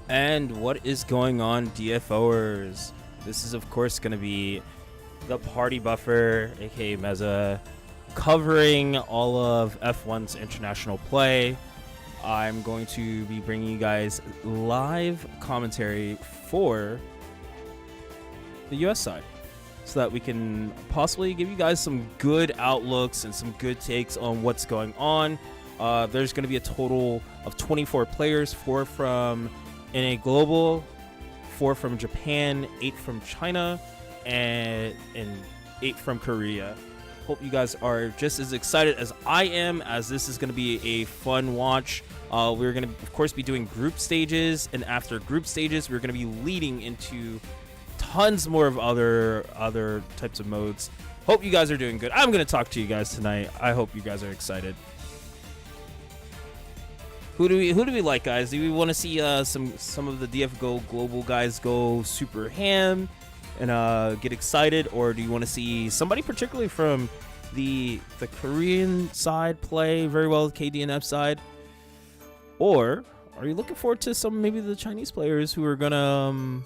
And what is going on, DFOers? This is, of course, going to be the Party Buffer, aka Meza, covering all of F1's international play. I'm going to be bringing you guys live commentary for the US side, so that we can possibly give you guys some good outlooks and some good takes on what's going on. There's going to be a total of 24 players, 4 from NA Global, 4 from Japan, 8 from China, and 8 from Korea. Hope you guys are just as excited as I am, as this is going to be a fun watch. We're going to, of course, be doing group stages, and after group stages, we're going to be leading into tons more of other types of modes. Hope you guys are doing good. I'm going to talk to you guys tonight. I hope you guys are excited. Who do we like, guys? Do we want to see some of the DFGO global guys go super ham and get excited, or do you want to see somebody particularly from the Korean side play very well with KDNF side, or are you looking forward to some maybe the Chinese players who are gonna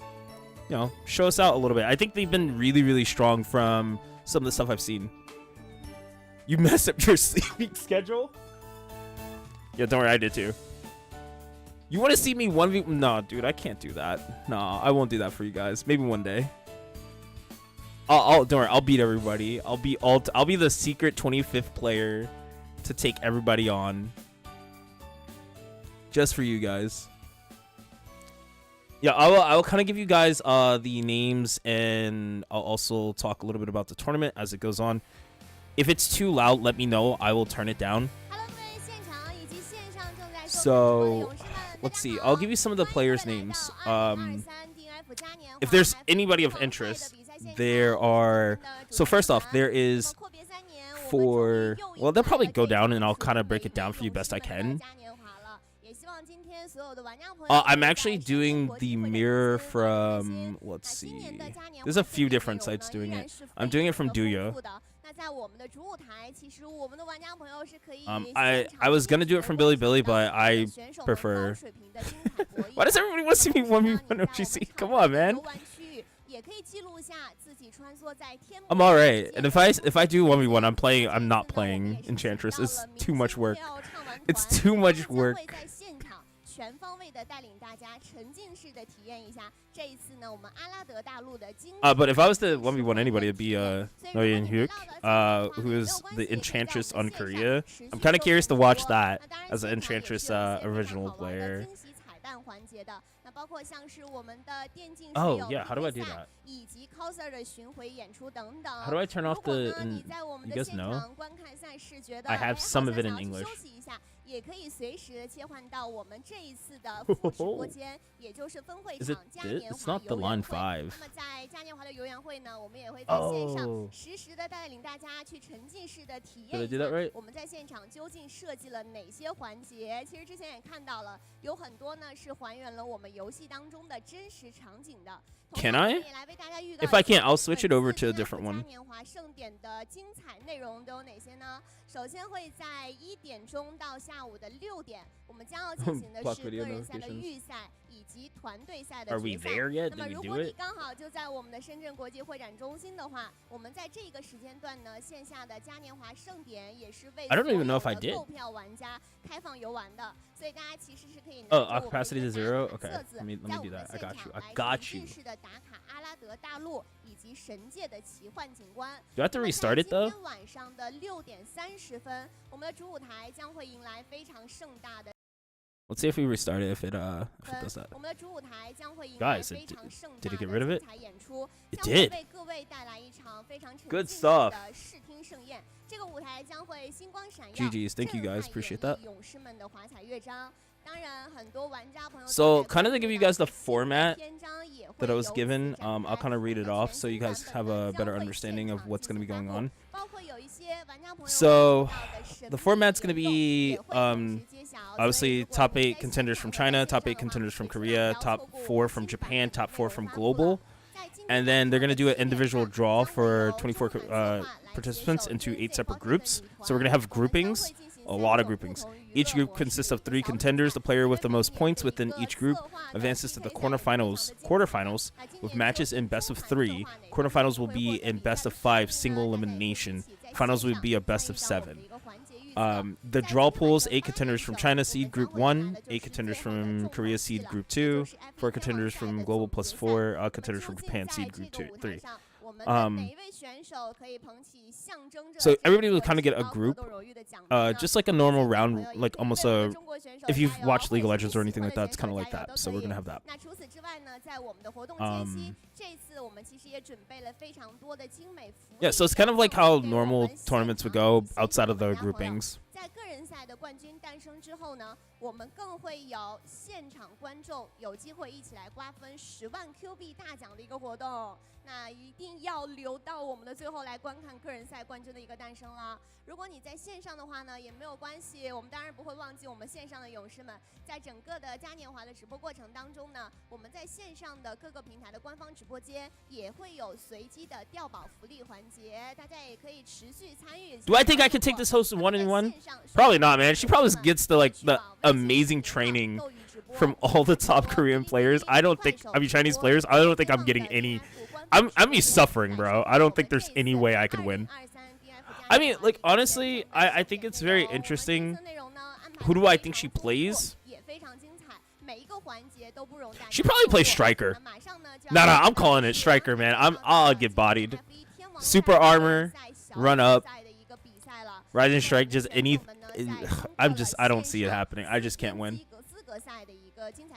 show us out a little bit? I think they've been really strong from some of the stuff I've seen. You messed up your sleeping schedule? Yeah, don't worry, I did too. You want to see me 1v? No, dude, I can't do that. No, I won't do that for you guys. Maybe one day. Don't worry, I'll beat everybody. I'll be the secret 25th player to take everybody on, just for you guys. Yeah, I will kind of give you guys the names, and I'll also talk a little bit about the tournament as it goes on. If it's too loud, let me know. I will turn it down. So, let's see. I'll give you some of the players' names. If there's anybody of interest, there are... So, first off, there is for... Well, they'll probably go down, and I'll kind of break it down for you best I can. I'm actually doing the mirror from... Let's see. There's a few different sites doing it. I'm doing it from Duya. I was gonna do it from Billy, but I prefer. Why does everybody want to see me 1v1 OGC? Come on, man. I'm alright, and if I do 1v1, I'm not playing Enchantress. It's too much work. It's too much work. But if I was to 1v1 anybody, it'd be Nguyen Hyuk, who is the Enchantress on Korea. I'm kind of curious to watch that as an Enchantress original player. Oh yeah, how do I do that? How do I turn off the... You guys know? I have some of it in English. Is it this? It's not the line 5. Oh. Did I do that right? Can I? If I can't, I'll switch it over to a different one. Block video notifications. Are we there yet? Did we do it? I don't even know if I did. Oh, capacity to 0? Okay, let me do that. I got you. Do I have to restart it though? Let's see if we restart it, if it does that. Guys, did it get rid of it? It did. Good stuff. GG's, thank you guys, appreciate that. So, kind of to give you guys the format that I was given, I'll kind of read it off so you guys have a better understanding of what's going to be going on. So, the format's going to be, obviously, top 8 contenders from China, top 8 contenders from Korea, top 4 from Japan, top 4 from Global. And then they're going to do an individual draw for 24 participants into 8 separate groups. So we're going to have groupings. A lot of groupings. Each group consists of 3 contenders. The player with the most points within each group advances to the quarterfinals with matches in best of 3. Quarterfinals will be in best of 5 single elimination. Finals would be a best of 7. The draw pools: 8 contenders from China seed group 1, 8 contenders from Korea seed group 2, 4 contenders from Global plus 4 contenders from Japan seed group 3. So everybody will kind of get a group, just like a normal round, like almost a, if you've watched League of Legends or anything like that, it's kind of like that. So we're gonna have that. Yeah, so it's kind of like how normal tournaments would go outside of the groupings. 在个人赛的冠军诞生之后呢，我们更会有现场观众有机会一起来瓜分10万 Q 币大奖的一个活动。那一定要留到我们的最后来观看个人赛冠军的一个诞生了。如果你在线上的话呢，也没有关系，我们当然不会忘记我们线上的勇士们。在整个的嘉年华的直播过程当中呢，我们在线上的各个平台的官方直播间也会有随机的调宝福利环节，大家也可以持续参与。Do I think I could take this host 1-on-1? Probably not, man. She probably gets the amazing training from all the top Korean players. I mean Chinese players. I don't think I'm getting any. I'm be suffering, bro. I don't think there's any way I could win. I mean, like honestly, I think it's very interesting. Who do I think she plays? She probably plays striker. Nah, I'm calling it striker, man. I'll get bodied. Super armor, run up, rising strike, just any. I don't see it happening. I just can't win.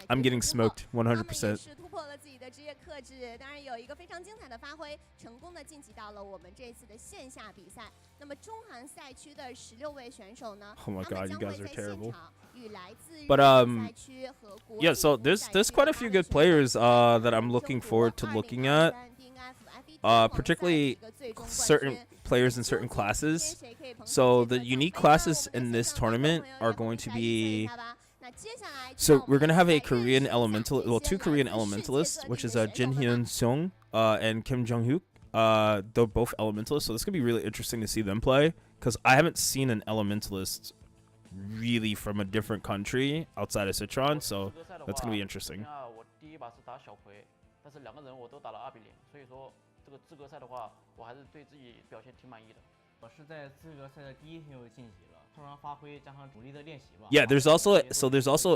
I'm getting smoked 100%. 突破了自己的职业克制，当然有一个非常精彩的发挥，成功的晋级到了我们这次的线下比赛。那么中韩赛区的16位选手呢？ Oh my god, you guys are terrible. 与来自 But 赛区和国 yeah, so there's quite a few good players that I'm looking forward to looking at. Particularly certain players in certain classes. So the unique classes in this tournament are going to be. So we're gonna have a Korean elemental, well, 2 Korean elementalists, which is Jin Hyun Sung and Kim Jong Hyuk. They're both elementalists, so this could be really interesting to see them play because I haven't seen an elementalist really from a different country outside of Sichuan, so that's gonna be interesting. 这个资格赛的话，我还是对自己表现挺满意的。我是在资格赛的第一天就晋级了，通常发挥加上努力的练习吧。Yeah, there's also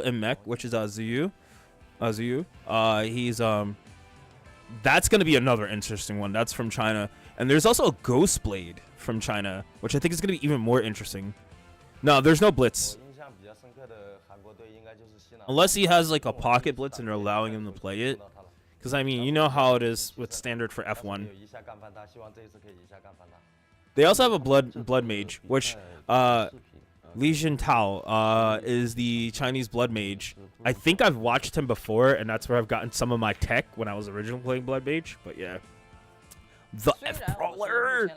a mech, which is Ziyu. He's that's gonna be another interesting one. That's from China, and there's also a Ghost Blade from China, which I think is gonna be even more interesting. No, there's no blitz. Unless he has like a pocket blitz and they're allowing him to play it. Because, I mean, you know how it is with standard for F1. They also have a blood mage, which Li Jintao is the Chinese blood mage. I think I've watched him before, and that's where I've gotten some of my tech when I was originally playing blood mage. But yeah. The F-Brawler!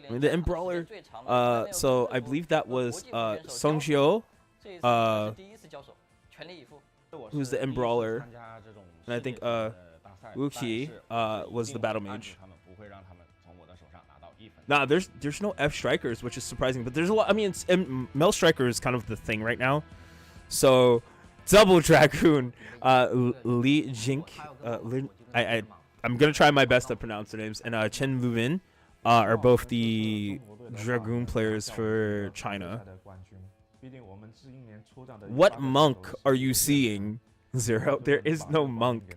I mean, the M-Brawler. So I believe that was Song Xiu, who's the M-Brawler. And I think Wu Qi was the battle mage. Nah, there's no F strikers, which is surprising. But there's a lot. I mean, Mel Striker is kind of the thing right now. So Double Dragoon, Li Jink, I'm gonna try my best to pronounce their names. And Chen Lubin are both the Dragoon players for China. What monk are you seeing? Zero. There is no monk.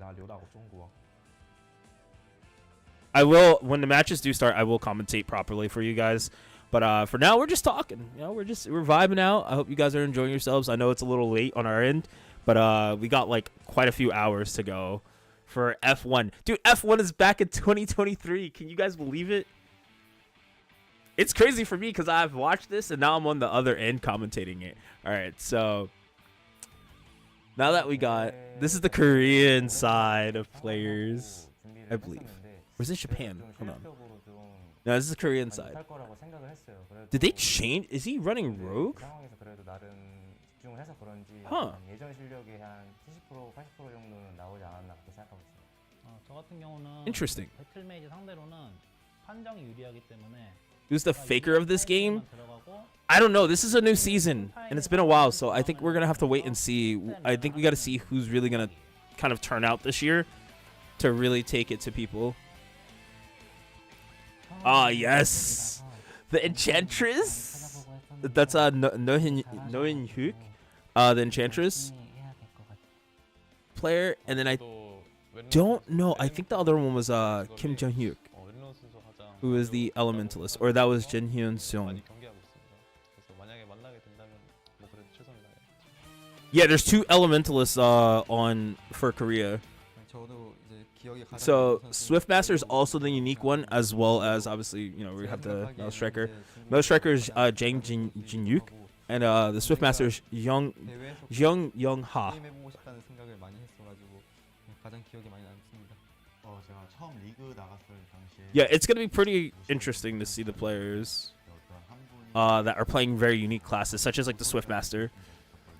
I will, when the matches do start, I will commentate properly for you guys. But for now, we're just talking. You know, we're vibing out. I hope you guys are enjoying yourselves. I know it's a little late on our end, but we got like quite a few hours to go for F1. Dude, F1 is back in 2023. Can you guys believe it? It's crazy for me because I've watched this and now I'm on the other end commentating it. All right, so now that we got, this is the Korean side of players, I believe. Or is it Japan? Hold on. No, this is the Korean side. Did they change? Is he running Rogue? Huh. Interesting. who's the faker of this game. I don't know. This is a new season, and it's been a while, so I think we're going to have to wait and see. I think we got to see who's really going to kind of turn out this year to really take it to people. Ah, yes. The Enchantress. That's Nohin Hyuk. The Enchantress player. And then I don't know. I think the other one was Kim Jong-hyuk, who is the Elementalist. Or that was Jin Hyun-seong. Yeah, there's 2 Elementalists on for Korea. So Swiftmaster is also the unique one, as well as obviously we have the Metal Striker. Metal Striker is Jang Jin-yuk, and the Swiftmaster is Young Ha. Yeah, it's gonna be pretty interesting to see the players that are playing very unique classes, such as like the Swiftmaster.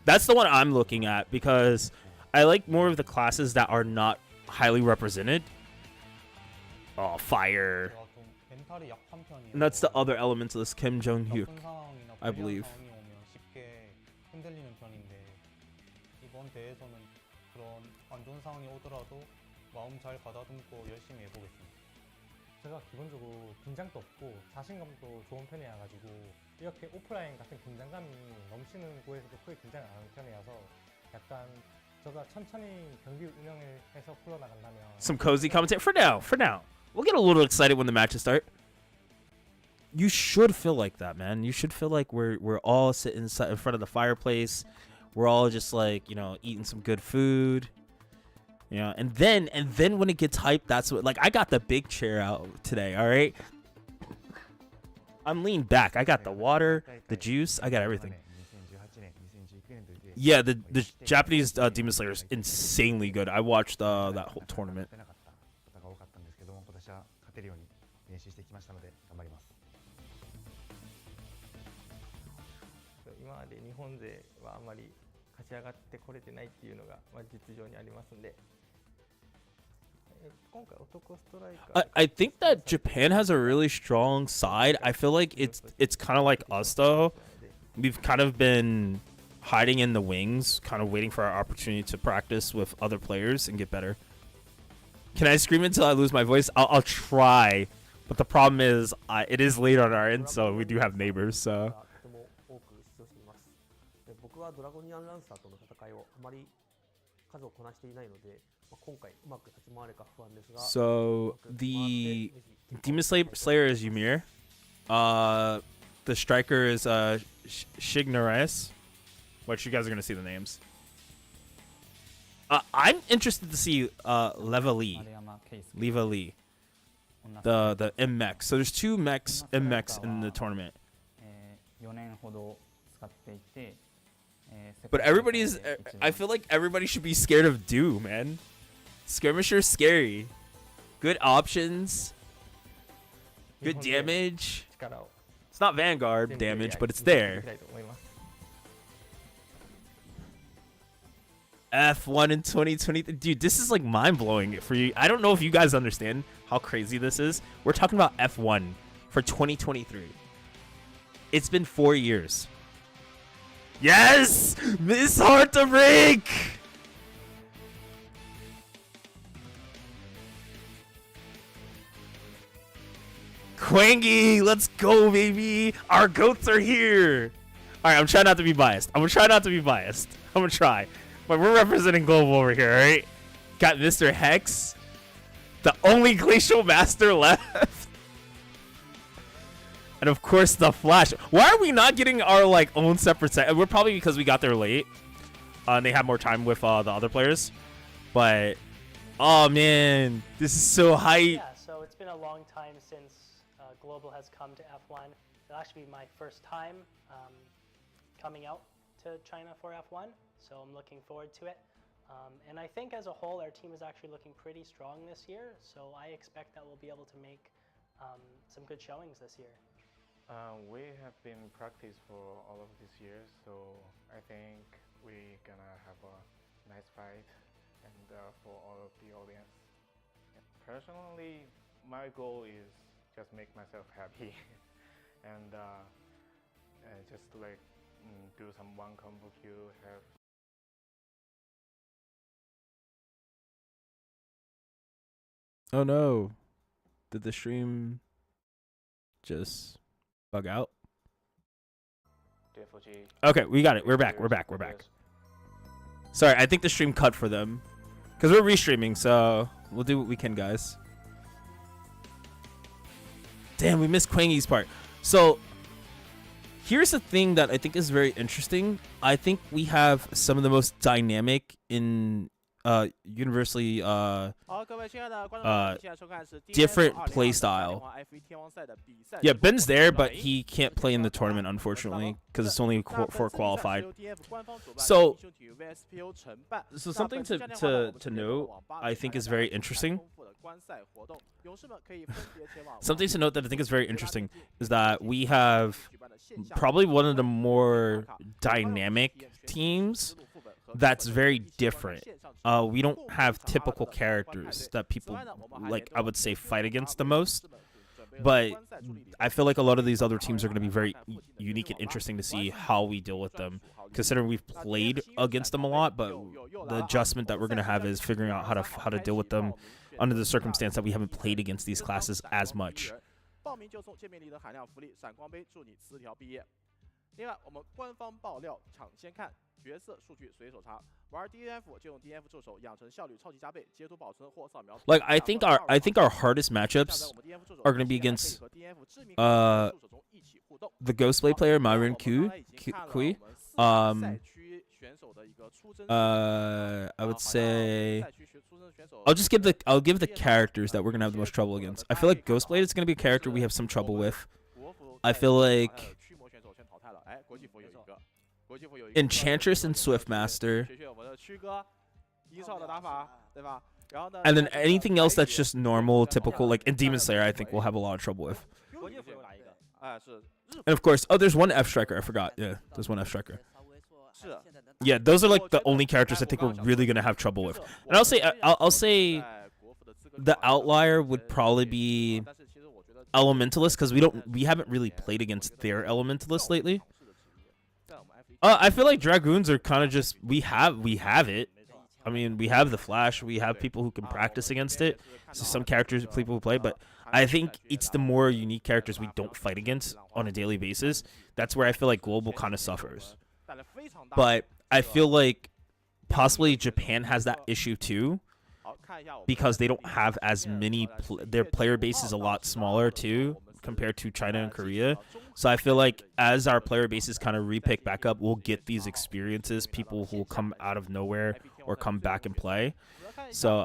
That's the one I'm looking at because I like more of the classes that are not highly represented. Oh, fire. And that's the other Elementalist, Kim Jong-hyuk, I believe. 제가 기본적으로 긴장도 없고 자신감도 좋은 편이어가지고 이렇게 오프라인 같은 긴장감이 넘치는 곳에서도 크게 긴장 안 하는 편이어서 약간 제가 천천히 경기 운영을 해서 풀어나간다면 Some cozy commentary for now. We'll get a little excited when the matches start. You should feel like that, man. You should feel like we're all sitting in front of the fireplace. We're all just like, eating some good food. And then when it gets hyped, that's what, like, I got the big chair out today, all right? I'm leaned back. I got the water, the juice, I got everything. Yeah, the Japanese Demon Slayer is insanely good. I watched that whole tournament. 今まで日本勢はあまり勝ち上がってこれてないっていうのが実情にありますんで。I think that Japan has a really strong side. I feel like it's kind of like us though. We've kind of been hiding in the wings, kind of waiting for our opportunity to practice with other players and get better. Can I scream until I lose my voice? I'll try, but the problem is it is late on our end, so we do have neighbors. So. So the Demon Slayer is Ymir. The striker is Shignaris. Which you guys are gonna see the names. I'm interested to see Leva Lee, the M mech. So there's 2 mechs, M mechs in the tournament. But I feel like everybody should be scared of Do, man. Skirmisher's scary. Good options. Good damage. It's not Vanguard damage, but it's there. F1 in 2020. Dude, this is like mind-blowing for you. I don't know if you guys understand how crazy this is. We're talking about F1 for 2023. It's been 4 years. Yes! Miss Hard to break! Quangy, let's go, baby! Our goats are here! Alright, I'm trying not to be biased. I'm gonna try. But we're representing Global over here, alright? Got Mr. Hex. The only Glacial Master left. And of course the Flash. Why are we not getting our own separate set? We're probably because we got there late. And they had more time with the other players. But, oh man, this is so hype. Yeah, so it's been a long time since Global has come to F1. It'll actually be my first time coming out to China for F1. So I'm looking forward to it. And I think as a whole, our team is actually looking pretty strong this year. So I expect that we'll be able to make some good showings this year. We have been practice for all of this year, so I think we're gonna have a nice fight and for all of the audience. Personally, my goal is just make myself happy. and just like do some one combo queue, have Oh no. Did the stream just bug out? Okay, we got it. We're back. We're back. We're back. Sorry, I think the stream cut for them. Because we're restreaming, so we'll do what we can, guys. Damn, we missed Quangy's part. So, here's the thing that I think is very interesting. I think we have some of the most dynamic in universally different play style. Yeah, Ben's there, but he can't play in the tournament, unfortunately, because it's only for qualified. So something to note, I think is very interesting. Something to note that I think is very interesting is that we have probably one of the more dynamic teams that's very different. We don't have typical characters that people, like, I would say, fight against the most. But I feel like a lot of these other teams are going to be very unique and interesting to see how we deal with them, considering we've played against them a lot. But the adjustment that we're going to have is figuring out how to deal with them under the circumstance that we haven't played against these classes as much. 另外，我们官方爆料抢先看角色数据随手查，玩 DNF 就用 DNF 助手，养成效率超级加倍，截图保存或扫描。Like I think our hardest matchups are going to be against the Ghostblade player Myron Kui. I would say I'll give the characters that we're gonna have the most trouble against. I feel like Ghostblade is gonna be a character we have some trouble with. I feel like Enchantress and Swiftmaster, and then anything else that's just normal, typical, like in Demon Slayer, I think we'll have a lot of trouble with. And of course, oh, there's one F Striker. I forgot. Yeah, there's one F Striker. Yeah, those are like the only characters I think we're really gonna have trouble with. And I'll say the outlier would probably be Elementalist, because we haven't really played against their Elementalist lately. I feel like Dragoons are kind of just we have it. I mean, we have the Flash. We have people who can practice against it. So some characters, people who play, but I think it's the more unique characters we don't fight against on a daily basis. That's where I feel like Global kind of suffers. But I feel like possibly Japan has that issue too, because they don't have as many. Their player base is a lot smaller too compared to China and Korea. So I feel like as our player bases kind of repick back up, we'll get these experiences, people who will come out of nowhere or come back and play. So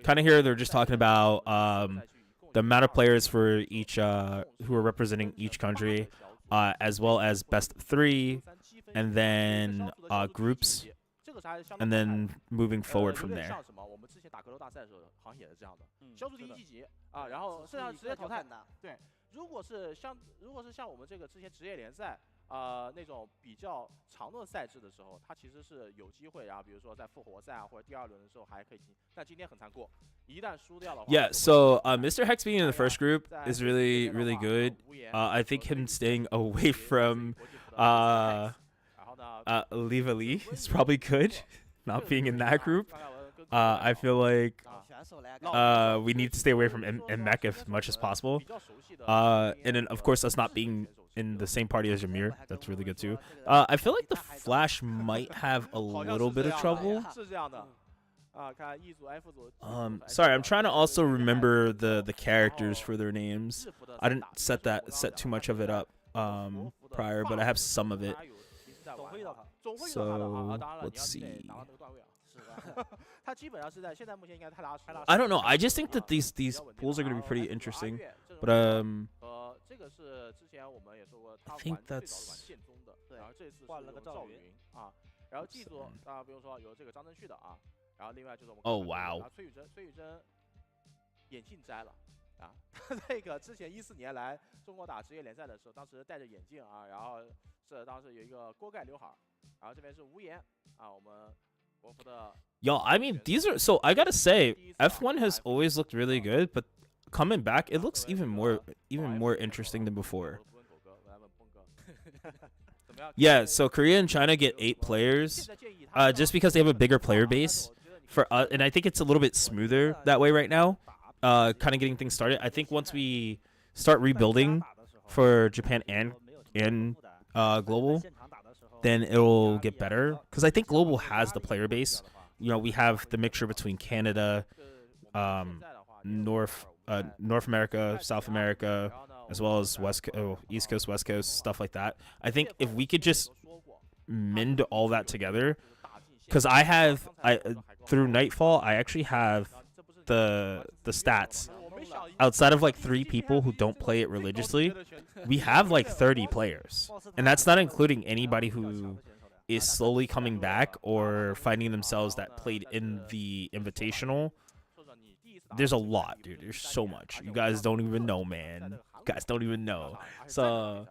kind of here they're just talking about the amount of players for each who are representing each country, as well as best 3, and then groups, and then moving forward from there. 如果是像我们这个之前职业联赛，那种比较长的赛制的时候，它其实是有机会，然后比如说在复活赛啊或者第2轮的时候还可以进，但今天很残酷，一旦输掉的话。Yeah, so Mr. Hex being in the first group is really good. I think him staying away from Oliva Lee is probably good. Not being in that group, I feel like we need to stay away from Mech as much as possible. And then, of course, us not being in the same party as Jameer, that's really good too. I feel like the Flash might have a little bit of trouble. Sorry, I'm trying to also remember the characters for their names. I didn't set too much of it up prior, but I have some of it. So let's see. I don't know. I just think that these pools are going to be pretty interesting. But I think that's. Oh wow. 啊，这个之前14年来中国打职业联赛的时候，当时戴着眼镜啊，然后是当时有一个锅盖刘海，然后这边是无言啊，我们国服的。Yo, I mean, these are so. I gotta say, F1 has always looked really good, but coming back, it looks even more interesting than before. Yeah, so Korea and China get 8 players, just because they have a bigger player base. For us, and I think it's a little bit smoother that way right now. Kind of getting things started. I think once we start rebuilding for Japan and global, then it'll get better. Because I think global has the player base. You know, we have the mixture between Canada, North America, South America, as well as East Coast, West Coast, stuff like that. I think if we could just mend all that together, because through Nightfall, I actually have the stats. Outside of like 3 people who don't play it religiously, we have like 30 players, and that's not including anybody who is slowly coming back or finding themselves that played in the invitational. There's a lot, dude. There's so much. You guys don't even know, man. You guys don't even know. So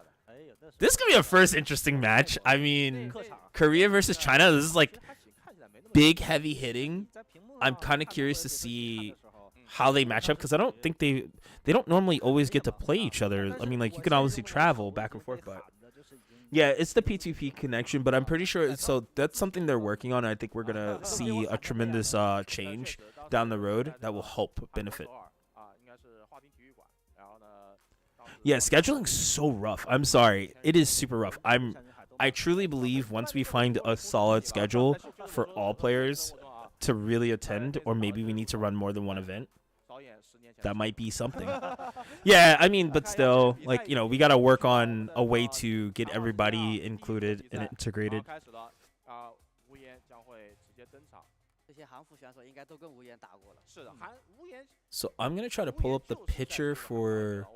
this is gonna be a first interesting match. I mean, Korea versus China. This is like big, heavy hitting. I'm kind of curious to see how they match up, because I don't think they don't normally always get to play each other. I mean, like, you can obviously travel back and forth, but yeah, it's the P2P connection. But I'm pretty sure, so that's something they're working on. I think we're gonna see a tremendous change down the road that will help benefit. Yeah, scheduling's so rough. I'm sorry, it is super rough. I truly believe once we find a solid schedule for all players to really attend, or maybe we need to run more than one event, that might be something. Yeah, I mean, but still, like, you know, we got to work on a way to get everybody included and integrated. So I'm going to try to pull up the picture for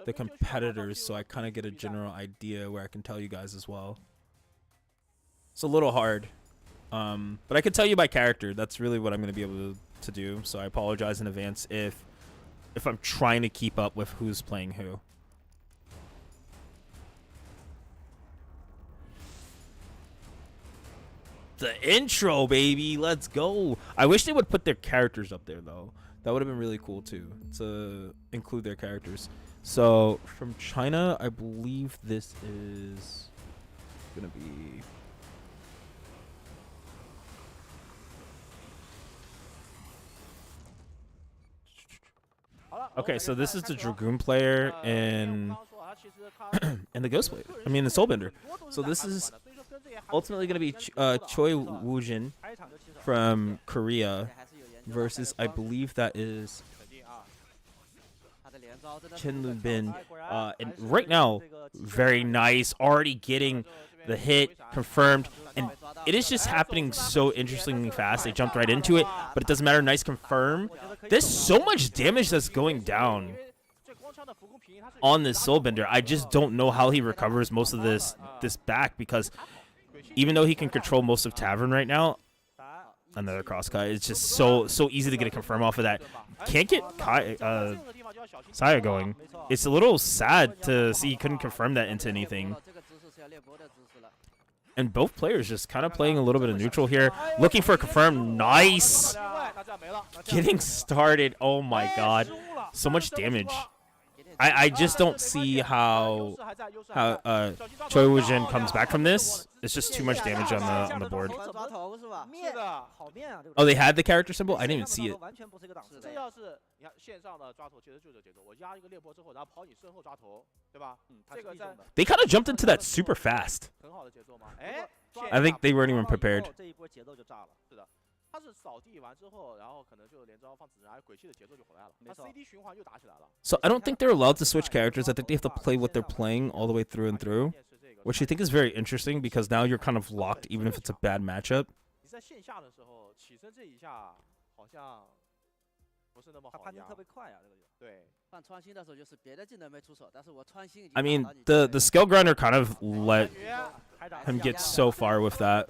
the competitors so I kind of get a general idea where I can tell you guys as well. It's a little hard, but I can tell you by character. That's really what I'm going to be able to do, so I apologize in advance if I'm trying to keep up with who's playing who. The intro, baby. Let's go. I wish they would put their characters up there, though. That would have been really cool, too, to include their characters. So, from China, I believe this is going to be... Okay, so this is the Dragoon player and the Ghost player. I mean, the Soulbender. So this is ultimately going to be Choi Woojin from Korea versus, I believe that is Chen Lubin. And right now, very nice. Already getting the hit confirmed. And it is just happening so interestingly fast. They jumped right into it, but it doesn't matter. Nice confirm. There's so much damage that's going down on this Soulbender. I just don't know how he recovers most of this back, because even though he can control most of Tavern right now, another crosscut, it's just so easy to get a confirm off of that. Can't get Saya going. It's a little sad to see he couldn't confirm that into anything. And both players just kind of playing a little bit of neutral here. Looking for a confirm. Nice. Getting started. Oh my god. So much damage. I just don't see how Choi Woojin comes back from this. It's just too much damage on the board. Oh, they had the character symbol? I didn't even see it. They kind of jumped into that super fast. I think they weren't even prepared. So I don't think they're allowed to switch characters. I think they have to play what they're playing all the way through and through, which I think is very interesting, because now you're kind of locked even if it's a bad matchup. I mean, the skill grinder kind of let him get so far with that.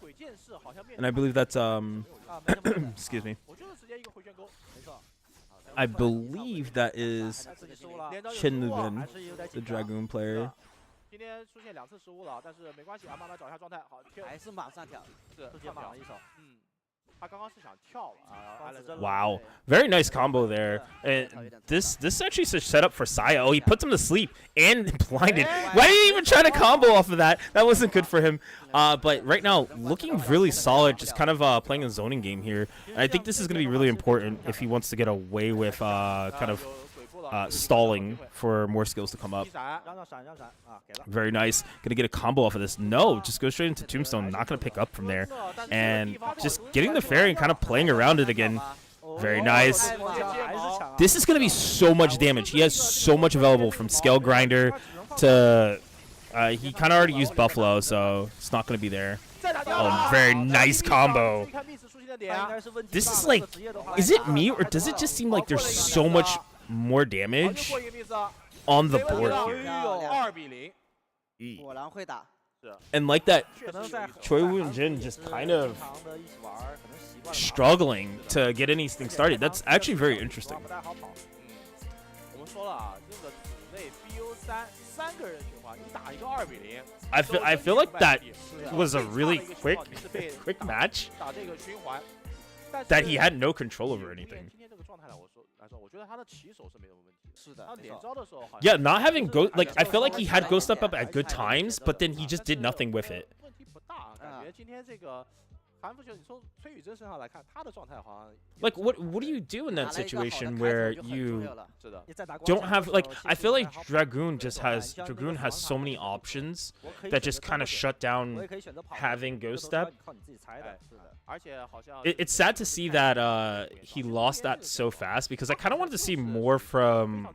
And I believe that's excuse me. I believe that is Chen Lubin, the Dragoon player. Wow, very nice combo there. And this actually is set up for Saya. Oh, he puts him to sleep and blinded. Why did he even try to combo off of that? That wasn't good for him. But right now, looking really solid, just kind of playing a zoning game here. And I think this is going to be really important if he wants to get away with kind of stalling for more skills to come up. Very nice. Gonna get a combo off of this. No, just go straight into Tombstone. Not gonna pick up from there. And just getting the fairy and kind of playing around it again. Very nice. This is gonna be so much damage. He has so much available from Scale Grinder to... he kind of already used Buffalo, so it's not gonna be there. Oh, very nice combo. This is like... Is it me, or does it just seem like there's so much more damage on the board here? And like that, Choi Woon-jin just kind of struggling to get anything started. That's actually very interesting. I feel like that was a really quick match that he had no control over anything. Yeah, not having ghost, like, I feel like he had ghost up at good times, but then he just did nothing with it. Like, what do you do in that situation where you don't have, like, I feel like Dragoon has so many options that just kind of shut down having ghost step. It's sad to see that he lost that so fast, because I kind of wanted to see more from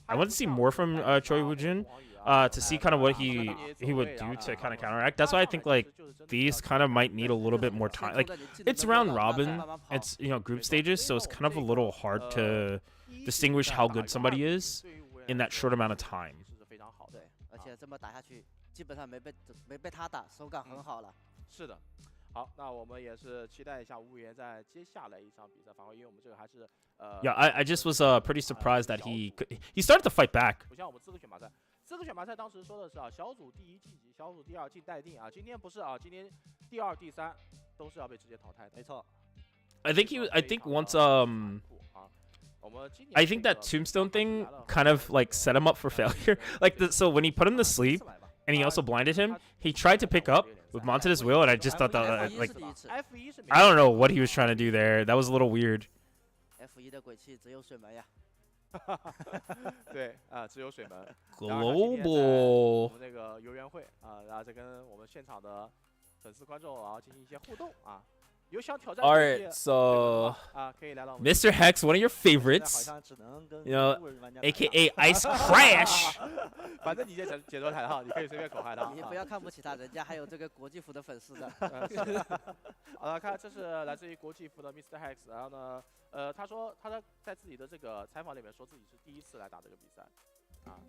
Choi Woo-jin to see kind of what he would do to kind of counteract. That's why I think like these kind of might need a little bit more time. Like, it's round robin, it's, you know, group stages, so it's kind of a little hard to distinguish how good somebody is in that short amount of time. 好，那我们也是期待一下吴言在接下来一场比赛发挥，因为我们这个还是Yeah, I just was pretty surprised that he started to fight back. 不像我们资格选拔赛，资格选拔赛当时说的是小组第一晋级，小组第二进待定啊。今天不是啊，今天第二、第三都是要被直接淘汰的。没错。I think once I think that Tombstone thing kind of like set him up for failure. Like, so when he put him to sleep and he also blinded him, he tried to pick up with Mounted his will, and I just thought that like, I don't know what he was trying to do there. That was a little weird. Global. 那个游园会啊，然后再跟我们现场的粉丝观众啊进行一些互动啊。 All right, so Mr. Hex, one of your favorites, you know, aka Ice Crash. 反正你在解说台哈，你可以随便口嗨他。你不要看不起他，人家还有这个国际服的粉丝的。看这是来自于国际服的 Mr. Hex， 然后呢，他说他在自己的这个采访里面说自己是第一次来打这个比赛，啊。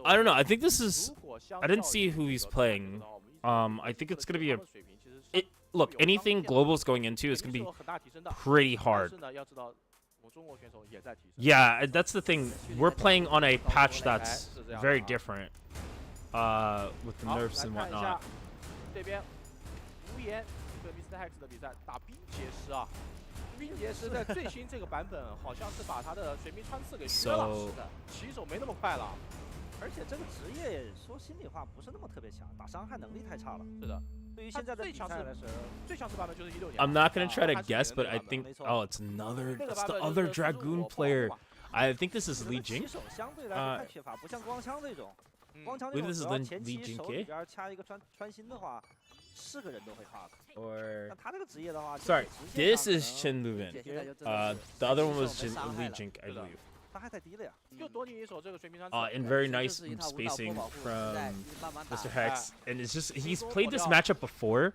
I don't know. I think this is. I didn't see who he's playing. I think it's gonna be a. Look, anything Global's going into is gonna be pretty hard. Yeah, that's the thing. We're playing on a patch that's very different, with the nerfs and whatnot. 这边无言跟 Mr. Hex 的比赛打冰结石啊。 冰结石在最新这个版本好像是把他的水平穿刺给削了，起手没那么快了，而且这个职业说心里话不是那么特别强，打伤害能力太差了。是的，对于现在的比赛来说，最强势版本就是16年。I'm not gonna try to guess, but I think it's another. It's the other Dragoon player. I think this is Li Jing. 相对来说太缺乏，不像光枪这种，光枪这种只要前期手里边掐一个穿心的话。 4个人都会 hug。 Or 那他这个职业的话 sorry, this is Chen Luvin. The other one was Li Jing, I believe. 他还太低了呀。又多你一手这个水平穿刺。And very nice spacing from Mr. Hex, and it's just he's played this matchup before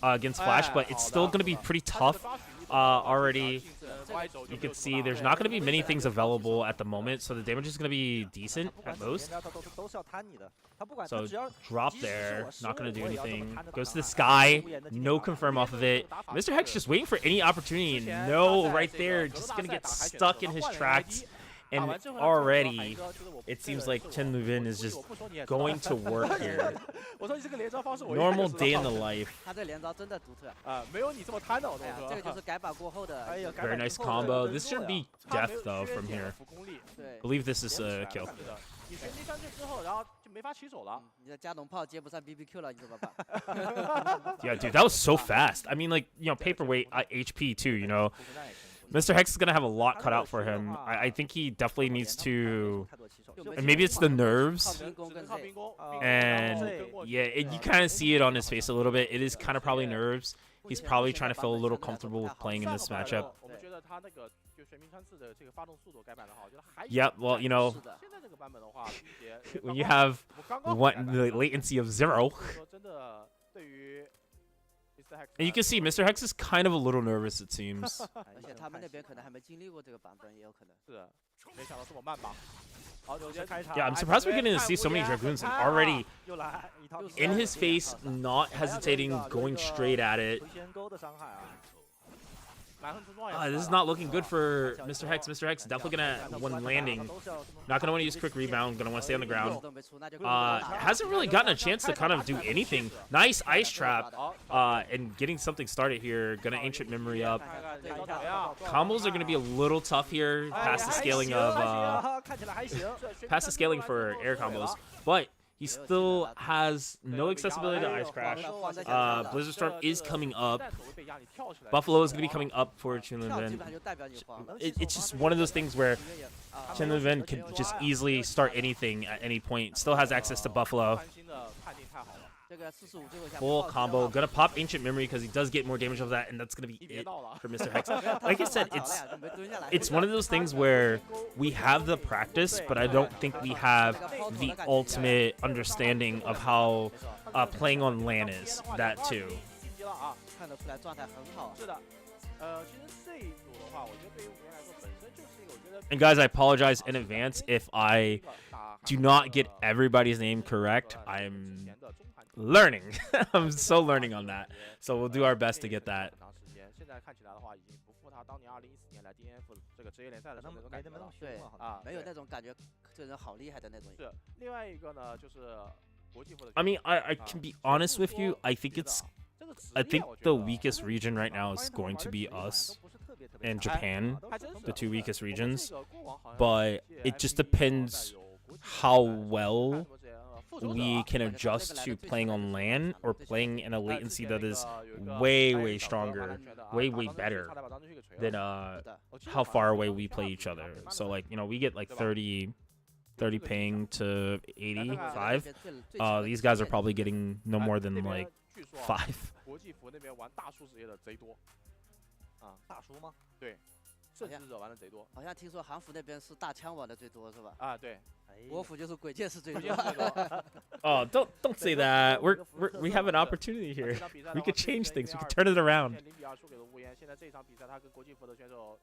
against Flash, but it's still gonna be pretty tough. Already, you can see there's not gonna be many things available at the moment, so the damage is gonna be decent at most. So drop there, not gonna do anything. Goes to the sky, no confirm off of it. Mr. Hex just waiting for any opportunity. No, right there, just gonna get stuck in his tracks. And already, it seems like Chen Lubin is just going to work here. Normal day in the life. 他这连招真的独特。没有你这么贪的，我哎呀，这个就是改版过后的。Very nice combo. This should be death though from here. 对。 Believe this is a kill. 你旋击上去之后，然后就没法起手了。你的加农炮接不上 BBQ 了，你怎么办？ Yeah, dude, that was so fast. I mean, like, you know, paperweight HP too, you know. Mr. Hex is going to have a lot cut out for him. I think he definitely needs to... And maybe it's the nerves. And, yeah, you kind of see it on his face a little bit. It is kind of probably nerves. He's probably trying to feel a little comfortable with playing in this matchup. Yeah, well, you know, when you have the latency of 0... And you can see Mr. Hex is kind of a little nervous, it seems. Yeah, I'm surprised we're getting to see so many Dragoons and already in his face, not hesitating, going straight at it. This is not looking good for Mr. Hex. Mr. Hex definitely gonna, when landing, not gonna want to use quick rebound, gonna want to stay on the ground. Hasn't really gotten a chance to kind of do anything. Nice ice trap, and getting something started here. Gonna ancient memory up. Combos are gonna be a little tough here, past the scaling for air combos, but he still has no accessibility to Ice Crash. Blizzard Storm is coming up. Buffalo is going to be coming up for Chen Lubin. It's just one of those things where Chen Lubin can just easily start anything at any point. Still has access to Buffalo. Full combo. Gonna pop Ancient Memory because he does get more damage of that, and that's gonna be it for Mr. Hex. Like I said, it's one of those things where we have the practice, but I don't think we have the ultimate understanding of how playing on LAN is. That too. And guys, I apologize in advance if I do not get everybody's name correct. I'm learning. I'm so learning on that. So we'll do our best to get that. I mean, I can be honest with you. I think the weakest region right now is going to be us and Japan, the two weakest regions. But it just depends how well we can adjust to playing on LAN or playing in a latency that is way stronger, way better than how far away we play each other. So like, you know, we get like 30 ping to 85. These guys are probably getting no more than like 5. 甚至惹玩的贼多。好像听说韩服那边是大枪玩的最多是吧？啊，对。国服就是鬼剑士最多。Oh, don't say that. We have an opportunity here. We could change things. We could turn it around. 现在这场比赛，他跟国际服的选手，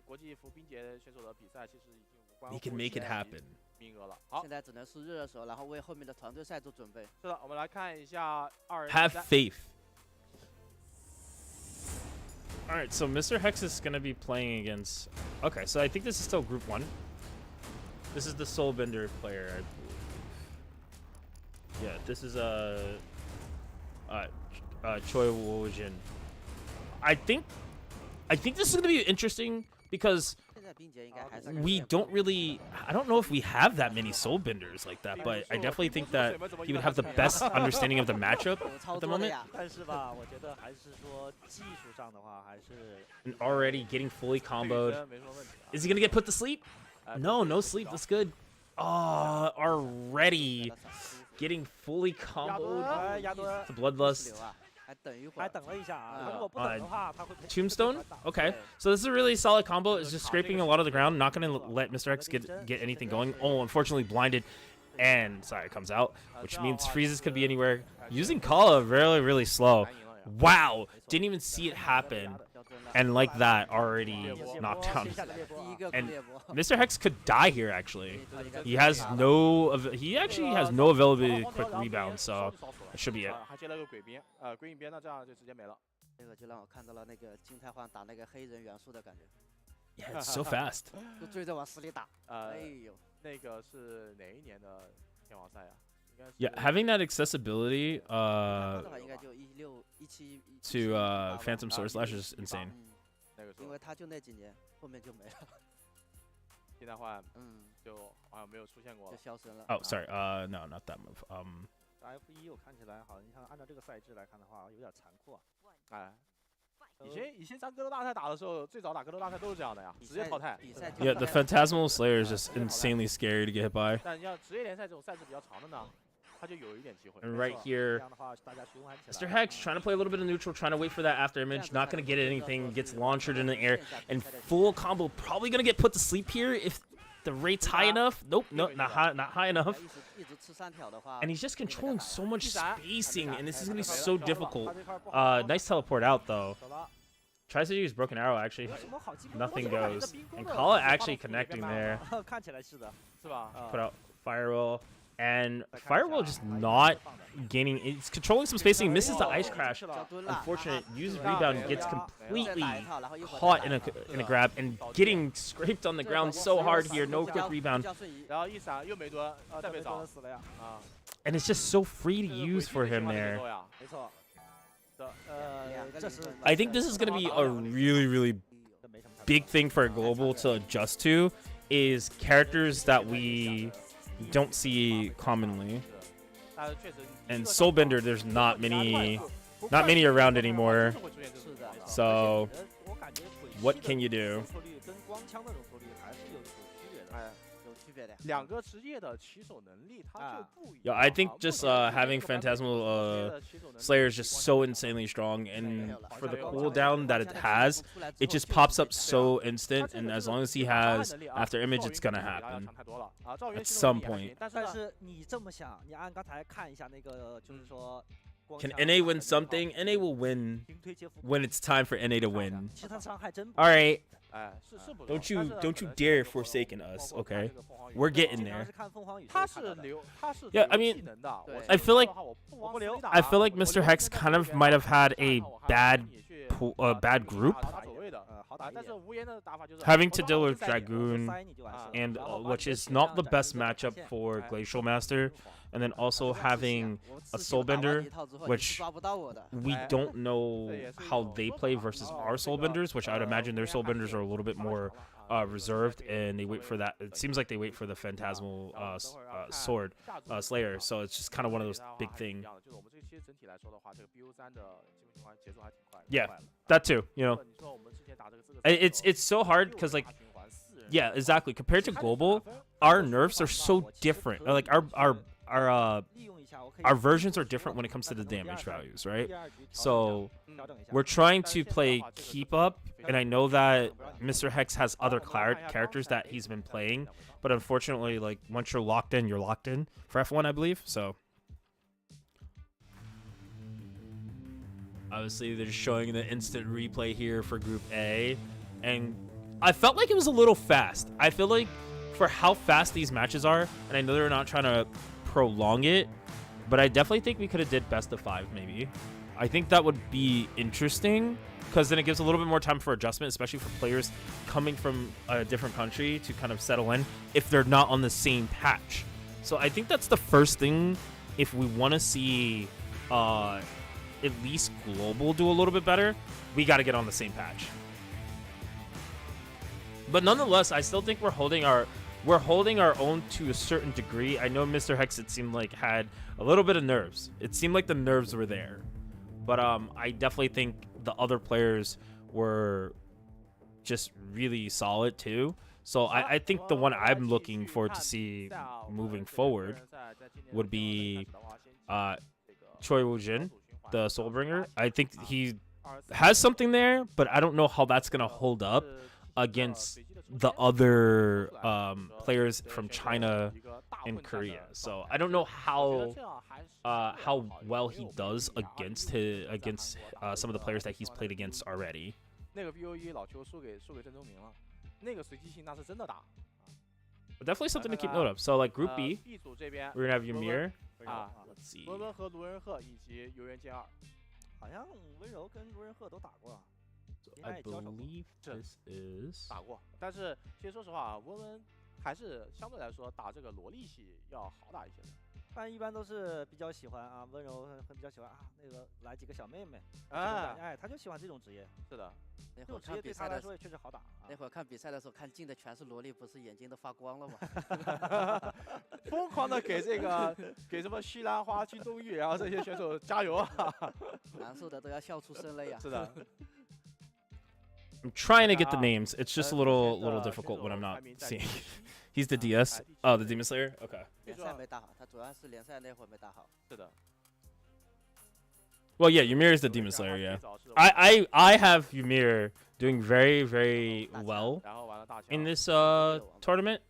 国际服冰洁选手的比赛，其实已经无关。 We can make it happen. 名额了。好，现在只能是热手，然后为后面的团队赛做准备。是的，我们来看一下2人。 Have faith. Alright, so Mr. Hex is going to be playing against... Okay, so I think this is still Group 1. This is the Soulbender player, I believe. Yeah, this is Choi Wojin. I think this is going to be interesting because we don't really... I don't know if we have that many Soulbenders like that, but I definitely think that he would have the best understanding of the matchup at the moment. And already getting fully comboed. Is he going to get put to sleep? No sleep. That's good. Oh, already getting fully comboed. The Bloodlust. Tombstone? Okay. So this is a really solid combo. It's just scraping a lot of the ground. Not going to let Mr. X get anything going. Oh, unfortunately blinded. And, sorry, it comes out. Which means freezes could be anywhere. Using Kala really slow. Wow. Didn't even see it happen. And like that, already knocked down. And Mr. Hex could die here, actually. He actually has no availability to quick rebound, so it should be it. Yeah, it's so fast. 都追着往死里打。哎呦，那个是哪一年的天王赛呀？ Yeah, having that accessibility to Phantom Sword Slash is insane. 因为他就那几年，后面就没了。现代换，就好像没有出现过，就消失了。Oh, sorry. No, not that move. F1我看起来好像，你看按照这个赛制来看的话，有点残酷啊。哎。 以前咱格斗大赛打的时候，最早打格斗大赛都是这样的呀，直接淘汰。Yeah, the Phantasmal Slayer is just insanely scary to get hit by. 但要职业联赛这种赛制比较长的呢，他就有一点机会。 And right here, Mr. Hex trying to play a little bit of neutral, trying to wait for that after image, not going to get anything, gets launched in the air, and full combo probably going to get put to sleep here if the rate's high enough. Nope, not high enough. And he's just controlling so much spacing, and this is going to be so difficult. Nice teleport out, though. Tries to use Broken Arrow, actually. Nothing goes. And Kala actually connecting there. Put out Firewall. And Firewall just not gaining. It's controlling some spacing, misses the Ice Crash. Unfortunate. Uses Rebound, gets completely caught in a grab, and getting scraped on the ground so hard here. No quick rebound. And it's just so free to use for him there. I think this is going to be a really, really big thing for Global to adjust to, is characters that we don't see commonly. And Soulbender, there's not many around anymore. So what can you do? Yeah, I think just having Phantasmal Slayer is just so insanely strong, and for the cooldown that it has, it just pops up so instant, and as long as he has after image, it's gonna happen at some point. Can NA win something? NA will win when it's time for NA to win. All right. Don't you dare forsaken us, okay? We're getting there. Yeah, I mean, I feel like Mr. Hex kind of might have had a bad group, having to deal with Dragoon, and which is not the best matchup for Glacial Master, and then also having a Soulbender, which we don't know how they play versus our Soulbenders, which I'd imagine their Soulbenders are a little bit more reserved, and they wait for that. It seems like they wait for the Phantasmal Sword Slayer, so it's just kind of one of those big things. Yeah, that too. You know, it's so hard because, like, yeah, exactly. Compared to Global, our nerfs are so different. Like our versions are different when it comes to the damage values, right? So we're trying to play keep up, and I know that Mr. Hex has other characters that he's been playing, but unfortunately, like, once you're locked in for F1, I believe. So obviously they're just showing the instant replay here for Group A, and I felt like it was a little fast. I feel like for how fast these matches are, and I know they're not trying to prolong it, but I definitely think we could have did best of 5 maybe. I think that would be interesting, because then it gives a little bit more time for adjustment, especially for players coming from a different country to kind of settle in if they're not on the same patch. So I think that's the first thing. If we want to see at least Global do a little bit better, we got to get on the same patch. But nonetheless, I still think we're holding our own to a certain degree. I know Mr. Hex, it seemed like, had a little bit of nerves. It seemed like the nerves were there. But I definitely think the other players were just really solid too. So I think the one I'm looking forward to see moving forward would be Choi Woo-jin, the Soulbringer. I think he has something there, but I don't know how that's going to hold up against the other players from China and Korea. So I don't know how well he does against some of the players that he's played against already. But definitely something to keep note of. So, like, Group B, we're gonna have Ymir. Let's see. I believe this is 打过，但是其实说实话，温温还是相对来说打这个萝莉系要好打一些的。一般都是比较喜欢啊，温柔，比较喜欢啊，那个来几个小妹妹，他就喜欢这种职业。是的，那会儿看比赛来说也确实好打。那会儿看比赛的时候，看进的全是萝莉，不是眼睛都发光了吗？疯狂的给什么西兰花、金钟玉，然后这些选手加油啊！难受的都要笑出声来呀。是的。I'm trying to get the names. It's just a little difficult when I'm not seeing. He's the DS. Oh, the Demon Slayer. Okay. 联赛没打好，他主要是联赛那会儿没打好。是的。Well, yeah, Ymir is the Demon Slayer. Yeah, I have Ymir doing very well in this tournament.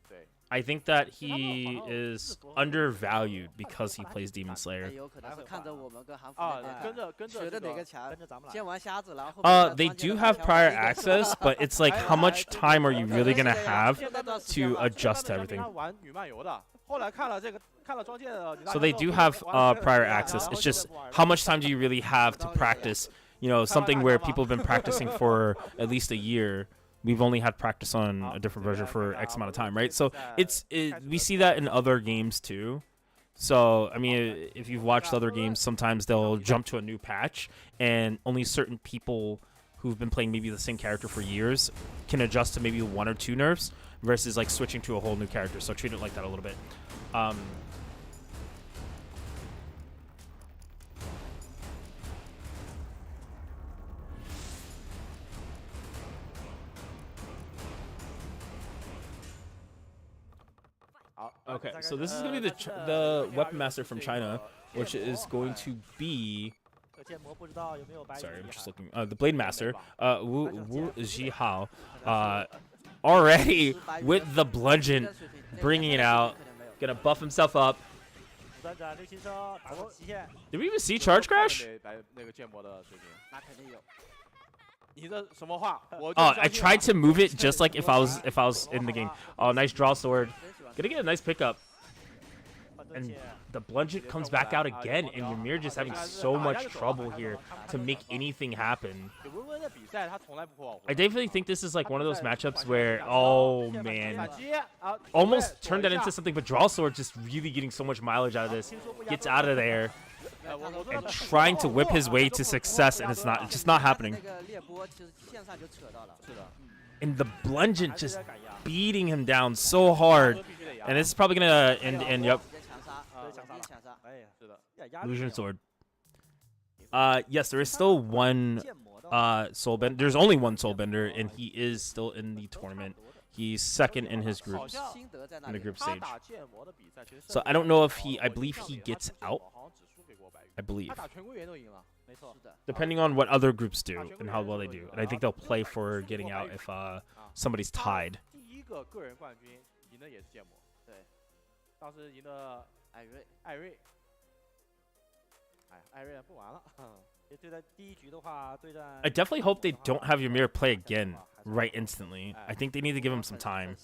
I think that he is undervalued because he plays Demon Slayer. They do have prior access, but it's like how much time are you really gonna have to adjust to everything? So they do have prior access. It's just how much time do you really have to practice? You know, something where people have been practicing for at least a year. We've only had practice on a different version for X amount of time, right? So we see that in other games too. So, I mean, if you've watched other games, sometimes they'll jump to a new patch, and only certain people who've been playing maybe the same character for years can adjust to maybe 1 or 2 nerfs versus like switching to a whole new character. So treat it like that a little bit. Okay, so this is going to be the Weapon Master from China, which is going to be... Sorry, I'm just looking. The Blade Master, Wu Zhihao, already with the bludgeon, bringing it out, gonna buff himself up. Did we even see Charge Crash? Oh, I tried to move it just like if I was in the game. Oh, nice draw sword. Gonna get a nice pickup. And the bludgeon comes back out again, and Ymir just having so much trouble here to make anything happen. I definitely think this is like one of those matchups where, oh man, almost turned that into something, but draw sword just really getting so much mileage out of this. Gets out of there and trying to whip his way to success, and it's just not happening. And the bludgeon just beating him down so hard, and this is probably gonna end. Yep. Illusion sword. Yes, there is still one soulbender. There's only one soulbender, and he is still in the tournament. He's second in his groups, in the group stage. So I don't know if I believe he gets out. I believe. Depending on what other groups do and how well they do. And I think they'll play for getting out if somebody's tied. I definitely hope they don't have Ymir play again right instantly. I think they need to give him some time.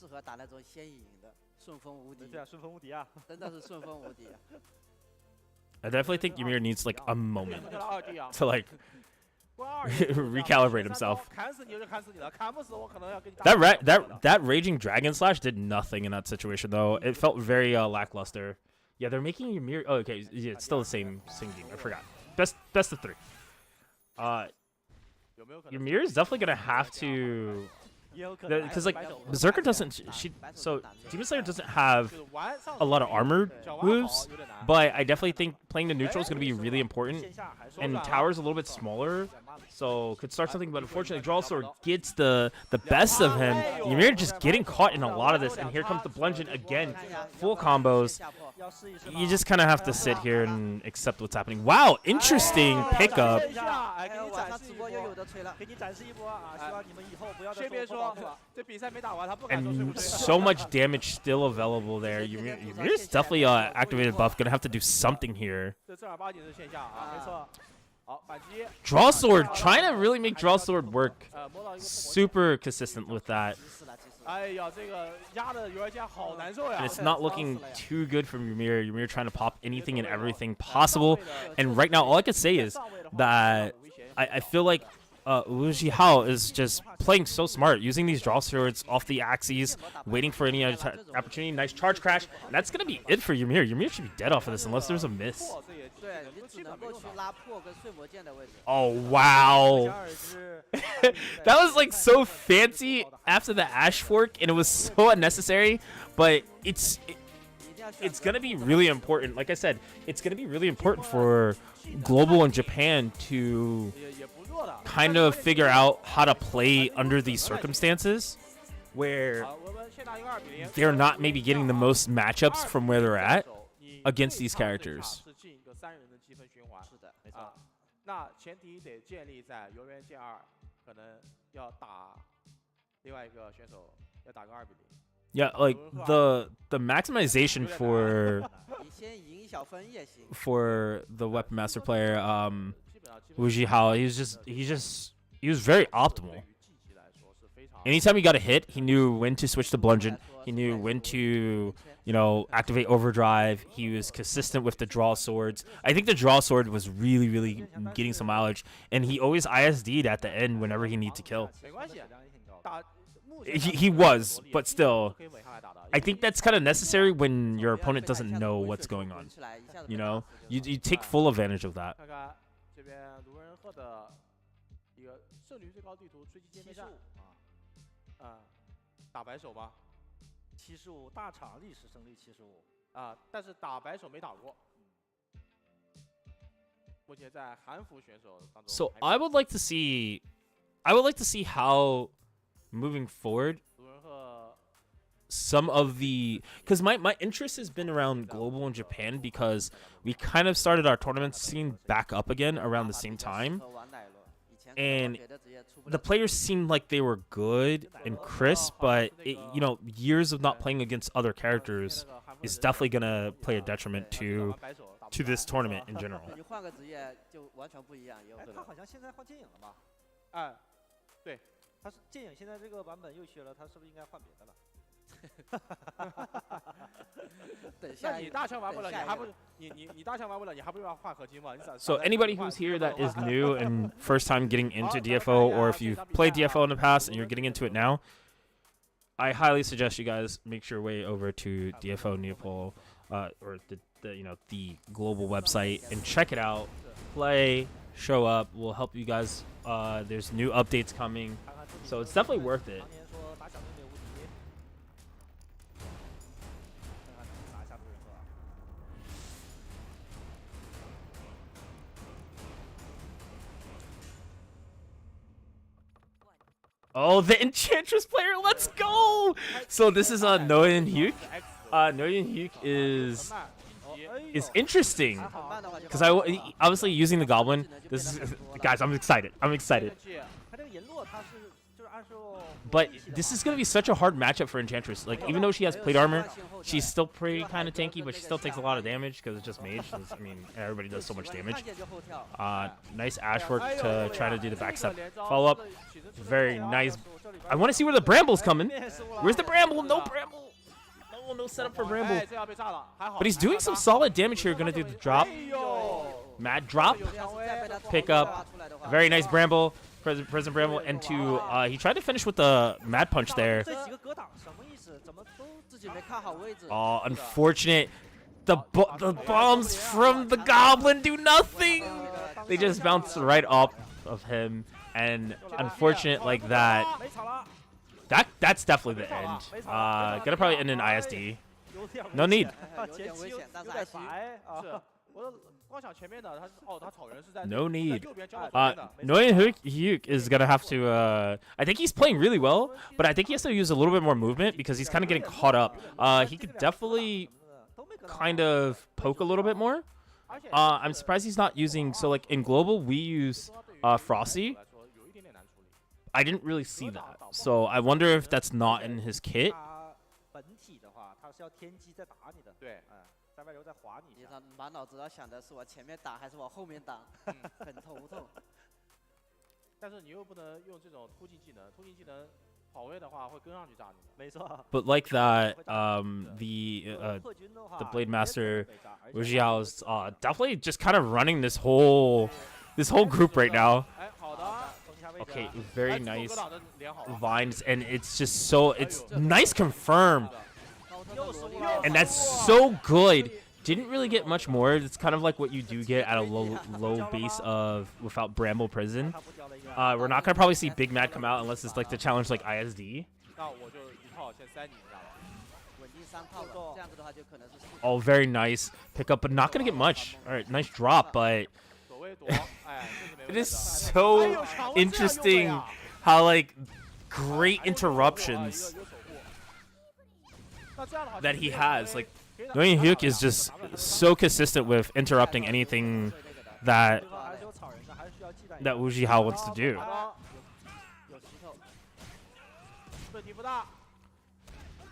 I definitely think Ymir needs like a moment to like recalibrate himself. That raging dragon slash did nothing in that situation though. It felt very lackluster. Yeah, they're making Ymir. Oh, okay, yeah, it's still the same game. I forgot. Best of 3. Ymir is definitely gonna have to. Because like Berserker doesn't, so Demon Slayer doesn't have a lot of armored moves, but I definitely think playing the neutral is going to be really important. And Tower's a little bit smaller, so could start something. But unfortunately, Draw Sword gets the best of him. Ymir just getting caught in a lot of this, and here comes the bludgeon again, full combos. You just kind of have to sit here and accept what's happening. Wow, interesting pickup. And so much damage still available there. Ymir's definitely activated buff. Gonna have to do something here. Draw sword, trying to really make draw sword work. Super consistent with that. And it's not looking too good from Ymir. Ymir trying to pop anything and everything possible. And right now, all I can say is that I feel like Wu Zhihao is just playing so smart, using these draw swords off the axes, waiting for any opportunity. Nice charge crash. And that's going to be it for Ymir. Ymir should be dead off of this unless there's a miss. Oh, wow. That was like so fancy after the Ash fork, and it was so unnecessary, but it's going to be really important. Like I said, it's going to be really important for Global and Japan to kind of figure out how to play under these circumstances where they're not maybe getting the most matchups from where they're at against these characters. 那前提得建立在游园剑二可能要打另外一个选手要打个2-0。Yeah, like the maximization for the Weapon Master player, Wu Zhihao, he was very optimal. Anytime he got a hit, he knew when to switch to Bludgeon. He knew when to, activate Overdrive. He was consistent with the draw swords. I think the draw sword was really, really getting some mileage, and he always ISD'd at the end whenever he needed to kill. He was, but still, I think that's kind of necessary when your opponent doesn't know what's going on. You take full advantage of that. 这边卢人鹤的一个胜率最高地图追击歼灭战打白手吗？75大场历史胜率75但是打白手没打过。目前在韩服选手当中。So I would like to see how moving forward some of the, because my interest has been around Global in Japan because we kind of started our tournament scene back up again around the same time, and the players seemed like they were good and crisp, but years of not playing against other characters is definitely gonna play a detriment to this tournament in general. 对，他是剑影现在这个版本又削了，他是不是应该换别的了？那你大枪玩不了，你大枪玩不了，你还不要换合金吗？ So anybody who's here that is new and first time getting into DFO, or if you've played DFO in the past and you're getting into it now, I highly suggest you guys make your way over to DFO Neopol, or the global website, and check it out. Play, show up. We'll help you guys. There's new updates coming, so it's definitely worth it. Oh, the Enchantress player, let's go! So this is Noyan Hyuk. Noyan Hyuk is interesting because obviously using the Goblin. This is, guys, I'm excited. But this is gonna be such a hard matchup for Enchantress. Like, even though she has plate armor, she's still pretty kind of tanky, but she still takes a lot of damage because it's just mage. I mean, everybody does so much damage. Nice Ash work to try to do the backstep follow up. Very nice. I want to see where the Bramble's coming. Where's the Bramble? No Bramble. No setup for Bramble. But he's doing some solid damage here. Gonna do the drop. Mad drop. Pick up. Very nice Bramble. Present Bramble into he tried to finish with the Mad Punch there. Oh, unfortunate. The bombs from the Goblin do nothing. They just bounce right off of him, and unfortunate like that. That's definitely the end. Gonna probably end in ISD. No need. No need. Noyan Hyuk is gonna have to. I think he's playing really well, but I think he has to use a little bit more movement because he's kind of getting caught up. He could definitely kind of poke a little bit more. I'm surprised he's not using. So like in global, we use Frosty. I didn't really see that, so I wonder if that's not in his kit. 在外流再划你一下。满脑子要想的是我前面打还是往后面打，很头痛。但是你又不能用这种突进技能，突进技能跑位的话会跟上去炸你的。没错。But like that, the Blade Master Wu Zhihao is definitely just kind of running this whole group right now. Okay, very nice vines, and it's just so it's nice confirm, and that's so good. Didn't really get much more. It's kind of like what you do get at a low base of without Bramble Prison. We're not gonna probably see Big Mad come out unless it's like the challenge like ISD. Oh, very nice pickup, but not gonna get much. All right, nice drop, but it is so interesting how like great interruptions that he has. Like Nguyen Hyuk is just so consistent with interrupting anything that Wu Jihao wants to do.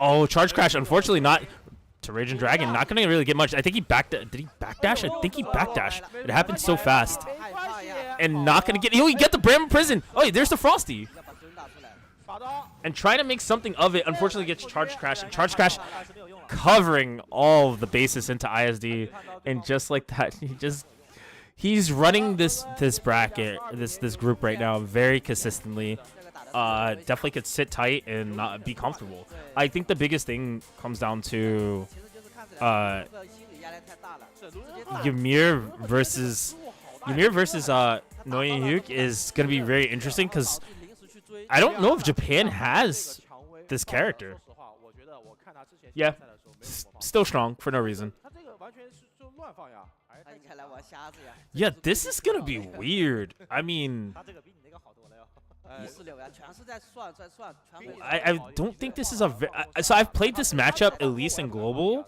Oh, charge crash. Unfortunately, not to Raging Dragon. Not gonna really get much. I think he did he backdash? I think he backdashed. It happened so fast. And not gonna get. Oh, you get the Bramble Prison. Oh, there's the Frosty. And trying to make something of it. Unfortunately, gets charge crash. And charge crash covering all of the bases into ISD. And just like that, he's running this bracket, this group right now very consistently. Definitely could sit tight and not be comfortable. I think the biggest thing comes down to Ymir versus Nguyen Hyuk is gonna be very interesting because I don't know if Japan has this character. Yeah, still strong for no reason. Yeah, this is gonna be weird. I mean, I don't think this is a so I've played this matchup at least in global.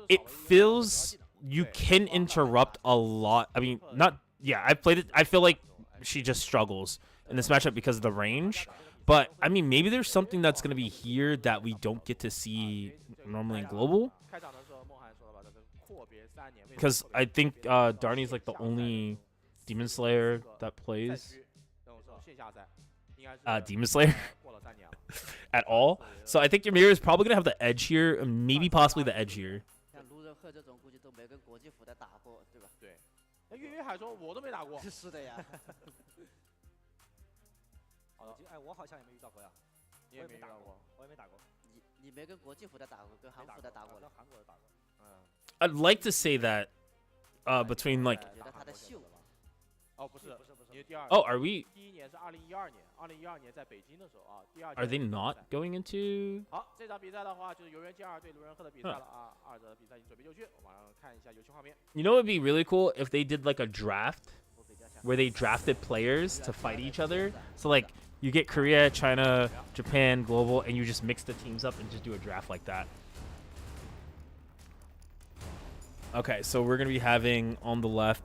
It feels you can interrupt a lot. I mean, not I've played it. I feel like she just struggles in this matchup because of the range. But I mean, maybe there's something that's gonna be here that we don't get to see normally in global. Because I think Darnie's like the only Demon Slayer that plays Demon Slayer at all. So I think Ymir is probably gonna have the edge here, maybe possibly the edge here. I'd like to say that between like oh, are we? Are they not going into? You know, it would be really cool if they did like a draft where they drafted players to fight each other. So like you get Korea, China, Japan, global, and you just mix the teams up and just do a draft like that. Okay, so we're gonna be having on the left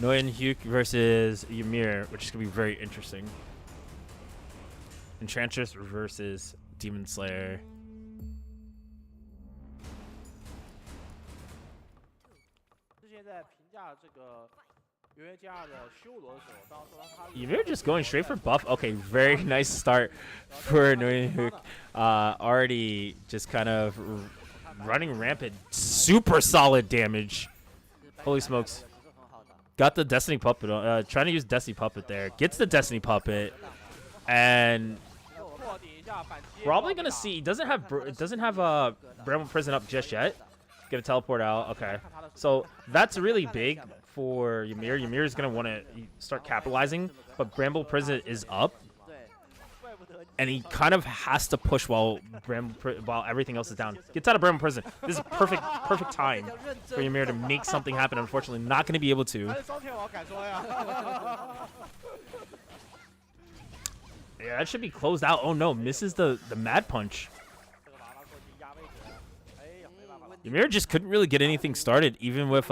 Nguyen Hyuk versus Ymir, which is going to be very interesting. Enchantress versus Demon Slayer. Ymir just going straight for buff. Okay, very nice start for Nguyen Hyuk. Already just kind of running rampant. Super solid damage. Holy smokes. Got the Destiny Puppet on, trying to use Destiny Puppet there. Gets the Destiny Puppet, and probably gonna see. Doesn't have Bramble Prison up just yet. Gonna teleport out. Okay, so that's really big for Ymir. Ymir is gonna want to start capitalizing, but Bramble Prison is up, and he kind of has to push while everything else is down. Gets out of Bramble Prison. This is perfect time for Ymir to make something happen. Unfortunately, not going to be able to. Yeah, that should be closed out. Oh no, misses the Mad Punch. Ymir just couldn't really get anything started, even with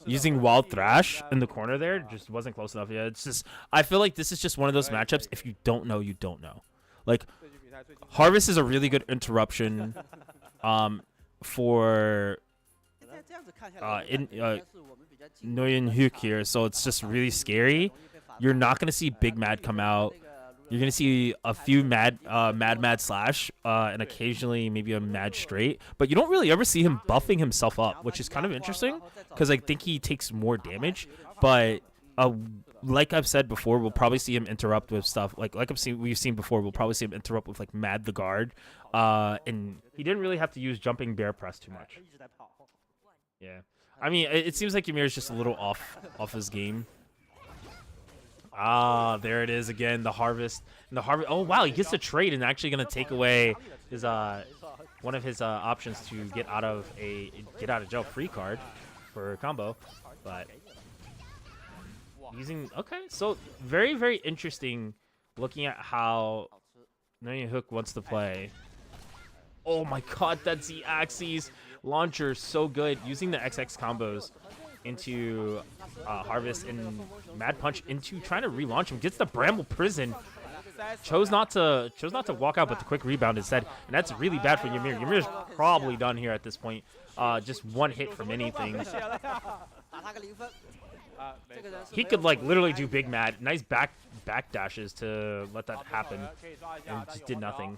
using Wild Thrash in the corner there. Just wasn't close enough. Yeah, it's just, I feel like this is just one of those matchups. If you don't know, you don't know. Like, Harvest is a really good interruption for Nguyen Hyuk here. So it's just really scary. You're not going to see Big Mad come out. You're going to see a few Mad Slash and occasionally maybe a Mad Straight. But you don't really ever see him buffing himself up, which is kind of interesting because I think he takes more damage. But like I've said before, we'll probably see him interrupt with stuff we've seen before. We'll probably see him interrupt with like Mad the Guard, and he didn't really have to use jumping bear press too much. Yeah, I mean it seems like Ymir is just a little off his game. Ah, there it is again. The harvest. And the harvest. Oh wow, he gets a trade and actually gonna take away his one of his options to get out of jail free card for a combo, but using so very interesting. Looking at how Noyan Hook wants to play. Oh my god, that Z axis launcher so good. Using the XX combos into Harvest and Mad Punch into trying to relaunch him. Gets the Bramble Prison. Chose not to walk out, but the quick rebound instead. And that's really bad for Ymir. Ymir's probably done here at this point. Just one hit from anything. He could like literally do big Mad. Nice back dashes to let that happen. And just did nothing.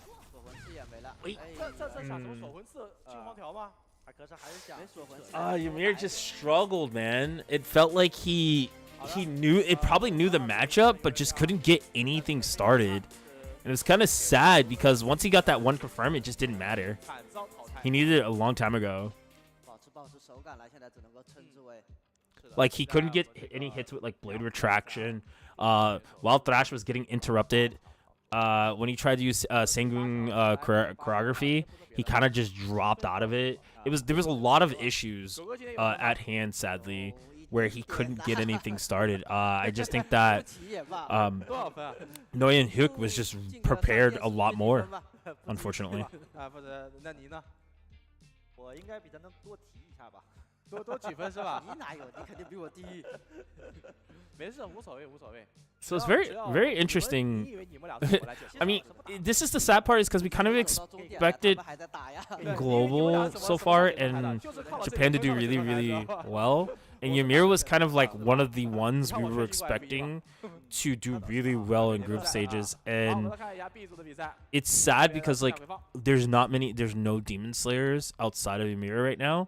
Ymir just struggled, man. It felt like he probably knew the matchup, but just couldn't get anything started. And it was kind of sad because once he got that one confirm, it just didn't matter. He needed it a long time ago. Like he couldn't get any hits with like blade retraction. While Thrash was getting interrupted, when he tried to use Sanguine choreography, he kind of just dropped out of it. There was a lot of issues at hand, sadly, where he couldn't get anything started. I just think that Noyan Hook was just prepared a lot more, unfortunately. 多几分是吧？你哪有？你肯定比我低。没事，无所谓，无所谓。So it's very interesting. I mean, this is the sad part is because we kind of expected global so far and Japan to do really well. And Ymir was kind of like one of the ones we were expecting to do really well in group stages. And it's sad because like there's no Demon Slayers outside of Ymir right now.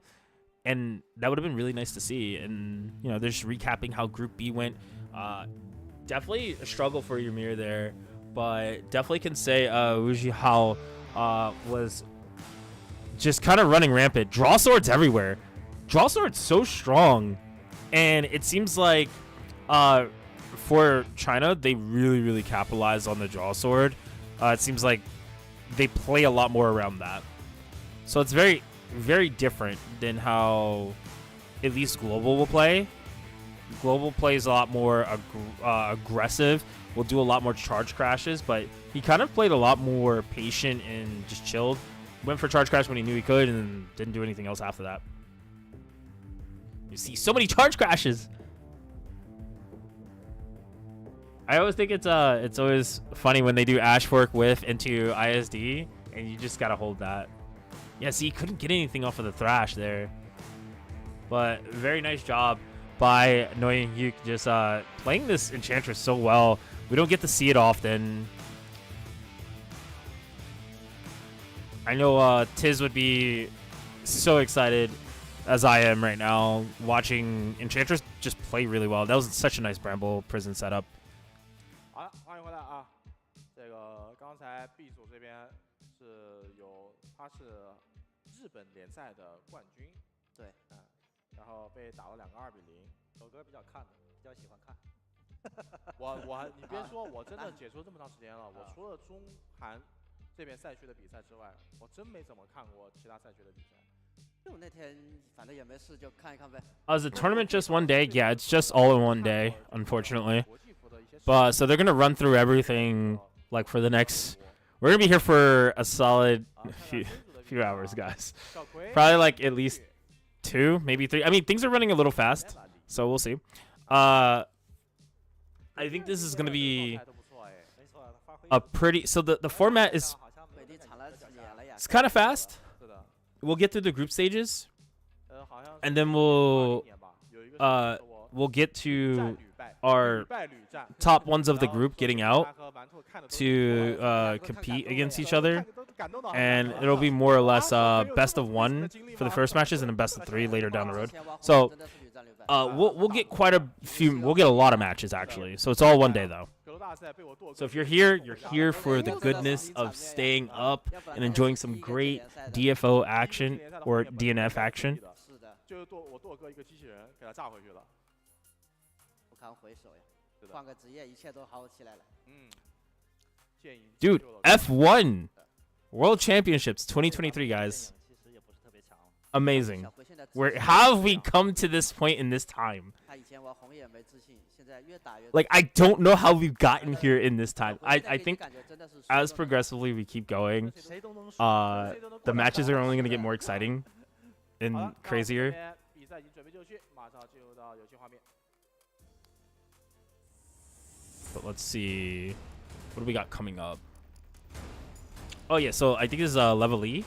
And that would have been really nice to see. And, you know, they're just recapping how Group B went. Definitely a struggle for Ymir there. But definitely can say Wuji Hao was just kind of running rampant. Draw swords everywhere. Draw sword's so strong. And it seems like for China, they really capitalized on the draw sword. It seems like they play a lot more around that. So it's very different than how at least Global will play. Global plays a lot more aggressive, will do a lot more charge crashes, but he kind of played a lot more patient and just chilled. Went for charge crash when he knew he could and didn't do anything else after that. You see so many charge crashes. I always think it's always funny when they do Ash Fork whiff into ISD and you just gotta hold that. Yeah, see, he couldn't get anything off of the Thrash there. But very nice job by Noyan Hyuk just playing this Enchantress so well. We don't get to see it often. I know Tiz would be so excited, as I am right now, watching Enchantress just play really well. That was such a nice Bramble Prison setup. 好了，欢迎回来啊！这个刚才 B 组这边是有，他是日本联赛的冠军，对，然后被打了2个2-0。狗哥比较喜欢看。你别说，我真的解说这么长时间了，我除了中韩这边赛区的比赛之外，我真没怎么看过其他赛区的比赛。就那天反正也没事，就看一看呗。Is the tournament just one day? Yeah, it's just all in one day, unfortunately. But so they're gonna run through everything like for the next. We're gonna be here for a solid few hours, guys. Probably like at least 2, maybe 3. I mean, things are running a little fast, so we'll see. I think this is gonna be a pretty. So the format is it's kind of fast. We'll get through the group stages, and then we'll get to are top ones of the group getting out to compete against each other, and it'll be more or less best of 1 for the first matches and a best of 3 later down the road. So we'll get quite a few. We'll get a lot of matches actually. So it's all one day though. So if you're here for the goodness of staying up and enjoying some great DFO action or DNF action. Dude, F1 World Championships 2023, guys. Amazing. How have we come to this point in this time? Like, I don't know how we've gotten here in this time. I think as progressively we keep going, the matches are only going to get more exciting and crazier. But let's see. What do we got coming up? Oh, yeah. So I think this is Level E.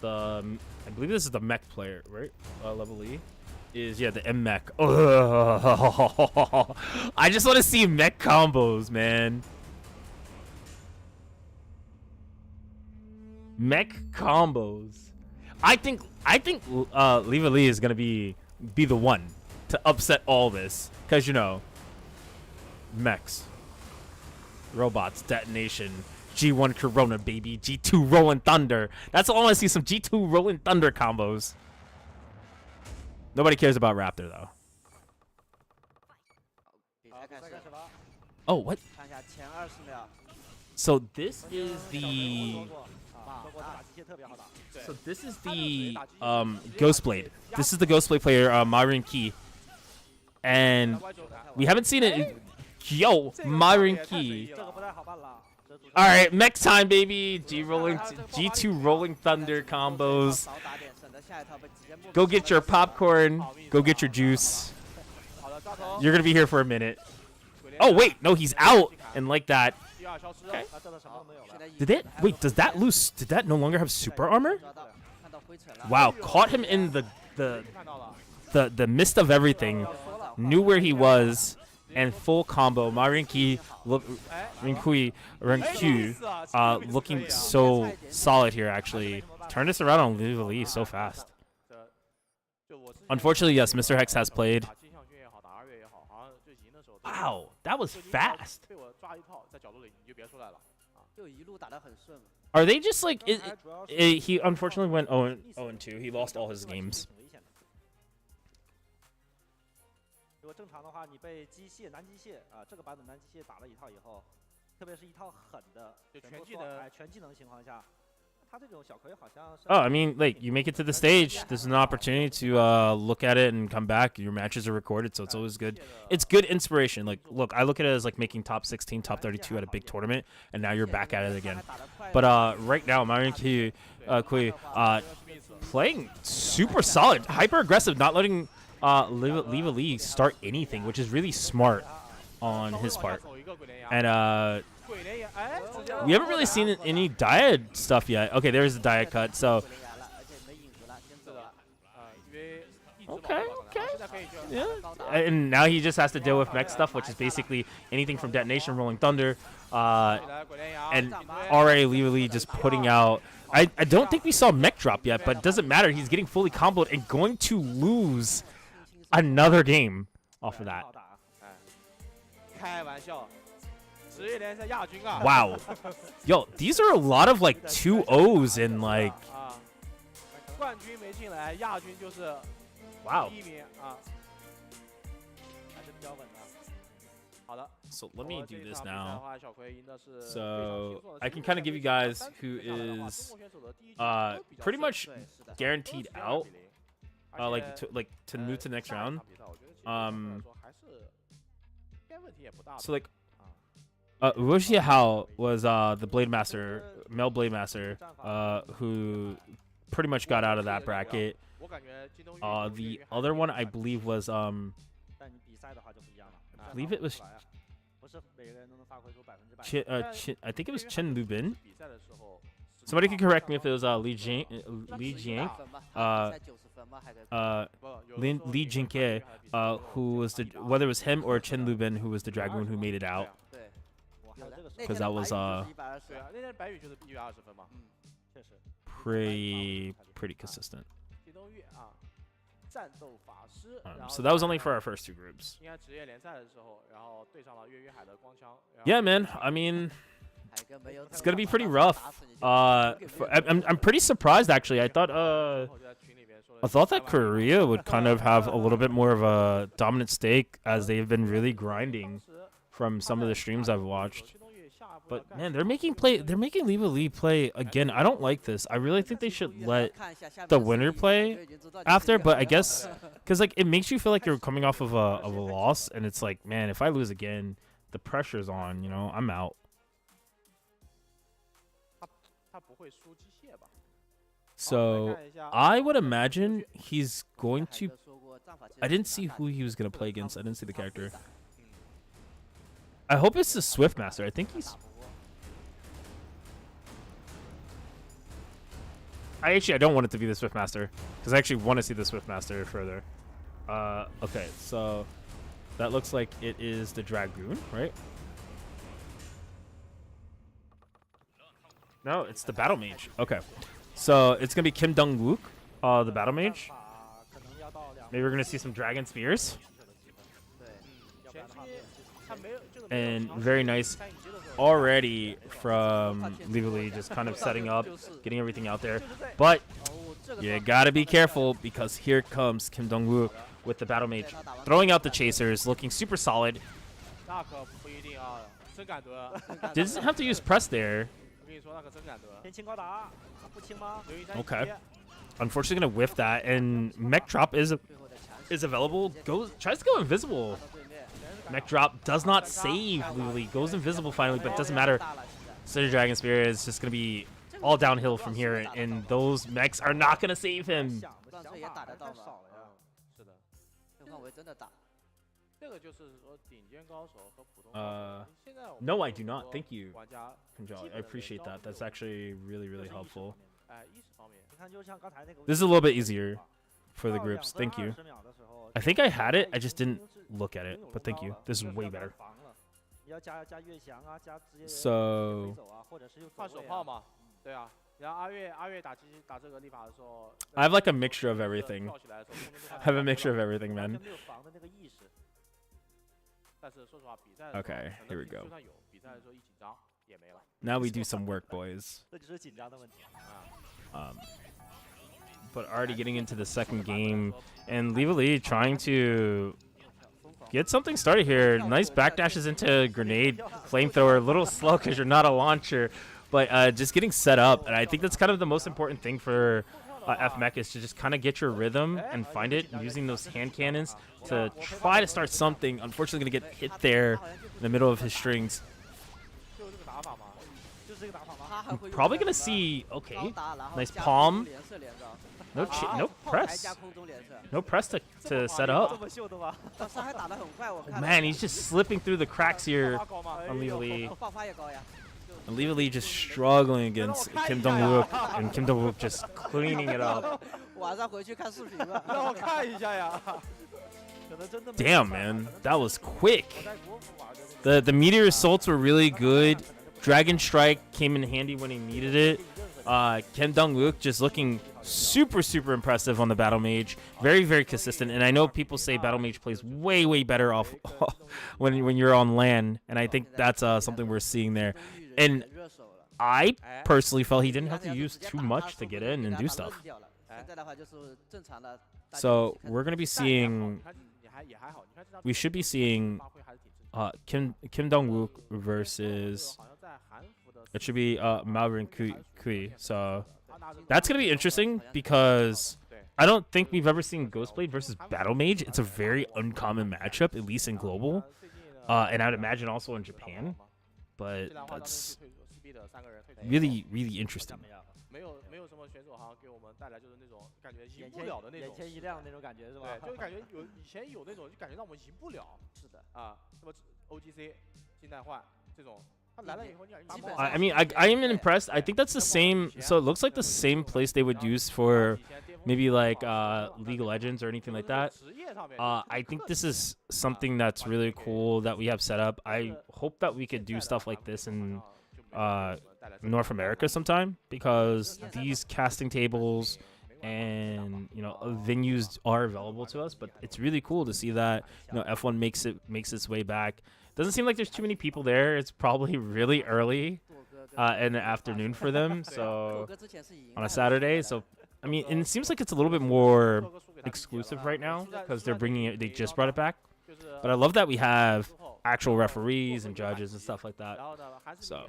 I believe this is the mech player, right? Level E is, yeah, the M mech. Oh, I just want to see mech combos, man. Mech combos. I think Leva Lee is gonna be the one to upset all this, cause you know, mechs, robots, detonation. G1 Corona, baby. G2 Rolling Thunder. That's all I want to see, some G2 Rolling Thunder combos. Nobody cares about Raptor, though. Oh, what? So this is the... Ghostblade. This is the Ghostblade player, Marin Key. And we haven't seen it... Yo, Marin Key. All right, mech time, baby. G2 Rolling Thunder combos. Go get your popcorn. Go get your juice. You're gonna be here for a minute. Oh wait, no, he's out. And like that. Okay. Does that lose? Did that no longer have super armor? Wow, caught him in the midst of everything. Knew where he was. And full combo. Marinki looking so solid here, actually. Turn this around on Leva Lee so fast. Unfortunately, yes, Mr. Hex has played. Wow, that was fast. Are they just like... he unfortunately went 0-2. He lost all his games. 如果正常的话，你被男机械啊，这个版本男机械打了一套以后，特别是一套狠的全技能情况下，他这种小葵好像是。Oh, I mean, like you make it to the stage. This is an opportunity to look at it and come back. Your matches are recorded, so it's always good. It's good inspiration. Like, look, I look at it as like making top 16, top 32 at a big tournament, and now you're back at it again. But right now, Marion Kui playing super solid, hyper aggressive, not letting. Leva Lee start anything, which is really smart on his part. And we haven't really seen any diet stuff yet. Okay, there's the diet cut. So okay, yeah. And now he just has to deal with mech stuff, which is basically anything from detonation, rolling thunder, and already Leva Lee just putting out. I don't think we saw mech drop yet, but it doesn't matter. He's getting fully comboed and going to lose another game off of that. Wow. Yo, these are a lot of like 2-0s and like. Wow. So let me do this now. So I can kind of give you guys who is pretty much guaranteed out. To move to the next round. So like Uoshi Hao was the Blade Master, male Blade Master, who pretty much got out of that bracket. The other one I believe was I believe it was I think it was Chen Lubin. Somebody can correct me if it was Li Jiang. Li Jinke, who was whether it was him or Chen Lubin who was the Dragoon who made it out. Because that was pretty consistent. So that was only for our first two groups. Yeah, man. I mean, it's gonna be pretty rough. I'm pretty surprised actually. I thought that Korea would kind of have a little bit more of a dominant stake, as they've been really grinding from some of the streams I've watched. But man, they're making Liva Lee play again. I don't like this. I really think they should let the winner play after. But I guess because like it makes you feel like you're coming off of a loss, and it's like, man, if I lose again, the pressure's on. You know, I'm out. So I would imagine he's going to. I didn't see who he was going to play against. I didn't see the character. I hope it's the Swiftmaster. I think he's. I don't want it to be the Swiftmaster, because I actually want to see the Swiftmaster further. Okay, so that looks like it is the Dragoon, right? No, it's the Battle Mage. Okay, so it's gonna be Kim Dong-wook, the Battle Mage. Maybe we're gonna see some Dragon Spears. And very nice already from Liva Lee, just kind of setting up, getting everything out there. But you gotta be careful, because here comes Kim Dong-wook with the Battle Mage, throwing out the chasers, looking super solid. Doesn't have to use press there. Okay. Unfortunately, gonna whiff that, and Mech Drop is available. Tries to go invisible. Mech Drop does not save Liva Lee. Goes invisible finally, but it doesn't matter. Cinder Dragon Spear is just going to be all downhill from here, and those mechs are not going to save him. No, I do not. Thank you, Punjali. I appreciate that. That's actually really, really helpful. This is a little bit easier for the groups. Thank you. I think I had it. I just didn't look at it. But thank you. This is way better. So I have like a mixture of everything. I have a mixture of everything, man. Okay, here we go. Now we do some work, boys. But already getting into the second game, and Liva Lee trying to get something started here. Nice backdashes into grenade flamethrower. A little slow because you're not a launcher, but just getting set up. And I think that's kind of the most important thing for FMech, is to just kind of get your rhythm and find it, using those hand cannons to try to start something. Unfortunately, going to get hit there in the middle of his strings. I'm probably going to see, okay, nice palm. No press. No press to set up. Oh, man, he's just slipping through the cracks here on Liva Lee. And Liva Lee just struggling against Kim Dong-wook, and Kim Dong-wook just cleaning it up. Damn, man, that was quick. The meteor assaults were really good. Dragon Strike came in handy when he needed it. Kim Dong-wook just looking super, super impressive on the Battle Mage. Very, very consistent. And I know people say Battle Mage plays way, way better off when you're on land. And I think that's something we're seeing there. And I personally felt he didn't have to use too much to get in and do stuff. So we're going to be seeing... We should be seeing Kim Dong-wook versus... It should be Malvern Kui. So that's going to be interesting, because I don't think we've ever seen Ghostblade versus Battle Mage. It's a very uncommon matchup, at least in global. And I'd imagine also in Japan. But that's really, really interesting. I mean, I am impressed. I think that's the same. So it looks like the same place they would use for maybe like League of Legends or anything like that. I think this is something that's really cool that we have set up. I hope that we could do stuff like this in North America sometime, because these casting tables and venues are available to us. But it's really cool to see that F1 makes its way back. Doesn't seem like there's too many people there. It's probably really early in the afternoon for them, so on a Saturday. So I mean, and it seems like it's a little bit more exclusive right now because they just brought it back. But I love that we have actual referees and judges and stuff like that. So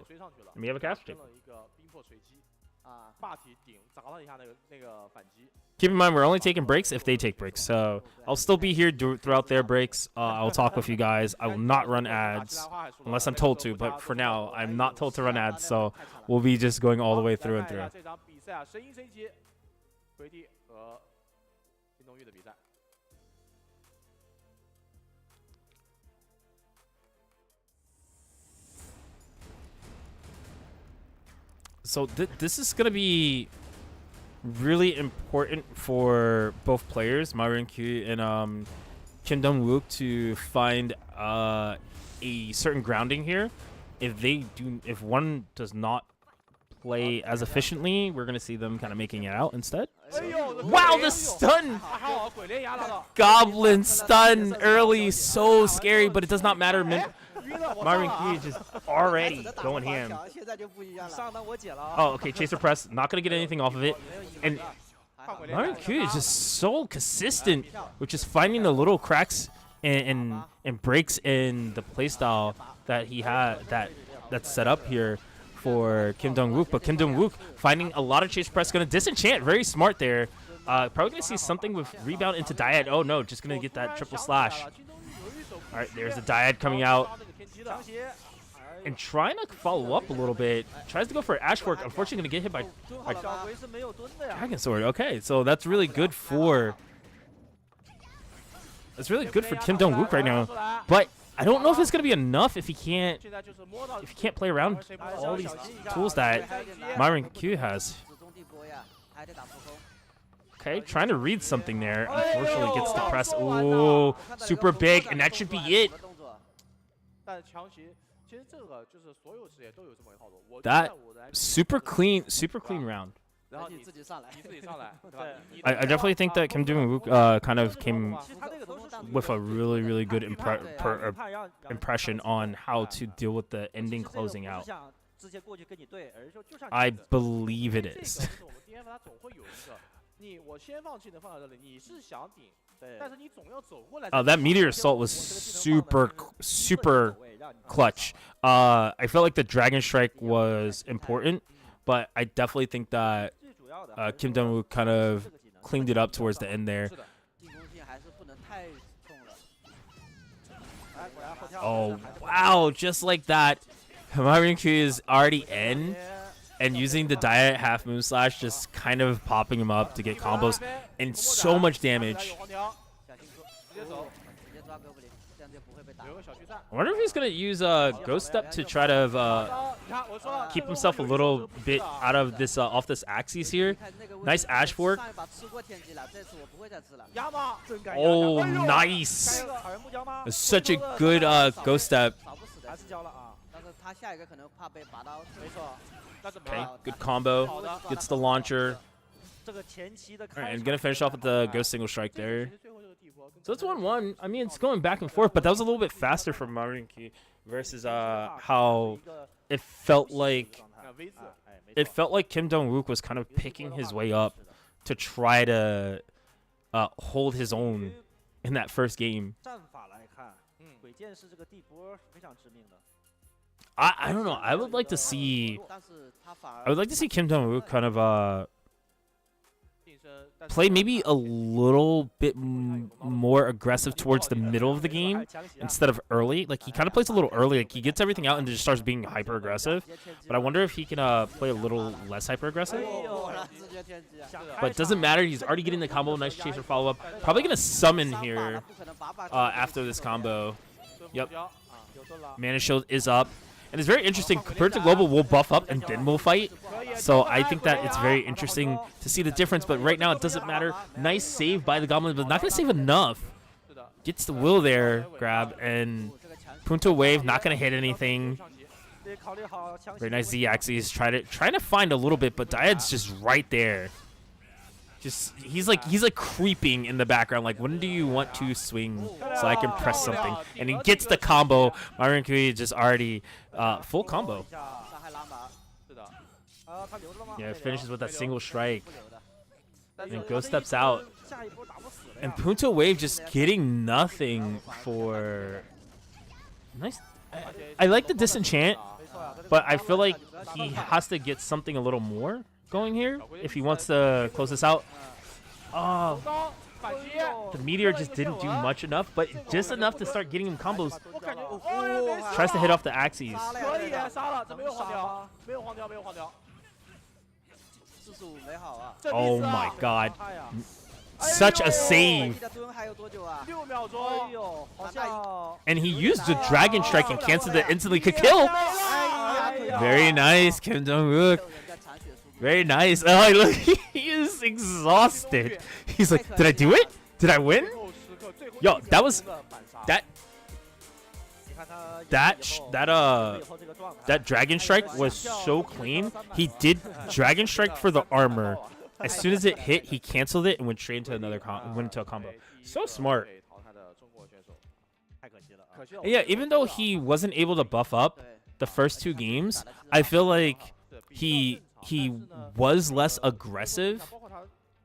and we have a caster table. Keep in mind, we're only taking breaks if they take breaks. So I'll still be here throughout their breaks. I'll talk with you guys. I will not run ads unless I'm told to. But for now, I'm not told to run ads. So we'll be just going all the way through and through. So this is going to be really important for both players, Marin Q and Kim Dong-wook, to find a certain grounding here. If one does not play as efficiently, we're going to see them kind of making it out instead. So, wow, the stun! Goblin stun early, so scary, but it does not matter. Marin Q is just already going ham. Oh, okay, Chaser Press, not going to get anything off of it. And Marin Q is just so consistent with just finding the little cracks and breaks in the playstyle that he had that's set up here for Kim Dong-wook. But Kim Dong-wook finding a lot of Chaser Press, going to disenchant. Very smart there. Probably going to see something with rebound into Dyad. Oh, no, just going to get that triple slash. All right, there's the Dyad coming out. And trying to follow up a little bit. Tries to go for Ashwork. Unfortunately, going to get hit by Dragon Sword. Okay, so that's really good for... That's really good for Kim Dong-wook right now. But I don't know if it's going to be enough if he can't play around all these tools that Marin Q has. Okay, trying to read something there. Unfortunately, gets the press. Ooh, super big, and that should be it. That super clean round. I definitely think that Kim Dong-wook kind of came with a really, really good impression on how to deal with the ending closing out. I believe it is. That Meteor Assault was super clutch. I felt like the Dragon Strike was important, but I definitely think that Kim Dong-wook kind of cleaned it up towards the end there. Oh, wow, just like that. Marin Q is already in. And using the Dyad half moon slash, just kind of popping him up to get combos and so much damage. I wonder if he's gonna use Ghost Step to try to keep himself a little bit out of this off this axis here. Nice Ash Fork. Oh, nice! Such a good Ghost Step. Okay, good combo. Gets the launcher. Alright, and gonna finish off with the Ghost Single Strike there. So it's 1-1. I mean, it's going back and forth, but that was a little bit faster from Marin Q versus how it felt like. It felt like Kim Dong-wook was kind of picking his way up to try to hold his own in that first game. I don't know. I would like to see Kim Dong-wook kind of play maybe a little bit more aggressive towards the middle of the game instead of early. Like, he kind of plays a little early. Like, he gets everything out and just starts being hyper aggressive. But I wonder if he can play a little less hyper aggressive. But it doesn't matter. He's already getting the combo. Nice chaser follow up. Probably gonna summon here after this combo. Yep. Mana Shield is up. And it's very interesting. Compared to Global, we'll buff up and then we'll fight. So I think that it's very interesting to see the difference. But right now, it doesn't matter. Nice save by the Goblin, but not going to save enough. Gets the will there, grab, and Punto Wave, not going to hit anything. Very nice Z-axis. Trying to find a little bit, but Dyad's just right there. Just he's like creeping in the background. Like, when do you want to swing so I can press something? And he gets the combo. Marin Kui just already full combo. Yeah, it finishes with that single strike. And Ghost steps out. And Punto Wave just getting nothing for nice. I like the disenchant, but I feel like he has to get something a little more going here if he wants to close this out. Oh, the Meteor just didn't do much enough, but just enough to start getting him combos. Tries to hit off the axes. Oh my god. Such a save. And he used the Dragon Strike and canceled it instantly. Could kill. Very nice, Kim Jong-wook. Very nice. Oh, look, he is exhausted. He's like, did I do it? Did I win? Yo, that was that Dragon Strike was so clean. He did Dragon Strike for the armor. As soon as it hit, he canceled it and went straight into another went into a combo. So smart. Yeah, even though he wasn't able to buff up the first 2 games, I feel like he was less aggressive,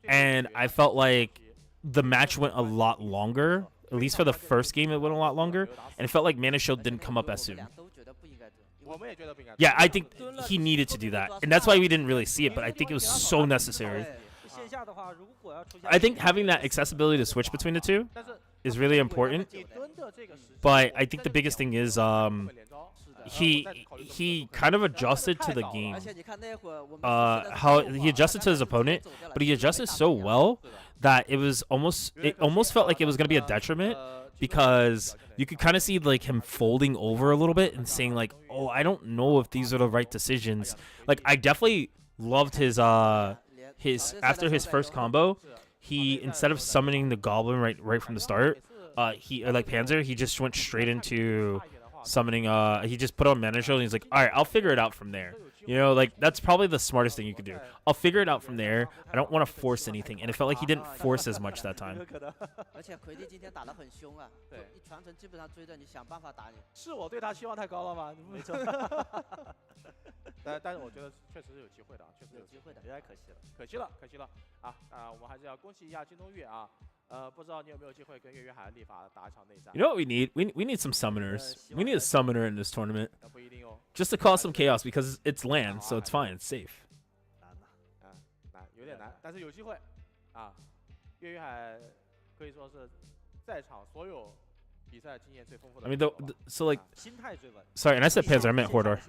and I felt like the match went a lot longer. At least for the first game, it went a lot longer, and it felt like Mana Shield didn't come up as soon. Yeah, I think he needed to do that, and that's why we didn't really see it, but I think it was so necessary. I think having that accessibility to switch between the two is really important, but I think the biggest thing is he kind of adjusted to the game. How he adjusted to his opponent, but he adjusted so well that it almost felt like it was going to be a detriment, because you could kind of see like him folding over a little bit and saying like, oh, I don't know if these are the right decisions. Like, I definitely loved his after his first combo, he, instead of summoning the Goblin right from the start, he like Panzer, he just went straight into summoning. He just put on Mana Shield and he's like, all right, I'll figure it out from there. You know, like, that's probably the smartest thing you could do. I'll figure it out from there. I don't want to force anything. And it felt like he didn't force as much that time. You know what we need? We need some summoners. We need a summoner in this tournament. Just to cause some chaos, because it's land, so it's fine. It's safe. I mean, so like, sorry, and I said Panzer, I meant Hordor.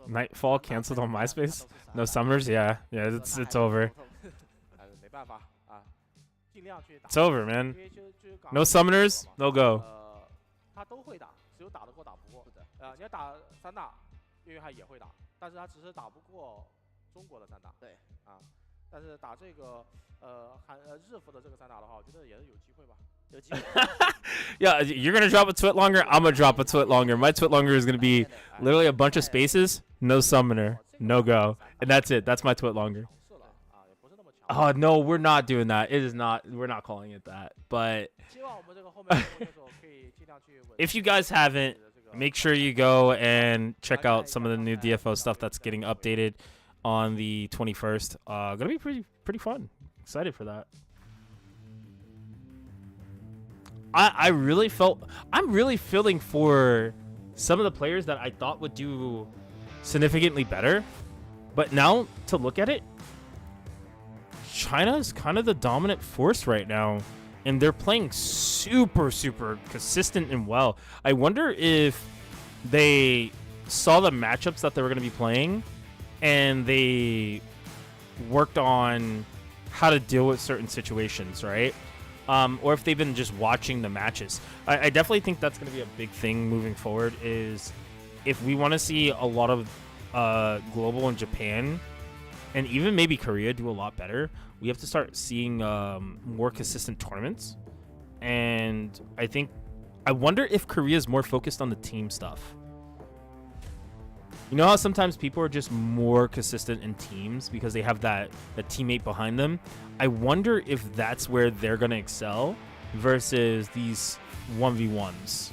Nightfall canceled on MySpace. No summoners, yeah, it's over. It's over, man. No summoners, no go. 你要打3大，岳云海也会打，但是他只是打不过中国的3大。对啊，但是打这个日服的这个3大的话，我觉得也是有机会吧。有机会。Yeah, you're gonna drop a twit longer. I'm gonna drop a twit longer. My twit longer is gonna be literally a bunch of spaces, no summoner, no go, and that's it. That's my twit longer. Oh no, we're not doing that. It is not. We're not calling it that. But if you guys haven't, make sure you go and check out some of the new DFO stuff that's getting updated on the 21st. Gonna be pretty fun. Excited for that. I'm really feeling for some of the players that I thought would do significantly better, but now to look at it, China is kind of the dominant force right now. And they're playing super consistent and well. I wonder if they saw the matchups that they were going to be playing and they worked on how to deal with certain situations, right? Or if they've been just watching the matches. I definitely think that's going to be a big thing moving forward, is if we want to see a lot of global in Japan and even maybe Korea do a lot better, we have to start seeing more consistent tournaments. And I wonder if Korea is more focused on the team stuff. You know how sometimes people are just more consistent in teams because they have that teammate behind them? I wonder if that's where they're going to excel versus these 1v1s.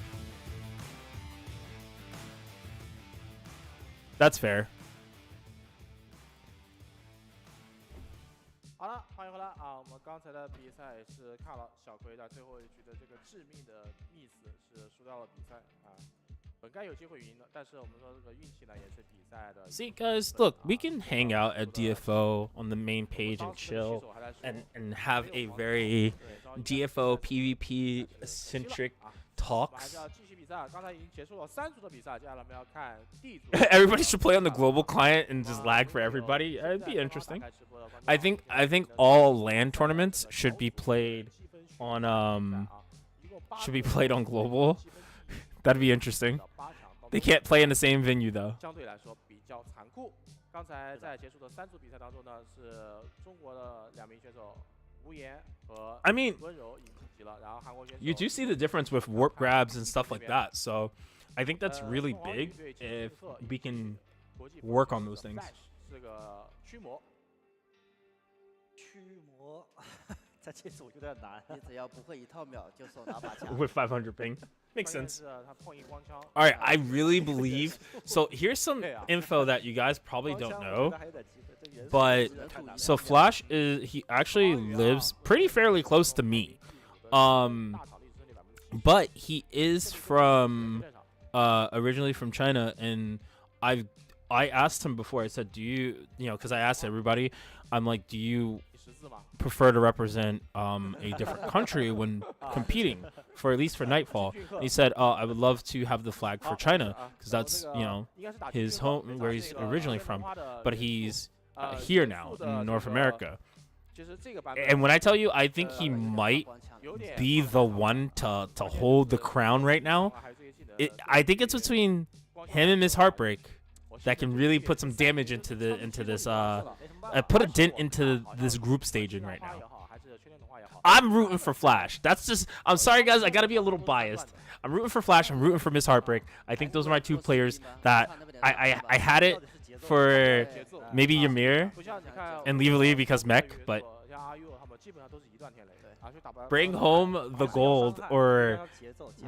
That's fair. 好了，欢迎回来啊！我们刚才的比赛也是看了小葵在最后一局的这个致命的 miss 是输掉了比赛啊。本该有机会赢的，但是我们说这个运气呢也是比赛的。See, guys, look, we can hang out at DFO on the main page and chill and have a very DFO PvP centric talks. Everybody should play on the global client and just lag for everybody. It'd be interesting. I think all LAN tournaments should be played on global. That'd be interesting. They can't play in the same venue though. 相对来说比较残酷。刚才在结束的3组比赛当中呢，是中国的2名选手无言和温柔晋级了，然后韩国选手 You do see the difference with warp grabs and stuff like that. So I think that's really big if we can work on those things. 是个驱魔。驱魔，在这组有点难。你只要不会一套秒，就手拿把枪。With 500 ping. Makes sense. All right, I really believe. So here's some info that you guys probably don't know. But so Flash he actually lives pretty fairly close to me. But he is from originally from China, and I asked him before. I said, "Do you know?" Because I asked everybody, I'm like, "Do you prefer to represent a different country when competing for at least for Nightfall?" And he said, "Oh, I would love to have the flag for China because that's his home where he's originally from, but he's here now in North America." And when I tell you, I think he might be the one to hold the crown right now. I think it's between him and Miss Heartbreak that can really put some damage into this put a dent into this group staging right now. I'm rooting for Flash. I'm sorry guys, I gotta be a little biased. I'm rooting for Flash, I'm rooting for Miss Heartbreak. I think those are my two players that I had it for maybe Ymir and Leave because Mech, but bring home the gold, or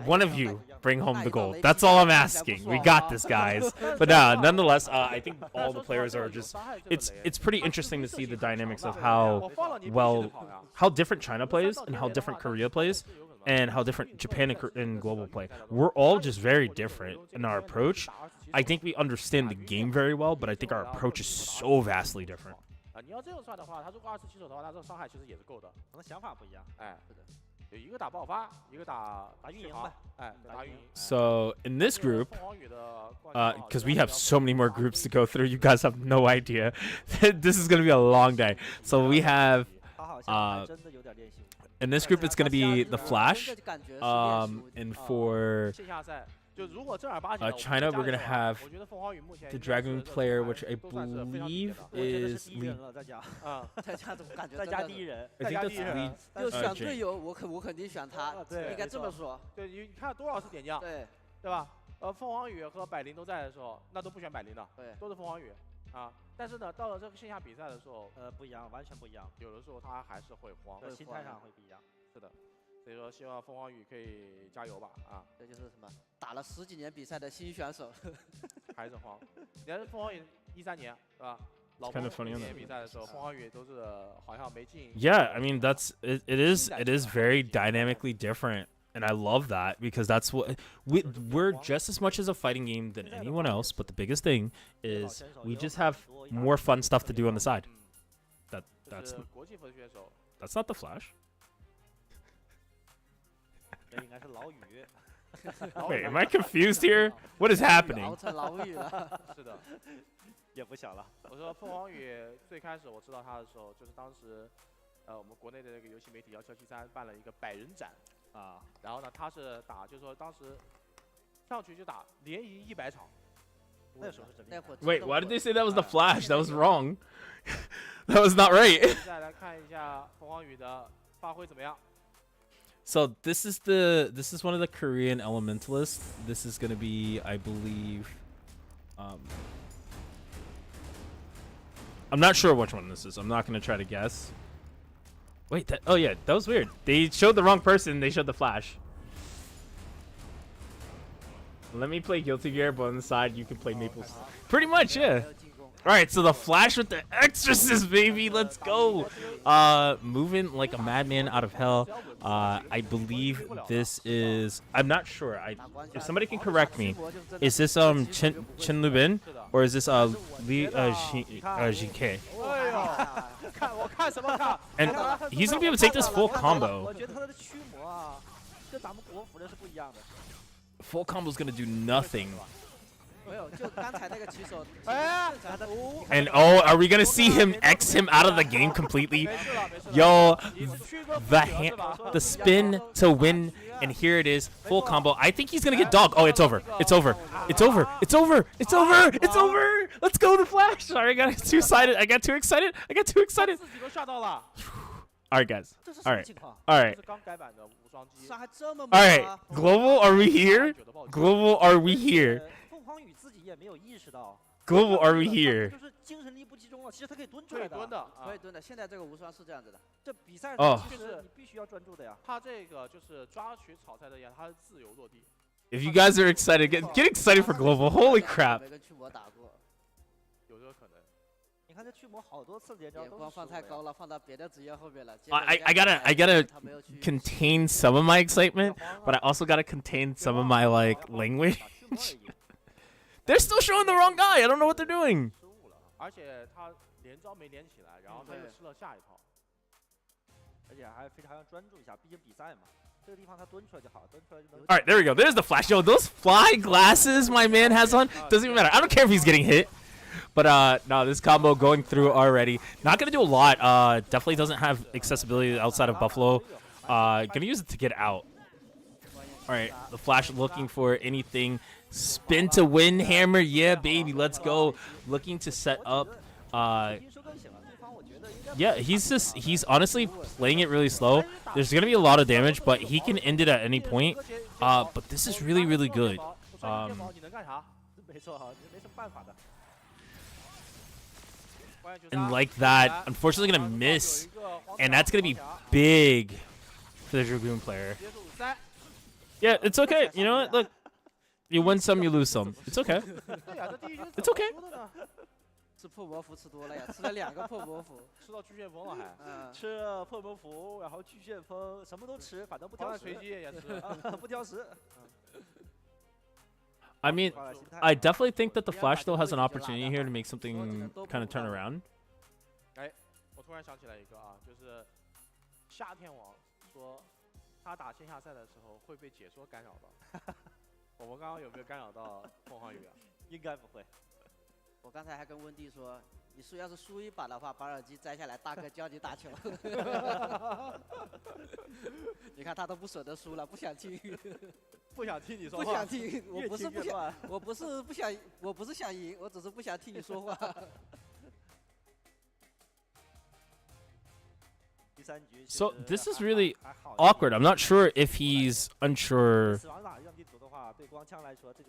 one of you bring home the gold. That's all I'm asking. We got this, guys. But nonetheless, I think all the players are just. It's pretty interesting to see the dynamics of how different China plays and how different Korea plays and how different Japan and global play. We're all just very different in our approach. I think we understand the game very well, but I think our approach is so vastly different. 你要这样算的话，他如果27手的话，他这个伤害其实也是够的。可能想法不一样。哎，是的，有一个打爆发，一个打运营呗。哎，打运营。So in this group, because we have so many more groups to go through, you guys have no idea. This is gonna be a long day. So we have, in this group, it's gonna be the Flash, and for China, we're gonna have the Dragon player, which I believe is Lee. I think that's Lee. 就选队友，我肯定选他，应该这么说。对，你看多少次点将，对吧？凤凰羽和百灵都在的时候，那都不选百灵的，对，都是凤凰羽啊。但是呢，到了这个线下比赛的时候，不一样，完全不一样。有的时候他还是会慌，心态上会不一样。是的。 所以说，希望凤凰羽可以加油吧！啊，这就是什么打了10几年比赛的新选手，还是慌。你看凤凰羽13年，是吧？老凤凰年比赛的时候，凤凰羽都是好像没进。Yeah, I mean it is very dynamically different, and I love that because that's what we're just as much as a fighting game than anyone else. But the biggest thing is we just have more fun stuff to do on the side. That's not the Flash. Wait, am I confused here? What is happening? 是的，也不小了。我说凤凰羽最开始我知道他的时候，就是当时，我们国内的那个游戏媒体1773办了一个100人展啊，然后呢他是打，就是说当时上去就打连赢100场， Wait, why did they say that was the Flash? That was wrong. That was not right. 再来看一下凤凰羽的发挥怎么样。 So this is one of the Korean elementalists. This is gonna be, I believe, I'm not sure which one this is. I'm not gonna try to guess. Wait, oh yeah, that was weird. They showed the wrong person. They showed the Flash. Let me play Guilty Gear, but on the side you can play Maples. Pretty much, yeah. All right, so the Flash with the Exorcist, baby. Let's go. Moving like a madman out of hell. I believe this is. I'm not sure. If somebody can correct me, is this Chen Lubin or is this Li JK? And he's gonna be able to take this full combo. Full combo's gonna do nothing. And oh, are we gonna see him X him out of the game completely? Yo, the spin to win, and here it is, full combo. I think he's gonna get dog. Oh, it's over. It's over. It's over. It's over. It's over. It's over. Let's go, the Flash. Sorry, I got too excited. I got too excited. I got too excited. All right, guys. All right. All right. All right. Global, are we here? Global, are we here? Global, are we here? Oh. If you guys are excited, get excited for Global. Holy crap. I gotta contain some of my excitement, but I also gotta contain some of my like language. They're still showing the wrong guy. I don't know what they're doing. Alright, there we go. There's the Flash. Yo, those fly glasses my man has on. Doesn't even matter. I don't care if he's getting hit. But no, this combo going through already. Not gonna do a lot. Definitely doesn't have accessibility outside of Buffalo. Gonna use it to get out. Alright, the Flash looking for anything. Spin to win hammer. Yeah, baby, let's go. Looking to set up. Yeah, he's honestly playing it really slow. There's gonna be a lot of damage, but he can end it at any point. But this is really, really good. And like that, unfortunately gonna miss. And that's gonna be big for the Dragoon player. Yeah, it's okay. You know what? Look, you win some, you lose some. It's okay. It's okay. 吃破魔符吃多了呀，吃了2个破魔符，吃到巨旋风了还，吃破魔符，然后巨旋风，什么都吃，反正不挑食。随机也吃，不挑食。I mean, I definitely think that the Flash still has an opportunity here to make something kind of turn around. 哎，我突然想起来一个啊，就是夏天王说他打线下赛的时候会被解说干扰到。我们刚刚有没有干扰到凤凰羽啊？应该不会。我刚才还跟温蒂说，你要是输一把的话，把耳机摘下来，大哥教你打球。你看他都不舍得输了，不想听。不想听你说话。不想听，我不是不想，我不是想赢，我只是不想听你说话。So this is really awkward. I'm not sure if he's unsure.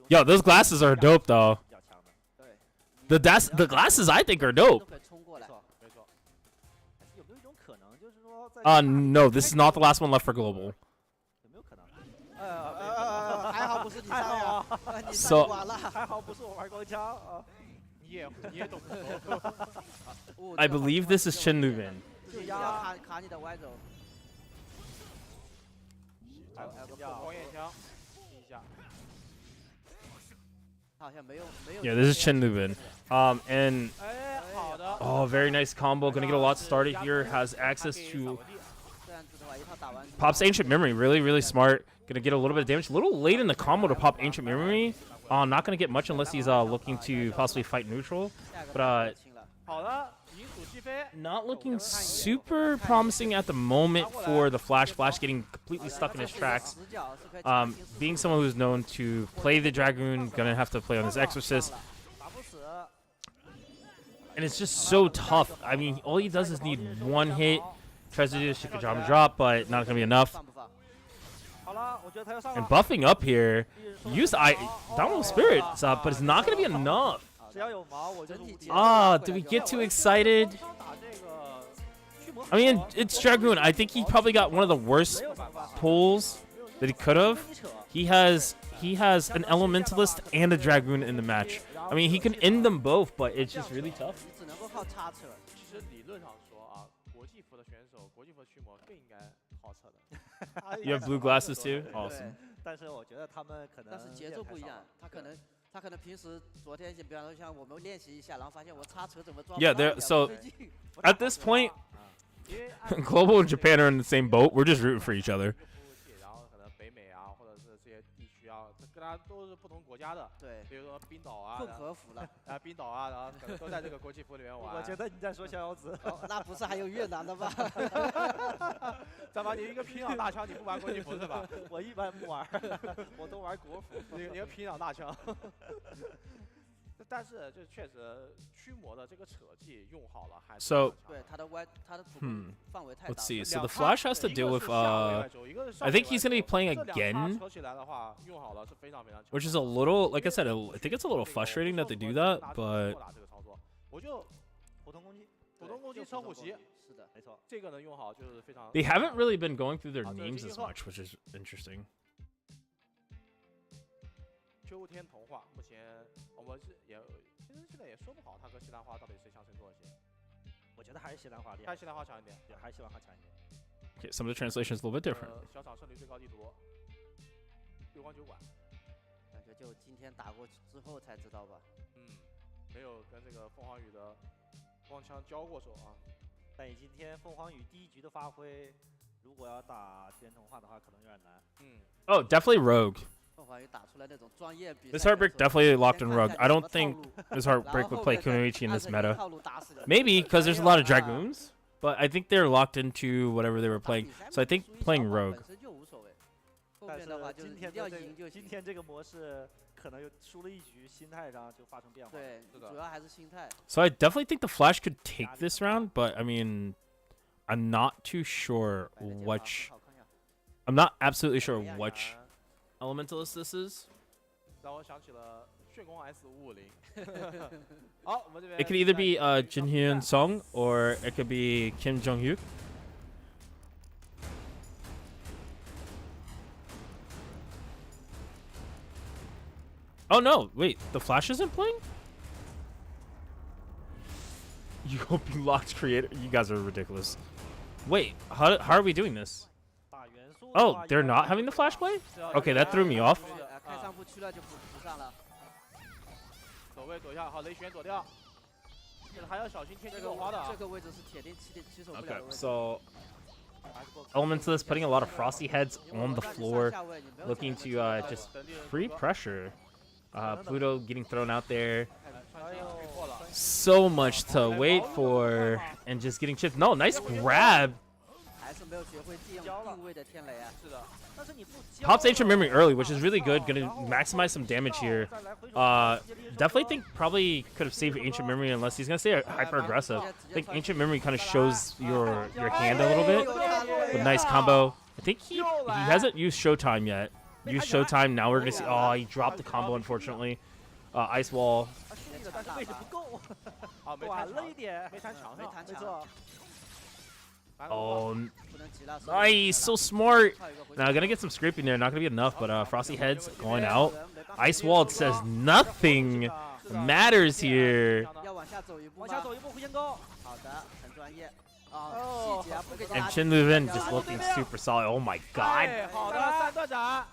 Yo, those glasses are dope though. The glasses I think are dope. No, this is not the last one left for Global. So I believe this is Chen Lubin. Yeah, this is Chen Lubin. And oh, very nice combo. Gonna get a lot started here. Has access to Pop's Ancient Memory. Really, really smart. Gonna get a little bit of damage. A little late in the combo to pop Ancient Memory. Not gonna get much unless he's looking to possibly fight neutral. But not looking super promising at the moment for the Flash. Flash getting completely stuck in his tracks. Being someone who's known to play the Dragoon, gonna have to play on his Exorcist. And it's just so tough. I mean, all he does is need one hit. Tries to do a Shikajama drop, but not gonna be enough. And buffing up here, use Downward Spirits up, but it's not gonna be enough. Did we get too excited? I mean, it's Dragoon. I think he probably got one of the worst pulls that he could have. He has an Elementalist and a Dragoon in the match. I mean, he can end them both, but it's just really tough. You have blue glasses too? Awesome. Yeah, so at this point, Global and Japan are in the same boat. We're just rooting for each other. 它都是不同国家的，对，比如说冰岛啊，混合服了，冰岛啊，然后可能都在这个国际服里面玩。我觉得你在说逍遥子，那不是还有越南的吗？张妈，你一个平壤大枪，你不玩国际服是吧？我一般不玩，我都玩国服。你个平壤大枪。但是就确实驱魔的这个扯技用好了，还是 So let's see. So the flash has to deal with I think he's gonna be playing again, which is a little, like I said, I think it's a little frustrating that they do that, but they haven't really been going through their names as much, which is interesting. 秋天童话，目前我们其实现在也说不好，他和西兰花到底谁强谁弱一些。我觉得还是西兰花厉害，还是西兰花强一点，对，还是西兰花强一点。Okay, some of the translations a little bit different. 小场胜率最高地图，月光酒馆。感觉就今天打过之后才知道吧。没有跟这个凤凰羽的光枪交过手啊。但以今天凤凰羽第一局的发挥，如果要打天童话的话，可能有点难。Oh, definitely Rogue. This Heartbreak definitely locked in Rogue. I don't think this Heartbreak would play Kunoichi in this meta. Maybe, because there's a lot of Dragoons, but I think they're locked into whatever they were playing. So I think playing Rogue. 但是今天这个模式可能输了一局，心态上就发生变化。对，主要还是心态。So I definitely think the Flash could take this round, but I mean, I'm not too sure which. I'm not absolutely sure which Elementalist this is. 让我想起了血攻 S550。好，我们这边。It could either be Jin Hyun Song or it could be Kim Jong Hyuk. Oh no! Wait, the Flash isn't playing? You hope you locked creator. You guys are ridiculous. Wait, how are we doing this? Oh, they're not having the Flash play? Okay, that threw me off. 走位躲一下，好，雷旋躲掉。还要小心天机落花的。这个位置是铁定起手不了的位置。Okay, so Elementalist putting a lot of frosty heads on the floor, looking to just free pressure. Pluto getting thrown out there. So much to wait for, and just getting chipped. No, nice grab. Pops Ancient Memory early, which is really good. Gonna maximize some damage here. Definitely think probably could have saved Ancient Memory unless he's gonna stay hyper aggressive. I think Ancient Memory kind of shows your hand a little bit. With nice combo. I think he hasn't used Showtime yet. Use Showtime. Now we're gonna see. Oh, he dropped the combo unfortunately. Ice Wall. Oh, nice, so smart. Now gonna get some scraping there, not gonna be enough, but Frosty Heads going out. Ice Wall says nothing matters here. And Chin Luvin just looking super solid. Oh my god.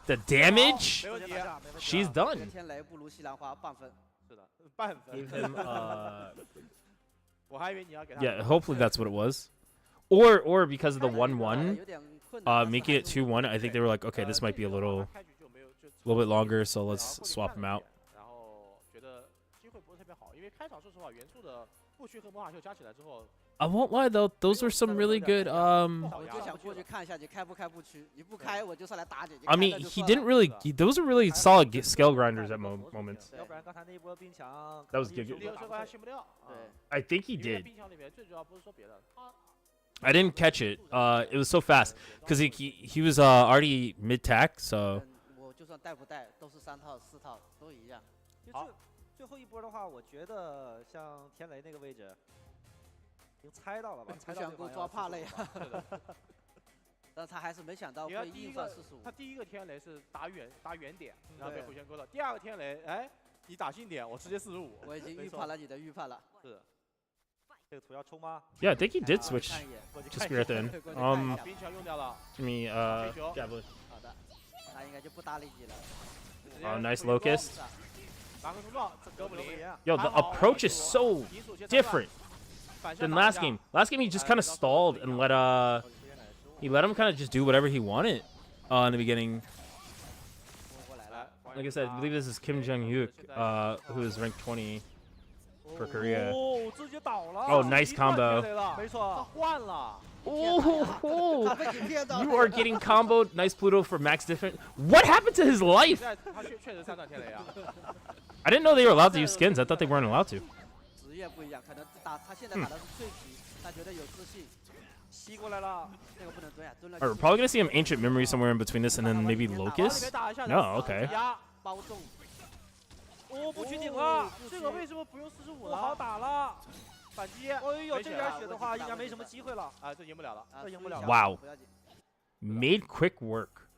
The damage? She's done. Gave him, yeah, hopefully that's what it was. Or because of the 1-1, making it 2-1, I think they were like, okay, this might be a little bit longer, so let's swap him out. I won't lie though, those were some really good. 我就想过去看一下你开不开不区，你不开我就上来打你。 I mean, he didn't really. Those are really solid scale grinders at moments. 要不然刚才那一波冰墙， That was good. 有时候还信不掉。 I think he 因为在 did. 冰墙里面最主要不是说别的，他 I didn't catch it. It was so fast because he was already mid tack. So 我就算带不带，都是3套4套都一样。好，最后一波的话，我觉得像天雷那个位置，已经猜到了吧？猜到想给我抓怕了呀！但他还是没想到会硬上45。他第一个天雷是打远点，然后被回旋勾了。第二个天雷，哎，你打近点，我直接45。我已经预判了你的预判了。是。这个图要冲吗 yeah, I think he did switch to spear at the end. 冰墙用掉了。 Give me javelin. 好的，他应该就不搭理你了。Nice locust. 马克冲撞，哥布林。 Yo, the approach is so different than last game. Last game he just kind of stalled and let him kind of just do whatever he wanted in the beginning. Like I said, I believe this is Kim Jong-hyuk, who is ranked 20 for Korea. 哦，直接倒了。 Oh, nice combo. 没错，换了。 Oh, you are getting comboed. Nice Pluto for max defense. What happened to his life? 他确实3段天雷啊。 I didn't know they were allowed to use skins. I thought they weren't allowed to. 职业不一样，可能他现在打的是脆皮，他觉得有自信。吸过来了，这个不能蹲呀，蹲了。 Alright, we're probably gonna see him ancient memory somewhere in between this and then maybe Locust. No, okay. 包中。哦，不取顶了，这个为什么不用45不呢？好打了。 反击。哎呦，这点血的话应该没什么机会了。啊，这赢不了了，这赢不了了。 Wow. Made quick work.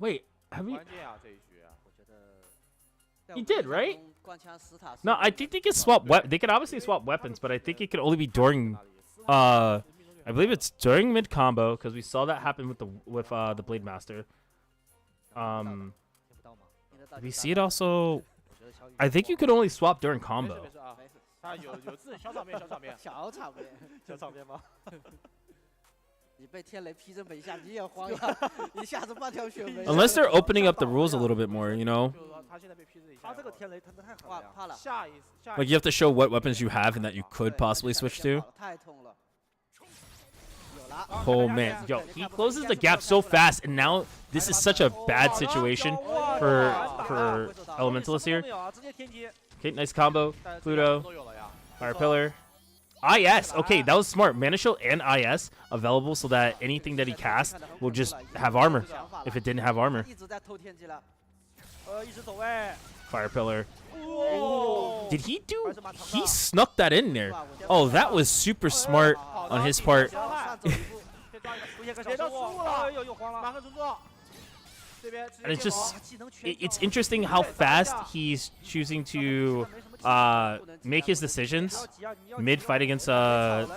Wait, have you? 关键啊，这一局。我觉得。 He did, right? No, I think they could swap. They could obviously swap weapons, but I think it could only be during. I believe it's during mid combo because we saw that happen with the Blade Master. We see it also. I think you could only swap during combo. 他有字小场面，小场面，小场面，小场面吗？你被天雷劈这么一下，你也慌呀，一下子半条血没。 Unless they're opening up the rules a little bit more, you know. 他这个天雷他太狠了，怕了。 Like you have to show what weapons you have and that you could possibly switch to. 太痛了。 Oh man, yo, he closes the gap so fast, and now this is such a bad situation for Elementalist here. Okay, nice combo, Pluto, Fire Pillar, IS. Okay, that was smart. Mana Shield and IS available so that anything that he casts will just have armor. If it didn't have armor. Fire Pillar. Did he do? He snuck that in there. Oh, that was super smart on his part. And it's just, it's interesting how fast he's choosing to make his decisions mid-fight against Lubin.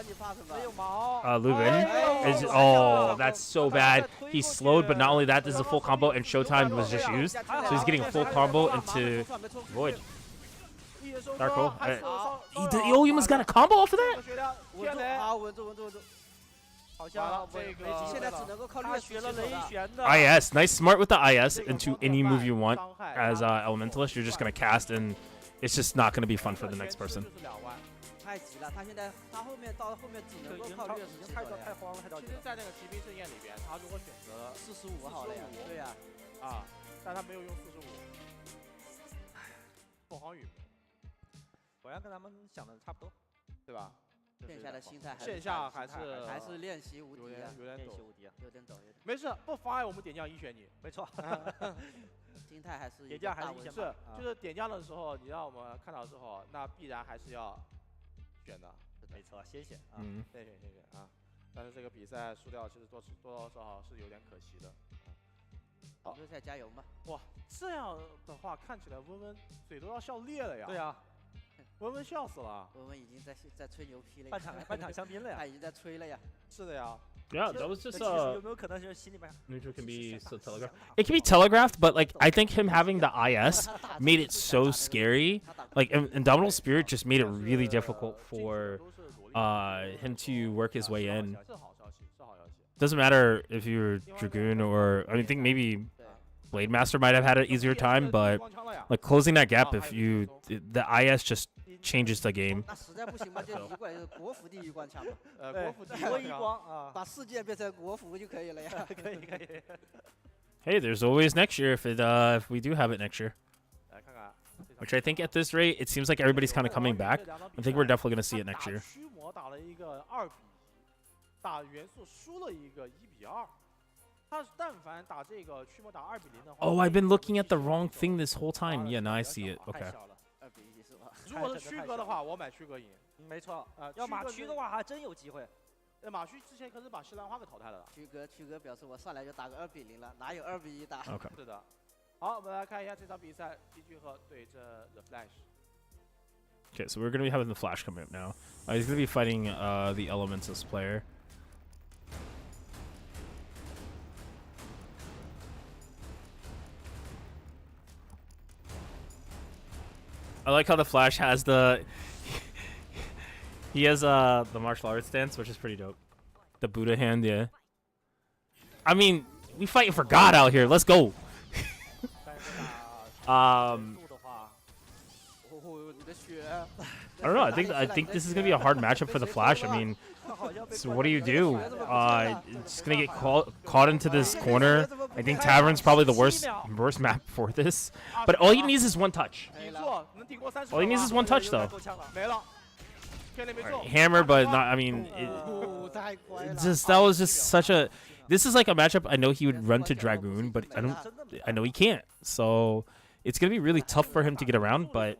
Oh, that's so bad. He's slowed, but not only that, this is a full combo, and Showtime was just used. So he's getting a full combo into Void. Dark Hole. He almost got a combo off of that? IS, nice smart with the IS into any move you want as Elementalist. You're just going to cast and it's just not going to be fun for the next person. 太急了，他现在他后面到后面只能够靠劣势太慌了，太着急。其实，在那个骑兵盛宴里边，他如果选择45好了呀，对呀，啊，但他没有用45，凤凰羽，果然跟咱们想的差不多，对吧？线下的心态线下还是练习无敌啊，有点抖，有点抖。没事，不妨碍我们点将一选你，没错。心态还是点将还是一选是，就是点将的时候，你让我们看到之后，那必然还是要选的，没错，先选啊，先选啊。但是这个比赛输掉，其实多多少少是有点可惜的。好，决赛加油嘛！哇，这样的话看起来温温嘴都要笑裂了呀！对呀。温温笑死了，温温已经在吹牛批了，半场香槟了呀，他已经在吹了呀。是的呀。Yeah, that was just neutral can be so telegraphed. It can be telegraphed, but like I think him having the IS made it so scary. Like Indomitable Spirit just made it really difficult for him to work his way in. Doesn't matter if you're Dragoon or I think maybe Blade Master might have had an easier time, but like closing that gap if the IS just changes the game. 那实在不行嘛，就一冠就是国服第一冠强嘛。国服第一光啊，把世界变成国服就可以了呀。可以可以。Hey, there's always next year if we do have it next year. 来看看， Which I think at this rate, it seems like everybody's kind of coming back. I think we're definitely going to see it next year. 驱魔打了一个2比，打元素输了一个1比2。他但凡打这个驱魔打2比0的话 Oh, I've been looking at the wrong thing this whole time. Yeah, now I see it. Okay. 2比1是吧？如果是区隔的话，我买区隔赢。没错，要马区的话还真有机会。马区之前可是把西兰花给淘汰了的。区隔表示我上来就打个2比0了，哪有2比1打 Okay. 是的。好，我们来看一下这场比赛，金俊赫对阵 The Flash。 Okay, so we're going to be having the Flash coming up now. He's going to be fighting the Elementalist player. I like how the Flash has the he has the martial arts stance, which is pretty dope. The Buddha hand, yeah. I mean, we fighting for God out here. Let's go. I don't know. I think this is gonna be a hard matchup for the Flash. I mean, so what do you do? It's gonna get caught into this corner. I think Tavern's probably the worst map for this. But all he needs is one touch. All he needs is one touch, though. Right, hammer, but not. I mean, that was just such a. This is like a matchup. I know he would run to Dragoon, but I know he can't. So it's gonna be really tough for him to get around. But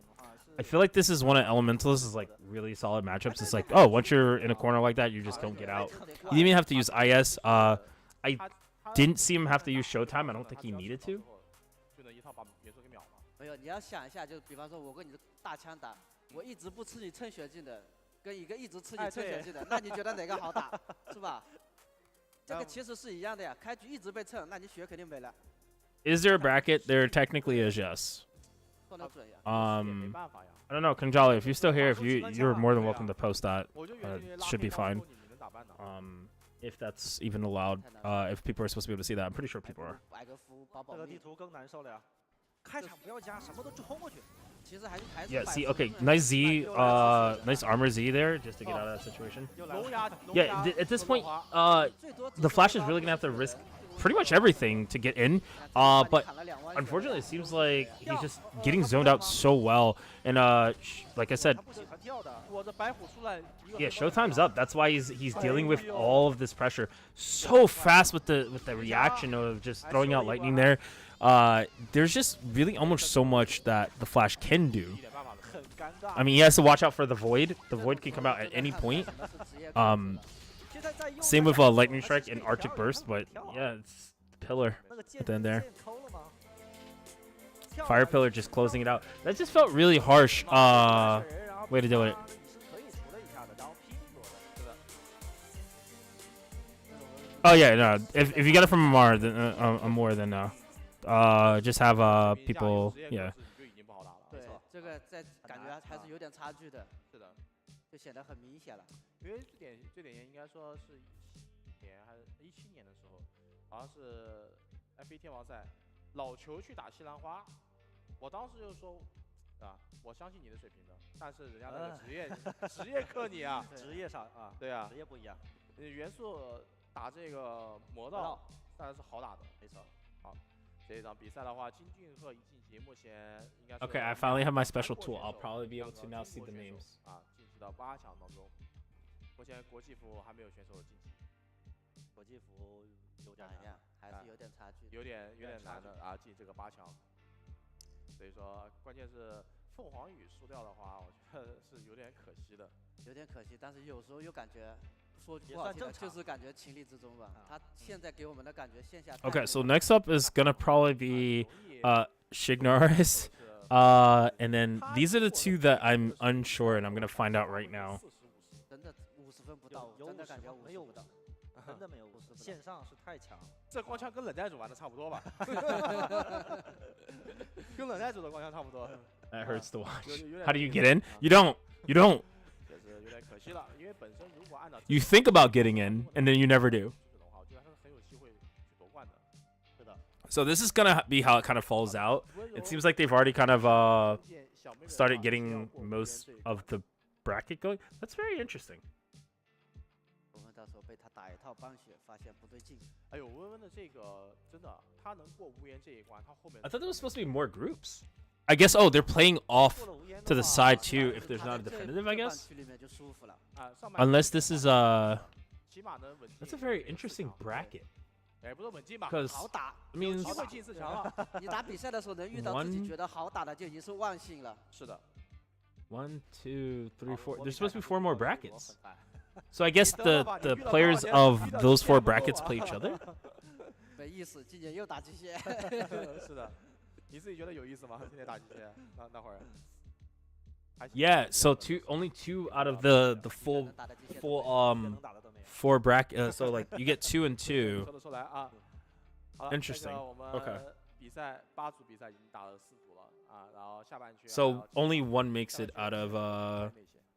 I feel like this is one of Elementalist's like really solid matchups. It's like, oh, once you're in a corner like that, you just don't get out. You didn't even have to use IS. I didn't see him have to use Showtime. I don't think he needed to. 没有，你要想一下，就比方说我跟你的大枪打，我一直不吃你蹭血劲的，跟一个一直吃你蹭血劲的，那你觉得哪个好打，是吧？这个其实是一样的呀，开局一直被蹭，那你血肯定没了。Is there a bracket? There technically is, yes. I don't know, Kanjali, if you're still here, if you're more than welcome to post that. Should be fine. If that's even allowed, if people are supposed to be able to see that, I'm pretty sure people are. 这个地图更难受了呀，开场不要加，什么都冲过去。 Yeah, see, okay, nice Z, nice armor Z there, just to get out of that situation. Yeah, at this point, the Flash is really gonna have to risk pretty much everything to get in, but unfortunately, it seems like he's just getting zoned out so well, and like I said, yeah, Showtime's up. That's why he's dealing with all of this pressure so fast with the reaction of just throwing out lightning there. There's just really almost so much that the Flash can do. I mean, he has to watch out for the Void. The Void can come out at any point. Same with Lightning Strike and Arctic Burst, but yeah, it's the Pillar at the end there. Fire Pillar just closing it out. That just felt really harsh. Way to do it. Oh yeah, no. If you get it from Amar, then more than just have people, yeah. 对，这个在感觉还是有点差距的。是的，就显得很明显了。因为最典型应该说是17年还是17年的时候，好像是 FA 天王赛，老球去打西兰花，我当时就说啊，我相信你的水平的，但是人家那个职业克你啊，职业上啊，对啊，职业不一样。元素打这个魔道当然是好打的，没错。好，这一场比赛的话，金俊赫一晋级，目前应该是 Okay, I finally have my special tool. I'll probably be able to now see the names. 啊，晋级到8强当中。目前国际服还没有选手晋级，国际服有点难，还是有点差距，有点难的啊，进这个8强。所以说，关键是凤凰羽输掉的话，我觉得是有点可惜的。有点可惜，但是有时候又感觉说句不好听的，就是感觉情理之中吧。他现在给我们的感觉线下。Okay, so next up is gonna probably be Shignaris, and then these are the two that I'm unsure, and I'm gonna find out right now. 真的50分不到，真的感觉50不到，真的没有50分，线上是太强。这光枪跟冷袋组玩的差不多吧？跟冷袋组的光枪差不多。That hurts to watch. How do you get in? You don't. You don't. 确实有点可惜了，因为本身如果按照 You think about getting in, and then you never do. 我觉得还是很有机会去夺冠的。是的。 So this is gonna be how it kind of falls out. It seems like they've already kind of started getting most of the bracket going. That's very interesting. 我们到时候被他打一套帮血，发现不对劲。哎呦，温温的这个真的，他能过无言这一关，他后面 I thought there was supposed to be more groups. I guess, oh, they're playing off to the side too if there's not a definitive, I guess. 区里面就舒服了。Unless this is起码能稳进。 that's a very interesting bracket. 哎，不是稳进吧？ Because 好打， I mean, 机会进4强了。你打比赛的时候能遇到自己觉得好打的，就已经是万幸了。是的。 1, 2, 3, 4. There's supposed to be 4 more brackets. So I guess the players of those 4 brackets play each other. 没意思，今年又打机械。是的，你自己觉得有意思吗？今天打机械，那会儿。 Yeah, so only 2 out of the full 4 bracket. So like you get 2 and 2. 说得出来啊。好了 Interesting. 我们 Okay. 比赛8组比赛已经打了4组了啊，然后下半区。 So only one makes it out of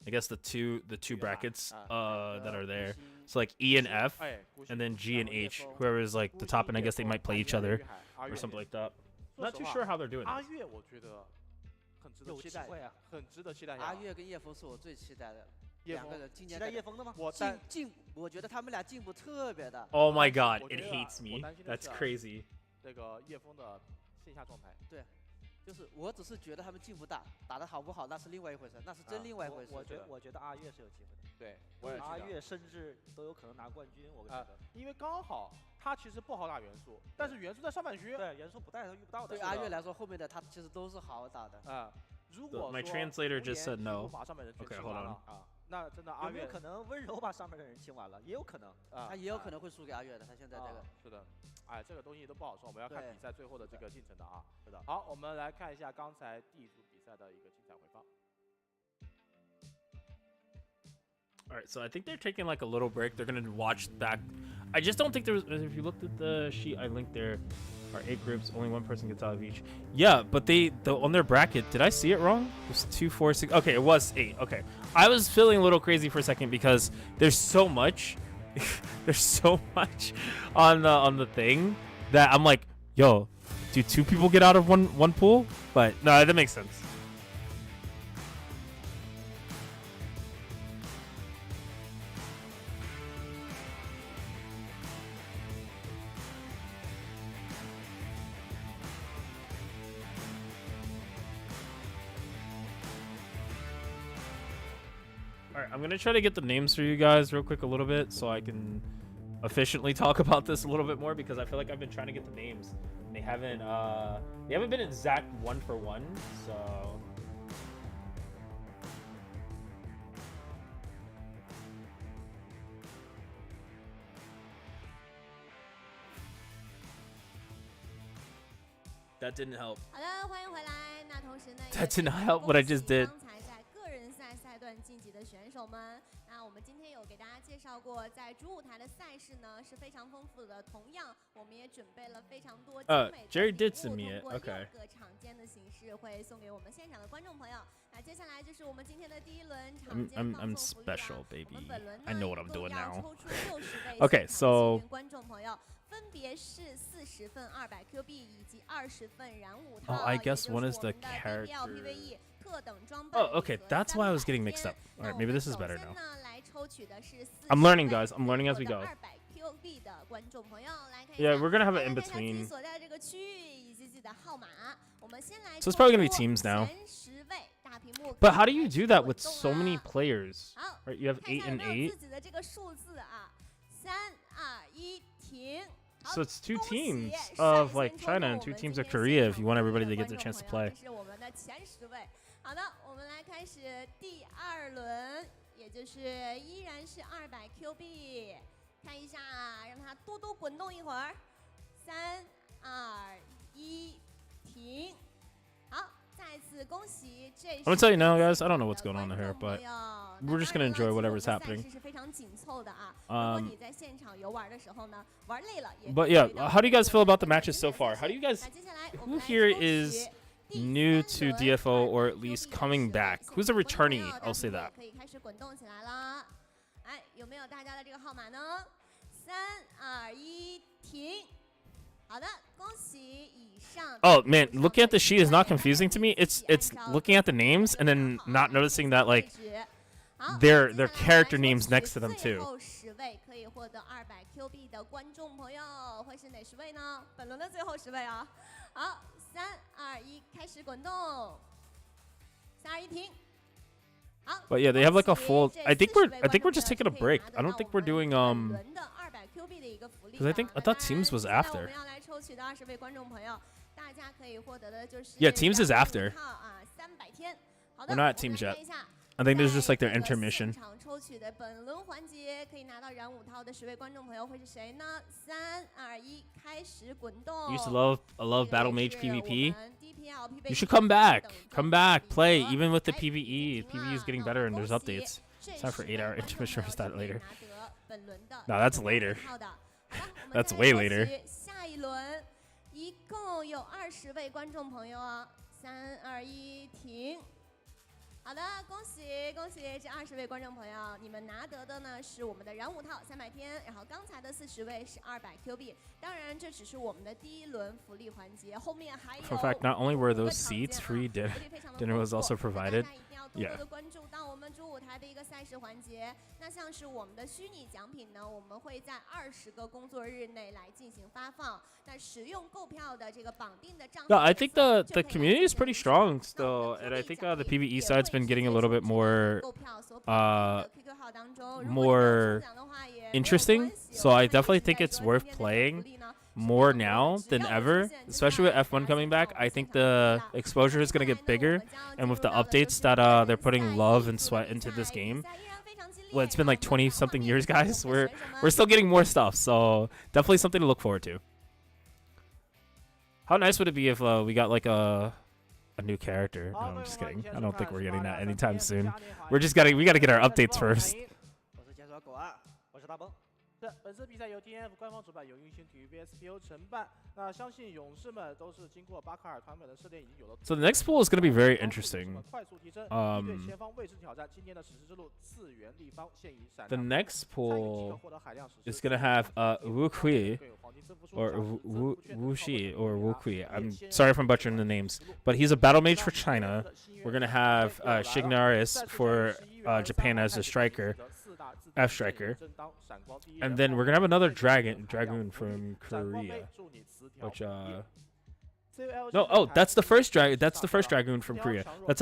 I guess the two brackets that are there. So like E and F, and then G and H. Whoever is like the top, and I guess they might play each other or something like that. Not too sure how they're doing. 阿月我觉得很值得期待，很值得期待。阿月跟叶枫是我最期待的。 两个人今年期待叶枫的吗？我觉得他们俩进步特别大。 Oh my god, it hates me. That's crazy. 这个叶枫的线下状态。对，就是我只是觉得他们进步大，打得好不好那是另外一回事，那是真另外一回事。我觉得阿月是有机会的。对，阿月甚至都有可能拿冠军，我觉得。因为刚好他其实不好打元素，但是元素在上半区。对，元素不带他遇不到的。对阿月来说，后面的他其实都是好打的。啊，如果 My translator just said no. 把上面人 Okay, hold on. 啊，那真的阿月有可能温柔把上面的人清完了，也有可能啊，他也有可能会输给阿月的。他现在这个是的，哎，这个东西都不好说，我们要看比赛最后的这个进程的啊。是的。好，我们来看一下刚才第一组比赛的一个精彩回放。 All right, so I think they're taking like a little break. They're gonna watch back. I just don't think there was. If you looked at the sheet I linked, there are 8 groups. Only 1 person gets out of each. Yeah, but on their bracket. Did I see it wrong? It was 2, 4, 6. Okay, it was 8. Okay, I was feeling a little crazy for a second because there's so much. There's so much on the thing that I'm like, yo, do 2 people get out of one pool? But no, that makes sense. Alright, I'm gonna try to get the names for you guys real quick a little bit so I can efficiently talk about this a little bit more because I feel like I've been trying to get the names and they haven't been exact 1 for 1, so that didn't help. 好的，欢迎回来。那同时呢 That did not help what I just did. 刚才在个人赛段晋级的选手们，那我们今天有给大家介绍过，在主舞台的赛事呢是非常丰富的。同样，我们也准备了非常多精美的 Jerry did 礼 send 物， me it. 通过6 Okay. 个场间的形式会送给我们现场的观众朋友。那接下来就是我们今天的第一轮场间 I'm 放送福利 special, 了。我 baby. 们本轮呢 I know what I'm 一共 doing 要 now. 抽出60位 Okay, 现场 so 幸运观众朋友。 分别是40份200 Q 币以及20份燃舞套。 Oh, I guess one is the character. Oh, okay, that's why I was getting mixed up. All right, maybe this is better now. I'm learning, guys. I'm learning as we go. Yeah, we're gonna have an in between. So it's probably gonna be teams now. But how do you do that with so many players? Right, you have 8 and 8. So it's 2 teams of like China and 2 teams of Korea if you want everybody to get their chance to play. 好的，我们来开始第2轮，也就是依然是200 Q 币，看一下，让它多多滚动一会儿。3、2、1，停。好，再次恭喜这。I'm gonna tell you now, guys. I don't know what's going on here, but we're just gonna enjoy whatever's happening. But yeah, how do you guys feel about the matches so far? How do you guys? Who here is new to DFO or at least coming back? Who's a returnee? I'll say that. 可以开始滚动起来了。哎，有没有大家的这个号码呢？3、2、1，停。好的，恭喜 Oh man, looking at the sheet is not confusing to me. It's looking at the names and then not noticing that like their character names next to them too. 最后10位可以获得200Q币的观众朋友会是哪10位呢？本轮的最后10位啊！好，3、2、1，开始滚动。3、2、1，停。But yeah, they have like a full. I think we're just taking a break. I don't think we're doing because I thought teams was after. Yeah, teams is after. We're not at teams yet. I think there's just like their intermission. 抽取的本轮环节可以拿到燃5套的10位观众朋友会是谁呢？3、2、1，开始滚动。 Used to love Battle Mage PvP. You should come back. Come back. Play even with the PvE. PvE is getting better and there's updates. It's time for 8-hour intermission or start later. No, that's later. That's way later. 下一轮一共有20位观众朋友啊！3、2、1，停。 好的，恭喜这20位观众朋友，你们拿得的呢是我们的燃5套300天，然后刚才的40位是200Q币。当然，这只是我们的第一轮福利环节，后面还有。 In fact, not only were those seats free, dinner was also provided. 多多的关注到我们主舞台的一个赛事环节。那像是我们的虚拟奖品呢，我们会在20个工作日内来进行发放。那使用购票的这个绑定的账号。 No, I think the community is pretty strong still, and I think the PvE side's been getting a little bit more more interesting. So I definitely think it's worth playing more now than ever, especially with F1 coming back. I think the exposure is going to get bigger, and with the updates that they're putting love and sweat into this game. Well, it's been like 20-something years, guys. We're still getting more stuff, so definitely something to look forward to. How nice would it be if we got like a new character? No, I'm just kidding. I don't think we're getting that anytime soon. We gotta get our updates first. 本次比赛由 TNF 官方主办，由英星体育 VSPO 承办。那相信勇士们都是经过巴卡尔团本的试炼，已经有了。So the next pool is going to be very interesting. 快速提升，对前方位置挑战。今天的史诗之路次元立方现已闪。 The next pool is going to have Wu Kui or Wu Shi or Wu Kui. I'm sorry if I'm butchering the names, but he's a battle mage for China. We're going to have Shignaris for Japan as a striker. F striker, and then we're gonna have another dragoon from Korea, which no, oh, that's the first dragoon from Korea. That's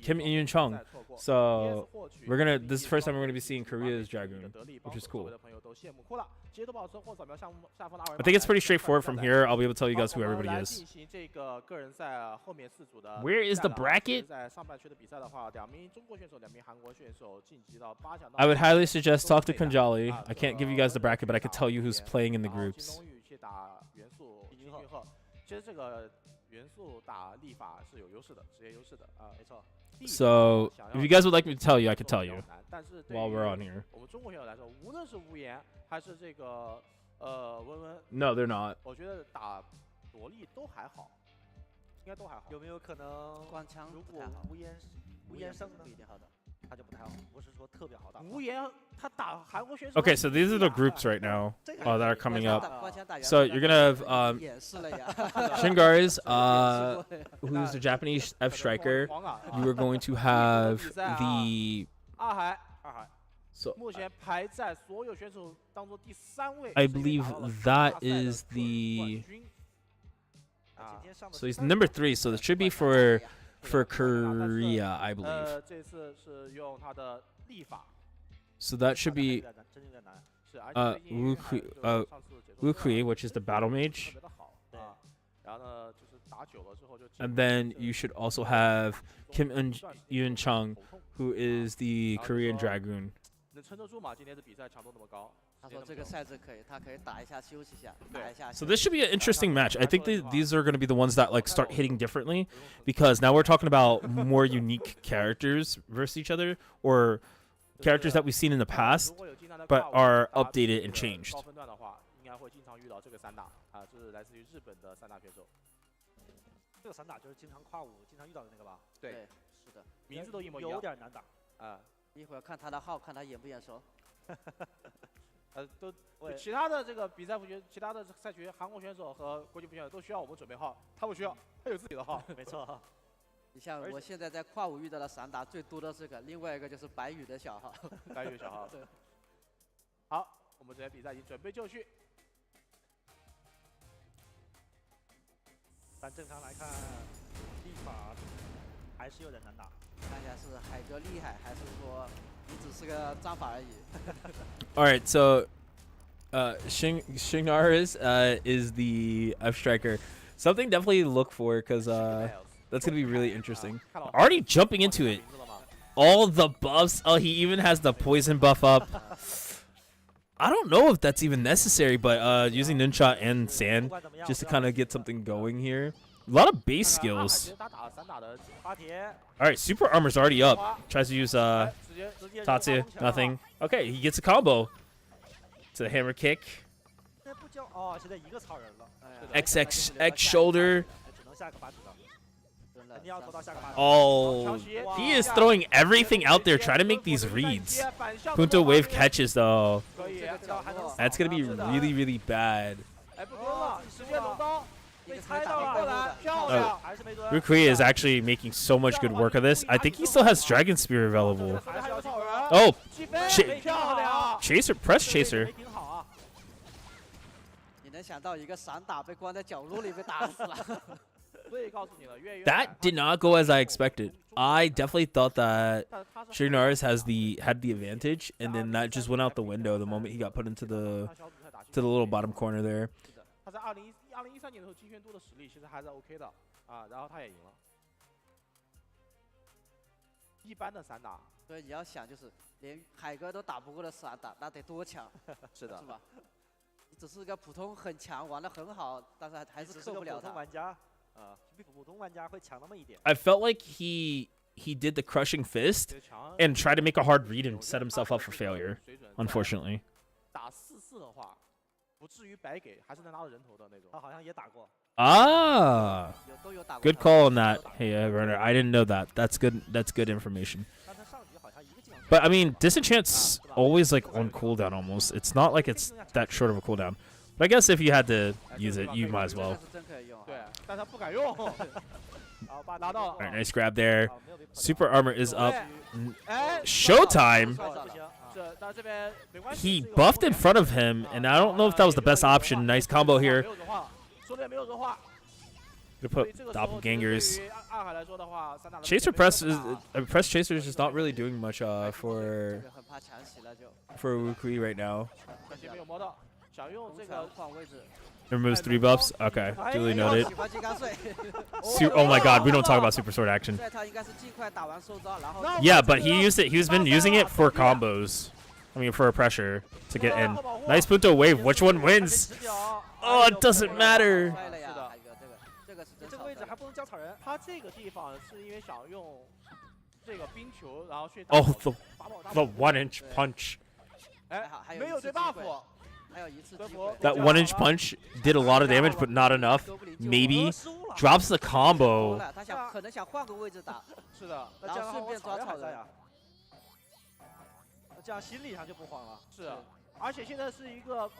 Kim In Chung. So this is the first time we're gonna be seeing Korea's dragoon, which is cool. I think it's pretty straightforward from here. I'll be able to tell you guys who everybody is. Where is the bracket? I would highly suggest talk to Kunjali. I can't give you guys the bracket, but I can tell you who's playing in the groups. 其实这个元素打立法是有优势的，职业优势的啊，没错。So if you guys would like me to tell you, I can tell you while we're on here. 我们中国选手来说，无论是无言还是这个温温 ，No, they're not. 我觉得打萝莉都还好，应该都还好。有没有可能光枪如果无言生不一定好打，他就不太好，不是说特别好打。无言他打韩国选手。 Okay, so these are the groups right now that are coming up. So you're gonna have Shingaris, who's the Japanese F striker. You are going to have the. 二海 So 目前排在所有选手当中第3位。 I believe that is the. So he's number 3. So this should be for Korea, I believe. 这次是用他的立法。 So that should be Wu Kui, which is the battle mage. And then you should also have Kim Yun Chung, who is the Korean dragoon. 能撑得住吗？今天的比赛强度那么高。 So this should be an interesting match. I think these are going to be the ones that like start hitting differently, because now we're talking about more unique characters versus each other, or characters that we've seen in the past but are updated and changed. 高分段的话，应该会经常遇到这个散打啊，这是来自于日本的散打选手。这个散打就是经常跨舞、经常遇到的那个吧？对，是的，名字都一模一样。有点难打啊。一会儿看他的号，看他眼不眼熟。都其他的这个比赛服群，其他的赛群，韩国选手和国际服选手都需要我们准备号，他不需要，他有自己的号。没错。你像我现在在跨舞遇到的散打最多的这个，另外一个就是白羽的小号。白羽小号。好，我们这边比赛已经准备就绪。但正常来看，立法还是有点难打。看一下是海哥厉害，还是说你只是个章法而已？All right, so Shignaris is the F striker. Something definitely to look for because that's gonna be really interesting. Already jumping into it. All the buffs. Oh, he even has the poison buff up. I don't know if that's even necessary, but using Nuncha and Sand just to kind of get something going here. A lot of base skills. Alright, super armor's already up. Tries to use Tatsu. Nothing. Okay, he gets a combo. To the hammer kick. XXX shoulder. Oh, he is throwing everything out there trying to make these reads. Punto wave catches though. That's gonna be really, really bad. Rukui is actually making so much good work of this. I think he still has Dragon Spear available. Oh, Chaser, press Chaser. That did not go as I expected. I definitely thought that Shignaris had the advantage, and then that just went out the window the moment he got put into the little bottom corner there. 他在2013年的时候金宣都的实力其实还是 OK 的啊，然后他也赢了。一般的散打，所以你要想，就是连海哥都打不过的散打，那得多强？是的，是吧？你只是个普通很强，玩的很好，但是还是克不了他。普通玩家比普通玩家会强那么一点。I felt like he did the crushing fist and tried to make a hard read and set himself up for failure. Unfortunately. 打4-4的话，不至于白给，还是能拿到人头的那种。他好像也打过。Ah, good call on that. Hey, Werner, I didn't know that. That's good. That's good information. But I mean, Disenchant's always like on cooldown almost. It's not like it's that short of a cooldown. But I guess if you had to use it, you might as well. Alright, nice grab there. Super armor is up. Showtime! He buffed in front of him, and I don't know if that was the best option. Nice combo here. Gonna put doppelgangers. Chaser press chaser is just not really doing much for Wukui right now. Removes 3 buffs. Okay, duly noted. Oh my god, we don't talk about super sword action. Yeah, but he used it. He's been using it for combos. I mean, for a pressure to get in. Nice punto wave. Which one wins? Oh, it doesn't matter. Oh, the 1-inch punch. That 1-inch punch did a lot of damage, but not enough. Maybe drops the combo.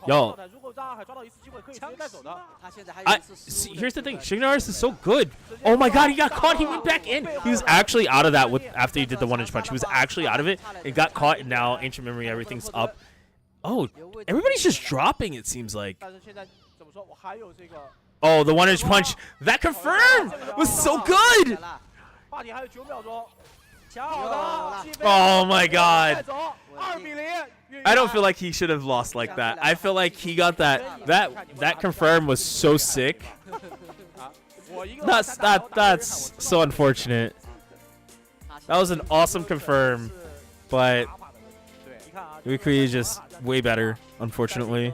Yo, see, here's the thing. Shignaris is so good. Oh my god, he got caught. He went back in. He was actually out of that after he did the 1-inch punch. He was actually out of it. It got caught, and now Ancient Memory, everything's up. Oh, everybody's just dropping, it seems like. Oh, the 1-inch punch. That confirmed was so good. Oh my god. I don't feel like he should have lost like that. I feel like he got that confirm was so sick. That's so unfortunate. That was an awesome confirm, but Wukui is just way better, unfortunately.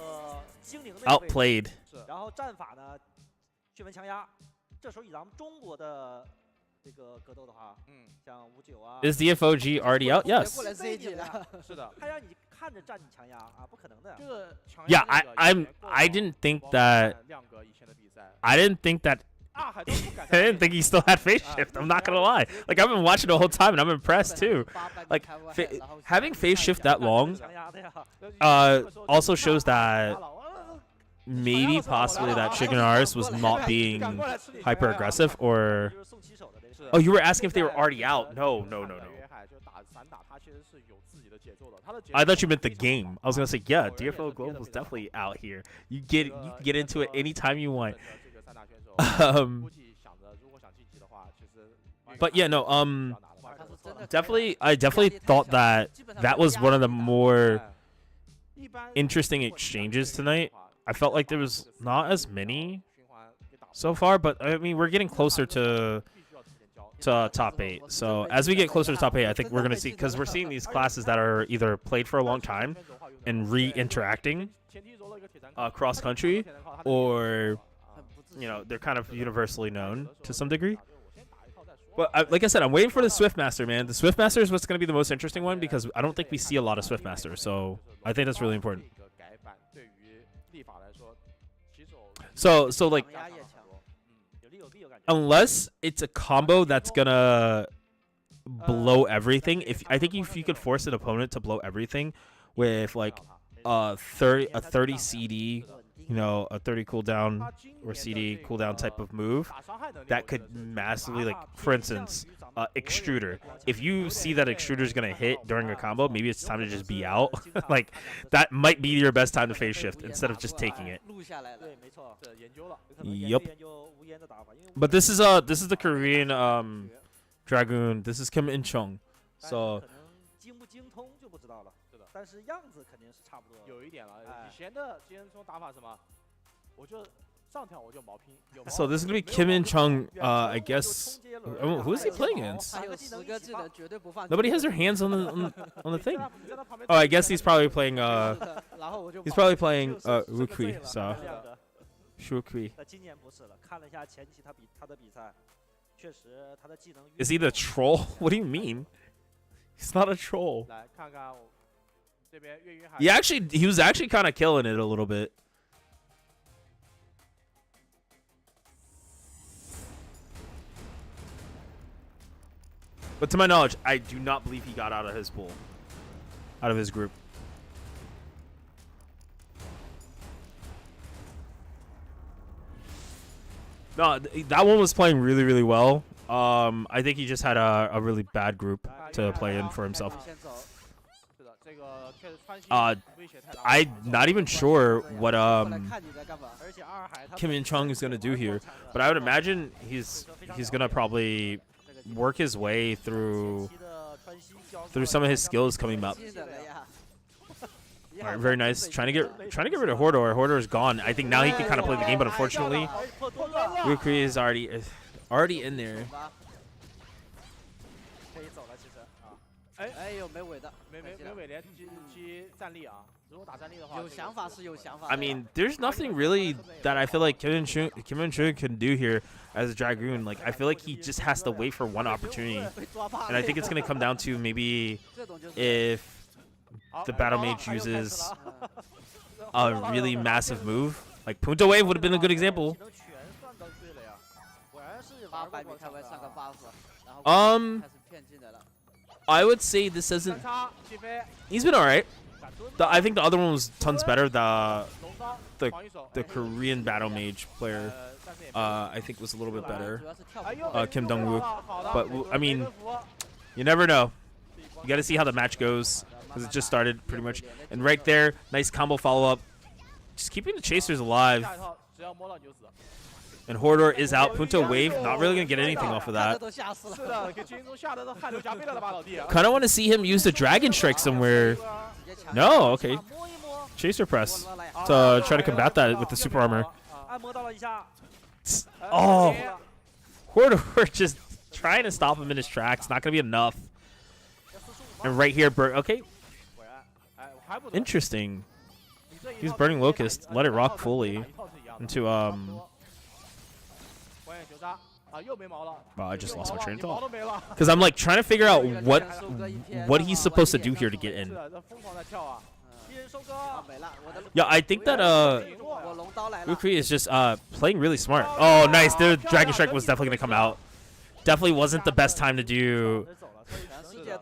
Outplayed. Is the FOG already out? Yes. Yeah, I didn't think that 二海都不敢 I didn't think he still had phase shift. I'm not gonna lie. Like I've been watching the whole time and I'm impressed too. Like having phase shift that long, also shows that maybe possibly that Shigenaris was not being hyper aggressive or. Oh, you were asking if they were already out? No. I thought you meant the game. I was gonna say yeah, DFO Global is definitely out here. You can get into it anytime you want. But yeah, no. I definitely thought that was one of the more interesting exchanges tonight. I felt like there was not as many so far, but I mean we're getting closer to top 8. So as we get closer to top 8, I think we're gonna see, because we're seeing these classes that are either played for a long time and re-interacting cross country, or they're kind of universally known to some degree. But like I said, I'm waiting for the Swiftmaster, man. The Swiftmaster is what's going to be the most interesting one, because I don't think we see a lot of Swiftmaster. So I think that's really important. So like, unless it's a combo that's gonna blow everything, I think if you could force an opponent to blow everything with like a 30 CD, a 30 cooldown or CD cooldown type of move, that could massively, like, for instance, extruder. If you see that extruder is gonna hit during a combo, maybe it's time to just be out. Like that might be your best time to phase shift instead of just taking it. Yup. But this is the Korean Dragoon. This is Kim In-chung. So 但是样子肯定是差不多。有一点了，以前的金人冲打法什么，我就上跳我就毛拼。So this is gonna be Kim In-chung. I guess. Who is he playing against? Nobody has their hands on the thing. Oh, I guess he's probably playing Rukui. So Shukui. Is he the troll? What do you mean? He's not a troll. He was actually kind of killing it a little bit. But to my knowledge, I do not believe he got out of his pool, out of his group. No, that one was playing really, really well. I think he just had a really bad group to play in for himself. I'm not even sure what Kim In-chung is gonna do here, but I would imagine he's gonna probably work his way through some of his skills coming up. All right, very nice. Trying to get rid of Hordor. Hordor is gone. I think now he can kind of play the game, but unfortunately, Rukui is already in there. I mean, there's nothing really that I feel like Kim In-chung can do here as a Dragoon. Like, I feel like he just has to wait for one opportunity, and I think it's gonna come down to maybe if the Battle Mage uses a really massive move. Like Punta Wave would have been a good example. I would say this isn't. He's been alright. I think the other one was tons better. The Korean Battle Mage player, I think, was a little bit better. Kim Dong-woo. But I mean, you never know. You got to see how the match goes, because it just started pretty much. And right there, nice combo follow up, just keeping the chasers alive. And Hordor is out. Punta Wave, not really going to get anything off of that. Kind of want to see him use the Dragon Strike somewhere. No, okay. Chaser Press to try to combat that with the Super Armor. Oh. Hordor just trying to stop him in his tracks. Not going to be enough. And right here, okay. Interesting. He's burning Locust. Let it rock fully into Wow, I just lost my train of thought. Because I'm like trying to figure out what he's supposed to do here to get in. Yeah, I think that Ukri is just playing really smart. Oh, nice. The Dragon Strike was definitely gonna come out. Definitely wasn't the best time to do. Head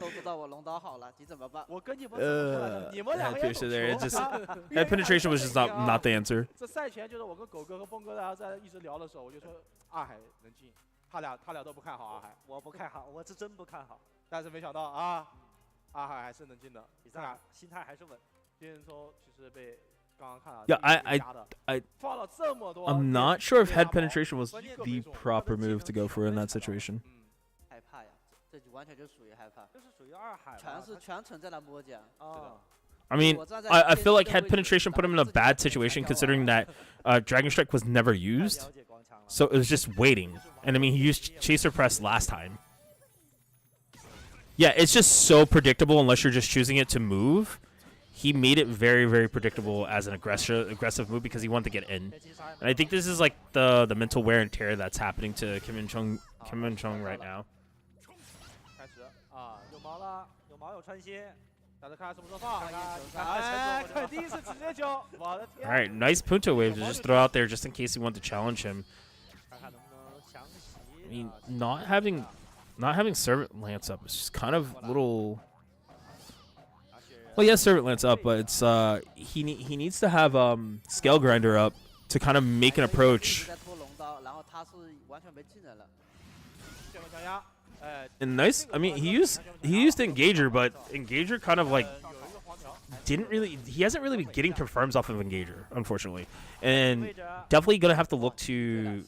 piercer there. It just head penetration was just not the answer. 这赛前就是我跟狗哥和峰哥大家在一直聊的时候，我就说二海能进，他俩都不看好二海，我不看好，我是真不看好。但是没想到啊，二海还是能进的。比赛心态还是稳。金人聪其实被刚刚看了， Yeah, I 放了这么多。I'm not sure if head penetration was the proper move to go for in that situation. 害怕呀，这就完全就属于害怕，就是属于二海，全程在那摸奖。I mean, I feel like head penetration put him in a bad situation considering that Dragon Strike was never used. So it was just waiting. And I mean, he used Chaser Press last time. Yeah, it's just so predictable unless you're just choosing it to move. He made it very, very predictable as an aggressive move because he wanted to get in. And I think this is like the mental wear and tear that's happening to Kim In-chung right now. 开始啊，有毛了，有毛有穿心。 大家看什么时候放？哎，第一次直接球，我的天 All right, nice Punto wave to just throw out there just in case he wanted to challenge him. I mean, not having Servant Lance up is just kind of little. Well, yes, Servant Lance up, but it's he needs to have Scale Grinder up to kind of make an approach. And nice. I mean, he used Engager, but Engager kind of like he hasn't really been getting confirms off of Engager, unfortunately, and definitely gonna have to look to.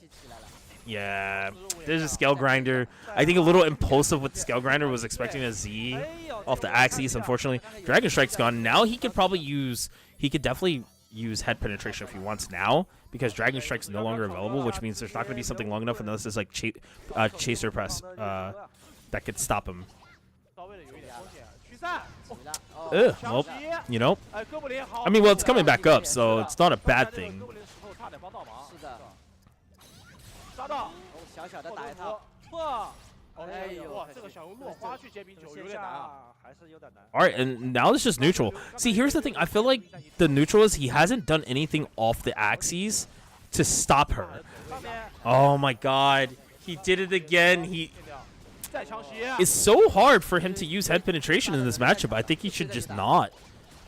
Yeah, there's a Scale Grinder. I think a little impulsive with the Scale Grinder, was expecting a Z off the Axis. Unfortunately, Dragon Strike's gone. Now he could definitely use head penetration if he wants now, because Dragon Strike's no longer available, which means there's not going to be something long enough unless there's like Chaser Press that could stop him. Well, you know, I mean, well, it's coming back up, so it's not a bad thing. 抓到，小小的打一套，哇！哎呦，哇，这个想用落花去接冰球有点难啊，还是有点难。All right, and now it's just neutral. See, here's the thing. I feel like the neutral is he hasn't done anything off the axes to stop her. Oh my God, he did it again. It's so hard for him to use head penetration in this matchup. I think he should just not,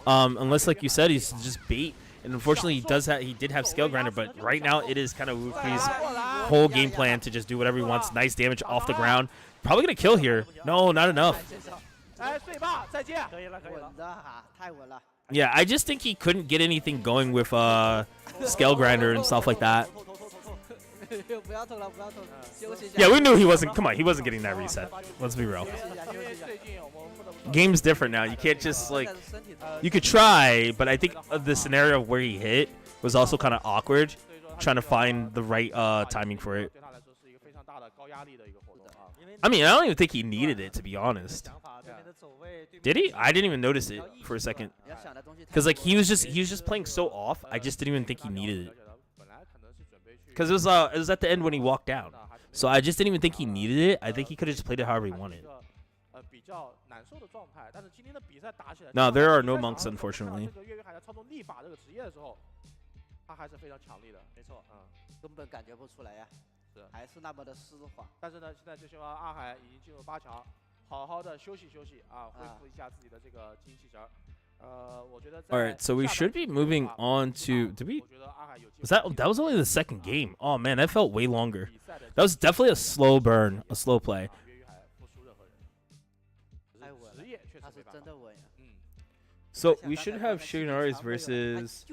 unless, like you said, he's just bait. And unfortunately, he did have Scale Grinder, but right now it is kind of Wukri's whole game plan to just do whatever he wants. Nice damage off the ground. Probably gonna kill here. No, not enough. Yeah, I just think he couldn't get anything going with Scale Grinder and stuff like that. Yeah, we knew he wasn't. Come on, he wasn't getting that reset. Let's be real. Game's different now. You can't just like. You could try, but I think the scenario where he hit was also kind of awkward, trying to find the right timing for it. I mean, I don't even think he needed it, to be honest. Did he? I didn't even notice it for a second, because like he was just playing so off. I just didn't even think he needed it, because it was at the end when he walked down. So I just didn't even think he needed it. I think he could have just played it however he wanted. No, there are no monks, unfortunately. 他还是非常强力的，没错，根本感觉不出来呀，还是那么的丝滑。但是呢，现在就希望二海已经进入8强，好好的休息休息啊，恢复一下自己的这个精气神。我觉得。All right, so we should be moving on to. Did we? That was only the second game? Oh man, that felt way longer. That was definitely a slow burn, a slow play. So we should have Shigenoris versus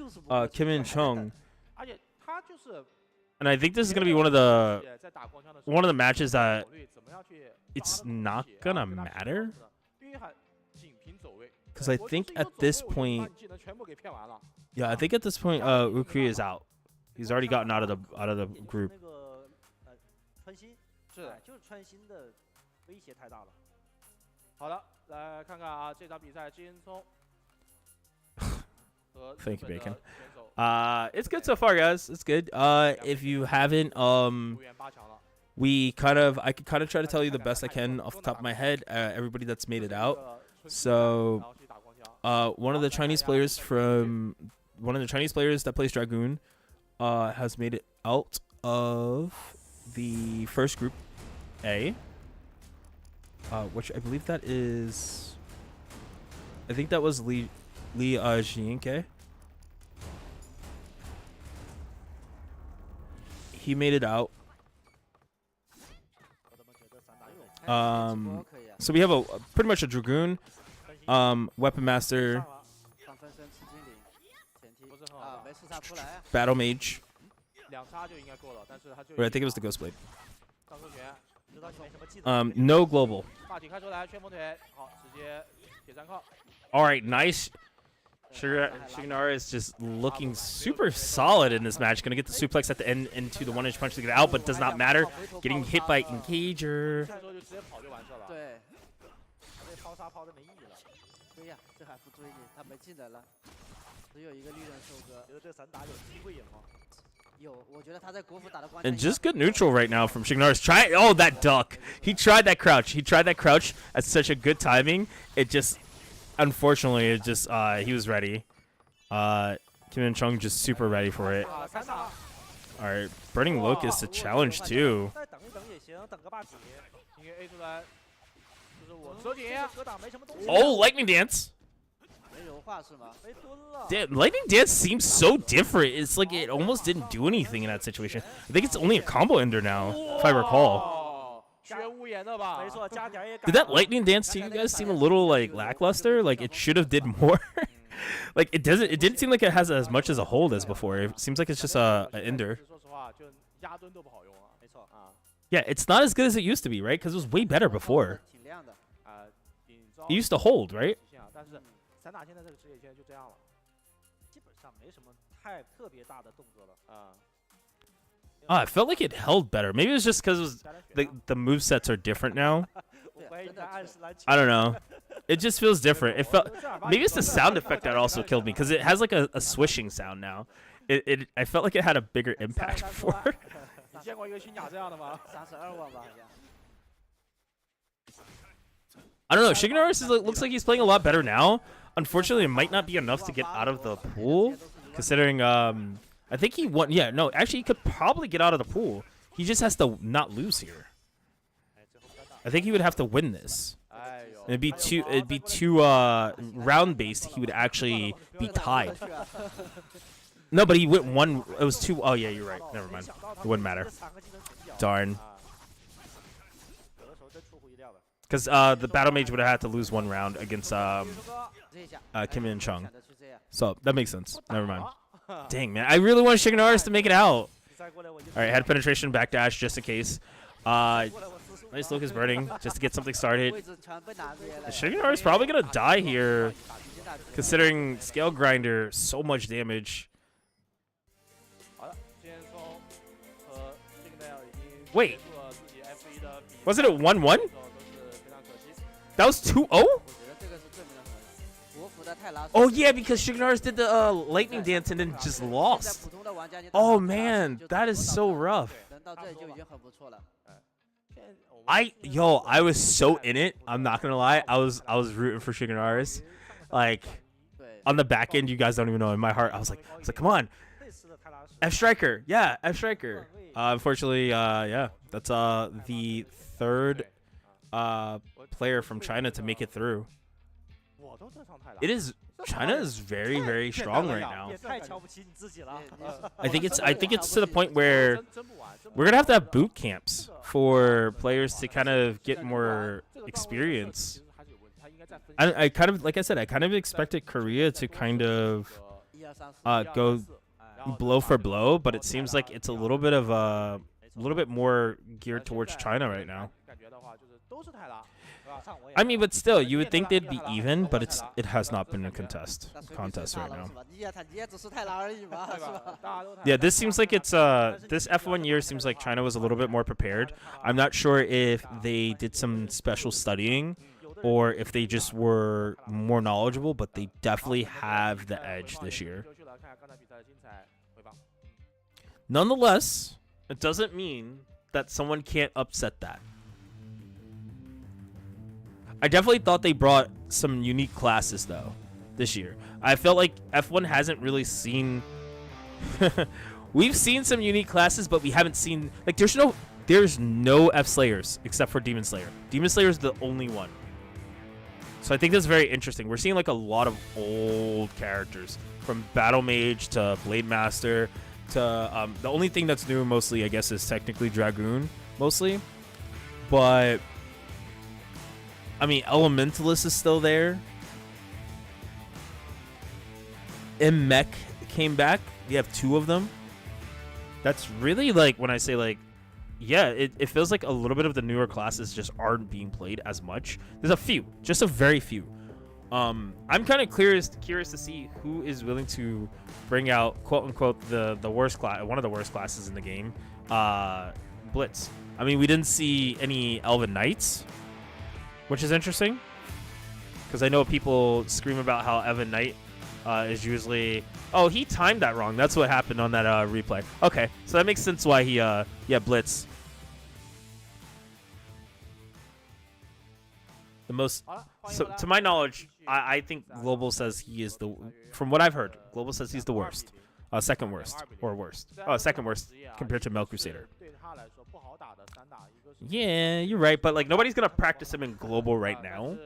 Kim In-chung. And I think this is going to be one of the matches that it's not going to matter. Because I think at this point, Ukri is out. He's already gotten out of the group. 好的，来看看啊，这场比赛金聪。Thank you, Bacon. It's good so far, guys. It's good. If you haven't, I could kind of try to tell you the best I can off the top of my head. Everybody that's made it out. So one of the Chinese players that plays Dragoon has made it out of the first group A, which I believe that is, I think that was Li Jianke. He made it out. So we have a pretty much a Dragoon, Weapon Master, Battle Mage, or I think it was the Ghost Blade. No global. All right, nice. Shigenara is just looking super solid in this match. Gonna get the suplex at the end into the 1-inch punch to get out, but does not matter. Getting hit by Engager. And just good neutral right now from Shigenara's try. Oh, that duck. He tried that crouch. He tried that crouch at such a good timing. It just, unfortunately, it just, he was ready. Kim and Chung just super ready for it. All right, Burning Locust a challenge too. Oh, Lightning Dance. Damn, Lightning Dance seems so different. It's like it almost didn't do anything in that situation. I think it's only a combo ender now, if I recall. Did that Lightning Dance to you guys seem a little like lackluster? Like it should have did more. Like it doesn't. It didn't seem like it has as much as a hold as before. It seems like it's just a ender. Yeah, it's not as good as it used to be, right? Because it was way better before. It used to hold, right? I felt like it held better. Maybe it was just because the movesets are different now. I don't know. It just feels different. It felt maybe it's the sound effect that also killed me because it has like a swishing sound now. I felt like it had a bigger impact before. I don't know. Shigenara looks like he's playing a lot better now. Unfortunately, it might not be enough to get out of the pool, considering I think he won. Yeah, no, actually, he could probably get out of the pool. He just has to not lose here. I think he would have to win this. It'd be too round based. He would actually be tied. No, but he went one. It was two. Oh yeah, you're right. Never mind. It wouldn't matter. Darn. Because the Battle Mage would have had to lose one round against Kim and Chung. So that makes sense. Never mind. Dang, man. I really want Shigenara to make it out. All right, head penetration, backdash, just in case. Nice Locust burning, just to get something started. Shigenara is probably going to die here, considering Scale Grinder, so much damage. Wait. Wasn't it 1-1? That was 2-0? Oh, yeah, because Shigenara's did the Lightning Dance and then just lost. Oh, man. That is so rough. I was so in it. I'm not going to lie. I was rooting for Shigenara's. Like, on the back end, you guys don't even know. In my heart, I was like, come on. F Striker. Yeah, F Striker. Unfortunately, yeah. That's the third player from China to make it through. China is very, very strong right now. I think it's to the point where we're gonna have to have boot camps for players to kind of get more experience. I kind of, like I said, I kind of expected Korea to kind of go blow for blow, but it seems like it's a little bit more geared towards China right now. I mean, but still, you would think they'd be even, but it has not been a contest right now. Yeah, this seems like it's this F1 year seems like China was a little bit more prepared. I'm not sure if they did some special studying or if they just were more knowledgeable, but they definitely have the edge this year. Nonetheless, it doesn't mean that someone can't upset that. I definitely thought they brought some unique classes, though. this year. I felt like F1 hasn't really seen. We've seen some unique classes, but we haven't seen like there's no F Slayers except for Demon Slayer. Demon Slayer is the only one. So I think that's very interesting. We're seeing like a lot of old characters from Battle Mage to Blade Master to the only thing that's new mostly I guess is technically Dragoon mostly. But I mean Elementalist is still there. Mech came back. We have 2 of them. That's really like when I say like yeah, it feels like a little bit of the newer classes just aren't being played as much. There's a few, just a very few. I'm kind of curious to see who is willing to bring out quote unquote the worst class, one of the worst classes in the game, Blitz. I mean, we didn't see any Elven Knights, which is interesting because I know people scream about how Elven Knight is usually. Oh, he timed that wrong. That's what happened on that replay. Okay, so that makes sense why he Blitz. The most, so to my knowledge, I think Global says he is the. From what I've heard, Global says he's the worst, second worst or worst. Oh, second worst compared to Mel Crusader. Yeah, you're right, but like nobody's gonna practice him in Global right now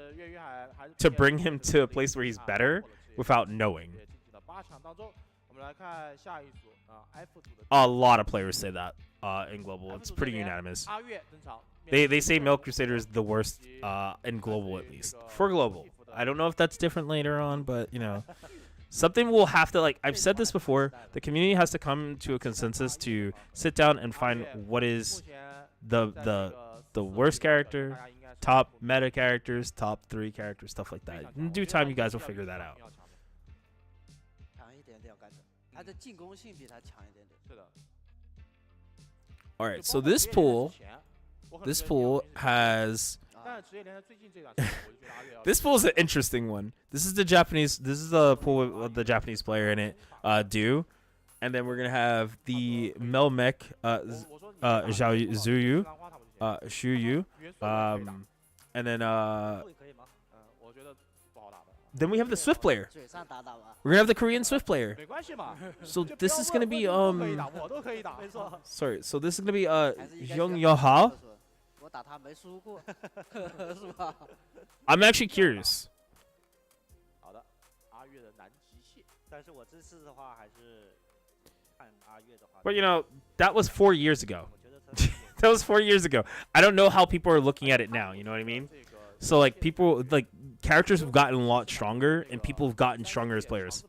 to bring him to a place where he's better without knowing. A lot of players say that in Global. It's pretty unanimous. They say Milk Crusader is the worst in Global, at least. For Global. I don't know if that's different later on, but, you know. Something will have to, like, I've said this before. The community has to come to a consensus to sit down and find what is the worst character, top meta characters, top 3 characters, stuff like that. In due time, you guys will figure that out. All right, so this pool has this pool is an interesting one. This is the Japanese. This is the pool with the Japanese player in it, Do, and then we're gonna have the Melmech, Zuyu, Shuyu, and then we have the Swift player. We're gonna have the Korean Swift player. So this is gonna be sorry. So this is gonna be Young Yoha. I'm actually curious. But you know, that was 4 years ago. That was 4 years ago. I don't know how people are looking at it now. You know what I mean? So like people like characters have gotten a lot stronger, and people have gotten stronger as players.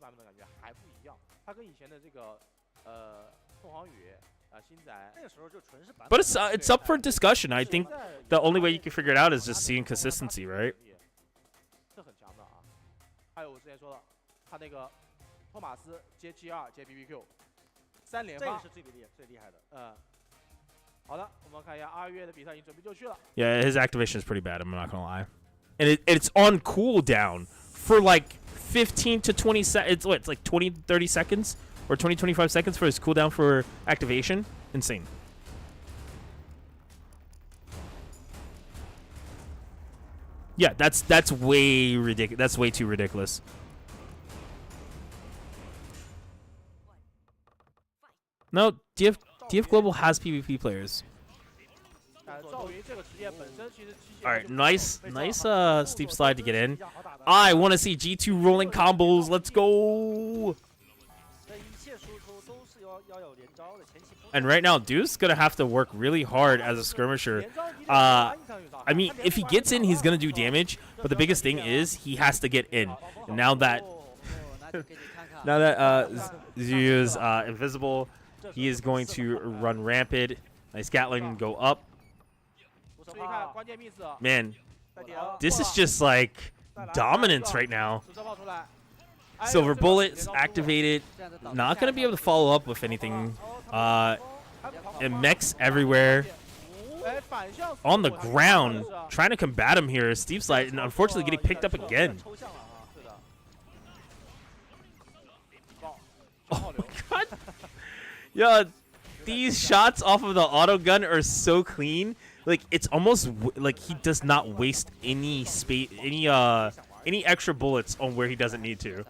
But it's up for discussion. I think the only way you can figure it out is just seeing consistency, right? Yeah, his activation is pretty bad. I'm not gonna lie, and it's on cooldown for like 15 to 20 seconds. It's like 20-30 seconds or 20-25 seconds for his cooldown for activation. Insane. Yeah, that's way ridiculous. That's way too ridiculous. No, DF Global has PvP players. All right, nice steep slide to get in. I want to see G2 rolling combos. Let's go. And right now, Deuce gonna have to work really hard as a skirmisher. I mean, if he gets in, he's gonna do damage. But the biggest thing is he has to get in. And now that Zuyu is invisible, he is going to run rampant. Nice Gatling go up. Man, this is just like dominance right now. Silver bullets activated. Not gonna be able to follow up with anything. And mechs everywhere. On the ground, trying to combat him here. Steep slide, and unfortunately getting picked up again. Oh my god. Yeah, these shots off of the auto gun are so clean. Like it's almost like he does not waste any space, any any extra bullets on where he doesn't need to.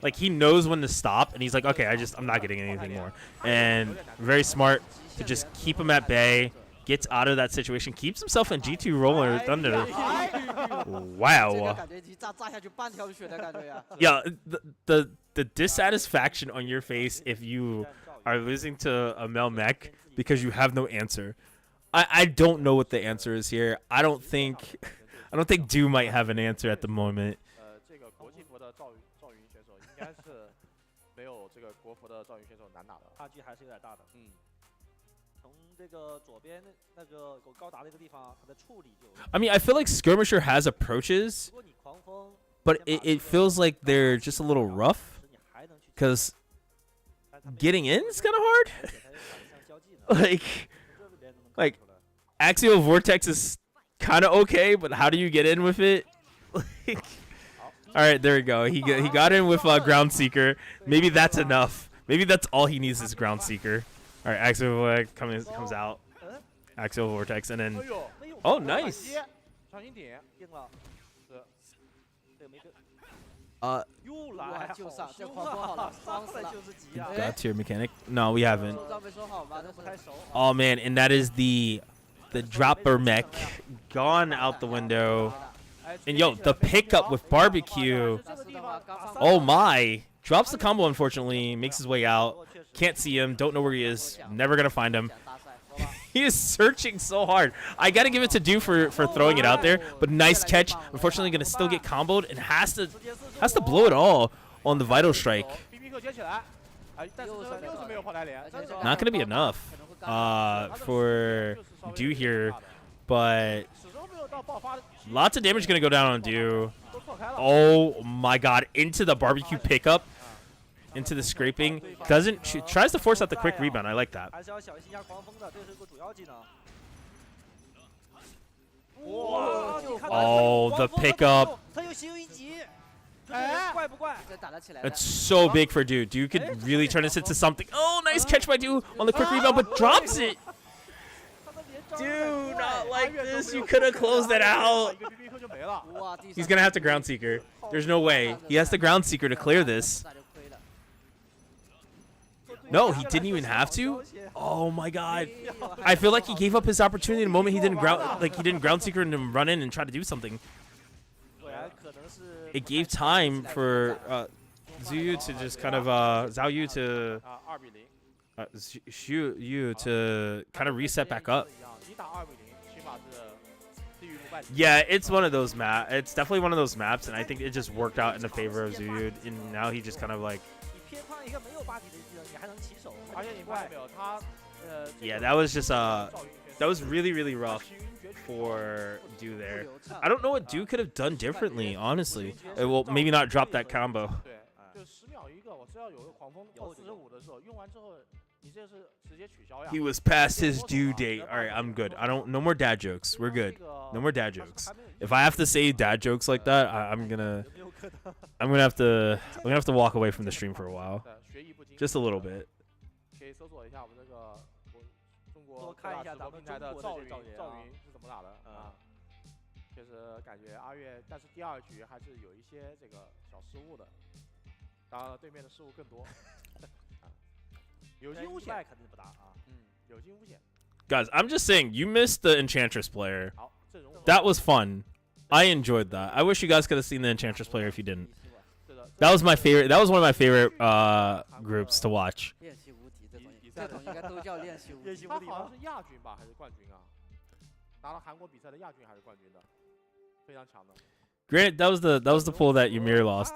Like, he knows when to stop, and he's like, okay, I'm not getting anything more. And very smart to just keep him at bay, gets out of that situation, keeps himself in G2 Roller Thunder. Wow. Yeah, the dissatisfaction on your face if you are losing to a Mel Mech because you have no answer. I don't know what the answer is here. I don't think Do might have an answer at the moment. 这个国际服的赵云选手应该是没有这个国服的赵云选手难打的，差距还是有点大的。嗯，从这个左边那个有高达那个地方，他的处理就。I mean, I feel like Skirmisher has approaches, but it feels like they're just a little rough, because getting in is kind of hard. like Axial Vortex is kind of okay, but how do you get in with it? All right, there we go. He got in with Ground Seeker. Maybe that's enough. Maybe that's all he needs is Ground Seeker. All right, Axial Vortex comes out. Axial Vortex, and then oh, nice. Got tier mechanic. No, we haven't. Oh man, and that is the dropper mech gone out the window. And yo, the pickup with barbecue. Oh my. Drops the combo, unfortunately. Makes his way out. Can't see him. Don't know where he is. Never gonna find him. He is searching so hard. I gotta give it to Do for throwing it out there. But nice catch. Unfortunately, gonna still get comboed and has to blow it all on the Vital Strike. Not gonna be enough for Do here, but lots of damage gonna go down on Do. Oh my god, into the barbecue pickup, into the scraping. Tries to force out the quick rebound. I like that. Oh, the pickup. It's so big for Do. Do could really turn this into something. Oh, nice catch by Do on the quick rebound, but drops it. Dude, not like this. You could have closed that out. He's going to have to Ground Seeker. There's no way. He has to Ground Seeker to clear this. No, he didn't even have to. Oh my god. I feel like he gave up his opportunity the moment he didn't Ground Seeker and run in and try to do something. It gave time for Zhu to just kind of Zhao Yu to Xu Yu to kind of reset back up. Yeah, it's one of those maps. It's definitely one of those maps, and I think it just worked out in the favor of Zhu. And now he just kind of like. Yeah, that was just that was really rough for Do there. I don't know what Do could have done differently, honestly. Well, maybe not drop that combo. He was past his due date. All right, I'm good. No more dad jokes. We're good. No more dad jokes. If I have to say dad jokes like that, I'm gonna have to walk away from the stream for a while, just a little bit. 多看一下咱们中国的赵云是怎么打的啊？确实感觉阿月，但是第二局还是有一些这个小失误的，当然了，对面的失误更多。有惊无险肯定不打啊，有惊无险。Guys, I'm just saying, you missed the Enchantress player. That was fun. I enjoyed that. I wish you guys could have seen the Enchantress player if you didn't. That was my favorite. That was one of my favorite groups to watch. 这种应该都叫练习无敌。他好像是亚军吧，还是冠军啊？拿了韩国比赛的亚军还是冠军的，非常强的。Granted, that was the pool that Ymir lost.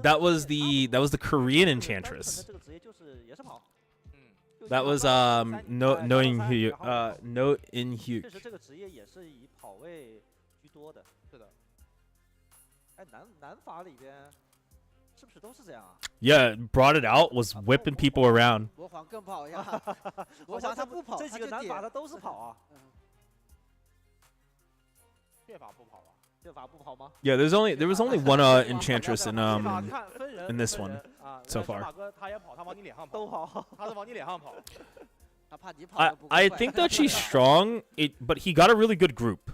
That was the Korean Enchantress. That was No In Hyuk. 其实这个职业也是以跑位居多的。是的。哎，南法里边。 是不是都是这样啊 Yeah, brought it out, was whipping people around. 国皇更跑呀，国皇他不跑，这几个南法的都是跑啊。越法不跑吧？越法不跑吗 Yeah, there was only one Enchantress in this one so far. 马哥他也跑，他往你脸上跑，都跑，他是往你脸上跑。他怕你跑。I think that she's strong, but he got a really good group.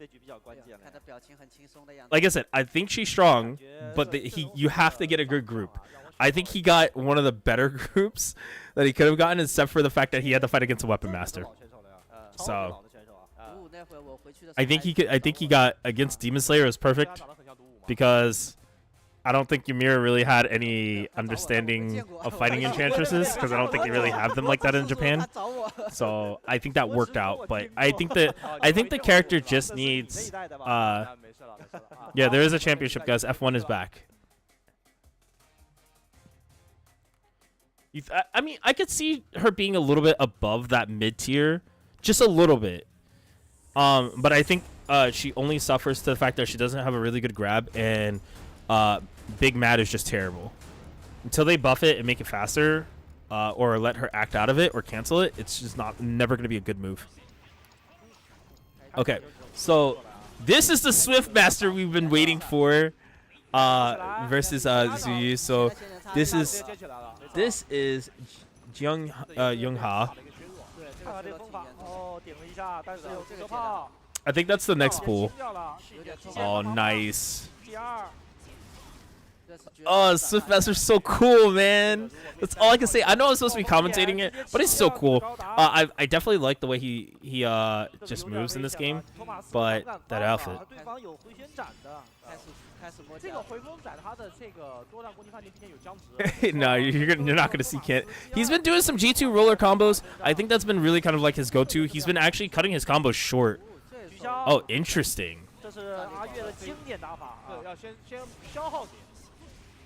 这局比较关键了。看他表情很轻松的样子。 Like I said, I think she's strong, but you have to get a good group. I think he got one of the better groups that he could have gotten, except for the fact that he had to fight against a weapon master. So I think he got against Demon Slayer was perfect because I don't think Ymir really had any understanding of fighting enchantresses because I don't think they really have them like that in Japan. So I think that worked out, but I think the character just needs yeah, there is a championship, guys. F1 is back. I mean, I could see her being a little bit above that mid tier, just a little bit. But I think she only suffers to the fact that she doesn't have a really good grab, and Big Mad is just terrible. Until they buff it and make it faster, or let her act out of it or cancel it, it's just never going to be a good move. Okay, so this is the Swift Master we've been waiting for versus Zuyu. So this is Young Ha. I think that's the next pool. Oh, nice. Oh, Swift Master's so cool, man. That's all I can say. I know I'm supposed to be commentating it, but it's so cool. I definitely like the way he just moves in this game, but that outfit. No, you're not gonna see Kent. He's been doing some G2 roller combos. I think that's been really kind of like his go-to. He's been actually cutting his combos short. Oh, interesting.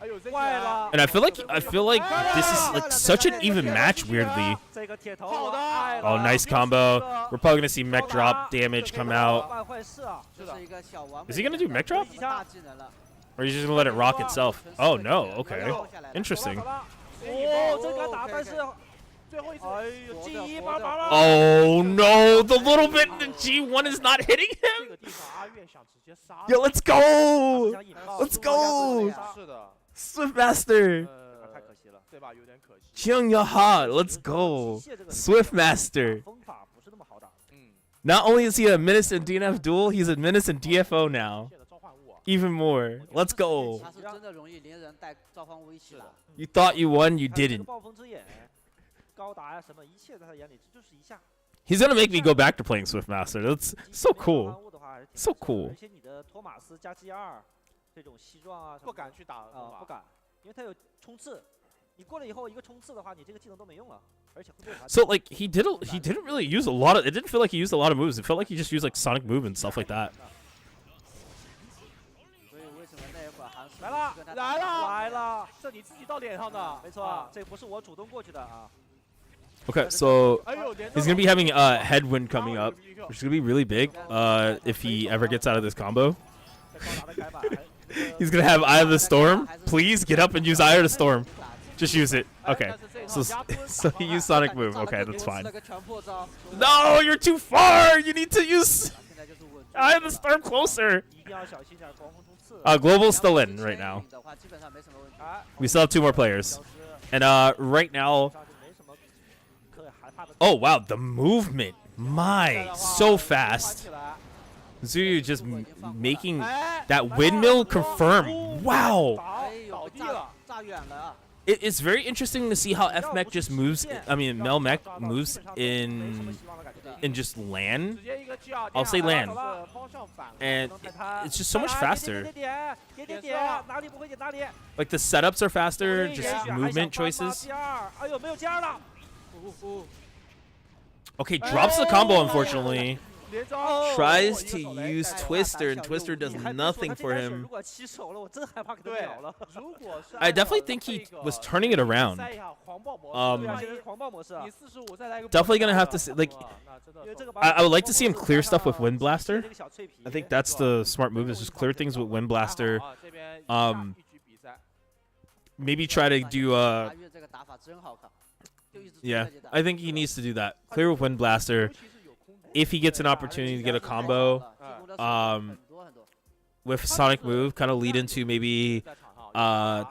And I feel like this is like such an even match, weirdly. Oh, nice combo. We're probably gonna see mech drop damage come out. Is he gonna do mech drop? Or is he just gonna let it rock itself? Oh no, okay. Interesting. Oh no, the little bit in the G1 is not hitting him. Yo, let's go! Let's go! Swift Master! Jiang Yaha, let's go! Swift Master! Not only is he a Menace in DNF duel, he's a Menace in DFO now. Even more. Let's go! You thought you won, you didn't. He's gonna make me go back to playing Swift Master. That's so cool. So cool. So like he didn't really use a lot of. It didn't feel like he used a lot of moves. It felt like he just used like Sonic Move and stuff like that. Okay, so he's gonna be having headwind coming up, which is gonna be really big. If he ever gets out of this combo, he's gonna have Eye of the Storm. Please get up and use Eye of the Storm. Just use it. Okay. So he used Sonic Move. Okay, that's fine. No, you're too far. You need to use Eye of the Storm closer. Global's still in right now. We still have 2 more players, and right now. Oh wow, the movement! My, so fast. Zuyu just making that windmill confirm. Wow. It's very interesting to see how F-Mech just moves. I mean, Mel Mech moves in just land. I'll say land, and it's just so much faster. Like the setups are faster, just movement choices. Okay, drops the combo, unfortunately. Tries to use Twister, and Twister does nothing for him. I definitely think he was turning it around. Definitely gonna have to like. I would like to see him clear stuff with Wind Blaster. I think that's the smart move, is just clear things with Wind Blaster. Maybe try to do yeah, I think he needs to do that. Clear with Wind Blaster. If he gets an opportunity to get a combo with Sonic Move, kind of lead into maybe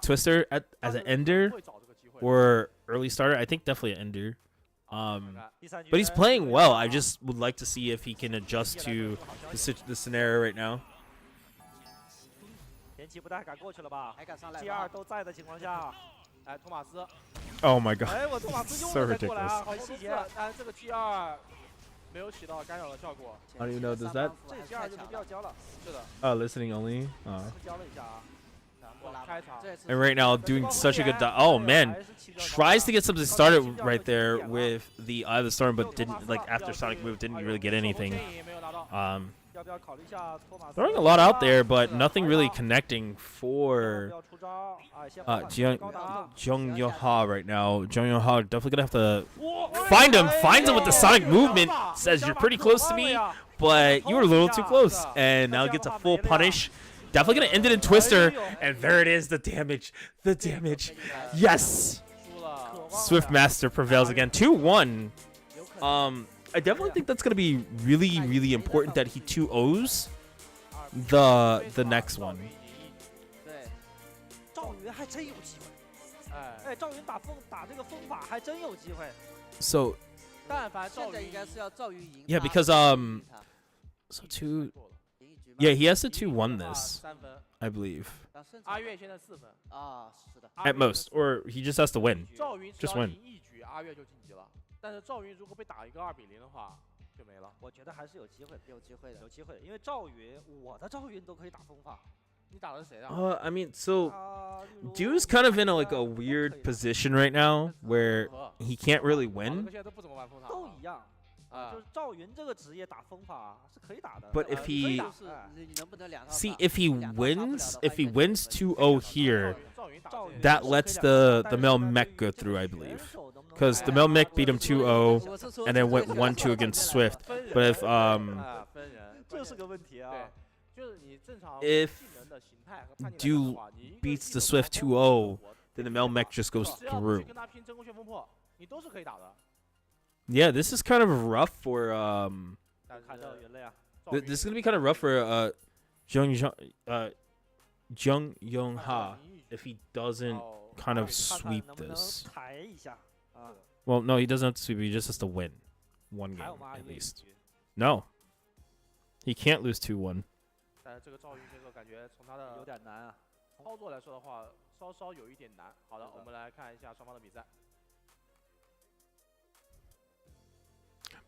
Twister as an ender or early starter. I think definitely an ender. But he's playing well. I just would like to see if he can adjust to the scenario right now. 田崎不太敢过去了吧？G2都在的情况下，哎，托马斯， Oh my god. 哎，我托马斯 So 用了再过来 ridiculous. 啊，好细节。但是这个 G2没有起到干扰的效果。 How do you know? Does that? 这 G2 就没必要交了，是的， Listening only. 交了一下啊。开场。 And right now, doing such a good. Oh man, tries to get something started right there with the Eye of the Storm, but didn't like after Sonic move didn't really get anything. 要不要考虑一下托马斯 Throwing a lot out there, but nothing really connecting for 要出招？哎，先 Jung Yo-ha right now. Jung Yo-ha definitely gonna have to find him. Finds him with the Sonic movement. Says you're pretty close to me, but you were a little too close. And now gets a full punish. Definitely gonna end it in Twister. And there it is, the damage. The damage. Yes! Swift Master prevails again. 2-1. I definitely think that's gonna be really, really important that he 2-0s the next one. 对，赵云还真有机会。哎，赵云打这个风法还真有机会。 So 但凡赵云， yeah, because so 2 yeah, he has to 2-1 this, 3分， I believe. 阿月现在4分。 At most, or he just has to win. 赵云 Just 只要 win. 赢一局，阿月就晋级了。但是赵云如果被打一个2比0的话，就没了。我觉得还是有机会，有机会的，有机会的，因为赵云，我的赵云都可以打风法。你打的是谁啊？ I mean, so Dude's kind of in a weird position right now where he can't really 老 win. 哥现在都不怎么玩风塔了。都一样。就是赵云这个职业打风法是可以打的。 But if he 可以打 see if he wins 2-0 here, that lets the male mech go through, I believe. Because the male mech beat him 2-0 and then went 1-2 against Swift. But if 分人，这是个问题啊。就是你正常 if 技能的形态和判定来看 Dude 的话，你一个 beats 技 the 能 Swift 还有 2-0, then the male mech just goes 只要不 through. 去跟他拼真空旋风破，你都是可以打的。 Yeah, this is kind of rough for 但是看赵云了呀。 this is gonna be kind of rough for Jung Yong-ha if he doesn't kind of sweep this. 抬一下啊。 Well, no, he doesn't have to sweep. He just has to win one 还 game 有吗？ at least. No, he can't lose 2-1. 但是这个赵云选手感觉从他的有点难啊。操作来说的话，稍稍有一点难。好的，我们来看一下双方的比赛。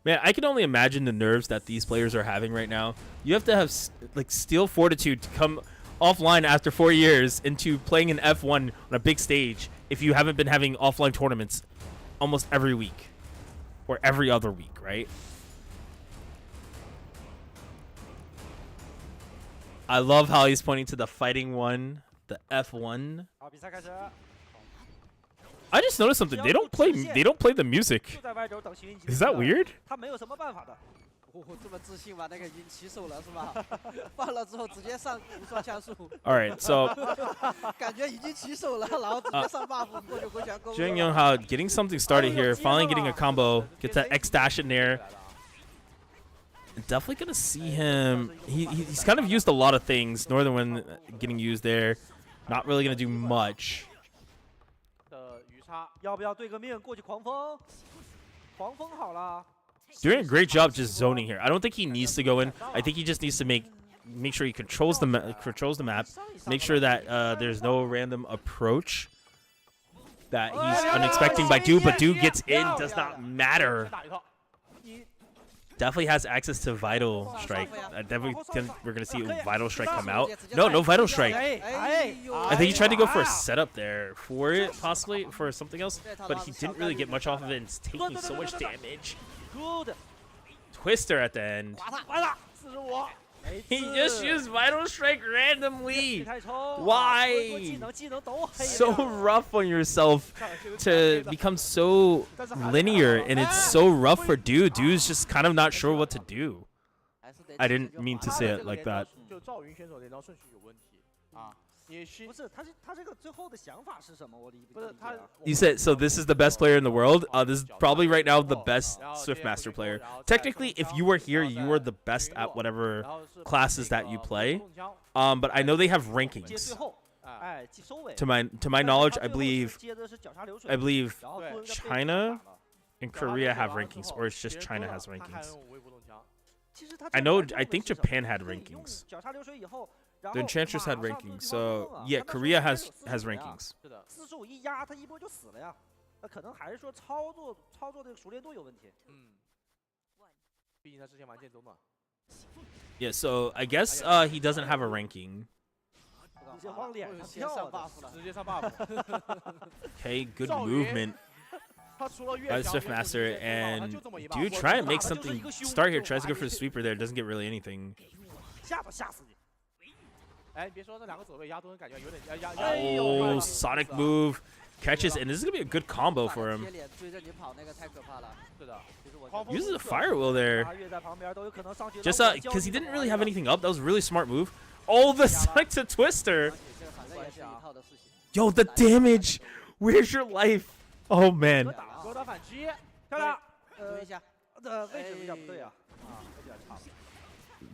Man, I can only imagine the nerves that these players are having right now. You have to have like steel fortitude to come offline after 4 years into playing an F1 on a big stage if you haven't been having offline tournaments almost every week or every other week, right? I love how he's pointing to the fighting one, the F1. 好，比赛开始。 I just noticed something. They don't play the music. 就在外轴等幸运骑 Is that weird? 他没有什么办法的。这么自信把那个云起手了是吧？放了之后直接上无双像素。 All right, so 感觉已经起手了，然后直接上 buff 过去勾拳勾。 Jung Young-ha getting something started here, finally getting a combo, gets that X dash in there. Definitely gonna see him. He's kind of used a lot of things. Northern Wind getting used there, not really gonna do much. 的鱼叉，要不要对个命过去狂风？狂风好了。 Doing a great job just zoning here. I don't think he needs to go in. I think he just needs to make sure he controls the map, make sure that there's no random approach that he's unexpecting by Dude, but Dude gets in, does not matter. 打一套。 Definitely has access to Vital Strike. We're gonna see Vital Strike come out. No Vital Strike. I think he tried to go for a setup there for it, possibly for something else, but he didn't really get much off of it. And it's taking so much damage. Good. Twister at the end. 完了，45。 He just used Vital Strike randomly. 太冲 Why? 技能都黑了。 So rough on yourself to become so linear, and it's so rough for Dude. Dude's just kind of not sure what to do. I didn't mean to say it like that. 就赵云选手连招顺序有问题啊。也是不是他这个最后的想法是什么？我理不理解啊。 You said, so this is the best player in the world? This is probably right now the best Swift Master player. Technically, if you were here, you are the best at whatever classes that you play. But I know they have rankings. 哎，收尾。 To my knowledge, I believe China in Korea have rankings, or it's just China has rankings? I think Japan had rankings. The Enchantress had rankings, so yeah, Korea has rankings. 自受一压，他一波就死了呀。那可能还是说操作这个熟练度有问题。毕竟他之前玩剑宗嘛。Yeah, so I guess he doesn't have a ranking. 直接往脸上跳了，直接上 buff。Okay, good movement by the Swiftmaster, and dude, try and make something start here. Tries to go for the sweeper there, doesn't get really anything. 吓都吓死你！哎，你别说这两个左位压盾，感觉有点压。Oh, Sonic move catches, and this is gonna be a good combo for him. 是的， Uses a fire wheel there. Just because he didn't really have anything up. That was a really smart move. Oh, the Sonic to Twister. Yo, the damage. Where's your life? Oh man. 格斗反击，漂亮。位置有点不对啊，有点差。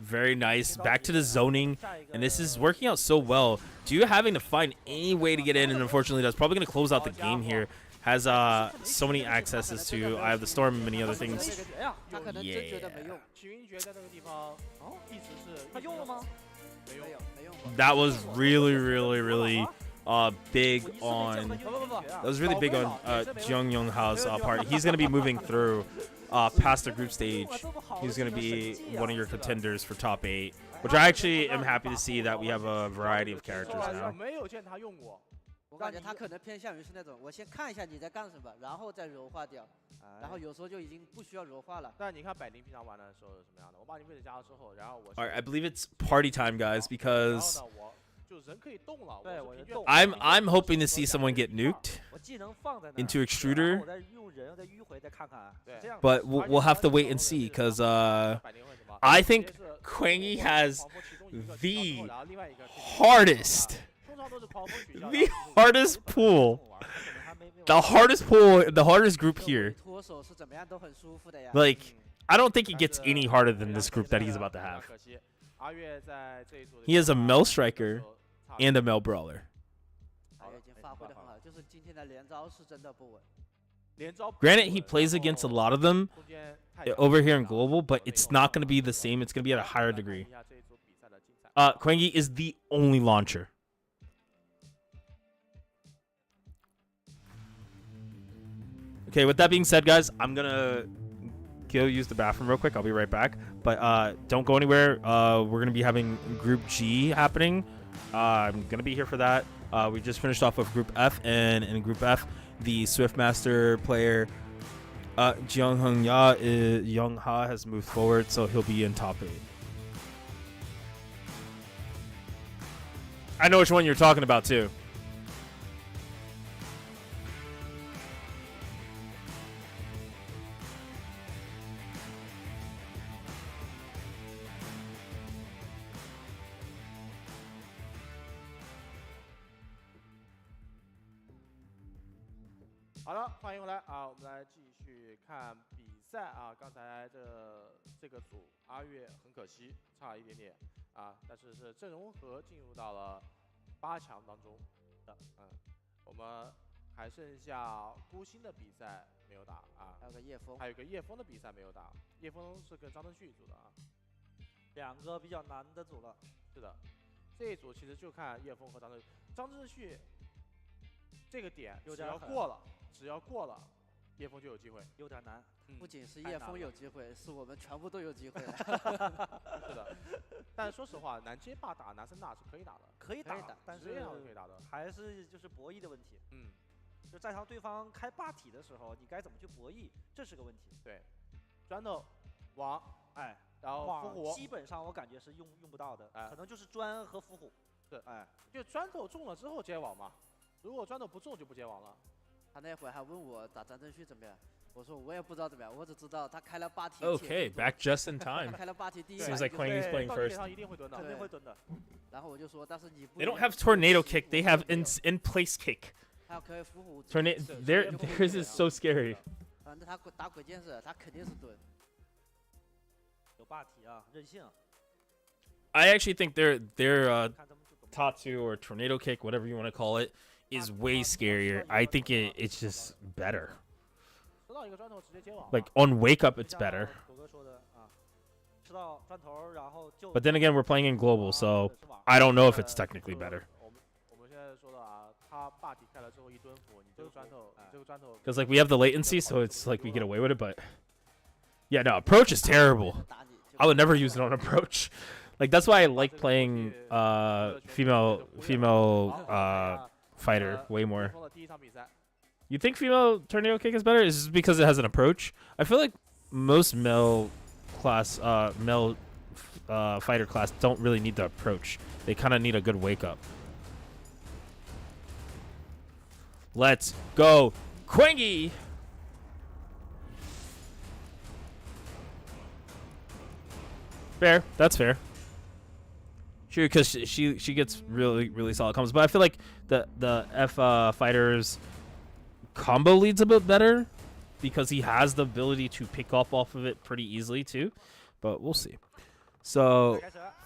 Very nice. Back to the zoning, and this is working out so well. Due having to find any way to get in, and unfortunately, that's probably going to close out the game here. Has so many accesses to Eye of the Storm and many other things. Yeah. That was really big on. That was really big on Jung Young Ha's part. He's going to be moving through past the group stage. He's going to be one of your contenders for top 8, which I actually am happy to see that we have a variety of characters now. 我感觉他可能偏向于是那种，我先看一下你在干什么，然后再柔化掉，然后有时候就已经不需要柔化了。但你看百灵平常玩的时候是什么样的？我把你位置加了之后，然后我。All right, I believe it's party time, guys, because I'm hoping to see someone get nuked into Extruder, but we'll have to wait and see, because I think Quangy has the hardest pool. The hardest group here. Like, I don't think it gets any harder than this group that he's about to have. He has a Mel Striker and a Mel Brawler. Granted, he plays against a lot of them over here in Global, but it's not going to be the same. It's going to be at a higher degree. Quangy is the only launcher. Okay, with that being said, guys, I'm going to go use the bathroom real quick. I'll be right back. But don't go anywhere. We're going to be having Group G happening. I'm going to be here for that. We just finished off with Group F, and in Group F, the Swiftmaster player Young Ha has moved forward, so he'll be in top 8. I know which one you're talking about, too. Hello, 欢迎回来啊！我们来继续看比赛啊。刚才这个组阿月很可惜差了一点点啊，但是是郑容和进入到了8强当中的。我们还剩下孤星的比赛没有打啊，还有个叶枫，还有个叶枫的比赛没有打。叶枫是跟张正旭组的啊，两个比较难的组了。是的，这一组其实就看叶枫和张正旭这个点只要过了。只要过了，叶枫就有机会。有点难，不仅是叶枫有机会，是我们全部都有机会。是的，但说实话，南街霸打南森大是可以打的，可以打，但是可以打的，还是就是博弈的问题。就在场对方开霸体的时候，你该怎么去博弈，这是个问题。对，砖头、网，然后伏虎，基本上我感觉是用不到的，可能就是砖和伏虎。是，就砖头中了之后接网嘛，如果砖头不中就不接网了。他那会儿还问我打张正旭怎么样，我说我也不知道怎么样，我只知道他开了霸体。Okay, back just in time. 他开了霸体第一。Seems like Quangy's playing first. 一定会蹲的，肯定会蹲的。然后我就说，但是你不。They don't have tornado kick. They have in place kick. 还有可以伏虎。Theirs is so scary. 反正他打鬼剑士，他肯定是蹲。有霸体啊，任性。I actually think their Tatsu or tornado kick, whatever you want to call it, is way scarier. I think it's just better. Like on wake up, it's better. But then again, we're playing in global, so I don't know if it's technically better. Because like we have the latency, so it's like we get away with it. But yeah, no, approach is terrible. I would never use it on approach. Like that's why I like playing female fighter way more. You think female tornado kick is better? Is it because it has an approach? I feel like most male fighter class don't really need the approach. They kind of need a good wake up. Let's go, Quengi! Fair, that's fair. Sure, because she gets really solid combos, but I feel like the F fighters combo leads a bit better because he has the ability to pick up off of it pretty easily too. But we'll see. So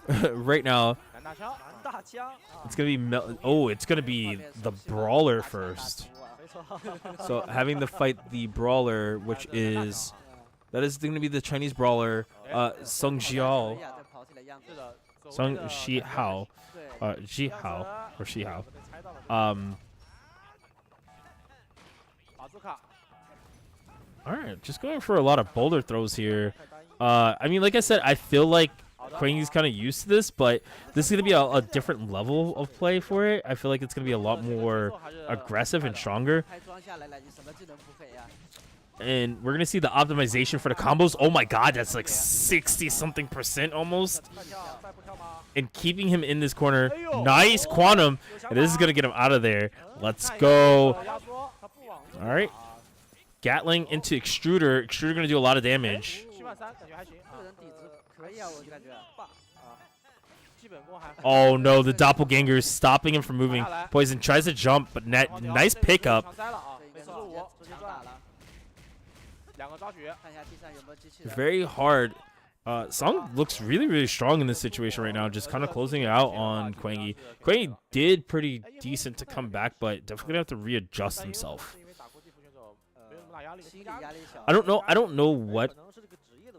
right now it's gonna be it's gonna be the brawler first. So having to fight the brawler, which is going to be the Chinese brawler Sung Xiao. Sung Shihao, Jihao or Shihao. All right, just going for a lot of boulder throws here. I mean, like I said, I feel like Quengi's kind of used to this, but this is going to be a different level of play for it. I feel like it's going to be a lot more aggressive and stronger. And we're going to see the optimization for the combos. Oh my god, that's like 60-something% almost. And keeping him in this corner. Nice quantum. And this is going to get him out of there. Let's go. All right. Gatling into Extruder. Extruder going to do a lot of damage. Oh no, the doppelganger is stopping him from moving. Poison tries to jump, but nice pickup. Very hard. Song looks really strong in this situation right now, just kind of closing it out on Quengi. Quengi did pretty decent to come back, but definitely gonna have to readjust himself. I don't know what.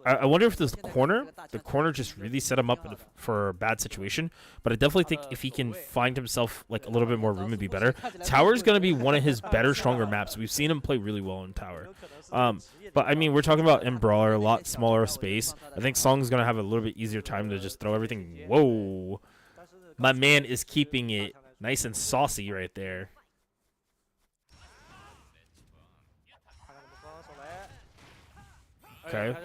I wonder if the corner just really set him up for a bad situation. But I definitely think if he can find himself like a little bit more room, it'd be better. Tower is going to be one of his better, stronger maps. We've seen him play really well in Tower. But I mean, we're talking about in Brawler, a lot smaller space. I think Song's going to have a little bit easier time to just throw everything. Whoa. My man is keeping it nice and saucy right there. Okay.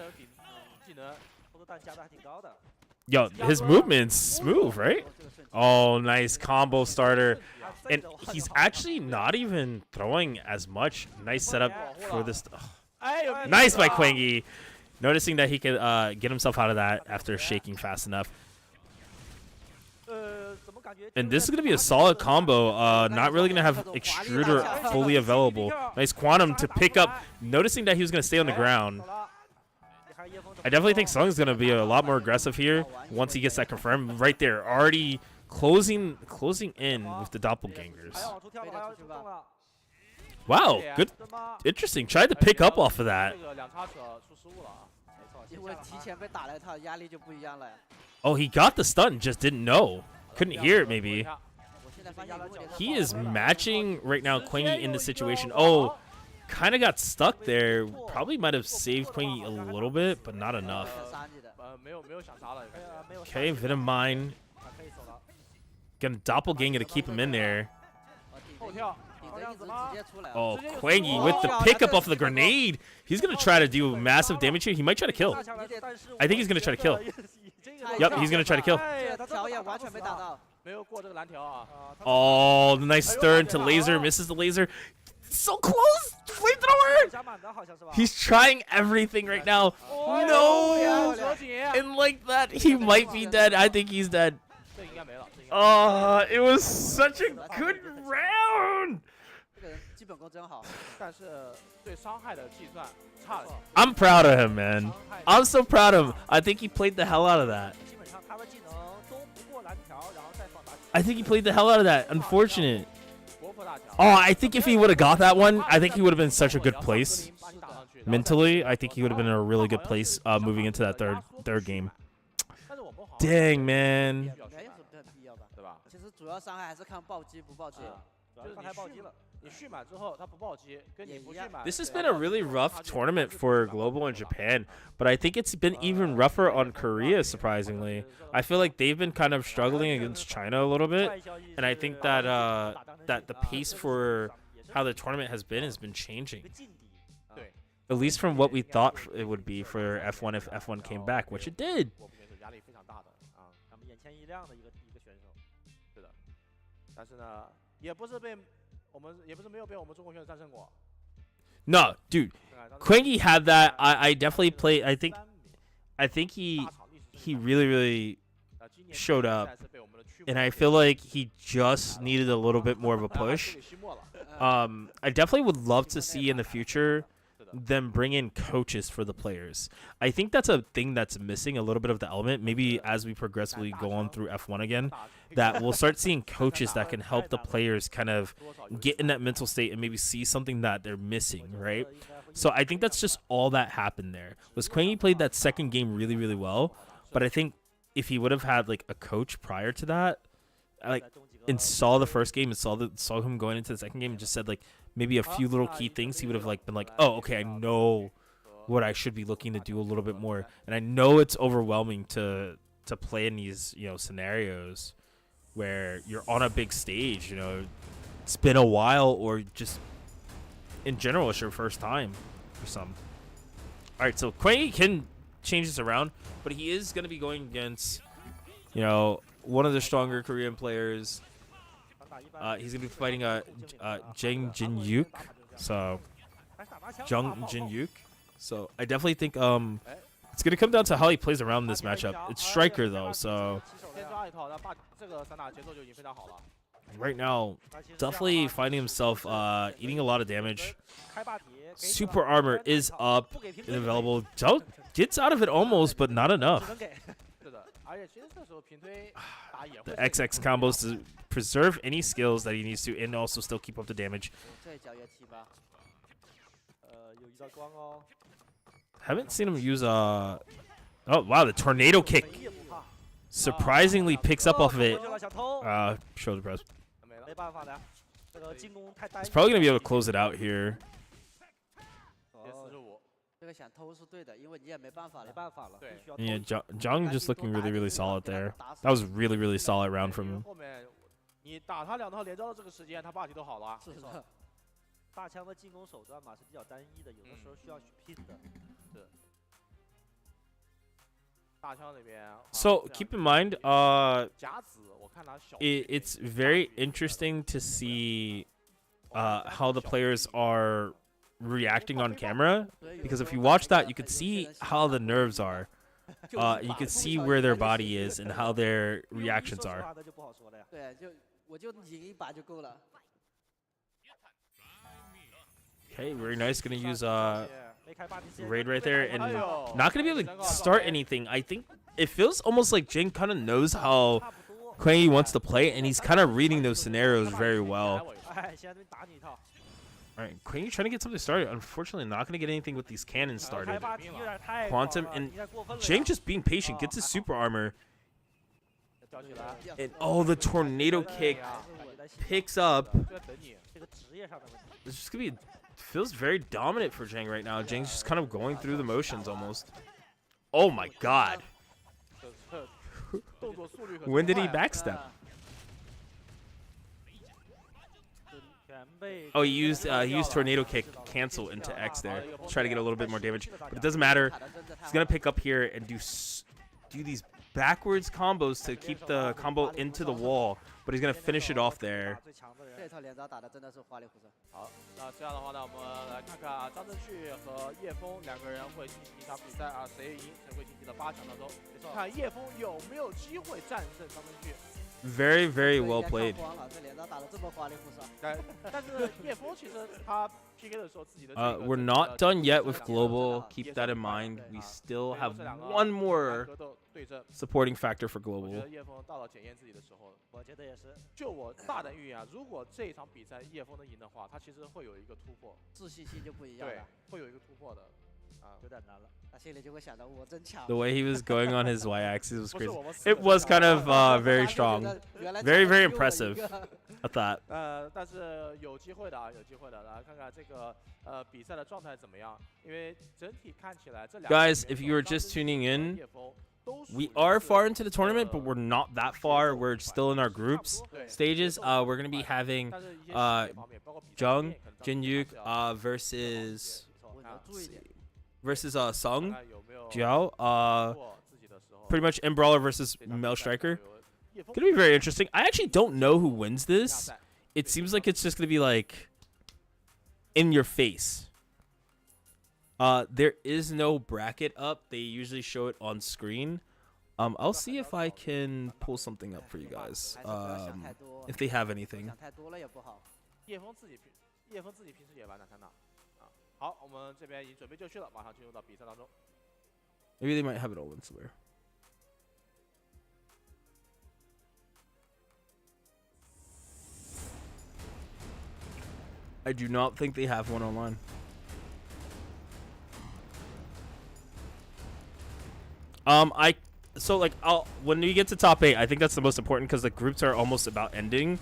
Yo, his movement's smooth, right? Oh, nice combo starter. And he's actually not even throwing as much. Nice setup for this. Oh. Nice by Quengi. Noticing that he could get himself out of that after shaking fast enough. And this is going to be a solid combo. Not really going to have Extruder fully available. Nice quantum to pick up. Noticing that he was going to stay on the ground. I definitely think Sung's going to be a lot more aggressive here once he gets that confirmed. Right there, already closing in with the doppelgangers. Wow, good, interesting. Tried to pick up off of that. Oh, he got the stun, just didn't know. Couldn't hear it, maybe. He is matching right now Quengi in the situation. Oh, kind of got stuck there. Probably might have saved Quengi a little bit, but not enough. Okay, Venom Mine. Gonna doppelganger to keep him in there. Oh, Quengi with the pickup off of the grenade. He's gonna try to do massive damage here. He might try to kill. I think he's gonna try to kill. Yep, he's gonna try to kill. Oh, the nice stir to laser. Misses the laser. So close! Flamethrower! He's trying everything right now. No! And like that, he might be dead. I think he's dead. Oh, it was such a good round! I'm proud of him, man. I'm so proud of him. I think he played the hell out of that. Unfortunate. Oh, I think if he would have got that one, I think he would have been in such a good place. mentally, I think he would have been in a really good place moving into that third game. Dang, man. 没有什么必要吧？对吧？其实主要伤害还是看暴击不暴击。就是他暴击了。你续满之后他不暴击，跟你不续满。 This has been a really rough tournament for Global in Japan, but I think it's been even rougher on Korea, surprisingly. I feel like they've been kind of struggling against China a little bit, and I think that that the pace for how the tournament has been changing. At least from what we thought it would be for F1 if F1 came back, which it did. 压力非常大的啊，咱们眼前一亮的一个选手。是的，但是呢，也不是没有被我们中国选手战胜过。No, dude, Quangy had that. I definitely played. I think he really showed up, and I feel like he just needed a little bit more of a push. I definitely would love to see in the future them bring in coaches for the players. I think that's a thing that's missing a little bit of the element. Maybe as we progressively go on through F1 again, that we'll start seeing coaches that can help the players kind of get in that mental state and maybe see something that they're missing, right? So I think that's just all that happened there. Was Quangy played that second game really, really well, but I think if he would have had like a coach prior to that, like and saw the first game and saw him going into the second game and just said like maybe a few little key things, he would have like been like, oh, okay, I know what I should be looking to do a little bit more, and I know it's overwhelming to play in these scenarios where you're on a big stage. It's been a while, or just in general it's your first time for some. All right, so Quangy can change this around, but he is going to be going against one of the stronger Korean players. He's going to be fighting Jang Jin-yuk. So, Jung Jin-yuk. So, I definitely think it's going to come down to how he plays around this matchup. It's Striker, though, so right now, definitely finding himself eating a lot of damage. Super Armor is up and available. Gets out of it almost, but not enough. The XX combos to preserve any skills that he needs to and also still keep up the damage. Haven't seen him use oh wow, the tornado kick surprisingly picks up off of it. Shoulder press. He's probably gonna be able to close it out here. Yeah, Zhang just looking really, really solid there. That was really, really solid round from him. 你打他2套连招的这个时间，他霸体都好了。大枪的进攻手段嘛是比较单一的，有的时候需要去拼的。是。大枪那边。So keep in mind, it's very interesting to see how the players are reacting on camera, because if you watch that, you could see how the nerves are. You could see where their body is and how their reactions are. Okay, very nice. Gonna use raid right there, and not gonna be able to start anything. I think it feels almost like Jing kind of knows how Quangy wants to play, and he's kind of reading those scenarios very well. All right, Quangy trying to get something started. Unfortunately, not going to get anything with these cannons started. Quantum and Jang just being patient, gets his super armor. And oh, the tornado kick picks up. It's just going to be, feels very dominant for Jang right now. Jang's just kind of going through the motions almost. Oh my god. When did he backstep? Oh, he used tornado kick cancel into X there to try to get a little bit more damage, but it doesn't matter. He's gonna pick up here and do these backwards combos to keep the combo into the wall, but he's gonna finish it off there. 好，那这样的话呢，我们来看看啊，张震旭和叶枫2个人会进行一场比赛啊，谁赢谁会晋级到8强当中。看叶枫有没有机会战胜张震旭。 Very, very well played. We're not done yet with global. Keep that in mind. We still have one more 对阵。 supporting factor for 我觉 global. 得叶枫到了检验自己的时候了。我觉得也是。就我大胆预言啊，如果这一场比赛叶枫能赢的话，他其实会有一个突破，自信心就不一样对了，，会有一个突破的。啊，有点难了。他心里就会想到我真强。 The way he was going on his y-axis was 不是 crazy. 我们四 It 个 was 人 kind of 大 very 家就觉 strong, 得原来 very 强的 very 只有我一 impressive. 个 I thought. 但是有机会的啊，有机会的，来看看这个比赛的状态怎么样？因为整体看起来这两 Guys, if you are just tuning in, we are far into the tournament, but we're not that far. We're still in our groups stages. We're gonna be having Jung, Jinyuk versus 稳得住一点。 versus Sung, Jiao. Pretty much Embrawler versus Mel Striker. Gonna be very interesting. I actually don't know who wins this. It seems like it's just gonna be like in your face. There is no bracket up. They usually show it on screen. I'll see if I can pull something up for you guys. If they have anything. 想太多了也不好。叶枫自己平时也玩南山的。啊，好，我们这边已经准备就绪了，马上进入到比赛当中。 Maybe they might have it all in somewhere. I do not think they have one online. When we get to top 8, I think that's the most important because the groups are almost about ending.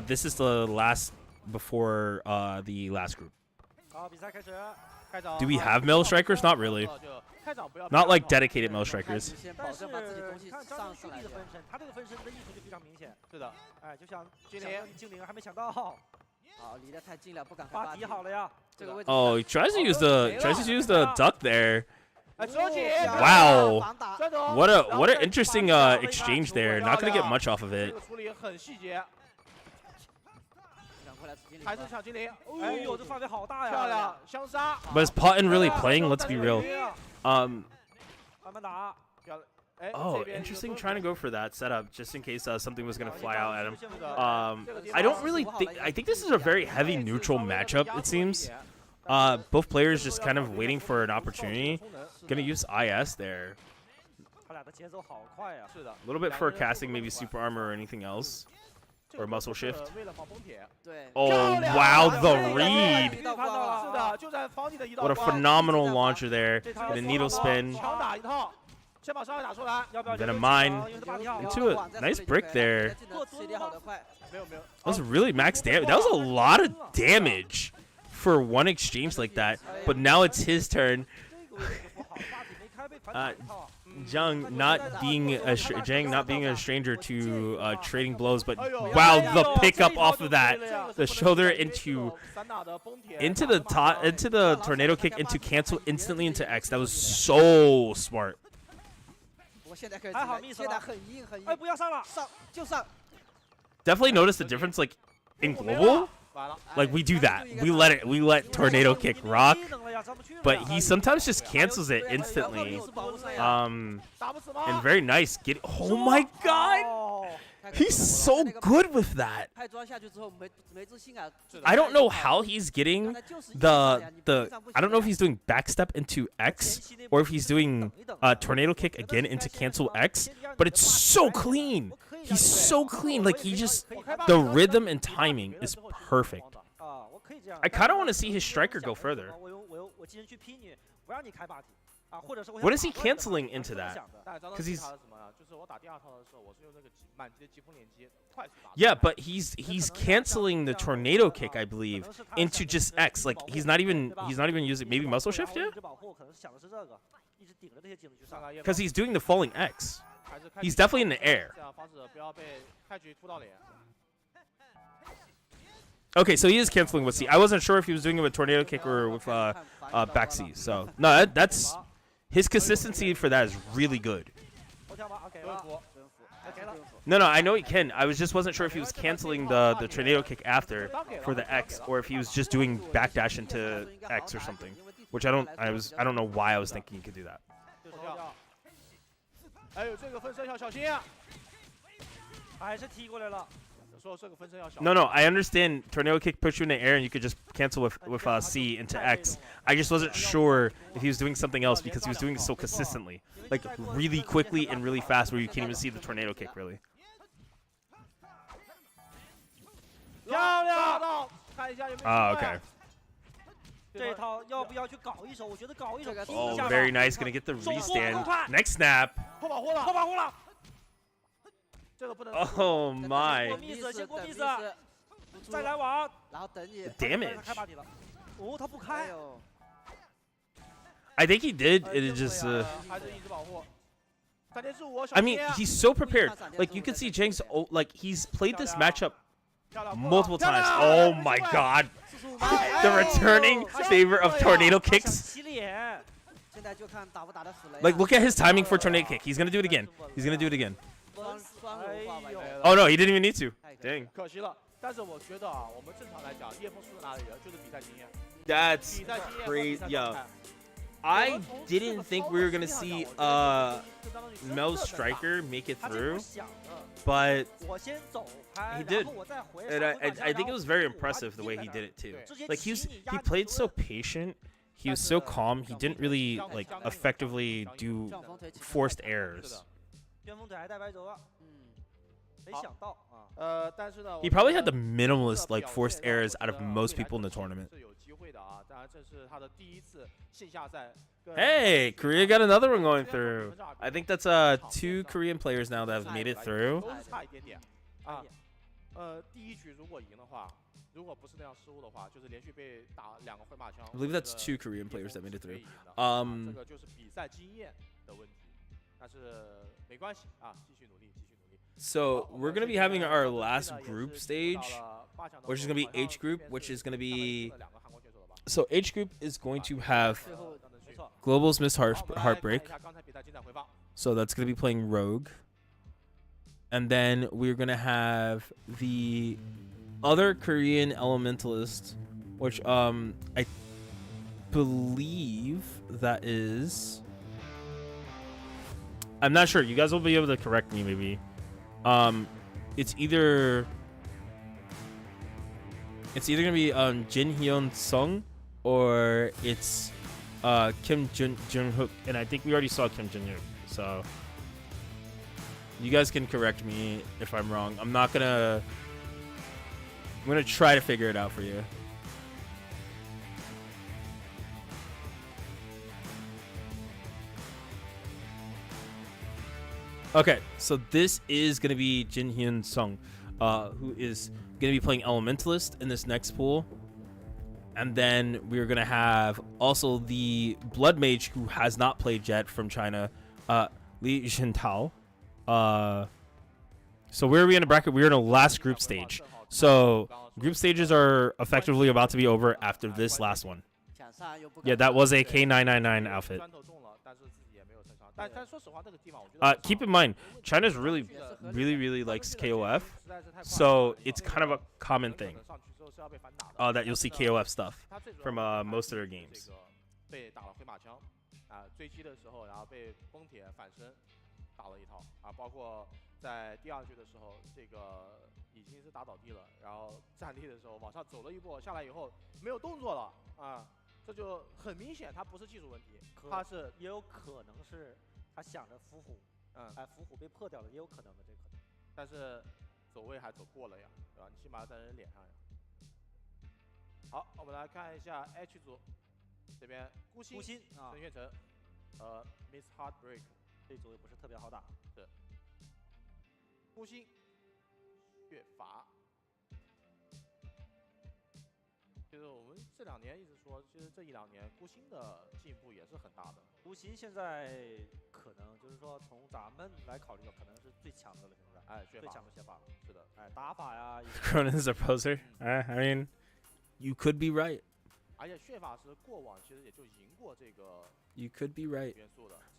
This is the last before the last group. 好，比赛开始。 Do we have Mel Strikers? Not really. Not like dedicated Mel Strikers. 先保但是证把自己东西你看张上上来就兄弟的分身，他这个分身的意图就非常明显。是的，哎，就像精灵还没想到，好，离得太近了，不敢开巴迪好了呀。这个位置。 Oh, he tries to use the duck there. 哎，周琦 Wow. 防打 What an interesting exchange there. Not gonna get much off of 这 it. 个处理很细节，赶快来精灵还是抢精灵，哎呦，这范围好大呀！漂亮，相杀。 But is Potton really playing? Let's be real. 慢慢打。 Oh, interesting. Trying to go for that setup just in case something was gonna fly out at him. I don't really think. I think this is a very heavy neutral matchup. It seems. Both players just kind of waiting for an opportunity. Gonna use IS there. 他俩的节奏好快呀！是的， A little bit for casting maybe super armor or anything else. Or muscle shift. 为了防崩铁。 对。 Oh wow, the read! 是的，就在房顶的一道 What a 光。 phenomenal launcher there. Get a needle spin. 强打一套，先把伤害打出来。 Then a mine into a nice brick there. 没有没有。 That was really max damage. That was a lot of damage for one exchange like that. But now it's his turn. Jang not being a stranger to trading blows, but wow, the pickup off of that, the shoulder into the tornado kick into cancel instantly into X. That was so smart. 我现在可以进来，现在很硬很硬。哎，不要上了，上就上。 Definitely noticed the difference, like in global. Like we do that, we let tornado kick rock, but he sometimes just cancels it instantly. And very nice. Oh my god, he's so good with that. I don't know how he's getting the I don't know if he's doing backstep into X or if he's doing tornado kick again into cancel X, but it's so clean. He's so clean. Like he just the rhythm and timing is perfect. I kind of want to see his striker go further. What is he canceling into that? Because he's yeah, but he's canceling the tornado kick, I believe, into just X. Like he's not even using maybe muscle shift yet. Because he's doing the falling X. He's definitely in the air. Okay, so he is canceling with C. I wasn't sure if he was doing it with tornado kick or with back C. So no, that's his consistency for that is really good. No, I know he can. I wasn't sure if he was canceling the tornado kick after for the X or if he was just doing backdash into X or something. Which I don't know why I was thinking he could do that. 哎呦，这个分身要小心啊！还是踢过来了。No, no, I understand tornado kick push you in the air and you could just cancel with C into X. I just wasn't sure if he was doing something else because he was doing it so consistently, like really quickly and really fast, where you can't even see the tornado kick really. 漂亮！看一下有没有 Oh, okay. 这套要不要去搞一手？我觉得搞一手拼 Oh, 一下吧。 very nice. Gonna get the restand. Next snap. 破保护了，破保护了。这个不能。 Oh my. 过 miss， 先过 miss， 再来网。然后等你。 Damage. 开把底了。哦，他不开。 I think he did. It just. I mean, he's so prepared. Like you can see Jang's. Like he's played this matchup multiple times. Oh my God. The returning favor of tornado kicks. Like, look at his timing for tornado kick. He's gonna do it again. He's gonna do it again. Oh no, he didn't even need to. Dang. 可惜了，但是我觉得啊，我们正常来讲，叶枫输在哪里了？就是比赛经验。 That's crazy. Yo, I didn't think we were gonna see Mel Striker make it through, but he did, and I think it was very impressive the way he did it too. Like he played so patient, he was so calm. He didn't really like effectively do forced errors. He probably had the minimalist like forced errors out of most people in the tournament. Hey, Korea got another one going through. I think that's 2 Korean players now that have made it through. I believe that's 2 Korean players that made it through. So we're gonna be having our last group stage, which is gonna be H group, which is gonna be. So H group is going to have Global's Miss Heartbreak. So that's gonna be playing Rogue. And then we're gonna have the other Korean Elementalist, which I believe that is. I'm not sure. You guys will be able to correct me maybe. It's either gonna be Jin Hyun Sung or it's Kim Jun Hook, and I think we already saw Kim Jun Hook, so you guys can correct me if I'm wrong. I'm gonna try to figure it out for you. Okay, so this is going to be Jin Hyun Sung, who is going to be playing Elementalist in this next pool. And then we're going to have also the Blood Mage, who has not played yet, from China, Li Jintao. So where are we in the bracket? We're in the last group stage. So group stages are effectively about to be over after this last one. Yeah, that was a K999 outfit. Keep in mind, China's really likes KOF, so it's kind of a common thing that you'll see KOF stuff from most of their games. 追击的时候，然后被崩铁反身打了一套啊，包括在第2局的时候，这个已经是打倒地了，然后站立的时候往上走了一步，下来以后没有动作了啊，这就很明显他不是技术问题，他是也有可能是他想着伏虎，伏虎被破掉了，也有可能的这个可能，但是走位还走过了呀，对吧？你起码在人脸上呀。好，我们来看一下 H 组这边，孤星啊，陈炫成。Miss Heartbreak 这组也不是特别好打，是孤星、血法。其实我们这2年一直说，其实这1-2年孤星的进步也是很大的。孤星现在可能就是说从咱们来考虑的，可能是最强的了，现在最强的血法了。是的，打法呀。Cronin's a poser. I mean, you could be right. 而且血法师过往其实也就赢过这个。You could be right,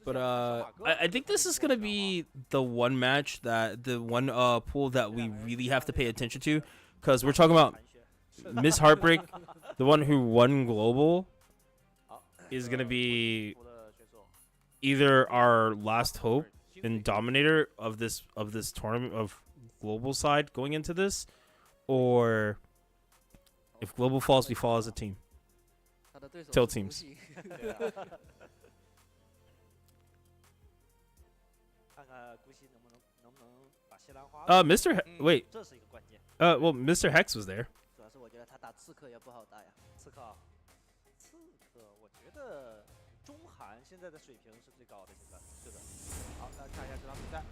but I think this is gonna be the one match the one pool that we really have to pay attention to, because we're talking about Miss Heartbreak, the one who won global, is gonna be either our last hope and dominator of this tournament of global side going into this, or if global falls, we fall as a team. 他的对手 Tilt 是 teams 无锡看看姑息能不能把西兰花。Mr. Wait. 这是一个关键。Well, Mr. Hex was there. 主要是我觉得他打刺客也不好打呀。刺客，我觉得中韩现在的水平是最高的，现在是的。好，大家看一下这场比赛。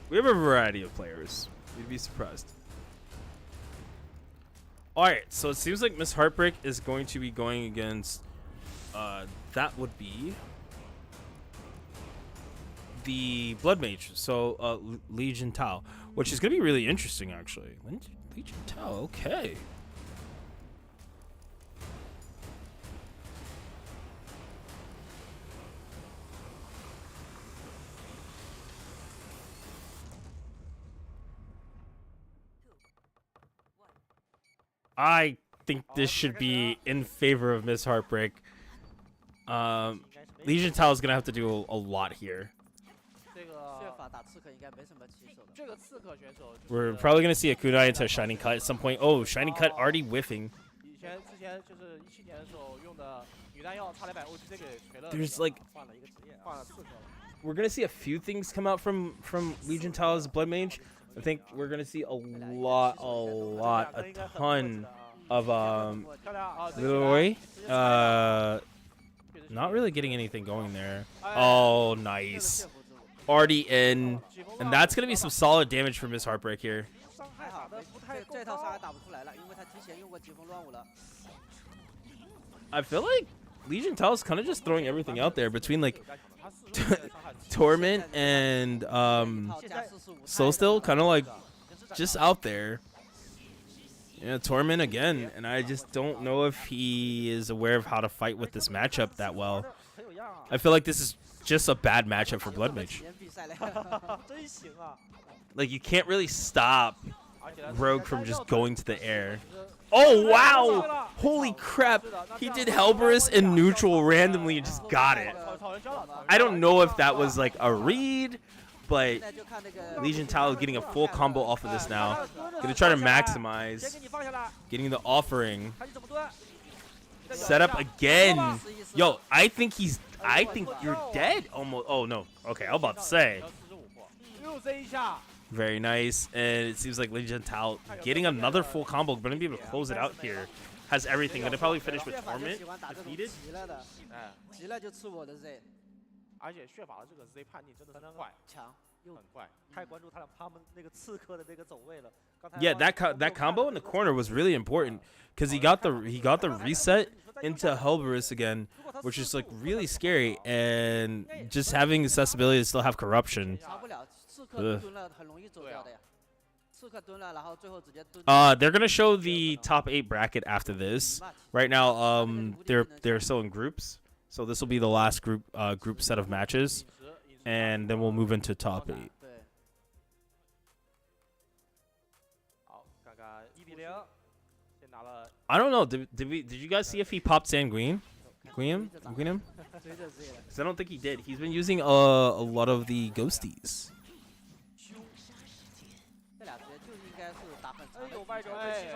We have a variety of players. You'd be surprised. Alright, so it seems like Miss Heartbreak is going to be going against that would be the Blood Mage, so Legion Tao, which is going to be really interesting actually. Legion Tao, okay. I think this should be in favor of Miss Heartbreak. Legion Tao is gonna have to do a lot here. 血法打刺客应该没什么起手的。这个刺客选手 We're probably gonna see a kunai into a Shining Cut at some point. Oh, Shining Cut already whiffing. 之前就是17年的时候用的女弹药差200 OG 这个锤了。 There's like 换了一个职业，换了刺客了。 we're gonna see a few things come out from Legion Tao's Blood Mage. I think we're gonna see a ton of Leroy. Not really getting anything going there. Oh, nice. Already in, and that's gonna be some solid damage for Miss Heartbreak here. 还好，这套伤害打不出来了，因为他提前用过疾风乱舞了。 I feel like Legion Tao's kind of just throwing everything out there between like Torment and Soul Still, kind of like just out there. Yeah, Torment again, and I just don't know if he is aware of how to fight with this matchup that well. I feel like this is just a bad matchup for Blood Mage. 真行啊！ Like you can't really stop Rogue from just going to the air. Oh wow! Holy crap! He did Hellburst in neutral randomly and just got it. I don't know if that was like a read, but Legion Tao getting a full combo off of this now. Gonna try to maximize. Getting the offering. Set up again. Yo, I think you're dead almost. Oh no. Okay, I was about to say. Very nice. And it seems like Legion Tao getting another full combo. Gonna be able to close it out here. Has everything. Gonna probably finish with Torment defeated. 急了就吃我的 Z。 而且血法的这个 Z 判定真的是快，强，很快。太关注他们那个刺客的那个走位了。 Yeah, that combo in the corner was really important because he got the reset into Hellburst again, which is like really scary, and just having accessibility to still have corruption. 杀不了，刺客蹲了很容易走掉的呀。刺客蹲了，然后最后直接蹲。They're gonna show the top 8 bracket after this. Right now, they're still in groups, so this will be the last group set of matches, and then we'll move into top 8. 好，看看1-0，先拿了。 I don't know. Did you guys see if he popped Sanguine? Guium? Because I don't think he did. He's been using a lot of the ghosties. 这俩直接就应该是打很长的。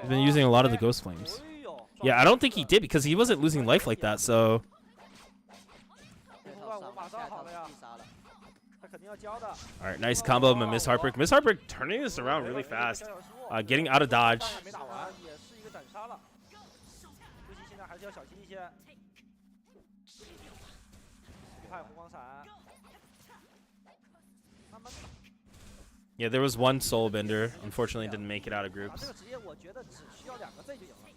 He's been using a lot of the ghost flames. Yeah, I don't think he did because he wasn't losing life like that. So. 这套上下一套是必杀了。 All right, nice combo of Miss Heartbreak. Miss Heartbreak turning this around really fast, getting out of dodge. 也是一个斩杀了。估计现在还是要小心一些。一派红光闪。慢慢打。 Yeah, there was one soul bender. Unfortunately, didn't make it out of 这 groups. 个职业我觉得只需要2个 Z 就赢了。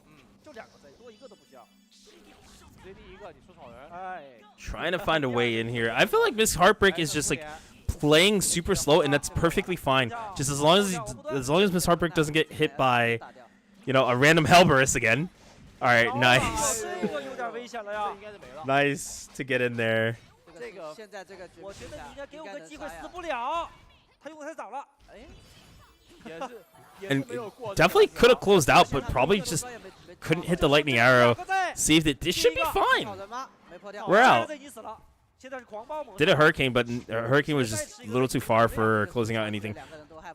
就2个 Z，多一个都不需要。 Z 第一个，你出草人。哎。 Trying to find a way in here. I feel like Miss Heartbreak is just like playing super slow, and that's perfectly fine. Just as long as Miss Heartbreak doesn't get hit by, you know, a random Hellburst again. All right, nice. 这个有点危险了呀。 Nice to get in there. 这个现在这个我觉得你应该给我个机会，死不了。他用的太早了。哎。 And definitely could have closed out, but probably just couldn't hit the lightning arrow. Saved it. This should be fine. We're out. Did a Hurricane, but Hurricane was just a little too far for closing out anything.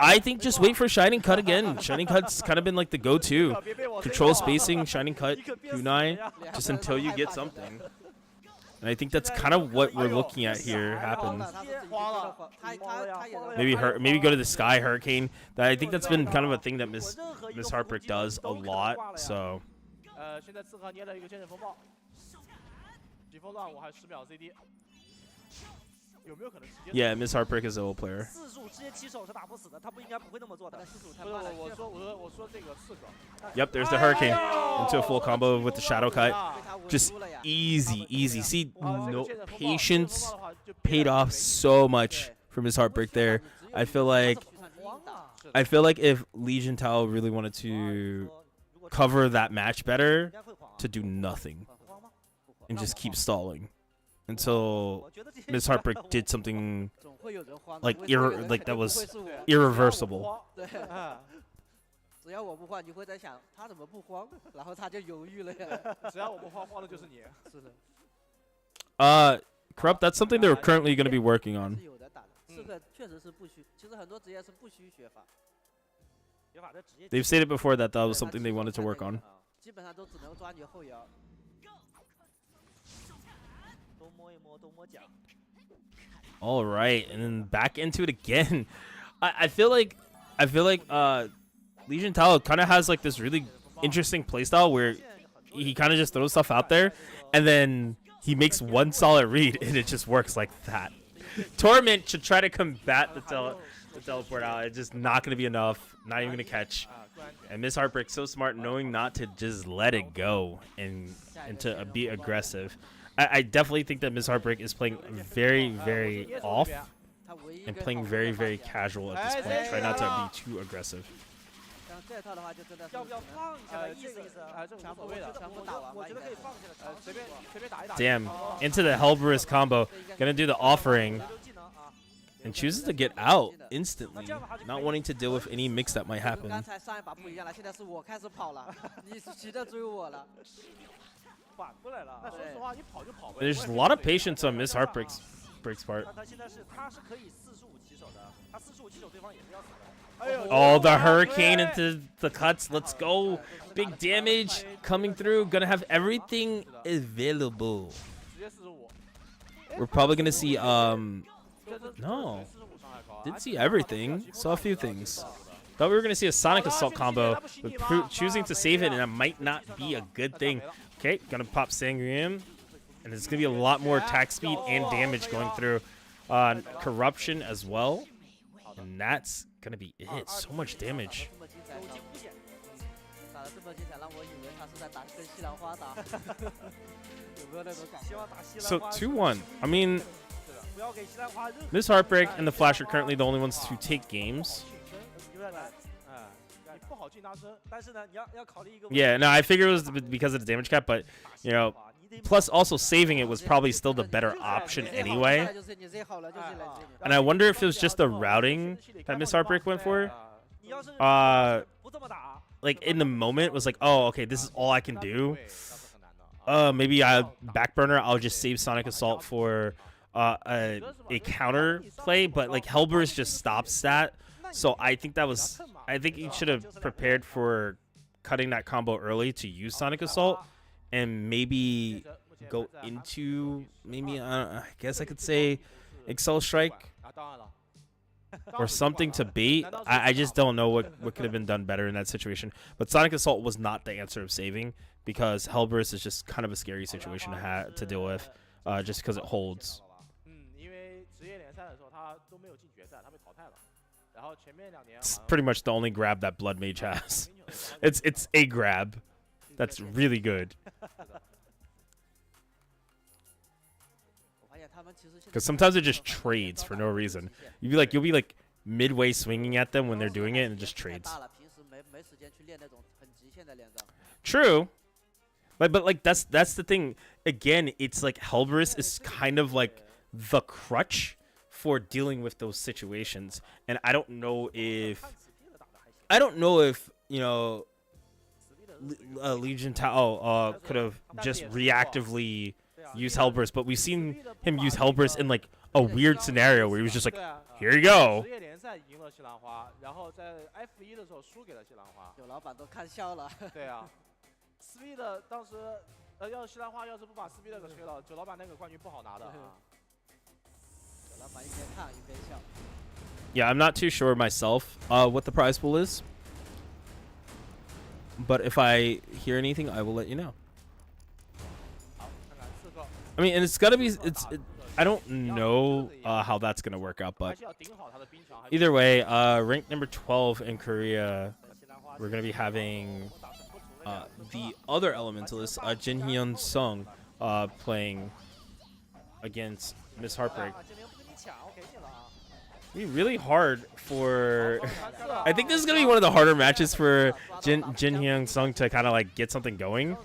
I think just wait for Shining Cut again. Shining Cut's kind of been like the go-to. Control spacing, Shining Cut, Kunai, just until you get something. And I think that's kind of what we're looking at here happen. Maybe go to the Sky Hurricane. I think that's been kind of a thing that Miss Heartbreak does a lot. So. 现在刺客捏了一个剑刃风暴，疾风乱舞还有10秒 CD， 有没有可能直接 Yeah, Miss Heartbreak is a old player. 四柱直接起手是打不死的，他不应该不会那么做的。我说这个刺客。Yep, there's the Hurricane into a full combo with the Shadow Cut. Just easy, easy. See, no patience paid off so much from Miss Heartbreak there. I feel like if Legion Tao really wanted to cover that match better, to do nothing and just keep stalling until Miss Heartbreak did something like that was irreversible. 只要我不慌，你会在想他怎么不慌，然后他就犹豫了呀。只要我不慌，慌的就是你。是的。Corrupt, that's something they're currently going to be working on. 是有的打的，这个确实是不虚，其实很多职业是不虚学法。 They've stated before that was something they wanted to work on. 基本上都只能抓你后摇。多摸一摸，多摸奖。 All right, and then back into it again. I feel like Legion Tao kind of has like this really interesting playstyle where he kind of just throws stuff out there, and then he makes one solid read, and it just works like that. Torment should try to combat the teleport out. It's just not going to be enough. Not even going to catch. And Miss Heartbreak's so smart, knowing not to just let it go and to be aggressive. I definitely think that Miss Heartbreak is playing very, very off and playing very, very casual at this point. Try not to be too aggressive. 这套的话就真的是要不要放下来，意思意思，全部全部打完，我觉得可以放下来，随便打一打。 Damn, into the Hellbrus combo, gonna do the offering, and chooses to get out instantly, not wanting to deal with any mix that might happen. 刚才上一把不一样了，现在是我开始跑了，你急着追我了。反过来了。那说实话，你跑就跑呗。 There's a lot of patience on Miss Heartbreak's part. 他现在是可以45起手的，他45起手对方也是要死的。 Oh, the Hurricane into the cuts. Let's go. Big damage coming through. Gonna have everything available. We're probably gonna see, no. Didn't see everything. Saw a few things. Thought we were gonna see a Sonic Assault combo, but choosing to save it, and that might not be a good thing. Okay, gonna pop Sangrium. And there's gonna be a lot more attack speed and damage going through. Corruption as well. And that's gonna be it. So much damage. So 2-1. I mean, Miss Heartbreak and the Flash are currently the only ones to take games. Yeah, no, I figure it was because of the damage cap, but you know, plus also saving it was probably still the better option anyway. And I wonder if it was just the routing that Miss Heartbreak went for. Like in the moment was like, oh, okay, this is all I can do. Maybe back burner. I'll just save Sonic Assault for a counter play, but like Hellbrus just stops that. So I think he should have prepared for cutting that combo early to use Sonic Assault. And maybe go into, I guess I could say Excel Strike or something to bait. I just don't know what could have been done better in that situation. But Sonic Assault was not the answer of saving because Hellbrus is just kind of a scary situation to deal with just because it holds. It's pretty much the only grab that Blood Mage has. It's a grab. That's really good. Because sometimes it just trades for no reason. You'll be like midway swinging at them when they're doing it and it just trades. True. But like that's the thing. Again, it's like Hellbrus is kind of like the crutch for dealing with those situations. And I don't know if you know, Legion Tao could have just reactively use Hellburst, but we've seen him use Hellburst in like a weird scenario where he was just like, here you go. 职业联赛赢了西兰花，然后在 F1的时候输给了西兰花。有老板都看笑了。对啊，Speed 当时要西兰花要是不把 Speed 给吹了，九老板那个冠军不好拿的啊。九老板一边看一边笑。Yeah, I'm not too sure myself what the prize pool is, but if I hear anything, I will let you know. I mean, and it's gotta be. I don't know how that's gonna work out, but either way, ranked number 12 in Korea, we're gonna be having the other elementalists, Jin Hyun Sung, playing against Miss Heartbreak. It'll be really hard for. I think this is gonna be one of the harder matches for Jin Hyun Sung to kind of like get something going,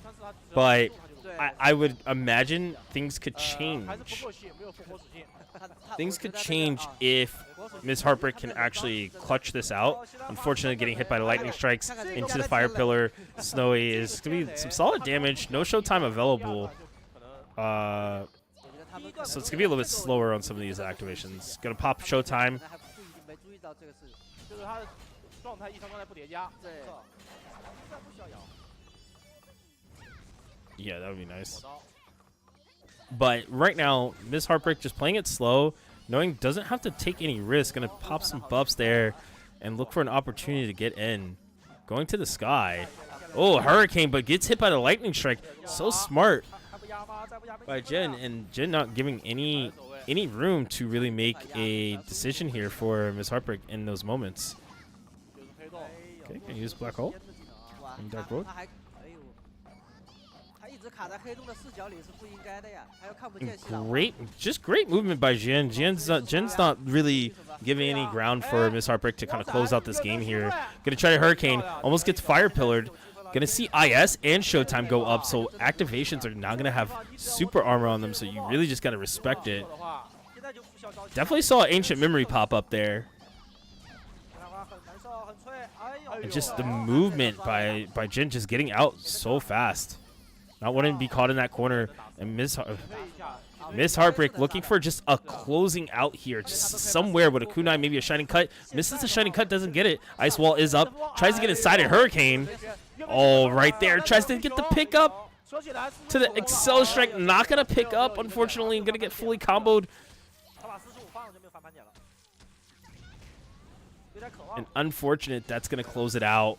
but I would imagine things could change. Things could change if Miss Heartbreak can actually clutch this out. Unfortunately, getting hit by the lightning strikes into the fire pillar. Snowy is going to be some solid damage. No showtime available. So it's going to be a little bit slower on some of these activations. Going to pop showtime. Yeah, that would be nice. But right now, Miss Heartbreak just playing it slow, knowing doesn't have to take any risk. Going to pop some buffs there and look for an opportunity to get in. Going to the sky. Oh, Hurricane, but gets hit by the lightning strike. So smart by Jin, and Jin not giving any room to really make a decision here for Miss Heartbreak in those moments. Okay, can use Black Hole and Dark Road. Great movement by Jin. Jin's not really giving any ground for Miss Heartbreak to kind of close out this game here. Gonna try to Hurricane, almost gets fire pillared. Gonna see IS and Showtime go up, so activations are now gonna have super armor on them, so you really just gotta respect it. Definitely saw Ancient Memory pop up there. And just the movement by Jin just getting out so fast. Not wanting to be caught in that corner. And Miss Heartbreak looking for just a closing out here. Just somewhere with a kunai, maybe a Shining Cut. Misses the Shining Cut, doesn't get it. Ice Wall is up. Tries to get inside it. Hurricane. Oh, right there. Tries to get the pick up to the Excel Strike. Not going to pick up, unfortunately. Going to get fully comboed. And unfortunate, that's going to close it out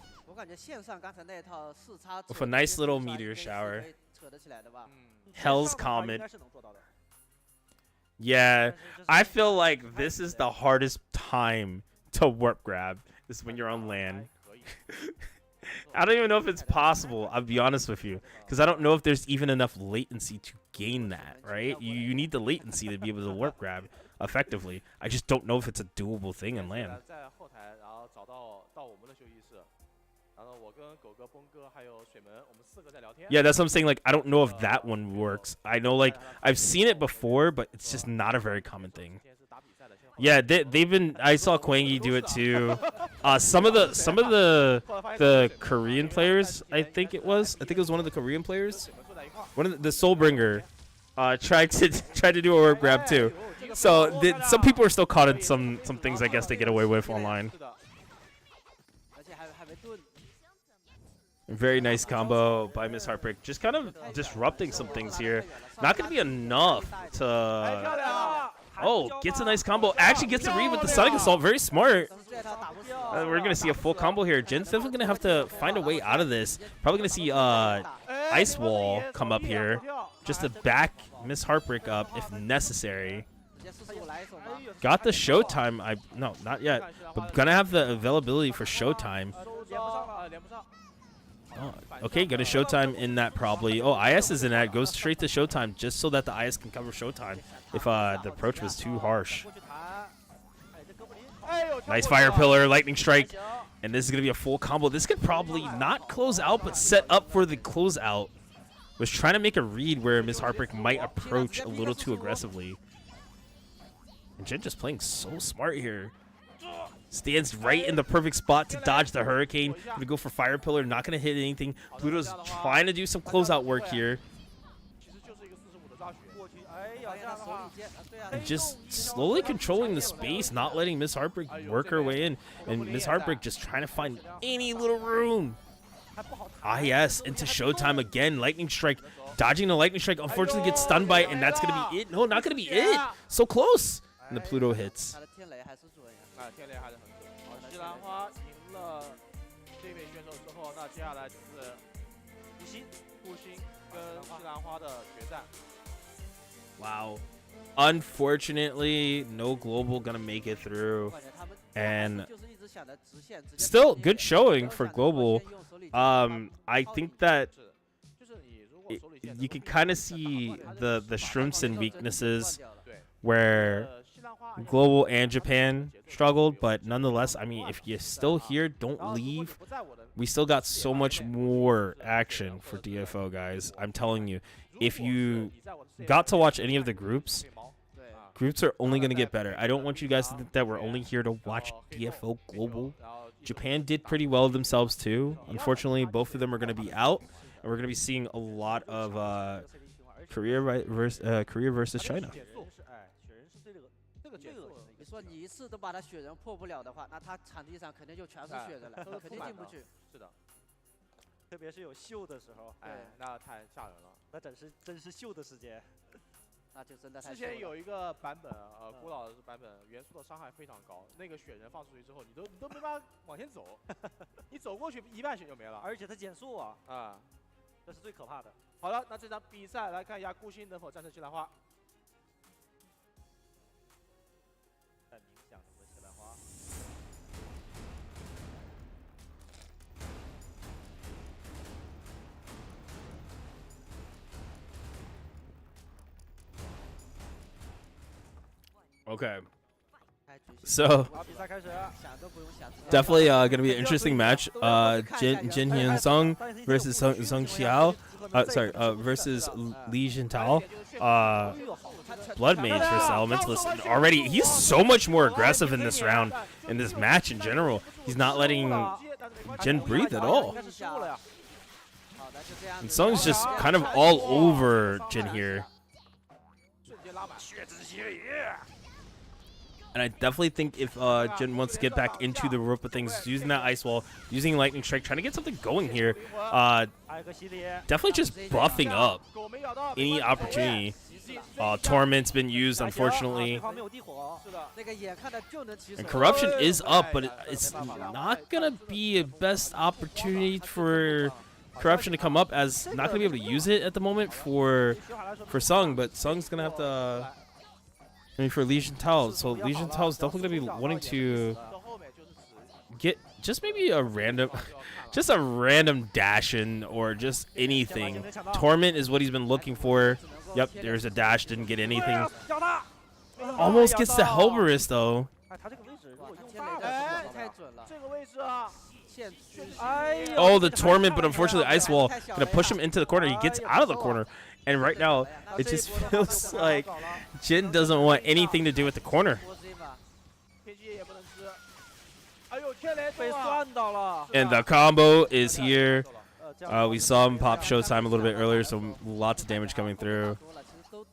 with a nice little meteor shower. Hell's Comet. Yeah, I feel like this is the hardest time to warp grab, is when you're on land. I don't even know if it's possible, I'll be honest with you, because I don't know if there's even enough latency to gain that, right? You need the latency to be able to warp grab effectively. I just don't know if it's a doable thing in land. Yeah, that's what I'm saying. Like, I don't know if that one works. I know, like, I've seen it before, but it's just not a very common thing. Yeah, they've been. I saw Kwangi do it too. Some of the Korean players, I think it was one of the Korean players, one of the Soulbringer, tried to do a warp grab too. So some people are still caught in some things I guess they get away with online. Very nice combo by Miss Heartbreak. Just kind of disrupting some things here. Not going to be enough to... Oh, gets a nice combo. Actually gets a read with the Sonic Assault. Very smart. We're going to see a full combo here. Jin's definitely going to have to find a way out of this. Probably going to see Ice Wall come up here. Just to back Miss Heartbreak up if necessary. Got the Showtime. No, not yet. But going to have the availability for Showtime. Oh, okay, gonna Showtime in that probably. Oh, IS is in that. Goes straight to Showtime just so that the IS can cover Showtime if the approach was too harsh. Nice fire pillar, lightning strike, and this is gonna be a full combo. This could probably not close out, but set up for the closeout. Was trying to make a read where Miss Heartbreak might approach a little too aggressively. And Jin just playing so smart here. Stands right in the perfect spot to dodge the Hurricane. Gonna go for Fire Pillar, not gonna hit anything. Pluto's trying to do some closeout work here. And just slowly controlling the space, not letting Miss Heartbreak work her way in. And Miss Heartbreak just trying to find any little room. Ah, yes, into Showtime again. Lightning Strike. Dodging the Lightning Strike. Unfortunately gets stunned by it, and that's going to be it. No, not going to be it. So close. And the Pluto hits. 天雷还是很准。好，西兰花赢了这位选手之后，那接下来就是顾星跟西兰花的决战。Wow. Unfortunately, no global gonna make it through. And still good showing for global. I think that you can kind of see the Shrimpson weaknesses where global and Japan struggled, but nonetheless, I mean, if you're still here, don't leave. We still got so much more action for DFO, guys. I'm telling you, if you got to watch any of the groups are only going to get better. I don't want you guys to think that we're only here to watch DFO global. Japan did pretty well themselves too. Unfortunately, both of them are going to be out, and we're going to be seeing a lot of Korea versus China. 你说你一次都把他雪人破不了的话，那他场地上肯定就全是雪人了，肯定进不去。是的，特别是有秀的时候，哎，那太吓人了。那真是秀的时间。那就真的太。之前有一个版本，古老的版本，元素的伤害非常高。那个雪人放出去之后，你都没办法往前走，你走过去一半血就没了。而且它减速啊，这是最可怕的。好了，那这场比赛来看一下顾星能否战胜西兰花。 Okay. So definitely gonna be an interesting match. Jin Hyun Sung versus Sung Xiao. Versus Li Jintao. Blood Mage versus Elementalist. And already he's so much more aggressive in this round, in this match in general. He's not letting Jin breathe at all. And Sung's just kind of all over Jin here. And I definitely think if Jin wants to get back into the rope of things, using that Ice Wall, using Lightning Strike, trying to get something going here, definitely just buffing up any opportunity. Torment's been used, unfortunately. And Corruption is up, but it's not going to be a best opportunity for Corruption to come up, as not going to be able to use it at the moment for Sung, but Sung's going to have to... I mean, for Legion Tao, so Legion Tao is definitely going to be wanting to get just maybe a random, just a random dash in or just anything. Torment is what he's been looking for. Yep, there's a dash, didn't get anything. Almost gets the Helberus though. Oh, the Torment, but unfortunately Ice Wall gonna push him into the corner. He gets out of the corner, and right now it just feels like Jin doesn't want anything to do with the corner. And the combo is here. We saw him pop Showtime a little bit earlier, so lots of damage coming through.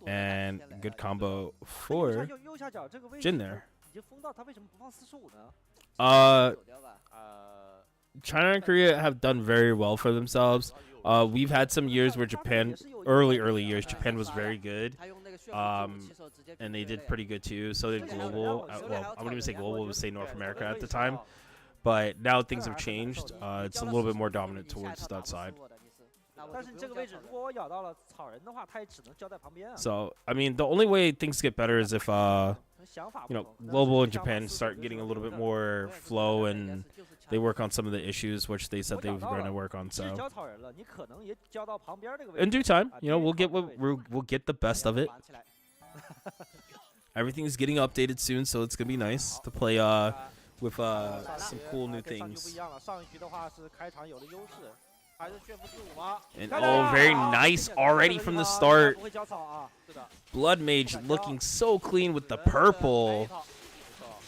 And good combo for Jin there. China and Korea have done very well for themselves. We've had some years where Japan, early years, Japan was very good. And they did pretty good too. So did Global. Well, I wouldn't even say Global, I would say North America at the time. But now things have changed. It's a little bit more dominant towards that side. So, I mean, the only way things get better is if, Global and Japan start getting a little bit more flow and they work on some of the issues which they said they were going to work on. So, in due time, we'll get the best of it. Everything's getting updated soon, so it's gonna be nice to play with some cool new things. And oh, very nice already from the start. Blood Mage looking so clean with the purple.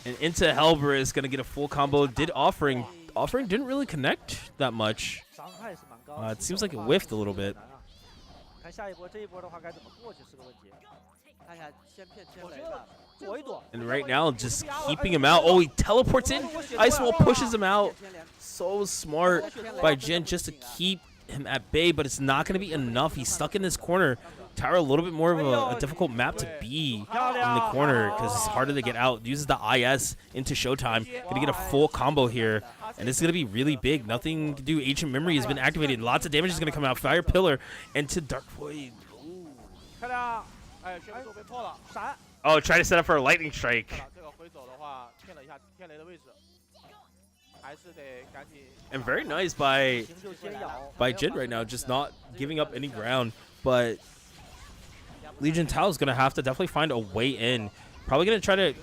And into Helber is going to get a full combo. Did Offering didn't really connect that much. It seems like it whiffed a little bit. 看一下先骗雷吧。 And right now, just keeping him out. Oh, he teleports in. Ice Wall pushes him out. So smart by Jin just to keep him at bay, but it's not going to be enough. He's stuck in this corner. Tower a little bit more of a difficult map to be in the corner because it's harder to get out. Uses the IS into Showtime. Going to get a full combo here. And it's going to be really big. Nothing to do. Ancient Memory has been activated. Lots of damage is going to come out. Fire Pillar into Dark Void. Oh, try to set up for a lightning strike. And very nice by Jin right now, just not giving up any ground. But Legion Tao is going to have to definitely find a way in. Probably going to try to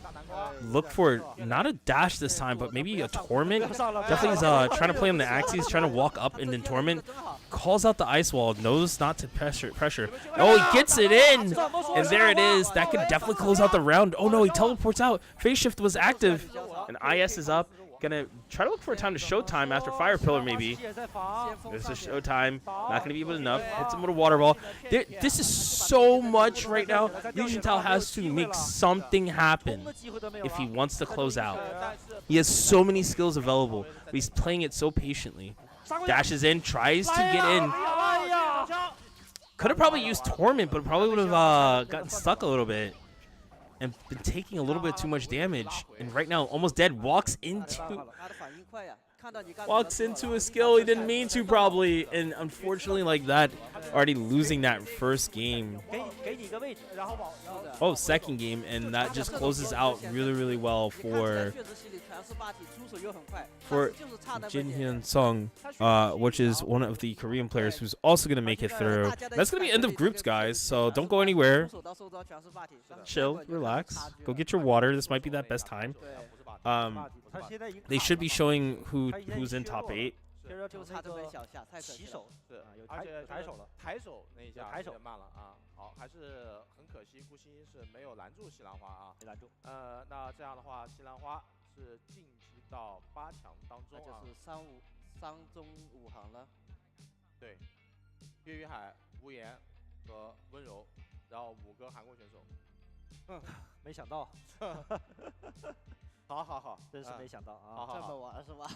look for not a dash this time, but maybe a Torment. Definitely is trying to play on the Axes, trying to walk up and then Torment. Calls out the Ice Wall, knows not to pressure. Oh, he gets it in! And there it is. That could definitely close out the round. Oh no, he teleports out. Phase Shift was active. And IS is up. Gonna try to look for a time to Showtime after Fire Pillar, maybe. There's a Showtime. Not gonna be enough. Hits him with a Water Ball. This is so much right now. Legion Tao has to make something happen if he wants to close out. He has so many skills available, but he's playing it so patiently. Dashes in, tries to get in. Could have probably used Torment, but probably would have gotten stuck a little bit. And been taking a little bit too much damage. And right now, almost dead. Walks into a skill he didn't mean to, probably. And unfortunately, like that, already losing that first game. Oh, second game. And that just closes out really, really well for Jin Hyun Sung, which is one of the Korean players who's also going to make it through. That's going to be end of groups, guys, so don't go anywhere. Chill, relax, go get your water. This might be that best time. They should be showing who's in top 8. 就差这么一小下，太可惜了。是，有抬手了，抬手那一下有点慢了啊。好，还是很可惜，顾欣是没有拦住西兰花啊，没拦住。那这样的话，西兰花是晋级到8强当中啊。就是3中5行了。对，岳云海、无言和温柔，然后5个韩国选手。没想到。好，真是没想到啊！这么玩是吧？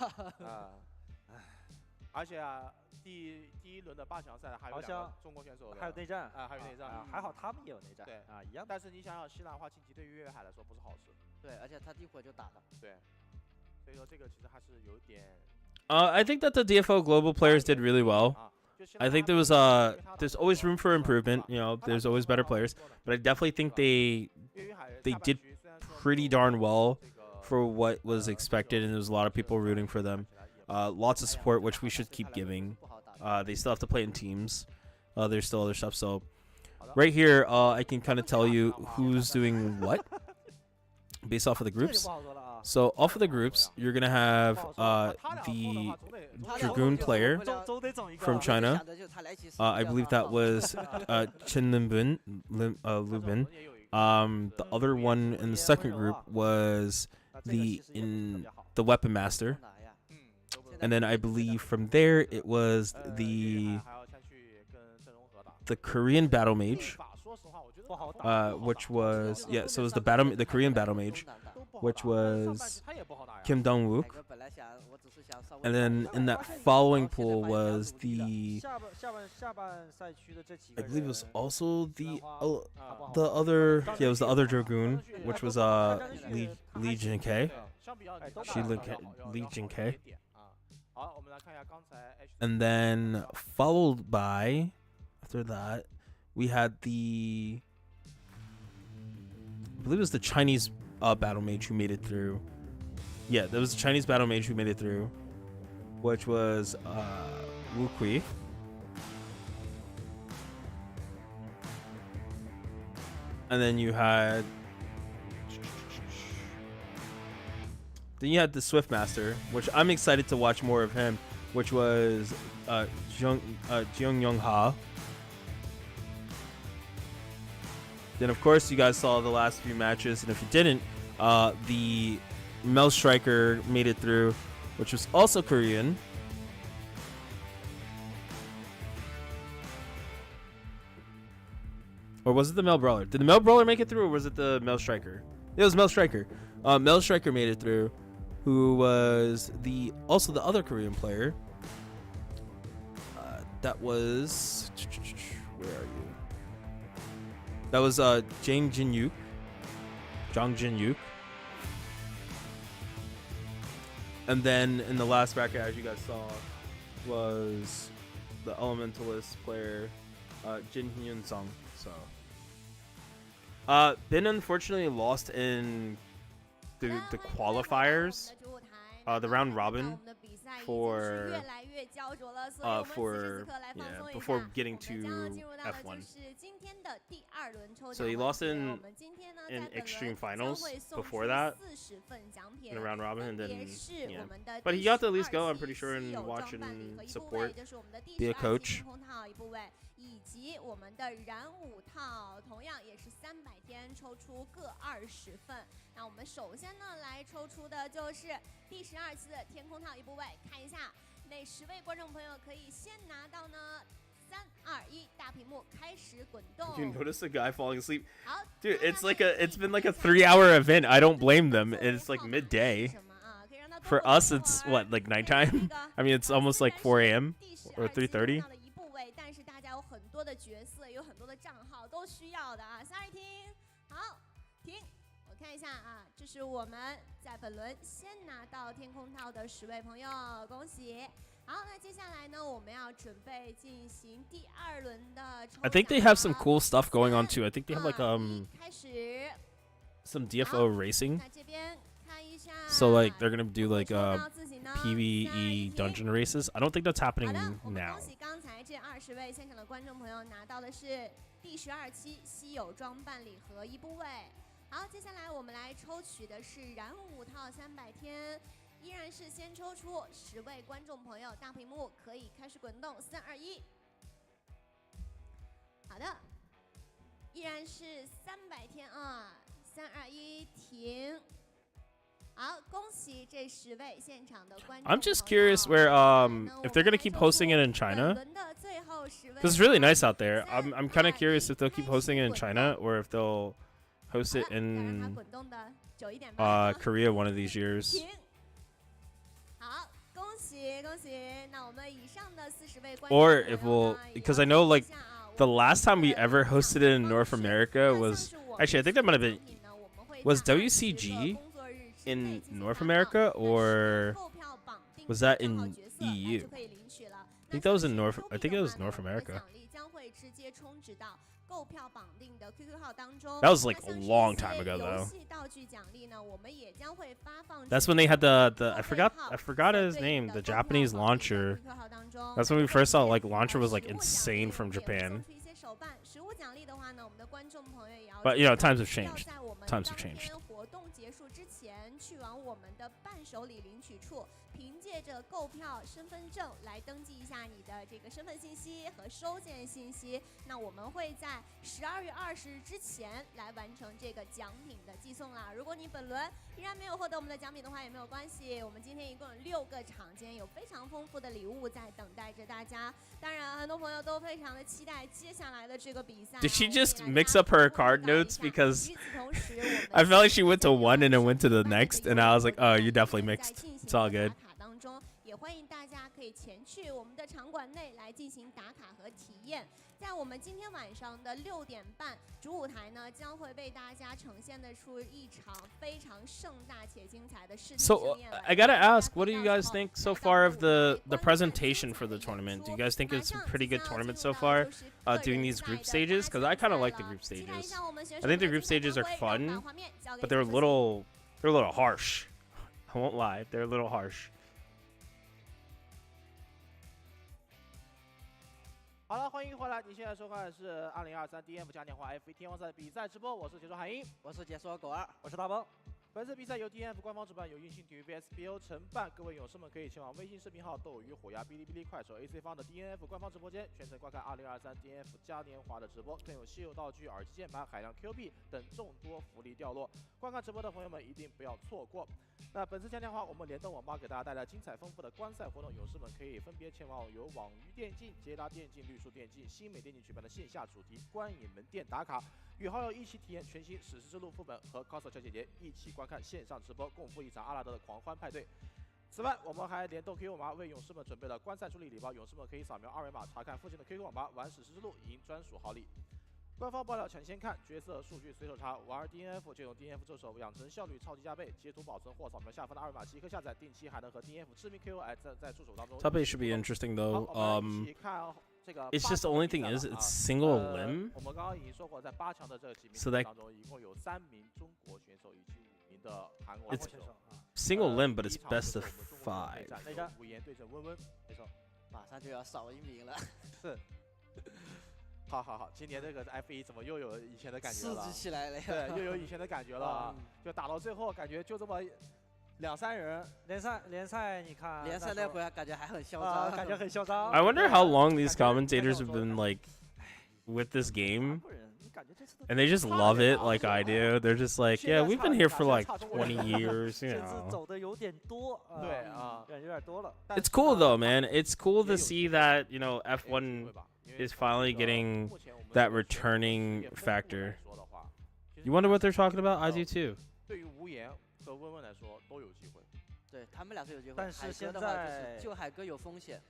而且啊，第一轮的8强赛还有2个中国选手，还有内战啊，还有内战，还好他们也有内战，对啊，一样。但是你想想，西兰花晋级对于岳海来说不是好事。对，而且他一会儿就打了。对，所以说这个其实还是有点。I think that the DFO global players did really well. I think there's always room for improvement. You know, there's always better players, but I definitely think they did pretty darn well for what was expected, and there was a lot of people rooting for them. Lots of support, which we should keep giving. They still have to play in teams. There's still other stuff. So right here, I can kind of tell you who's doing what based off of the groups. So off of the groups, you're going to have the Dragoon player from China. I believe that was Chen Lubin. The other one in the second group was the Weapon Master. And then I believe from there it was the Korean Battle Mage, which was so it was the Korean Battle Mage, which was Kim Dong-wook. And then in that following pool was I believe it was also the other Dragoon, which was Lee Jin-K. Lee Jin-K. And then followed by, after that, we had I believe it was the Chinese battle mage who made it through. Yeah, there was a Chinese battle mage who made it through, which was Wu Kui. And then you had the Swift Master, which I'm excited to watch more of him, which was Jeong Young Ha. Then of course you guys saw the last few matches, and if you didn't, the Mel Striker made it through, which was also Korean. Or was it the male brawler? Did the male brawler make it through, or was it the male striker? It was male striker. Male striker made it through, who was also the other Korean player. That was, where are you? That was Jang Jin-yuk. Jang Jin-yuk. And then in the last bracket, as you guys saw, was the Elementalist player, Jin Hyun Sung. So, Bin unfortunately lost in the qualifiers, the round robin for before getting to F1. So he lost in extreme finals before that in the round robin, and then but he got to at least go, I'm pretty sure, and watch and support, be a coach. 以及我们的燃5套，同样也是300天抽出各20份。那我们首先呢来抽出的就是第12期的天空套一部位，看一下哪10位观众朋友可以先拿到呢？3、2、1，大屏幕开始滚动。You notice a guy falling asleep? Dude, it's been like a 3-hour event. I don't blame them. It's like midday. For us, it's what, like nighttime? I mean, it's almost like 4 a.m. or 3:30. 但是大家有很多的角色，有很多的账号都需要的啊。Sorry， 停，好，停。我看一下啊，这是我们在本轮先拿到天空套的10位朋友，恭喜。好，那接下来呢，我们要准备进行第2轮的抽奖。I think they have some cool stuff going on too. I think they have like 开始 some DFO racing. 那这边看一下。So like they're gonna do like PVE dungeon races. I don't think that's happening now. 恭喜刚才这20位现场的观众朋友拿到的是第12期稀有装扮礼盒一部位。好，接下来我们来抽取的是燃5套300天，依然是先抽出10位观众朋友，大屏幕可以开始滚动，3、2、1。好的，依然是300天啊，3、2、1，停。I'm just curious where if they're gonna keep hosting it in China, because it's really nice out there. I'm kind of curious if they'll keep hosting it in China or if they'll host it in Korea one of these years. Or if we'll, because I know like the last time we ever hosted it in North America was actually, I think that might have been, was WCG in North America, or was that in EU? I think that was in North. I think it was North America. That was like a long time ago, though. That's when they had the I forgot his name, the Japanese launcher. That's when we first saw like launcher was like insane from Japan. But you know, times have changed. Times have changed. 去往我们的伴手礼领取处，凭借着购票身份证来登记一下你的这个身份信息和收件信息。那我们会在12月20日之前来完成这个奖品的寄送啦。如果你本轮依然没有获得我们的奖品的话，也没有关系。我们今天一共有6个场间，有非常丰富的礼物在等待着大家。当然，很多朋友都非常的期待接下来的这个比赛。Did she just mix up her card notes? Because I felt like she went to one and then went to the next, and I was like, oh, you definitely mixed. It's all good. 也欢迎大家可以前去我们的场馆内来进行打卡和体验。在我们今天晚上的6点半，主舞台呢将会为大家呈现的出一场非常盛大且精彩的视听盛宴。 So I gotta ask, what do you guys think so far of the presentation for the tournament? Do you guys think it's a pretty good tournament so far? Doing these group stages, because I kind of like the group stages. I think the group stages are fun, but they're a little harsh. I won't lie, they're a little harsh. 好了，欢迎回来！你现在收看的是2023 DF 嘉年华 F1 天王赛比赛直播，我是解说海英，我是解说狗二，我是大鹏。本次比赛由 DNF 官方主办，由硬性体育 VSBO 承办。各位勇士们可以前往微信视频号、斗鱼、虎牙、哔哩哔哩、快手、AC 方的 DNF 官方直播间，全程观看2023 DNF 嘉年华的直播，更有稀有道具、耳机键盘、海量 Q 币等众多福利掉落。观看直播的朋友们一定不要错过。那本次嘉年华，我们联动网吧给大家带来精彩丰富的观赛活动，勇士们可以分别前往由网鱼电竞、捷达电竞、绿树电竞、新美电竞举办的线下主题观影门店打卡。与好友一起体验全新《史诗之路》副本和 cos 小姐姐一起观看线上直播，共赴一场阿拉德的狂欢派对。此外，我们还联动 QQ 网吧为勇士们准备了观赛助力礼包，勇士们可以扫描二维码查看附近的 QQ 网吧玩《史诗之路》，赢专属好礼。官方爆料抢先看，角色数据随手查，玩 DNF 就用 DNF 助手，养成效率超级加倍。截图保存或扫描下方的二维码即可下载，定期还能和 DNF 知名 KOL 在助手当中。Top 8 should be interesting though. It's just the only thing is it's single limb. 我们刚刚已经说过，在8强的这几名 So that 当中，一共有3名中国选手以及5名的韩国 It's 选手。 single limb, but 第一 it's 场 best 就 of 是我们中国队 5. 内战，无言对阵温温，没错。马上就要少1名了。是。好，今年这个 F1怎么又有以前的感觉了？刺激起来了呀！对，又有以前的感觉了，就打到最后，感觉就这么2、3人。联赛，你看联赛那会儿感觉还很嚣张，感觉很嚣张。 I wonder how long these commentators have been like with this game, and they just love it like I do. They're just like, yeah, we've been here for like 20 years, you 甚至 know. 走的有点多，对啊，有点多了。 It's cool though, man. It's cool to see that, you know, F1 is finally getting that returning factor. You wonder what they're talking about? I do too. 对于无言和温温来说都有机会。对他们俩是有机会。但是海哥的话就是就海哥有风险。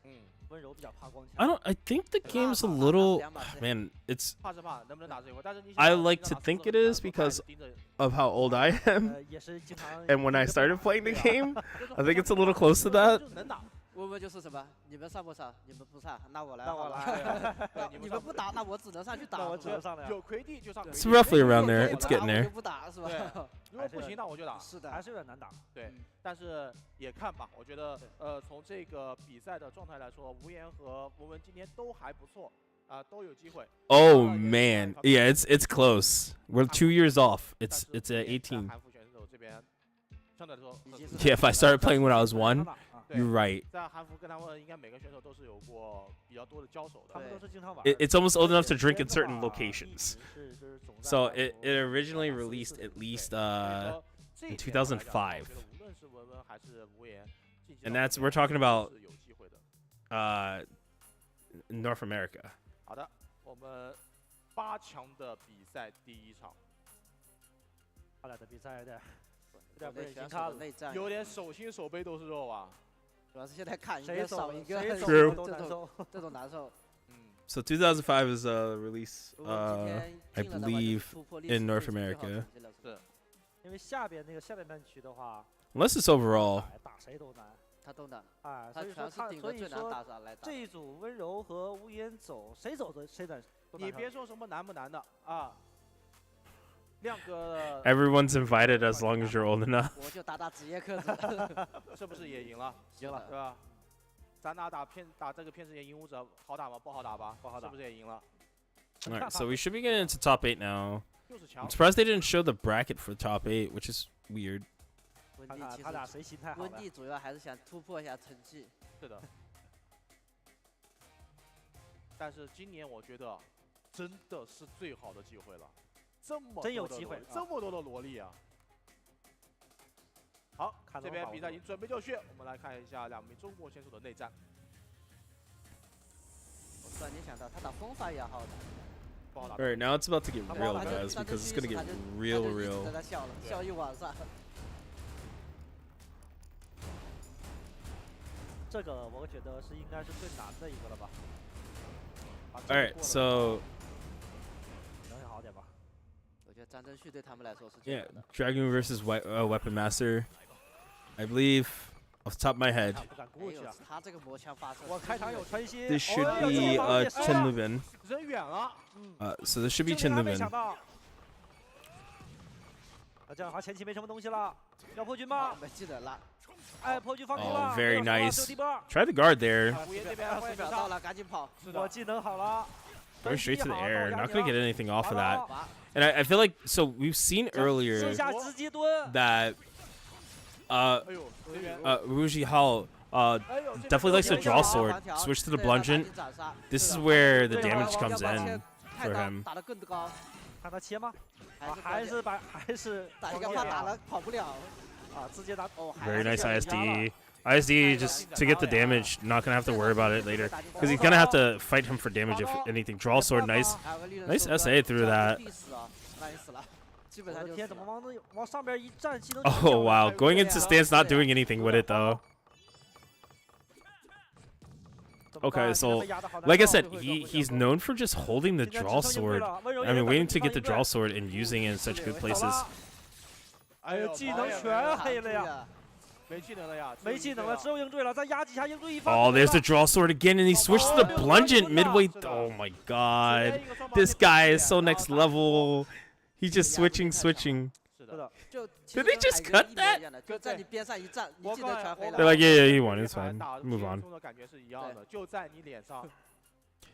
温柔比较怕光枪。 I don't. I think the game's a little. Man, it's. I like to think it is because of how old I am, and when I started playing the game, I think it's a little close to that. 温温就是什么？你们上不上？你们不上，那我来。那我来。你们不打，那我只能上去打。那我只能上了。有魁地就上。 It's roughly around there. It's getting there. 不打是吧？如果不行，那我就打。是的，还是有点难打。对，但是也看吧。我觉得，从这个比赛的状态来说，无言和文文今天都还不错，都有机会。Oh man, yeah, it's close. We're 2 years off. It's at 18. 韩服选手这边相对来说， Yeah, if I started playing when I was 1, you're right. 在韩服跟他们应该每个选手都是有过比较多的交手的。他们都是经常玩。 It's almost old enough to drink in certain locations. So it originally released at least in 2005. And that's we're talking about North America. 好的，我们8强的比赛第1场。他俩的比赛有点不忍心看了，有点手心手背都是肉啊。主要是现在看一个少一个，这种难受。 So 2005 is release, I believe, in North America. 因为下边半区的话 ，unless it's overall， 打谁都难，他都难。啊，所以说这一组温柔和无言走，谁走的谁难。你别说什么难不难的啊，亮哥。Everyone's invited as long as you're old enough. 我就打职业课子，是不是也赢了？赢了，对吧？咱俩打这个片时间影武者好打吗？不好打吧？不好打，是不是也赢了 Alright, so we should be getting into top 8 now. I'm surprised they didn't show the bracket for top 8, which is weird. 他俩谁心态好？温蒂主要还是想突破一下成绩。是的。但是今年我觉得真的是最好的机会了，真有机会，这么多的萝莉啊！好，这边比赛已经准备就绪，我们来看一下2名中国选手的内战。我突然间想到，他打风法也好打。 Alright, now it's about to get real, guys, because it's gonna get real. 在那笑了，笑一晚上。这个我觉得是应该是最难的一个了吧。Alright, so. 能好点吧？我觉得张真旭对他们来说是 Yeah, Dragoon versus Weapon Master, I believe, off the top of my head. 不敢过去啊！他这个魔枪发射，我开场有穿心。 This should be Chen Lubin. 人远了。So this should be Chen Lubin. 这样他前期没什么东西了，要破军吗？没记得了。哎，破军放空了。 Oh, very nice. Try the guard there. 20秒到了，赶紧跑。我技能好了。going straight to the air. Not going to get anything off of that. And I feel like, so we've seen earlier that Ruji Hao definitely likes to draw sword, switch to the bludgeon. This is where the damage comes in for him. 看他切吗？还是打一个怕打了跑不了。直接打。Very nice ISD. ISD just to get the damage, not gonna have to worry about it later, because he's gonna have to fight him for damage if anything. Draw sword, nice SA through that. Oh wow, going into stance, not doing anything with it though. Okay, so like I said, he's known for just holding the draw sword. I mean, waiting to get the draw sword and using it in such good places. 技能全黑了呀！没技能了，只有应对了，再压几下应对一发。Oh, there's the draw sword again, and he switched to the bludgeon midway. Oh my god, this guy is so next level. He's just switching. Did they just cut that? They're like, yeah, he won. It's fine. Move on.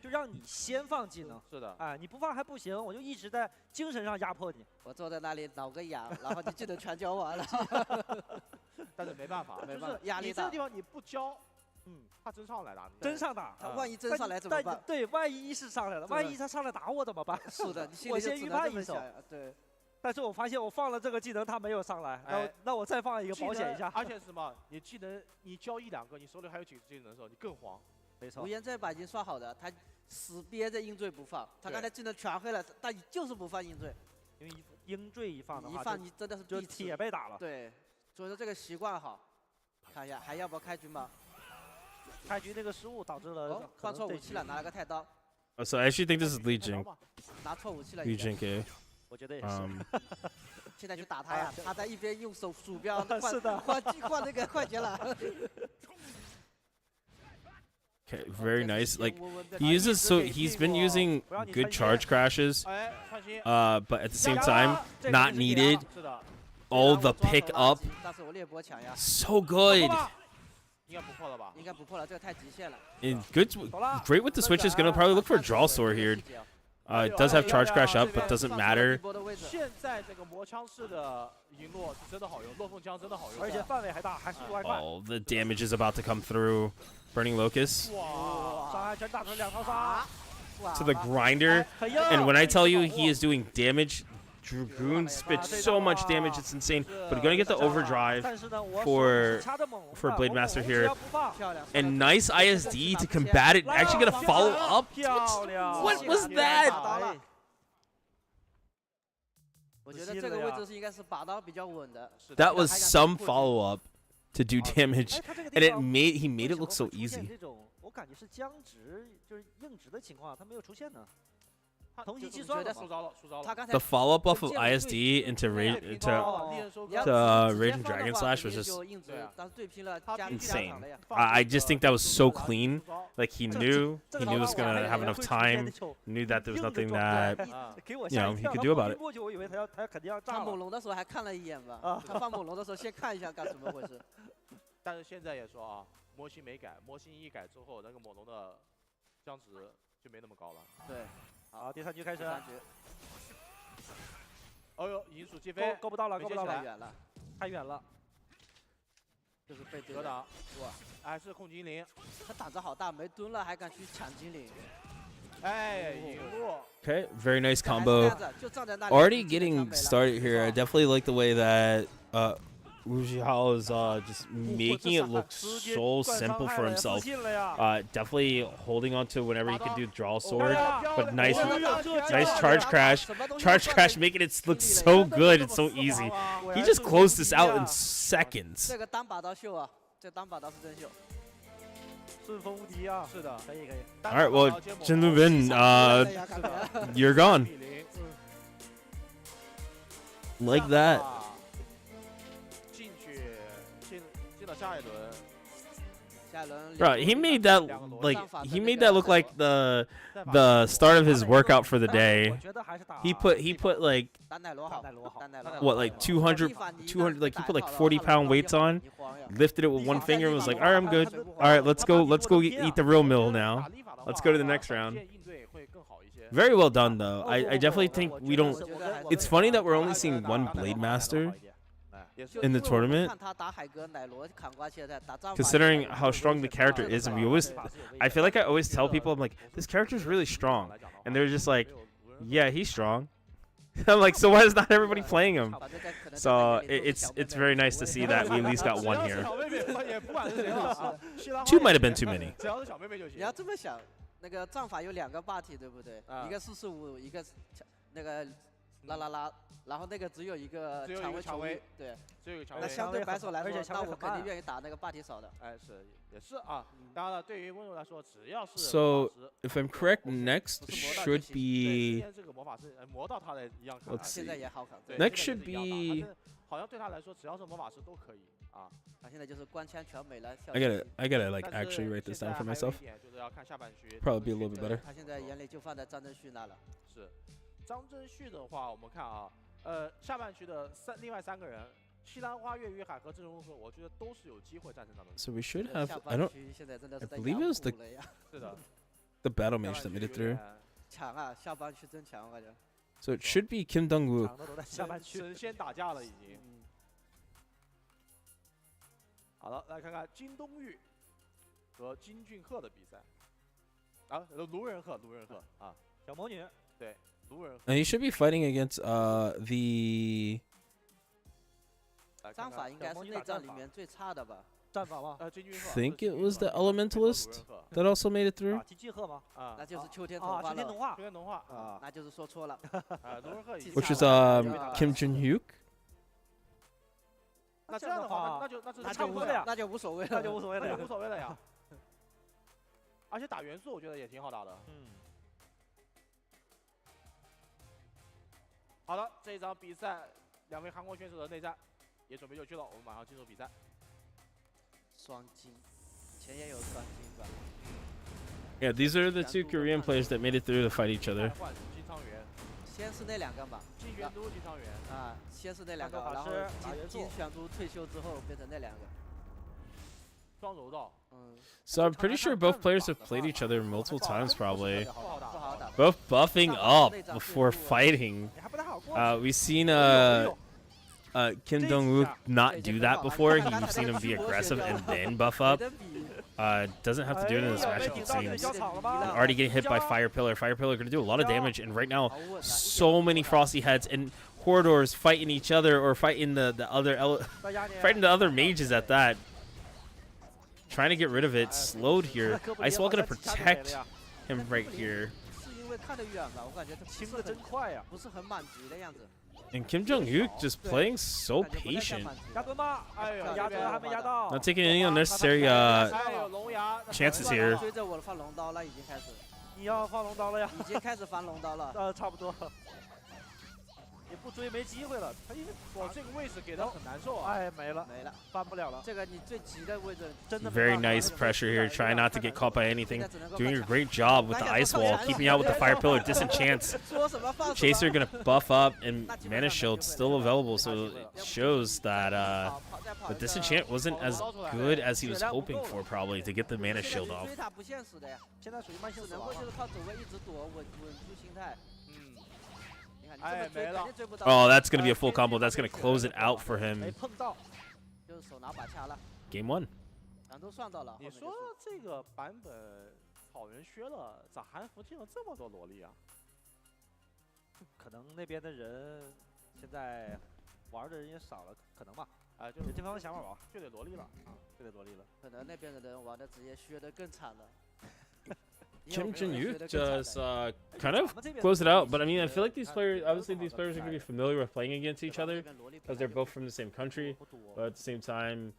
就让你先放技能，是的，哎，你不放还不行，我就一直在精神上压迫你。我坐在那里挠个痒，然后你技能全教完了。但是没办法，就是压力大。你这个地方你不教，他真上来打，真上打，他万一真上来怎么办？对，万一是上来了，万一他上来打我怎么办？是的，我先预判一手。对。但是我发现我放了这个技能，他没有上来，那我再放一个保险一下。而且是什么？你技能你教一两个，你手里还有几个技能的时候，你更慌。没错。无言这把已经刷好的，他死憋着应对不放，他刚才技能全黑了，但就是不放应对。因为应对一放的话，一放你真的是就铁被打了。对，所以说这个习惯好。看一下还要不要开局吗？开局那个失误导致了放错武器了，拿了个太刀。So I actually think this is Li Jing. 拿错武器了。Li Jing K. 我觉得也是。现在去打他呀！他在一边用鼠标换那个快捷了。Okay, very nice. Like he uses, so he's been using good charge crashes, but at the same time, not needed. All the pick up, so good. And good, great with the switches. Gonna probably look for a draw sword here. It does have charge crash up, but doesn't matter. Oh, the damage is about to come through. Burning Locust to the grinder, and when I tell you he is doing damage, Dragoon spits so much damage, it's insane. But gonna get the overdrive for Blade Master here, and nice ISD to combat it. Actually gonna follow up. What was that? That was some follow up to do damage, and he made it look so easy. 我感觉是僵直，就是硬直的情况，他没有出现呢。同期计算了嘛。 The follow up off of ISD into Rage and Dragon Slash was just insane. I just think that was so clean. Like he knew he was gonna have enough time, knew that there was nothing that he could do about it. 我以为他肯定要炸。放猛龙的时候还看了一眼吧？他放猛龙的时候先看一下干什么回事？但是现在也说啊，模型没改，模型一改之后，那个猛龙的僵直就没那么高了。对。 好，第3局开始。哦呦，银鼠击飞，够不到了，够不到了，太远了。就是被格挡，哇，还是控精灵。他胆子好大，没蹲了还敢去抢精灵。哎，赢路。 Okay, very nice combo. Already getting started here. I definitely like the way that Ruji Hao is just making it look so simple for himself. Definitely holding on to whenever he can do draw sword, but nice charge crash. Charge crash making it look so good. It's so easy. He just closed this out in seconds. 这个单把刀秀啊，这单把刀是真秀。 顺风无敌啊！是的，可以。All right, well, Jin Lu Bin, you're gone. Like that. 进了下一轮。 Bro, he made that look like the start of his workout for the day. He put like what, like 200 like he put like 40-pound weights on, lifted it with one finger and was like, all right, I'm good. All right, let's go eat the real meal now. Let's go to the next round. Very well done, though. I definitely think we don't. It's funny that we're only seeing one Blade Master in the tournament, considering how strong the character is. And I feel like I always tell people, I'm like, this character is really strong, and they're just like, yeah, he's strong. I'm like, so why is not everybody playing him? So it's very nice to see that we at least got one here. 2 might have been too many. 你要这么想，那个杖法有2个霸体，对不对？一个445，一个那个啦，然后那个只有一个蔷薇球衣，对。那相对白手来说，那我肯定愿意打那个霸体少的。哎，是也是啊。当然了，对于温柔来说，只要是 So if I'm correct, next should be. 这个魔法师磨到他的一样卡。现在也好卡。Next should be. 好像对他来说，只要是魔法师都可以啊。他现在就是官腔全美了。I gotta like actually write this down for myself. Probably be a little bit better. 他现在眼里就放在张真旭那了。是，张真旭的话，我们看啊，下半区的另外3个人。 西兰花、月与海和这种和，我觉得都是有机会战胜他们。 So we should have. I believe it was the battle mage that made it through. 强啊，下半区真强，我感觉。So it should be Kim Dong-woo. 神仙打架了已经。好了，来看看金东玉和金俊赫的比赛。啊，卢仁赫啊，小魔女。对，卢仁赫。 And he should be fighting against the. 战法应该是内战里面最差的吧？战法吗？Think it was the Elementalist that also made it through. 金俊赫吗？那就是秋天童话了。秋天童话啊，那就是说错了。Which is Kim Jun-hyuk. 那这样的话，那就无所谓了，那就无所谓了，无所谓了呀。而且打元素我觉得也挺好打的。好的，这一场比赛2位韩国选手的内战。 也准备就绪了，我们马上进入比赛。双金，以前也有双金吧。Yeah, these are the 2 Korean players that made it through to fight each other. 先是那2个吧。金玄都、金昌元。啊，先是那2个，然后金玄都退休之后变成那2个。双柔道。So I'm pretty sure both players have played each other multiple times, probably. Both buffing up before fighting. We've seen Kim Dong-wook not do that before. You've seen him be aggressive and then buff up. Doesn't have to do it in this matchup, it seems. Already getting hit by Fire Pillar. Fire Pillar going to do a lot of damage, and right now, so many Frosty Heads and Corridors fighting each other or fighting the other mages at that. Trying to get rid of it. Slowed here. Ice Wall going to protect him right here. And Kim Jong-hyuk just playing so patient. Not taking any unnecessary chances here. 你要放龙刀了呀？已经开始放龙刀了。差不多。你不追没机会了。他因为我这个位置给的很难受啊。哎，没了，翻不了了。这个你最急的位置真的。 Very nice pressure here, trying not to get caught by anything. Doing a great job with the ice wall, keeping out with the fire pillar, disenchants. Chaser gonna buff up, and mana shield still available, so it shows that the disenchant wasn't as good as he was hoping for, probably to get the mana shield off. Oh, that's gonna be a full combo. That's gonna close it out for him. Game 1. 你说这个版本草原削了，咋韩服进了这么多萝莉啊？可能那边的人现在玩的人也少了，可能吧。就是这方面想法吧，就得萝莉了啊，就得萝莉了。可能那边的人玩的职业削的更惨了。 Kim Jun-hyuk just kind of close it out, but I mean, I feel like these players, obviously these players are going to be familiar with playing against each other because they're both from the same country, but at the same time,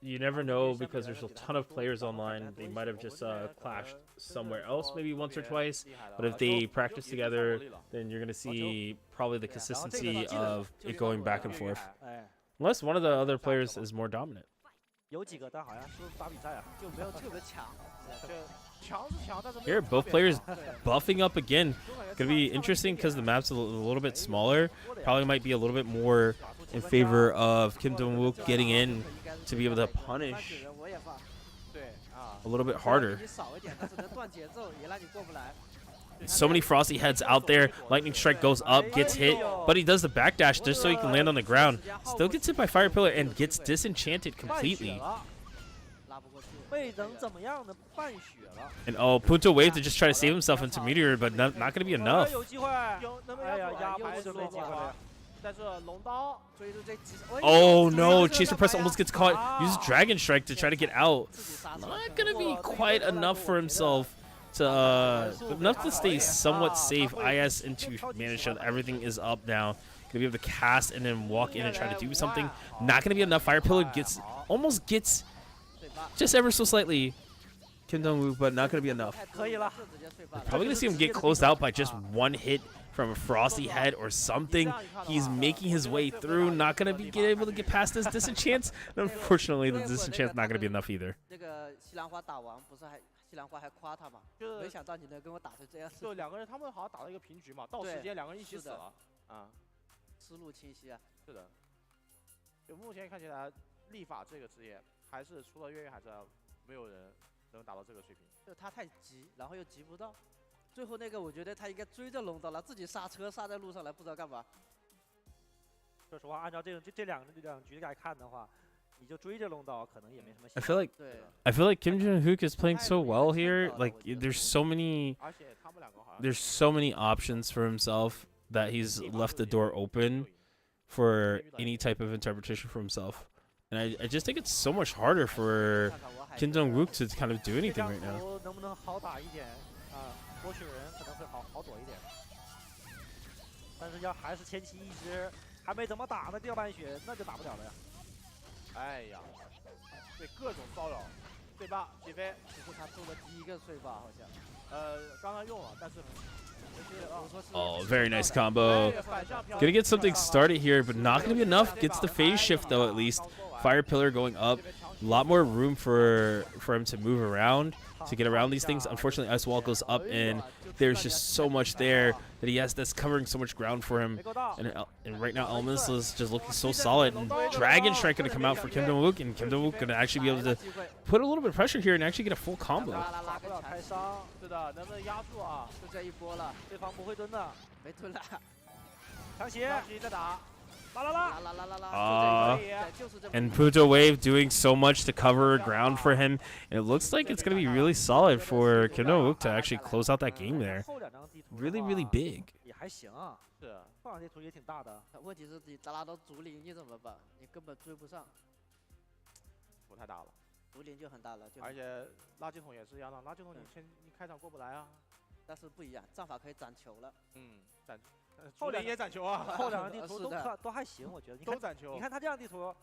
you never know because there's a ton of players online. They might have just clashed somewhere else maybe once or twice, but if they practice together, then you're going to see probably the consistency of it going back and forth. Unless one of the other players is more dominant. 有几个，但好像是打比赛啊，就没有特别强。 Here, both players buffing up again. Gonna be interesting because the map's a little bit smaller. Probably might be a little bit more in favor of Kim Dong-wook getting in to be able to punish a little bit harder. So many Frosty heads out there. Lightning Strike goes up, gets hit, but he does the backdash just so he can land on the ground. Still gets hit by Fire Pillar and gets disenchanted completely. And oh, Punto Wave to just try to save himself into Meteor, but not going to be enough. Oh no, Chaser Press almost gets caught. Uses Dragon Strike to try to get out. Not going to be quite enough for himself. Enough to stay somewhat safe. IS into Mana Shield. Everything is up now. Gonna be able to cast and then walk in and try to do something. Not gonna be enough. Fire Pillar almost gets just ever so slightly Kim Dong-wook, but not gonna be enough. We're probably gonna see him get closed out by just one hit from a Frosty head or something. He's making his way through. Not gonna be able to get past this disenchant. Unfortunately, the disenchant's not gonna be enough either. 西兰花还夸他嘛，没想到你能跟我打成这样。就两个人，他们好像打了一个平局嘛，到时间两个人一起死了，啊，思路清晰啊。是的，就目前看起来，立法这个职业还是除了月月海之外，没有人能达到这个水平。就他太急，然后又急不到，最后那个我觉得他应该追着龙刀了，自己刹车刹在路上来，不知道干嘛。说实话，按照这两局来看的话。 I feel like Kim Jong-wook is playing so well here. Like there's so many options for himself that he's left the door open for any type of interpretation for himself. And I just think it's so much harder for Kim Jong-wook to kind of do anything right now. Yeah. 哎呀，对各种骚扰，对吧？起飞，这是他做的第一个碎吧，好像。刚刚用了，但是。Oh, very nice combo. Gonna get something started here, but not gonna be enough. Gets the phase shift though, at least. Fire Pillar going up. A lot more room for him to move around, to get around these things. Unfortunately, Ice Wall goes up, and there's just so much there that he has that's covering so much ground for him. And right now, Elemental is just looking so solid. And Dragon Strike going to come out for Kim Dong-wook, and Kim Dong-wook going to actually be able to put a little bit of pressure here and actually get a full combo. And Punto Wave doing so much to cover ground for him. And it looks like it's going to be really solid for Kim Dong-wook to actually close out that game there. Really, really big. 放这图也挺大的。问题是你拉到竹林你怎么办？你根本追不上。幅太大了，竹林就很大了。而且垃圾桶也是一样的，垃圾桶你开场过不来啊。但是不一样，战法可以攒球了。嗯，攒。后两也攒球啊，后两个地图都还行，我觉得。都攒球。你看他这样地图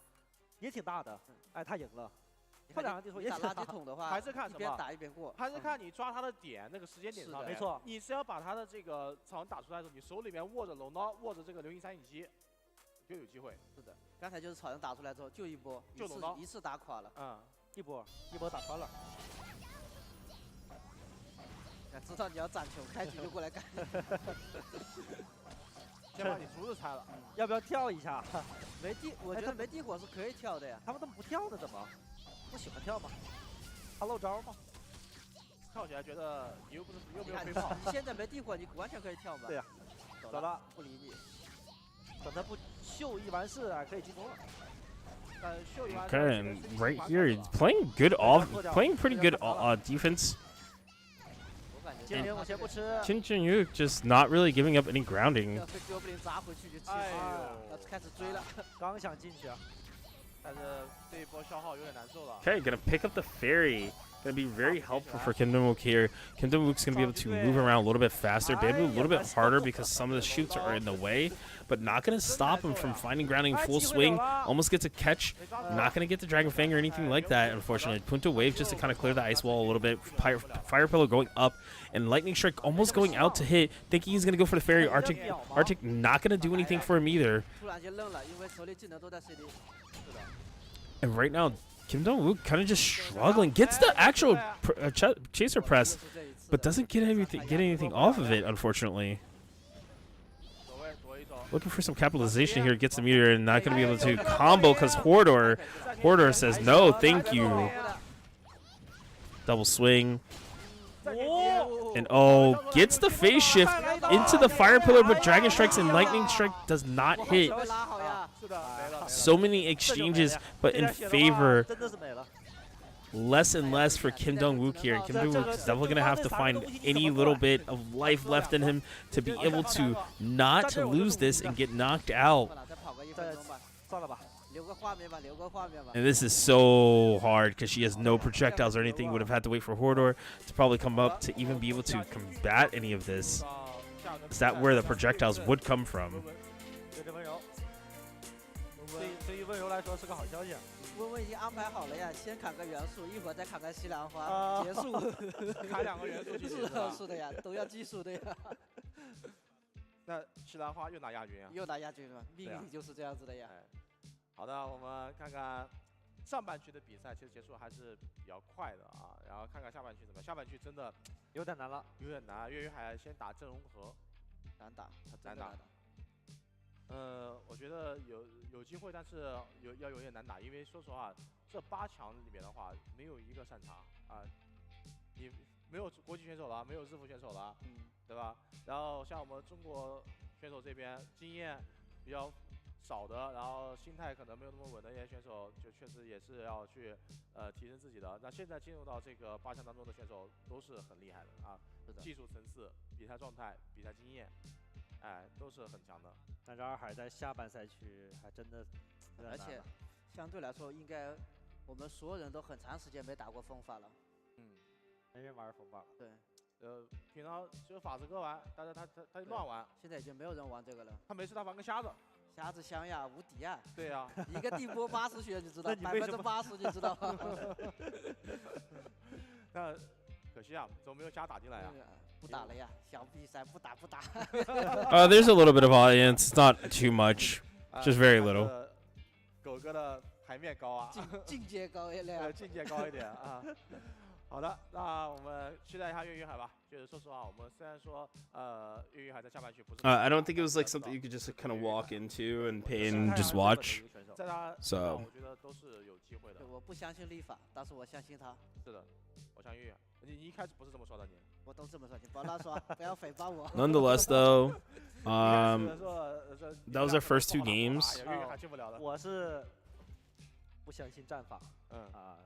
也挺大的，哎，他赢了。 后两个地图也打垃圾桶的话，还是看什么？一边打一边过，还是看你抓他的点，那个时间点上面。没错，你是要把他的这个草人打出来的时候，你手里面握着龙刀，握着这个流星三影机，就有机会。是的，刚才就是草人打出来之后就一波，就龙刀一次打垮了。嗯，一波打穿了。知道你要攒球，开局就过来干。先把你竹子拆了，要不要跳一下？没地，我觉得没地火是可以跳的呀。他们都不跳的怎么？ 不喜欢跳吗？他漏招吗？跳起来觉得你又没有飞炮。你现在没地火，你完全可以跳嘛。对呀，走了，不理你。等他不秀一完事啊，可以进攻了。Okay, right here, he's playing good playing pretty good defense. Kim Jong-wook just not really giving up any grounding. 开始追了，刚想进去啊。 Okay, gonna pick up the fairy. Gonna be very helpful for Kim Dong-wook here. Kim Dong-wook's gonna be able to move around a little bit faster, be able to a little bit harder because some of the shoots are in the way, but not gonna stop him from finding grounding full swing. Almost gets a catch. Not gonna get the Dragon Fang or anything like that, unfortunately. Punto Wave just to kind of clear the ice wall a little bit. Fire Pillar going up, and Lightning Strike almost going out to hit, thinking he's gonna go for the fairy. Arctic not gonna do anything for him either. And right now, Kim Dong-wook kind of just struggling. Gets the actual chaser press, but doesn't get anything off of it, unfortunately. Looking for some capitalization here. Gets the meteor and not going to be able to combo because Hordor says no, thank you. Double swing. And gets the phase shift into the fire pillar, but Dragon Strikes and Lightning Strike does not hit. So many exchanges, but in favor. Less and less for Kim Dong-wook here. Kim Dong-wook is definitely going to have to find any little bit of life left in him to be able to not lose this and get knocked out. And this is so hard because she has no projectiles or anything. Would have had to wait for Hordor to probably come up to even be able to combat any of this. Is that where the projectiles would come from? 温温已经安排好了呀，先砍个元素，一会儿再砍个西兰花，结束。砍2个元素进去是的呀，都要技术的呀。那西兰花又拿亚军啊？又拿亚军了，命运就是这样子的呀。好的，我们看看上半区的比赛，其实结束还是比较快的啊。然后看看下半区怎么样，下半区真的有点难了，有点难。粤语海先打郑容和，难打，难打。我觉得有机会，但是要有点难打，因为说实话，这8强里面的话，没有一个擅长啊，你没有国际选手了，没有日服选手了，对吧？然后像我们中国选手这边经验比较少的，然后心态可能没有那么稳的一些选手，就确实也是要去提升自己的。那现在进入到这个8强当中的选手都是很厉害的啊，技术层次、比赛状态、比赛经验，哎，都是很强的。但是洱海在下半赛区还真的有点难了，而且相对来说，应该我们所有人都很长时间没打过风法了。没人玩风法。对。平常只有法师哥玩，但是他乱玩。现在已经没有人玩这个了。他没事他玩个瞎子。瞎子香呀，无敌呀！对呀，一个地波80血，你知道？80%你知道吗？那可惜啊，怎么没有瞎打进来啊？不打了呀，小比赛不打。There's a little bit of audience, it's not too much, just very little. 狗哥的台面高啊，境界高一点。境界高一点啊。好的，那我们期待一下粤语海吧。就是说实话，我们虽然说粤语海在下半区不是。I don't think it was like something you could just kind of walk into and pay and just watch. 在他 So 我觉得都是有机会的。我不相信立法，但是我相信他。是的，我相信粤语海。你一开始不是这么说的，你。我都这么说，你不要乱说，不要诽谤我。Nonetheless, though, that was our first 2 games. 我是不相信战法，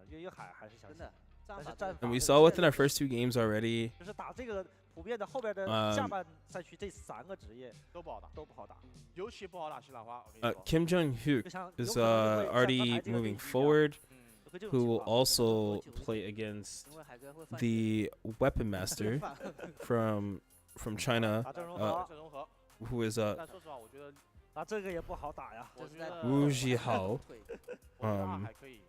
粤语海还是相信。但是战法 And we saw within our first 2 games already. 就是打这个普遍的后边的下半赛区这3个职业都不好打，尤其不好打西兰花。Kim Jong-hook is already moving forward, who will also play against the Weapon Master from China, who is 但说实话，我觉得那这个也不好打呀。Wu Zhihao. 还可以，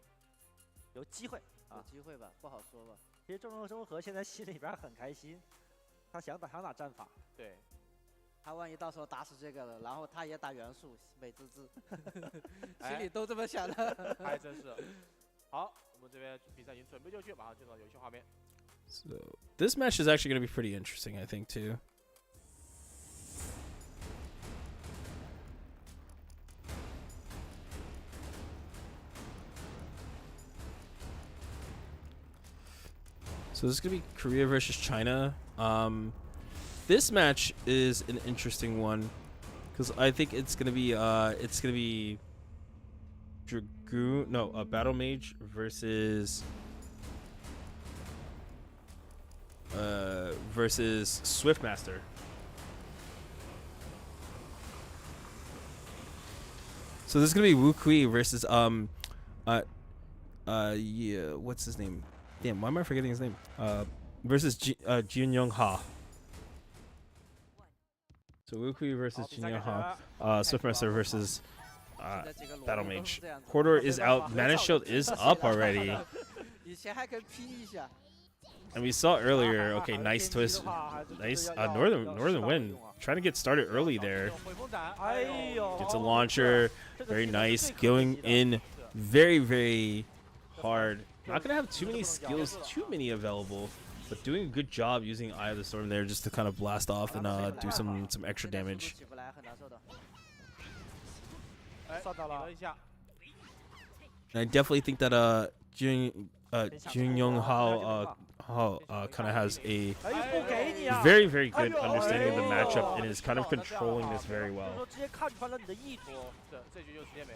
有机会。有机会吧，不好说吧。其实郑容和现在心里边很开心，他想打战法。对，他万一到时候打死这个了，然后他也打元素，美滋滋，心里都这么想的。还真是。好，我们这边比赛已经准备就绪，马上进入到游戏画面。So this match is actually going to be pretty interesting, I think, too. So this is gonna be Korea versus China. This match is an interesting one because I think it's gonna be Dragoon, no, Battle Mage versus Swiftmaster. So this is gonna be Wu Kui versus yeah, what's his name? Damn, why am I forgetting his name? Versus Jin Young Ha. So Wu Kui versus Jin Young Ha. Swiftmaster versus Battle Mage. Hordor is out. Mana Shield is up already. And we saw earlier, okay, nice twist. Nice Northern Wind. Trying to get started early there. Gets a launcher. Very nice. Going in very, very hard. Not going to have too many skills, too many available. But doing a good job using Eye of the Storm there just to kind of blast off and do some extra damage. And I definitely think that Jun Young Hao kind of has a very, very good understanding of the matchup and is kind of controlling this very well.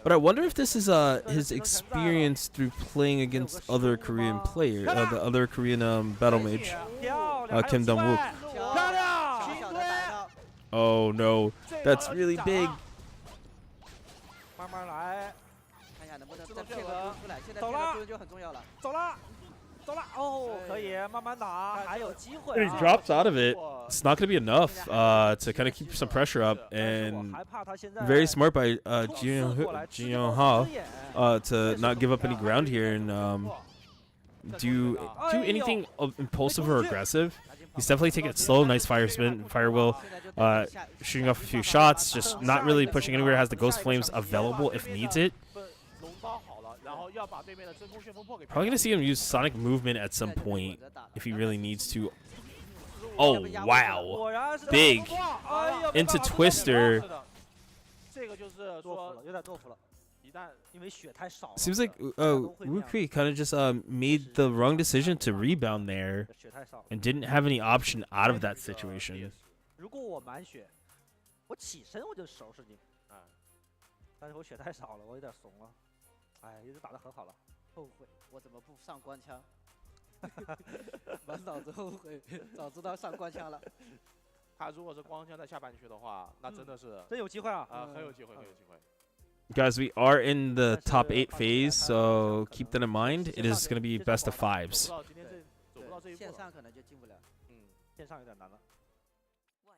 But I wonder if this is his experience through playing against other Korean players, the other Korean battle mage, Kim Dong-wook. Oh no, that's really big. 慢慢来，看一下能不能再骗个蹲出来。现在骗个蹲就很重要了。走了，走了，哦，可以慢慢打，还有机会。He drops out of it. It's not going to be enough to kind of keep some pressure up, and very smart by Jiyoung Hao to not give up any ground here and do anything impulsive or aggressive. He's definitely taking it slow. Nice fire spin, fire will, shooting off a few shots, just not really pushing anywhere. Has the ghost flames available if needs it. Probably gonna see him use sonic movement at some point if he really needs to. Oh wow, big into Twister. Seems like Wukui kind of just made the wrong decision to rebound there and didn't have any option out of that situation. 如果我满血，我起身我就收拾你，但是我血太少了，我有点怂了。哎，一直打得很好了，后悔我怎么不上官枪？满脑子后悔，早知道上官枪了。他如果是光枪在下半区的话，那真的是真有机会啊！很有机会，很有机会。 Guys, we are in the top 8 phase, so keep that in mind. It is going to be best of 5s. 线上可能就进不了，线上有点难了。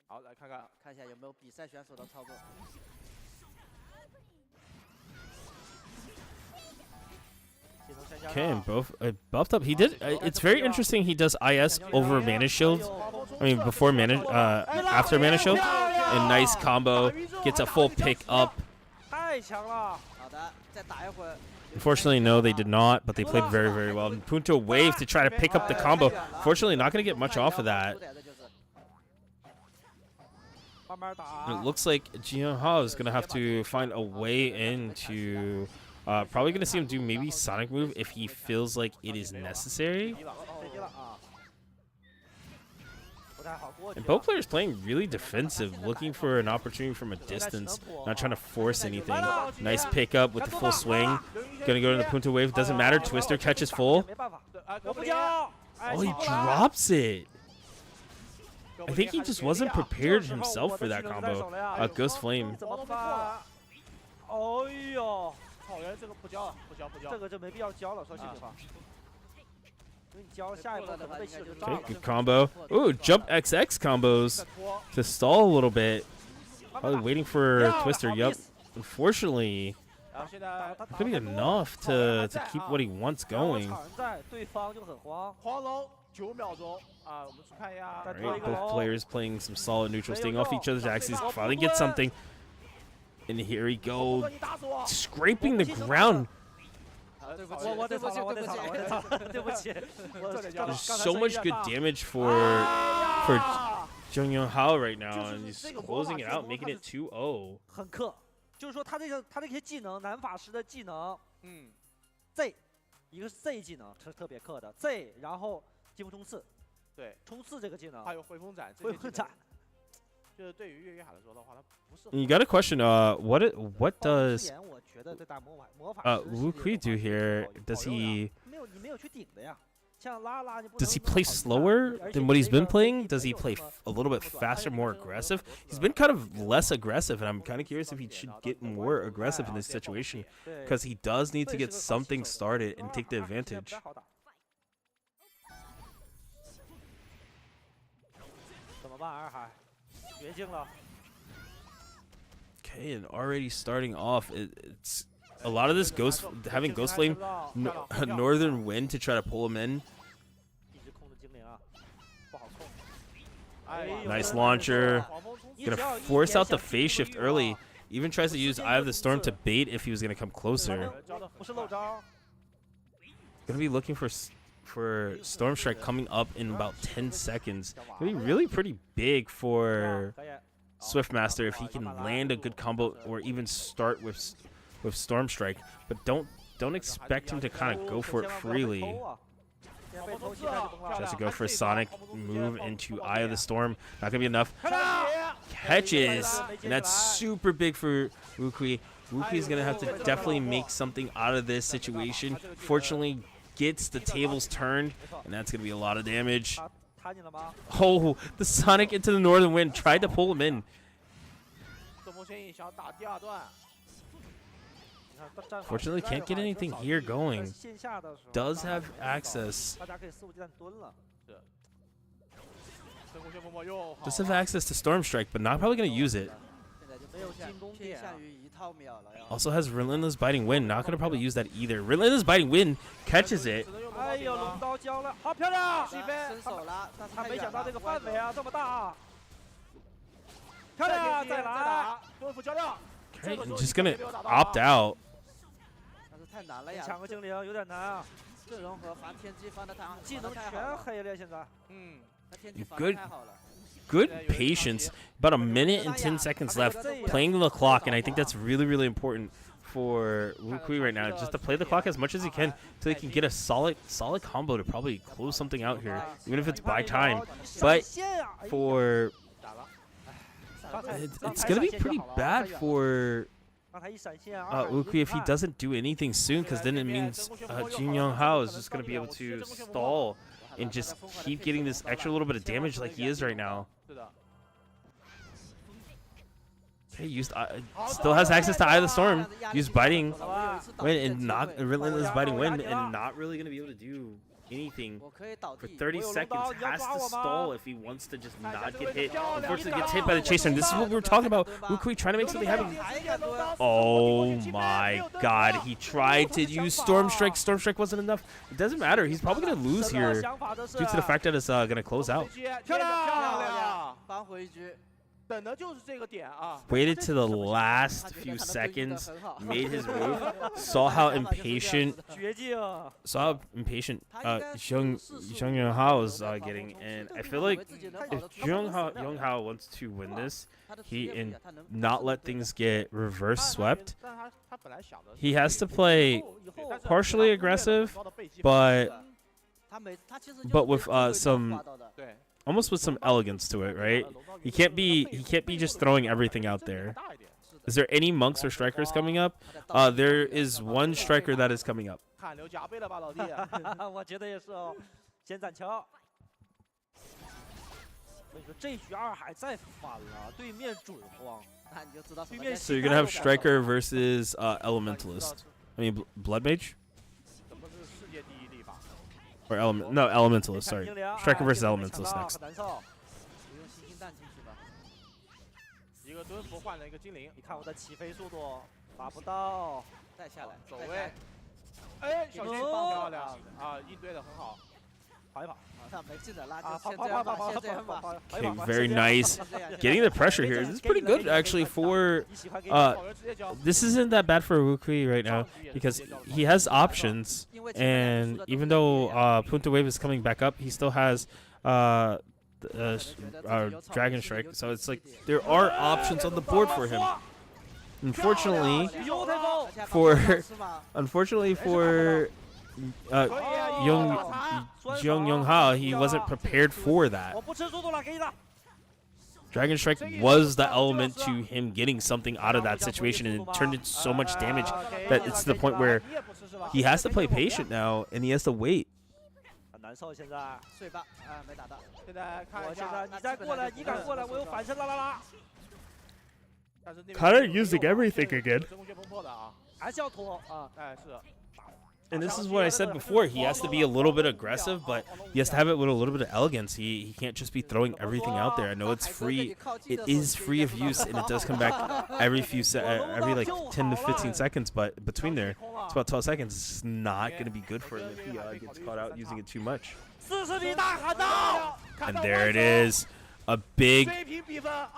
好，来看看，看一下有没有比赛选手的操作。 Okay, and both buffed up. He did. It's very interesting. He does IS over mana shield. I mean, before mana, after mana shield, and nice combo. Gets a full pick up. Unfortunately, no, they did not, but they played very, very well. And Punto wave to try to pick up the combo. Fortunately, not going to get much off of that. And it looks like Jiyoung Hao is going to have to find a way into... probably going to see him do maybe Sonic move if he feels like it is necessary. And both players playing really defensive, looking for an opportunity from a distance, not trying to force anything. Nice pickup with the full swing. Gonna go to the Punto wave. Doesn't matter. Twister catches full. Oh, he drops it. I think he just wasn't prepared himself for that combo. Ghost Flame. 草原这个不交了，不交。这个就没必要交了，说心里话。因为你交了下一波可能被血就炸了。Okay, good combo. Ooh, jump XX combos to stall a little bit. Probably waiting for Twister. Yup. Unfortunately, it could be enough to keep what he wants going. Right, both players playing some solid neutral, staying off each other's axes. Finally get something. And here he goes, scraping the ground. There's so much good damage for Jiyoung Hao right now, and he's closing it out, making it 2-0. 很克，就是说他这些技能，男法师的技能，Z， 一个是 Z 技能是特别克的 Z， 然后疾风冲刺，对，冲刺这个技能，还有挥风斩，挥风斩。 You got a question? What does Wukui do here? Does he play slower than what he's been playing? Does he play a little bit faster, more aggressive? He's been kind of less aggressive, and I'm kind of curious if he should get more aggressive in this situation, because he does need to get something started and take the advantage. Okay, and already starting off, it's a lot of this having Ghost Flame, Northern Wind to try to pull him in. Nice launcher. Gonna force out the phase shift early. Even tries to use Eye of the Storm to bait if he was gonna come closer. Gonna be looking for Storm Strike coming up in about 10 seconds. Gonna be really pretty big for Swiftmaster if he can land a good combo or even start with Storm Strike. But don't expect him to kind of go for it freely. Tries to go for a Sonic move into Eye of the Storm. Not gonna be enough. Catches, and that's super big for Wukui. Wukui's gonna have to definitely make something out of this situation. Fortunately, gets the tables turned, and that's gonna be a lot of damage. Oh, the Sonic into the Northern Wind tried to pull him in. Fortunately, can't get anything here going. Does have access. Does have access to Storm Strike, but not probably going to use it. Also has Relentless Biting Wind. Not going to probably use that either. Relentless Biting Wind catches it. Okay, I'm just going to opt out. Good patience. About a minute and 10 seconds left. Playing the clock, and I think that's really, really important for Wukui right now. Just to play the clock as much as he can so he can get a solid combo to probably close something out here, even if it's by time. But for it's gonna be pretty bad for Wukui if he doesn't do anything soon, because then it means Jin Young Hao is just gonna be able to stall and just keep getting this extra little bit of damage like he is right now. Okay, used still has access to Eye of the Storm. Used Biting Wind and not Relentless Biting Wind, and not really gonna be able to do anything for 30 seconds. Has to stall if he wants to just not get hit. Unfortunately, gets hit by the chaser, and this is what we were talking about. Wukui trying to make something happen. Oh my God! He tried to use Storm Strike. Storm Strike wasn't enough. It doesn't matter. He's probably gonna lose here due to the fact that it's gonna close out. Waited to the last few seconds, made his move, saw how impatient Jung Young Hao is getting, and I feel like if Young Hao wants to win this, and not let things get reverse swept, he has to play partially aggressive, but with almost with some elegance to it, right? He can't be just throwing everything out there. Is there any monks or strikers coming up? There is one striker that is coming up. So you're gonna have striker versus elementalist. I mean blood mage? Or elementalist, sorry. Striker versus elementalist next. Okay, very nice. Getting the pressure here. This is pretty good actually for this isn't that bad for Wukui right now because he has options, and even though Punta Wave is coming back up, he still has Dragon Strike, so it's like there are options on the board for him. Unfortunately for Jung Young Hao, he wasn't prepared for that. Dragon Strike was the element to him getting something out of that situation, and it turned into so much damage that it's to the point where he has to play patient now, and he has to wait. Kind of using everything again. And this is what I said before. He has to be a little bit aggressive, but he has to have it with a little bit of elegance. He can't just be throwing everything out there. I know it's free. It is free of use, and it does come back every like 10 to 15 seconds. But between there, it's about 12 seconds. It's not going to be good for him if he gets caught out using it too much. And there it is. A big,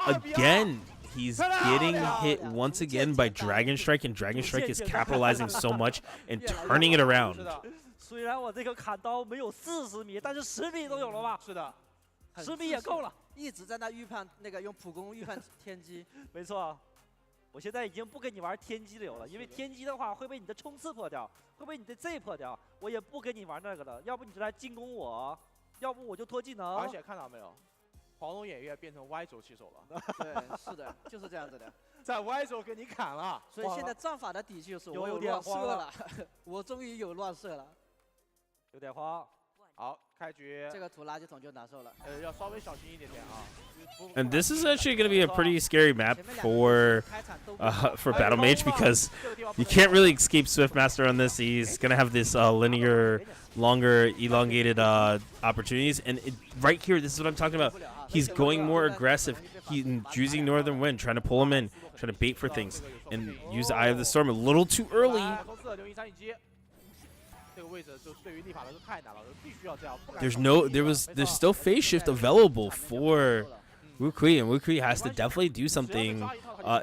again. He's getting hit once again by Dragon Strike, and Dragon Strike is capitalizing so much and turning it around. 我现在已经不跟你玩天机流了，因为天机的话会被你的冲刺破掉，会被你的 Z 破掉，我也不跟你玩那个了。要不你就来进攻我，要不我就拖技能。而且看到没有，黄龙偃月变成 Y 轴起手了。对，是的，就是这样子的。在 Y 轴给你砍了。所以现在战法的底气就是我有点乱射慌了，我终于有乱射了。有点慌。好，开局。这个土垃圾桶就难受了。要稍微小心一点点啊。And this is actually going to be a pretty scary map for Battle Mage because you can't really escape Swiftmaster on this. He's going to have this linear, longer, elongated opportunities. And right here, this is what I'm talking about. He's going more aggressive. He's using Northern Wind, trying to pull him in, trying to bait for things, and use the Eye of the Storm a little too early. There's still phase shift available for Wukui, and Wukui has to definitely do something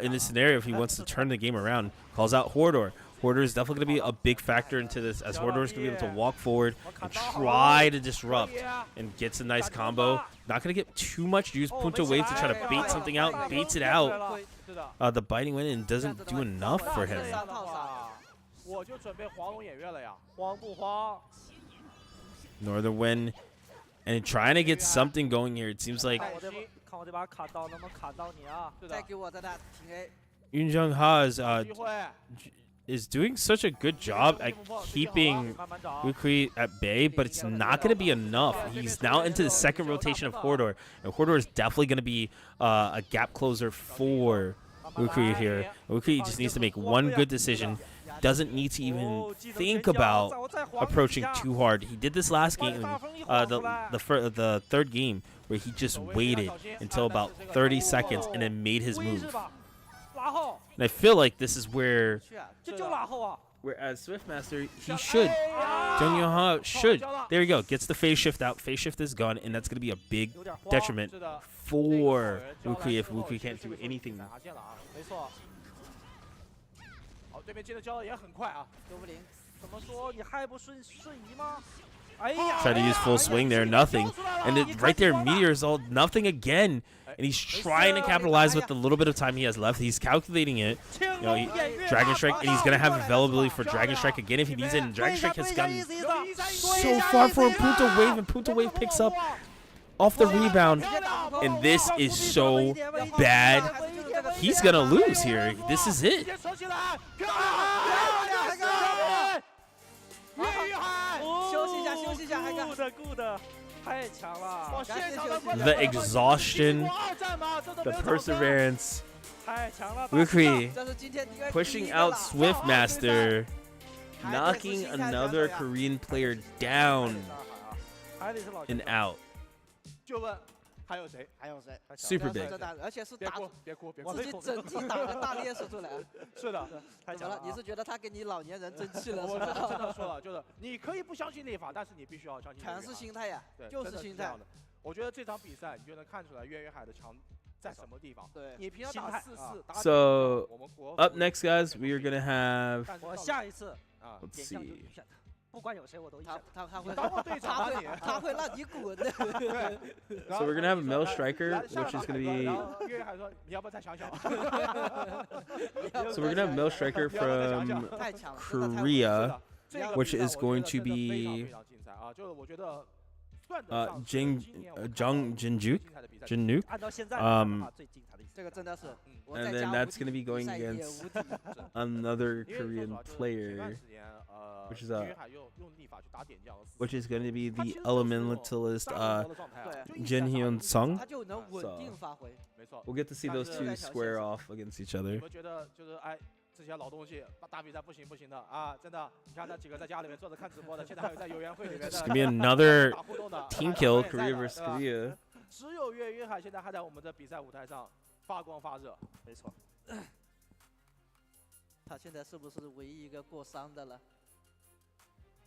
in this scenario if he wants to turn the game around. Calls out Hordor. Hordor is definitely going to be a big factor into this, as Hordor is going to be able to walk forward and try to disrupt and gets a nice combo. Not going to get too much use Punta Wave to try to bait something out, baits it out. The biting wind and doesn't do enough for him. Northern Wind and trying to get something going here. It seems like Yun Jung Ha is doing such a good job at keeping Wukui at bay, but it's not going to be enough. He's now into the second rotation of Hordor, and Hordor is definitely going to be a gap closer for Wukui here. Wukui just needs to make one good decision. Doesn't need to even think about approaching too hard. He did this last game, the third game, where he just waited until about 30 seconds and then made his move. And I feel like this is where as Swiftmaster, he should. Jung Yo-ha should. There you go. Gets the phase shift out. Phase shift is gone, and that's going to be a big detriment for Wukui if Wukui can't do anything. Try to use full swing there, nothing. And right there, Meteor's all nothing again. And he's trying to capitalize with the little bit of time he has left. He's calculating it. You know, Dragon Strike, and he's going to have availability for Dragon Strike again if he needs it. And Dragon Strike has gotten so far for Punta Wave, and Punta Wave picks up off the rebound. And this is so bad. He's going to lose here. This is it. The exhaustion, the perseverance. Wukui pushing out Swiftmaster, knocking another Korean player down and out. Super big. 而且是打自己整体打个大劣势出来。是的，怎么了？你是觉得他给你老年人争气了？我真的说了，就是你可以不相信立法，但是你必须要相信。全是心态呀，就是心态。我觉得这场比赛你就能看出来粤海的强在什么地方。对，你平常打4-4，打 So up next, guys, we are gonna have. 我下一次 Let's see. 不管有谁我都一选。他会让你滚的。So we're gonna have a male striker, which is gonna be. So we're gonna have a male striker from Korea, which is going to be Jung Jinjuk. And then that's going to be going against another Korean player, which is going to be the elementalist Jin Hyun Sung. So we'll get to see those two square off against each other. 这些老东西打比赛不行的啊！真的，你看那几个在家里面坐着看直播的，现在还有在游园会里面 It's gonna be another team kill, Korea versus Korea. 只有粤海现在还在我们的比赛舞台上发光发热。没错。他现在是不是唯一一个过伤的了？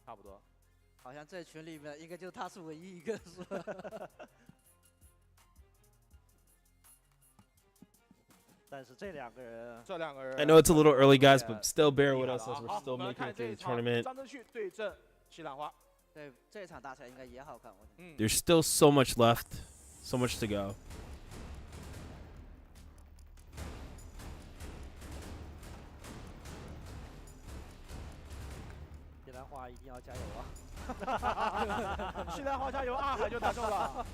差不多。好像这群里面应该就他是唯一一个，是吧？I know it's a little early, guys, but still bear with us as we're still making it through the tournament. There's still so much left, so much to go. 兰花一定要加油啊！西兰花加油，2海就难受了。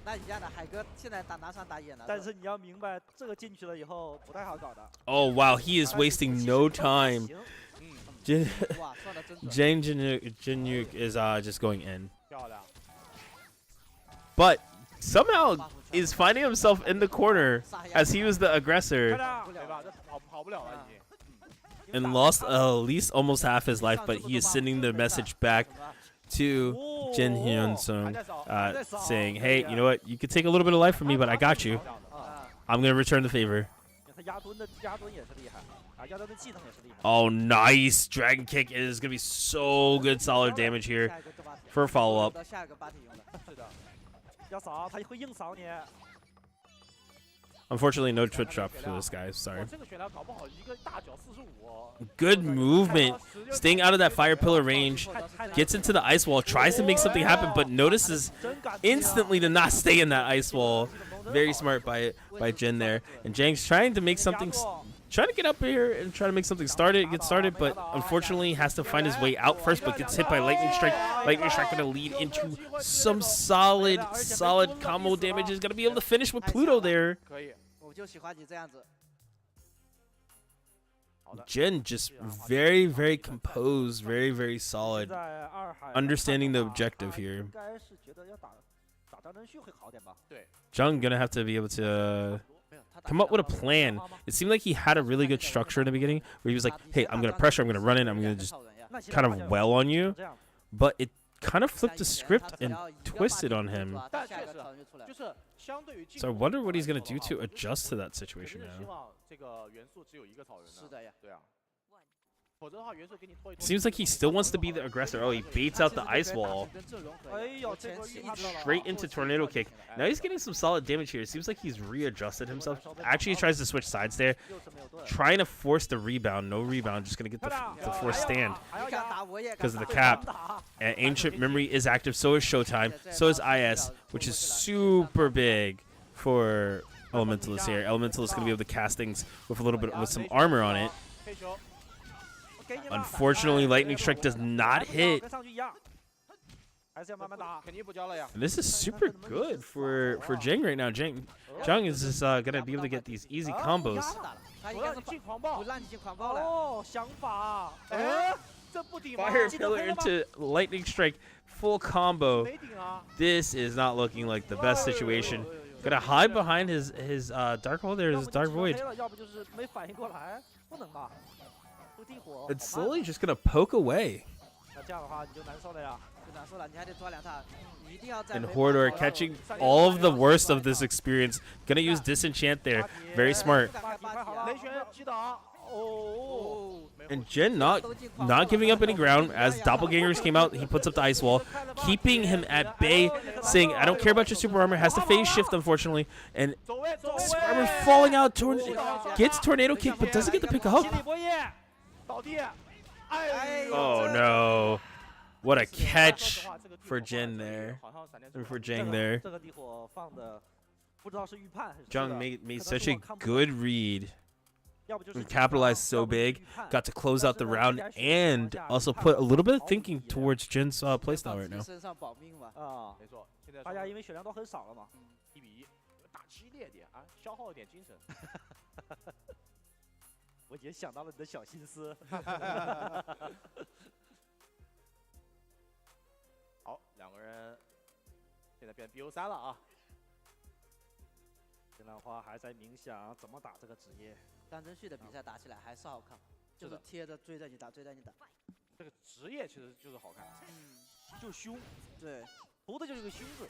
那一样的，海哥现在打拿上打野了。但是你要明白，这个进去了以后不太好搞的。Oh wow, he is wasting no time. Jang Jinyuk is just going in. But somehow is finding himself in the corner as he was the aggressor and lost at least almost half his life, but he is sending the message back to Jin Hyun Sung, saying, hey, you know what? You could take a little bit of life from me, but I got you. I'm going to return the favor. Oh, nice. Dragon Kick is going to be so good solid damage here for a follow-up. Unfortunately, no twitch drop for this guy. Sorry. Good movement. Staying out of that fire pillar range. Gets into the ice wall. Tries to make something happen, but notices instantly to not stay in that ice wall. Very smart by Jin there. And Jang's trying to make something... Trying to get up here and try to make something get started, but unfortunately has to find his way out first, but gets hit by Lightning Strike. Lightning Strike going to lead into some solid combo damage. He's going to be able to finish with Pluto there. Jin just very composed, very solid, understanding the objective here. Jung going to have to be able to... come up with a plan. It seemed like he had a really good structure in the beginning where he was like, hey, I'm going to pressure, I'm going to run in, I'm going to just kind of well on you. But it kind of flipped the script and twisted on him. So I wonder what he's going to do to adjust to that situation now. It seems like he still wants to be the aggressor. Oh, he baits out the ice wall. Straight into Tornado Kick. Now he's getting some solid damage here. It seems like he's readjusted himself. Actually, he tries to switch sides there. Trying to force the rebound. No rebound. Just going to get the forced stand. Because of the cap. And Ancient Memory is active. So is Showtime. So is IS. Which is super big for Elementalist here. Elementalist going to be able to cast things with a little bit with some armor on it. Unfortunately, Lightning Strike does not hit. And this is super good for Jang right now. Jung is just going to be able to get these easy combos. Fire Pillar into Lightning Strike. Full combo. This is not looking like the best situation. Gonna hide behind his Dark Hole there, his Dark Void. It's slowly just gonna poke away. And Hordor catching all of the worst of this experience. Gonna use Disenchant there. Very smart. And Jin not giving up any ground. As Doppelgangers came out, he puts up the ice wall, keeping him at bay, saying, I don't care about your super armor. Has to phase shift, unfortunately. And super armor falling out. Gets Tornado Kick, but doesn't get the pick up. Oh no. What a catch for Jin there. Or for Jang there. Jung made such a good read. And capitalized so big. Got to close out the round and also put a little bit of thinking towards Jin's playstyle right now. 大家因为血量都很少了嘛。1比1，打激烈点啊，消耗一点精神。我已经想到了你的小心思。好，两个人现在变 BO3了啊。金兰花还在冥想怎么打这个职业。张真旭的比赛打起来还是好看，就是贴着追着你打，追着你打。这个职业其实就是好看，就凶，对，图的就是个凶字。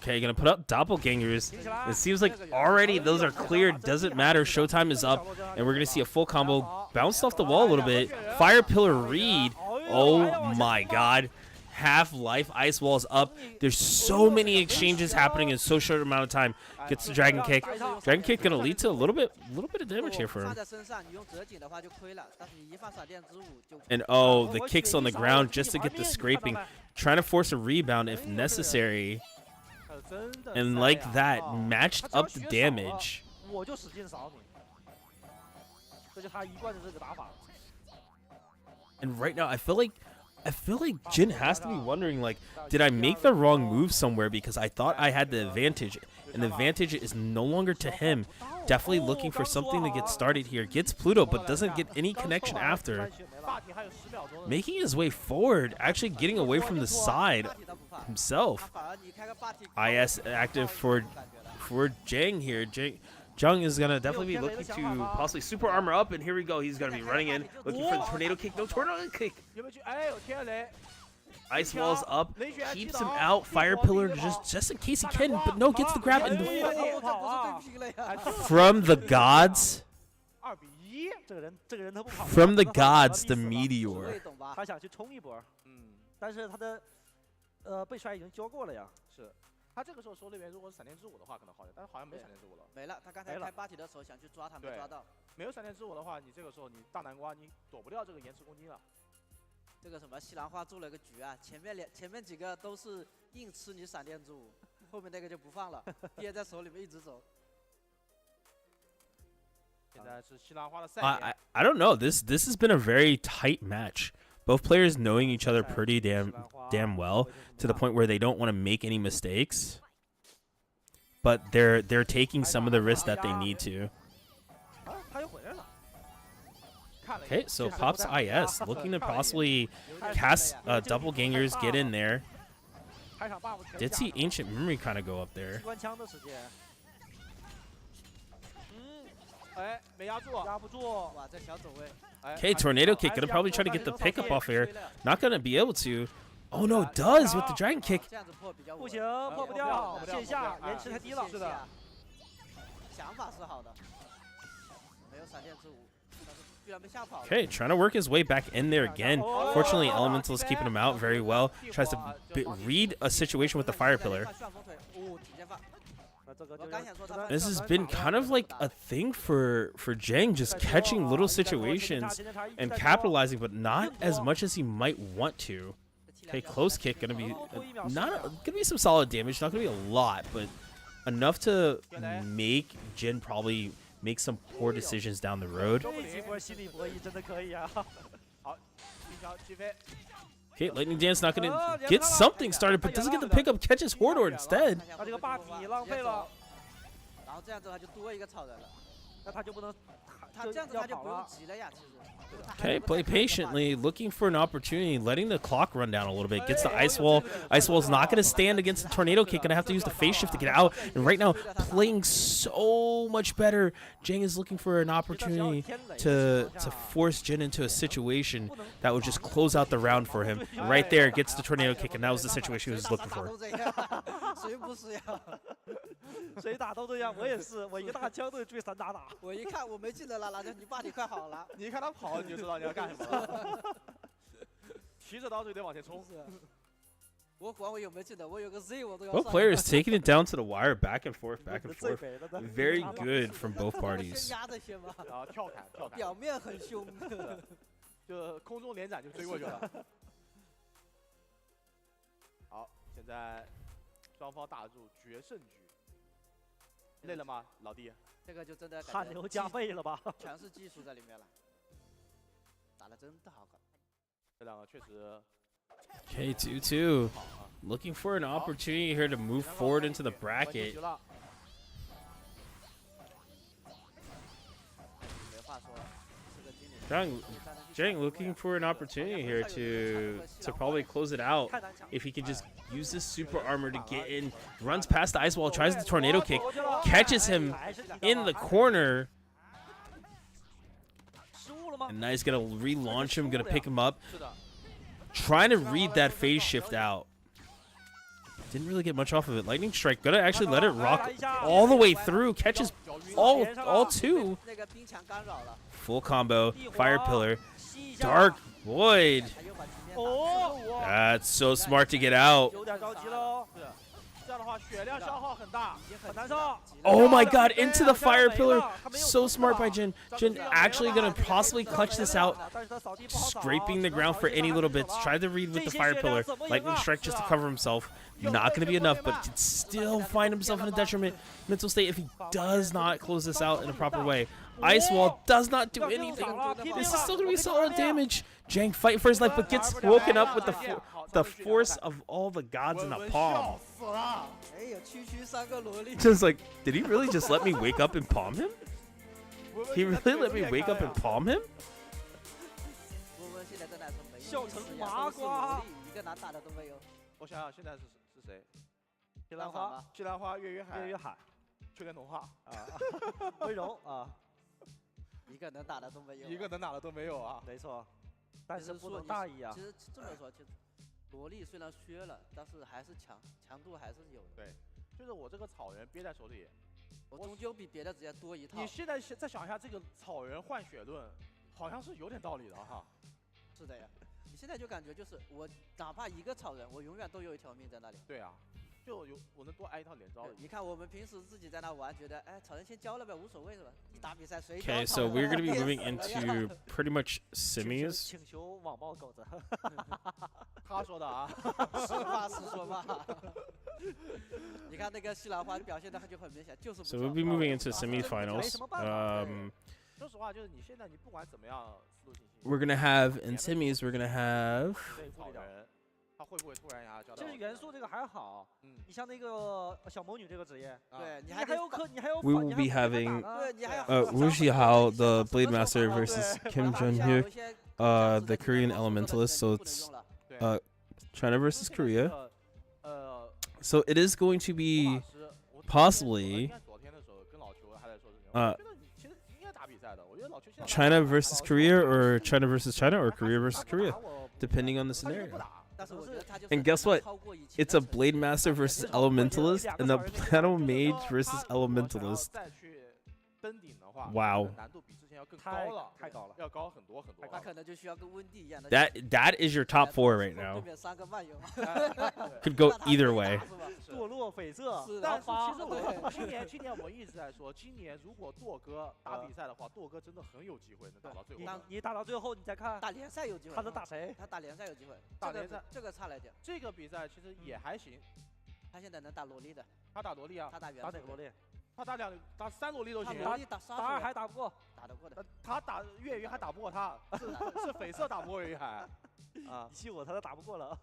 Okay, gonna put up doppelgangers. It seems like already those are cleared. Doesn't matter. Showtime is up, and we're gonna see a full combo bounced off the wall a little bit. Fire Pillar read. Oh my God. Half life ice walls up. There's so many exchanges happening in so short amount of time. Gets the Dragon Kick. Dragon Kick gonna lead to a little bit of damage here for him. And oh, the kicks on the ground just to get the scraping. Trying to force a rebound if necessary. And like that, matched up the damage. And right now, I feel like Jin has to be wondering, like, did I make the wrong move somewhere because I thought I had the advantage, and the advantage is no longer to him. Definitely looking for something to get started here. Gets Pluto, but doesn't get any connection after. Making his way forward, actually getting away from the side himself. IS active for Jang here. Jung is going to definitely be looking to possibly super armor up, and here we go. He's going to be running in, looking for the tornado kick. No tornado kick. Ice walls up, keeps him out. Fire pillar just in case he can, but no, gets the grab. And from the gods. From the gods, the meteor. 他想去冲一波，但是他的被摔已经交过了呀。是，他这个时候手里面如果是闪电之舞的话可能好点，但是好像没闪电之舞了。没了，他刚才开body的时候想去抓他，没抓到。没有闪电之舞的话，你这个时候你大南瓜你躲不掉这个延迟攻击了。这个什么西兰花做了个局啊，前面几个都是硬吃你闪电之舞，后面那个就不放了，憋在手里面一直走。 I don't know. This has been a very tight match. Both players knowing each other pretty damn well, to the point where they don't want to make any mistakes. But they're taking some of the risks that they need to. Okay, so Pops IS looking to possibly cast double gangers, get in there. Did see Ancient Memory kind of go up there. Okay, tornado kick. Gonna probably try to get the pickup off here. Not gonna be able to. Oh no, does with the dragon kick. 不行，破不掉，线下延迟太低了。是的。想法是好的，没有闪电之舞。 Okay, trying to work his way back in there again. Fortunately, Elemental is keeping him out very well. Tries to read a situation with the fire pillar. This has been kind of like a thing for Jang, just catching little situations and capitalizing, but not as much as he might want to. Okay, close kick gonna be gonna be some solid damage. Not gonna be a lot, but enough to make Jin probably make some poor decisions down the road. Okay, Lightning Dance not going to get something started, but doesn't get the pickup, catches Hordor instead. Okay, play patiently, looking for an opportunity, letting the clock run down a little bit. Gets the ice wall. Ice wall's not going to stand against the tornado kick. Going to have to use the phase shift to get out. And right now, playing so much better. Jang is looking for an opportunity to force Jin into a situation that would just close out the round for him. Right there, gets the tornado kick, and that was the situation he was looking for. 谁打都这样，我也是，我一个大枪都追3打。我一看我没技能了，那就你爸你快好了。你一看他跑，你就知道你要干什么了。提着刀就得往前冲。我管我有没有技能，我有个 Z 我都要。Both players taking it down to the wire, back and forth, back and forth. Very good from both parties. 压这些吗？啊，跳砍。表面很凶，就空中连斩就追过去了。好，现在双方打入决胜局。 累了吗，老弟？这个就真的汗流浃背了吧？全是技术在里面了，打得真的好看。这两个确实。Okay, 2-2. Looking for an opportunity here to move forward into the bracket. Jang looking for an opportunity here to probably close it out. If he could just use this super armor to get in, runs past the ice wall, tries the tornado kick, catches him in the corner. And now he's gonna relaunch him, gonna pick him up. Trying to read that phase shift out. Didn't really get much off of it. Lightning strike, gonna actually let it rock all the way through. Catches all two. Full combo, fire pillar, dark void. That's so smart to get out. Oh my god, into the fire pillar. So smart by Jin. Jin actually gonna possibly clutch this out. Scraping the ground for any little bits. Tried to read with the fire pillar. Lightning strike just to cover himself. Not gonna be enough, but can still find himself in a detriment mental state if he does not close this out in a proper way. Ice wall does not do anything. This is still gonna be solid damage. Jang fight for his life, but gets woken up with the force of all the gods in a palm. 哎呦，区区3个萝莉。 Just like, did he really just let me wake up and palm him? He really let me wake up and palm him? 温温现在正在说没笑成麻瓜，一个难打的都没有。我想想，现在是谁？西兰花，西兰花，月海，月海，秋天童话啊，温柔啊，一个能打的都没有，一个能打的都没有啊。没错，但是不能大意啊。其实这么说，其实萝莉虽然削了，但是还是强度还是有的。对，就是我这个草原憋在手里，我终究比别的职业多一套。你现在再想一下，这个草原换血论，好像是有点道理的哈。是的呀，你现在就感觉就是我哪怕一个草人，我永远都有一条命在那里。对啊。 就我能多挨一套连招。你看我们平时自己在那玩，觉得哎，草人先交了呗，无所谓是吧？一打比赛谁？ Okay, so we're gonna be moving into pretty much semis. 请求网暴狗子。他说的啊，实话实说嘛。你看那个西兰花表现的就很明显，就是不。 So we'll be moving into semifinals. 说实话，就是你现在你不管怎么样，思路信息。We're gonna have in semis. We're gonna have. 他会不会突然呀？其实元素这个还好，你像那个小魔女这个职业，对你还有你还有。 We will be having Wu Wu Xihao, the Blade Master, versus Kim Junhyuk, the Korean Elementalist. So it's China versus Korea. So it is going to be possibly China versus Korea, or China versus China, or Korea versus Korea, depending on the scenario. And guess what? It's a Blade Master versus Elementalist, and a Battle Mage versus Elementalist. Wow. That is your top 4 right now. Could go either way. 堕落绯色，但是其实我今年我一直在说，今年如果舵哥打比赛的话，舵哥真的很有机会能打到最后。你打到最后，你再看打联赛有机会。他能打谁？他打联赛有机会。打联赛这个差了一点。这个比赛其实也还行。他现在能打萝莉的。他打萝莉啊？他打元素。打哪个萝莉？他打3萝莉都行。萝莉打2还打不过。打得过的。他打月鱼还打不过他，是绯色打不过月鱼海。啊，你气我，他都打不过了。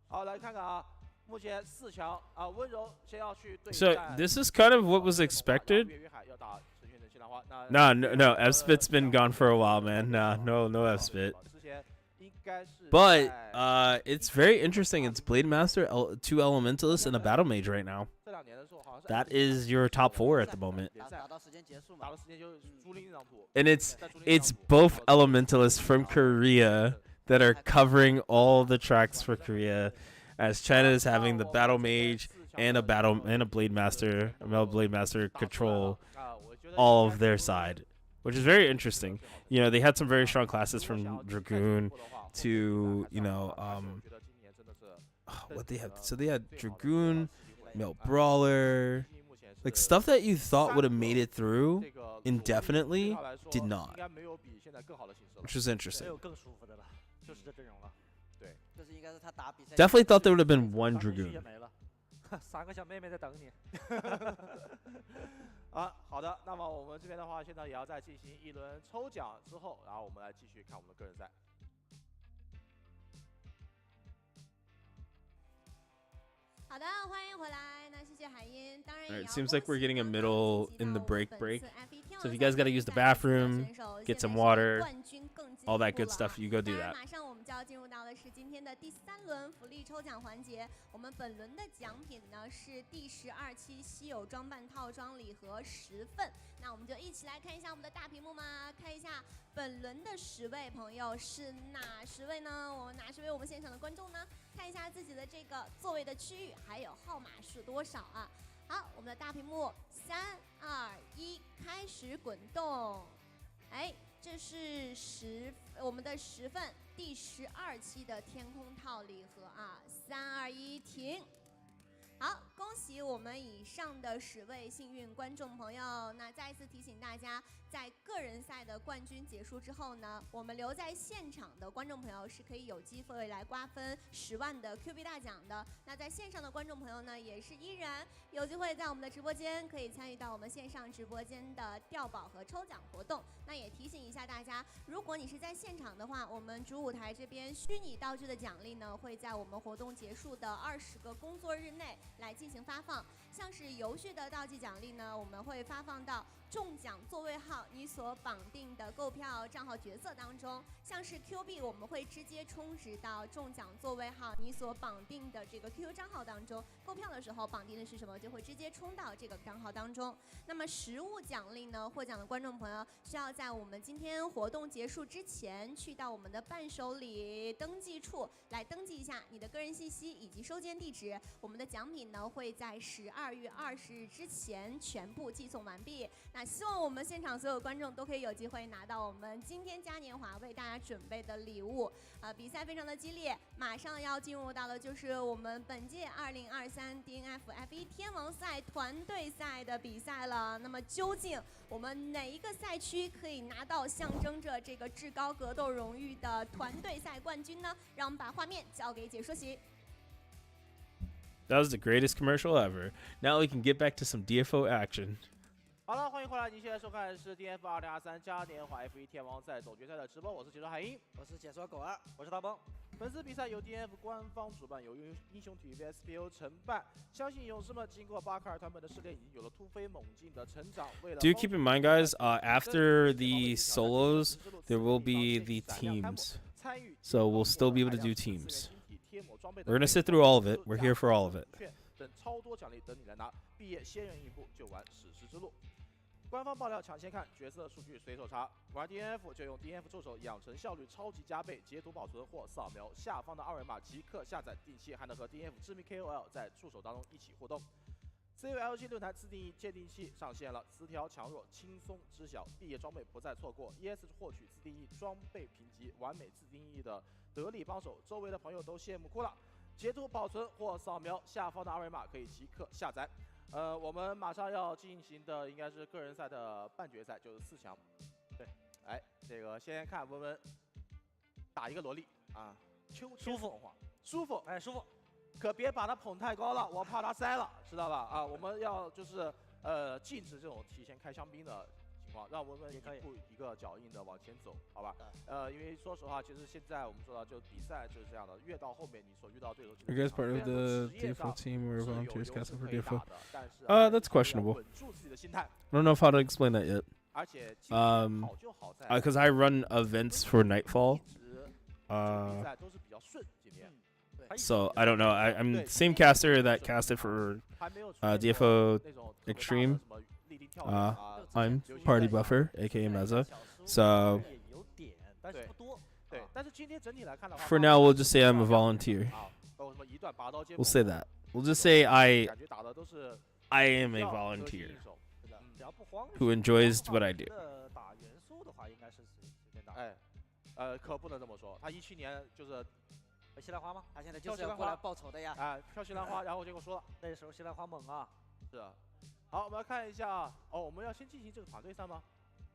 好，来看看啊。 目前4强啊，温柔先要去对 So this is kind of what was expected. No, F-Spit's been gone for a while, man. No F-Spit. But it's very interesting. It's Blade Master, 2 Elementalists, and a Battle Mage right now. That is your top 4 at the moment. And it's both Elementalists from Korea that are covering all the tracks for Korea. As China is having the Battle Mage and a Blade Master, a male Blade Master control all of their side, which is very interesting. You know, they had some very strong classes from Dragoon to, you know, what they had. So they had Dragoon, male Brawler, like stuff that you thought would have made it through indefinitely did not, which was interesting. Definitely thought there would have been 1 Dragoon. 3个小妹妹在等你。啊，好的，那么我们这边的话，现在也要再进行一轮抽奖之后，然后我们来继续看我们的个人赛。好的，欢迎回来。那谢谢海音，当然也要。It seems like we're getting a middle in the break. So if you guys got to use the bathroom, get some water, all that good stuff, you go do that. 马上我们就要进入到的是今天的第3轮福利抽奖环节。我们本轮的奖品呢是第12期稀有装扮套装礼盒10份。那我们就一起来看一下我们的大屏幕吗？看一下本轮的10位朋友是哪10位呢？哪10位我们现场的观众呢？看一下自己的这个座位的区域，还有号码是多少啊？好，我们的大屏幕3、2、1，开始滚动。哎，这是我们的10份第12期的天空套礼盒啊！3、2、1，停。好，恭喜我们以上的10位幸运观众朋友。那再一次提醒大家，在个人赛的冠军结束之后呢，我们留在现场的观众朋友是可以有机会来瓜分10万的 Q 币大奖的。那在线上的观众朋友呢，也是依然有机会在我们的直播间可以参与到我们线上直播间的调宝和抽奖活动。那也提醒一下大家，如果你是在现场的话，我们主舞台这边虚拟道具的奖励呢，会在我们活动结束的20个工作日内来进行发放。像是游戏的道具奖励呢，我们会发放到中奖座位号你所绑定的购票账号角色当中。像是 Q 币，我们会直接充值到中奖座位号你所绑定的这个 QQ 账号当中。购票的时候绑定的是什么，就会直接充到这个账号当中。那么实物奖励呢，获奖的观众朋友需要在我们今天活动结束之前，去到我们的伴手礼登记处来登记一下你的个人信息以及收件地址。我们的奖品呢，会在12月20日之前全部寄送完毕。那希望我们现场所有观众都可以有机会拿到我们今天嘉年华为大家准备的礼物。比赛非常的激烈，马上要进入到的就是我们本届2023 DNF F1 天王赛团队赛的比赛了。那么究竟我们哪一个赛区可以拿到象征着这个至高格斗荣誉的团队赛冠军呢？让我们把画面交给解说席。That was the greatest commercial ever. Now we can get back to some DFO action. 好了，欢迎回来！您现在收看的是 DNF 2023嘉年华 F1 天王赛总决赛的直播，我是解说海英，我是解说狗儿，我是大崩。本次比赛由 DNF 官方主办，由英雄体育 SPO 承办。相信勇士们经过巴克尔团本的试炼，已经有了突飞猛进的成长。Do keep in mind, guys, after the solos, there will be the teams. So we'll still be able to do teams. We're gonna sit through all of it. We're here for all of it. 等超多奖励等你来拿，毕业先人一步就完史诗之路。官方爆料抢先看，角色数据随手查。玩 DNF 就用 DNF 助手，养成效率超级加倍。截图保存或扫描下方的二维码即刻下载，定期还能和 DNF 知名 KOL 在助手当中一起互动。CULG 论坛自定义鉴定器上线了，词条强弱轻松知晓，毕业装备不再错过。ES 获取自定义装备评级，完美自定义的得力帮手，周围的朋友都羡慕哭了。截图保存或扫描下方的二维码可以即刻下载。我们马上要进行的应该是个人赛的半决赛，就是4强。对，哎，这个先看文文打一个萝莉啊，舒服，舒服，哎，舒服，可别把他捧太高了，我怕他塞了，知道吧？啊，我们要就是禁止这种提前开香槟的情况，让文文一步一个脚印的往前走，好吧？因为说实话，其实现在我们说到就比赛就是这样的，越到后面你所遇到对手。Are you guys part of the DFO team or volunteers casting for DFO? ， That's questionable. I don't know if how to explain that yet. Because I run events for Nightfall. So I don't know. I'm the same caster that casted for DFO Extreme. I'm Party Buffer, aka Meza. So for now, we'll just say I'm a volunteer. We'll say that. We'll just say I am a volunteer who enjoys what I do. 可不能这么说。他17年就是西兰花吗？他现在就是要过来报仇的呀！啊，跳西兰花，然后结果说了，那时候西兰花猛啊！是啊。好，我们来看一下哦，我们要先进行这个团队赛吗？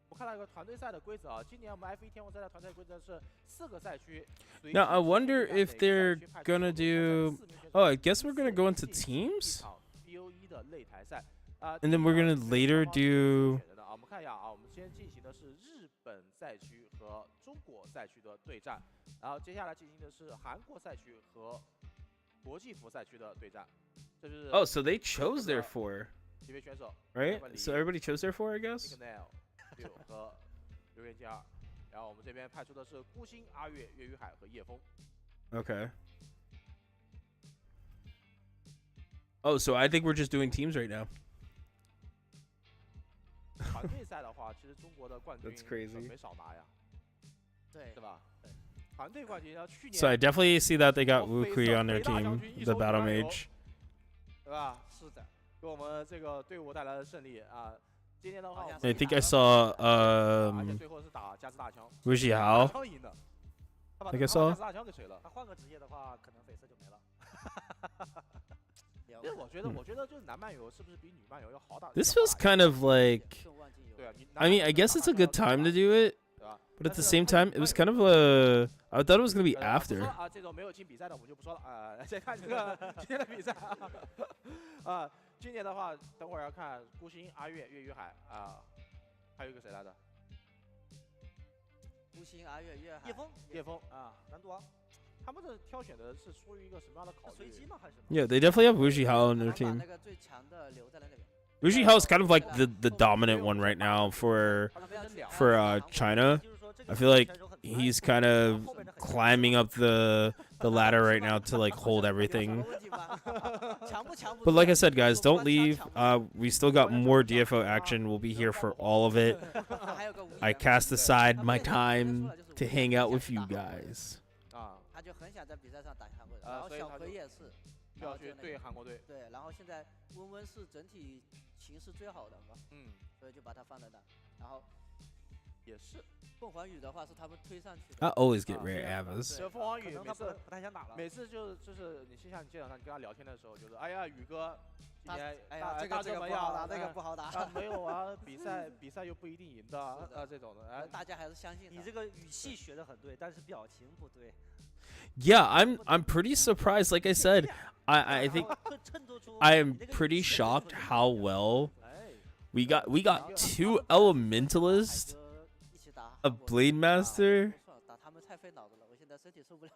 我看到一个团队赛的规则啊，今年我们 F1 天王赛的团队规则是4个赛区。Now I wonder if they're gonna do. Oh, I guess we're gonna go into teams. BO1 的擂台赛。And then we're gonna later do. 我们看一下啊，我们先进行的是日本赛区和中国赛区的对战，然后接下来进行的是韩国赛区和国际服赛区的对战。这就是 Oh, so they chose their 4. 级别选手 Right? So everybody chose their 4, I guess. 和刘元佳，然后我们这边派出的是孤星、阿月、岳雨海和叶枫。Okay. Oh, so I think we're just doing teams right now. 团队赛的话，其实中国的冠军没少拿呀，对，是吧？对，团队冠军要去年。So I definitely see that they got Wu Kui on their team, the Battle Mage. 对吧？是的，给我们这个队伍带来了胜利啊！今年的话 I think I saw 而且最后是打加斯大枪， Wu Zhihao. 枪赢的。I think I saw. 加斯大枪给谁了？他换个职业的话，可能绯色就没了。因为我觉得就是男漫游是不是比女漫游要好打 This feels kind of like. I mean, I guess it's a good time to do it, but at the same time, it was kind of a. I thought it was gonna be after. 啊，这种没有进比赛的我们就不说了啊。先看这个今天的比赛啊。今年的话，等会儿要看孤星、阿月、岳雨海啊，还有一个谁来着？孤星、阿月、岳海、叶枫啊，难度啊。他们这挑选的是出于一个什么样的考虑？随机吗？还是？ Yeah, they definitely have Wuxi Hao on their team. Wuxi Hao is kind of like the dominant one right now for China. I feel like he's kind of climbing up the ladder right now to like hold everything. But like I said, guys, don't leave. We still got more DFO action. We'll be here for all of it. I cast aside my time to hang out with you guys. 他就很想在比赛上打韩国人，然后小葵也是，要去对韩国队。对，然后现在温温是整体形势最好的嘛，所以就把他放在那，然后也是。凤凰羽的话是他们推上去的。I always get rare avas. 凤凰羽不太想打了，每次就是你像你经常上你跟他聊天的时候，就是哎呀宇哥。今年这个不好打，那个不好打。没有啊，比赛又不一定赢的，这种的。大家还是相信你这个语气学得很对，但是表情不对。Yeah, I'm pretty surprised. Like I said, I think I am pretty shocked how well we got 2 elementalists, a blade master. 打他们太费脑子了，我现在身体受不了。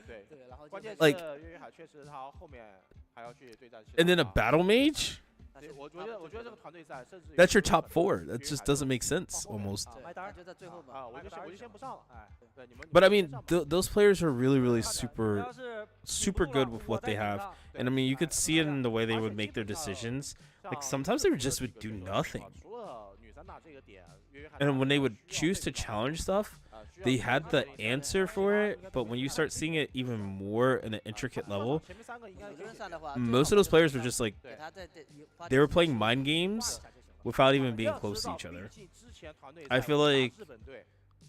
对，然后关键是岳雨海确实他后面还要去对战。And then a battle mage. 我觉得这个团队赛甚至 That's your top 4. That just doesn't make sense almost. 我就先不上了。But I mean, those players are really super good with what they have, and I mean, you could see it in the way they would make their decisions. Like sometimes they would do nothing, and when they would choose to challenge stuff, they had the answer for it. But when you start seeing it even more in an intricate level, most of those players were just like they were playing mind games without even being close to each other. I feel like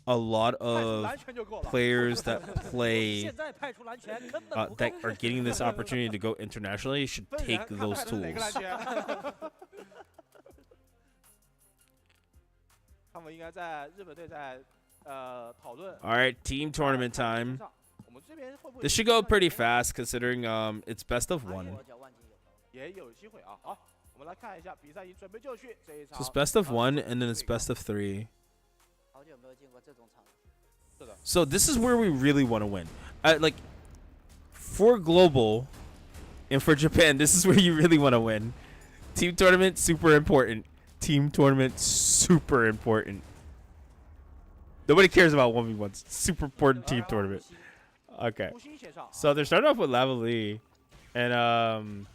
a lot of players that play that are getting this opportunity to go internationally should take those tools. 他们应该在日本队在讨论。All right, team tournament time. This should go pretty fast considering it's best of 1. 也有机会啊。好，我们来看一下比赛已经准备就绪这一场。So it's best of 1 and then it's best of 3. So this is where we really want to win. Like for global and for Japan, this is where you really want to win. Team tournament super important. Team tournament super important. Nobody cares about 1v1s. Super important team tournament. Okay. So they're starting off with Lavali. And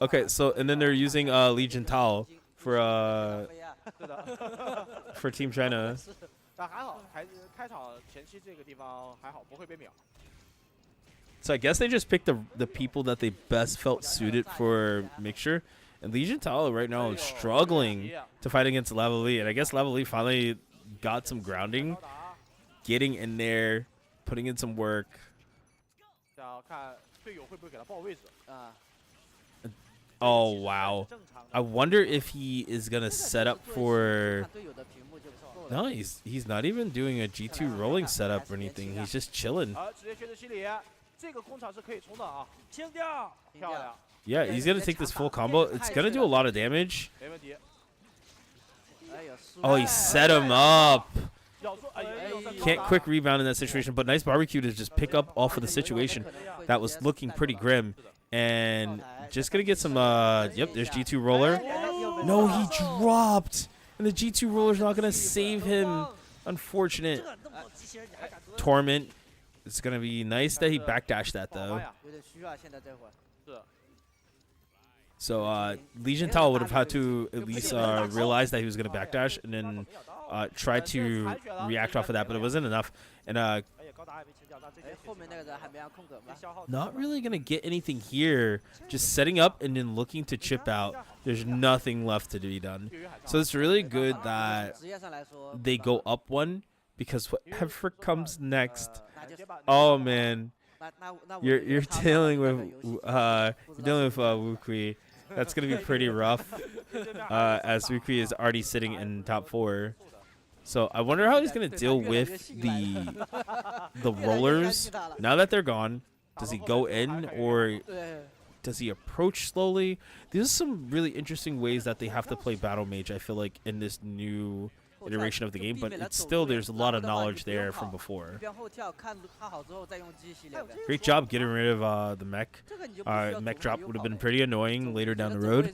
okay, so and then they're using Legion Tao for Team China. 但还好，开场前期这个地方还好，不会被秒。So I guess they just picked the people that they best felt suited for mixture. And Legion Tao right now is struggling to fight against Lavali. And I guess Lavali finally got some grounding, getting in there, putting in some work. 想看队友会不会给他报位置。Oh, wow. I wonder if he is going to set up for... No, he's not even doing a G2 rolling setup or anything. He's just chilling. Yeah, he's going to take this full combo. It's going to do a lot of damage. Oh, he set him up. Can't quick rebound in that situation, but nice barbecue to just pick up off of the situation that was looking pretty grim. And just going to get some, yep, there's G2 roller. No, he dropped. And the G2 roller's not going to save him. Unfortunate. Torment. It's going to be nice that he backdashed that, though. So Legion Tao would have had to at least realize that he was going to backdash and then try to react off of that, but it wasn't enough. And not really going to get anything here. Just setting up and then looking to chip out. There's nothing left to be done. So it's really good that they go up 1 because whatever comes next. Oh, man. You're dealing with Wu Kui. That's gonna be pretty rough. As Wu Kui is already sitting in top 4. So I wonder how he's gonna deal with the rollers now that they're gone. Does he go in or does he approach slowly? These are some really interesting ways that they have to play Battle Mage, I feel like, in this new iteration of the game, but it's still, there's a lot of knowledge there from before. Great job getting rid of the mech. Mech drop would have been pretty annoying later down the road.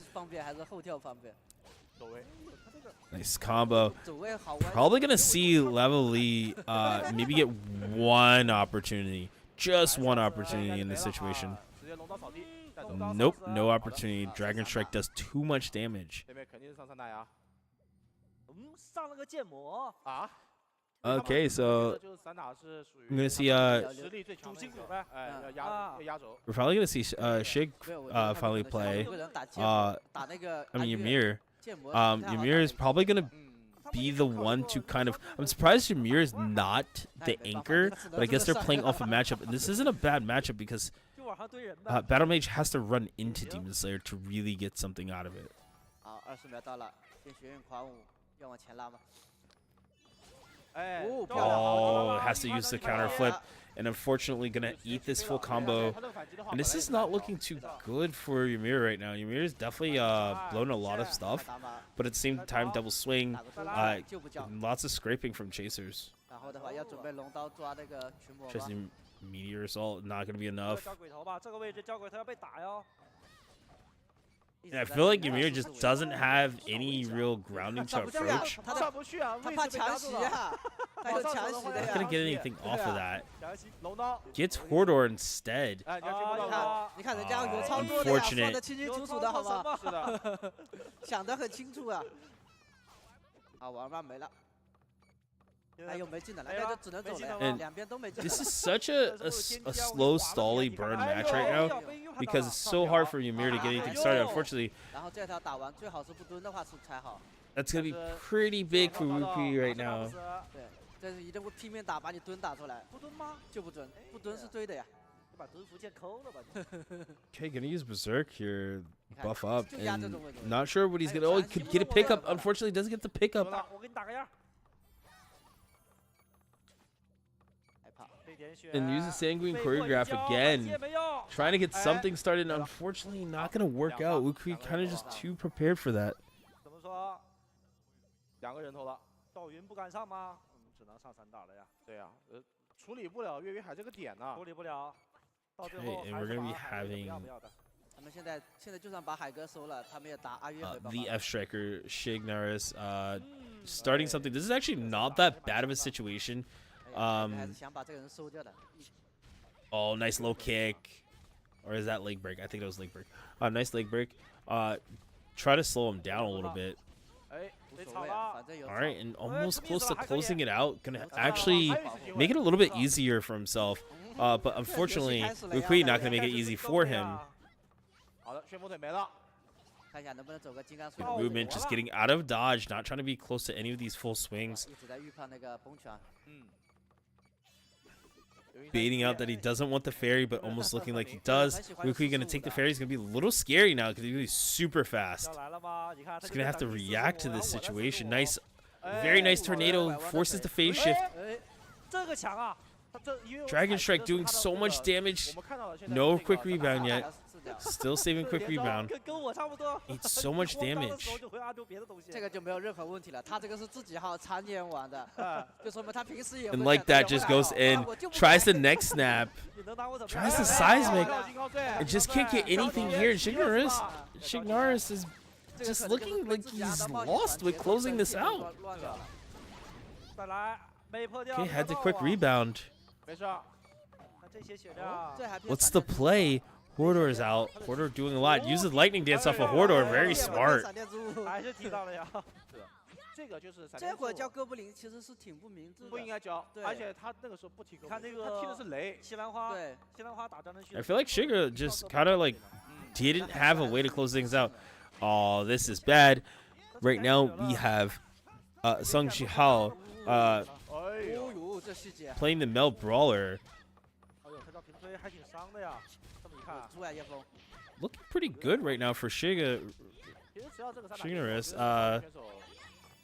Nice combo. Probably going to see Levely maybe get one opportunity. Just one opportunity in this situation. Nope, no opportunity. Dragon Strike does too much damage. Okay, so I'm gonna see we're probably gonna see Shig finally play. I mean Ymir. Ymir is probably gonna be the one to kind of. I'm surprised Ymir is not the anchor, but I guess they're playing off a matchup, and this isn't a bad matchup because Battle Mage has to run into Demon Slayer to really get something out of it. Oh, has to use the counter flip, and unfortunately gonna eat this full combo. And this is not looking too good for Ymir right now. Ymir is definitely blown a lot of stuff, but at the same time, double swing, lots of scraping from chasers. Chasing Meteor Assault, not gonna be enough. Yeah, I feel like Ymir just doesn't have any real grounding to approach. Not gonna get anything off of that. Gets Hordor instead. Unfortunate. And this is such a slow, stally burn match right now because it's so hard for Ymir to get anything started. Unfortunately, that's going to be pretty big for Wu Kui right now. Okay, gonna use Berserk here, buff up, and not sure what he's gonna. Oh, he could get a pickup. Unfortunately, doesn't get the pickup. And use the Sanguine choreograph again, trying to get something started. And unfortunately, not gonna work out. Wu Kui kind of just too prepared for that. Okay, and we're gonna be having the F Striker Shignaris starting something. This is actually not that bad of a situation. Oh, nice low kick. Or is that leg break? I think it was leg break. Nice leg break. Try to slow him down a little bit. Alright, and almost close to closing it out. Gonna actually make it a little bit easier for himself. But unfortunately, Wu Kui not gonna make it easy for him. Good movement, just getting out of dodge, not trying to be close to any of these full swings. Baiting out that he doesn't want the fairy, but almost looking like he does. Wu Kui gonna take the fairy. He's gonna be a little scary now because he's gonna be super fast. He's gonna have to react to this situation. Nice, very nice tornado. Forces the phase shift. Dragon Strike doing so much damage. No quick rebound yet. Still saving quick rebound. It's so much damage. And like that, just goes in. Tries the next snap. Tries the seismic. And just can't get anything here. Shignaris is just looking like he's lost with closing this out. Okay, had the quick rebound. What's the play? Hordor is out. Hordor doing a lot. Uses lightning dance off of Hordor. Very smart. I feel like Shiga just kind of like didn't have a way to close things out. Oh, this is bad. Right now we have Sung Shihao playing the Mel Brawler. 平推还挺伤的呀。这么一看，猪呀叶枫。 Looking pretty good right now for Shiga. 其实只要这个三打 Shigaris,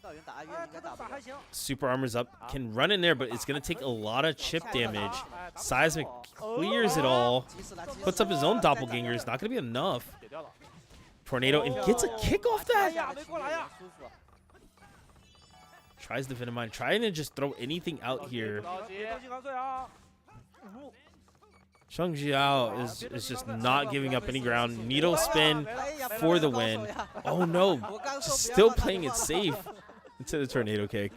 道元打阿月应该打不了。 super armor's up, can run in there, but it's gonna take a lot of chip damage. Seismic clears it all, puts up his own doppelganger. It's not gonna be enough. Tornado and gets a kick off that. Tries the Venomine, trying to just throw anything out here. Shang Jiao is just not giving up any ground. Needle spin for the win. Oh no, still playing it safe into the tornado kick.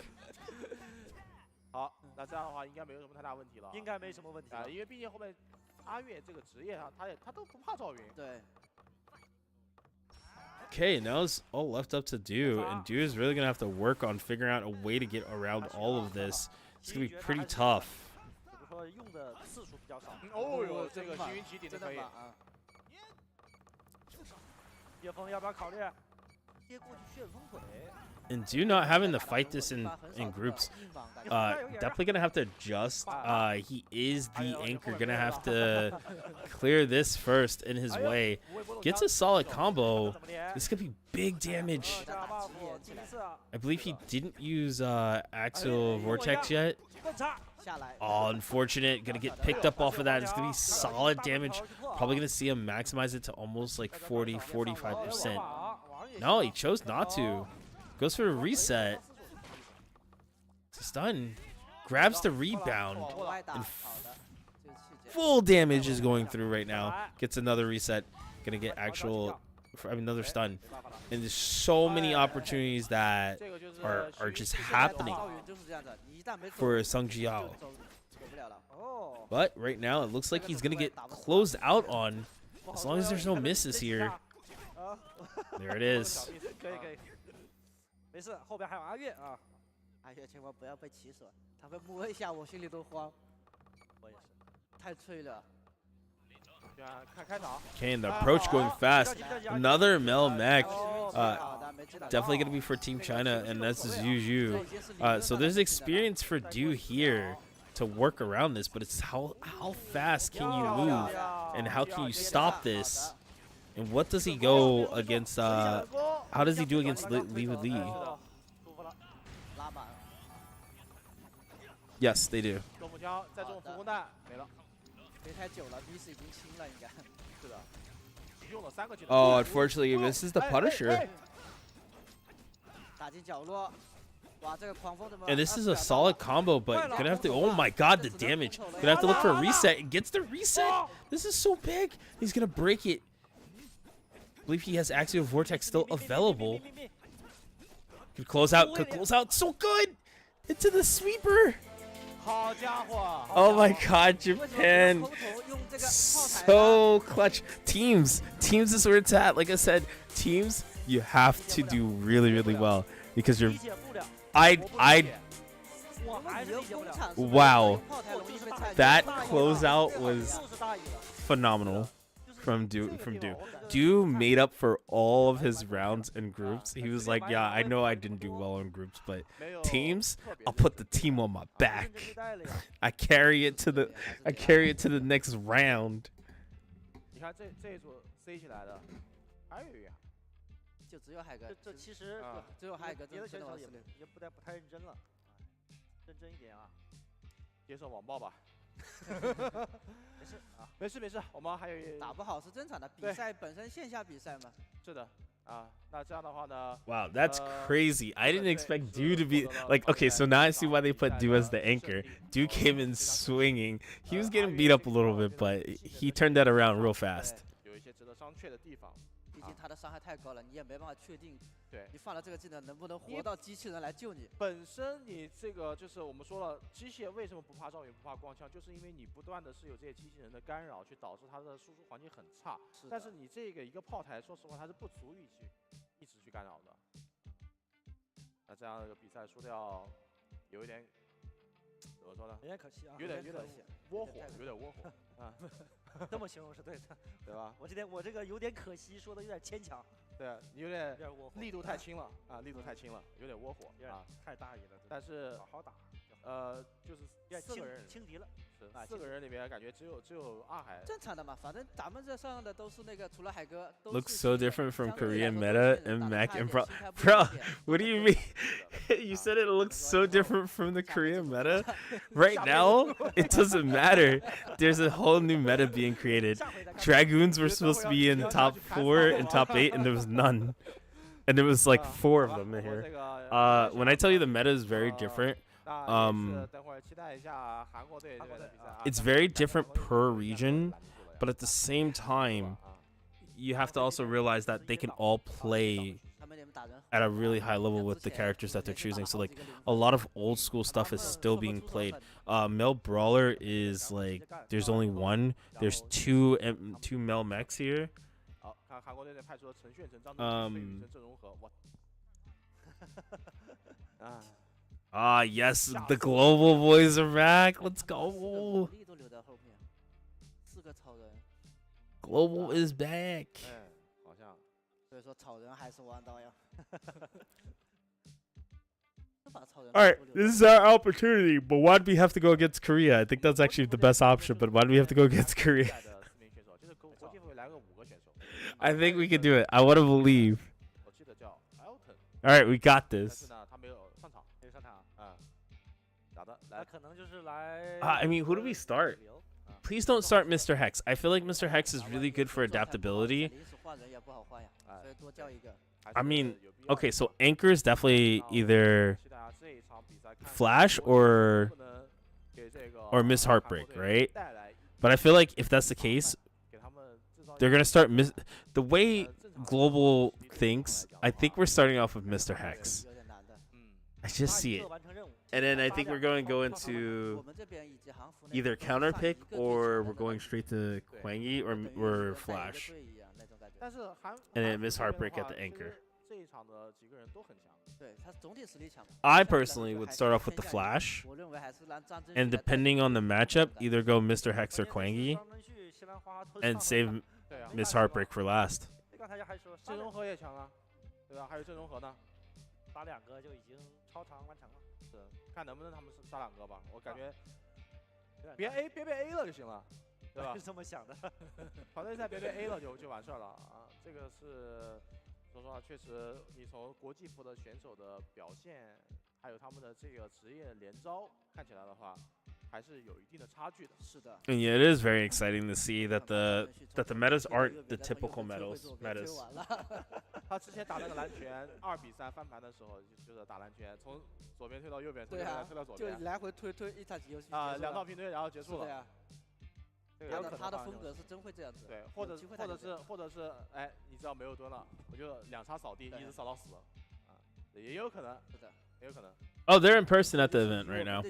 好，那这样的话应该没有什么太大问题了。应该没什么问题啊，因为毕竟后面阿月这个职业上，他都不怕赵云。对。 Okay, now it's all left up to Do, and Do is really gonna have to work on figuring out a way to get around all of this. It's gonna be pretty tough. 说用的次数比较少。哦哟，这个幸运旗顶的可以。叶枫要不要考虑接过去旋风腿？ And Do not having to fight this in groups. Definitely gonna have to adjust. He is the anchor, gonna have to clear this first in his way. Gets a solid combo. This could be big damage. I believe he didn't use Axial Vortex yet. Oh, unfortunate. Gonna get picked up off of that. It's gonna be solid damage. Probably gonna see him maximize it to almost like 40-45%. No, he chose not to. Goes for a reset. Stun. Grabs the rebound. And full damage is going through right now. Gets another reset. Gonna get another stun. And there's so many opportunities that are just happening for Sung Jiao. But right now it looks like he's gonna get closed out on as long as there's no misses here. There it is. 没事，后边还有阿月啊。阿月千万不要被起手，他会摸一下，我心里都慌。我也是，太脆了。 Okay, and the approach going fast. Another Mel mech. Definitely going to be for Team China, and that's Zhu. So there's experience for Du here to work around this, but it's how fast can you move, and how can you stop this? And what does he go against? How does he do against Li Li? Yes, they do. Oh, unfortunately, this is the Punisher. And this is a solid combo, but gonna have to. Oh my god, the damage. Gonna have to look for a reset. It gets the reset. This is so big. He's gonna break it. I believe he has Axial Vortex still available. Could close out. Could close out. So good. Into the sweeper. Oh my god, Japan. So clutch. Teams is where it's at. Like I said, teams, you have to do really, really well because you're. Wow. That closeout was phenomenal from Du. Du made up for all of his rounds in groups. He was like, yeah, I know I didn't do well in groups, but teams, I'll put the team on my back. I carry it to the next round. 你看这一组 C 起来的，还有一个，就只有海哥。这其实只有海哥，别的选手也不太认真了，认真一点啊。接受网暴吧。没事，我们还有打不好是正常的，比赛本身线下比赛嘛。是的。那这样的话呢 Wow, that's crazy. I didn't expect Du to be like, okay, so now I see why they put Du as the anchor. Du came in swinging. He was getting beat up a little bit, but he turned that around real fast. 有一些值得商榷的地方。毕竟他的伤害太高了，你也没办法确定。对，你放了这个技能能不能活到机器人来救你？本身你这个就是我们说了，机械为什么不怕赵云不怕光枪，就是因为你不断的是有这些机器人的干扰，去导致它的输出环境很差。但是你这个一个炮台，说实话它是不足以去一直去干扰的。那这样的比赛输掉，有一点怎么说呢？有点可惜啊，有点窝火，有点窝火啊。这么形容是对的，对吧？我这个有点可惜，说的有点牵强。对，你有点力度太轻了啊，力度太轻了，有点窝火啊，太大意了。但是好打，就是4个人轻敌了。4个人里面感觉只有二海。正常的嘛，反正咱们这上的都是那个，除了海哥，都 Looks 是 so 新人 different from 相对来 Korean 说都 meta 是新人 and 打得 Mac 差一 and 点 Bro. 心态不一 Bro, 样一点 what do you mean? You said it looks so different from the Korean meta. Right now, it doesn't matter. There's a whole new meta being created. Dragoons were supposed to be in top 4 and top 8, and there was none. And there was like 4 of them in here. When I tell you the meta is very different, it's very different per region, but at the same time, you have to also realize that they can all play at a really high level with the characters that they're choosing. So like a lot of old school stuff is still being played. Male Brawler is like there's only one. There's two male mechs here. Yes, the global boys are back. Let's go. Global is back. 所以说草人还是王道呀。All right, this is our opportunity, but why'd we have to go against Korea? I think that's actually the best option, but why'd we have to go against Korea? I think we can do it. I want to believe. All right, we got this. I mean, who do we start? Please don't start Mr. Hex. I feel like Mr. Hex is really good for adaptability. I mean, okay, so Anchor is definitely either Flash or Miss Heartbreak, right? But I feel like if that's the case, they're gonna start the way Global thinks. I think we're starting off with Mr. Hex. I just see it, and then I think we're going to go into either counter pick or we're going straight to Quangy or Flash, and then Miss Heartbreak at the Anchor. I personally would start off with the Flash, and depending on the matchup, either go Mr. Hex or Quangy, and save Miss Heartbreak for last. 阵容盒也强啊，对吧？还有阵容盒呢，打2个就已经超常完成了。是，看能不能他们杀2个吧。我感觉别被 A 了就行了，对吧？是这么想的。团队赛别被 A 了就完事儿了啊。这个是说实话，确实你从国际服的选手的表现，还有他们的这个职业连招看起来的话。 还是有一定的差距的。是的。And yeah, it is very exciting to see that the metas aren't the typical metas. 他之前打那个蓝拳2比3翻盘的时候，就是打蓝拳，从左边推到右边，从右边推到左边，就来回推一场游戏啊，2道平推然后结束了。呀。他的风格是真会这样子。对，或者是，哎，你知道没有蹲了，我就2叉扫地，一直扫到死，啊，也有可能，是的，也有可能。 Oh, they're in person at the event right now.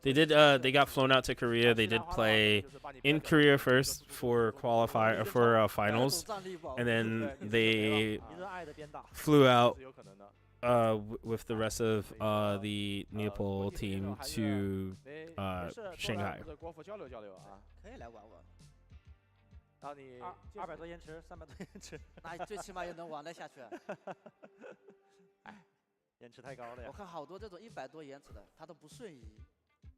They did. They got flown out to Korea. They did play in Korea first for finals, and then they flew out with the rest of the Nepal team to Shanghai. 200多延迟，300多延迟，那最起码也能玩得下去啊。延迟太高了呀！我看好多这种100多延迟的，它都不瞬移，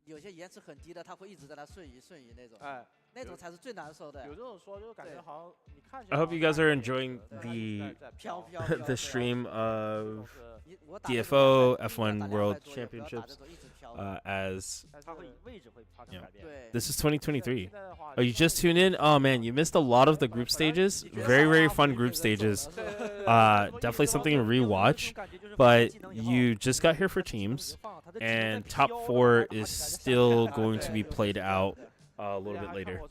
有些延迟很低的，它会一直在那瞬移那种。哎，那种才是最难受的。有这种说，就感觉好像你看。I hope you guys are enjoying the stream of DFO F1 World Championships. As you know, this is 2023. Oh, you just tuned in? Oh man, you missed a lot of the group stages. Very fun group stages. Definitely something to rewatch. But you just got here for teams, and top 4 is still going to be played out a little bit later.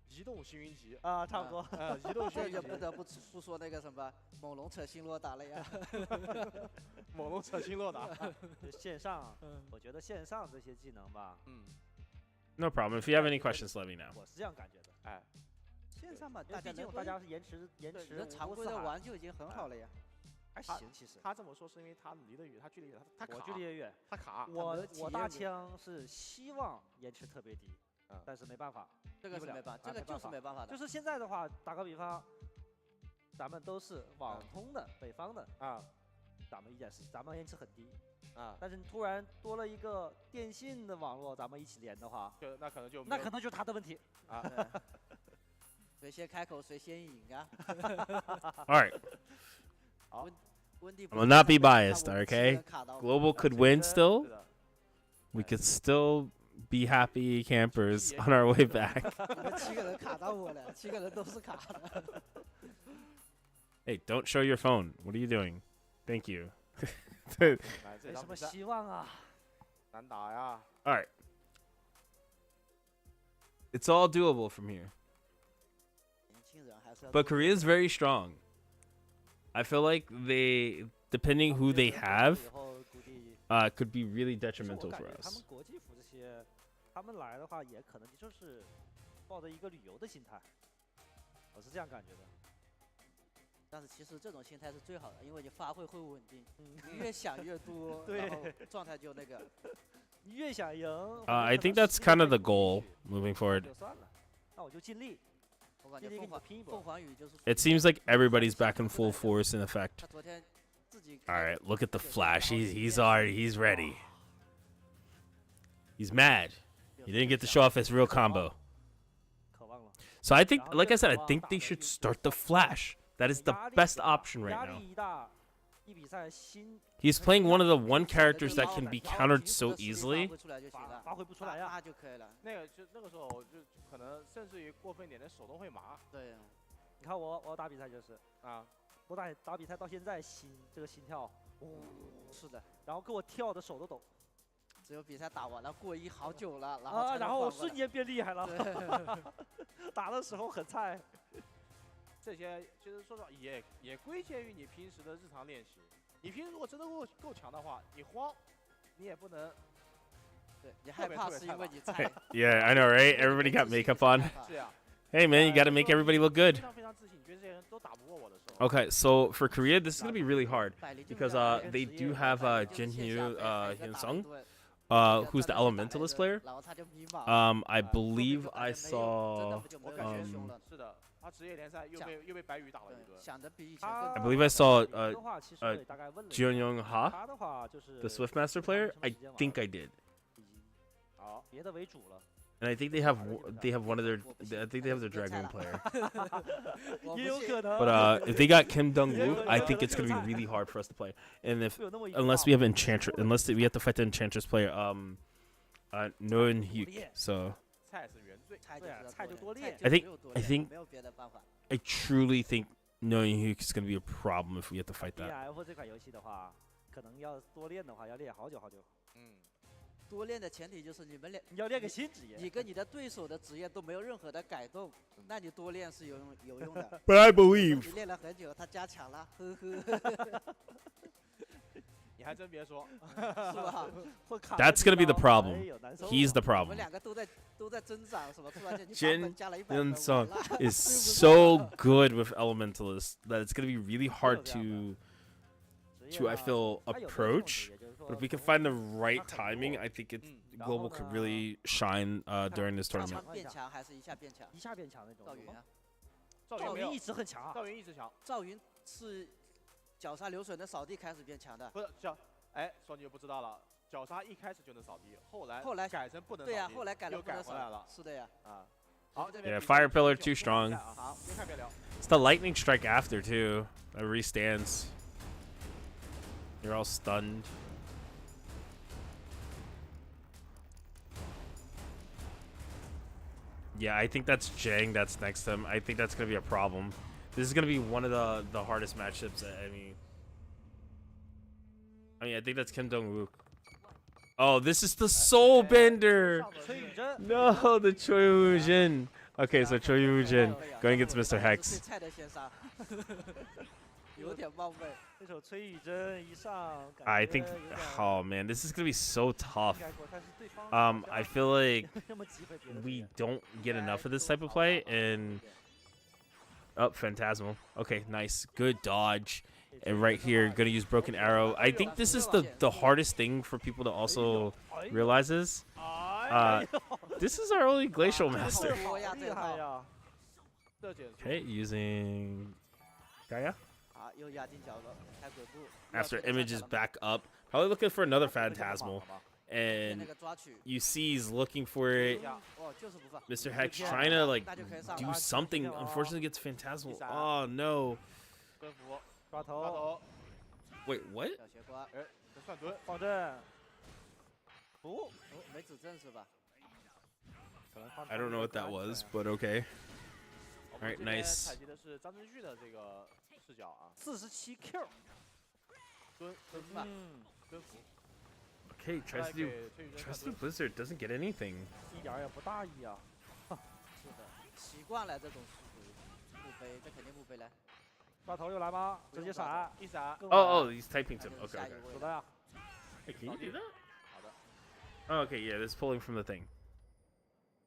移动星云集啊，差不多。移动星云集。不得不说那个什么猛龙扯星罗打了呀。猛龙扯星罗打。线上，我觉得线上这些技能吧，No problem. If you have any questions, let me know. 我是这样感觉的。哎，线上嘛，大家是延迟，常规的玩就已经很好了呀。还行，其实。他这么说是因为他离得远，他距离远，他卡。我距离也远，他卡。我大枪是希望延迟特别低，但是没办法。 这个是没办法，这个就是没办法的。就是现在的话，打个比方，咱们都是网通的北方的啊，咱们延迟很低啊，但是你突然多了一个电信的网络，咱们一起连的话，那可能就是他的问题啊。谁先开口谁先赢啊。All right. 好。 I will not be biased, okay? Global could win still. We could still be happy campers on our way back. 7个人卡到我了，7个人都是卡的。Hey, don't show your phone. What are you doing? Thank you. 没什么希望啊。难打呀。All right. It's all doable from here. But Korea is very strong. I feel like they, depending who they have, could be really detrimental for us. 他们国际服这些，他们来的话也可能就是抱着一个旅游的心态，我是这样感觉的。但是其实这种心态是最好的，因为你发挥会稳定，你越想越多，对，然后状态就那个。你越想赢。I think that's kind of the goal moving forward. 就算了，那我就尽力。 It seems like everybody's back in full force in effect. All right, look at the flash. He's ready. He's mad. He didn't get to show off his real combo. So I think, like I said, I think they should start the flash. That is the best option right now. He's playing one of the one characters that can be countered so easily. 发挥不出来呀，就可以了。那个时候就可能甚至于过分一点的手都会麻。对。你看我打比赛就是啊，我打比赛到现在这个心跳，是的，然后给我跳的手都抖。只有比赛打完了过一好久了，然后我瞬间变厉害了。打的时候很菜。 这些其实说实话也归结于你平时的日常练习。你平时如果真的够强的话，你慌，你也不能。对，你害怕是因为你菜。Yeah, I know, right? Everybody got makeup on. Hey, man, you got to make everybody look good. Okay, so for Korea, this is gonna be really hard because they do have Jinhyu Hyun-sung, who's the Elementalist player. I believe I saw. I believe I saw Jeon Ha, the Swiftmaster player. I think I did. And I think they have one of their. I think they have their Dragon player. But if they got Kim Dong-woo, I think it's gonna be really hard for us to play. And unless we have Enchantress, we have to fight the Enchantress player, Noen-hyuk. So. I truly think Noen-hyuk is gonna be a problem if we have to fight that. 多练的前提就是你要练个新职业，你跟你的对手的职业都没有任何的改动，那你多练是有用的。But I believe 你练了很久，他加强了，呵呵。你还真别说，是吧？That's gonna be the problem. He's the problem. 我们两个都在增长，是吧？突然间你Jin 版本加了100分。Hyun-sung is so good with Elementalist that it's gonna be really hard to I feel approach. But if we can find the right timing, I think Global could really shine during this tournament. 变强还是一下变强？一下变强那种。赵云啊，赵云一直很强啊。赵云一直强。赵云是绞杀流水能扫地开始变强的。不是说你就不知道了。绞杀一开始就能扫地，后来改成不能扫地。对呀，后来改了不能回来了。是的呀。啊。好。Yeah, Fire Pillar too strong. 好，别看别聊。It's the Lightning Strike after too. That restands. You're all stunned. Yeah, I think that's Jang that's next to him. I think that's going to be a problem. This is going to be one of the hardest matchups. I mean, I think that's Kim Dong-wook. Oh, this is the Soul Bender. No, the Choi Woo-jin. Okay, so Choi Woo-jin going against Mr. Hex. I think, oh man, this is gonna be so tough. I feel like we don't get enough of this type of play, and Phantasmal. Okay, nice, good dodge. And right here, gonna use Broken Arrow. I think this is the hardest thing for people to also realize is, this is our only Glacial Master. Okay, using Gaia. After image is back up, probably looking for another Phantasmal, and you see he's looking for it. Mr. Hex trying to like do something. Unfortunately, gets Phantasmal. Oh no! Wait, what? I don't know what that was, but okay. All right, nice. 47 Q。Okay, tries to do Blizzard, doesn't get anything. 一点也不大意啊。是的，习惯了这种墓碑，这肯定墓碑来。抓头又来吗？直接闪，一闪。Oh, he's typing to. Okay, okay. 走的呀。 Hey, can you do that? Oh, okay, yeah, this is pulling from the thing.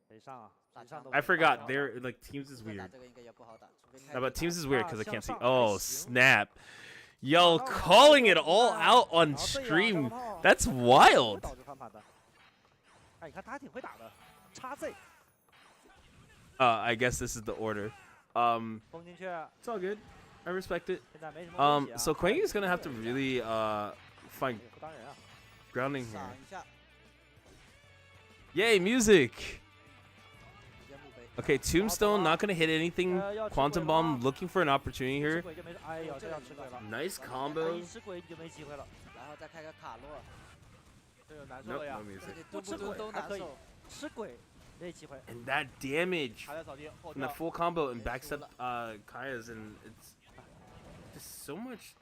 谁上啊？谁上都。 I forgot. They're like Teams is weird. No, but Teams is weird because I can't see. Oh snap! Yo, calling it all out on stream. That's wild. 倒着翻盘的。哎，你看他还挺会打的，插 Z。 I guess this is the order. 封进去。 It's all good. I respect it. 现在没什么问题啊。 So Quang is gonna have to really find 不当人啊。 grounding here. 闪一下。 Yay, music! Okay, Tombstone not gonna hit anything. Quantum Bomb looking for an opportunity here. 哎呦，这要吃鬼了。 Nice combo. 一吃鬼你就没机会了。然后再开个卡洛。这就难受 Nope, 了呀 no。music. 蹲不蹲都难受。吃鬼没机会。 And that damage 还在扫地后 and the 跳。 full combo and backs up Kaya's, and it's just so much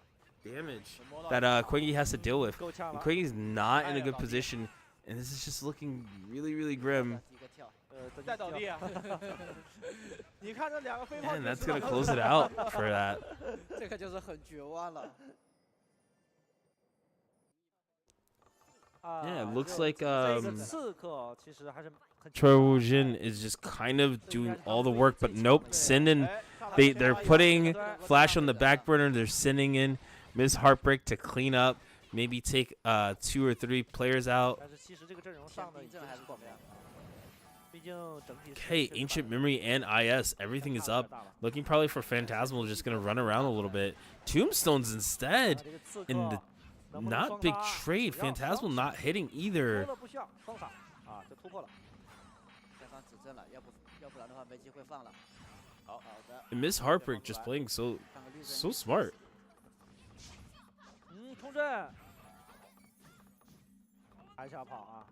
damage that Quangy has to deal with. And Quangy's not in a good position, and this is just looking really, really grim. 再倒地啊！你看这两个飞炮。 And that's gonna close it out for that. 这个就是很绝望了。 Yeah, it looks like 这个刺客其实还是很。 Trojan is just kind of doing all the work, but nope, Sinden, they're putting Flash on the back burner, they're sending in Ms. Heartbreak to clean up, maybe take 2 or 3 players out. 但是其实这个阵容上的已经是怎么样？毕竟整体。 Okay, Ancient Memory and IS, everything is up. Looking probably for Phantasmal, just gonna run around a little bit. Tombstones instead, in the not big trade. Phantasmal not hitting either. 不需要封赏啊，就突破了。 前方指正了，要不然的话没机会放了。好的。 And Ms. Heartbreak just playing so smart. 冲阵，还是要跑啊。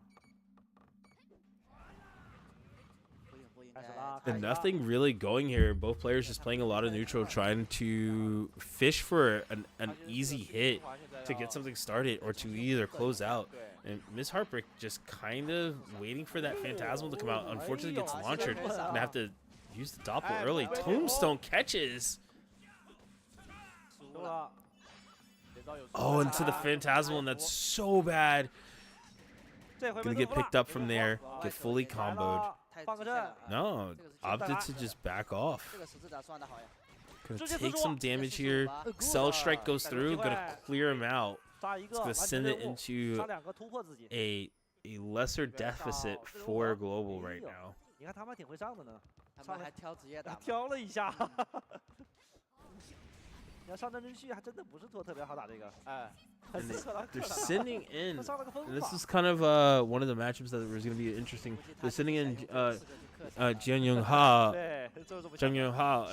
And nothing really going here. Both players just playing a lot of neutral, trying to fish for an easy hit to get something started or to either close out. And Ms. Heartbreak just kind of waiting for that Phantasmal to come out. Unfortunately, gets launched. Gonna have to use the Doppel early. Tombstone catches. Oh, into the Phantasmal, and that's so bad. Gonna get picked up from there. Get fully comboed. No, opted to just back off. Gonna take some damage here. Cell Strike goes through. Gonna clear him out. It's gonna send it into a lesser deficit for Global right now. 你看他们挺会上的呢。他们还挑职业打。挑了一下。你要上真真续还真的不是特别好打这个。哎。 They're sending in, and this is kind of one of the matchups that was going to be interesting. They're sending in Jian Young-ha,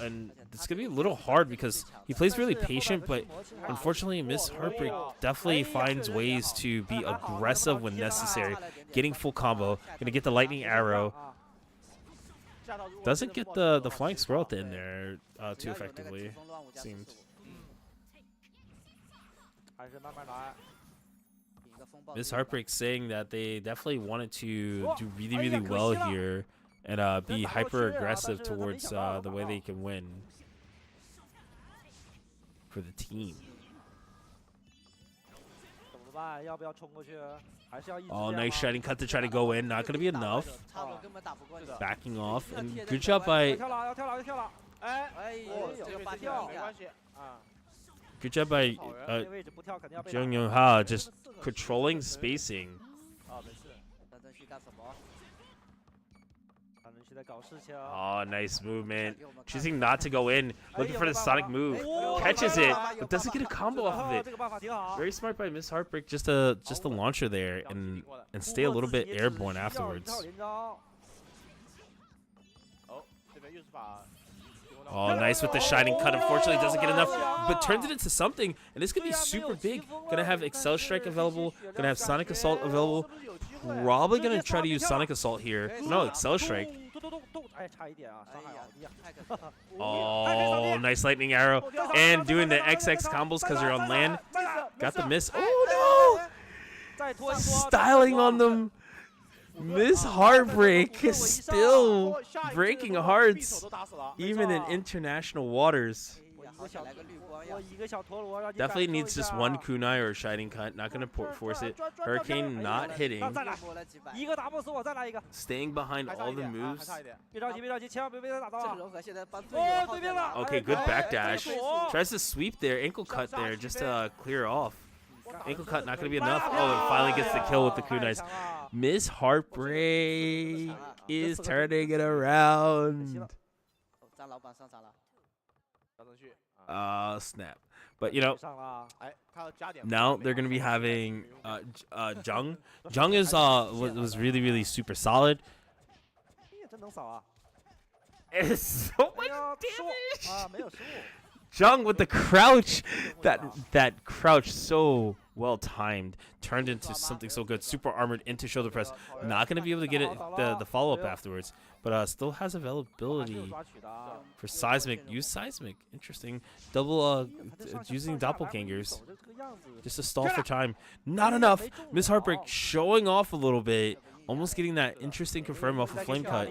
and it's going to be a little hard because he plays really patient, but unfortunately, Miss Heartbreak definitely finds ways to be aggressive when necessary. Getting full combo, going to get the lightning arrow. Doesn't get the flying squirrel at the end there too effectively, seems. 还是慢慢来。 Miss Heartbreak saying that they definitely wanted to do really, really well here and be hyper aggressive towards the way they can win for the team. Oh, nice shining cut to try to go in. Not going to be enough. Backing off. And good job by... Good job by Jiang Young-ha just controlling spacing. Oh, nice movement. Choosing not to go in, looking for the Sonic move. Catches it, but doesn't get a combo off of it. Very smart by Miss Heartbreak, just a launcher there and stay a little bit airborne afterwards. Oh, nice with the Shining Cut. Unfortunately, doesn't get enough, but turns it into something. And this could be super big. Gonna have Excel Strike available. Gonna have Sonic Assault available. Probably gonna try to use Sonic Assault here. No, Excel Strike. Oh, nice Lightning Arrow. And doing the XX combos because they're on land. Got the miss. Oh, no! Styling on them. Miss Heartbreak is still breaking hearts, even in international waters. Definitely needs just one kunai or Shining Cut. Not going to force it. Hurricane not hitting. Staying behind all the moves. Okay, good backdash. Tries to sweep there. Ankle cut there just to clear off. Ankle cut not going to be enough. Oh, and finally gets the kill with the kunais. Miss Heartbreak is turning it around. Snap. But, you know, now they're going to be having Jung. Jung is was really, really super solid. It's so much damage. Jung with the crouch. That crouch so well timed. Turned into something so good. Super armored into shoulder press. Not going to be able to get it the follow-up afterwards. But still has availability for Seismic. Use Seismic. Interesting. Double using doppelgangers. Just to stall for time. Not enough. Miss Heartbreak showing off a little bit. Almost getting that interesting confirm off a flame cut.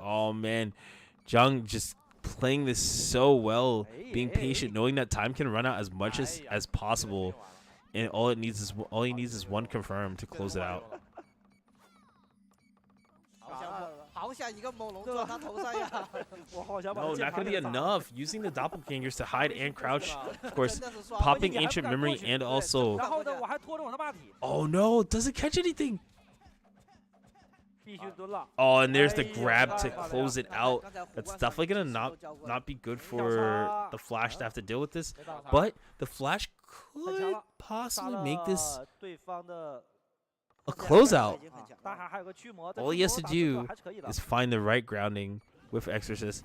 Oh man, Jung just playing this so well, being patient, knowing that time can run out as much as possible, and all he needs is one confirm to close it out. No, not gonna be enough. Using the doppelgangers to hide and crouch. Of course, popping Ancient Memory and also. Oh no, doesn't catch anything. Oh, and there's the grab to close it out. That's definitely gonna not be good for the Flash to have to deal with this. But the Flash could possibly make this a closeout. All he has to do is find the right grounding with Exorcist,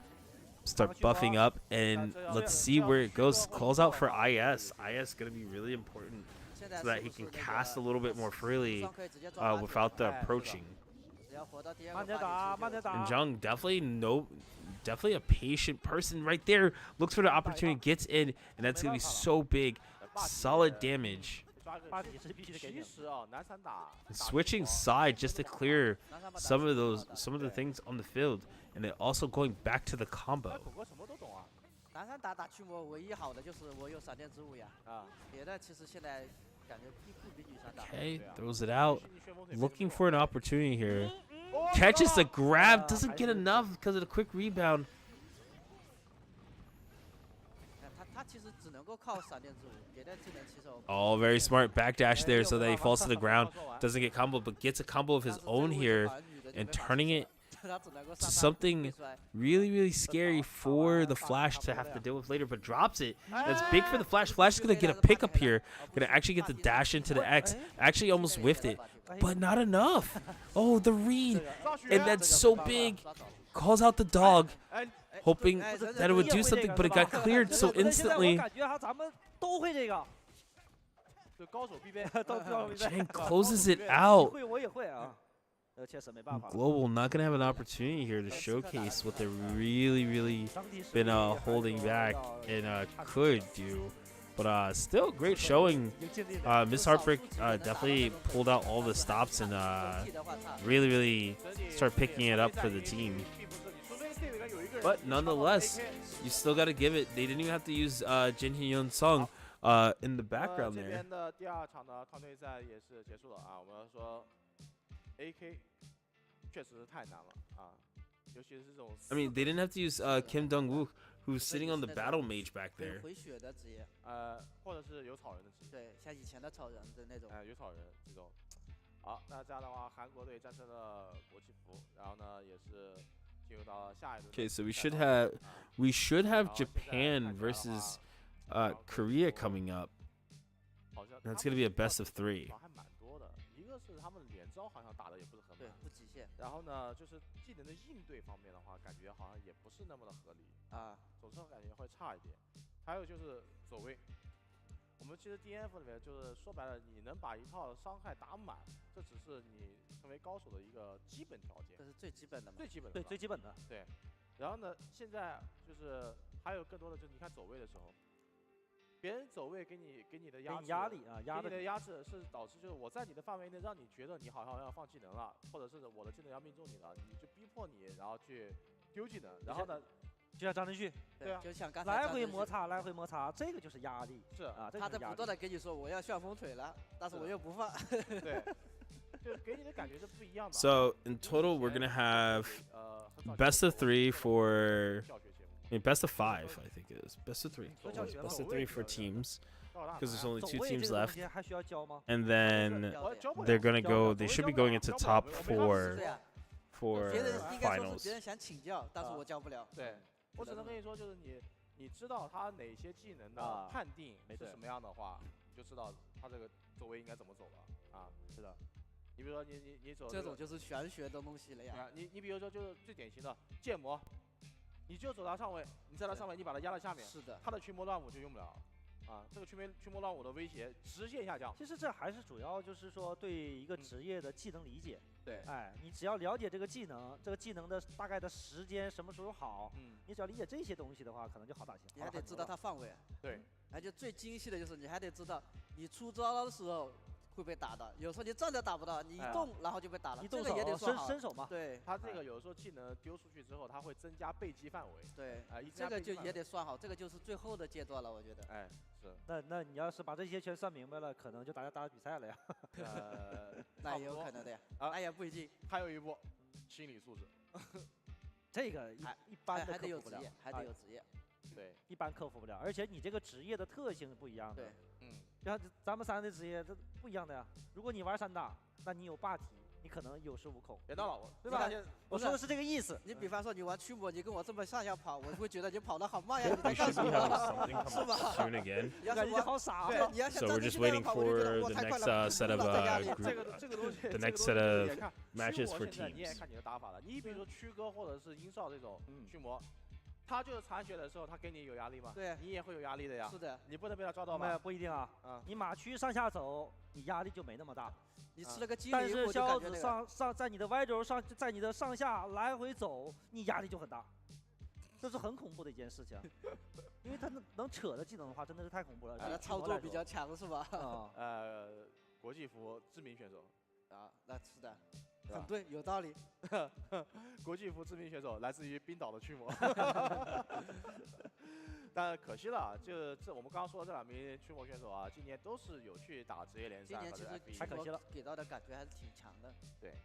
start buffing up, and let's see where it goes. Calls out for IS. IS going to be really important so that he can cast a little bit more freely without the approaching. And Jung definitely a patient person right there. Looks for the opportunity, gets in, and that's going to be so big. Solid damage. Switching side just to clear some of the things on the field, and then also going back to the combo. Okay, throws it out, looking for an opportunity here. Catches the grab, doesn't get enough because of the quick rebound. Oh, very smart backdash there so that he falls to the ground. Doesn't get combo, but gets a combo of his own here and turning it to something really, really scary for the Flash to have to deal with later, but drops it. That's big for the Flash. Flash is going to get a pickup here. Going to actually get the dash into the X. Actually almost whiffed it, but not enough. Oh, the read. And that's so big. Calls out the dog, hoping that it would do something, but it got cleared so instantly. Chang closes it out. Global not going to have an opportunity here to showcase what they're really been holding back and could do. But still great showing. Miss Heartbreak definitely pulled out all the stops and really start picking it up for the team. But nonetheless, you still got to give it. They didn't even have to use Jin Hyun Sung in the background there. I mean, they didn't have to use Kim Dong-wook, who's sitting on the battle mage back 可以 there. 回血的职业，或者是有草人的职业。对，像以前的草人的那种。有草人这种。好，那这样的话，韩国队战胜了国际服，然后呢，也是进入到了下一轮。Okay, so we should have Japan versus Korea coming up. 好像 That's gonna be a best of 3. 还蛮多的，一个是他们连招好像打的也不是很满，对，不极限。然后呢，就是技能的应对方面的话，感觉好像也不是那么的合理啊，总是感觉会差一点。还有就是走位。我们其实 DNF 里面就是说白了，你能把一套伤害打满，这只是你成为高手的一个基本条件。这是最基本的嘛？最基本的。对，最基本的。对。然后呢，现在就是还有更多的就是你看走位的时候，别人走位给你的压力啊，给你的压制是导致就是我在你的范围内让你觉得你好像要放技能了，或者是我的技能要命中你了，你就逼迫你然后去丢技能，然后呢？就像张晨旭，对啊，就像刚才来回摩擦，来回摩擦，这个就是压力。是啊，他在不断的跟你说我要旋风腿了，但是我又不放。对，就给你的感觉是不一样的。So in total, we're gonna have best of 3 for. I mean, best of 5, I think it is. Best of 3. Best of 3 for teams. Because there's only 2 teams left. And then they're gonna go. They should be going into top 4 for 别人应该说是 finals. 别人想请教，但是我教不了。对，我只能跟你说，就是你知道他哪些技能的判定是什么样的话，你就知道他这个走位应该怎么走了啊。是的。你比如说你走这种就是玄学的东西了呀。你比如说就是最典型的剑魔，你就走到上位，你在他上位，你把他压在下面，是的，他的群魔乱舞就用不了。啊，这个群魔乱舞的威胁直线下降。其实这还是主要就是说对一个职业的技能理解。对，哎，你只要了解这个技能，这个技能的大概的时间什么时候好，你只要理解这些东西的话，可能就好打些。你还得知道它范围。对，而且最精细的就是你还得知道你出招的时候会被打的，有时候你站着打不到，你一动然后就被打了，这个也得算好。伸手嘛。对，他这个有时候技能丢出去之后，他会增加被击范围。对，这个就也得算好，这个就是最后的阶段了，我觉得。哎，是。那你要是把这些全算明白了，可能就大家打比赛了呀。那也有可能的呀。那也不一定。还有一步，心理素质。这个一般的还得有克服不了，职业，还得有职业。对，一般克服不了，而且你这个职业的特性是不一样的。对，然后咱们3的职业这不一样的呀。如果你玩3大，那你有霸体，你可能有恃无恐。别闹了，对吧？我说的是这个意思。你比方说你玩驱魔，你跟我这么上下跑，我会觉得你跑得好慢呀，你在干什么？是吧？感觉好傻。对，你要像 So we're just waiting for the next set of the next set of matches for 你也 teams. 看你的打法了。你比如说曲哥或者是鹰少这种驱魔，他就是残血的时候，他给你有压力吗？对，你也会有压力的呀。是的，你不能被他抓到吧？不一定啊。你马区上下走，你压力就没那么大。你吃了个鸡但是肖子上在你的 Y 轴上，在你的上下来回走，你压力就很大。这是很恐怖的一件事情，因为他能扯的技能的话，真的是太恐怖了。他操作比较强是吧？国际服知名选手啊，那是的，很对，有道理。国际服知名选手来自于冰岛的驱魔。但可惜了，就这我们刚刚说的这2名驱魔选手啊，今年都是有去打职业联赛。今年其实太可惜了，给到的感觉还是挺强的。对，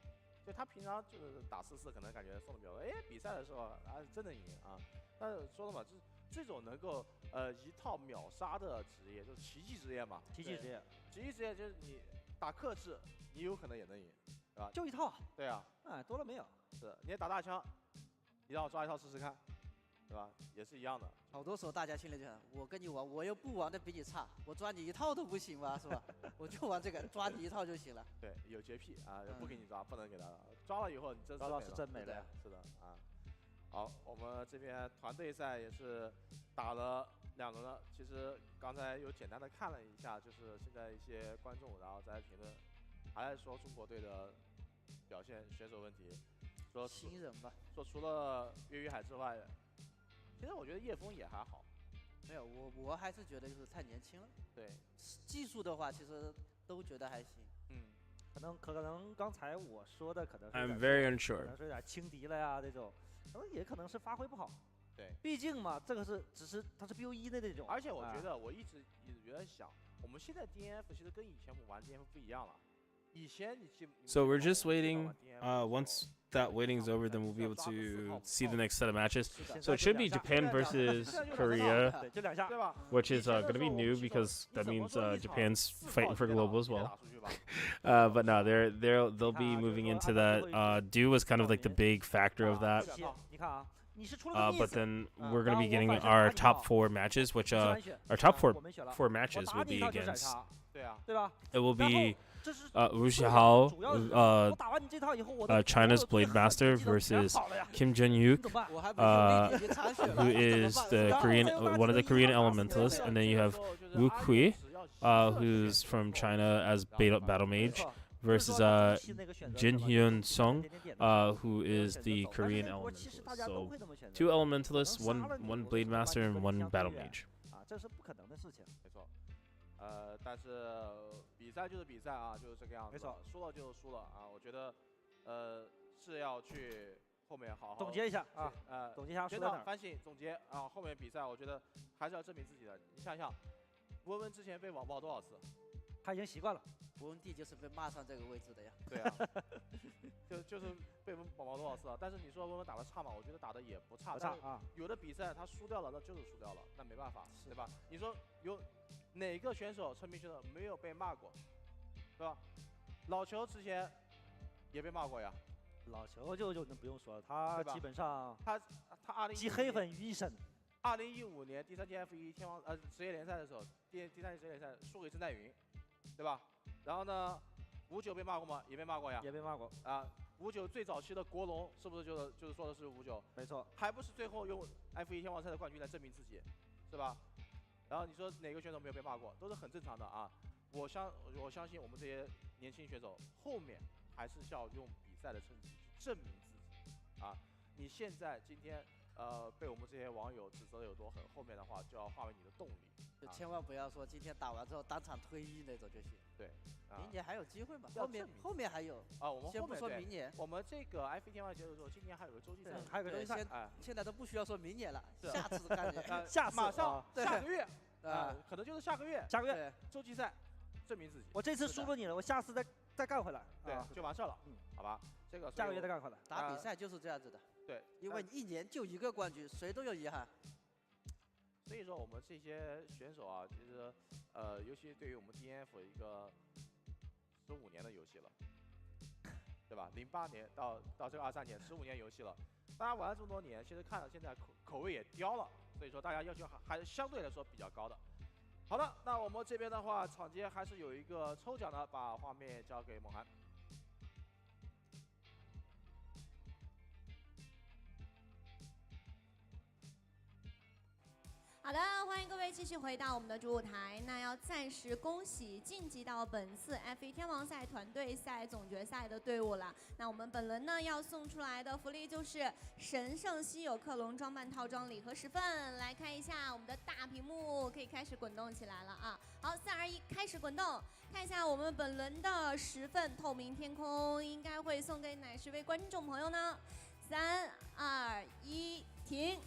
就他平常就是打4-4，可能感觉送的比较多，比赛的时候啊真的赢啊。但是说了嘛，就是这种能够一套秒杀的职业，就是奇迹职业嘛。奇迹职业，奇迹职业就是你打克制，你有可能也能赢，是吧？就一套。对啊。哎，多了没有？是，你也打大枪，你让我抓一套试试看。对吧？也是一样的。好多时候大家心里就想，我跟你玩，我又不玩的比你差，我抓你一套都不行吗？是吧？我就玩这个，抓你一套就行了。对，有洁癖啊，不给你抓，不能给他抓了以后，你真是真没了。是的啊。好，我们这边团队赛也是打了2轮了。其实刚才有简单的看了一下，就是现在一些观众然后在评论，还在说中国队的表现选手问题，说新人吧，说除了岳云海之外。其实我觉得叶枫也还好，没有我还是觉得就是太年轻了。对，技术的话其实都觉得还行。可能刚才我说的可能是 I'm very unsure， 可能是有点轻敌了呀这种，可能也可能是发挥不好。对，毕竟嘛，这个只是它是 BO1的那种。而且我觉得我一直在想，我们现在 DNF 其实跟以前我们玩 DNF 不一样了。So we're just waiting. Once that waiting's over, then we'll be able to see the next set of matches. So it should be Japan versus Korea, which is going to be new because that means Japan's fighting for global as well. But no, they'll be moving into that. Do was kind of like the big factor of that. But then we're going to be getting our top 4 matches, which our top four matches will be against. It will be Wu Xiao, China's Blade Master versus Kim Jun-hyuk, who is the one of the Korean elementalists, and then you have Wu Kui, who's from China as Battle Mage, versus Jin Hyun Sung, who is the Korean elementalist. So 2 elementalists, one Blade Master, and 1 Battle Mage. 但是比赛就是比赛啊，就是这个样子。没错，输了就是输了啊。我觉得，是要去后面好好总结一下啊，总结一下，学长反省总结啊。后面比赛我觉得还是要证明自己的。你想想，博文之前被网暴多少次？他已经习惯了。博文帝就是被骂上这个位置的呀。对啊，就是被网暴多少次啊？但是你说文文打得差吗？我觉得打得也不差。不差啊。有的比赛他输掉了，那就是输掉了，那没办法，对吧？你说有。 哪个选手成名选手没有被骂过，对吧？老球之前也被骂过呀。老球就不用说了，他基本上他集黑粉于一身。2015年第3届 F1天王职业联赛的时候，第3届职业联赛输给郑代云，对吧？然后呢，59被骂过吗？也被骂过呀。也被骂过啊。59最早期的国龙是不是就是说的是59？没错。还不是最后用 F1天王赛的冠军来证明自己，是吧？ 然后你说哪个选手没有被骂过，都是很正常的啊。我相信我们这些年轻选手后面还是要用比赛的成绩去证明自己啊。你现在今天被我们这些网友指责的有多狠，后面的话就要化为你的动力。就千万不要说今天打完之后当场退役那种就行。对，明年还有机会嘛？后面还有啊。我们先不说明年，我们这个 F1天王结束的时候，今年还有个洲际赛，还有个洲际赛。现在都不需要说明年了，下次感觉。下次马上下个月。 可能就是下个月洲际赛，证明自己。我这次输了你了，我下次再干回来，对，就完事了。好吧，这个下个月再干回来。打比赛就是这样子的。对，因为1年就1个冠军，谁都有遗憾。所以说我们这些选手啊，其实尤其对于我们 DNF 一个15年的游戏了，对吧？08年到这个23年，15年游戏了。大家玩了这么多年，其实看了现在口味也刁了。 所以说，大家要求还是相对来说比较高的。好的，那我们这边的话，场街还是有一个抽奖的，把画面交给梦涵。好的，欢迎各位继续回到我们的主舞台。那要暂时恭喜晋级到本次 F1天王赛团队赛总决赛的队伍了。那我们本轮呢要送出来的福利就是神圣稀有克隆装扮套装礼盒10份。来看一下我们的大屏幕，可以开始滚动起来了啊！好，3、2、1，开始滚动。看一下我们本轮的10份透明天空应该会送给哪10位观众朋友呢？3、2、1，停。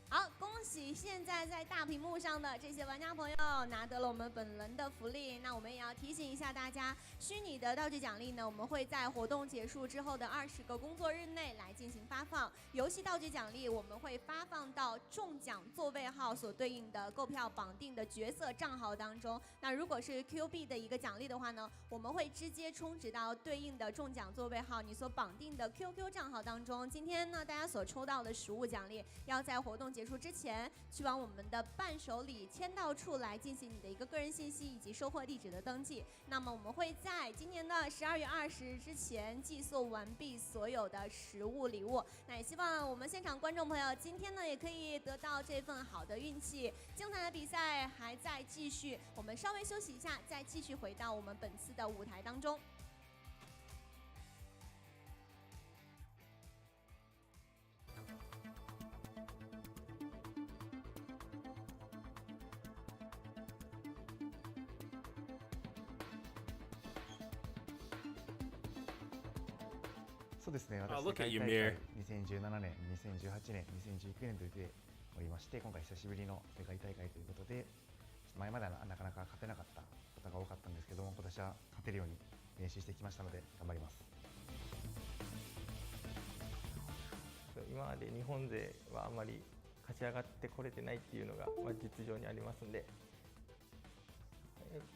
好，恭喜现在在大屏幕上的这些玩家朋友拿得了我们本轮的福利。那我们也要提醒一下大家，虚拟的道具奖励呢，我们会在活动结束之后的20个工作日内来进行发放。游戏道具奖励我们会发放到中奖座位号所对应的购票绑定的角色账号当中。那如果是 Q 币的一个奖励的话呢，我们会直接充值到对应的中奖座位号你所绑定的 QQ 账号当中。今天呢，大家所抽到的实物奖励要在活动结束之前去往我们的伴手礼签到处来进行你的一个个人信息以及收货地址的登记。那么我们会在今年的12月20日之前寄送完毕所有的实物礼物。那也希望我们现场观众朋友今天呢也可以得到这份好的运气。精彩的比赛还在继续，我们稍微休息一下，再继续回到我们本次的舞台当中。そうですね、私、look at 世 you, 界 Mir. 大会2017年、2018年、2019年と出ておりまして、今回久しぶりの世界大会ということで、前まではなかなか勝てなかったことが多かったんですけども、今年は勝てるように練習してきましたので頑張ります。今まで日本勢はあまり勝ち上がってこれてないっていうのが、実情にありますんで、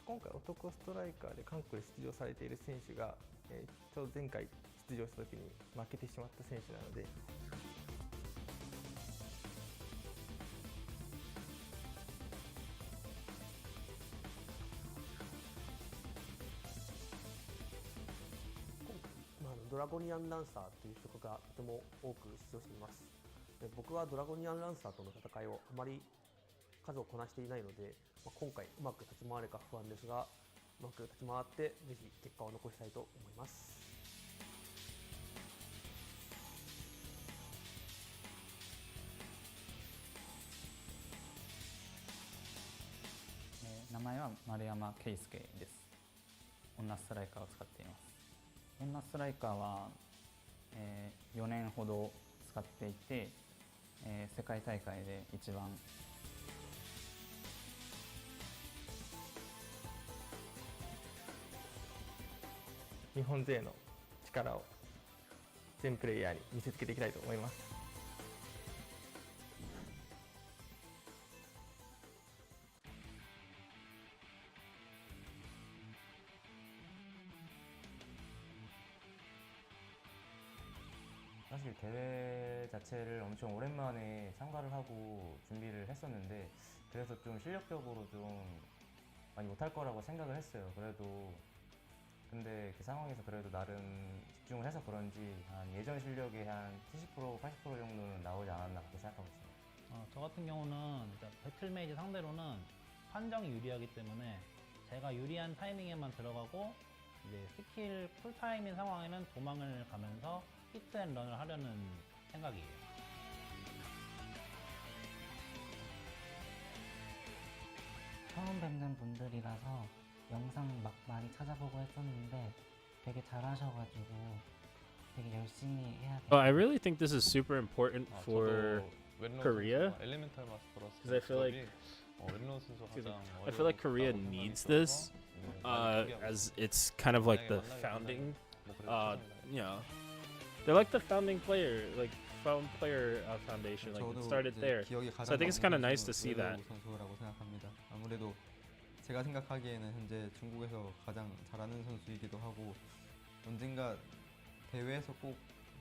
今回男ストライカーで韓国で出場されている選手が、ちょうど前回出場した時に負けてしまった選手なので。ドラゴニアンランサーという職がとても多く出場しています。僕はドラゴニアンランサーとの戦いをあまり数をこなしていないので、今回うまく立ち回れるか不安ですが、うまく立ち回ってぜひ結果を残したいと思います。名前は丸山圭介です。女ストライカーを使っています。女ストライカーは、4年ほど使っていて、世界大会で一番日本勢の力を全プレイヤーに見せつけていきたいと思います。사실 대회 자체를 엄청 오랜만에 참가를 하고 준비를 했었는데 그래서 좀 실력적으로 좀 많이 못할 거라고 생각을 했어요. 그래도 근데 그 상황에서 그래도 나름 집중을 해서 그런지 한 예전 실력의 한 70% 80% 정도는 나오지 않았나 그렇게 생각하고 있습니다. 저 같은 경우는 배틀메이지 상대로는 판정이 유리하기 때문에 제가 유리한 타이밍에만 들어가고 이제 스킬 풀타임인 상황에는 도망을 가면서 히트앤런을 하려는 생각이에요. 처음 뵙는 분들이라서 영상 막 많이 찾아보고 했었는데 되게 잘하셔가지고 되게 열심히 해야 돼요. I really think this is super important for Korea because I feel like Korea needs this as it's kind of like the founding they're like the founding player foundation, like it started there. So I think it's kind of nice to see that. 선수라고 생각합니다. 아무래도 제가 생각하기에는 현재 중국에서 가장 잘하는 선수이기도 하고 언젠가 대회에서 꼭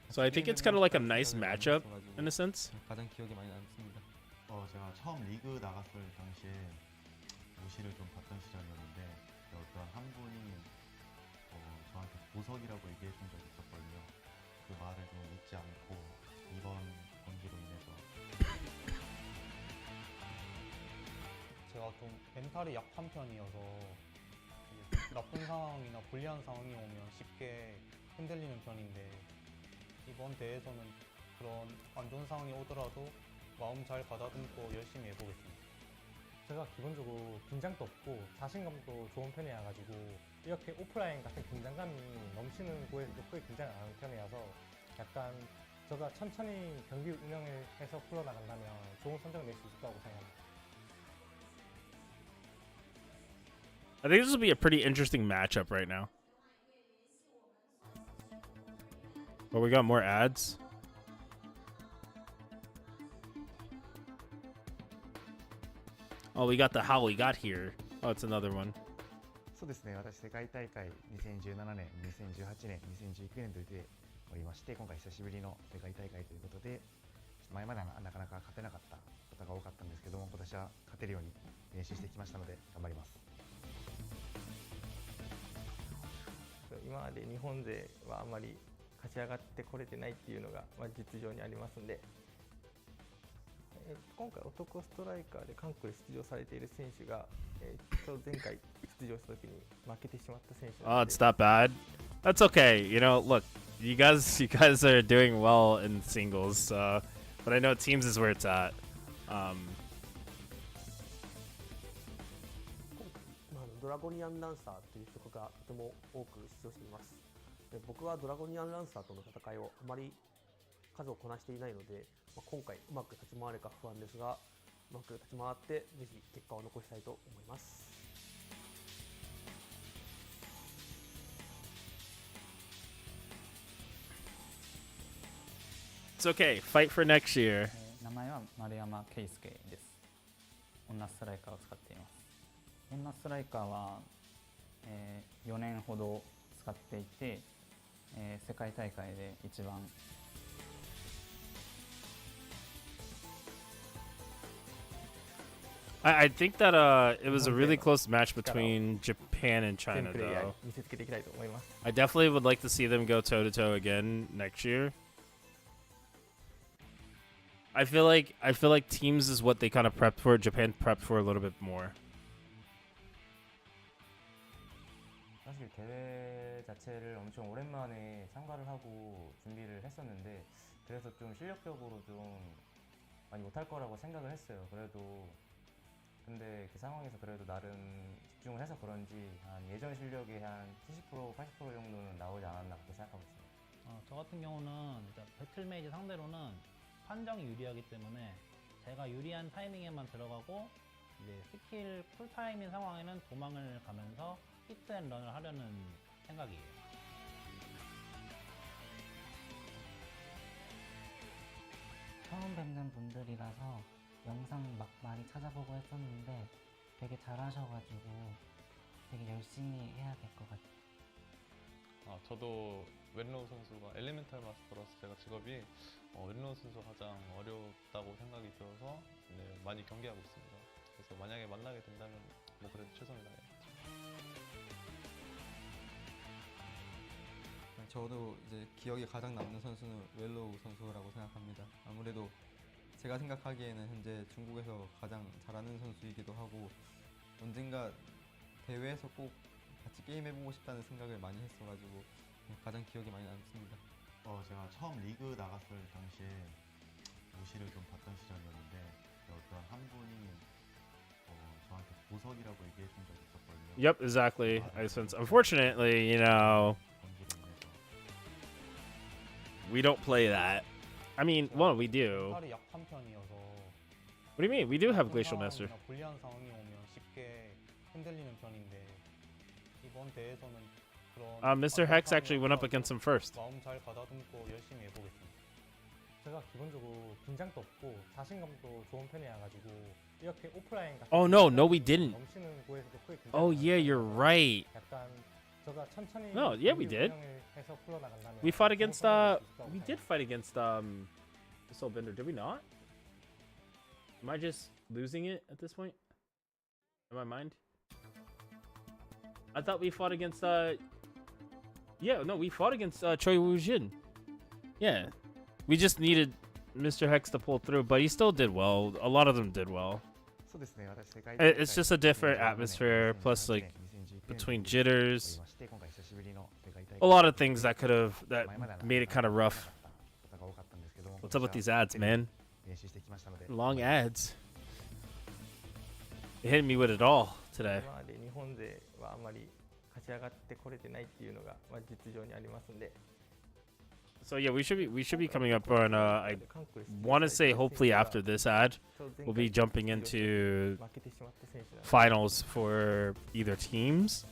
So I think it's kind of like a nice matchup in a sense. 가장 기억에 많이 남습니다. 제가 처음 리그 나갔을 당시에 무시를 좀 받던 시절이었는데 어떤 한 분이 저한테 보석이라고 얘기해 준 적이 있었거든요. 그 말을 좀 잊지 않고 이번 경기로 인해서 제가 좀 멘탈이 약한 편이어서 나쁜 상황이나 불리한 상황이 오면 쉽게 흔들리는 편인데 이번 대회에서는 그런 안 좋은 상황이 오더라도 마음 잘 가다듬고 열심히 해보겠습니다. 제가 기본적으로 긴장도 없고 자신감도 좋은 편이어가지고 이렇게 오프라인 같은 긴장감이 넘치는 곳에서도 크게 긴장을 안 하는 편이라서 약간 제가 천천히 경기 운영을 해서 풀어나간다면 좋은 성적을 낼 수 있을 거라고 생각합니다. I think this will be a pretty interesting matchup right now. But we got more ads. Oh, we got the how we got here. Oh, it's another one. そうですね、私世界大会2017年、2018年、2019年と出ておりまして、今回久しぶりの世界大会ということで、前まではなかなか勝てなかったことが多かったんですけども、今年は勝てるように練習してきましたので頑張ります。今まで日本勢はあまり勝ち上がってこれてないっていうのが、実情にありますんで、今回男ストライカーで韓国で出場されている選手が、ちょうど前回出場した時に負けてしまった選手なので。Oh, it's not bad. That's okay. You know, look, you guys are doing well in singles, but I know teams is where it's at. ドラゴニアンランサーという職がとても多く出場しています。僕はドラゴニアンランサーとの戦いをあまり数をこなしていないので、今回うまく立ち回れるか不安ですが、うまく立ち回ってぜひ結果を残したいと思います。It's okay. Fight for next year. 名前は丸山圭介です。女ストライカーを使っています。女ストライカーは、4年ほど使っていて、世界大会で一番 I think that it was a really close match between Japan and China, though. I definitely would like to see them go toe to toe again next year. I feel like teams is what they kind of prepped for. Japan prepped for a little bit more. 사실 대회 자체를 엄청 오랜만에 참가를 하고 준비를 했었는데 그래서 좀 실력적으로 좀 많이 못할 거라고 생각을 했어요. 그래도 근데 그 상황에서 그래도 나름 집중을 해서 그런지 한 예전 실력의 한 70% 80% 정도는 나오지 않았나 그렇게 생각하고 있습니다. 저 같은 경우는 배틀메이지 상대로는 판정이 유리하기 때문에 제가 유리한 타이밍에만 들어가고 이제 스킬 풀타임인 상황에는 도망을 가면서 히트앤런을 하려는 생각이에요. 처음 뵙는 분들이라서 영상 막 많이 찾아보고 했었는데 되게 잘하셔가지고 되게 열심히 해야 될 것 같아요. 저도 웬로우 선수가 엘리멘탈 마스터로서 제가 직업이 웬로우 선수가 가장 어렵다고 생각이 들어서 많이 경기하고 있습니다. 그래서 만약에 만나게 된다면 뭐 그래도 최선을 다해요. 저도 이제 기억에 가장 남는 선수는 웰로우 선수라고 생각합니다. 아무래도 제가 생각하기에는 현재 중국에서 가장 잘하는 선수이기도 하고 언젠가 대회에서 꼭 같이 게임해보고 싶다는 생각을 많이 했어가지고 가장 기억에 많이 남습니다. 제가 처음 리그 나갔을 당시에 무시를 좀 받던 시절이었는데 어떤 한 분이 저한테 보석이라고 얘기해 준 적이 있었거든요. Yep, exactly. Since unfortunately, we don't play that. I mean, well, we do. 팔이 약한 편이어서 What do you mean? We do have Glacial Master. 불리한 상황이 오면 쉽게 흔들리는 편인데 이번 대회에서는 그런 Mr. Hex actually went up against him first. 마음 잘 가다듬고 열심히 해보겠습니다. 제가 기본적으로 긴장도 없고 자신감도 좋은 편이어가지고 이렇게 오프라인 같은 Oh no, we didn't. 넘치는 곳에서도 크게 긴장. Oh yeah, you're right. 약간 제가 천천히 No, yeah, we did. 해서 풀어나간다면 We fought against we did fight against Soulbender, did we not? Am I just losing it at this point? In my mind? I thought we fought against yeah, no, we fought against Choi Woo-jin. Yeah. We just needed Mr. Hex to pull through, but he still did well. A lot of them did well. It's just a different atmosphere, plus like between jitters, a lot of things that made it kind of rough. What's up with these ads, man? Long ads. They hit me with it all today. 日本勢はあまり勝ち上がってこれてないっていうのが実情にありますんで。 So yeah, we should be coming up on I want to say hopefully after this ad we'll be jumping into finals for either teams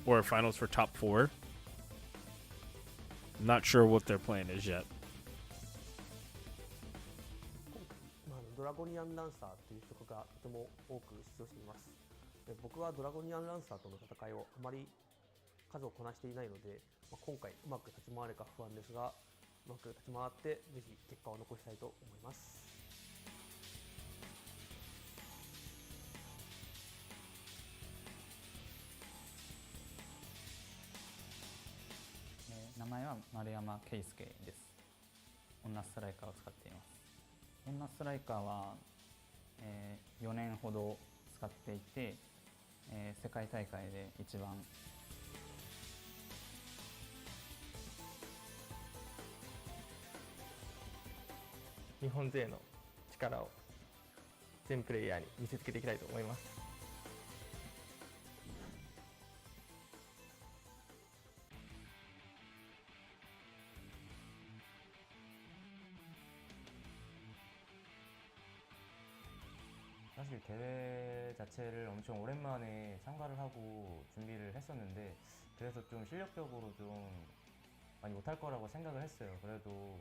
or finals for top 4. I'm not sure what their plan is yet. ドラゴニアンランサーという職がとても多く出場しています。僕はドラゴニアンランサーとの戦いをあまり数をこなしていないので、今回うまく立ち回れるか不安ですが、うまく立ち回ってぜひ結果を残したいと思います。名前は丸山圭介です。女ストライカーを使っています。女ストライカーは、4年ほど使っていて、世界大会で一番日本勢の力を全プレイヤーに見せつけていきたいと思います。사실 대회 자체를 엄청 오랜만에 참가를 하고 준비를 했었는데 그래서 좀 실력적으로 좀 많이 못할 거라고 생각을 했어요. 그래도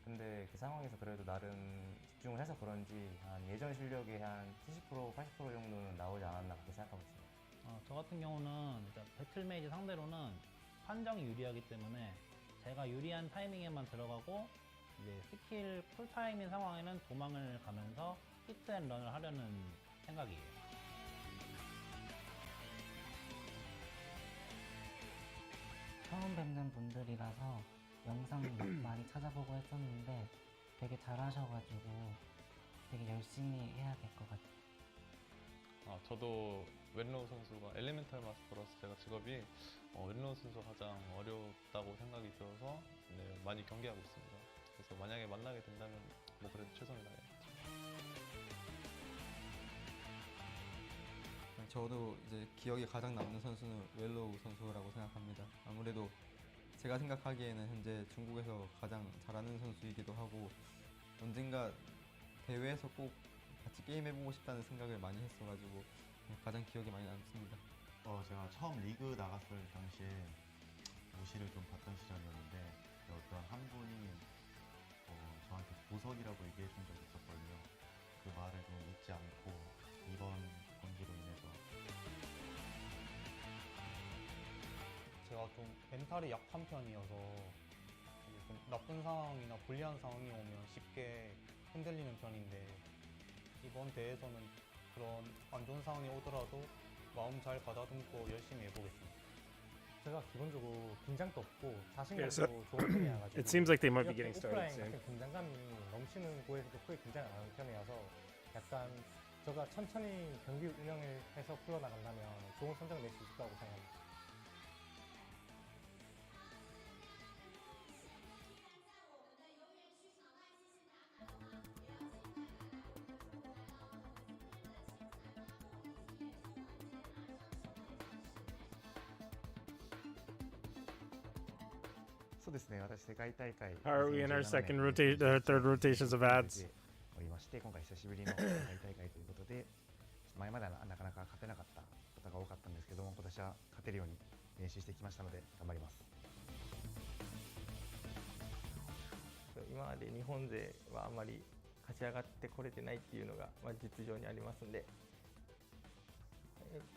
근데 그 상황에서 그래도 나름 집중을 해서 그런지 한 예전 실력의 한 70% 80% 정도는 나오지 않았나 그렇게 생각하고 있습니다. 저 같은 경우는 이제 배틀메이지 상대로는 판정이 유리하기 때문에 제가 유리한 타이밍에만 들어가고 이제 스킬 풀타임인 상황에는 도망을 가면서 히트앤런을 하려는 생각이에요. 처음 뵙는 분들이라서 영상 많이 찾아보고 했었는데 되게 잘하셔가지고 되게 열심히 해야 될 것 같아요. 저도 웬로우 선수가 엘리멘탈 마스터로서 제가 직업이 웬로우 선수가 가장 어렵다고 생각이 들어서 많이 경계하고 있습니다. 그래서 만약에 만나게 된다면 뭐 그래도 최선을 다해요. 저도 이제 기억에 가장 남는 선수는 웰로우 선수라고 생각합니다. 아무래도 제가 생각하기에는 현재 중국에서 가장 잘하는 선수이기도 하고 언젠가 대회에서 꼭 같이 게임해보고 싶다는 생각을 많이 했어가지고 가장 기억에 많이 남습니다. 제가 처음 리그 나갔을 당시에 무시를 좀 받던 시절이었는데 어떤 한 분이 저한테 보석이라고 얘기해 준 적이 있었거든요. 그 말을 좀 잊지 않고 이번 경기로 인해서 제가 좀 멘탈이 약한 편이어서 좀 나쁜 상황이나 불리한 상황이 오면 쉽게 흔들리는 편인데 이번 대회에서는 그런 안 좋은 상황이 오더라도 마음 잘 가다듬고 열심히 해보겠습니다. 제가 기본적으로 긴장도 없고 자신감도 Yeah, so 좋은 편이어가지고 it seems like they might be 이렇게 getting started 오프라인 soon. 같은 긴장감이 넘치는 곳에서도 크게 긴장 안 하는 편이어서 약간 제가 천천히 경기 운영을 해서 풀어나간다면 좋은 성적을 낼 수 있을 거라고 생각합니다. How are we in our second rotation, third rotations of ads? おりまして今回久しぶりの世界大会ということで前まではなかなか勝てなかったことが多かったんですけども今年は勝てるように練習してきましたので頑張ります。今まで日本勢はあまり勝ち上がってこれてないっていうのが、実情にありますんで、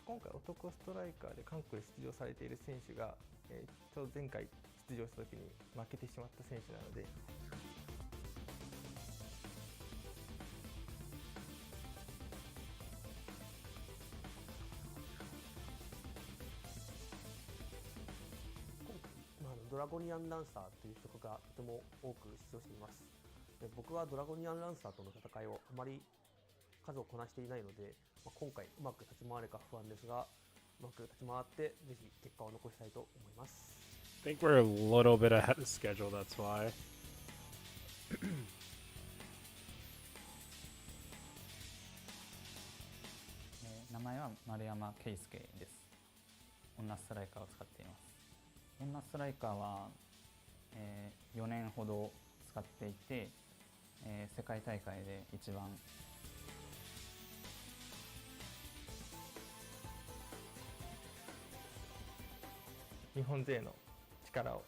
今回男ストライカーで韓国で出場されている選手が、ちょうど前回出場した時に負けてしまった選手なので。ドラゴニアンランサーという職がとても多く出場しています。で僕はドラゴニアンランサーとの戦いをあまり数をこなしていないので、今回うまく立ち回れるか不安ですが、うまく立ち回ってぜひ結果を残したいと思います。I think we're a little bit ahead of schedule, that's why. 名前は丸山圭介です。女ストライカーを使っています。女ストライカーは、4年ほど使っていて、世界大会で一番日本勢の力を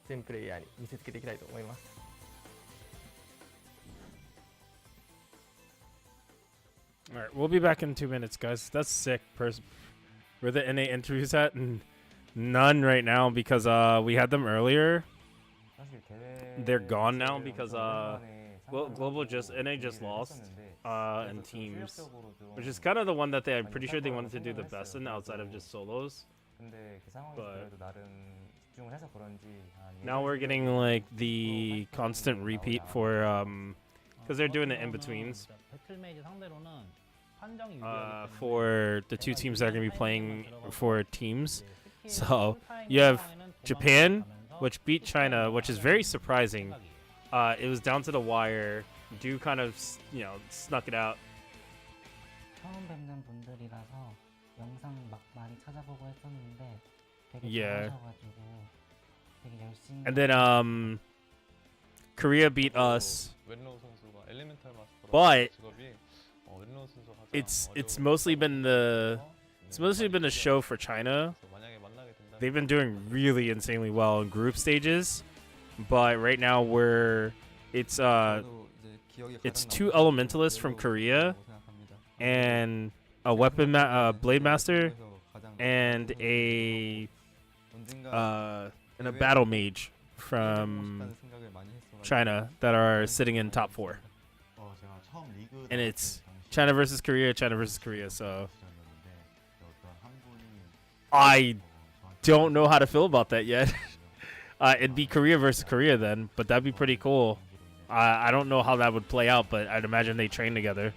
全プレイヤーに見せつけていきたいと思います。All right, we'll be back in 2 minutes, guys. That's sick. We're the NA interviews at and none right now because we had them earlier. They're gone now because Global NA just lost in teams, which is kind of the one that I'm pretty sure they wanted to do the best in outside of just solos. But now we're getting like the constant repeat for because they're doing the in-betweens for the two teams that are going to be playing for teams. So you have Japan, which beat China, which is very surprising. It was down to the wire. Do kind of, snuck it out. 처음 뵙는 분들이라서 영상 막 많이 찾아보고 했었는데 되게 Yeah. 잘하셔가지고 되게 열심히. And then Korea beat us. But it's mostly been the show for China. they've been doing really insanely well in group stages, but right now it's two elementalists from Korea and a blade master and a battle mage from China that are sitting in top 4. And it's China versus Korea, so I don't know how to feel about that yet. It'd be Korea versus Korea then, but that'd be pretty cool. I don't know how that would play out, but I'd imagine they train together.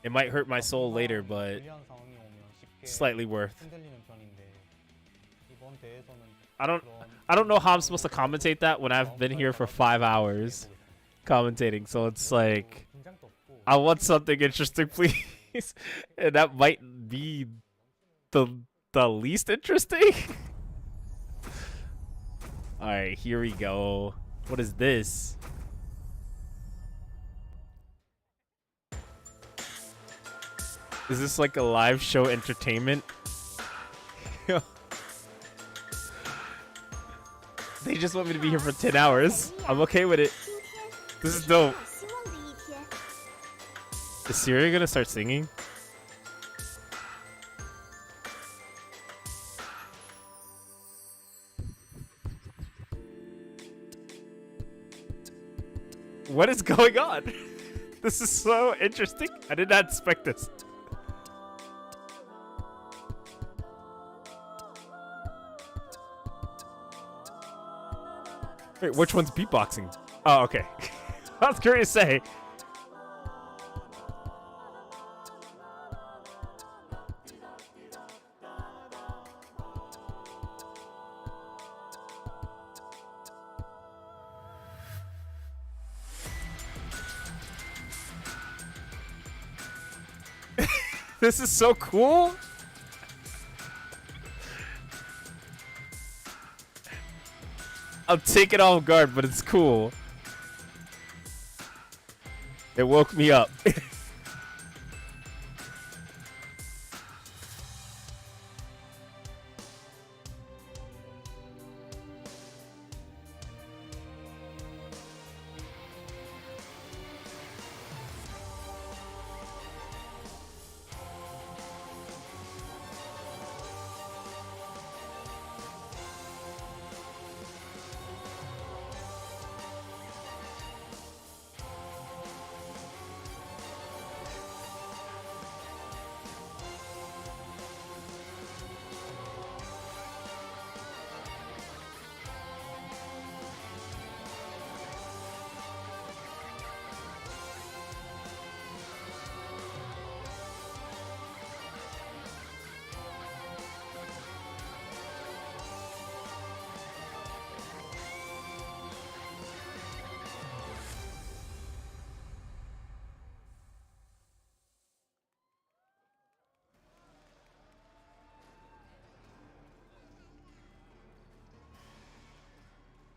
It might hurt my soul later, but slightly worth. I don't know how I'm supposed to commentate that when I've been here for 5 hours commentating, so it's like I want something interesting, please. And that might be the least interesting. All right, here we go. What is this? Is this like a live show entertainment? They just want me to be here for 10 hours. I'm okay with it. This is dope. Is Syria gonna start singing? What is going on? This is so interesting. I did not expect this. Wait, which one's beatboxing? Oh, okay. I was curious to say. This is so cool. I'm taken off guard, but it's cool. It woke me up.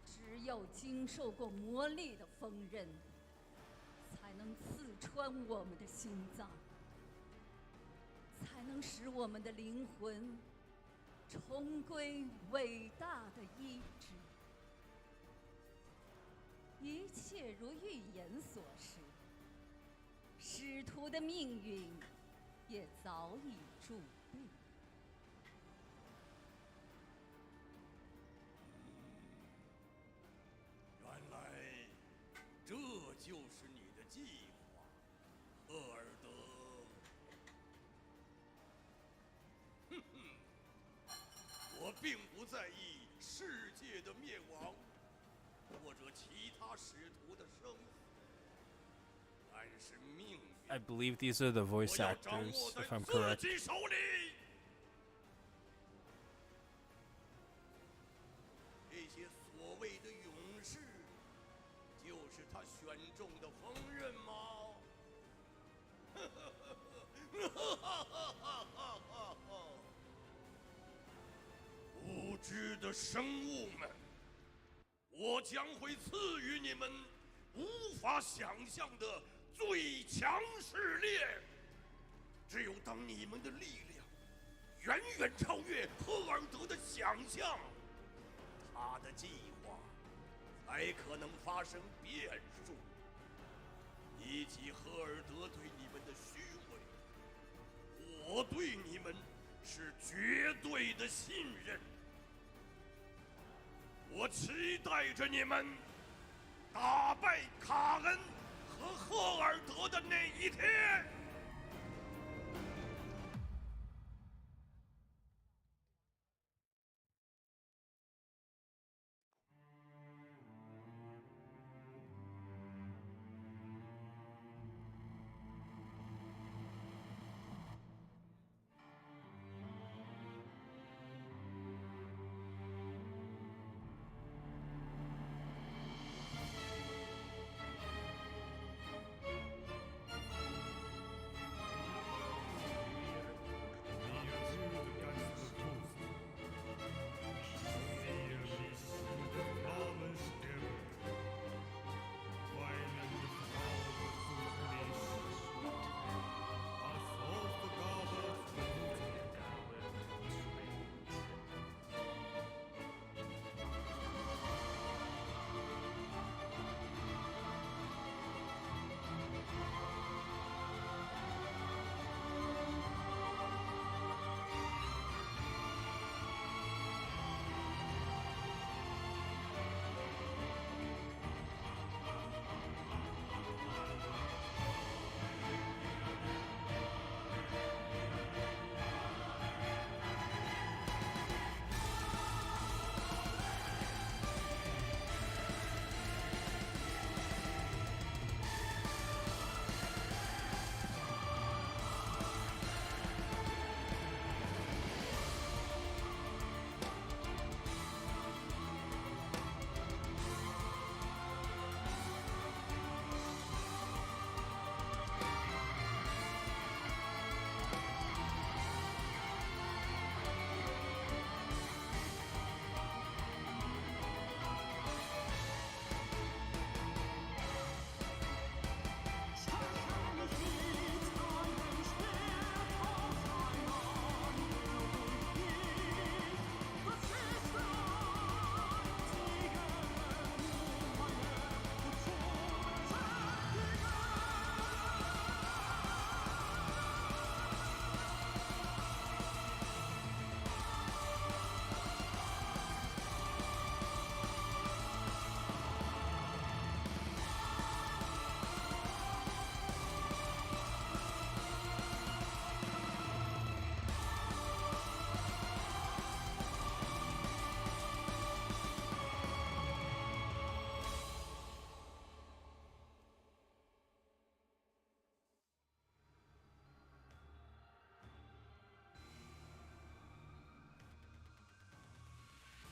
只有经受过磨砺的锋刃，才能刺穿我们的心脏，才能使我们的灵魂重归伟大的意志。一切如预言所示，使徒的命运也早已注定。这就是你的计划，赫尔德。哼哼，我并不在意世界的灭亡，或者其他使徒的生死，但是命运， I believe these are the voice actors, if I'm correct. 自己手里。这些所谓的勇士。就是他选中的锋刃吗？无知的生物们，我将会赐予你们无法想象的最强试炼。只有当你们的力量远远超越赫尔德的想象，他的计划才可能发生变数。比起赫尔德对你们的虚伪，我对你们是绝对的信任。我期待着你们打败卡恩和赫尔德的那一天。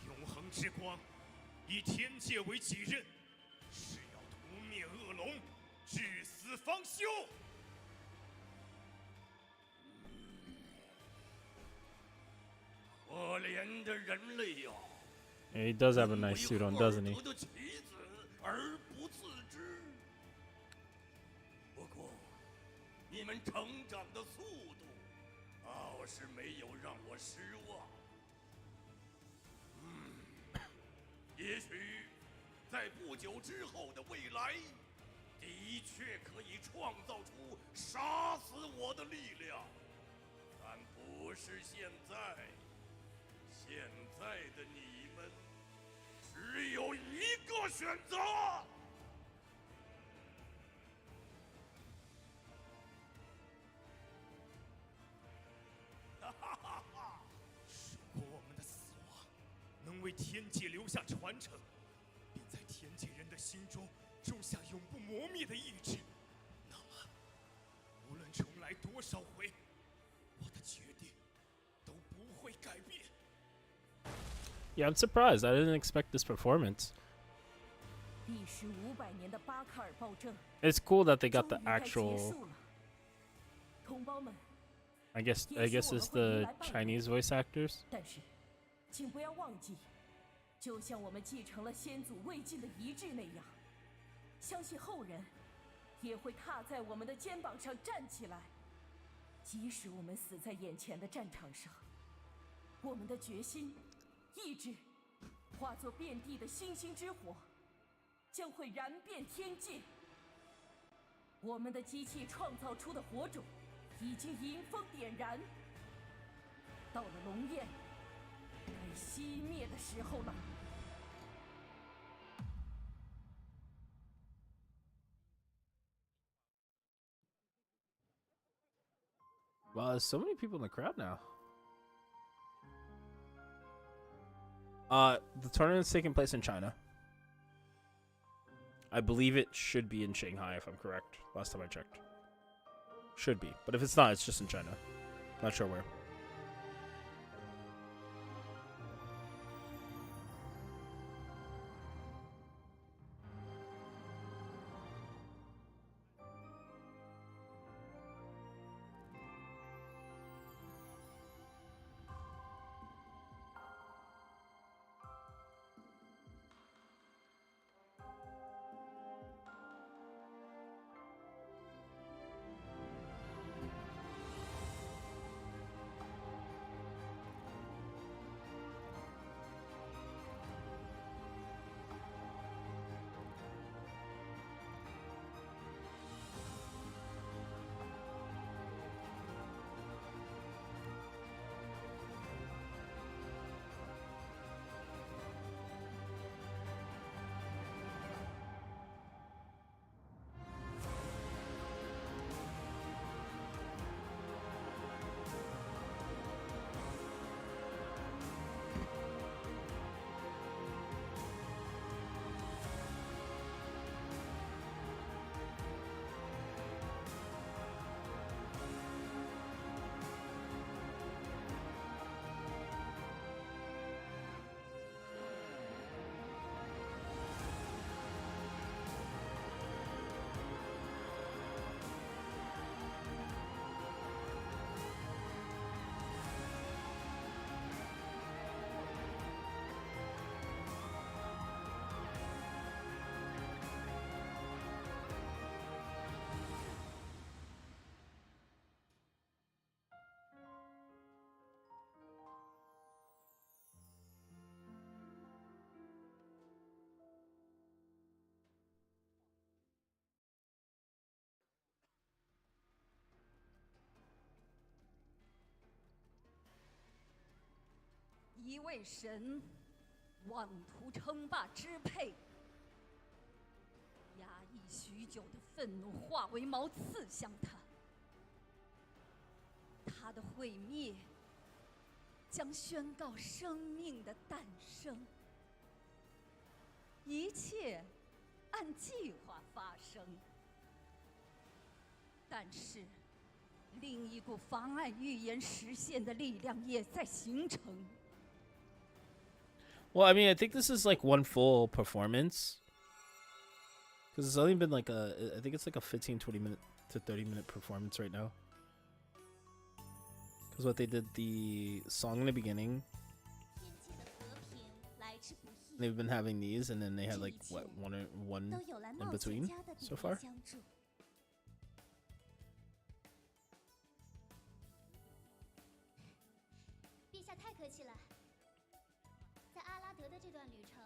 永恒之光，以天界为己任，是要屠灭恶龙，至死方休。可怜的人类呀！ Yeah, he does have a nice suit on, doesn't he? 的棋子而不自知。不过，你们成长的速度，倒是没有让我失望。也许在不久之后的未来，的确可以创造出杀死我的力量，但不是现在。现在的你们只有一个选择。哈哈哈哈！如果我们的死亡能为天界留下传承，并在天界人的心中种下永不磨灭的意志，那么无论重来多少回，我的决定都不会改变。 Yeah, I'm surprised. I didn't expect this performance. 历时500年的巴卡尔暴政 It's cool that they got the 终于该结 actual. 束了。同胞们， I guess it's the Chinese voice actors. 但是，请不要忘记，就像我们继承了先祖未尽的遗志那样，相信后人也会踏在我们的肩膀上站起来。即使我们死在眼前的战场上，我们的决心、意志，化作遍地的星星之火，将会燃遍天界。我们的机器创造出的火种，已经迎风点燃。到了龙焰该熄灭的时候了。Wow, there's so many people in the crowd now. The tournament's taking place in China. I believe it should be in Shanghai, if I'm correct. Last time I checked. Should be. But if it's not, it's just in China. Not sure where.一位神，妄图称霸支配，压抑许久的愤怒化为矛刺向他。他的毁灭将宣告生命的诞生，一切按计划发生。但是，另一股妨碍预言实现的力量也在形成。Well, I mean, I think this is like one full performance. Because it's only been like I think it's like a 15, 20 minute to 30-minute performance right now. Because what they did, the song in the beginning, they've been having these, and then they had like, what, one in between so far? 陛下太客气了。在阿拉德的这段旅程，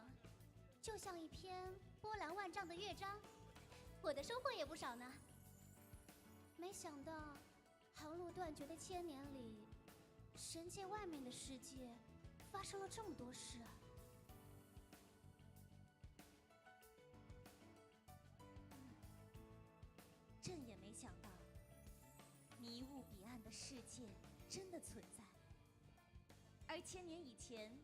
就像一篇波澜万丈的乐章，我的收获也不少呢。没想到，航路断绝的千年里，神界外面的世界发生了这么多事。朕也没想到，迷雾彼岸的世界真的存在。而千年以前，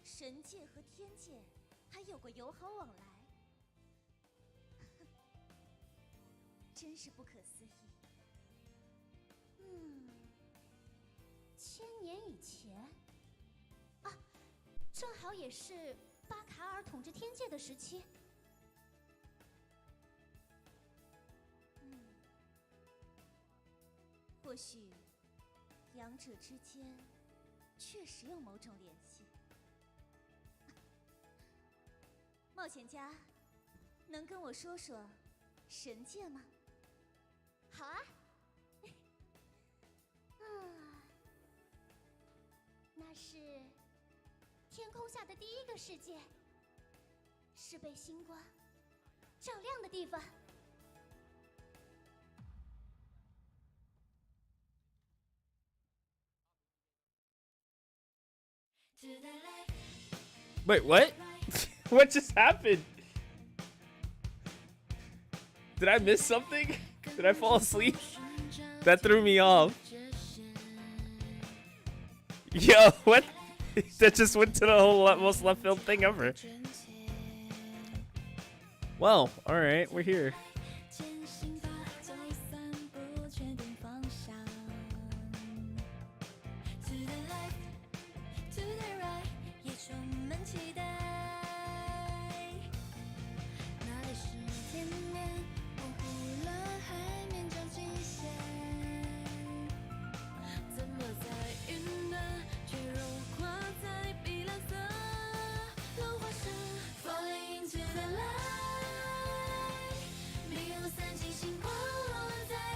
神界和天界还有过友好往来，真是不可思议。千年以前，正好也是巴卡尔统治天界的时期。或许，两者之间确实有某种联系。冒险家，能跟我说说神界吗？好啊。那那是天空下的第一个世界，是被星光照亮的地方。Wait, what? What just happened? Did I miss something? Did I fall asleep? That threw me off. Yo, what? That just went to the whole most left field thing ever. Well, alright, we're here.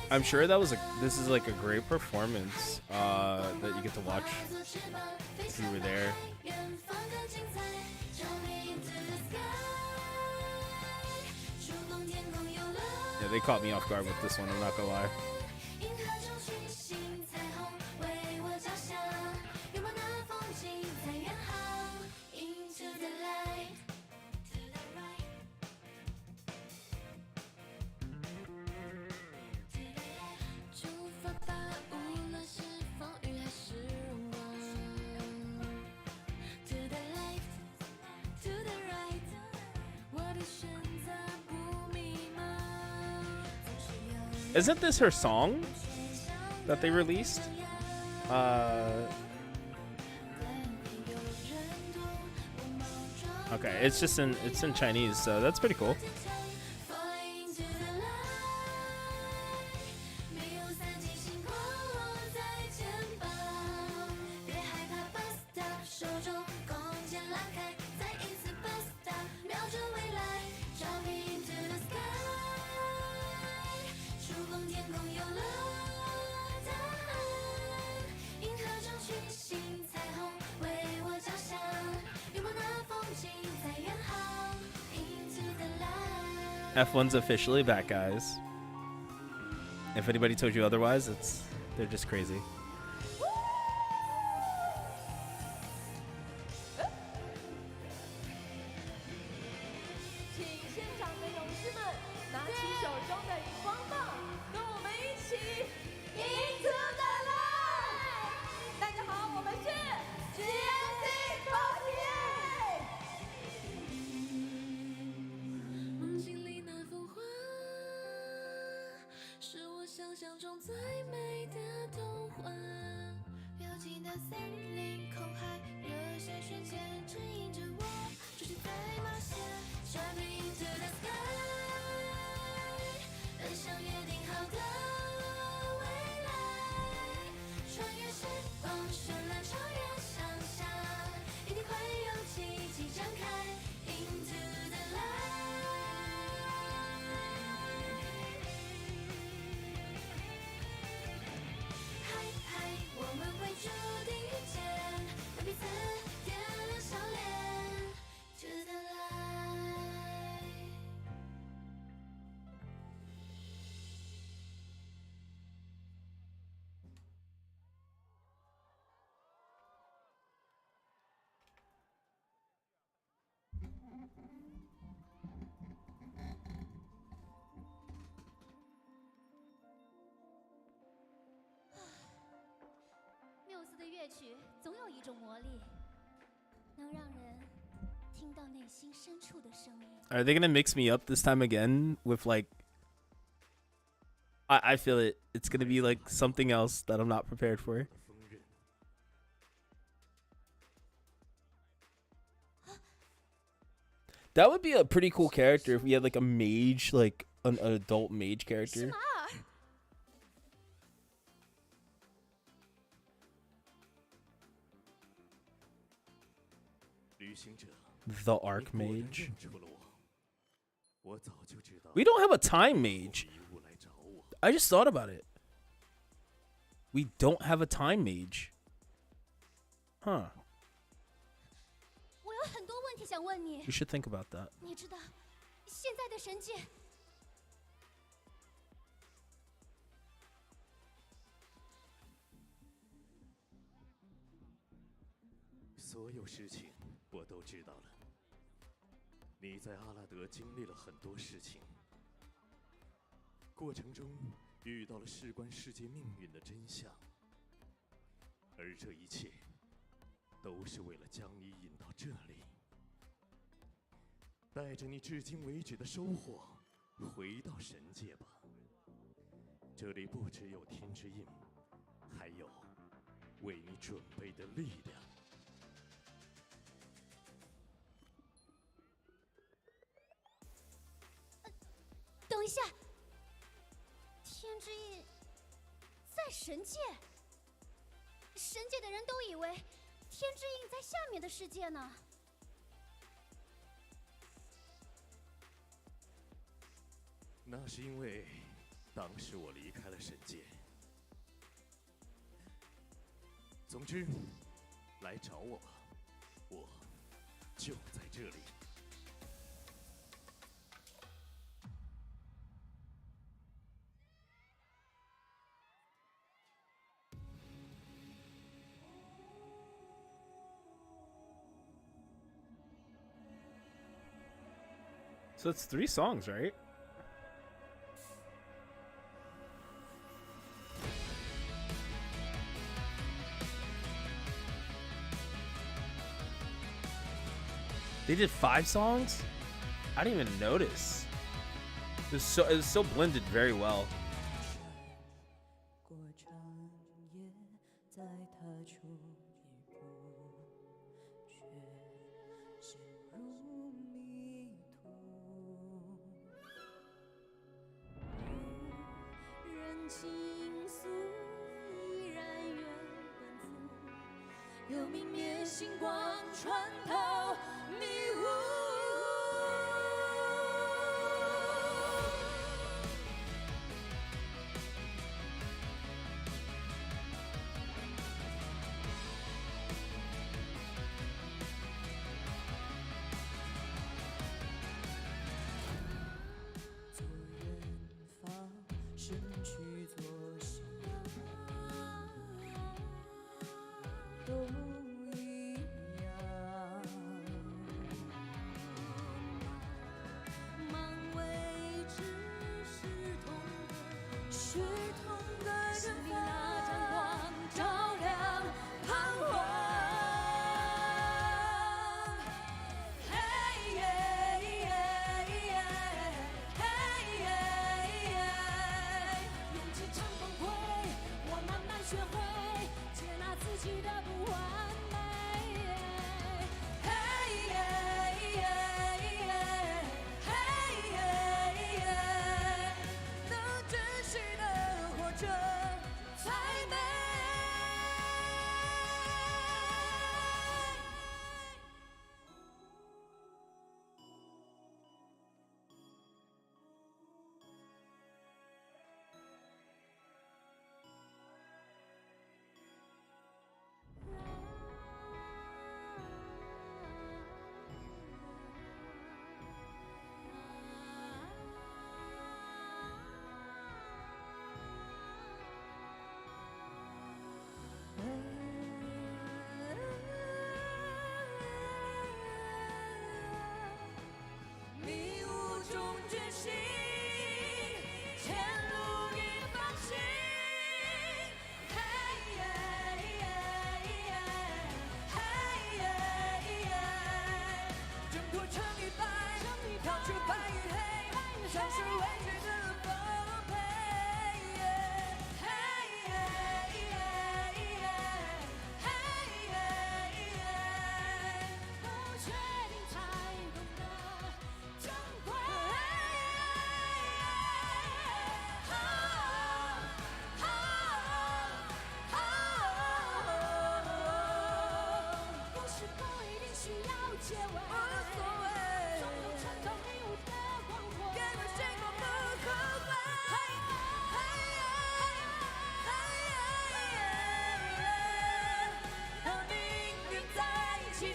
I'm sure that was this is like a great performance that you get to watch if you were there. Yeah, they caught me off guard with this one, I'm not gonna lie. Isn't this her song that they released? Okay, it's in Chinese, so that's pretty cool. F1's officially back, guys. If anybody told you otherwise, they're just crazy. Are they gonna mix me up this time again with like? I feel it. It's gonna be like something else that I'm not prepared for. That would be a pretty cool character if we had like a mage, like an adult mage character. The Archmage. We don't have a time mage. I just thought about it. We don't have a time mage. Huh. 我有很多问题想问你。 You should think about that. 你知道，现在的神界，所有事情我都知道了。你在阿拉德经历了很多事情，过程中遇到了事关世界命运的真相，而这一切都是为了将你引到这里，带着你至今为止的收获回到神界吧。这里不只有天之印，还有为你准备的力量。等一下，天之印在神界，神界的人都以为天之印在下面的世界呢。那是因为当时我离开了神界。总之，来找我吧，我就在这里。So it's 3 songs, right? They did 5 songs? I didn't even notice. It was so blended very well. 过长夜，再踏出一步，却陷入迷途。无人倾诉，依然原本足，有明灭星光穿透迷雾。 做远方，身躯作响，都一样。满未知是同的，是同个人方。那盏光照亮彷徨。嘿耶耶耶。 勇气乘崩溃，我慢慢学会接纳自己的不完美。嘿耶耶耶，嘿耶耶，能真实的活着才美。 我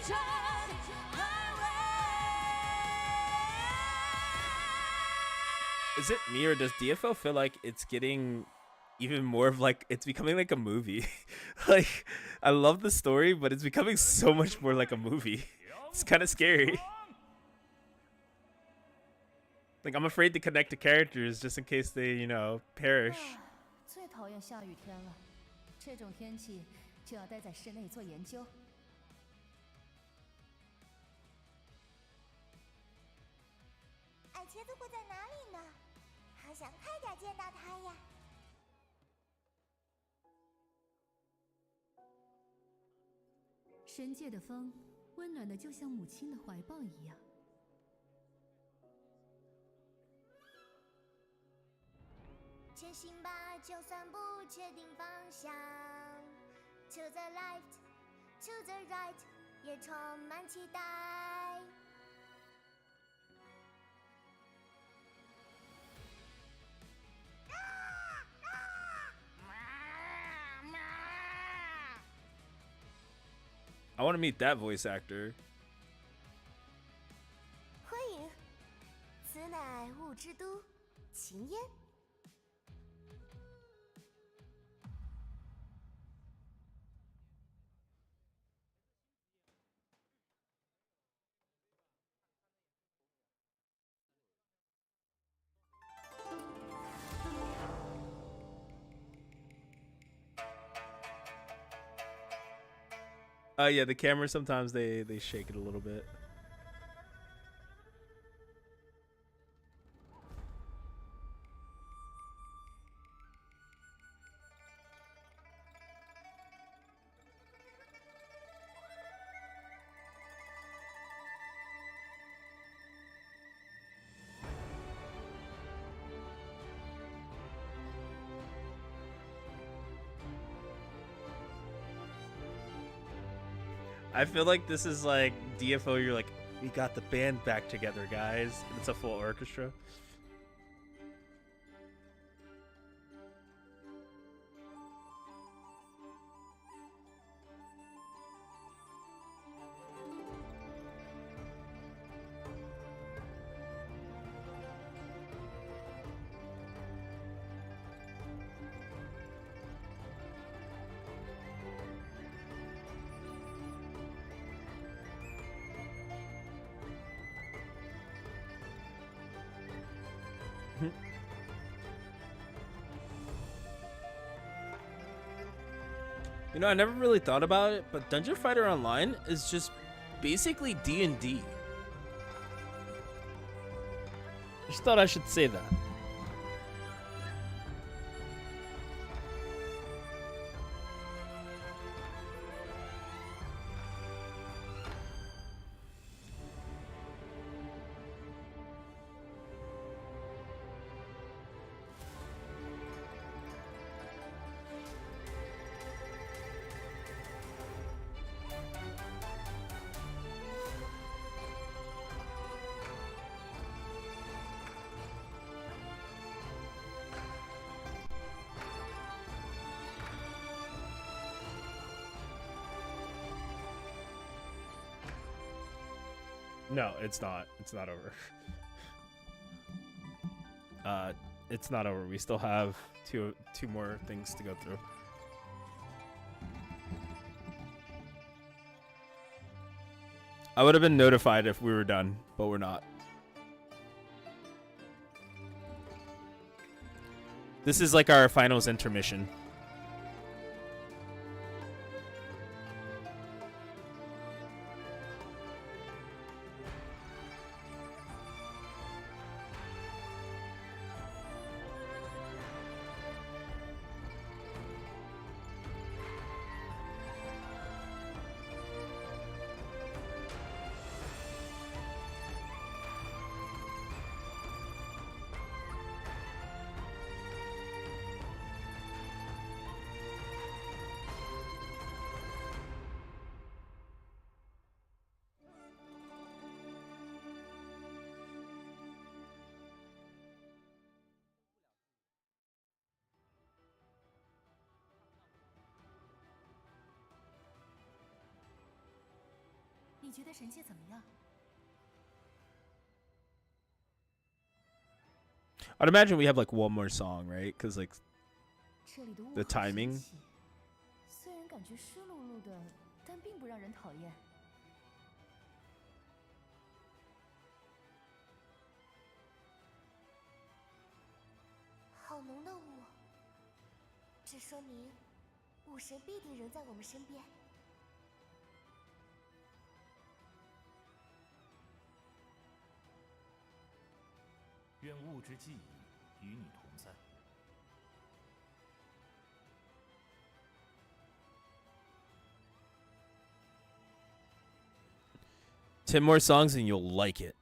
战捍卫。 Is it me or does DFO feel like it's getting even more of like it's becoming like a movie? Like I love the story, but it's becoming so much more like a movie. It's kind of scary. Like I'm afraid to connect to characters just in case they, you know, perish. 最讨厌下雨天了，这种天气就要待在室内做研究。矮茄子会在哪里呢？好想快点见到它呀！神界的风，温暖的就像母亲的怀抱一样。前行吧，就算不确定方向。To the left, to the right， 也充满期待。I want to meet that voice actor. 欢迎，此乃雾之都，秦烟。Yeah, the camera sometimes they shake it a little bit. I feel like this is like DFO. You're like, we got the band back together, guys. It's a full orchestra. You know, I never really thought about it, but Dungeon Fighter Online is just basically D&D. Just thought I should say that. No, it's not. It's not over. It's not over. We still have two more things to go through. I would have been notified if we were done, but we're not. This is like our finals intermission. 觉得神界怎么样？ I'd imagine we have like one more song, right? Because like 这里的雾 the 好神 timing. 奇，虽然感觉湿漉漉的，但并不让人讨厌。好浓的雾，这说明雾神必定仍在我们身边。愿雾之记忆与你同在。 10 more songs and you'll like it.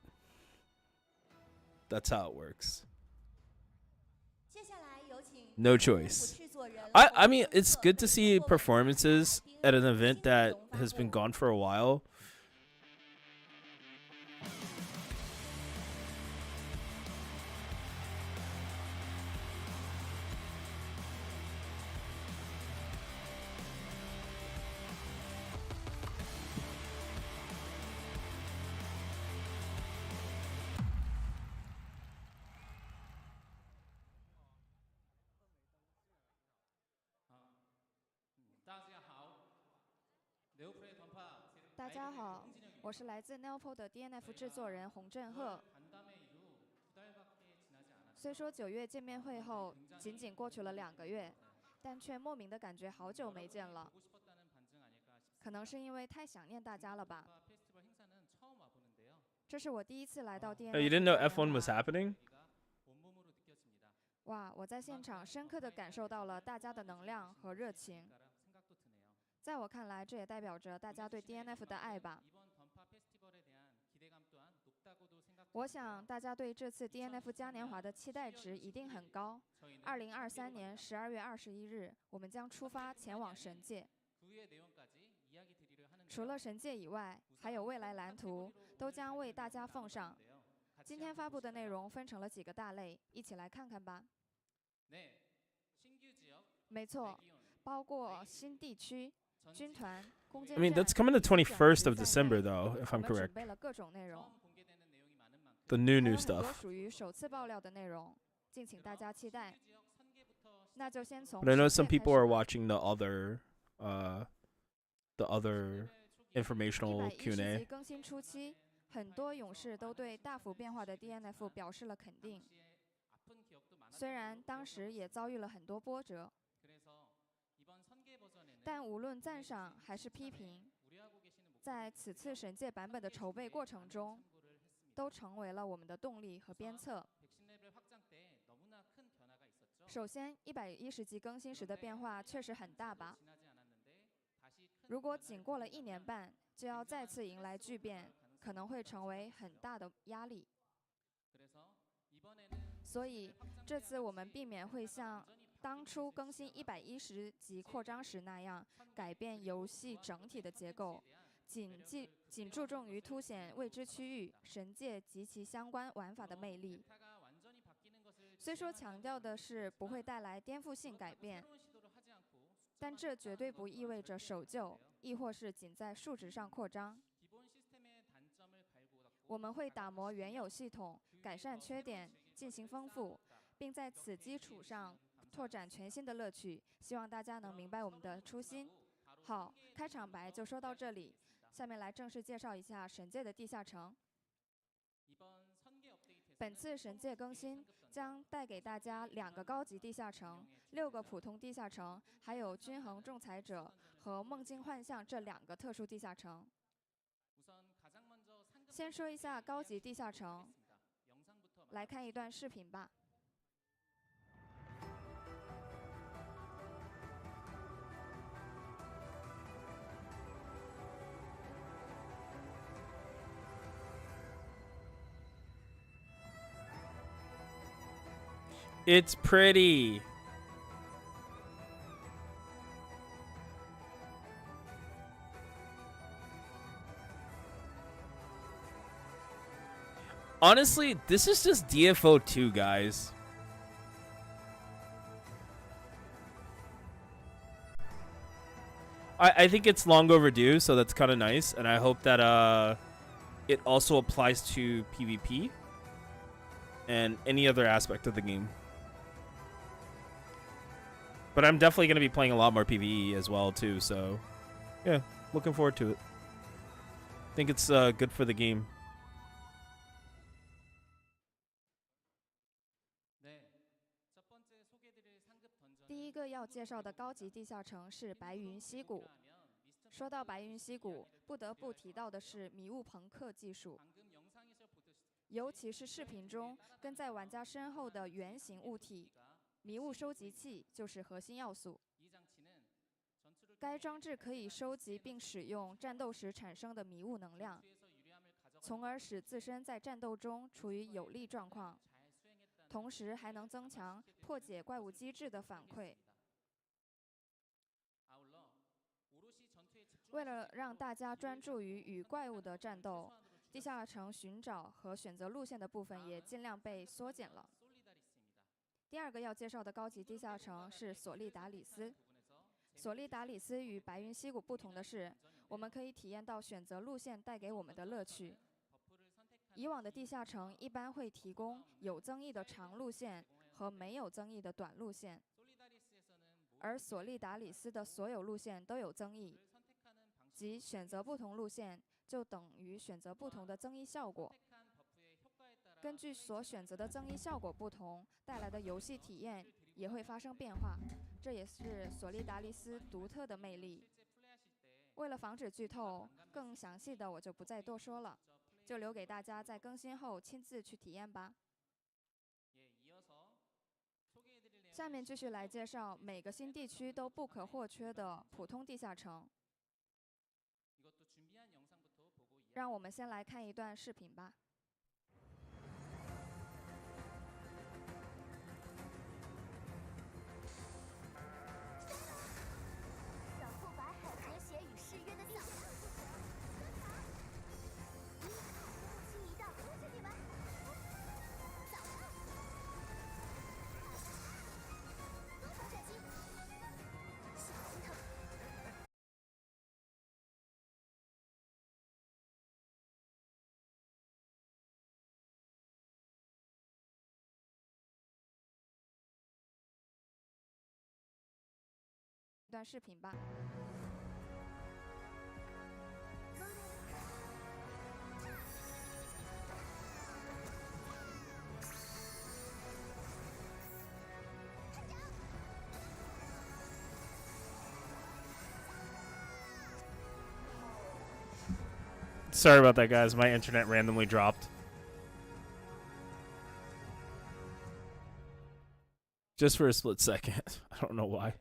That's how it works. 接下来有请 No choice. I mean, it's good to see performances at an event that has been gone for a while. Hello，大家好，我是来自 Neopo 的 DNF 制作人洪振赫。虽说9月见面会后仅仅过去了2个月，但却莫名的感觉好久没见了。可能是因为太想念大家了吧。这是我第一次来到 DNF。 Oh, you didn't know F1 was happening? 哇，我在现场深刻地感受到了大家的能量和热情。在我看来，这也代表着大家对 DNF 的爱吧。我想大家对这次 DNF 嘉年华的期待值一定很高。2023年12月21日，我们将出发前往神界。除了神界以外，还有未来蓝图，都将为大家奉上。今天发布的内容分成了几个大类，一起来看看吧。没错，包括新地区。 军团、攻坚 I mean, 战 that's coming the 以及选 21st 举 of 在 December, 内 though, if 我 I'm 们准 correct. 备了各种内容， The 还 new 有很多 stuff. 属于首次爆料的内容，敬请大家期待。那就先从 But I know 神 some 界 people 开 are 始吧 watching the other informational 110 Q&A. 级更新初期，很多勇士都对大幅变化的 DNF 表示了肯定，虽然当时也遭遇了很多波折。 但无论赞赏还是批评，在此次神界版本的筹备过程中，都成为了我们的动力和鞭策。首先，110级更新时的变化确实很大吧？如果仅过了1年半就要再次迎来巨变，可能会成为很大的压力。所以，这次我们避免会像 当初更新110级扩张时那样改变游戏整体的结构，仅注重于凸显未知区域、神界及其相关玩法的魅力。虽说强调的是不会带来颠覆性改变，但这绝对不意味着守旧，亦或是仅在数值上扩张。我们会打磨原有系统，改善缺点，进行丰富，并在此基础上 拓展全新的乐趣，希望大家能明白我们的初心。好，开场白就说到这里，下面来正式介绍一下神界的地下城。本次神界更新将带给大家2个高级地下城、6个普通地下城，还有均衡仲裁者和梦境幻象这2个特殊地下城。先说一下高级地下城，来看一段视频吧。 It's pretty. Honestly, this is just DFO 2, guys. I think it's long overdue, so that's kind of nice, and I hope that it also applies to PvP and any other aspect of the game. But I'm definitely going to be playing a lot more PvE as well too, so yeah, looking forward to it. I think it's good for the game. 第一个要介绍的高级地下城是白云溪谷。说到白云溪谷，不得不提到的是迷雾朋克技术，尤其是视频中跟在玩家身后的圆形物体迷雾收集器就是核心要素。该装置可以收集并使用战斗时产生的迷雾能量，从而使自身在战斗中处于有利状况，同时还能增强破解怪物机制的反馈。为了让大家专注于与怪物的战斗，地下城寻找和选择路线的部分也尽量被缩减了。第二个要介绍的高级地下城是索利达里斯。索利达里斯与白云溪谷不同的是，我们可以体验到选择路线带给我们的乐趣。以往的地下城一般会提供有增益的长路线和没有增益的短路线，而索利达里斯的所有路线都有增益，即选择不同路线就等于选择不同的增益效果。根据所选择的增益效果不同，带来的游戏体验也会发生变化，这也是索利达里斯独特的魅力。为了防止剧透，更详细的我就不再多说了，就留给大家在更新后亲自去体验吧。下面继续来介绍每个新地区都不可或缺的普通地下城。让我们先来看一段视频吧。守护白海哲学与誓约的小兔子。轻移动，支持你们。走。多重射击。小心他们。一段视频吧。Sorry about that, guys. My internet randomly dropped. Just for a split second. I don't know why.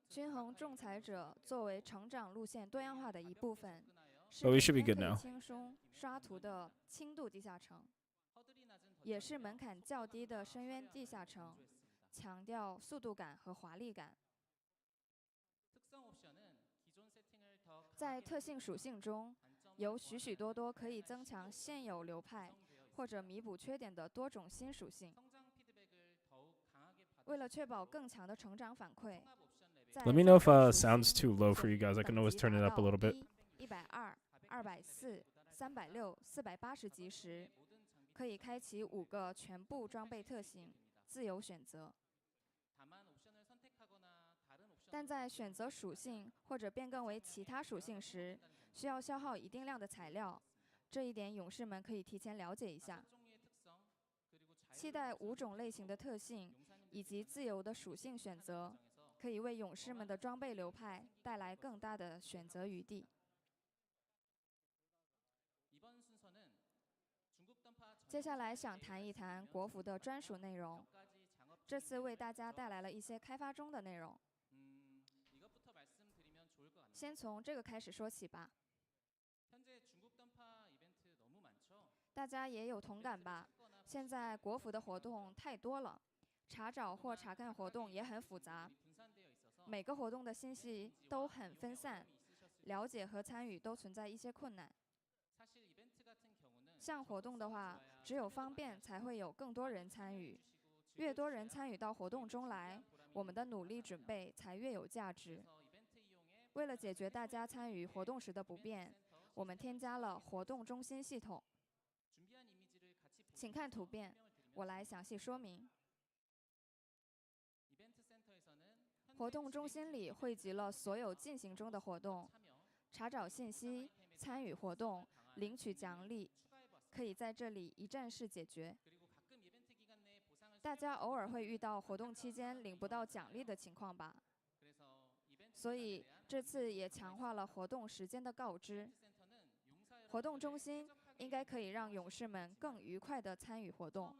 均衡仲裁者作为成长路线多样化的一部分，是 But we 每 should be 天 good 可以 now. 轻松刷图的轻度地下城，也是门槛较低的深渊地下城，强调速度感和华丽感。在特性属性中，有许许多多可以增强现有流派或者弥补缺点的多种新属性。为了确保更强的成长反馈， Let me know if sound's too low for you guys. I can always turn it up a little bit. 120、240、360、480级时，可以开启5个全部装备特性，自由选择。但在选择属性或者变更为其他属性时，需要消耗一定量的材料，这一点勇士们可以提前了解一下。期待5种类型的特性以及自由的属性选择，可以为勇士们的装备流派带来更大的选择余地。接下来想谈一谈国服的专属内容，这次为大家带来了一些开发中的内容。先从这个开始说起吧。大家也有同感吧？现在国服的活动太多了，查找或查看活动也很复杂，每个活动的信息都很分散，了解和参与都存在一些困难。像活动的话，只有方便才会有更多人参与，越多人参与到活动中来，我们的努力准备才越有价值。为了解决大家参与活动时的不便，我们添加了活动中心系统。请看图片，我来详细说明。活动中心里汇集了所有进行中的活动，查找信息、参与活动、领取奖励，可以在这里一站式解决。大家偶尔会遇到活动期间领不到奖励的情况吧？所以这次也强化了活动时间的告知。活动中心应该可以让勇士们更愉快地参与活动。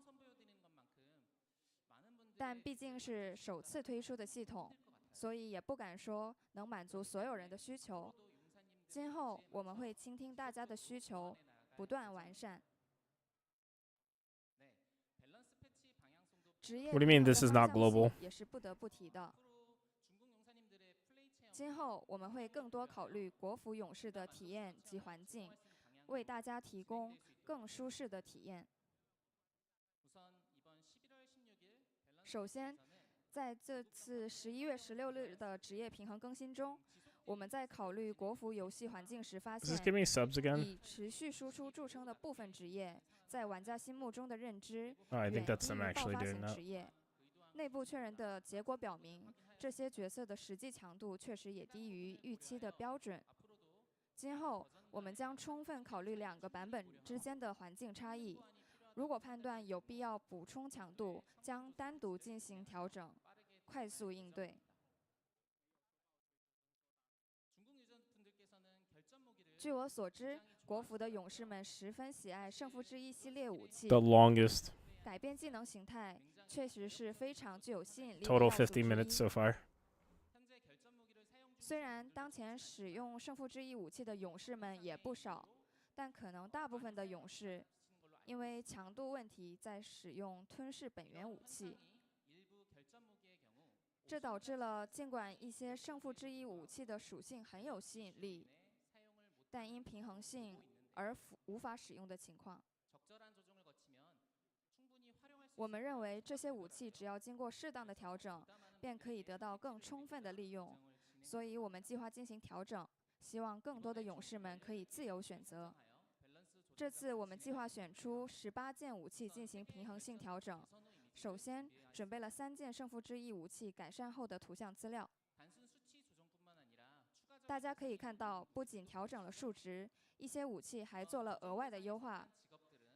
但毕竟是首次推出的系统，所以也不敢说能满足所有人的需求。今后我们会倾听大家的需求，不断完善。职业 What do you mean 平衡的 this is 方 not 向 global? 性也是不得不提的。今后我们会更多考虑国服勇士的体验及环境，为大家提供更舒适的体验。首先，在这次11月16日的职业平衡更新中，我们在考虑国服游戏环境时发 Does this 现， give me subs again? 以持续输出著称的部分职业，在玩家心目中的认知 Oh, I 远 think 低 that's them 于爆 actually 发 doing 型 that. 职业。内部确认的结果表明，这些角色的实际强度确实也低于预期的标准。今后我们将充分考虑2个版本之间的环境差异，如果判断有必要补充强度，将单独进行调整，快速应对。据我所知，国服的勇士们十分喜爱胜负之一系列武器。 The longest. 改变技能形态确实是非常具有吸引力的 Total 要素之50 minutes 一。 so far. 虽然当前使用胜负之一武器的勇士们也不少，但可能大部分的勇士因为强度问题在使用吞噬本源武器，这导致了尽管一些胜负之一武器的属性很有吸引力，但因平衡性而无法使用的情况。我们认为这些武器只要经过适当的调整，便可以得到更充分的利用。所以我们计划进行调整，希望更多的勇士们可以自由选择。这次我们计划选出18件武器进行平衡性调整。首先，准备了3件胜负之一武器改善后的图像资料。大家可以看到，不仅调整了数值，一些武器还做了额外的优化。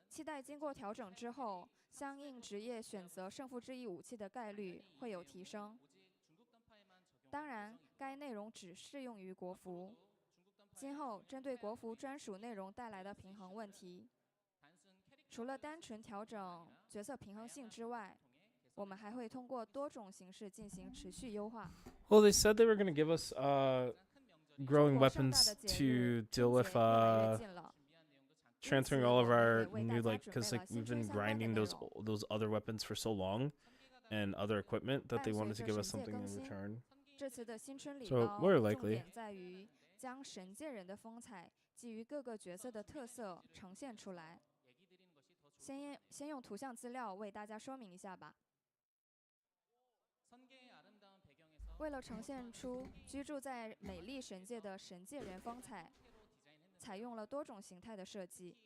期待经过调整之后，相应职业选择胜负之一武器的概率会有提升。当然，该内容只适用于国服。今后针对国服专属内容带来的平衡问题，除了单纯调整角色平衡性之外，我们还会通过多种形式进行持续优化。 Well, they said they were going to give us growing weapons to deal with transferring all of our new, like, because like we've been grinding those other weapons for so long and other equipment that they wanted to give us something in return. 这次的新春礼 So 包 more 重 likely. 点在于将神界人的风采基于各个角色的特色呈现出来。先用图像资料为大家说明一下吧。为了呈现出居住在美丽神界的神界人风采，采用了多种形态的设计，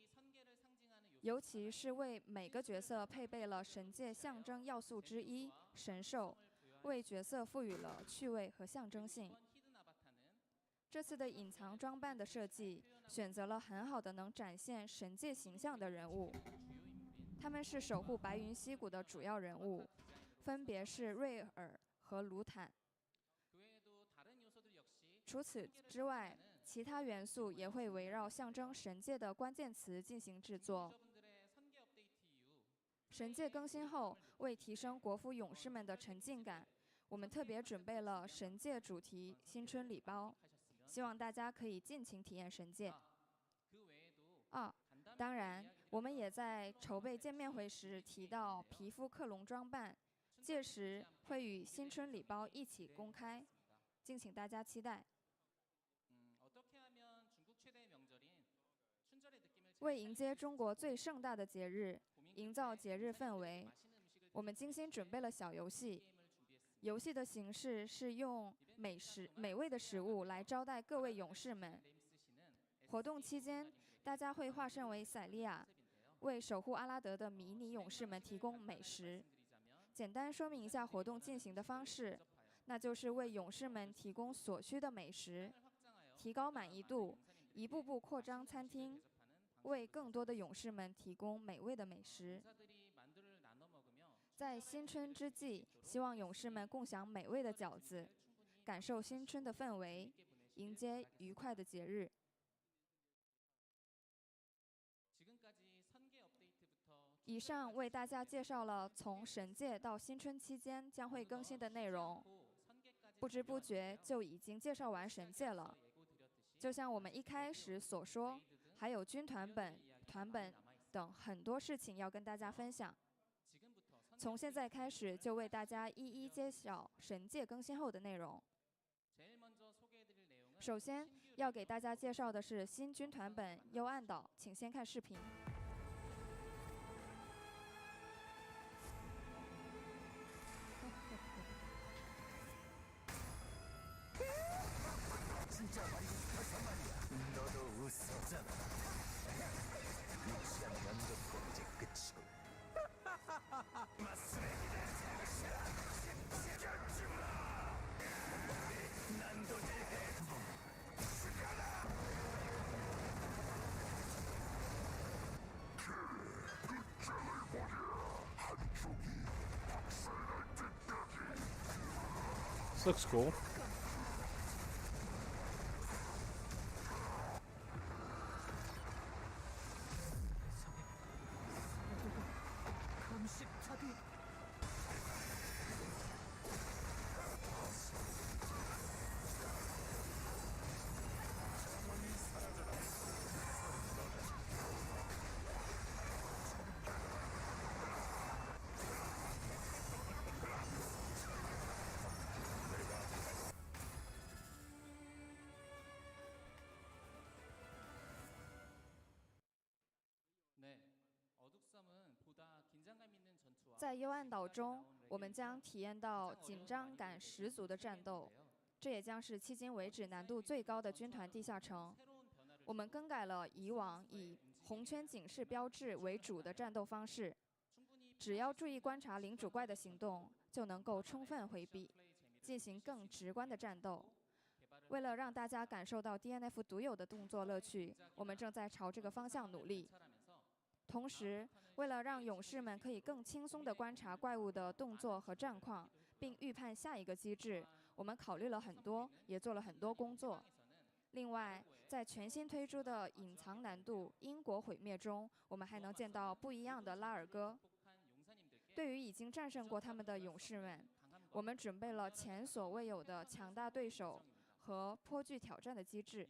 尤其是为每个角色配备了神界象征要素之一神兽，为角色赋予了趣味和象征性。这次的隐藏装扮的设计选择了很好的能展现神界形象的人物，他们是守护白云溪谷的主要人物，分别是瑞尔和卢坦。除此之外，其他元素也会围绕象征神界的关键词进行制作。神界更新后，为提升国服勇士们的沉浸感，我们特别准备了神界主题新春礼包，希望大家可以尽情体验神界。当然，我们也在筹备见面会时提到皮肤克隆装扮，届时会与新春礼包一起公开，敬请大家期待。为迎接中国最盛大的节日，营造节日氛围，我们精心准备了小游戏，游戏的形式是用美味的食物来招待各位勇士们。活动期间，大家会化身为塞利亚，为守护阿拉德的迷你勇士们提供美食。简单说明一下活动进行的方式，那就是为勇士们提供所需的美食，提高满意度，一步步扩张餐厅，为更多的勇士们提供美味的美食。在新春之际，希望勇士们共享美味的饺子，感受新春的氛围，迎接愉快的节日。以上为大家介绍了从神界到新春期间将会更新的内容，不知不觉就已经介绍完神界了。就像我们一开始所说，还有军团本、团本等很多事情要跟大家分享。从现在开始就为大家一一揭晓神界更新后的内容。首先要给大家介绍的是新军团本幽暗岛，请先看视频。 진짜 말이고 싶어서 말이야. 너도 웃었잖아. 유치한 면도도 이제 끝이고. 맞쓰레기들 장시라 지켜주마. 난도질 해도 죽어라. 끝장을 보냐. 한쪽이 박살날 때까지. This looks cool.在幽暗岛中，我们将体验到紧张感十足的战斗，这也将是迄今为止难度最高的军团地下城。我们更改了以往以红圈警示标志为主的战斗方式，只要注意观察领主怪的行动，就能够充分回避，进行更直观的战斗。为了让大家感受到 DNF 独有的动作乐趣，我们正在朝这个方向努力。 同时，为了让勇士们可以更轻松地观察怪物的动作和战况，并预判下一个机制，我们考虑了很多，也做了很多工作。另外，在全新推出的隐藏难度“英国毁灭”中，我们还能见到不一样的拉尔戈。对于已经战胜过他们的勇士们，我们准备了前所未有的强大对手和颇具挑战的机制。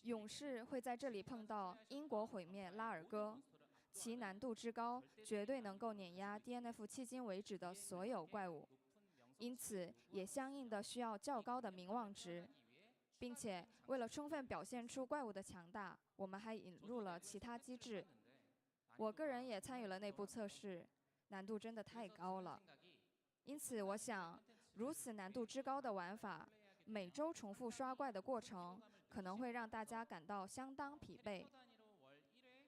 勇士会在这里碰到英国毁灭拉尔戈，其难度之高，绝对能够碾压 DNF 迄今为止的所有怪物，因此也相应的需要较高的名望值，并且为了充分表现出怪物的强大，我们还引入了其他机制。我个人也参与了内部测试，难度真的太高了，因此我想，如此难度之高的玩法，每周重复刷怪的过程。 可能会让大家感到相当疲惫。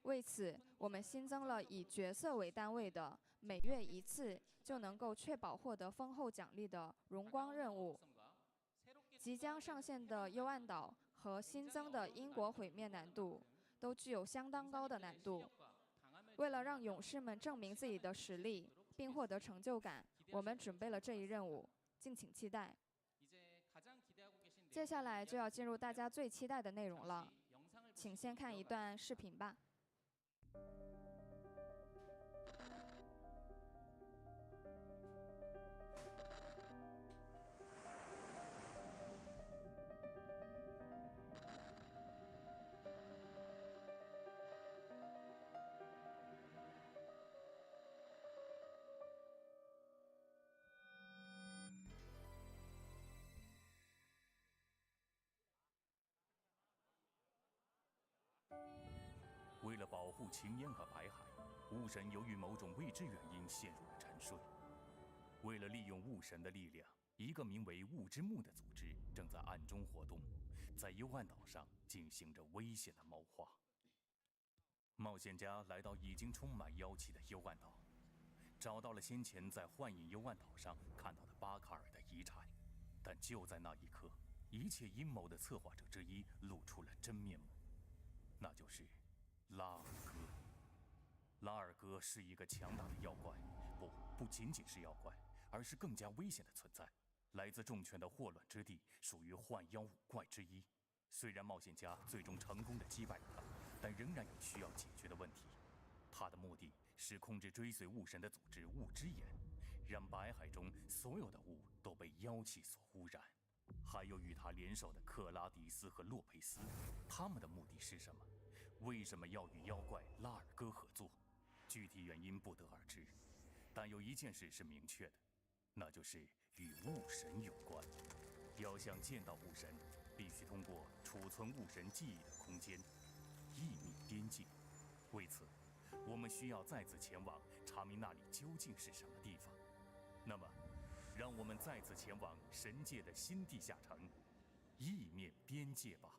为此，我们新增了以角色为单位的每月1次就能够确保获得丰厚奖励的荣光任务。即将上线的幽暗岛和新增的英国毁灭难度都具有相当高的难度。为了让勇士们证明自己的实力并获得成就感，我们准备了这一任务，敬请期待。 接下来就要进入大家最期待的内容了，请先看一段视频吧。为了保护青烟和白海，雾神由于某种未知原因陷入了沉睡。为了利用雾神的力量，一个名为雾之墓的组织正在暗中活动，在幽暗岛上进行着危险的谋划。冒险家来到已经充满妖气的幽暗岛，找到了先前在幻影幽暗岛上看到的巴卡尔的遗产，但就在那一刻，一切阴谋的策划者之一露出了真面目，那就是拉尔戈。拉尔戈是一个强大的妖怪，不仅仅是妖怪，而是更加危险的存在。来自众权的霍乱之地，属于幻妖五怪之一。虽然冒险家最终成功的击败了他，但仍然有需要解决的问题。他的目的是控制追随雾神的组织雾之眼，让白海中所有的雾都被妖气所污染。还有与他联手的克拉迪斯和洛佩斯，他们的目的是什么？为什么要与妖怪拉尔戈合作？具体原因不得而知，但有一件事是明确的，那就是与雾神有关。要想见到雾神，必须通过储存雾神记忆的空间——异密边界。为此，我们需要再次前往查明那里究竟是什么地方。那么，让我们再次前往神界的新地下城——异面边界吧。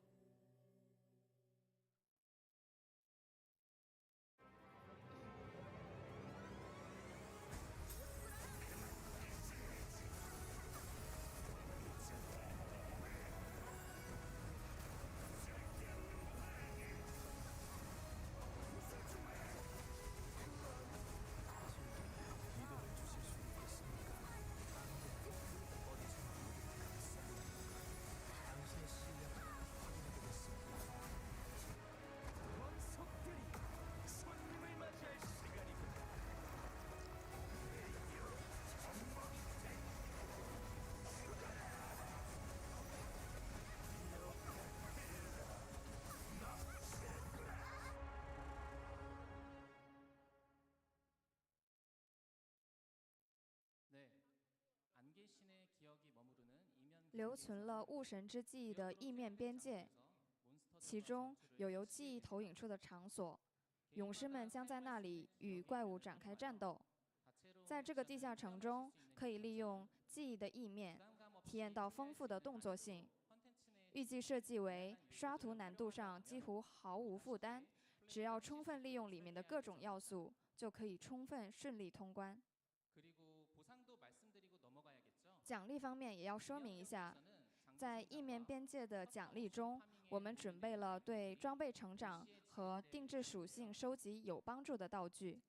留存了雾神之记忆的异面边界，其中有由记忆投影出的场所，勇士们将在那里与怪物展开战斗。在这个地下城中，可以利用记忆的异面，体验到丰富的动作性。预计设计为刷图难度上几乎毫无负担，只要充分利用里面的各种要素，就可以充分顺利通关。奖励方面也要说明一下，在异面边界的奖励中，我们准备了对装备成长和定制属性收集有帮助的道具。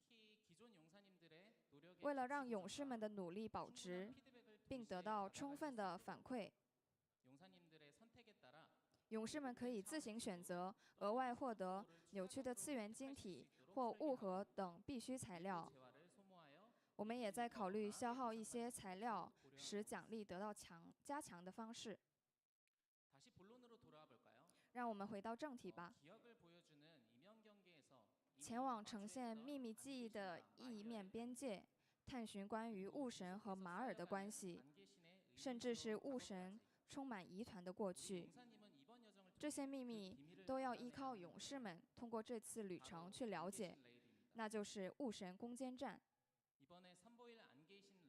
为了让勇士们的努力保值，并得到充分的反馈，勇士们可以自行选择额外获得扭曲的次元晶体或雾核等必需材料。我们也在考虑消耗一些材料，使奖励得到加强的方式。让我们回到正题吧。前往呈现秘密记忆的异面边界，探寻关于雾神和马尔的关系，甚至是雾神充满疑团的过去。这些秘密都要依靠勇士们通过这次旅程去了解，那就是雾神攻坚战。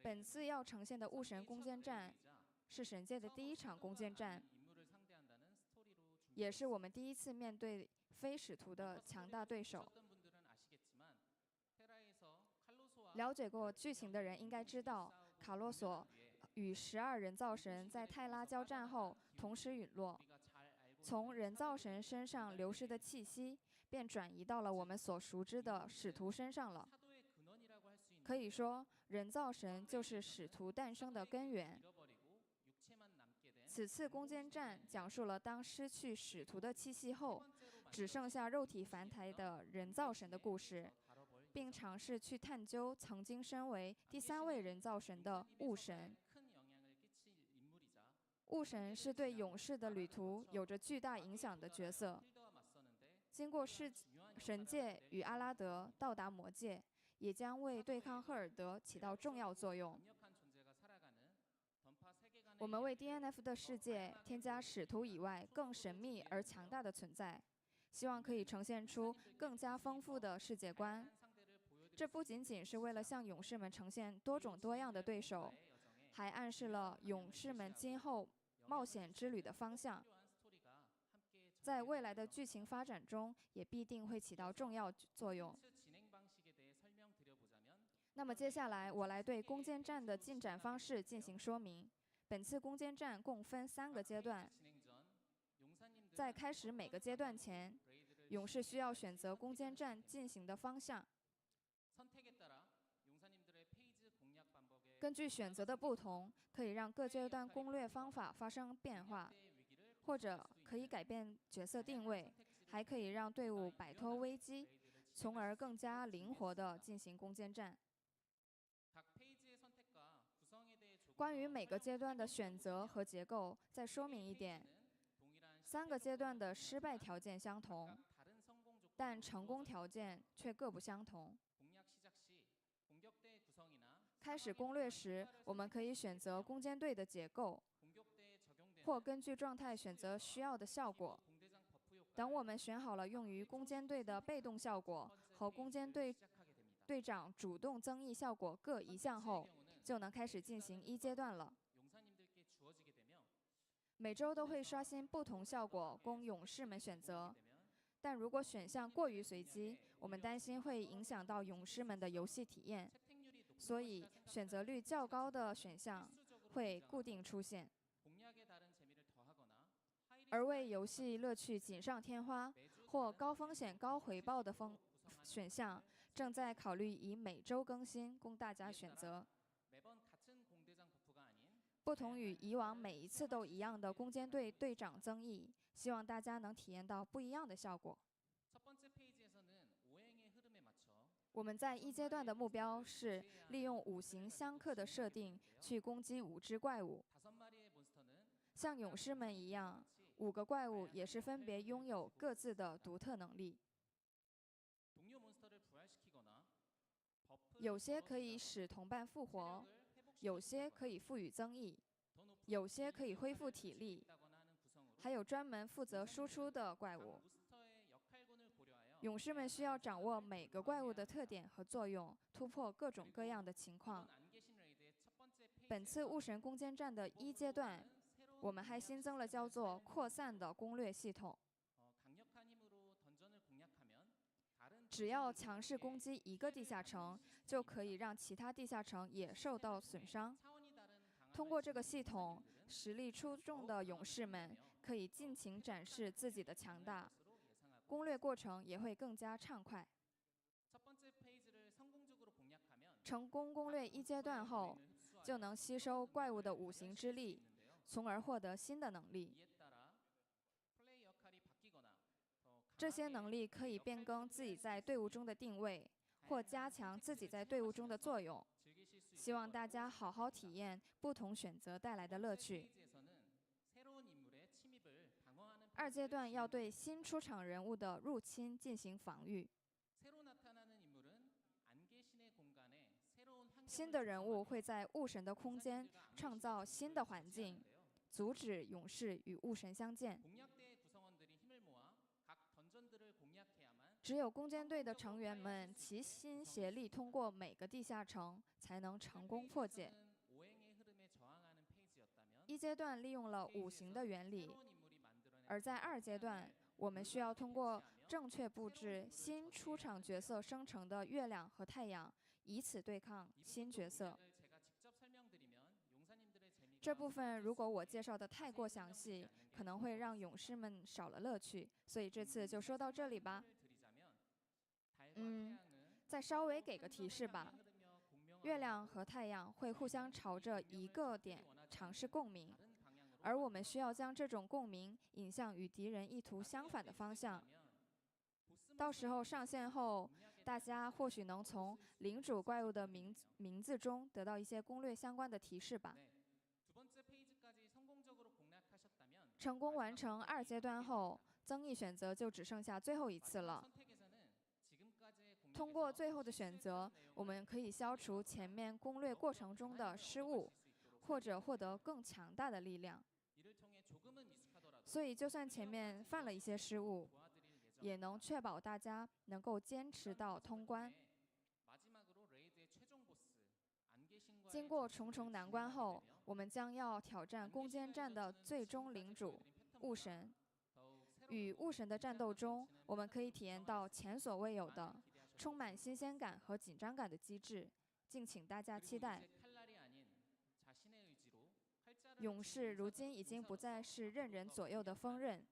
本次要呈现的雾神攻坚战是神界的第一场攻坚战，也是我们第一次面对非使徒的强大对手。了解过剧情的人应该知道，卡洛索与12人造神在泰拉交战后同时陨落，从人造神身上流失的气息便转移到了我们所熟知的使徒身上了。可以说，人造神就是使徒诞生的根源。此次攻坚战讲述了当失去使徒的气息后，只剩下肉体凡胎的人造神的故事，并尝试去探究曾经身为第3位人造神的雾神。雾神是对勇士的旅途有着巨大影响的角色。经过神界与阿拉德到达魔界，也将为对抗赫尔德起到重要作用。我们为 DNF 的世界添加使徒以外更神秘而强大的存在，希望可以呈现出更加丰富的世界观，这不仅仅是为了向勇士们呈现多种多样的对手，还暗示了勇士们今后冒险之旅的方向。在未来的剧情发展中，也必定会起到重要作用。那么接下来，我来对攻坚战的进展方式进行说明。本次攻坚战共分3个阶段。在开始每个阶段前，勇士需要选择攻坚战进行的方向。根据选择的不同，可以让各阶段攻略方法发生变化，或者可以改变角色定位，还可以让队伍摆脱危机，从而更加灵活地进行攻坚战。关于每个阶段的选择和结构，再说明一点：3个阶段的失败条件相同，但成功条件却各不相同。开始攻略时，我们可以选择攻坚队的结构，或根据状态选择需要的效果。等我们选好了用于攻坚队的被动效果和攻坚队队长主动增益效果各1项后，就能开始进行1阶段了。每周都会刷新不同效果供勇士们选择，但如果选项过于随机，我们担心会影响到勇士们的游戏体验，所以选择率较高的选项会固定出现。而为游戏乐趣锦上添花或高风险高回报的选项，正在考虑以每周更新供大家选择。不同于以往每一次都一样的攻坚队队长增益，希望大家能体验到不一样的效果。我们在1阶段的目标是利用5行相克的设定去攻击5只怪物。像勇士们一样，5个怪物也是分别拥有各自的独特能力。有些可以使同伴复活，有些可以赋予增益，有些可以恢复体力，还有专门负责输出的怪物。勇士们需要掌握每个怪物的特点和作用，突破各种各样的情况。本次雾神攻坚战的1阶段，我们还新增了叫做扩散的攻略系统。只要强势攻击1个地下城，就可以让其他地下城也受到损伤。通过这个系统，实力出众的勇士们可以尽情展示自己的强大，攻略过程也会更加畅快。成功攻略1阶段后，就能吸收怪物的5行之力，从而获得新的能力。这些能力可以变更自己在队伍中的定位，或加强自己在队伍中的作用。希望大家好好体验不同选择带来的乐趣。2阶段要对新出场人物的入侵进行防御。新的人物会在雾神的空间创造新的环境，阻止勇士与雾神相见。只有攻坚队的成员们齐心协力通过每个地下城，才能成功破解。1阶段利用了5行的原理，而在2阶段，我们需要通过正确布置新出场角色生成的月亮和太阳，以此对抗新角色。这部分如果我介绍的太过详细，可能会让勇士们少了乐趣，所以这次就说到这里吧。再稍微给个提示吧。月亮和太阳会互相朝着一个点尝试共鸣，而我们需要将这种共鸣引向与敌人意图相反的方向。到时候上线后，大家或许能从领主怪物的名字中得到一些攻略相关的提示吧。成功完成2阶段后，增益选择就只剩下最后1次了。通过最后的选择，我们可以消除前面攻略过程中的失误，或者获得更强大的力量。所以就算前面犯了一些失误，也能确保大家能够坚持到通关。经过重重难关后，我们将要挑战攻坚战的最终领主雾神。与雾神的战斗中，我们可以体验到前所未有的、充满新鲜感和紧张感的机制，敬请大家期待。勇士如今已经不再是任人左右的锋刃，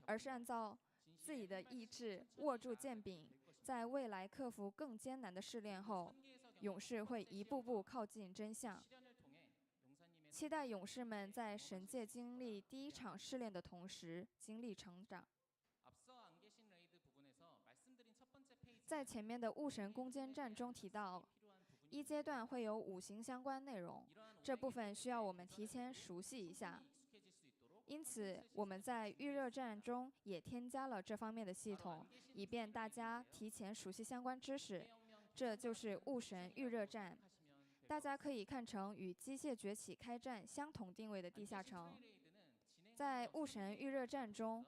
而是按照自己的意志握住剑柄，在未来克服更艰难的试炼后，勇士会一步步靠近真相。期待勇士们在神界经历第一场试炼的同时经历成长。在前面的雾神攻坚战中提到，一阶段会有5行相关内容，这部分需要我们提前熟悉一下。因此，我们在预热战中也添加了这方面的系统，以便大家提前熟悉相关知识。这就是雾神预热战，大家可以看成与机械崛起开战相同定位的地下城。在雾神预热战中，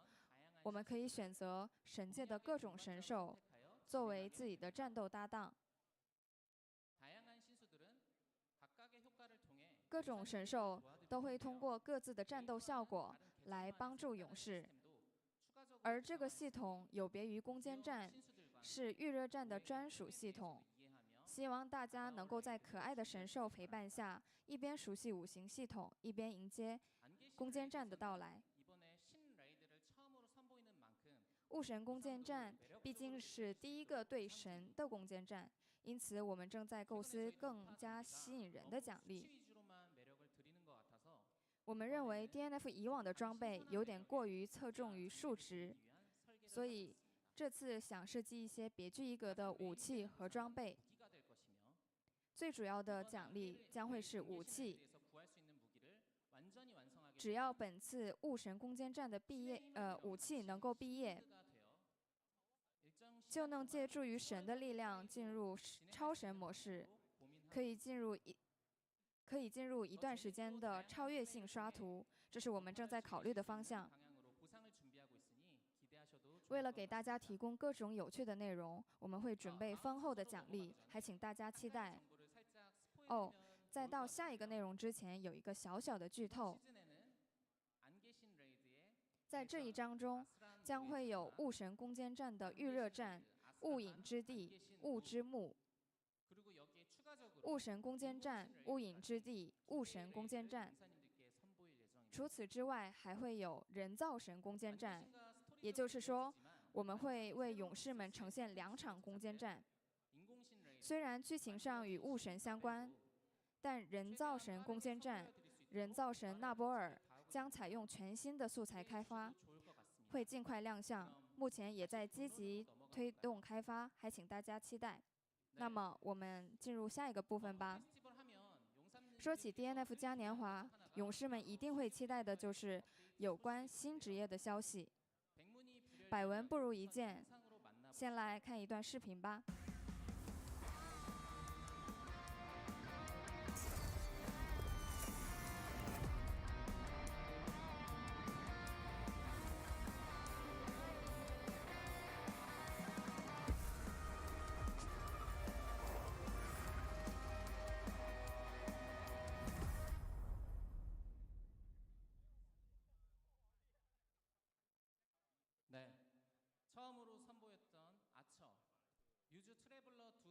我们可以选择神界的各种神兽作为自己的战斗搭档。各种神兽都会通过各自的战斗效果来帮助勇士，而这个系统有别于攻坚战，是预热战的专属系统。希望大家能够在可爱的神兽陪伴下，一边熟悉5行系统，一边迎接攻坚战的到来。雾神攻坚战毕竟是第一个对神的攻坚战，因此我们正在构思更加吸引人的奖励。我们认为 DNF 以往的装备有点过于侧重于数值，所以这次想设计一些别具一格的武器和装备。最主要的奖励将会是武器。只要本次雾神攻坚战的武器能够毕业，就能借助于神的力量进入超神模式，可以进入一段时间的超越性刷图，这是我们正在考虑的方向。为了给大家提供各种有趣的内容，我们会准备丰厚的奖励，还请大家期待。哦，在到下一个内容之前，有一个小小的剧透。在这一章中，将会有雾神攻坚战的预热战、雾隐之地、雾之墓。雾神攻坚战、雾隐之地、雾神攻坚战。除此之外，还会有人造神攻坚战，也就是说，我们会为勇士们呈现2场攻坚战。虽然剧情上与雾神相关，但人造神攻坚战、人造神纳波尔将采用全新的素材开发，会尽快亮相。目前也在积极推动开发，还请大家期待。那么我们进入下一个部分吧。说起 DNF 嘉年华，勇士们一定会期待的就是有关新职业的消息。百闻不如一见，先来看一段视频吧。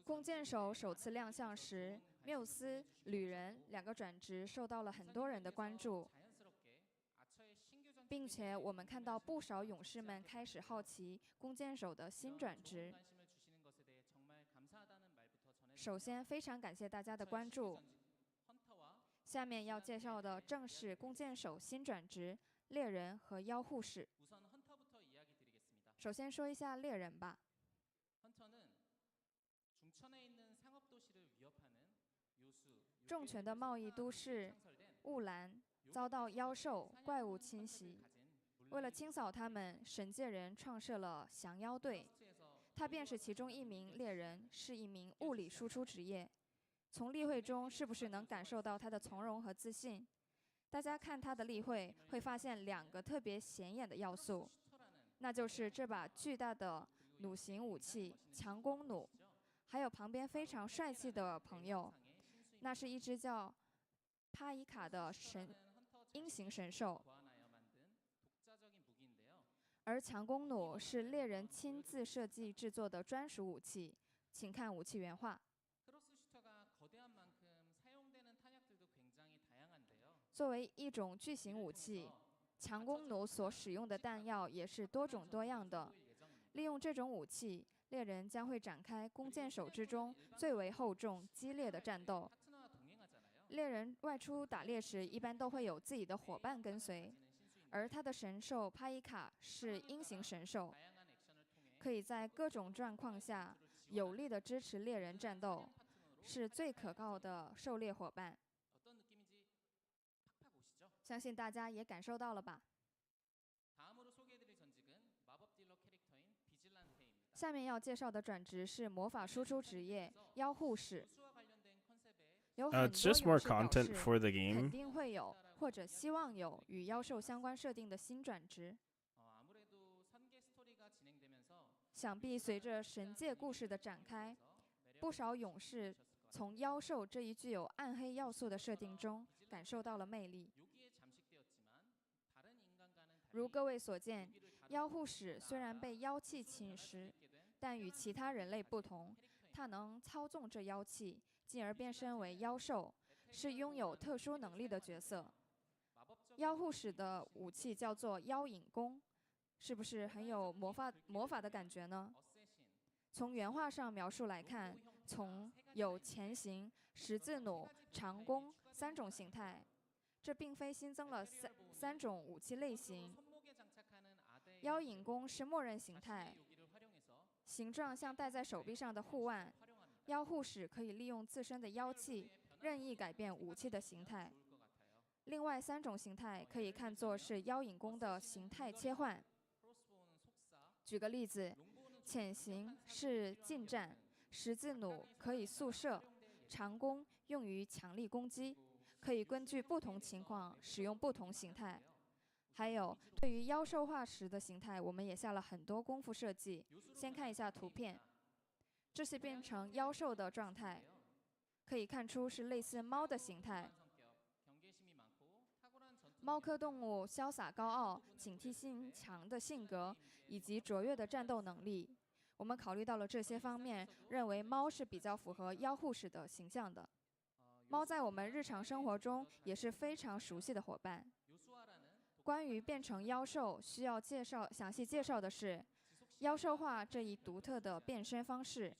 弓箭手首次亮相时，缪斯、旅人2个转职受到了很多人的关注，并且我们看到不少勇士们开始好奇弓箭手的新转职。首先，非常感谢大家的关注。下面要介绍的正是弓箭手新转职猎人和妖护士。首先说一下猎人吧。重拳的贸易都市雾兰遭到妖兽怪物侵袭，为了清扫他们，神界人创设了降妖队。他便是其中一名猎人，是一名物理输出职业。从例会中是不是能感受到他的从容和自信？大家看他的例会，会发现2个特别显眼的要素，那就是这把巨大的弩型武器强弓弩，还有旁边非常帅气的朋友，那是一只叫帕伊卡的鹰形神兽，而强弓弩是猎人亲自设计制作的专属武器。请看武器原话。作为一种巨型武器，强弓弩所使用的弹药也是多种多样的。利用这种武器，猎人将会展开弓箭手之中最为厚重、激烈的战斗。猎人外出打猎时，一般都会有自己的伙伴跟随，而他的神兽帕伊卡是鹰形神兽，可以在各种状况下有力地支持猎人战斗，是最可靠的狩猎伙伴。相信大家也感受到了吧？下面要介绍的转职是魔法输出职业妖护士。有很多 It's just 勇 more 士表 content 示 for the 肯 game. 定会有或者希望有与妖兽相关设定的新转职。想必随着神界故事的展开，不少勇士从妖兽这一具有暗黑要素的设定中感受到了魅力。如各位所见，妖护士虽然被妖气侵蚀，但与其他人类不同，它能操纵这妖气，进而变身为妖兽，是拥有特殊能力的角色。妖护士的武器叫做妖影弓，是不是很有魔法的感觉呢？从原画上描述来看，有前行、十字弩、长弓3种形态。这并非新增了三种武器类型。妖影弓是默认形态，形状像戴在手臂上的护腕。妖护士可以利用自身的妖气，任意改变武器的形态。另外3种形态可以看作是妖影弓的形态切换。举个例子，潜行是近战，十字弩可以速射，长弓用于强力攻击。可以根据不同情况使用不同形态。还有，对于妖兽化时的形态，我们也下了很多功夫设计。先看一下图片，这是变成妖兽的状态，可以看出是类似猫的形态。猫科动物潇洒高傲、警惕性强的性格，以及卓越的战斗能力。我们考虑到了这些方面，认为猫是比较符合妖护士的形象的。猫在我们日常生活中也是非常熟悉的伙伴。关于变成妖兽，需要详细介绍的是，妖兽化这一独特的变身方式，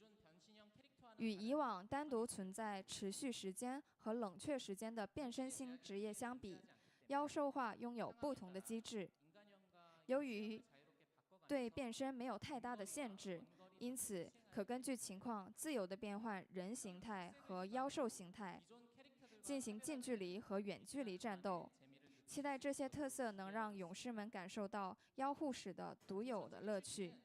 与以往单独存在持续时间和冷却时间的变身型职业相比，妖兽化拥有不同的机制。由于对变身没有太大的限制，因此可根据情况自由地变换人形态和妖兽形态，进行近距离和远距离战斗。期待这些特色能让勇士们感受到妖护士的独有的乐趣。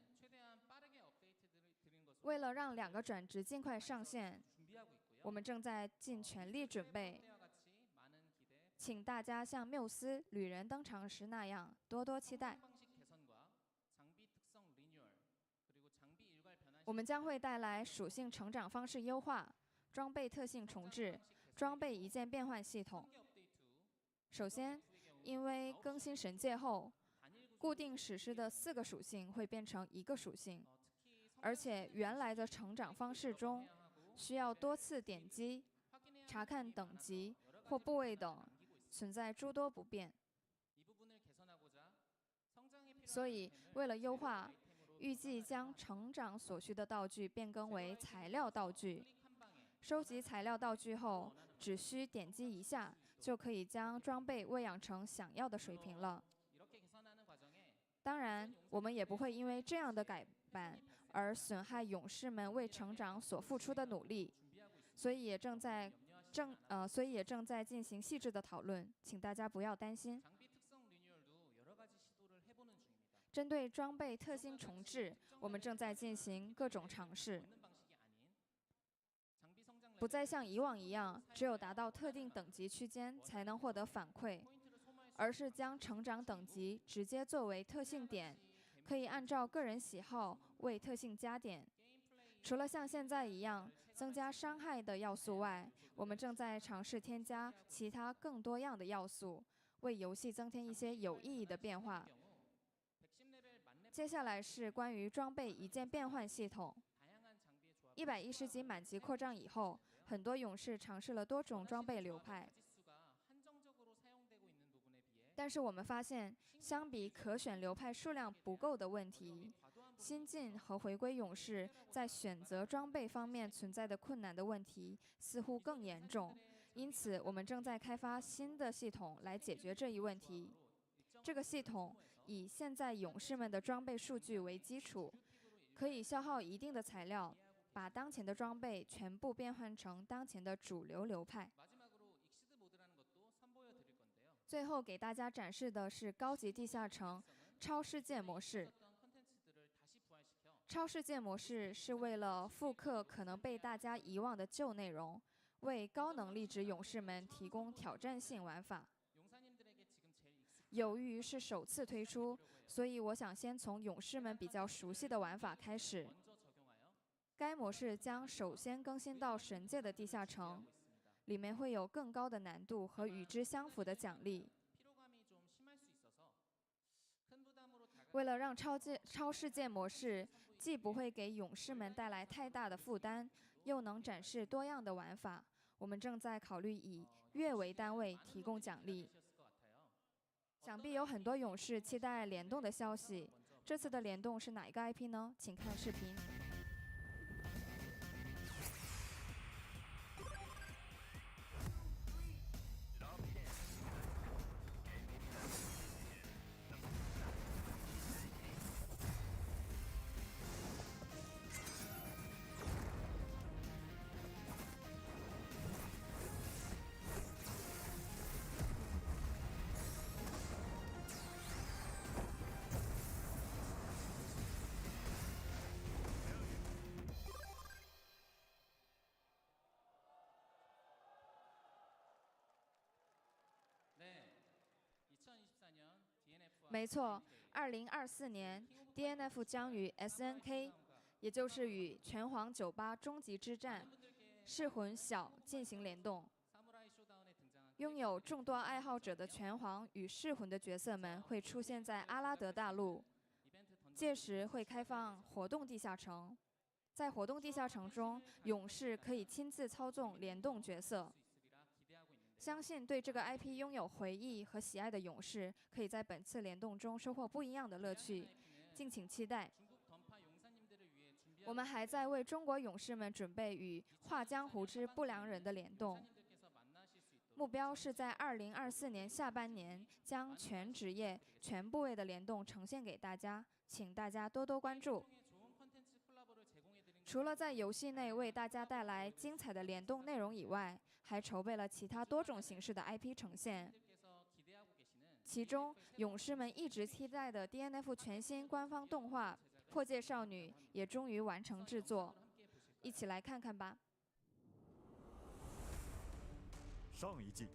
为了让2个转职尽快上线，我们正在尽全力准备，请大家像缪斯、旅人登场时那样多多期待。我们将会带来属性成长方式优化、装备特性重置、装备一键变换系统。首先，因为更新神界后，固定史诗的4个属性会变成1个属性，而且原来的成长方式中需要多次点击、查看等级或部位等，存在诸多不便。所以，为了优化，预计将成长所需的道具变更为材料道具。收集材料道具后，只需点击一下，就可以将装备喂养成想要的水平了。当然，我们也不会因为这样的改版而损害勇士们为成长所付出的努力，所以也正在进行细致的讨论，请大家不要担心。针对装备特性重置，我们正在进行各种尝试，不再像以往一样，只有达到特定等级区间才能获得反馈，而是将成长等级直接作为特性点，可以按照个人喜好为特性加点。除了像现在一样增加伤害的要素外，我们正在尝试添加其他更多样的要素，为游戏增添一些有意义的变化。接下来是关于装备一键变换系统。110级满级扩张以后，很多勇士尝试了多种装备流派。但是我们发现，相比可选流派数量不够的问题，新晋和回归勇士在选择装备方面存在的困难的问题似乎更严重。因此，我们正在开发新的系统来解决这一问题。这个系统以现在勇士们的装备数据为基础，可以消耗一定的材料，把当前的装备全部变换成当前的主流流派。最后给大家展示的是高级地下城超世界模式。超世界模式是为了复刻可能被大家遗忘的旧内容，为高能力值勇士们提供挑战性玩法。由于是首次推出，所以我想先从勇士们比较熟悉的玩法开始。该模式将首先更新到神界的地下城，里面会有更高的难度和与之相符的奖励。为了让超世界模式既不会给勇士们带来太大的负担，又能展示多样的玩法，我们正在考虑以月为单位提供奖励。想必有很多勇士期待联动的消息，这次的联动是哪一个 IP 呢？请看视频。没错，2024年 DNF 将与 SNK， 也就是与拳皇98终极之战噬魂小进行联动。拥有众多爱好者的拳皇与噬魂的角色们会出现在阿拉德大陆，届时会开放活动地下城。在活动地下城中，勇士可以亲自操纵联动角色。相信对这个 IP 拥有回忆和喜爱的勇士，可以在本次联动中收获不一样的乐趣，敬请期待。我们还在为中国勇士们准备与画江湖之不良人的联动，目标是在2024年下半年将全职业、全部位的联动呈现给大家，请大家多多关注。除了在游戏内为大家带来精彩的联动内容以外，还筹备了其他多种形式的 IP 呈现。其中，勇士们一直期待的 DNF 全新官方动画《破戒少女》也终于完成制作，一起来看看吧。上一季，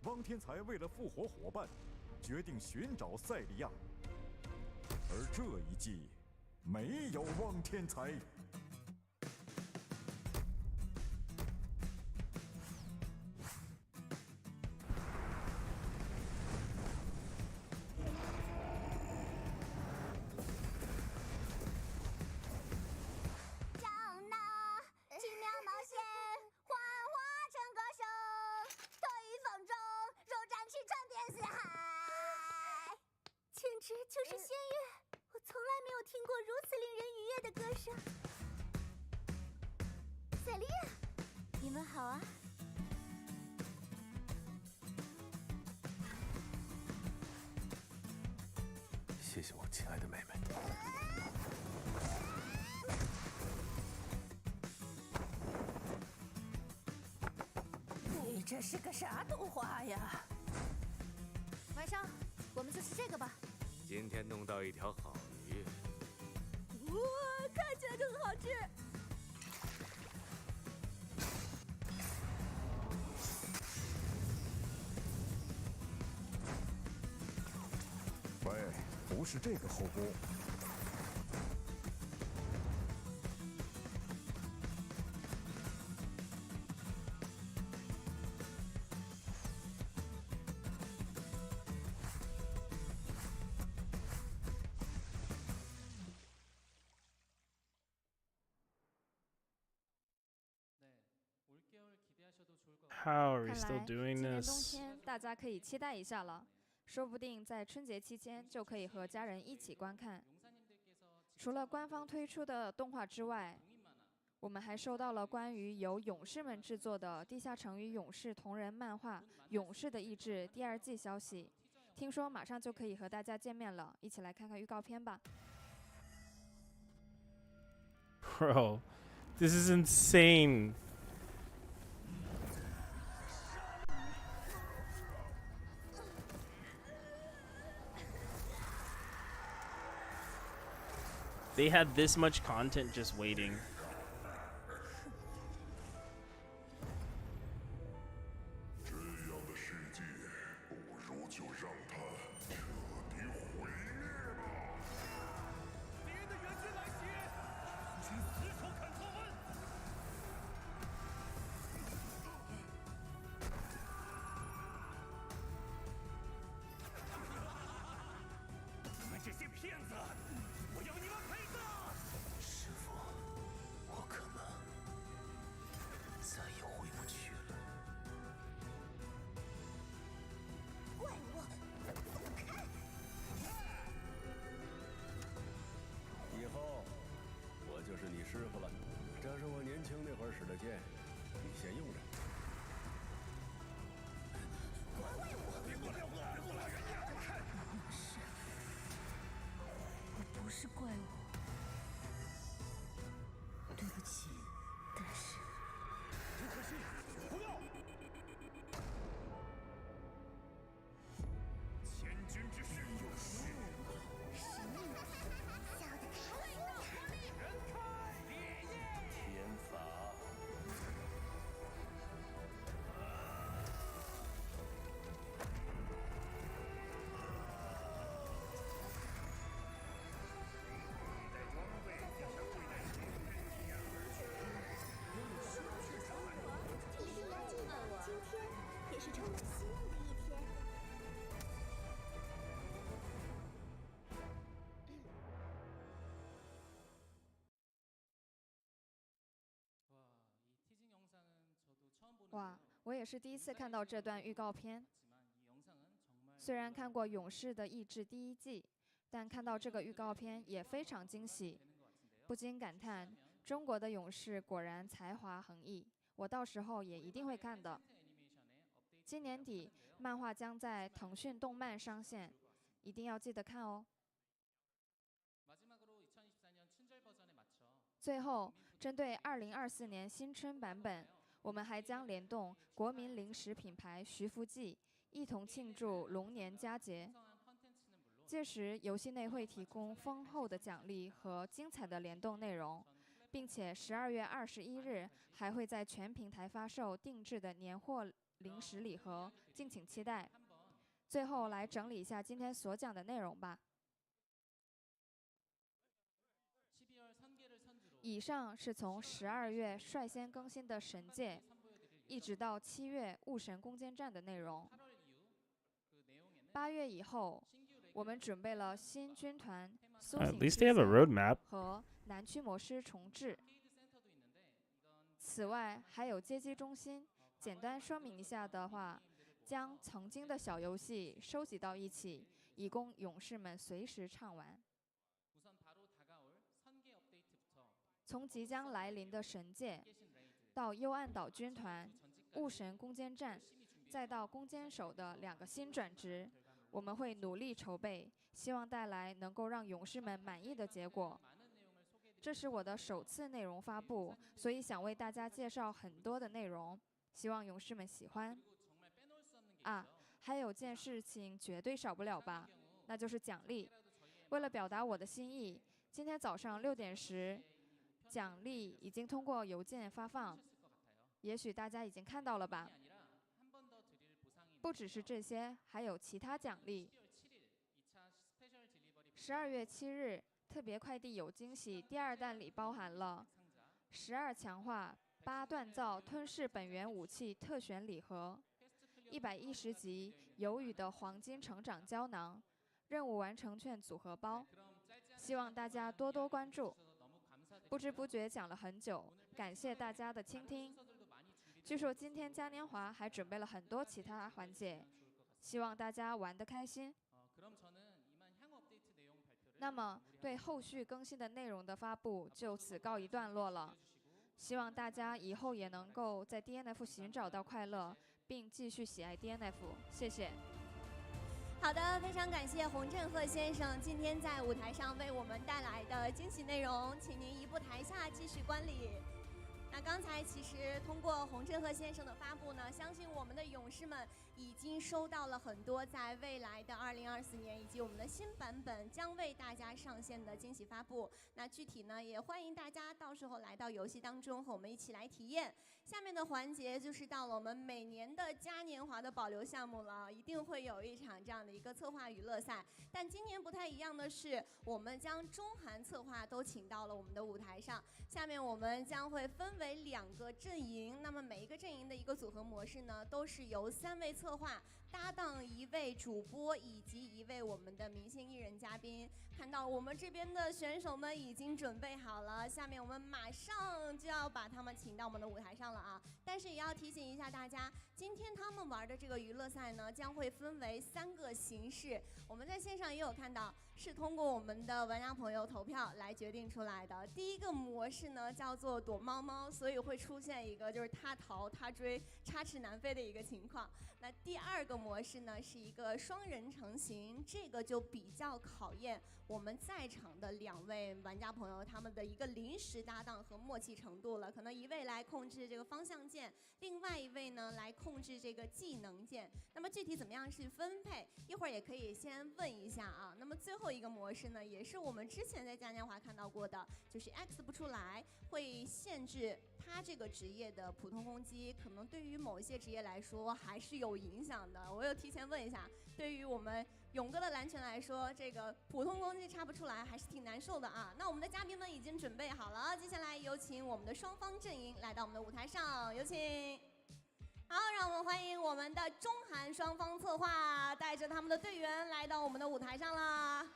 汪天才为了复活伙伴，决定寻找赛利亚，而这一季没有汪天才。就是仙乐，我从来没有听过如此令人愉悦的歌声。赛利亚，你们好啊！谢谢我亲爱的妹妹。你这是个啥动画呀？晚上我们就吃这个吧。今天弄到一条好鱼，哇，看起来就很好吃。喂，不是这个后宫。How are we 看 still 来 doing 今年冬 this? 天大家可以期待一下了，说不定在春节期间就可以和家人一起观看。除了官方推出的动画之外，我们还收到了关于由勇士们制作的《地下城与勇士》同人漫画《勇士的意志》第2季消息。听说马上就可以和大家见面了，一起来看看预告片吧。Bro, this is insane. They had this much content just waiting. 这样的世界，不如就让它彻底毁灭吧！敌人的援军来袭，请死守坎特湾。你们这些骗子！我要你们赔死！师傅，我可能再也回不去了。怪物，走开！以后我就是你师傅了。这是我年轻那会儿使的剑，你先用着。怪物！别过来！别过来！我不是怪物，对不起，但是不可惜，不要！千钧之势，有失误。什么？笑得开心了！人开烈焰！天法。一定要记得，今天也是充满希望的一天。哇，我也是第一次看到这段预告片。虽然看过《勇士的意志》第1季，但看到这个预告片也非常惊喜，不禁感叹中国的勇士果然才华横溢。我到时候也一定会看的。今年底，漫画将在腾讯动漫上线，一定要记得看哦。最后，针对2024年新春版本，我们还将联动国民零食品牌徐福记，一同庆祝龙年佳节。届时，游戏内会提供丰厚的奖励和精彩的联动内容，并且12月21日还会在全平台发售定制的年货零食礼盒，敬请期待。最后来整理一下今天所讲的内容吧。以上是从12月率先更新的神界，一直到7月雾神攻坚战的内容。8月以后，我们准备了新军团苏醒 At least they have a roadmap. 和南区模式重置。此外，还有街机中心。简单说明一下的话，将曾经的小游戏收集到一起，以供勇士们随时畅玩。从即将来临的神界，到幽暗岛军团、雾神攻坚战，再到攻坚手的2个新转职，我们会努力筹备，希望带来能够让勇士们满意的结果。这是我的首次内容发布，所以想为大家介绍很多的内容，希望勇士们喜欢。啊，还有件事情绝对少不了吧，那就是奖励。为了表达我的心意，今天早上6点时，奖励已经通过邮件发放，也许大家已经看到了吧。不只是这些，还有其他奖励。12月7日，特别快递有惊喜第2弹里包含了12强化8锻造吞噬本源武器特选礼盒，110级有雨的黄金成长胶囊，任务完成券组合包。希望大家多多关注。不知不觉讲了很久，感谢大家的倾听。据说今天嘉年华还准备了很多其他环节，希望大家玩得开心。那么，对后续更新的内容的发布就此告一段落了。希望大家以后也能够在 DNF 寻找到快乐，并继续喜爱 DNF。谢谢。好的，非常感谢洪振赫先生今天在舞台上为我们带来的惊喜内容，请您移步台下继续观礼。那刚才其实通过洪振赫先生的发布呢，相信我们的勇士们已经收到了很多在未来的2024年以及我们的新版本将为大家上线的惊喜发布。那具体呢，也欢迎大家到时候来到游戏当中和我们一起来体验。下面的环节就是到了我们每年的嘉年华的保留项目了，一定会有一场这样的一个策划娱乐赛。但今年不太一样的是，我们将中韩策划都请到了我们的舞台上。下面我们将会分为2个阵营，那么每一个阵营的一个组合模式呢，都是由3位策划搭档1位主播以及1位我们的明星艺人嘉宾。看到我们这边的选手们已经准备好了，下面我们马上就要把他们请到我们的舞台上了啊！但是也要提醒一下大家，今天他们玩的这个娱乐赛呢，将会分为3个形式。我们在线上也有看到，是通过我们的玩家朋友投票来决定出来的。第一个模式呢叫做躲猫猫，所以会出现一个就是他逃他追、插翅难飞的一个情况。那第2个模式呢是一个双人成型，这个就比较考验我们在场的2位玩家朋友他们的一个临时搭档和默契程度了。可能1位来控制这个方向键，另外1位呢来控制这个技能键。那么具体怎么样去分配，一会儿也可以先问一下啊。那么最后一个模式呢，也是我们之前在嘉年华看到过的，就是 X 不出来，会限制他这个职业的普通攻击，可能对于某一些职业来说还是有影响的。我又提前问一下，对于我们勇哥的蓝拳来说，这个普通攻击插不出来还是挺难受的啊。那我们的嘉宾们已经准备好了，接下来有请我们的双方阵营来到我们的舞台上，有请。好，让我们欢迎我们的中韩双方策划带着他们的队员来到我们的舞台上啦。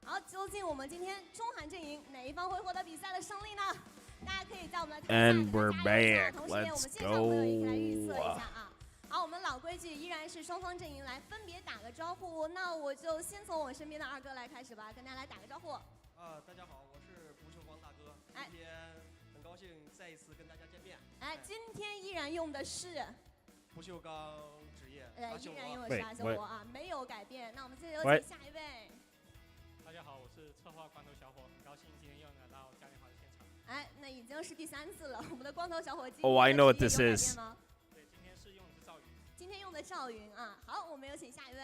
好，究竟我们今天中韩阵营哪一方会获得比赛的胜利呢？大家可以在我们的台下 And we're 给他加油一下， back. 同时也我们 Let's 线上朋友也可以来预测一 go. 下啊。好，我们老规矩依然是双方阵营来分别打个招呼。那我就先从我身边的2哥来开始吧，跟大家来打个招呼。大家好，我是蒲秋光大哥，今天很高兴再一次跟大家见面。哎，今天依然用的是不锈钢职业，依然用的是阿修罗啊，没有改变。那我们接着有请下一位。大家好，我是策划光头小伙，很高兴今天又来到嘉年华的现场。哎，那已经是第3次了，我们的光头小伙今 Oh, I 天 know 的 what 职 this 业有改 is. 变吗？对，今天是用的是赵云。今天用的赵云啊。好，我们有请下一位。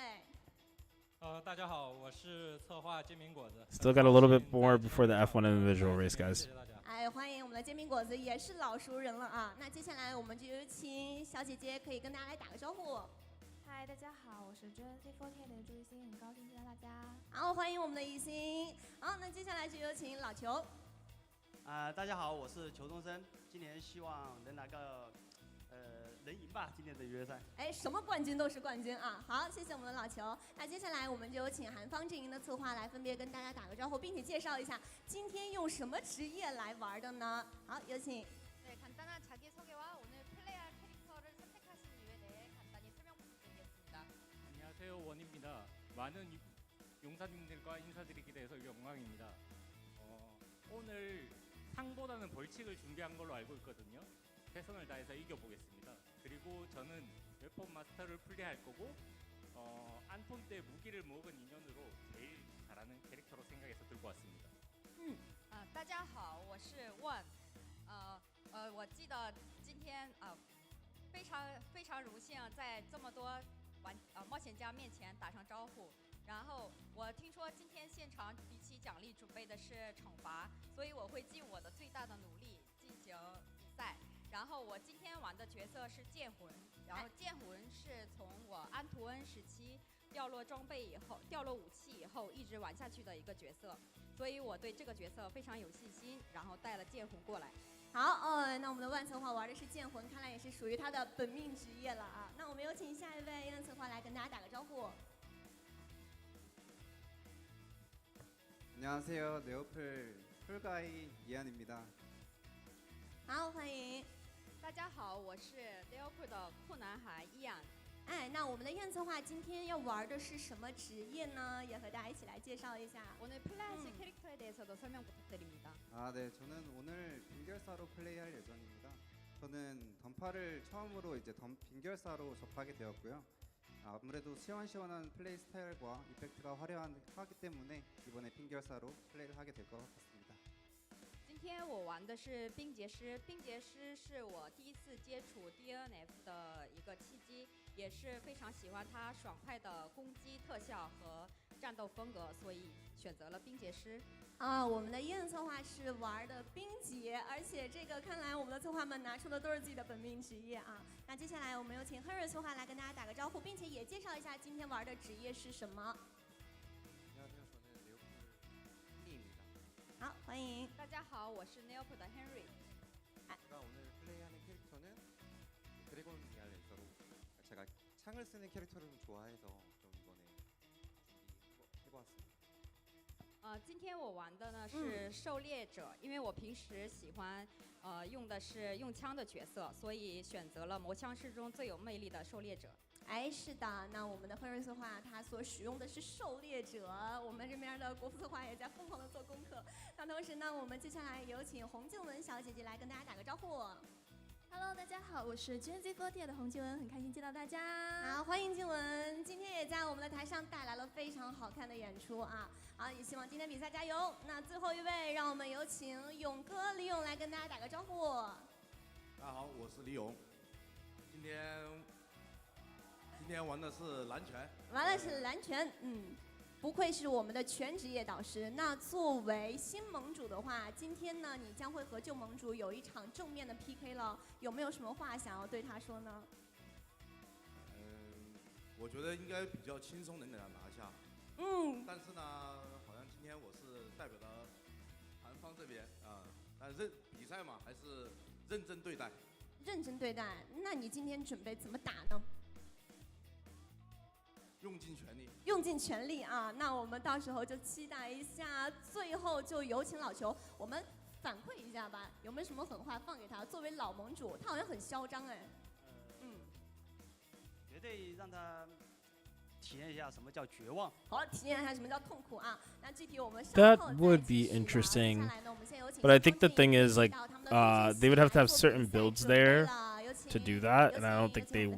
大家好，我是策划煎饼果子。Still got a little bit more before the F1 individual race, guys. 哎，欢迎我们的煎饼果子，也是老熟人了啊。那接下来我们就有请小姐姐，可以跟大家来打个招呼。嗨，大家好，我是 GNC48 的朱一星，很高兴见到大家。好，欢迎我们的一星。好，那接下来就有请老裘。大家好，我是裘东升，今年希望能拿个能赢吧，今年的约赛。哎，什么冠军都是冠军啊！好，谢谢我们的老裘。那接下来我们就有請韩方阵营的策划来分别跟大家打个招呼，并且介绍一下今天用什么职业来玩的呢？好，有请。 네, 간단한 자기소개와 오늘 플레이할 캐릭터를 선택하신 이유에 대해 간단히 설명 부탁드리겠습니다. 안녕하세요, 원입니다. 많은 용사님들과 인사드리게 돼서 영광입니다. 오늘 상보다는 벌칙을 준비한 걸로 알고 있거든요. 최선을 다해서 이겨보겠습니다. 그리고 저는 웹폰 마스터를 플레이할 거고 안톤 때 무기를 먹은 인연으로 제일 잘하는 캐릭터로 생각해서 들고 왔습니다. 大家好，我是 One。我记得今天非常荣幸在这么多冒险家面前打上招呼。然后我听说今天现场比起奖励准备的是惩罚，所以我会尽我的最大的努力进行比赛。然后我今天玩的角色是剑魂，然后剑魂是从我安图恩时期掉落装备以后、掉落武器以后一直玩下去的一个角色，所以我对这个角色非常有信心，然后带了剑魂过来。 好，那我们的万策划玩的是剑魂，看来也是属于他的本命职业了啊。那我们有请下一位万策划来跟大家打个招呼。 안녕하세요. 네오플 폴가이 이한입니다. 好，欢迎。大大家好，我是 Leopard 的酷男孩伊安。哎，那我们的燕策划今天要玩的是什么职业呢？也和大家一起来介绍一下。 오늘 플래시 캐릭터에 대해서도 설명 부탁드립니다. 네, 저는 오늘 빈결사로 플레이할 예정입니다. 저는 던파를 처음으로 이제 빈결사로 접하게 되었고요. 아무래도 시원시원한 플레이 스타일과 이펙트가 화려하기 때문에 이번에 빈결사로 플레이를 하게 될 것 같습니다. 今天我玩的是冰结师，冰结师是我第一次接触 DNF 的一个契机，也是非常喜欢它爽快的攻击特效和战斗风格，所以选择了冰结师。我们的燕策划是玩的冰结，而且这个看来我们的策划们拿出的都是自己的本命职业啊。那接下来我们有请 Henry 策划来跟大家打个招呼，并且也介绍一下今天玩的职业是什么。 好，欢迎。大家好，我是 Neop 的 Henry。 제가 오늘 플레이하는 캐릭터는 드래곤 리알 랜서로 제가 창을 쓰는 캐릭터를 좀 좋아해서 좀 이번에 준비해보았습니다. 今天我玩的呢是狩猎者，因为我平时喜欢用的是用枪的角色，所以选择了魔枪师中最有魅力的狩猎者。 哎，是的，那我们的慧瑞策划他所使用的是狩猎者，我们这边的国服策划也在疯狂的做功课。那同时呢，我们接下来有请洪静雯小姐姐来跟大家打个招呼。Hello， 大家好，我是 Intensifying 的洪静雯，很开心见到大家。好，欢迎静雯，今天也在我们的台上带来了非常好看的演出啊！好，也希望今天比赛加油。那最后一位，让我们有请勇哥李勇来跟大家打个招呼。大家好，我是李勇，今天玩的是蓝拳，玩的是蓝拳，不愧是我们的全职业导师。那作为新盟主的话，今天呢，你将会和旧盟主有一场正面的 PK 了，有没有什么话想要对他说呢？我觉得应该比较轻松能给他拿下。但是呢，好像今天我是代表了韩方这边啊，但是比赛嘛，还是认真对待。认真对待，那你今天准备怎么打呢？ 用尽全力，用尽全力啊！那我们到时候就期待一下，最后就有请老球，我们反馈一下吧，有没有什么狠话放给他？作为老盟主，他好像很嚣张哎。绝对让他体验一下什么叫绝望。好，体验一下什么叫痛苦啊！那具体我们 That would be interesting. But I think the thing is, like, they would have to have certain builds there to do that, and I don't think they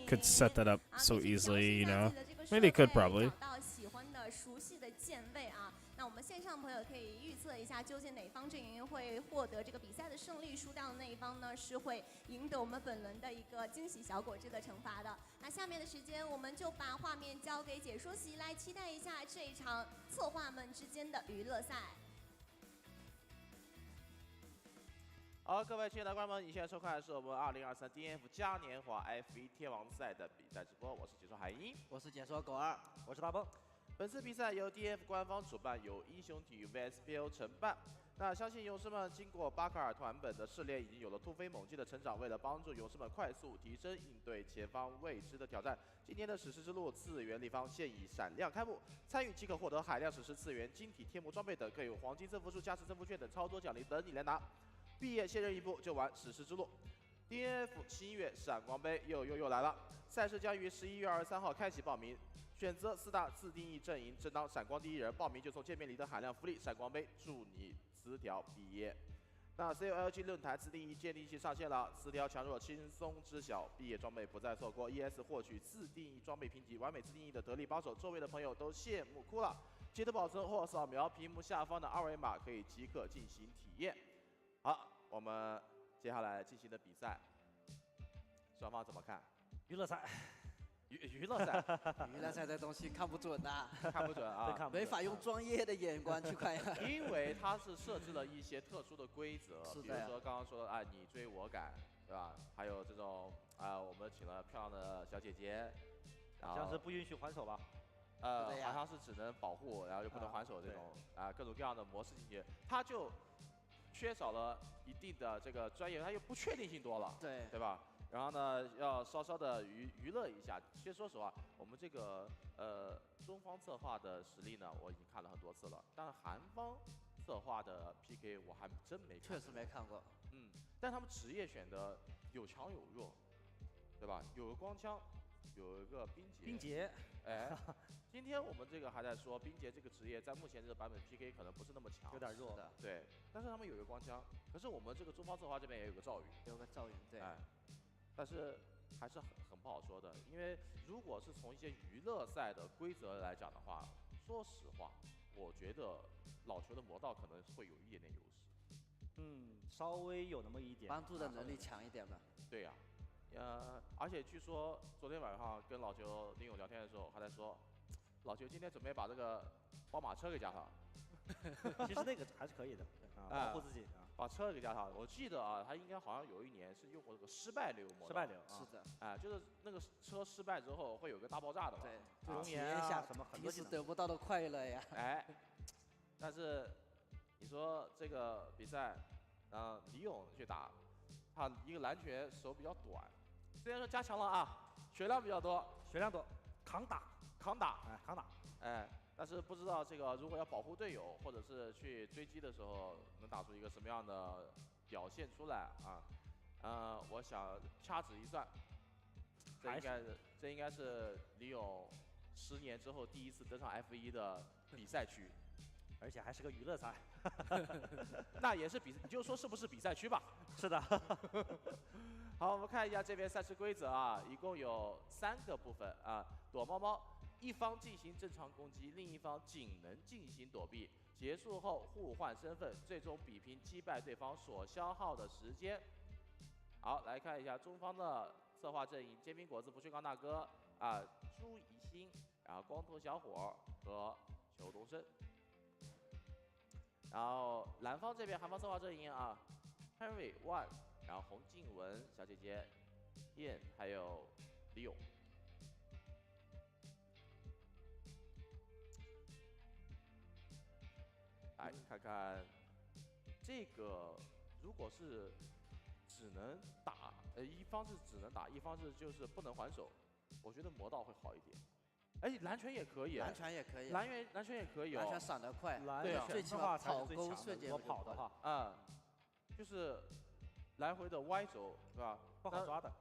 could set that up so easily, you know. I mean, they could probably. 找到喜欢的、熟悉的键位啊。那我们线上朋友可以预测一下，究竟哪方阵营会获得这个比赛的胜利，输掉的那一方呢是会赢得我们本轮的一个惊喜小果汁的惩罚的。那下面的时间，我们就把画面交给解说席，来期待一下这一场策划们之间的娱乐赛。 好，各位亲爱的观众们，你现在收看的是我们2023 DNF 嘉年华 F1 天王赛的比赛直播，我是解说海英，我是解说狗二，我是大崩。本次比赛由 DNF 官方主办，由英雄体育 VSPO 承办。那相信勇士们经过巴卡尔团本的试炼，已经有了突飞猛进的成长。为了帮助勇士们快速提升，应对前方未知的挑战，今年的史诗之路次元立方现已闪亮开幕。参与即可获得海量史诗次元、晶体天幕装备等，更有黄金增幅数、加持增幅券等超多奖励等你来拿。 毕业先人一步就玩史诗之路 ，DNF 新音乐闪光杯又来了！赛事将于11月23号开启报名，选择4大自定义阵营，争当闪光第一人。报名就送见面礼的海量福利闪光杯，祝你词条毕业。那 COLG 论坛自定义鉴定器上线了，词条强弱轻松知晓，毕业装备不再错过。ES 获取自定义装备评级，完美自定义的得力帮手，周围的朋友都羡慕哭了。截图保存或扫描屏幕下方的二维码，可以即刻进行体验。 好，我们接下来进行的比赛，双方怎么看？娱乐赛，娱乐赛，娱乐赛这东西看不准的，看不准啊，没法用专业的眼光去看呀。因为它是设置了一些特殊的规则，是的，比如说刚刚说的啊，你追我赶，对吧？还有这种我们请了漂亮的小姐姐，好像是不允许还手吧？好像是只能保护，然后又不能还手这种各种各样的模式进去，它就。 缺少了一定的这个专业，它又不确定性多了，对吧？然后呢，要稍稍的娱乐一下。其实说实话，我们这个中方策划的实力呢，我已经看了很多次了，但是韩方策划的 PK 我还真没看过。确实没看过。但他们职业选的有强有弱，对吧？有个光枪，有一个冰结。冰结，哎，今天我们这个还在说冰结这个职业在目前这个版本 PK 可能不是那么强，有点弱的。对，但是他们有一个光枪，可是我们这个中方策划这边也有个赵云，有个赵云，对。哎，但是还是很不好说的，因为如果是从一些娱乐赛的规则来讲的话，说实话，我觉得老球的魔道可能会有一点点优势。稍微有那么一点。帮助的能力强一点吧。对呀、而且据说昨天晚上跟老球林勇聊天的时候，还在说，老球今天准备把这个宝马车给加上。其实那个还是可以的，保护自己啊。把车给加上，我记得啊，他应该好像有一年是用过这个失败流魔道。失败流是的。哎，就是那个车失败之后会有个大爆炸的嘛。对，啊体验一下平时得不到的快乐呀。哎，但是你说这个比赛，李勇去打，他一个蓝拳手比较短，虽然说加强了啊，血量比较多，扛打，哎，扛打，哎，但是不知道这个如果要保护队友，或者是去追击的时候，能打出一个什么样的表现出来啊？我想掐指一算，这应该是李勇10年之后第一次登上 F1的比赛区，而且还是个娱乐赛。那也是你就说是不是比赛区吧？是的。好，我们看一下这边赛事规则啊，一共有3个部分啊，躲猫猫，一方进行正常攻击，另一方仅能进行躲避。结束后互换身份，最终比拼击败对方所消耗的时间。好，来看一下中方的策划阵营：煎饼果子、不锈钢大哥啊，朱怡欣，然后光头小伙和裘东升。然后蓝方这边韩方策划阵营啊 ，Henry One， 然后洪静雯小姐姐 Ian 还有李勇。来看看这个，如果是只能打，一方是只能打，一方是就是不能还手，我觉得魔道会好一点。哎，蓝拳也可以，蓝拳也可以，蓝拳也可以哦，蓝拳闪得快，对啊，最起码跑钩瞬间跑的话，就是来回的歪轴，是吧？不好抓的。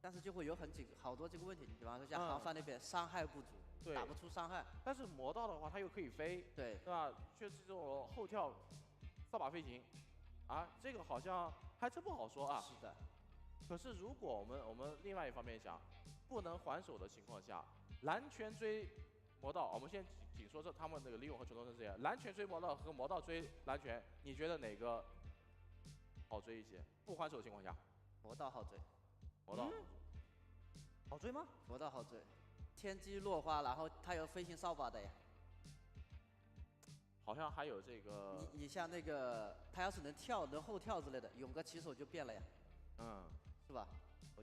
但是就会有好多这个问题，你比方说像航帆那边伤害不足，打不出伤害。但是魔道的话，它又可以飞，对，是吧？就是这种后跳、扫把飞行，啊，这个好像还真不好说啊。是的。可是如果我们另外一方面想，不能还手的情况下，蓝拳追魔道，我们先仅说这他们那个李勇和裘东升这样，蓝拳追魔道和魔道追蓝拳，你觉得哪个好追一些？不还手的情况下，魔道好追。魔道好追吗？魔道好追，天机落花，然后他有飞行扫把的呀。好像还有这个。你像那个，他要是能跳、能后跳之类的，勇哥起手就变了呀。是吧？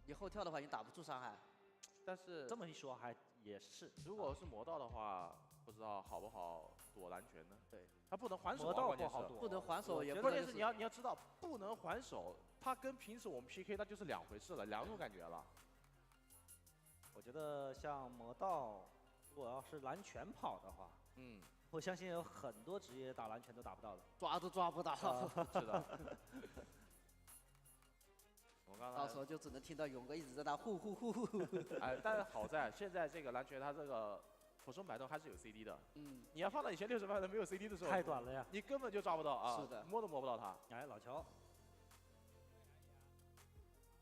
你后跳的话，你打不出伤害。但是这么一说还也是，如果是魔道的话，不知道好不好躲蓝拳呢？对，他不能还手，魔道不好躲，不能还手也。关键是你要知道，不能还手，它跟平时我们 PK 那就是2回事了，2种感觉了。我觉得像魔道，如果要是蓝拳跑的话，我相信有很多职业打蓝拳都打不到的，抓都抓不到。是的。到时候就只能听到勇哥一直在那呼呼呼呼。哎，但是好在现在这个蓝拳它这个普通摆动还是有 CD 的。你要放到以前60摆动没有 CD 的时候，太短了呀，你根本就抓不到啊，是的，摸都摸不到它。哎，老乔，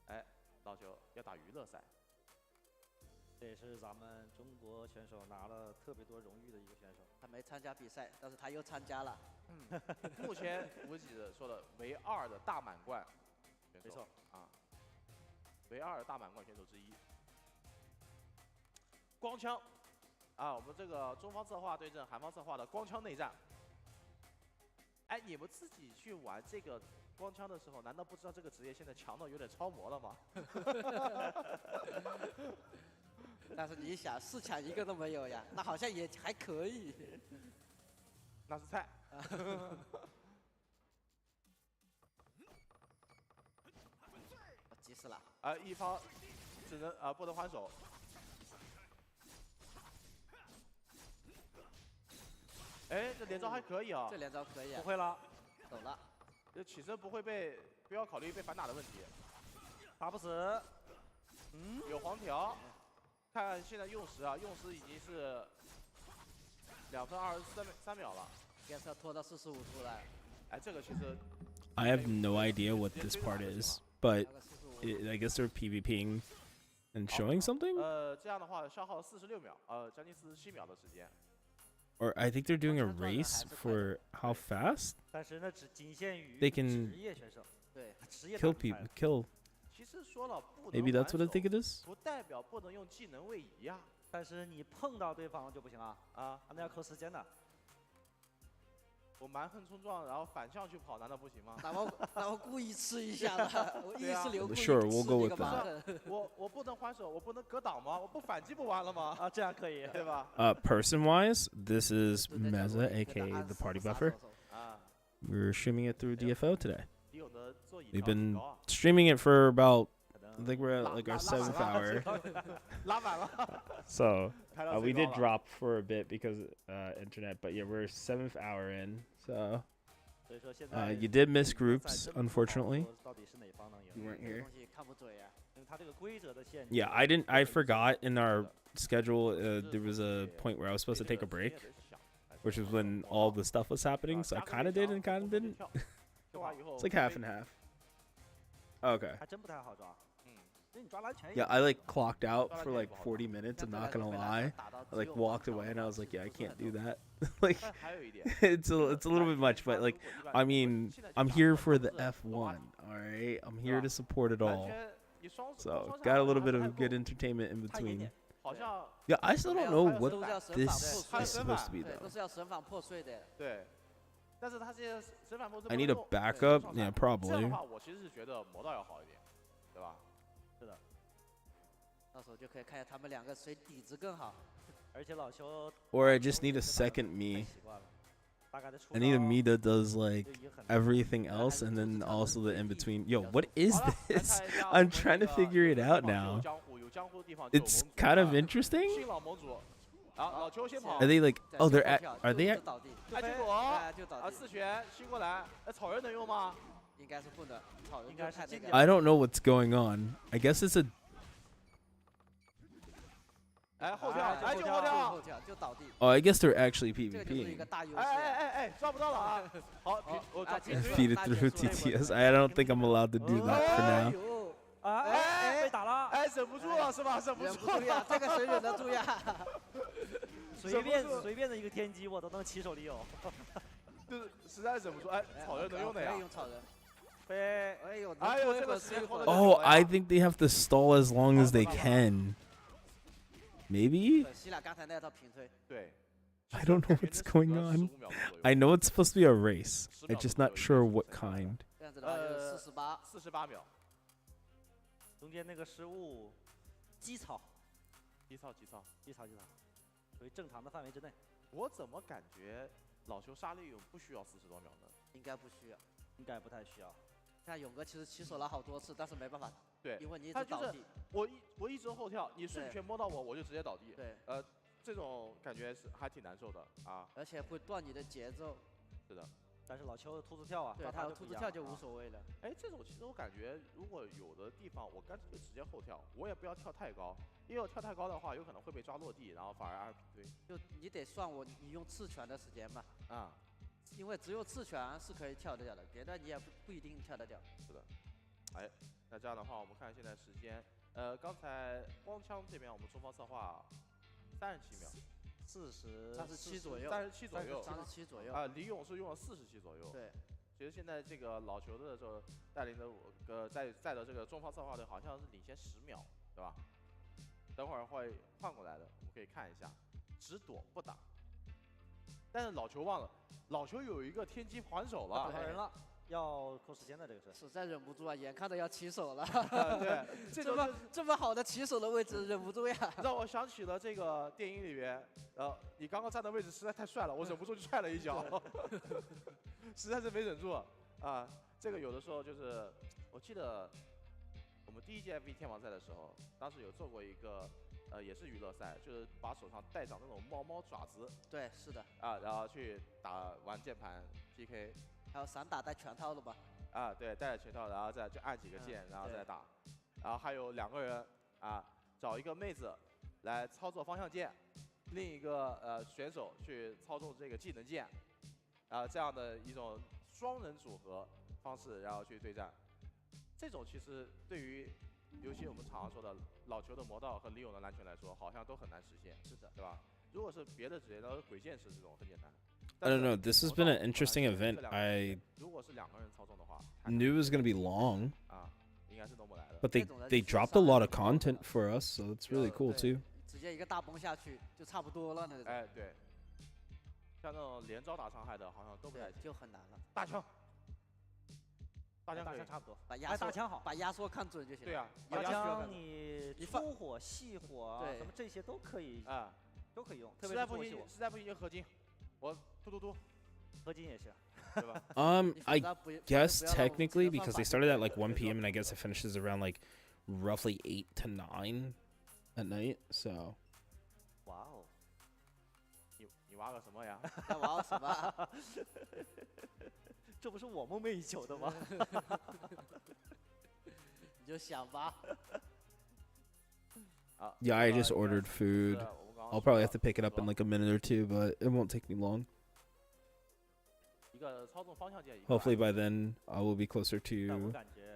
哎，老球要打娱乐赛，这也是咱们中国选手拿了特别多荣誉的一个选手。他没参加比赛，但是他又参加了。目前无忌说的唯2的大满贯选手，没错啊，唯2的大满贯选手之一。光枪啊，我们这个中方策划对阵韩方策划的光枪内战。哎，你们自己去玩这个光枪的时候，难道不知道这个职业现在强到有点超模了吗？但是你想4抢1个都没有呀，那好像也还可以。那是菜。我急死了。一方只能不能还手。哎，这连招还可以啊。这连招可以啊。不会了，走了。这起身不会被，不要考虑被反打的问题。打不死。有黄条。看现在用时啊，用时已经是2分23秒了。应该是要拖到45出来。哎，这个其实 I have no idea what this part is, but I guess they're PvPing and showing something? 这样的话消耗46秒，将近47秒的时间。Or I think they're doing a race for how fast 但是呢，只仅限于 they can 职业选手。对，职业 kill people. Kill. 其实说了不能 Maybe that's what I think it is. 不代表不能用技能位移呀。但是你碰到对方就不行啊！那要扣时间的。我蛮横冲撞，然后反向去跑，难道不行吗？那我故意吃一下的，我意识流故意 Sure, we'll go 吃 with 那个 that. 马我不能还手，我不能格挡吗？我不反击不完了吗？这样可以，对吧Person-wise, this is Meza, aka the party buffer. We're streaming it through DFO today. We've been streaming it for about, I think we're at like our 7th hour. So we did drop for a bit because internet, but yeah, we're 7th hour in. So you did miss groups, unfortunately. You weren't here. Yeah, I forgot in our schedule there was a point where I was supposed to take a break, which was when all the stuff was happening. So I kind of did and kind of didn't. It's like half and half. Okay. Yeah, I like clocked out for like 40 minutes. I'm not gonna lie. I like walked away and I was like, yeah, I can't do that. Like, it's a little bit much, but like, I mean, I'm here for the F1. All right, I'm here to support it all. So got a little bit of good entertainment in between. Yeah, I still don't know what this is supposed to be though. 都是要神反破碎的。对。但是他这些神反破碎。 I need a backup. Yeah, 这样 probably. 的话，我其实是觉得魔道要好一点，对吧？是的。到时候就可以看一下他们两个谁底子更好。而且老邱。Or I just need a second me. I need a me that does like everything else and then also the in between. Yo, what is this? I'm trying to figure it out now. It's kind of interesting. Are they like? Oh, they're at. Are they at? 哎，结果4拳吸过来，草人能用吗？应该是不能，草人应该是这个。 I don't know what's going on. I guess it's a. 哎，后跳，哎，就后跳，就倒地。 Oh, I guess they're actually 这个就是一 PvP. 个大优势。哎，抓不到了啊！好，我抓 Feed it through TTS. I don't think I'm allowed to do that for now. 被打了！哎，忍不住了是吧？忍不住呀，这个谁忍得住呀？随便的一个天机我都能起手利用，就是实在忍不住。哎，草人能用的呀？可以用草人。哎呦，这个时间。Oh, I think they have to stall as long as they can. Maybe? 希腊刚才那套平推。对。 I don't know what's going on. I know it's supposed to be a race. I'm just not sure what kind. 这样子的话就48秒。 中间那个失误，击草，属于正常的范围之内。我怎么感觉老邱杀利勇不需要40多秒呢？应该不需要，应该不太需要。像勇哥其实起手了好多次，但是没办法，对，因为你一直倒地。我一直后跳，你顺拳摸到我就直接倒地。对，这种感觉是还挺难受的啊。而且会断你的节奏。是的。 但是老邱的突刺跳啊，对他的突刺跳就无所谓了。哎，这种其实我感觉，如果有的地方我干脆直接后跳，我也不要跳太高，因为我跳太高的话，有可能会被抓落地，然后反而平推。就你得算你用刺拳的时间嘛。啊，因为只有刺拳是可以跳得掉的，别的你也不一定跳得掉。是的。哎，那这样的话，我们看现在时间，刚才光枪这边我们中方策划37秒。 37左右，37左右，37左右啊！李勇是用了47左右。对，其实现在这个老球的时候带领的在的这个中方策划队好像是领先10秒，对吧？等会儿会换过来的，我们可以看一下，只躲不打。但是老球忘了，老球有一个天机还手了，打人了，要扣时间的这个是。实在忍不住啊，眼看着要起手了。对，这么好的起手的位置，忍不住呀。让我想起了这个电影里边。 你刚刚站的位置实在太帅了，我忍不住就踹了一脚，实在是没忍住啊！这个有的时候就是，我记得我们第1届 FV 天王赛的时候，当时有做过一个也是娱乐赛，就是把手上带长那种猫爪子，对，是的啊，然后去玩键盘 PK， 还有散打带拳套的吧？啊，对，带着拳套，然后再就按几个键，然后再打。然后还有2个人啊，找一个妹子来操作方向键，另一个选手去操纵这个技能键，这样的一种双人组合方式，然后去对战。这种其实对于尤其我们常说的老球的魔道和李勇的蓝拳来说，好像都很难实现，是的，对吧？如果是别的职业，那鬼剑士这种很简单。 I don't know. This has been an interesting event. I 如果是2个人操纵的话， knew it was going to be long, 应该是弄不来的。 but they dropped a lot of content for us, so it's really cool too. 直接一个大崩下去就差不多了那种。哎，对，像那种连招打伤害的，好像都不太行，就很难了。大枪，大枪可以，差不多。把压缩大枪好，把压缩看准就行了。对呀，大枪你粗火、细火啊，对什么这些都可以都可以用。实在不行就合金，我突，合金也行，对吧？ I guess technically because they started at like 1 p.m. and I guess it finishes around like roughly 8 to 9 at night. So. 哇哦，你挖个什么呀？在挖个什么？这不是我梦寐以求的吗？你就想吧。Yeah, I just ordered food. I'll probably have to pick it up in like a minute or 2, but it won't take me long. Hopefully by then I will be closer to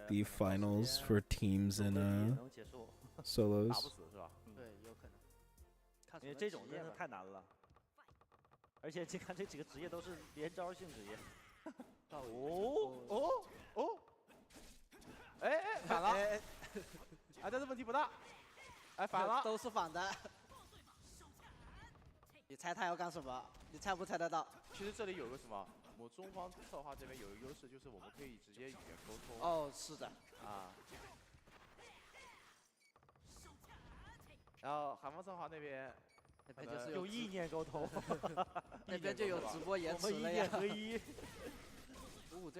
the finals for teams and solos. 对，有可能。因为这种真的太难了，而且你看这几个职业都是连招性职业。哎，反了！哎，但是问题不大。哎，反了，都是反的。你猜他要干什么？你猜不猜得到？其实这里有个什么，我们中方策划这边有一个优势，就是我们可以直接语言沟通。哦，是的。然后韩方策划那边就是有意念沟通，那边就有直播延迟了呀。我们意念合一。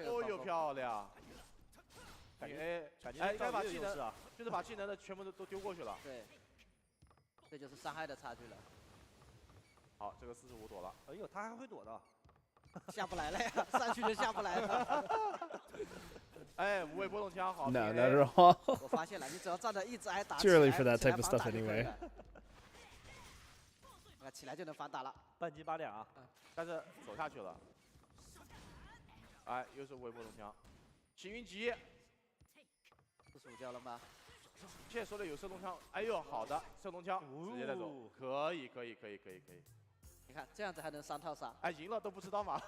哦哟，漂亮！感觉应该把技能，就是把技能的全部都丢过去了。对，这就是伤害的差距了。好，这个45躲了。哎呦，他还会躲的，下不来了呀，上去就下不来了。哎，无畏波动枪好。No, not at all. 我发现了，你只要站着一直挨打。 Too early for that type of stuff anyway. 起来就能反打了，半斤8两啊！但是走下去了。哎，又是无畏波动枪，起云集。是鼠标了吗？现在手里有射动枪，哎呦，好的，射动枪直接带走，可以。你看这样子还能3套杀，哎，赢了都不知道吗？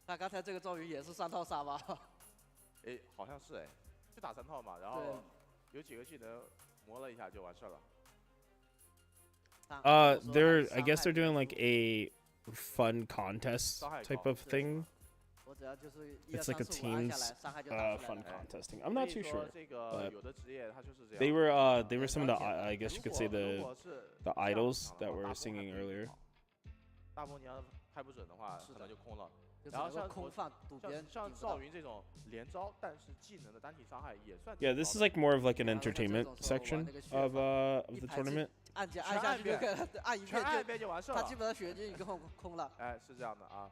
那刚才这个咒语也是3套杀吗？哎，好像是哎，就打3套嘛，然后有几个技能磨了一下就完事了。I guess they're doing like a fun contest type of thing. It's like a team's fun contesting. I'm not too sure, but they were some of the I guess you could say the idols that were singing earlier. 大部分你要拍不准的话，可能就空了。然后像赵云这种连招，但是技能的单体伤害也算。Yeah, this is like more of like an entertainment section of the tournament. 按下去就按一遍就完事了。他基本上血就已经空了。哎，是这样的啊。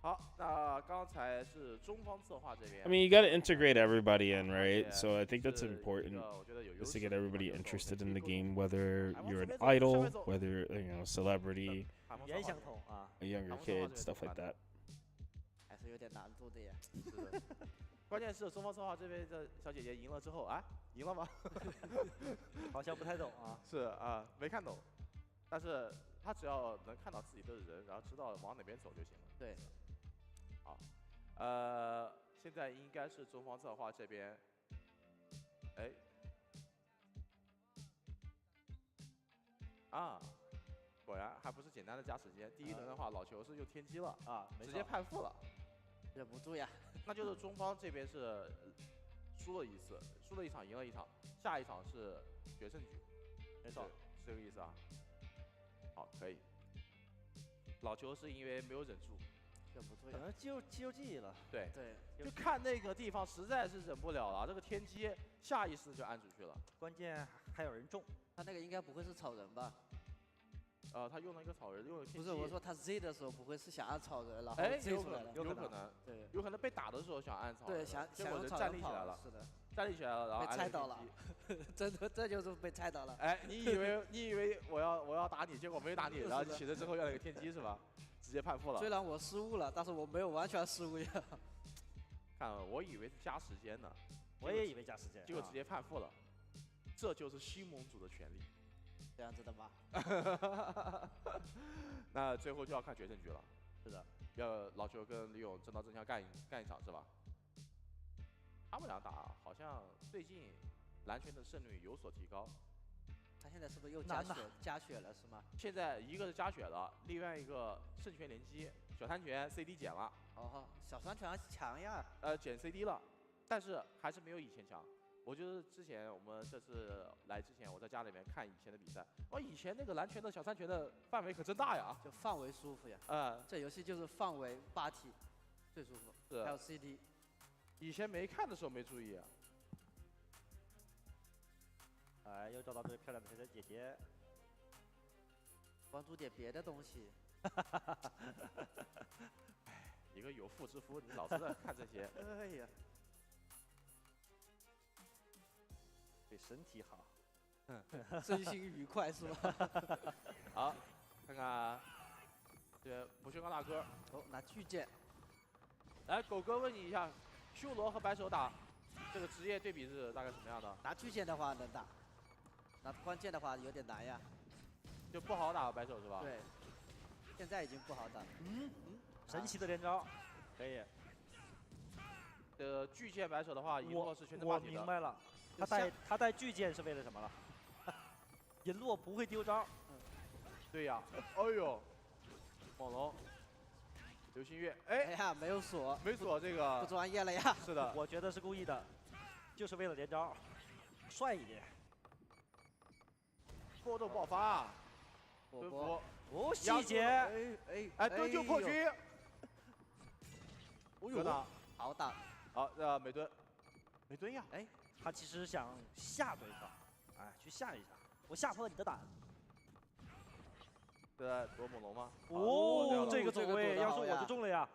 好，那刚才是中方策划这边。I mean, you got to integrate everybody in, right? So I think that's important, is to get everybody interested in the game, whether you're an idol, whether celebrity, a younger kid, stuff like that. 还是有点难度的呀。是的。关键是中方策划这边的小姐姐赢了之后，赢了吗？好像不太懂啊。是啊，没看懂，但是她只要能看到自己的人，然后知道往哪边走就行了。对。好，现在应该是中方策划这边，哎，果然还不是简单的加时间。第一轮的话，老球是用天机了直接判负了，忍不住呀。那就是中方这边是输了一场，赢了一场，下一场是决胜局，没错，是这个意思啊。好，可以。老球是因为没有忍住。可能肌肉记忆了。对，就看那个地方实在是忍不了了，这个天机下意识就按出去了。关键还有人中，他那个应该不会是草人吧？他用了一个草人，用了天机。不是，我说他 Z 的时候不会是想按草人，然后哎， Z 有可能，出来了。有可能，对，有可能被打的时候想按草人，对，结果人站立起来了，是的，站立起来了，然后被猜到了，真的这就是被猜到了。哎，你以为我要打你，结果没打你，然后你起身之后要了个天机是吧？直接判负了。虽然我失误了，但是我没有完全失误呀。看，我以为是加时间呢，我也以为加时间，结果直接判负了。这就是新盟主的权利。这样子的吗？那最后就要看决胜局了。是的，要老邱跟李勇真刀真枪干一场是吧？他们俩打好像最近蓝拳的胜率有所提高。他现在是不是又加血了是吗？现在一个是加血了，另外一个圣拳连击，小三拳 CD 减了。哦，小三拳强呀。减 CD 了，但是还是没有以前强。我就是之前我们这次来之前，我在家里面看以前的比赛，以前那个蓝拳的小三拳的范围可真大呀，就范围舒服呀。这游戏就是范围8体最舒服，是还有 CD。以前没看的时候没注意。哎，又找到这个漂亮的黑人姐姐，关注点别的东西。哎，一个有妇之夫，你老是在看这些。哎呀。对身体好，身心愉快是吧？好，看看这不锈钢大哥，拿巨剑。来，狗哥问你一下，修罗和白手打这个职业对比是大概什么样的？拿巨剑的话能打，拿关键的话有点难呀，就不好打白手是吧？对，现在已经不好打。神奇的连招，可以。巨剑白手的话，一诺是全程霸体的。我明白了。他带巨剑是为了什么了？银洛不会丢招。对呀。哎呦，猛龙，流星月，哎呀，没有锁，没锁这个不专业了呀。是的，我觉得是故意的，就是为了连招，帅一点。波动爆发，蹲伏，哦，细节，哎，蹲就破局。哦呦，好打。好，美蹲，美蹲呀，哎。他其实想吓对方，哎，去吓一下，我吓破了你的胆。这在躲猛龙吗？哦，这个走位，要是我就中了呀。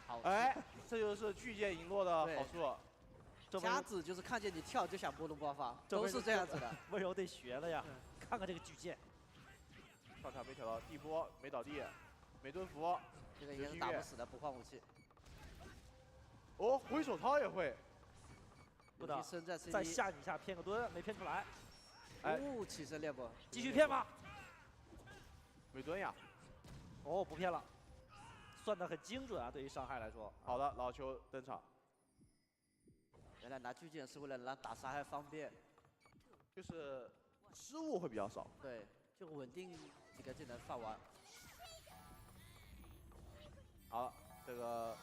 好，哎，这就是巨剑赢落的好处。瞎子就是看见你跳就想波动爆发，都是这样子的。温柔得学了呀，看看这个巨剑。上场没挑到地波，没倒地，没蹲伏，这个也是打不死的，不换武器。哦，回手掏也会，不的，再吓你一下，骗个蹲，没骗出来。哦，起身练不？继续骗吧。美蹲呀。哦，不骗了，算得很精准啊，对于伤害来说。好的，老邱登场。原来拿巨剑是为了让打杀害方便，就是失误会比较少。对，就稳定几个技能放完。好，这个。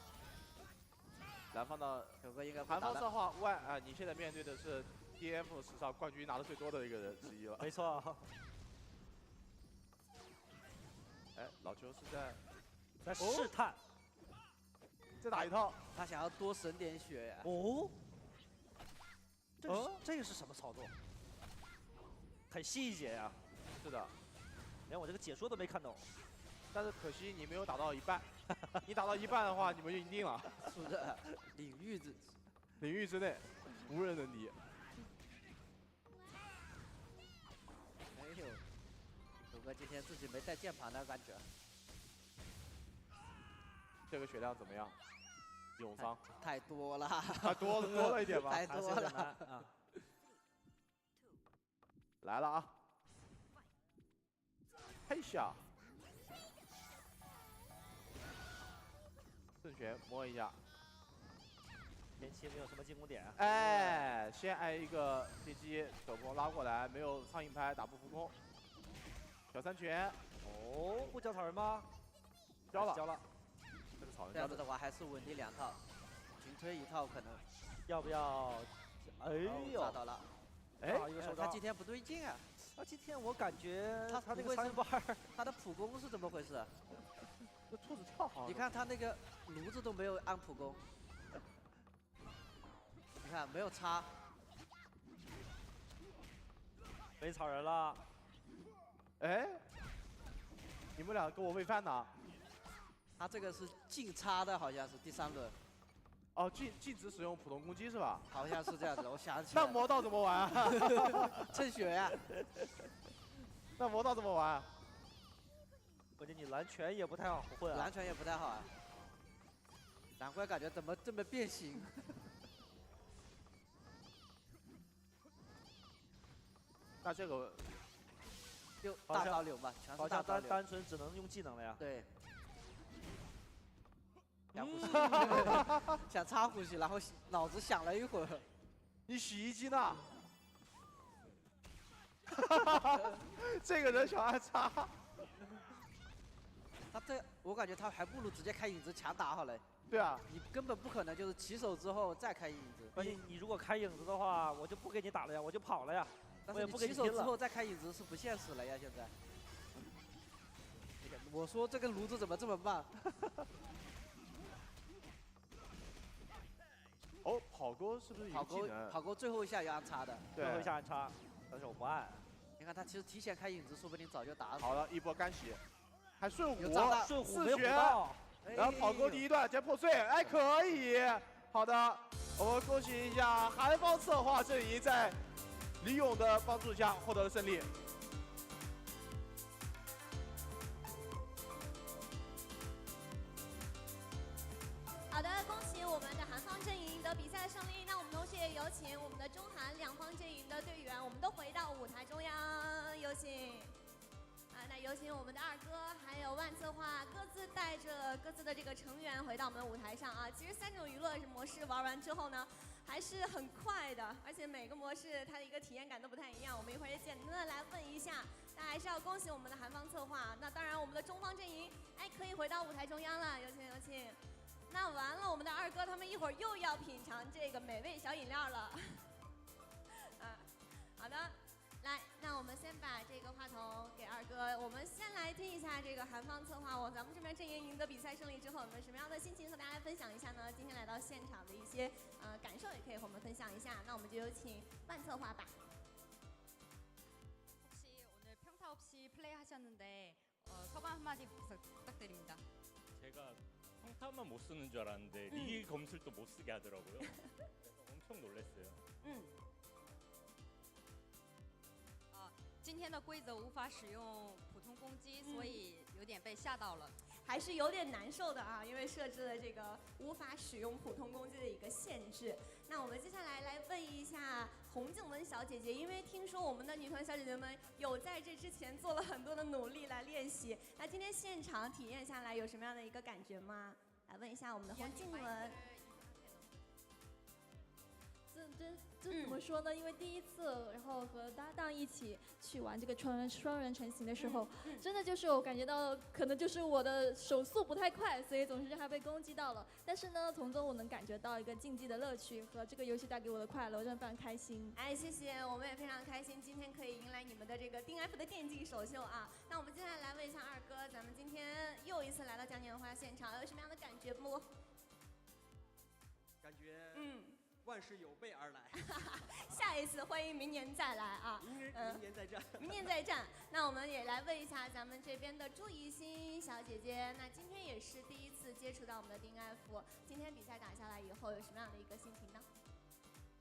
蓝方的狗哥应该韩方策划万啊，你现在面对的是 DNF 史上冠军拿的最多的一个人之一了。没错。哎，老邱是在试探，再打一套，他想要多省点血呀。哦，这个是什么操作？很细节呀。是的，连我这个解说都没看懂。但是可惜你没有打到一半，你打到一半的话，你们就赢定了。是的，领域之内，无人能敌。哎呦，狗哥今天自己没带键盘的感觉。这个血量怎么样？永伤太多了。多了一点吧？太多了啊！来了啊！嘿下！正拳摸一下，前期没有什么进攻点。哎，先挨一个飞机手风拉过来，没有苍蝇拍打不浮空。小三拳，哦，不交草人吗？交了，交了。这个草人这样子的话还是稳定2套，群推1套可能。要不要？哎呦，抓到了。哎，他今天不对劲啊！今天我感觉他那个苍蝇拍，他的普攻是怎么回事？这兔子跳好。你看他那个炉子都没有按普攻，你看没有插，没草人了。哎，你们俩跟我喂饭呢？他这个是禁插的，好像是第3轮。哦，禁止使用普通攻击是吧？好像是这样子，我想起来了。那魔道怎么玩啊？趁血呀。那魔道怎么玩？关键你蓝拳也不太好混啊。蓝拳也不太好啊。难怪感觉怎么这么变形。那这个就大招流吧，全是好像大招流。单纯只能用技能了呀。对。想呼吸，想插呼吸，然后脑子想了一会儿。你洗衣机呢？这个人想按插。他这，我感觉他还不如直接开影子强打好了。对啊，你根本不可能就是起手之后再开影子。关键你如果开影子的话，我就不给你打了呀，我就跑了呀。但是你起手之后再开影子是不现实了呀，现在。我说这个炉子怎么这么慢？哦，跑钩是不是一个技能？跑钩最后一下要按插的。对，最后一下按插，但是我不按。你看他其实提前开影子，说不定早就打死。好了，一波干洗，还顺虎，顺虎四血，然后跑钩第1段直接破碎，哎，可以。好的，我们恭喜一下韩方策划阵营在李勇的帮助下获得了胜利。好的，恭喜我们的韩方阵营的比赛胜利。那我们同时也有请我们的中韩两方阵营的队员，我们都回到舞台中央，有请。那有请我们的二哥还有万策划各自带着各自的这个成员回到我们的舞台上啊。其实3种娱乐模式玩完之后呢，还是很快的，而且每个模式它的一个体验感都不太一样。我们一会儿也简单的来问一下，那还是要恭喜我们的韩方策划。那当然我们的中方阵营，哎，可以回到舞台中央了，有请有请。那完了，我们的二哥他们一会儿又要品尝这个美味小饮料了。好的，来，那我们先把这个话筒给二哥，我们先来听一下这个韩方策划咱们这边阵营赢得比赛胜利之后，有没有什么样的心情和大家来分享一下呢？今天来到现场的一些感受，也可以和我们分享一下。那我们就有请万策划吧。 혹시 오늘 평타 없이 플레이하셨는데 소감 한마디 부탁드립니다. 제가 평타만 못 쓰는 줄 알았는데 리기 검술도 못 쓰게 하더라고요. 그래서 엄청 놀랐어요. 今天的规则无法使用普通攻击，所以有点被吓到了。还是有点难受的啊，因为设置了这个无法使用普通攻击的一个限制。那我们接下来来问一下洪静雯小姐姐，因为听说我们的女团小姐姐们有在这之前做了很多的努力来练习，那今天现场体验下来有什么样的一个感觉吗？来问一下我们的洪静雯。 这怎么说呢？因为第一次，然后和搭档一起去玩这个双人成型的时候，真的就是我感觉到，可能就是我的手速不太快，所以总是让他被攻击到了。但是呢，从中我能感觉到一个竞技的乐趣和这个游戏带给我的快乐，我真的非常开心。哎，谢谢，我们也非常开心，今天可以迎来你们的这个丁 F 的电竞首秀啊。那我们接下来来问一下二哥，咱们今天又一次来到嘉年华现场，有什么样的感觉不？感觉万事有备而来，下一次欢迎明年再来啊！明年再战，明年再战。那我们也来问一下咱们这边的朱怡欣小姐姐，那今天也是第一次接触到我们的丁 F， 今天比赛打下来以后有什么样的一个心情呢？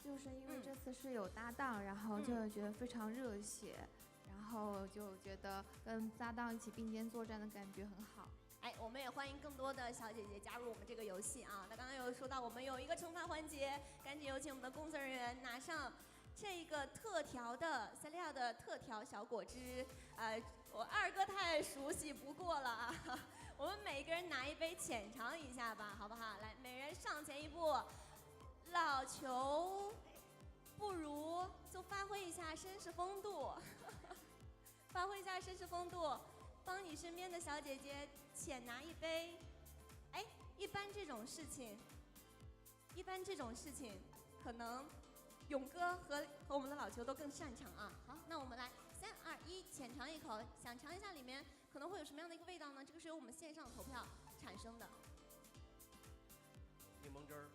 就是因为这次是有搭档，然后就觉得非常热血，然后就觉得跟搭档一起并肩作战的感觉很好。 哎，我们也欢迎更多的小姐姐加入我们这个游戏啊！那刚刚有说到我们有一个惩罚环节，赶紧有请我们的工作人员拿上这个特调的塞利亚的特调小果汁。我二哥太熟悉不过了啊！我们每个人拿一杯浅尝一下吧，好不好？来，每人上前一步，老裘不如就发挥一下绅士风度，发挥一下绅士风度。 帮你身边的小姐姐浅拿一杯，哎，一般这种事情，可能勇哥和我们的老裘都更擅长啊。好，那我们来3、2、1，浅尝一口，想尝一下里面可能会有什么样的一个味道呢？这个是由我们线上投票产生的。柠檬汁儿。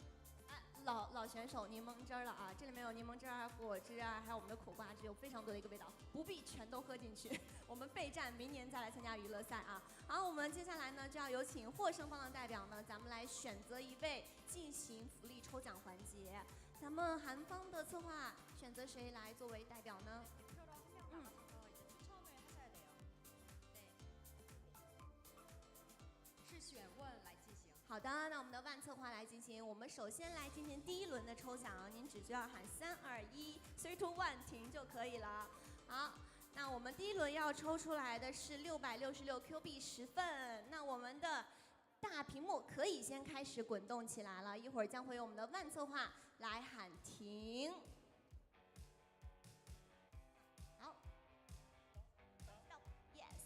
老选手柠檬汁了啊，这里面有柠檬汁啊、果汁啊，还有我们的苦瓜汁，有非常多的一个味道，不必全都喝进去。我们备战明年再来参加娱乐赛啊。好，我们接下来呢就要有请获胜方的代表呢，咱们来选择一位进行福利抽奖环节。咱们韩方的策划选择谁来作为代表呢？是选问来进行。好的，那我们的万策划来进行。我们首先来进行第一轮的抽奖，您只需要喊3、2、1 ，3、2、1停就可以了。好，那我们第一轮要抽出来的是666 Q 币10份。那我们的大屏幕可以先开始滚动起来了，一会儿将会有我们的万策划来喊停。好 ，Yes。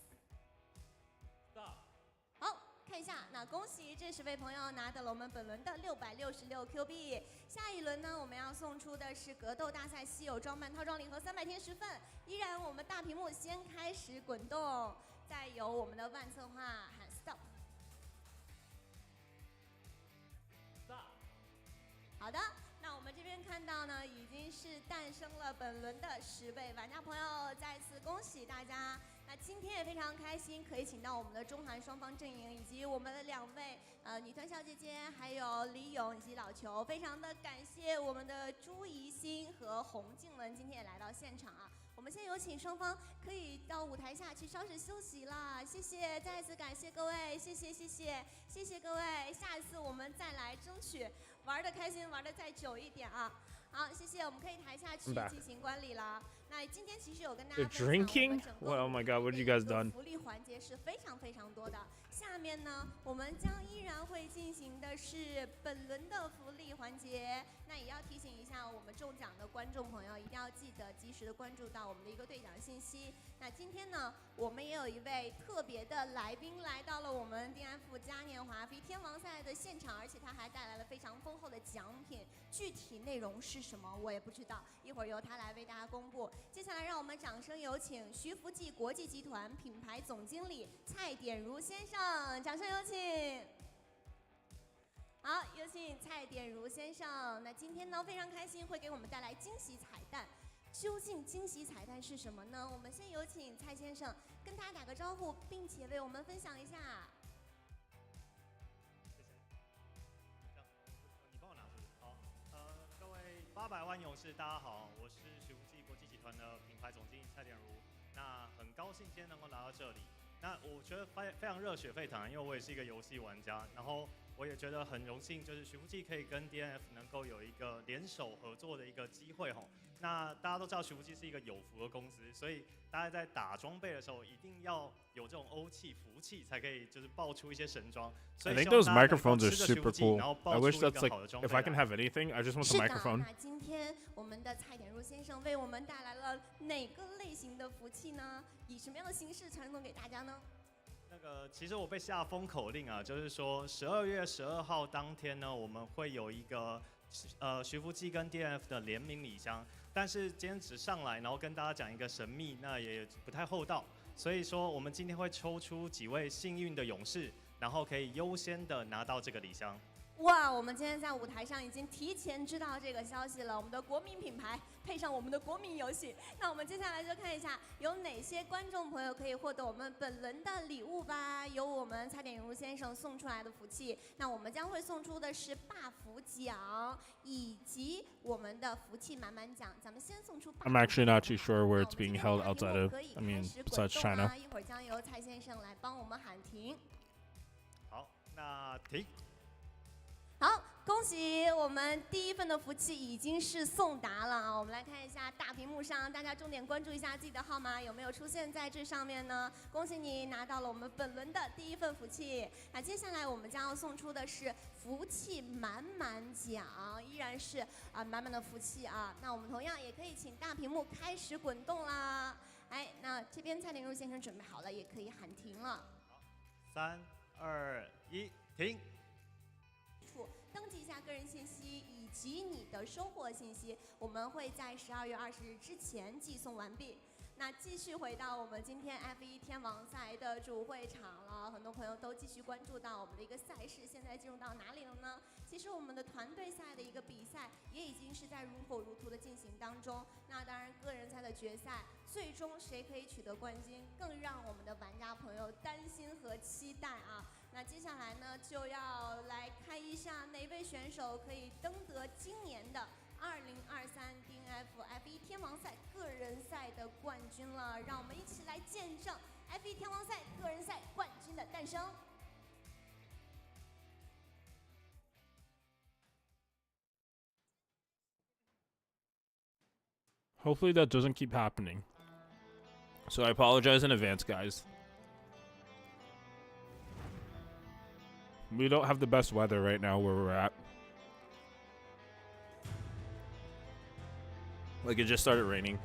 好，看一下，那恭喜这10位朋友拿到了我们本轮的666 Q 币。下一轮呢，我们要送出的是格斗大赛稀有装扮套装礼盒300天10份。依然我们大屏幕先开始滚动，再由我们的万策划喊 Stop。好的，那我们这边看到呢，已经是诞生了本轮的10位玩家朋友，再次恭喜大家。那今天也非常开心，可以请到我们的中韩双方阵营，以及我们的2位女团小姐姐，还有李勇以及老裘，非常的感谢我们的朱怡欣和洪静雯今天也来到现场啊。我们先有请双方可以到舞台下去稍事休息啦，谢谢，再次感谢各位，谢谢各位，下一次我们再来争取玩得开心，玩得再久一点啊。好，谢谢，我们可以台下去进行观礼了。那今天其实有跟大家 The drinking? Well, oh my God, what have you guys done? 福利环节是非常多的。下面呢，我们将依然会进行的是本轮的福利环节。那也要提醒一下我们中奖的观众朋友，一定要记得及时的关注到我们的一个兑奖信息。那今天呢，我们也有一位特别的来宾来到了我们DNF嘉年华 V 天王赛的现场，而且他还带来了非常丰厚的奖品。具体内容是什么我也不知道，一会儿由他来为大家公布。接下来让我们掌声有请徐福记国际集团品牌总经理蔡典如先生，掌声有请。好，有请蔡典如先生。那今天呢非常开心，会给我们带来惊喜彩蛋。究竟惊喜彩蛋是什么呢？我们先有请蔡先生跟大家打个招呼，并且为我们分享一下。你帮我拿是不是？好，各位800万勇士，大家好，我是徐福记国际集团的品牌总经理蔡典如。那很高兴今天能够来到这里。那我觉得非常热血沸腾，因为我也是一个游戏玩家，然后我也觉得很荣幸，就是徐福记可以跟 DNF 能够有一个联手合作的一个机会吼。那大家都知道徐福记是一个有福的公司，所以大家在打装备的时候一定要有这种欧气、福气，才可以就是爆出一些神装。I think those microphones are super cool. I wish that's like if I can have anything, I just want the microphone. 那今天我们的蔡典如先生为我们带来了哪个类型的福气呢？以什么样的形式传送给大家呢？那个，其实我被下封口令啊，就是说12月12号当天呢，我们会有一个徐福记跟 DNF 的联名礼箱，但是今天只上来，然后跟大家讲一个神秘，那也不太厚道，所以说我们今天会抽出几位幸运的勇士，然后可以优先的拿到这个礼箱。哇，我们今天在舞台上已经提前知道这个消息了，我们的国民品牌配上我们的国民游戏。那我们接下来就看一下有哪些观众朋友可以获得我们本轮的礼物吧。由我们蔡典如先生送出来的福气，那我们将会送出的是buff奖以及我们的福气满满奖。咱们先送出 I'm actually not too sure where it's being held outside of. I mean, besides China. 一会儿将由蔡先生来帮我们喊停。好，那停。好，恭喜我们第一份的福气已经是送达了啊！我们来看一下大屏幕上，大家重点关注一下自己的号码有没有出现在这上面呢？恭喜你拿到了我们本轮的第一份福气。那接下来我们将要送出的是福气满满奖，依然是满满的福气啊！那我们同样也可以请大屏幕开始滚动啦。哎，那这边蔡典如先生准备好了，也可以喊停了。好，3、2、1，停。登记一下个人信息以及你的收货信息，我们会在12月20日之前寄送完毕。那继续回到我们今天 F1天王赛的主会场了，很多朋友都继续关注到我们的一个赛事，现在进入到哪里了呢？其实我们的团队赛的一个比赛也已经是在如火如荼的进行当中。那当然，个人赛的决赛，最终谁可以取得冠军，更让我们的玩家朋友担心和期待啊。那接下来呢，就要来看一下哪位选手可以登得今年的2023 DNF F1天王赛个人赛的冠军了。让我们一起来见证 F1天王赛个人赛冠军的诞生。Hopefully that doesn't keep happening. So I apologize in advance, guys. We don't have the best weather right now where we're at. Like, it just started raining.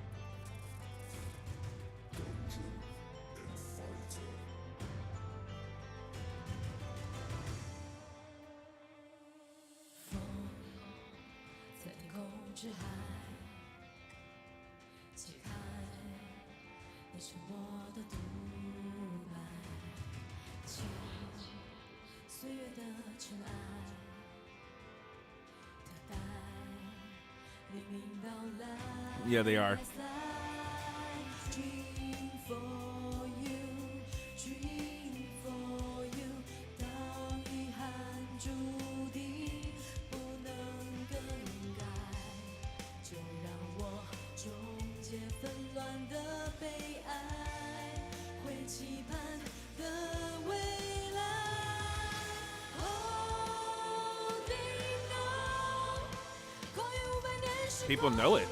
Yeah, they are. People know it.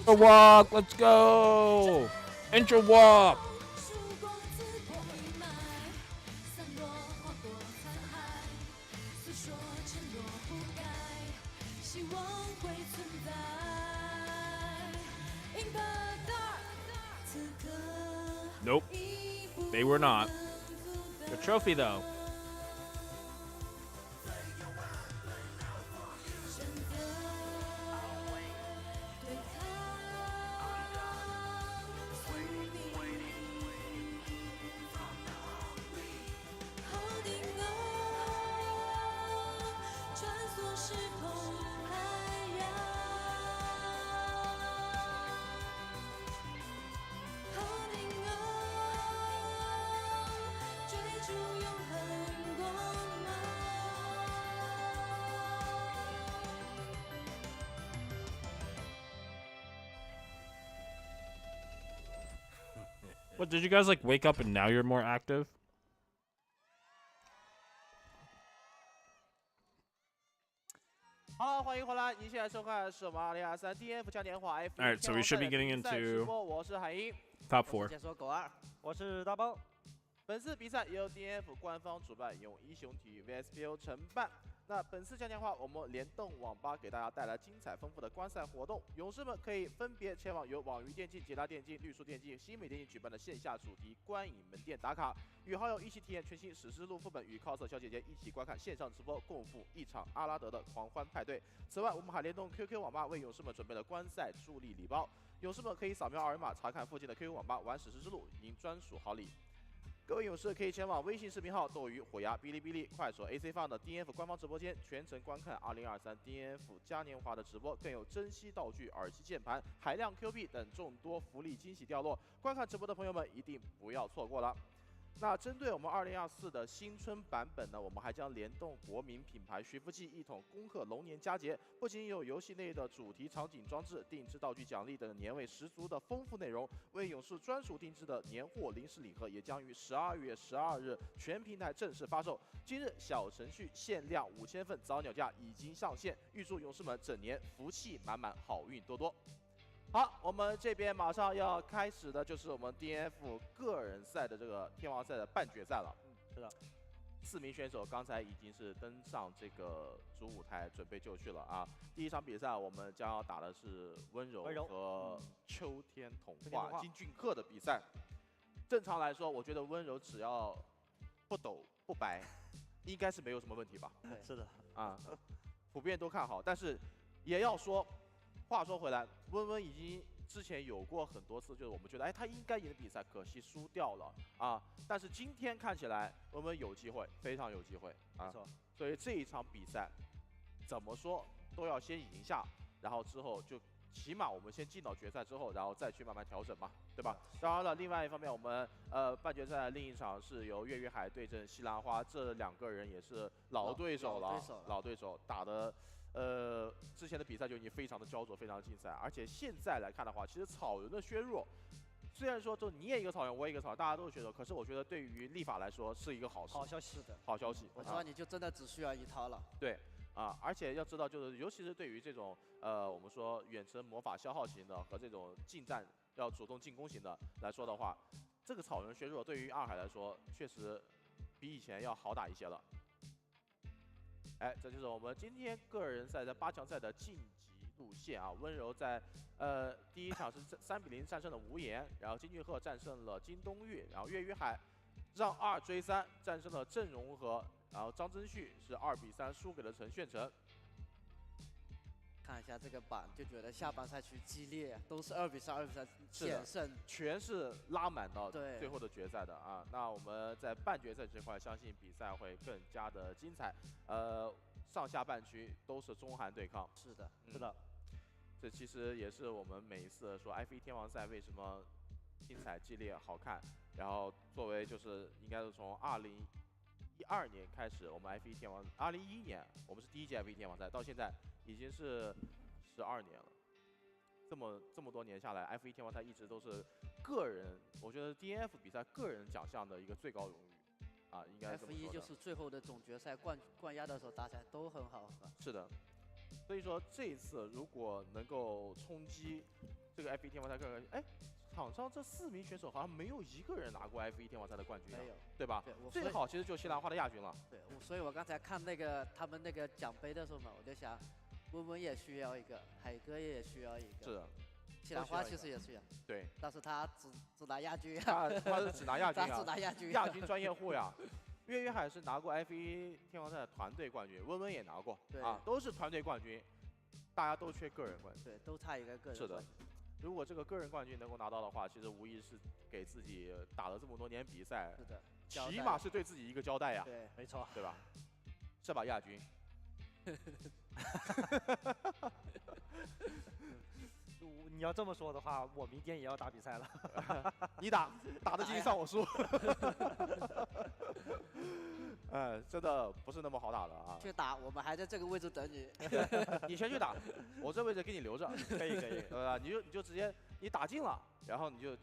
Intro walk, let's go! Intro walk! Nope, they were not. The trophy though. What, did you guys like wake up and now you're more active? 好，欢迎回来！您现在收看的是我们2023 DNF 嘉年华 F1 All right, so we should be getting 天王赛直 into 播，我是海英。 top 4. 解说狗二，我是大包。本次比赛由 DNF 官方主办，由一雄体育 VSPO 承办。那本次嘉年华，我们联动网吧给大家带来精彩丰富的观赛活动，勇士们可以分别前往由网鱼电竞、捷达电竞、绿树电竞、新美电竞举办的线下主题观影门店打卡，与好友一起体验全新史诗路副本，与 cos 小姐姐一起观看线上直播，共赴一场阿拉德的狂欢派对。此外，我们还联动 QQ 网吧为勇士们准备了观赛助力礼包，勇士们可以扫描二维码查看附近的 QQ 网吧玩史诗之路，赢专属好礼。 各位勇士可以前往微信视频号、斗鱼、火牙、哔哩哔哩、快手、AC Fun 的 DNF 官方直播间，全程观看2023 DNF 嘉年华的直播，更有珍稀道具、耳机键盘、海量 Q 币等众多福利惊喜掉落。观看直播的朋友们一定不要错过了。 那针对我们2024的新春版本呢，我们还将联动国民品牌徐福记一统恭贺龙年佳节，不仅有游戏内的主题场景装置、定制道具奖励等年味十足的丰富内容，为勇士专属定制的年货零食礼盒也将于12月12日全平台正式发售。今日小程序限量5000份早鸟价已经上线，预祝勇士们整年福气满满，好运多多。 好，我们这边马上要开始的就是我们 DNF 个人赛的这个天王赛的半决赛了。是的，4名选手刚才已经是登上这个主舞台，准备就绪了啊。第一场比赛我们将要打的是温柔和秋天童话金俊赫的比赛。正常来说，我觉得温柔只要不抖不白，应该是没有什么问题吧？对，是的啊，普遍都看好，但是也要说。 话说回来，温温已经之前有过很多次，就是我们觉得，哎，他应该赢的比赛，可惜输掉了啊。但是今天看起来，温温有机会，非常有机会啊。没错。所以这一场比赛，怎么说都要先赢下，然后之后就起码我们先进到决赛之后，然后再去慢慢调整嘛，对吧？当然了，另外一方面，我们半决赛另一场是由岳云海对阵西兰花，这两个人也是老对手了，老对手打的。 之前的比赛就已经非常的焦灼，非常精彩，而且现在来看的话，其实草原的削弱，虽然说就你也一个草原，我也一个草原，大家都是削弱，可是我觉得对于立法来说是一个好事。好消息，是的，好消息。我知道你就真的只需要一套了。对，啊，而且要知道，就是尤其是对于这种我们说远程魔法消耗型的和这种近战要主动进攻型的来说的话，这个草原削弱对于二海来说确实比以前要好打一些了。 哎，这就是我们今天个人赛的8强赛的晋级路线啊。温柔在第一场是3比0战胜了无言，然后金俊赫战胜了金东岳，然后岳云海让2追3战胜了郑容和，然后张真旭是2比3输给了陈炫成。看一下这个榜，就觉得下半赛区激烈，都是2比3、2比3险胜，全是拉满到最后的决赛的啊。那我们在半决赛这块，相信比赛会更加的精彩。上下半区都是中韩对抗。是的，是的。这其实也是我们每一次说 F1 天王赛为什么精彩、激烈、好看。然后作为就是应该是从2012年开始，我们 F1 天王2011年我们是第一届 F1 天王赛，到现在。 已经是12年了，这么多年下来 ，F1 天王赛一直都是个人，我觉得 DNF 比赛个人奖项的一个最高荣誉，啊，应该这么说的。F1 就是最后的总决赛冠亚的时候打起来都很好。是的，所以说这一次如果能够冲击这个 F1 天王赛个人，哎，场上这4名选手好像没有一个人拿过 F1 天王赛的冠军，没有，对吧？对，最好其实就西兰花的亚军了。对，所以我刚才看他们那个奖杯的时候嘛，我就想。 温温也需要一个，海哥也需要一个。是的，西兰花其实也需要。对。但是他只拿亚军他是只拿亚军啊。他只拿亚军。亚军专业户呀。岳云海是拿过 F1 天王赛的团队冠军，温温也拿过。对。啊，都是团队冠军，大家都缺个人冠军。对，都差一个个人。是的。如果这个个人冠军能够拿到的话，其实无疑是给自己打了这么多年比赛，是的，起码是对自己一个交代呀。对，没错，对吧？这把亚军。你要这么说的话，我明天也要打比赛了。你打得进上我输。真的不是那么好打的啊。去打，我们还在这个位置等你。你先去打，我这位置给你留着。可以，对吧？你就直接你打进了，然后你就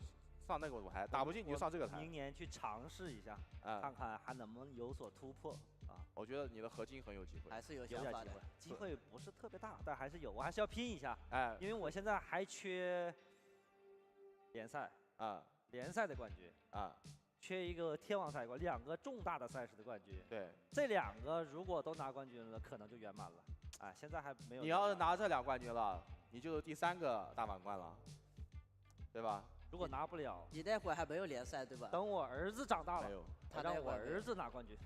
上那个舞台；打不进你就上这个台。明年去尝试一下，看看还能不能有所突破啊。我觉得你的合金很有机会，还是有有点机会，机会不是特别大，但还是有，我还是要拼一下。哎，因为我现在还缺联赛啊，联赛的冠军啊，缺一个天王赛冠，两个重大的赛事的冠军。对，这两个如果都拿冠军了，可能就圆满了。哎，现在还没有。你要是拿这2冠军了，你就是第3个大满贯了，对吧？如果拿不了，你那会儿还没有联赛对吧？等我儿子长大了，他让我儿子拿冠军。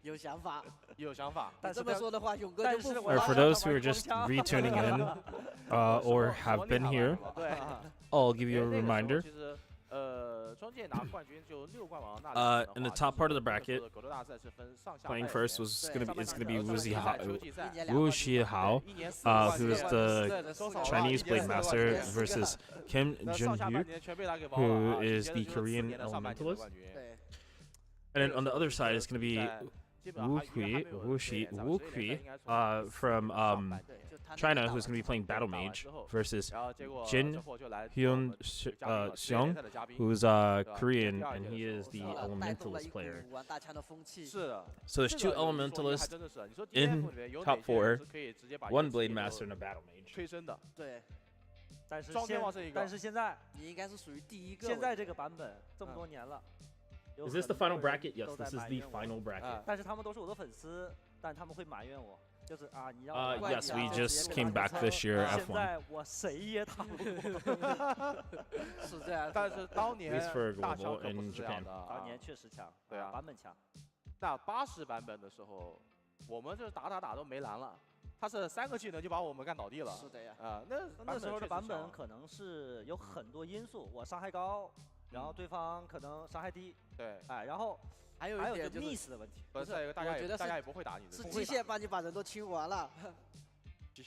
有想法，有想法。但这么说的话，勇哥就不服 Or for those who are just retuning in, or have been here, I'll give you a reminder. 其实庄健拿冠军就6冠王， In the top part of the bracket, playing first was it's gonna be Wu Zhihao, who's the Chinese blade master, versus Kim Junhyu, who is the Korean elementalist. And then on the other side, it's gonna be Wu Kui from China, who's going to be playing Battle Mage, versus Jin Hyun Seong, who's Korean, and he is the Elementalist player. So there's 2 Elementalists in top 4, 1 Blade Master, and a Battle Mage. 对，但是现在你应该是属于第一个。现在这个版本这么多年了。Is this the final bracket? Yes, this is the final bracket. 但是他们都是我的粉丝，但他们会埋怨我。就是啊，你让 yes, we just came back this year F1. 现在我谁也打不过。是这样。但是当年 At least for 大强 global 可不 in 是这样 Japan. 的，当年确实强，对啊，版本强。那80版本的时候，我们就是打都没蓝了，他是3个技能就把我们干倒地了。是的呀。那时候的版本可能是有很多因素，我伤害高，然后对方可能伤害低。对。哎，然后还有一点就是 miss 的问题。不是，大家也不会打你的。是机械把你把人都清完了。机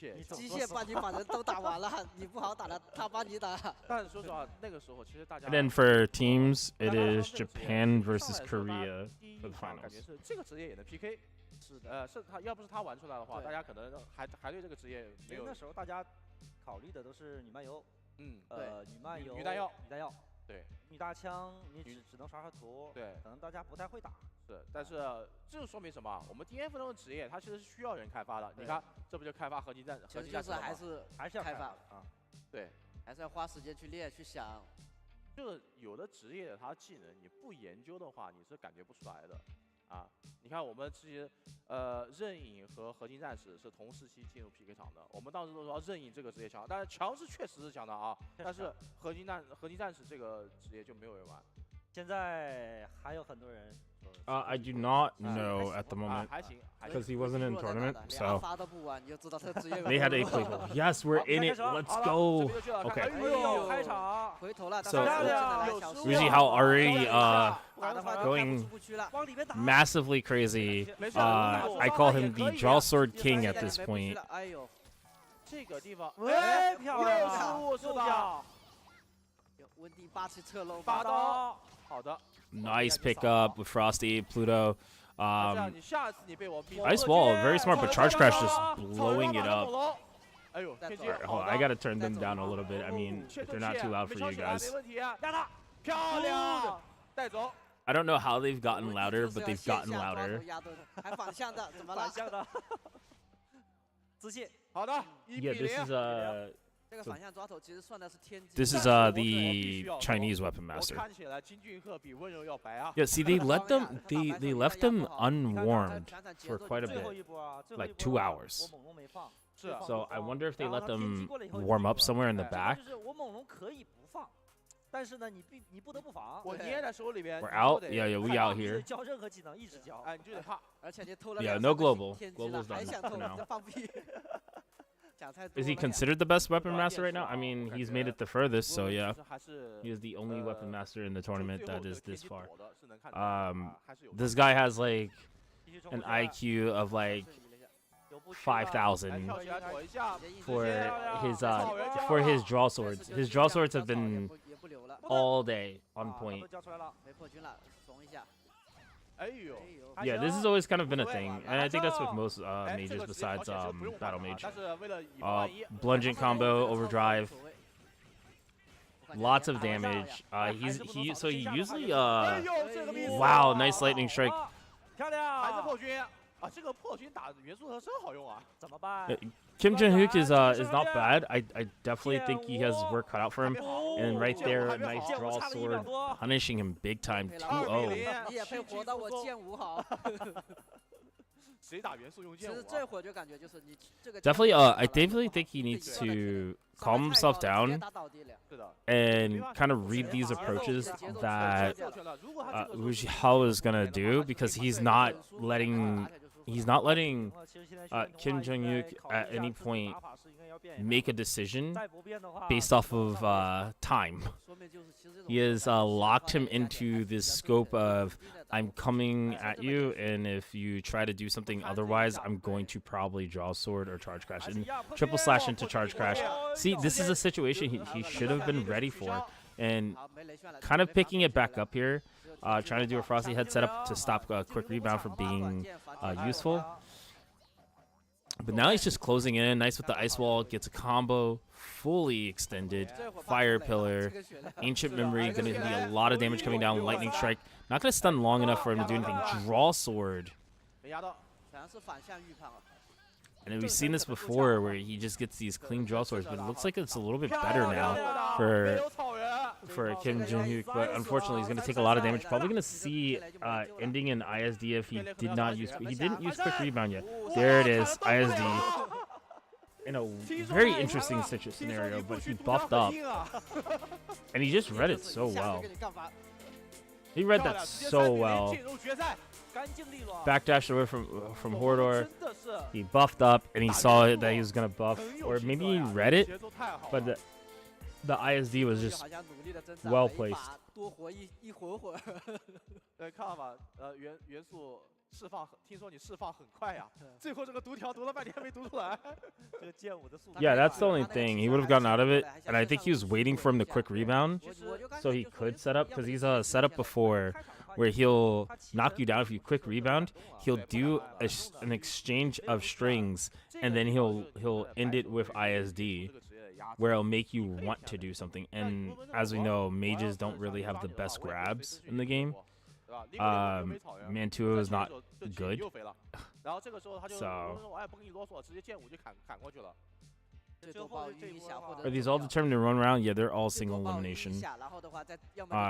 械把你把人都打完了，你不好打了，他帮你打。但是说实话，那个时候其实大家。And then for teams, it is Japan versus Korea for the finals. 感觉是这个职业也能 PK。是的。是他要不是他玩出来的话，大家可能还对这个职业没有。那时候大家考虑的都是女漫游，女漫游、女弹药，对，女大枪，你只能刷图，对，可能大家不太会打。是，但是这就说明什么？我们 DF 这种职业，它其实是需要人开发的。你看，这不就开发合金战士吗？还是要开发啊，对，还是要花时间去练去想。就是有的职业它技能你不研究的话，你是感觉不出来的。啊，你看我们这些刃影和合金战士是同时期进入 PK 场的，我们当时都说刃影这个职业强，但是强是确实是强的啊，但是合金战士这个职业就没有人玩。现在还有很多人。I do not know at the moment because he wasn't in the tournament, so they had a play. Yes, we're in it. Let's go. Okay. So Zhihao already going massively crazy. I call him the Draw Sword King at this point. 这个地方，漂亮，又是吧？温蒂霸气侧漏8刀，好的。Nice pickup with Frosty, Pluto. Ice Wall, very smart, but Charge Crash just blowing it up. Alright, hold on, I gotta turn them down a little bit. I mean, if they're not too loud for you guys. I don't know how they've gotten louder, but they've gotten louder. Yeah, this is the Chinese weapon master. Yeah, see, they left them unwarmed for quite a bit, like 2 hours. So I wonder if they let them warm up somewhere in the back. We're out. Yeah, we out here. Yeah, no global. Global's done for now. Is he considered the best weapon master right now? I mean, he's made it the furthest, so yeah. He is the only weapon master in the tournament that is this far. This guy has like an IQ of like 5,000 for his draw swords. His draw swords have been all day on point. Yeah, this has always kind of been a thing, and I think that's with most mages besides Battle Mage. Blungent combo, overdrive, lots of damage. He usually wow, nice lightning strike. 破军啊，这个破军打元素和真好用啊，怎么办？ Kim Jong-hook is not bad. I definitely think he has work cut out for him. And right there, a nice draw sword, punishing him big time. 2-0. 你也配活到我剑舞好？谁打元素用剑舞？其实这会儿就感觉就是你这个。Definitely, I definitely think he needs to calm himself down and kind of read these approaches that Wu Hao is gonna do, because he's not letting Kim Jong-hook at any point make a decision based off of time. He has locked him into this scope of, I'm coming at you, and if you try to do something otherwise, I'm going to probably draw sword or charge crash. And triple slash into charge crash. See, this is a situation he should have been ready for. And kind of picking it back up here, trying to do a Frosty head setup to stop a quick rebound from being useful. But now he's just closing in. Nice with the ice wall. Gets a combo. Fully extended. Fire pillar. Ancient memory. Going to be a lot of damage coming down. Lightning strike. Not going to stun long enough for him to do anything. Draw sword. And we've seen this before where he just gets these clean draw swords. But it looks like it's a little bit better now for Kim Jong-hook. But unfortunately, he's going to take a lot of damage. Probably going to see ending in ISD if he didn't use quick rebound yet. There it is, ISD. In a very interesting scenario, but he buffed up. And he just read it so well. He read that so well. Backdashed away from Hordor. He buffed up, and he saw that he was going to buff. Or maybe he read it, but the ISD was just well placed. 释放，听说你释放很快呀，最后这个读条读了半天没读出来，这个剑舞的速度。Yeah, that's the only thing. He would have gotten out of it, and I think he was waiting for him to quick rebound, so he could set up, because he's set up before where he'll knock you down if you quick rebound. He'll do an exchange of strings, and then he'll end it with ISD, where it'll make you want to do something. And as we know, mages don't really have the best grabs in the game. Mantua is not good. So are these all determined in one round? Yeah, they're all single elimination.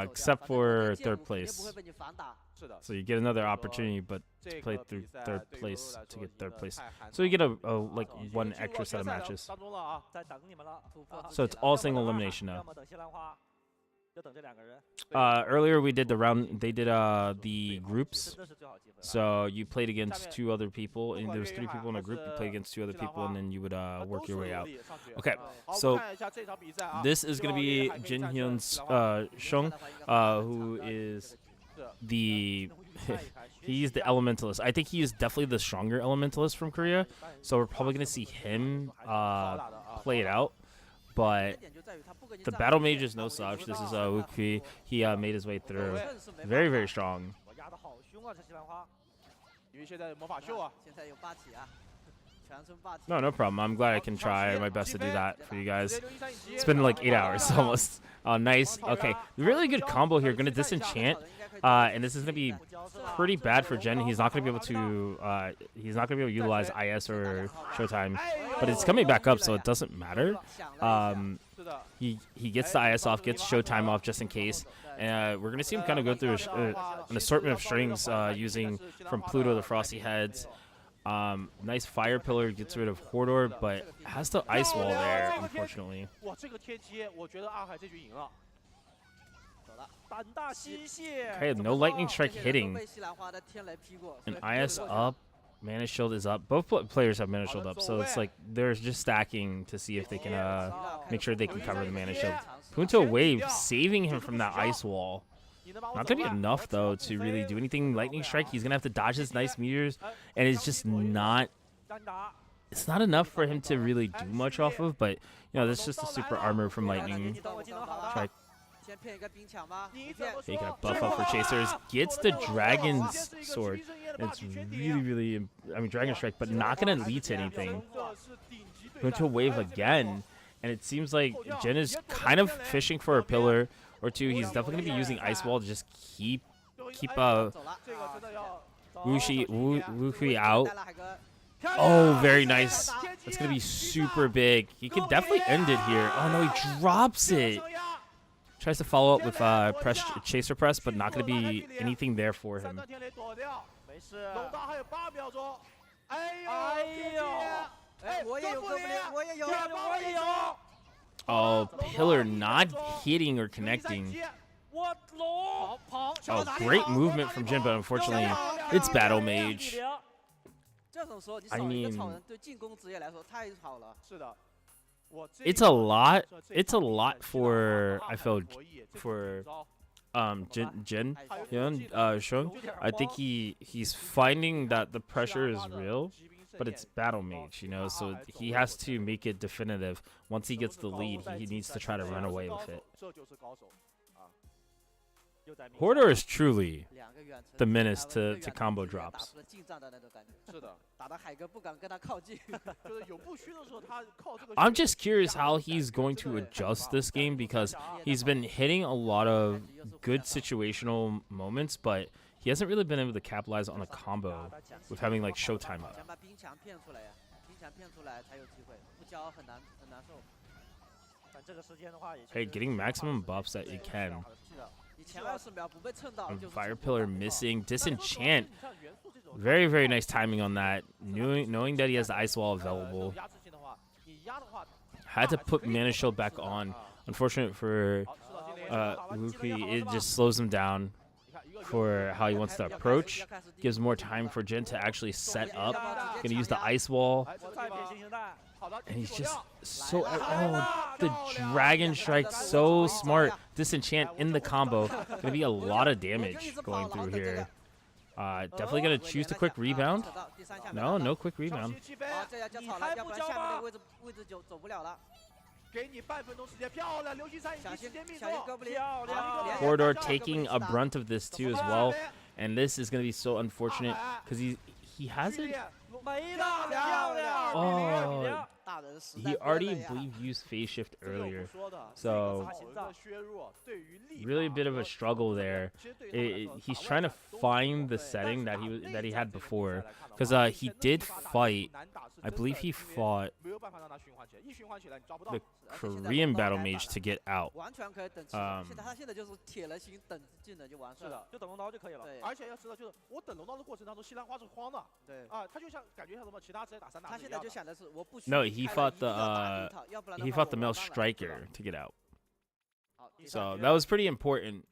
Except for third place. So you get another opportunity, but to play through third place to get third place. So you get a like one extra set of matches. So it's all single elimination now. Earlier we did the round. They did the groups. So you played against 2 other people, and there was 3 people in a group. You played against 2 other people, and then you would work your way out. Okay, so this is gonna be Jin Hyun's Shung, who is he's the elementalist. I think he is definitely the stronger elementalist from Korea. So we're probably gonna see him play it out. But the battle mage is no slouch. This is Wukui. He made his way through. Very, very strong. No problem. I'm glad I can try my best to do that for you guys. It's been like 8 hours almost. Nice. Okay, really good combo here. Gonna disenchant, and this is gonna be pretty bad for Jen. He's not gonna be able to utilize IS or Showtime, but it's coming back up, so it doesn't matter. He gets the IS off, gets Showtime off just in case. And we're gonna see him kind of go through an assortment of strings using from Pluto the Frosty Heads. Nice fire pillar, gets rid of Hordor, but has the ice wall there, unfortunately. Okay, no lightning strike hitting. And IS up, mana shield is up. Both players have mana shield up, so it's like they're just stacking to see if they can make sure they can cover the mana shield. Punto wave, saving him from that ice wall. Not going to be enough, though, to really do anything. Lightning strike, he's going to have to dodge his nice meteors, and it's just not... It's not enough for him to really do much off of, but, you know, that's just a super armor from lightning strike. Taking a buff up for chasers, gets the dragon's sword. It's really, I mean, dragon strike, but not going to lead to anything. Going to a wave again, and it seems like Jen is kind of fishing for a pillar or 2. He's definitely going to be using ice wall to just keep Wu Kui out. Oh, very nice. That's going to be super big. He could definitely end it here. Oh, no, he drops it. Tries to follow up with chaser press, but not going to be anything there for him. Oh, pillar not hitting or connecting. Oh, great movement from Jin, but unfortunately, it's Battle Mage. I mean, it's a lot. It's a lot for, I feel, for Jin Shung. I think he's finding that the pressure is real, but it's Battle Mage, you know, so he has to make it definitive. Once he gets the lead, he needs to try to run away with it. Hordor is truly the menace to combo drops. I'm just curious how he's going to adjust this game, because he's been hitting a lot of good situational moments, but he hasn't really been able to capitalize on a combo with having like Showtime up. Hey, getting maximum buffs that you can. Fire Pillar missing. Disenchant. Very, very nice timing on that. Knowing that he has the Ice Wall available. Had to put Mana Shield back on. Unfortunate for Wukui, it just slows him down for how he wants to approach. Gives more time for Jin to actually set up. Gonna use the Ice Wall. And he's just so... Oh, the Dragon Strike, so smart. Disenchant in the combo. Gonna be a lot of damage going through here. Definitely gonna choose the quick rebound. No quick rebound. Hordor taking a brunt of this too as well. And this is gonna be so unfortunate because he hasn't... Oh, he already, I believe, used phase shift earlier, so really a bit of a struggle there. He's trying to find the setting that he had before, because he did fight. I believe he fought the Korean Battle Mage to get out. No, he fought the male striker to get out. So that was pretty important,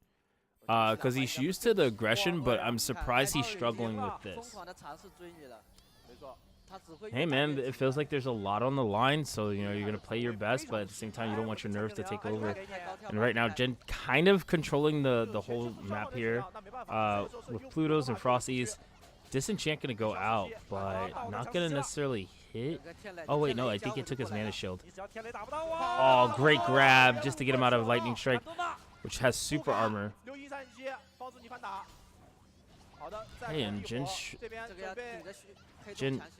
because he's used to the aggression, but I'm surprised he's struggling with this. Hey man, it feels like there's a lot on the line, so you know you're gonna play your best, but at the same time you don't want your nerves to take over. And right now, Jin kind of controlling the whole map here, with Plutos and Frosties. Disenchant gonna go out, but not gonna necessarily hit. Oh wait, no, I think it took his Mana Shield. Oh, great grab just to get him out of Lightning Strike, which has super armor. Hey, and Jin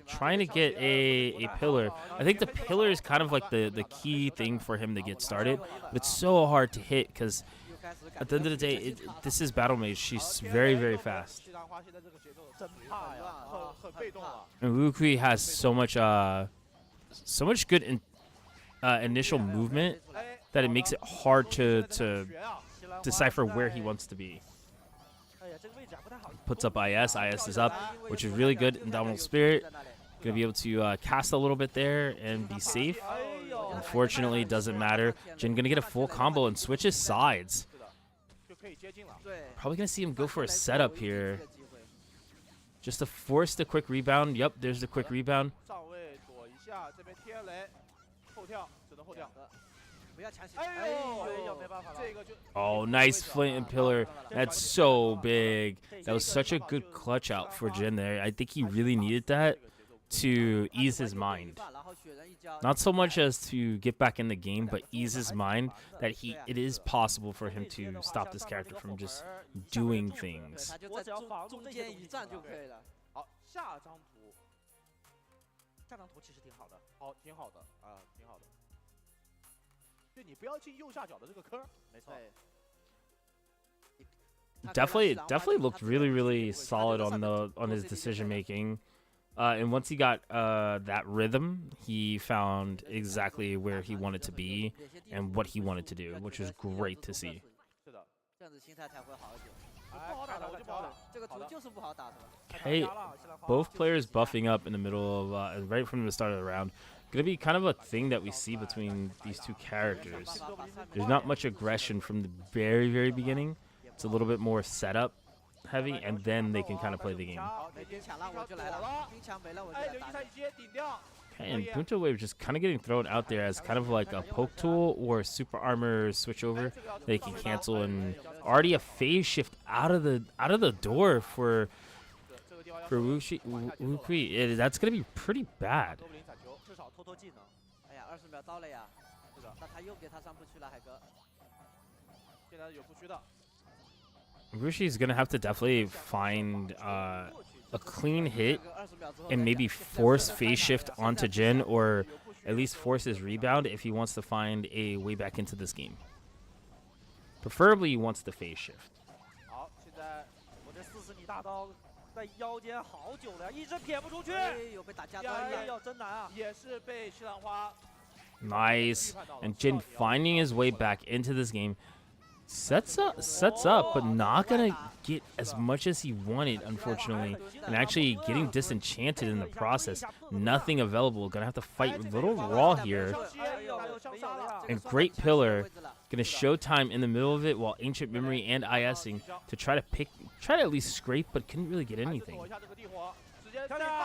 trying to get a pillar. I think the pillar is kind of like the key thing for him to get started, but it's so hard to hit because at the end of the day, this is Battle Mage. She's very, very fast. And Wukui has so much good initial movement that it makes it hard to decipher where he wants to be. Puts up IS. IS is up, which is really good. Indomitable Spirit. Gonna be able to cast a little bit there and be safe. Unfortunately, it doesn't matter. Jin gonna get a full combo and switches sides. Probably gonna see him go for a setup here, just to force the quick rebound. Yep, there's the quick rebound. Oh, nice flint and pillar. That's so big. That was such a good clutch out for Jin there. I think he really needed that to ease his mind. Not so much as to get back in the game, but ease his mind that it is possible for him to stop this character from just doing things. definitely looked really solid on his decision making. And once he got that rhythm, he found exactly where he wanted to be and what he wanted to do, which was great to see. Okay, both players buffing up in the middle of right from the start of the round. Gonna be kind of a thing that we see between these two characters. There's not much aggression from the very beginning. It's a little bit more setup heavy, and then they can kind of play the game. Okay, and Punto Wave just kind of getting thrown out there as kind of like a poke tool or super armor switchover. They can cancel, and already a phase shift out of the door for Wukui. That's gonna be pretty bad. Wuxi is gonna have to definitely find a clean hit and maybe force phase shift onto Jin, or at least force his rebound if he wants to find a way back into this game. Preferably he wants the phase shift. Nice. And Jin finding his way back into this game. Sets up, but not gonna get as much as he wanted, unfortunately, and actually getting disenchanted in the process. Nothing available. Gonna have to fight a little raw here. And great pillar, gonna showtime in the middle of it while Ancient Memory and ISing to try to at least scrape, but couldn't really get anything.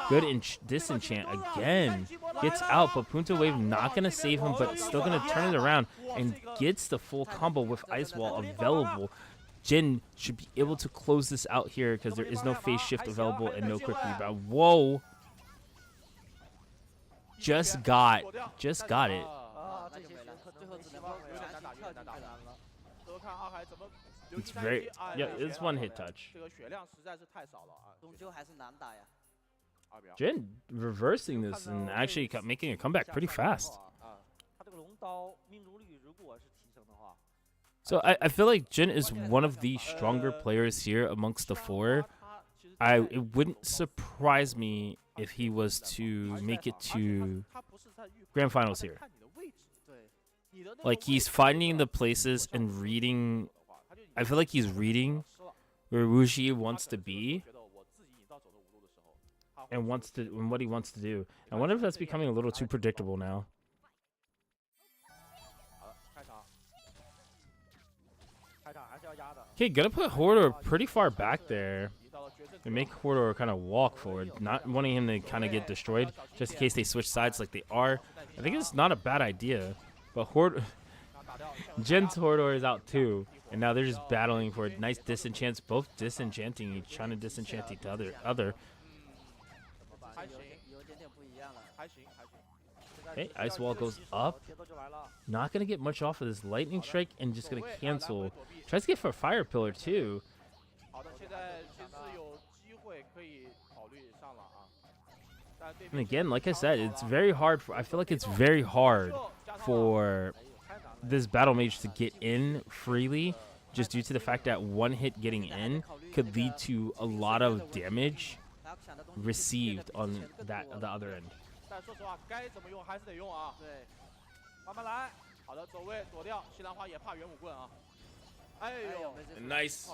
Good disenchant again. Gets out, but Punto Wave not going to save him, but still going to turn it around and gets the full combo with Ice Wall available. Jin should be able to close this out here because there is no phase shift available and no quick rebound. Whoa. Just got it. It's very, yeah, it's one hit touch. Jin reversing this and actually making a comeback pretty fast. So I feel like Jin is one of the stronger players here amongst the four. It wouldn't surprise me if he was to make it to grand finals here. Like, he's finding the places and reading. I feel like he's reading where Wuxi wants to be and what he wants to do. I wonder if that's becoming a little too predictable now. Okay, gonna put Hordor pretty far back there and make Hordor kind of walk forward, not wanting him to kind of get destroyed, just in case they switch sides like they are. I think it's not a bad idea, but Jin's Hordor is out too, and now they're just battling for nice disenchants, both disenchanting each, trying to disenchant each other. Okay, Ice Wall goes up. Not going to get much off of this Lightning Strike and just going to cancel. Tries to get for a Fire Pillar too. And again, like I said, it's very hard. I feel like it's very hard for this Battle Mage to get in freely, just due to the fact that one hit getting in could lead to a lot of damage received on the other end. Nice.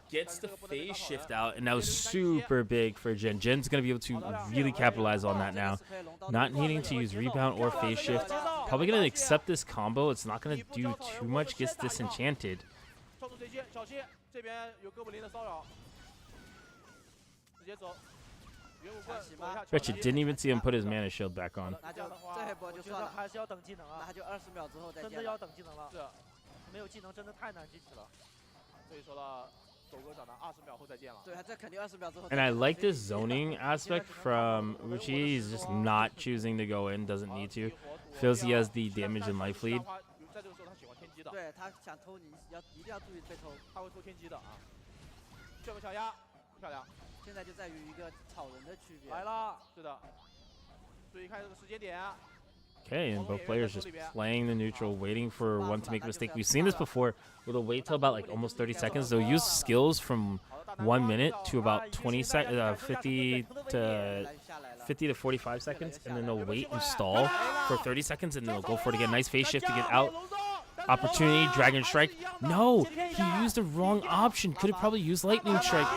Gets the phase shift out, and that was super big for Jin. Jin's going to be able to really capitalize on that now. Not needing to use rebound or phase shift. Probably going to accept this combo. It's not going to do too much. Gets disenchanted. Richard didn't even see him put his mana shield back on. And I like this zoning aspect from Uchi. He's just not choosing to go in, doesn't need to. Feels he has the damage and life lead. Okay, and both players just playing the neutral, waiting for one to make a mistake. We've seen this before, where they'll wait till about like almost 30 seconds. They'll use skills from 1 minute to about 50 to 45 seconds, and then they'll wait and stall for 30 seconds, and then they'll go for it again. Nice phase shift to get out. Opportunity, Dragon Strike. No, he used the wrong option. Could have probably used Lightning Strike.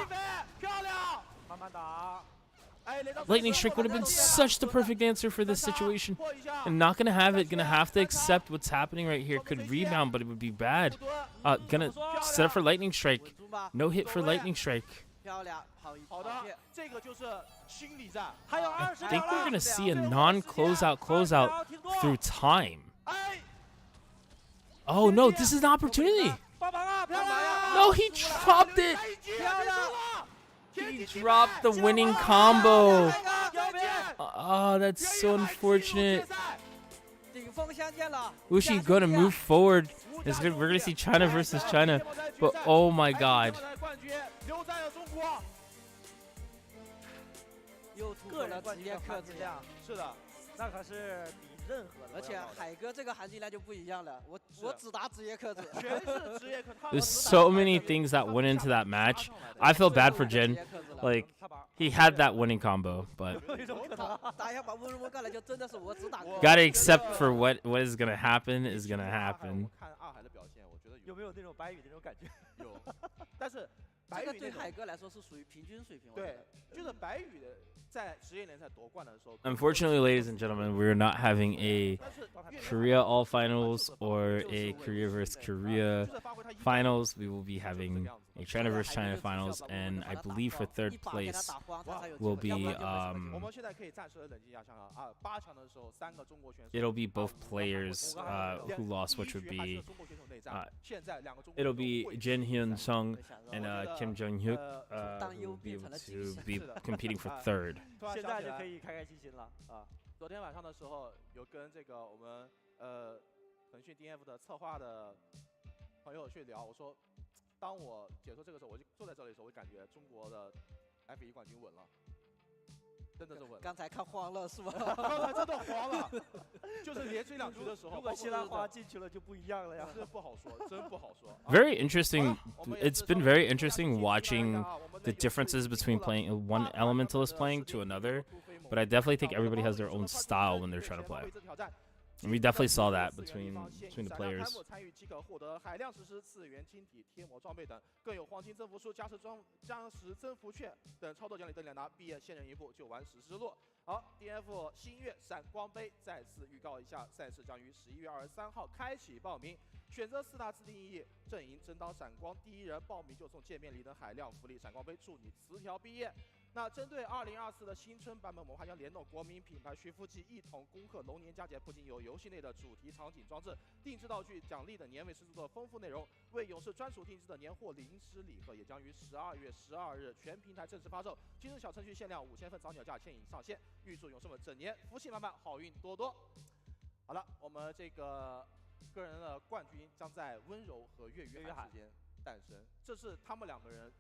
Lightning Strike would have been such the perfect answer for this situation. And not going to have it. Going to have to accept what's happening right here. Could rebound, but it would be bad. Going to set up for Lightning Strike. No hit for Lightning Strike. I think we're going to see a non-closeout through time. Oh, no, this is an opportunity. No, he dropped it. He dropped the winning combo. Oh, that's so unfortunate. Wuxi gonna move forward. We're gonna see China versus China, but oh my God. 有个人职业克制量，是的，那可是比任何的。而且海哥这个含金量就不一样了，我只打职业克制，全是职业克制。There's so many things that went into that match. I feel bad for Jin. Like he had that winning combo, but gotta accept for what is gonna happen is gonna happen. 有没有那种白宇那种感觉？有，但是白宇对海哥来说是属于平均水平。对，就是白宇的。 Unfortunately, ladies and gentlemen, we're not having a Korea All Finals or a Korea vs. Korea Finals. We will be having a China vs. China Finals, and I believe for third place will be it'll be both players who lost, which would be it'll be Jin Hyun Sung and Kim Jong Hyuk who will be able to be competing for third. 现在就可以开开心心了啊！昨天晚上的时候，有跟这个我们腾讯 DNF 的策划的朋友去聊，我说，当我解说这个时候，我就坐在这里的时候，我感觉中国的 F1冠军稳了。 真的是稳。刚才看慌了是吧？刚才真的慌了，就是连追两局的时候，如果希拉花进去了就不一样了呀。真不好说，真不好说。Very interesting. It's been very interesting watching the differences between playing one elementalist playing to another, but I definitely think everybody has their own style when they're trying to play. And we definitely saw that between the players. 参与即可获得海量实施次元晶体贴膜装备等，更有黄金增幅书、加时增幅券等操作奖励等两拿，毕业先人一步就完实施路。好 ，DNF 星月闪光杯再次预告一下，赛事将于11月23号开启报名，选择4大自定义阵营，争当闪光第一人，报名就送见面礼等海量福利，闪光杯祝你词条毕业。 那针对2024的新春版本，我们还将联动国民品牌徐福记，一同恭贺龙年佳节。不仅有游戏内的主题场景装置、定制道具、奖励等年味十足的丰富内容，为勇士专属定制的年货零食礼盒也将于12月12日全平台正式发售。今日小程序限量5000份，早鸟价现已上线。预祝勇士们整年福气满满，好运多多。好了，我们这个个人的冠军将在温柔和岳云海之间诞生，这是他们两个人。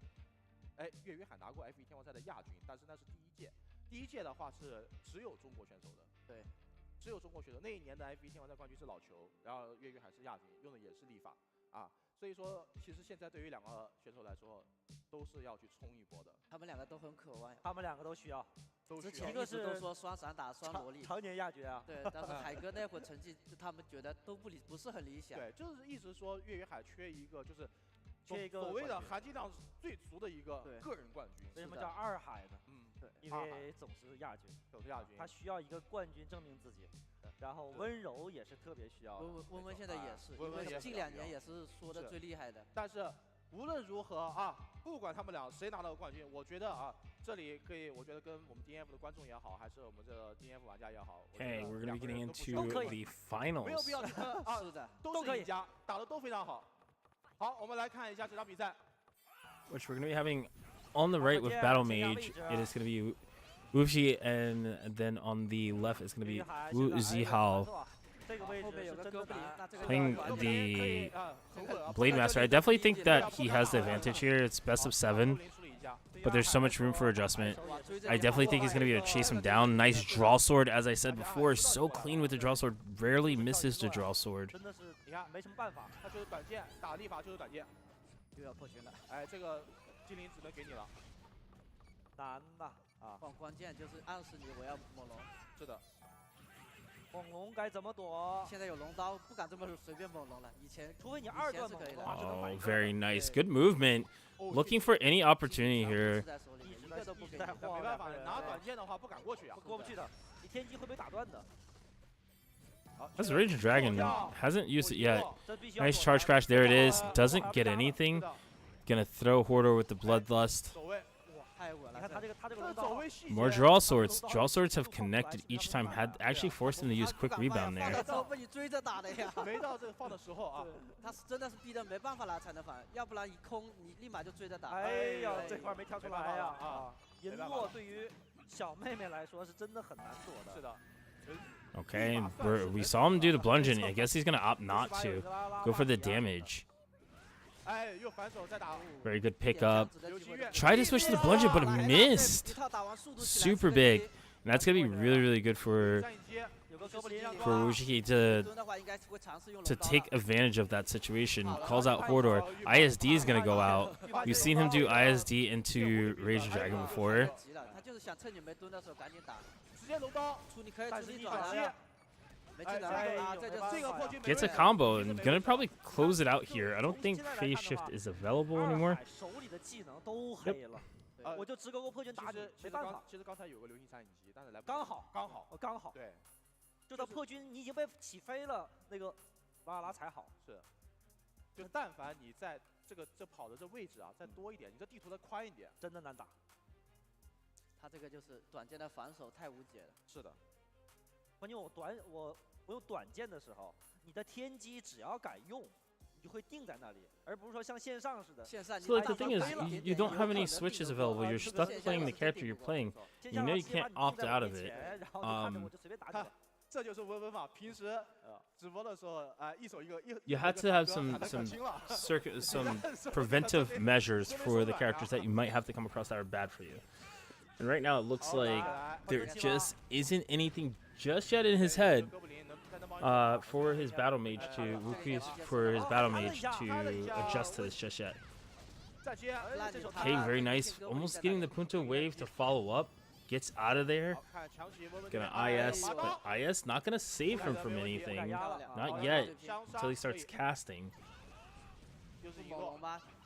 哎，岳云海拿过 F1天王赛的亚军，但是那是第一届。第一届的话是只有中国选手的，对，只有中国选手。那一年的 F1天王赛冠军是老裘，然后岳云海是亚军，用的也是立法啊。所以说，其实现在对于两个选手来说，都是要去冲一波的。他们两个都很渴望，他们两个都需要。之前一直都说双闪打双萝莉，常年亚军啊。对，但是海哥那会儿成绩，他们觉得都不是很理想。对，就是一直说岳云海缺一个就是。 缺一个所谓的含金量最足的一个个人冠军。为什么叫二海呢？嗯，对，因为总是亚军，总是亚军，他需要一个冠军证明自己。然后温柔也是特别需要的。温温现在也是，因为近2年也是说的最厉害的。但是无论如何啊，不管他们俩谁拿到冠军，我觉得啊，这里可以，我觉得跟我们 DNF 的观众也好，还是我们这个 DNF 玩家也好， Hey, we're gonna be getting into the finals. 没有必要啊，是的，都是赢家，打的都非常好。 好，我们来看一下这场比赛。Which we're going to be having on the right with Battle Mage. It is going to be Wuxi, and then on the left is going to be Wu Zihao playing the Blade Master. I definitely think that he has the advantage here. It's best of 7. but there's so much room for adjustment. I definitely think he's going to be able to chase him down. Nice draw sword, as I said before. So clean with the draw sword. Rarely misses the draw sword. 真的是你看没什么办法，他就是短剑，打立法就是短剑。又要破圈了。哎，这个精灵只能给你了。难呐啊！关键就是暗示你我要猛龙。是的。 猛龙该怎么躲？现在有龙刀，不敢这么随便猛龙了。以前，除非你二段猛龙的话，只能买 Oh, 一个。 very nice. Good movement. Looking for any opportunity here. 一个都不给你，没办法，拿短剑的话不敢过去啊，过不去的，你天机会被打断的。 This Raging Dragon hasn't used it yet. Nice charge crash. There it is. Doesn't get anything. Gonna throw Hordor with the Bloodlust. More draw swords. Draw swords have connected each time. Had actually forced him to use quick rebound there. 没到这个放的时候啊，他是真的是逼得没办法了才能反，要不然一空你立马就追着打。哎呀，这块没跳出来呀啊！银落对于小妹妹来说是真的很难躲的。是的。 Okay, we saw him do the bludgeon. I guess he's gonna opt not to. Go for the damage. Very good pickup. Tried to switch to the bludgeon, but it missed. Super big. And that's gonna be really, really good for Wujiki to take advantage of that situation. Calls out Hordor. ISD is gonna go out. We've seen him do ISD into Raging Dragon before. Gets a combo and gonna probably close it out here. I don't think phase shift is available anymore. 手里的技能都黑了，我就直勾勾破圈打你，没办法。其实刚才有个流星闪影机，但是来刚好。对，就到破军你已经被起飞了，那个瓦拉才好。是，就但凡你在这跑的这位置啊再多一点，你这地图再宽一点，真的难打。 他这个就是短剑的反手太无解了。是的，关键我用短剑的时候，你的天机只要敢用，你就会定在那里，而不是说像线上似的。线上 So like the thing is, you don't have any switches available. You're stuck playing the character you're playing. You know you can't opt out of it. 这就是文法。平时直播的时候，一手一个。You had to have some preventive measures for the characters that you might have to come across that are bad for you. And right now it looks like there just isn't anything just yet in his head for his battle mage to adjust to this just yet. Okay, very nice. Almost getting the Punto wave to follow up. Gets out of there. Gonna IS, but IS not gonna save him from anything. Not yet until he starts casting.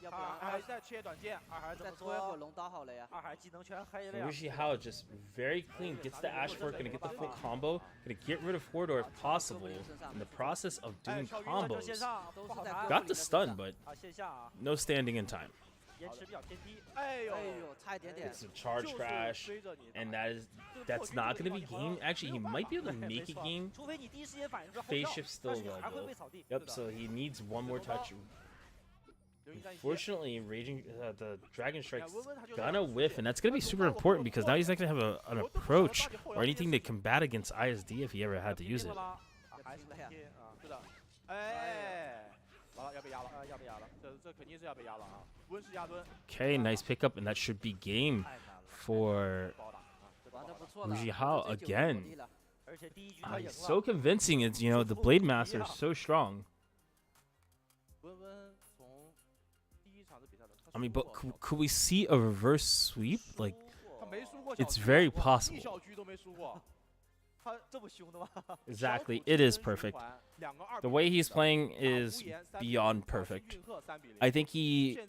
要不然还是再切短剑，再拖一会儿龙刀好了呀。二孩技能全黑了呀。Usually how just very clean, gets the Ashford, gonna get the full combo, gonna get rid of Hordor if possible. In the process of doing combos, got the stun, but no standing in time. It's a charge crash, and that's not gonna be game. Actually, he might be able to make a game. Phase shift still available. Yep. So he needs one more touch. Unfortunately, the Dragon Strike's gonna whiff, and that's gonna be super important because now he's not gonna have an approach or anything to combat against ISD if he ever had to use it. Okay, nice pickup, and that should be game for Wuji Hao again. He's so convincing. It's the Blade Master is so strong. I mean, but could we see a reverse sweep? Like, it's very possible. Exactly, it is perfect. The way he's playing is beyond perfect. I think he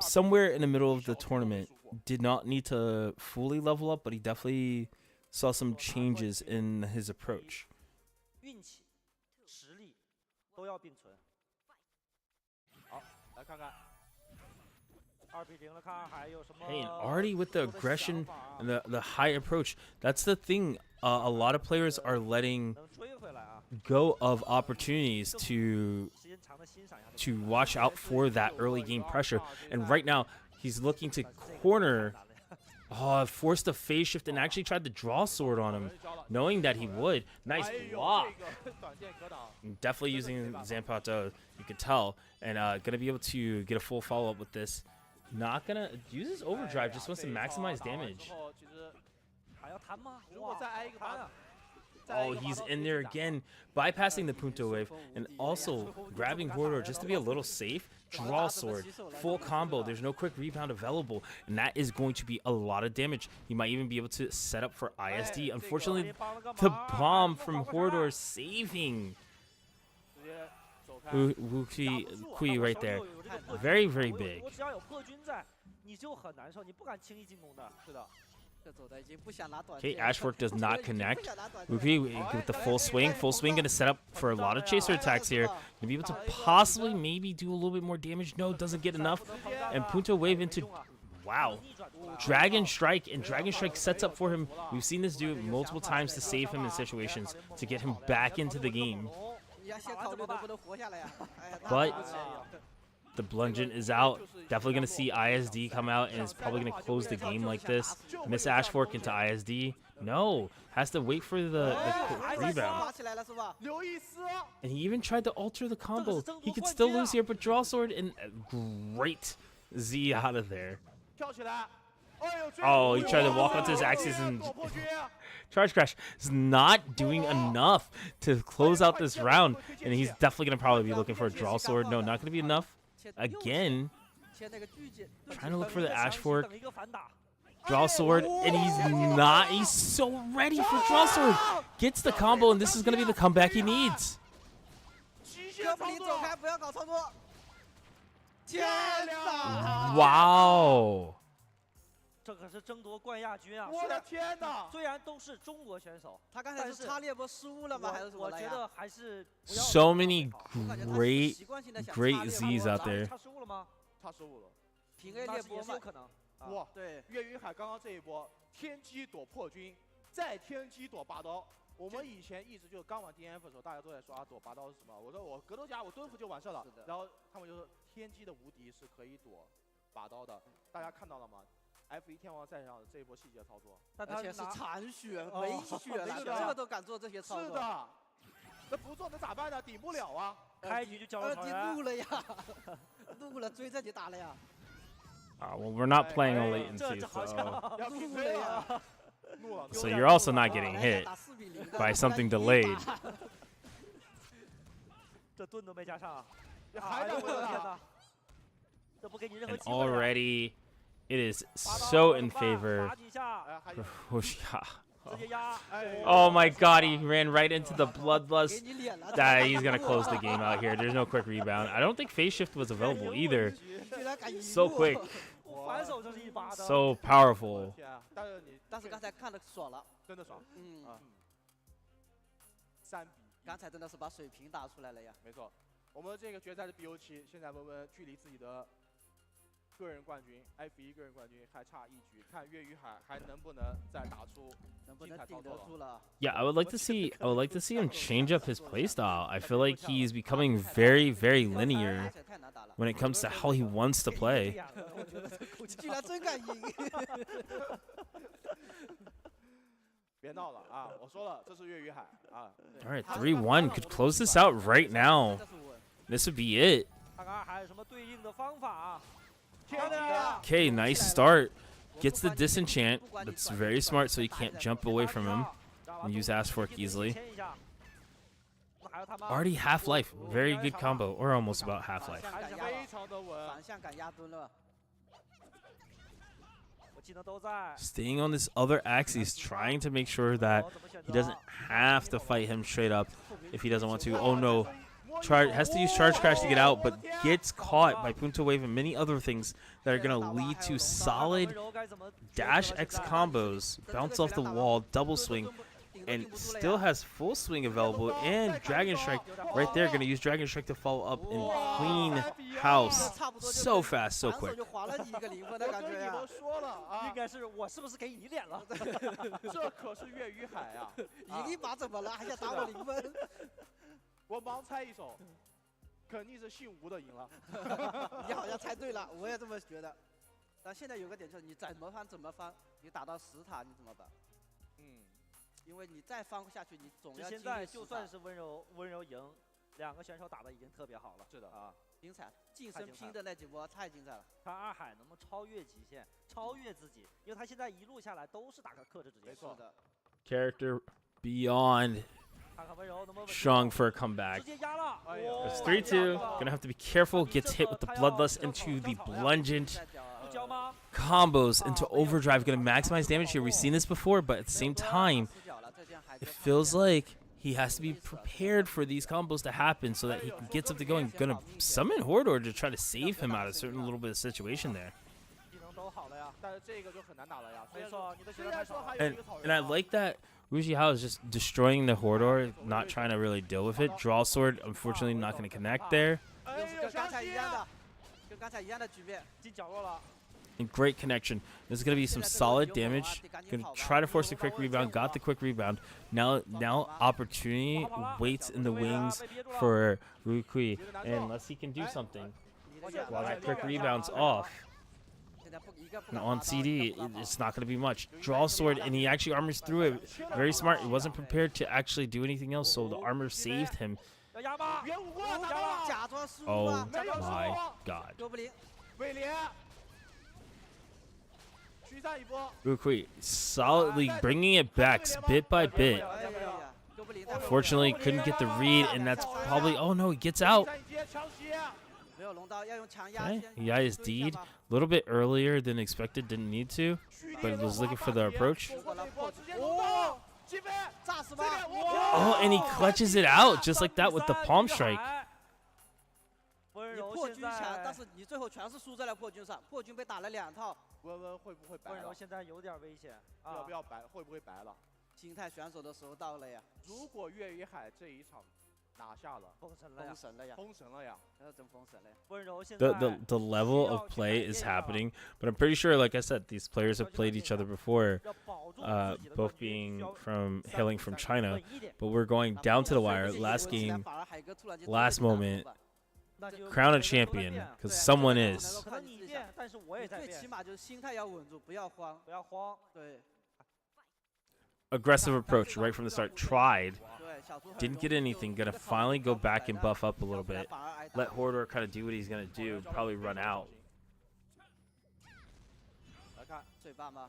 somewhere in the middle of the tournament did not need to fully level up, but he definitely saw some changes in his approach. 运气、实力都要并存。好，来看看。 Hey, and already with the aggression and the high approach, that's the thing. A lot of players are letting go of opportunities to watch out for that early game pressure. And right now, he's looking to corner. Forced a phase shift and actually tried to draw sword on him, knowing that he would. Nice block. Definitely using Zampato, you could tell, and gonna be able to get a full follow up with this. Not gonna use his overdrive. Just wants to maximize damage. 还要弹吗？如果再挨一个拔， Oh, he's in there again, bypassing the Punto Wave and also grabbing Corridor just to be a little safe. Draw sword, full combo. There's no quick rebound available, and that is going to be a lot of damage. He might even be able to set up for ISD. Unfortunately, the bomb from Corridor saving Kui right there. Very, very big. 我只要有破军在，你就很难受，你不敢轻易进攻的。是的。 Okay, Ashwork does not connect. Wukui with the full swing. Full swing going to set up for a lot of chaser attacks here. Going to be able to possibly maybe do a little bit more damage. No, doesn't get enough. And Punto Wave into... Wow. Dragon Strike. And Dragon Strike sets up for him. We've seen this do multiple times to save him in situations. To get him back into the game. But... the Bludgeon is out. Definitely going to see ISD come out and is probably going to close the game like this. Miss Ashfork into ISD. No. Has to wait for the rebound. And he even tried to alter the combo. He could still lose here, but draw sword and great Z out of there. Oh, he tried to walk onto his axis and Charge Crash is not doing enough to close out this round. And he's definitely going to probably be looking for a draw sword. No, not going to be enough. Again, trying to look for the Ashfork. Draw sword, and he's so ready for draw sword. Gets the combo, and this is going to be the comeback he needs. Wow. 这可是争夺冠亚军啊！我的天哪！虽然都是中国选手，他刚才是插猎波失误了吗？还是什么？我觉得还是 so many great Z's out there. 他失误了吗？他失误了。平 A 猎波也是有可能。哇，对，岳云海刚刚这一波天机躲破军，再天机躲拔刀。我们以前一直就刚玩 DNF 的时候，大家都在说啊，躲拔刀是什么？我说我格斗家我蹲伏就完事了。然后他们就说天机的无敌是可以躲拔刀的，大家看到了吗？ F1天王赛上的这一波细节操作，而且是残血没血了，这个都敢做这些操作。是的，那不做能咋办呢？顶不了啊！开局就交了你怒了呀，怒了追着你打了呀。Well, we're not playing on latency, so you're also not getting hit by something delayed. 这盾都没加上，还敢问啊？这不给你任何 And 机会。 already. It is so in favor. Oh my god, he ran right into the bloodlust. He's going to close the game out here. There's no quick rebound. I don't think phase shift was available either. So quick. So powerful. 但是刚才看的爽了，真的爽。3比，刚才真的是把水平打出来了呀。没错，我们这个决赛是 BO7，现在我们距离自己的 个人冠军 F1个人冠军还差一局，看岳云海还能不能再打出精彩操作了。Yeah, I would like to see him change up his playstyle. I feel like he's becoming very, very linear when it comes to how he wants to play. 居然真敢赢！别闹了啊！我说了，这是岳云海啊。All right, 3-1 could close this out right now. This would be it. 看看还有什么对应的方法。 Okay, nice start. Gets the disenchant. That's very smart, so you can't jump away from him and use Ashfork easily. Already half-life. Very good combo, or almost about half-life. Staying on this other axis, trying to make sure that he doesn't have to fight him straight up if he doesn't want to. Oh no. Has to use Charge Crash to get out, but gets caught by Punto Wave and many other things that are going to lead to solid dash X combos, bounce off the wall, double swing, and still has full swing available and Dragon Strike right there. Going to use Dragon Strike to follow up and clean house. So fast, so quick. 应该是我是不是给你脸了？这可是岳云海啊！赢一把怎么了？还想打我0分？ 我盲猜一手，肯定是姓吴的赢了。你好像猜对了，我也这么觉得。但现在有个点就是你怎么翻，你打到10塔你怎么办？因为你再翻下去，你总要。现在就算是温柔赢，两个选手打的已经特别好了。是的啊，精彩，近身拼的那几波太精彩了。看二海能不能超越极限，超越自己，因为他现在一路下来都是打个克制直接。没错的。Character beyond 看看温柔能不能稳住 strong for a comeback. 直接压了。 It's 3-2. Gonna have to be careful. Gets hit with the bloodlust into the blungent combos into overdrive. Gonna maximize damage here. We've seen this before, but at the same time, it feels like he has to be prepared for these combos to happen so that he can get something going. Gonna summon Hordor to try to save him out of a certain little bit of situation there. 技能都好了呀。但是这个就很难打了呀。没错，你的血量太少了。And I like that Wuji Hao is just destroying the Hordor, not trying to really deal with it. Draw sword, unfortunately, not going to connect there. 又是跟刚才一样的，跟刚才一样的局面。进角落了。 And great connection. This is going to be some solid damage. Going to try to force the quick rebound. Got the quick rebound. Now opportunity waits in the wings for Wu Kui. Unless he can do something while that quick rebound's off. Now on CD, it's not going to be much. Draw sword, and he actually armors through it. Very smart. He wasn't prepared to actually do anything else, so the armor saved him. Oh my god. Rukui solidly bringing it back bit by bit. Unfortunately, couldn't get the read, and that's probably... Oh no, he gets out. Okay, he got his deed a little bit earlier than expected. Didn't need to, but was looking for the approach. Oh, and he clutches it out just like that with the palm strike. 你破军强，但是你最后全是输在了破军上。破军被打了2套。温温会不会白了？温柔现在有点危险。要不要白？会不会白了？心态选手的时候到了呀。如果岳雨海这一场拿下了，封神了呀！封神了呀！封神了呀！要真封神了呀！温柔现在 The level of play is happening, but I'm pretty sure, like I said, these players have played each other before, both being hailing from China. But we're going down to the wire. Last game, last moment. Crown a champion, because someone is. 可能你变，但是我也在变。最起码就是心态要稳住，不要慌，不要慌。对。 Aggressive approach right from the start. Tried. Didn't get anything. Gonna finally go back and buff up a little bit. Let Hordor kind of do what he's gonna do. Probably run out. 来看最棒吗？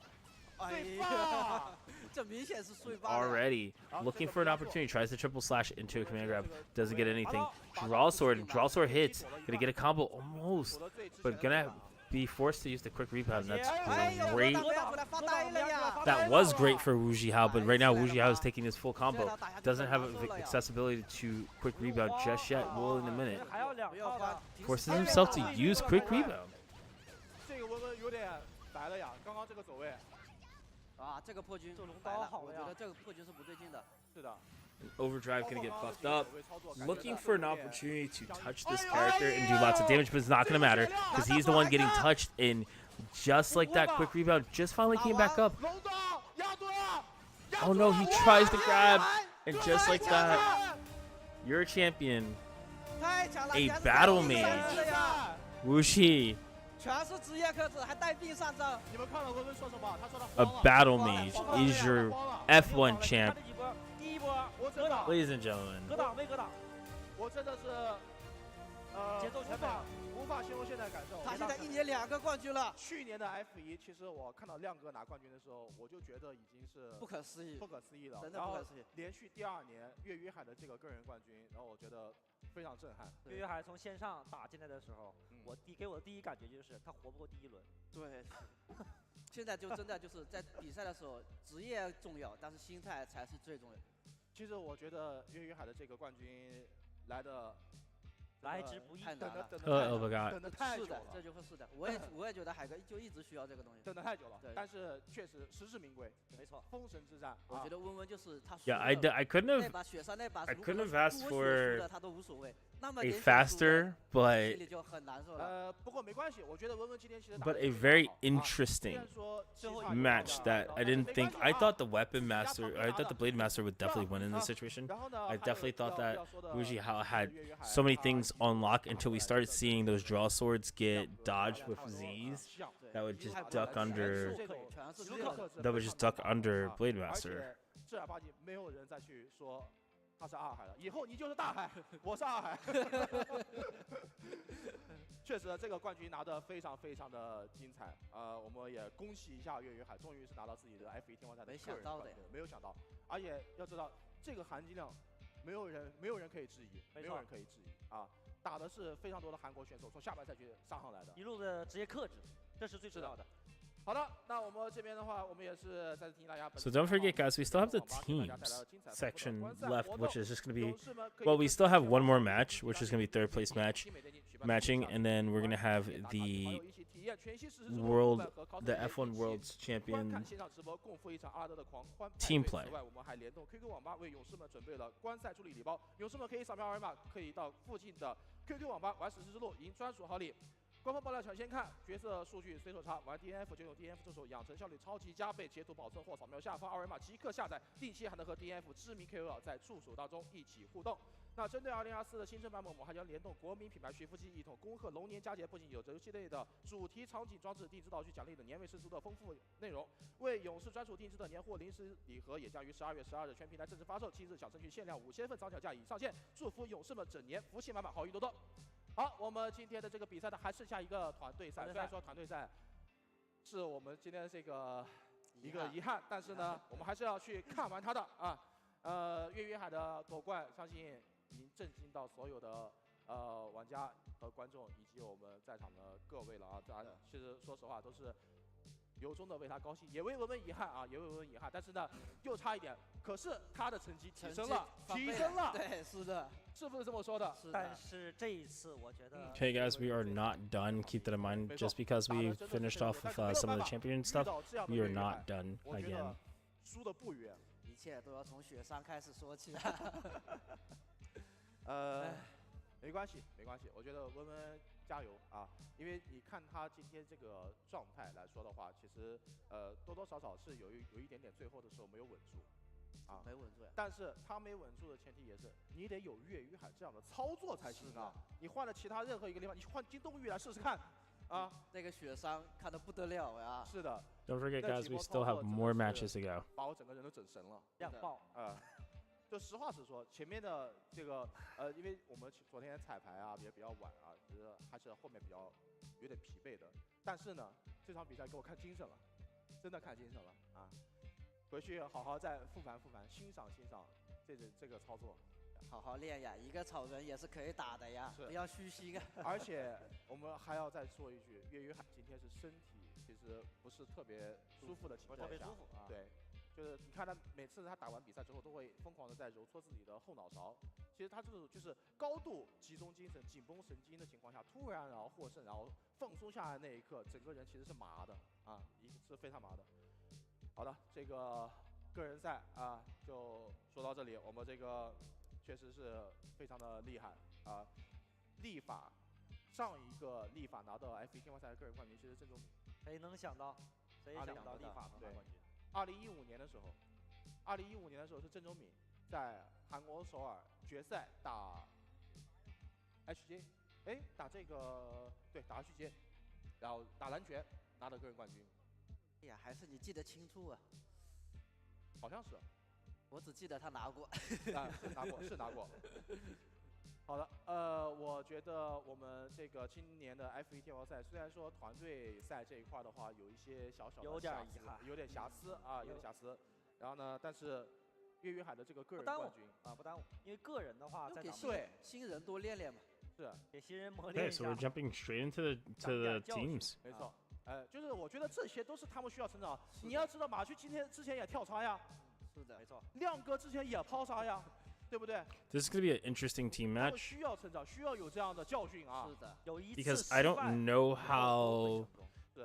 这明显是碎棒。 Already looking for an opportunity. Tries to triple slash into a command grab. Doesn't get anything. Draw sword. Draw sword hits. Gonna get a combo almost, but gonna be forced to use the quick rebound. That's great. That was great for Wu Jihao, but right now Wu Jihao is taking his full combo. Doesn't have accessibility to quick rebound just yet. Will in a minute. Forces himself to use quick rebound. 这个温温有点白了呀，刚刚这个走位。啊，这个破军白了，我觉得这个破军是不对劲的。是的。 Overdrive gonna get buffed up. Looking for an opportunity to touch this character and do lots of damage, but it's not gonna matter because he's the one getting touched. And just like that, quick rebound just finally came back up. Oh no, he tries to grab, and just like that, your champion, a battle mage, Wuxi. 全是职业克制，还带病上阵。你们看到温温说什么？他说他 A battle mage is your F1 champ. 第一波格挡 Ladies and gentlemen. 格挡没格挡？我真的是节奏全无法形容现在感受。他现在1年2个冠军了。去年的 F1，其实我看到亮哥拿冠军的时候，我就觉得已经是不可思议，不可思议了。真的不可思议。连续第2年岳雨海的这个个人冠军，然后我觉得非常震撼。岳雨海从线上打进来的时候，给我的第一感觉就是他活不过第1轮。对。现在就真的就是在比赛的时候，职业重要，但是心态才是最重要。其实我觉得岳雨海的这个冠军来之不易，太难了，等得太久了。是的，这就是的。我也觉得海哥就一直需要这个东西。等得太久了，但是确实实至名归。没错，封神之战，我觉得温温就是他。Yeah, I couldn't have. 那把雪山那把 I couldn't have asked for 他都无所谓。 a faster, but 不过没关系，我觉得温温今天其实 but a very interesting match that I didn't think. I thought the weapon master, I thought the blade master would definitely win in this situation. I definitely thought that Wu Jihao had so many things on lock until we started seeing those draw swords get dodged with Z's that would just duck under. That would just duck under blade master. 正儿八经没有人再去说他是二海的，以后你就是大海，我是二海。确实，这个冠军拿得非常非常的精彩。我们也恭喜一下岳云海，终于是拿到自己的 F1天王赛的个人冠军，没有想到。而且要知道，这个含金量，没有人可以质疑，没有人可以质疑啊！打的是非常多的韩国选手从下半赛区杀上来的，一路的职业克制，这是最重要的。好的，那我们这边的话，我们也是再次提醒大家。So don't forget, guys, we still have the teams section left, which is just going to be, well, we still have one more match, which is going to be third place matching, and then we're going to have the F1 World's Champion team play. 我们还联动 QQ 网吧为勇士们准备了观赛助力礼包，勇士们可以扫描二维码，可以到附近的 QQ 网吧玩史诗之路，赢专属好礼。官方爆料抢先看，角色数据随手查，玩 DNF 就用 DNF 助手，养成效率超级加倍，截图保存或扫描下方二维码即刻下载，定期还能和 DNF 知名 KOL 在助手当中一起互动。那针对2024的新生版本，我们还将联动国民品牌徐福记，一同恭贺龙年佳节，不仅有游戏类的主题场景装置、定制道具、奖励等年味十足的丰富内容，为勇士专属定制的年货零食礼盒也将于12月12日全平台正式发售，今日小程序限量5000份，早鸟价已上线，祝福勇士们整年福气满满，好运多多。好，我们今天的这个比赛呢，还剩下一个团队赛。虽然说团队赛是我们今天这个一个遗憾，但是呢，我们还是要去看完它的啊。岳云海的夺冠，相信已经震惊到所有的玩家和观众，以及我们在场的各位了啊。其实说实话，都是由衷的为他高兴，也为我们遗憾啊，也为我们遗憾。但是呢，又差一点，可是他的成绩提升了，提升了。对，是的。是不是这么说的？但是这一次我觉得 Okay, guys, we are not done. Keep that in mind. Just because we finished off with some of the champion stuff, we are not done again. 输的不远，一切都要从雪山开始说起。没关系，没关系。我觉得温温加油啊！因为你看他今天这个状态来说的话，其实多多少少是有一点点最后的时候没有稳住。啊，没稳住呀！但是他没稳住的前提也是你得有岳云海这样的操作才行啊！你换了其他任何一个地方，你换金东玉来试试看，啊，那个雪山看得不得了呀！是的。Don't forget, guys, we still have more matches to go. 把我整个人都整神了，亮爆啊！就实话实说，前面的这个因为我们昨天彩排啊也比较晚啊，其实还是后面比较有点疲惫的。但是呢，这场比赛给我看精神了，真的看精神了啊！回去好好再复盘复盘，欣赏欣赏这个操作，好好练呀！一个草人也是可以打的呀，不要虚心啊！而且我们还要再说一句，岳云海今天是身体其实不是特别舒服的情况下，特别舒服啊。对，就是你看他每次他打完比赛之后，都会疯狂的在揉搓自己的后脑勺。其实他这种就是高度集中精神、紧绷神经的情况下，突然然后获胜，然后放松下来那一刻，整个人其实是麻的啊，是非常麻的。好的，这个个人赛啊，就说到这里。我们这个确实是非常的厉害啊！立法上一个立法拿到 F1天王赛的个人冠军，其实郑州敏。谁能想到？谁想到立法能拿冠军？2015年的时候是郑州敏在韩国首尔决赛打 HJ， 打这个对打 HJ， 然后打蓝拳拿的个人冠军。哎呀，还是你记得清楚啊！好像是，我只记得他拿过。啊，是拿过。好的，我觉得我们这个今年的 F1天王赛，虽然说团队赛这一块的话有一些小小的有点遗憾，有点瑕疵啊，有点瑕疵。然后呢，但是岳云海的这个个人冠军啊不耽误，因为个人的话在对新人多练练嘛。是给新人磨练一 Okay, 下。 so we're jumping straight into the teams. 没错。就是我觉得这些都是他们需要成长。你要知道，马驹之前也跳叉呀，是的，没错。亮哥之前也抛杀呀，对不对 ？This is gonna be an interesting team match. 需要成长，需要有这样的教训啊。是的，有一次 Because I don't know how.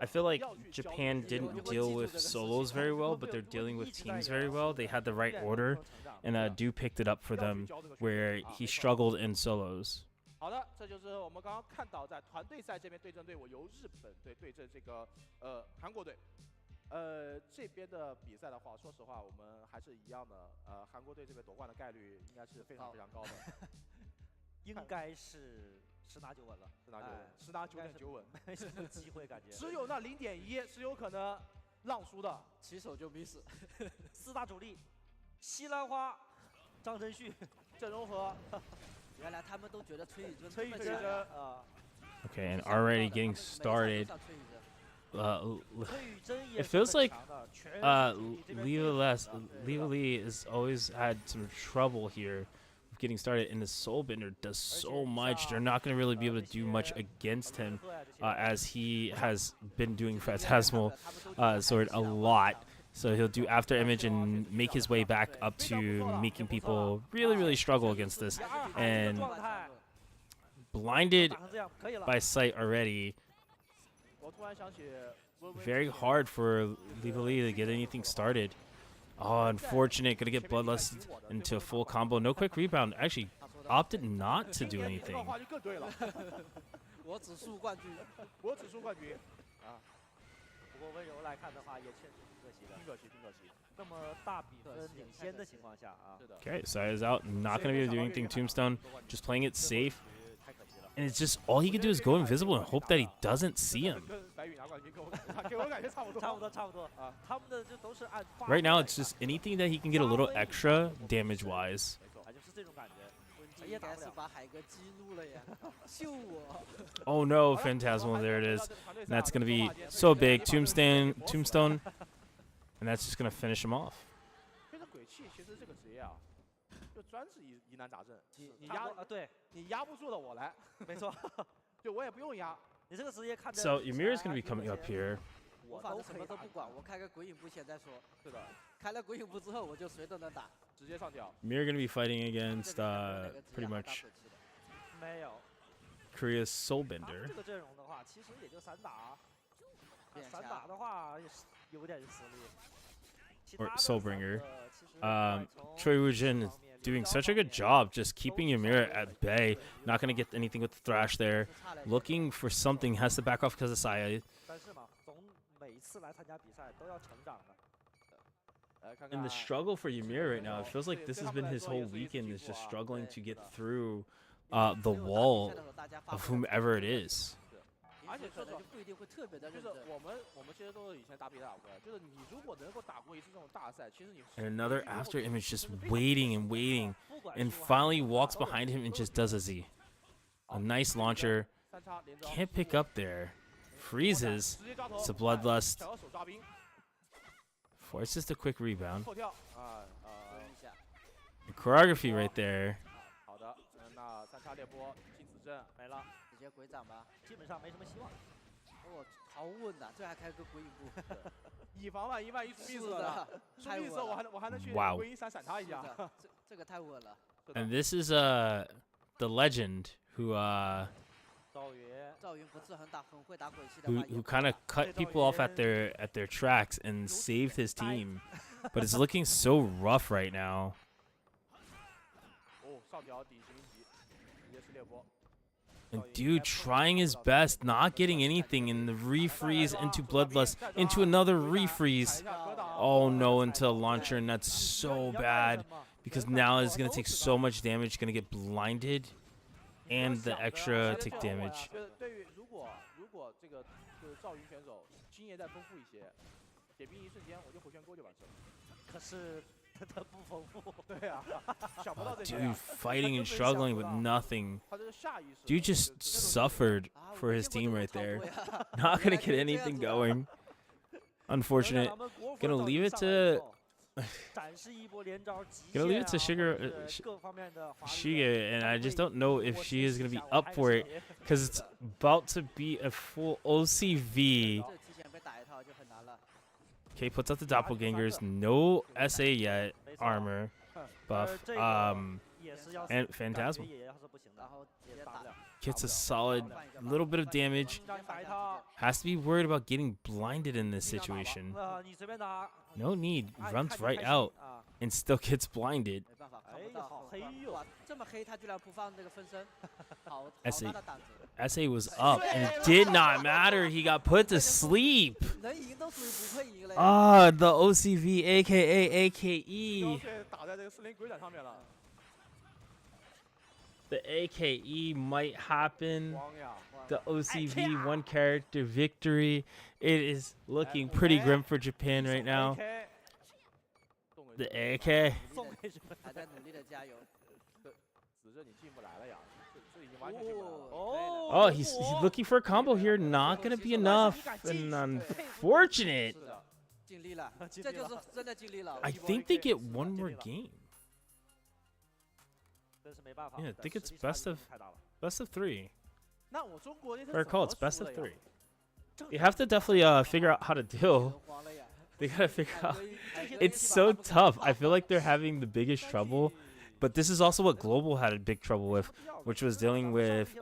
I feel like Japan didn't deal with solos very well, but they're dealing with teams very well. They had the right order, and Du picked it up for them, where he struggled in solos. 好的，这就是我们刚刚看到在团队赛这边对阵队伍，由日本队对阵这个韩国队。这边的比赛的话，说实话，我们还是一样的。韩国队这边夺冠的概率应该是非常非常高的，应该是10拿9稳了，10拿9稳，10拿9.9稳，没什么机会感觉。只有那0.1是有可能让输的，起手就必死。4大主力，西兰花。张真旭，郑容和，原来他们都觉得崔宇珍崔宇珍啊。 Okay, and already getting started. It feels like Leva Lee has always had some trouble here with getting started, and the Soulbender does so much. They're not going to really be able to do much against him, as he has been doing Phantasmal Sword a lot. So he'll do after image and make his way back up to making people really struggle against this. And blinded by sight already. Very hard for Leva Lee to get anything started. Oh, unfortunate. Gonna get Bloodlust into a full combo. No quick rebound. Actually, opted not to do anything. 我只输冠军，我只输冠军啊。不过温柔来看的话，也确实挺可惜的。挺可惜，挺可惜。那么大比分领先的情况下啊。Okay, Sai is out. Not gonna be able to do anything. Tombstone just playing it safe. And it's just all he can do is go invisible and hope that he doesn't see him. Right now, it's just anything that he can get a little extra damage-wise. Oh no, Phantasmal, there it is. And that's going to be so big. Tombstone, and that's just going to finish him off. 专治疑难杂症，你压不住的我来，没错，就我也不用压。你这个职业看着。 So Ymir is going to be coming up here. 我反正什么都不管，我开个鬼影步先再说。是的，开了鬼影步之后，我就谁都能打，直接上吊。Ymir going to be fighting against pretty much 没有 Korea's Soulbender. 这个阵容的话，其实也就散打，散打的话也是有点实力。 Or Soulbringer. Choi Woo-jin is doing such a good job just keeping Ymir at bay. Not going to get anything with the thrash there. Looking for something. Has to back off because of Saya. And the struggle for Ymir right now, it feels like this has been his whole weekend, is just struggling to get through the wall of whomever it is. 而且可能就不一定会特别的认真。就是我们其实都是以前打比赛打过来，就是你如果能够打过一次这种大赛，其实你。And another after image just waiting and waiting, and finally walks behind him and just does a Z. A nice launcher. Can't pick up there. Freezes. It's a Bloodlust. Forces the quick rebound. The choreography right there. 好的，那三叉裂波，金子阵没了。 直接鬼掌吧，基本上没什么希望。我毫无问的，这还开个鬼影步，以防万一，万一出意思了，出意思我还能去鬼影闪他一下。这个太稳了。And this is the legend who who kind of cut people off at their tracks and saved his team, but it's looking so rough right now. 哦，上条底型级，直接是裂波。 And dude trying his best, not getting anything, in the refreeze into Bloodlust, into another refreeze. Oh no, into a launcher, and that's so bad. Because now it's going to take so much damage, going to get blinded, and the extra take damage. 对于如果这个就是赵云选手经验再丰富一些，点兵一瞬间我就回旋钩就完事了。可是。 Dude fighting and struggling with nothing. Dude just suffered for his team right there. Not gonna get anything going. Unfortunate. Gonna leave it to Shige, and I just don't know if she is gonna be up for it because it's about to be a full OCV. Okay, puts out the doppelgangers. No SA yet. Armor buff. And Phantasmal. Gets a solid little bit of damage. Has to be worried about getting blinded in this situation. No need. Runs right out and still gets blinded. SA was up and it did not matter. He got put to sleep. Ah, the OCV, aka AKE. The AKE might happen. The OCV one character victory. It is looking pretty grim for Japan right now. The AK. 没准还在努力的加油。子正你进不来了呀，这已经完全进不来了。Oh, he's looking for a combo here. Not gonna be enough, and unfortunate. 尽力了，这就是真的尽力了。 I think they get one more game. 真是没办法。 Yeah, I think it's best of 3. 那我中国那 Or call it's best of 怎么输的呀 3. You have to definitely figure out how to deal. They gotta figure out. It's so tough. I feel like they're having the biggest trouble, but this is also what Global had a big trouble with, which was dealing with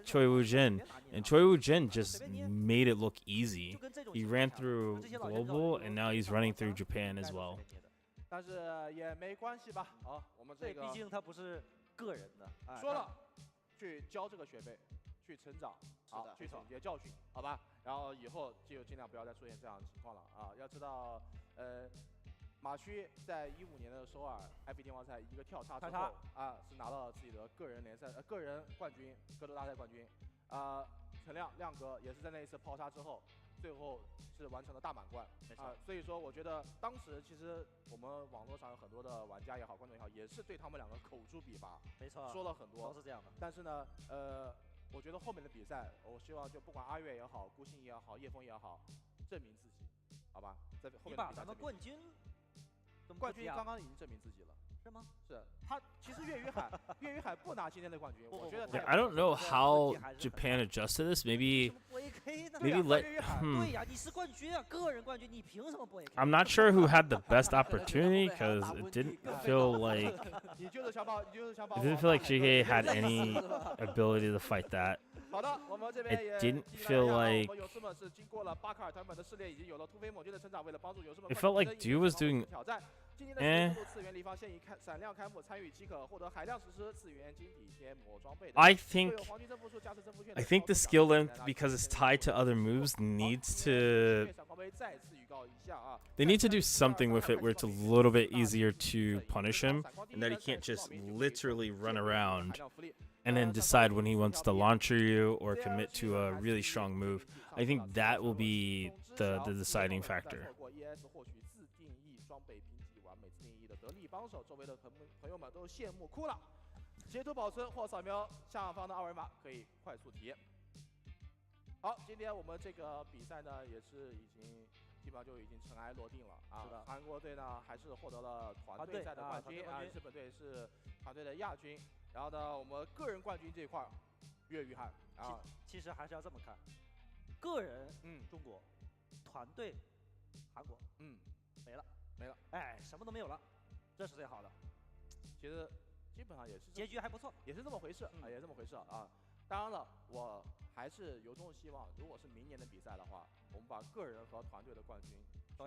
Choi Woo Jin, and Choi Woo Jin just made it look easy. He ran through Global, and now he's running through Japan as well. 但是也没关系吧。好，我们这个毕竟他不是个人的。说了，去交这个学费，去成长，好，去总结教训，好吧？然后以后就尽量不要再出现这样的情况了啊！要知道，马区在15年的首尔 F1电王赛一个跳叉之后啊，是拿到了自己的个人冠军，格斗大赛冠军。陈亮哥也是在那一次抛叉之后，最后是完成了大满贯啊。所以说，我觉得当时其实我们网络上有很多的玩家也好，观众也好，也是对他们两个口诛笔伐，没错，说了很多，都是这样的。但是呢，我觉得后面的比赛，我希望就不管阿月也好，顾昕也好，叶枫也好，证明自己，好吧？在后面的比赛，你把咱们冠军刚刚已经证明自己了。 是吗？是他其实岳于海不拿今天的冠军，我觉得 I don't know how Japan adjusted this. Maybe let. 对呀，你是冠军啊，个人冠军，你凭什么不 AK？ I'm not sure who had the best opportunity because it didn't feel like. 你就是想把 It didn't feel like JK had any ability to fight that. 好的，我们这边也 It didn't feel like. 我们勇士们是经过了巴卡尔团本的试炼，已经有了突飞猛进的成长，为了帮助勇士们 It felt like Dew was doing. 挑战。 今年的次元立方现已闪亮开幕，参与即可获得海量实施次元晶体天魔装备。I think the skill length, because it's tied to other moves, needs to. They need to do something with it where it's a little bit easier to punish him, and that he can't just literally run around and then decide when he wants to launcher you or commit to a really strong move. I think that will be the deciding factor. 得力帮手，周围的朋友们都羡慕哭了。截图保存或扫描下方的二维码，可以快速体验。好，今天我们这个比赛呢，也是基本上就已经尘埃落定了啊。韩国队呢，还是获得了团队赛的冠军啊，日本队是团队的亚军。然后呢，我们个人冠军这一块，岳于海啊，其实还是要这么看，个人中国，团队韩国没了，哎，什么都没有了。 这是最好的，其实基本上也是结局还不错，也是这么回事啊，也是这么回事啊。当然了，我还是由衷希望，如果是明年的比赛的话，我们把个人和团队的冠军都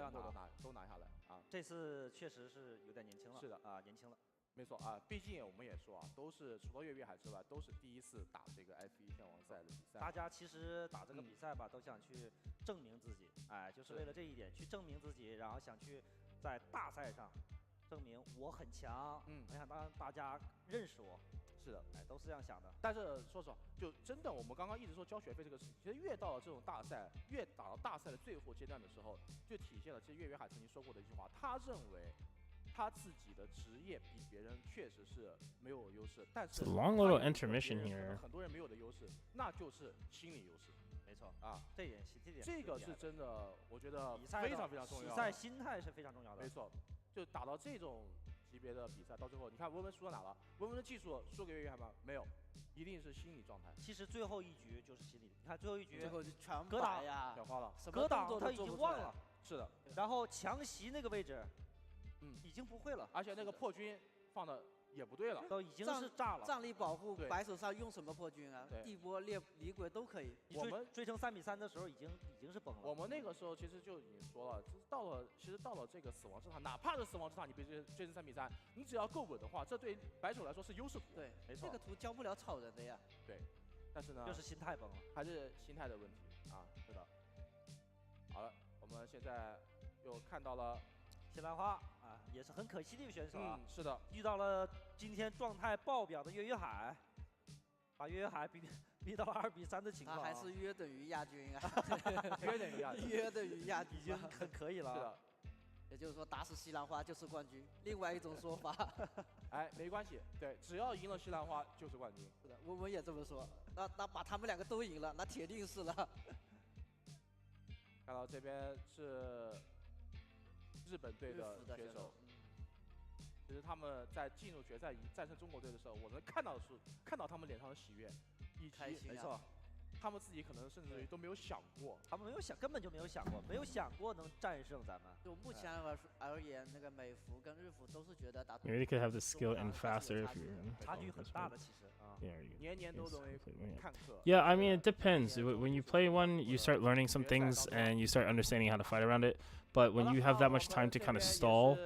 拿下来啊。这次确实是有点年轻了，是的啊，年轻了，没错啊。毕竟我们也说啊，都是除了岳于海之外，都是第一次打这个 F1天王赛的比赛。大家其实打这个比赛吧，都想去证明自己，哎，就是为了这一点去证明自己，然后想去在大赛上。 证明我很强，我想让大家认识我。是的，哎，都是这样想的。但是说实话，就真的我们刚刚一直说交学费这个事情，其实越到了这种大赛，越打到大赛的最后阶段的时候，就体现了其实岳于海曾经说过的一句话，他认为他自己的职业比别人确实是没有优势，但是 long little intermission here. 很多人没有的优势，那就是心理优势。 没错啊，这个是真的，我觉得非常非常重要。比赛心态是非常重要的。没错，就打到这种级别的比赛，到最后，你看文文输到哪了？文文的技术输给岳于海吗？没有，一定是心理状态。其实最后一局就是心理，你看最后一局，最后就全格挡呀，全花了，格挡他已经忘了。是的，然后强袭那个位置，已经不会了，而且那个破军放的。 也不对了，都已经是炸了。站立保护，白手上用什么破军啊？地波、离轨都可以。我们追成3比3的时候，已经是崩了。我们那个时候其实就已经说了，其实到了这个死亡之塔，哪怕是死亡之塔，你被追成3比3，你只要够稳的话，这对白手来说是优势图。对，没错。这个图教不了草人的呀。对，但是呢，就是心态崩了，还是心态的问题啊。是的。好了，我们现在又看到了。 谢兰花啊，也是很可惜的一个选手啊。是的，遇到了今天状态爆表的岳于海，把岳于海逼到了2比3的情况。他还是约等于亚军啊，约等于亚军，约等于亚军，已经很可以了。是的，就是说打死西兰花就是冠军，另外一种说法。哎，没关系，对，只要赢了西兰花就是冠军。是的，我们也这么说。那把他们两个都赢了，那铁定是了。看到这边是日本队的选手。其实他们在进入决赛战胜中国队的时候，我能看到他们脸上的喜悦，以及没错，他们自己可能甚至于都没有想过，他们根本就没有想过，没有想过能战胜咱们。就目前而言，那个美服跟日服都是觉得打。Maybe they could have the skill and faster if you're. 差距很大的其实啊。年都容易看课。Yeah, I mean it depends. When you play one, you start learning some things and you start understanding how to fight around it. But when you have that much time to kind of stall,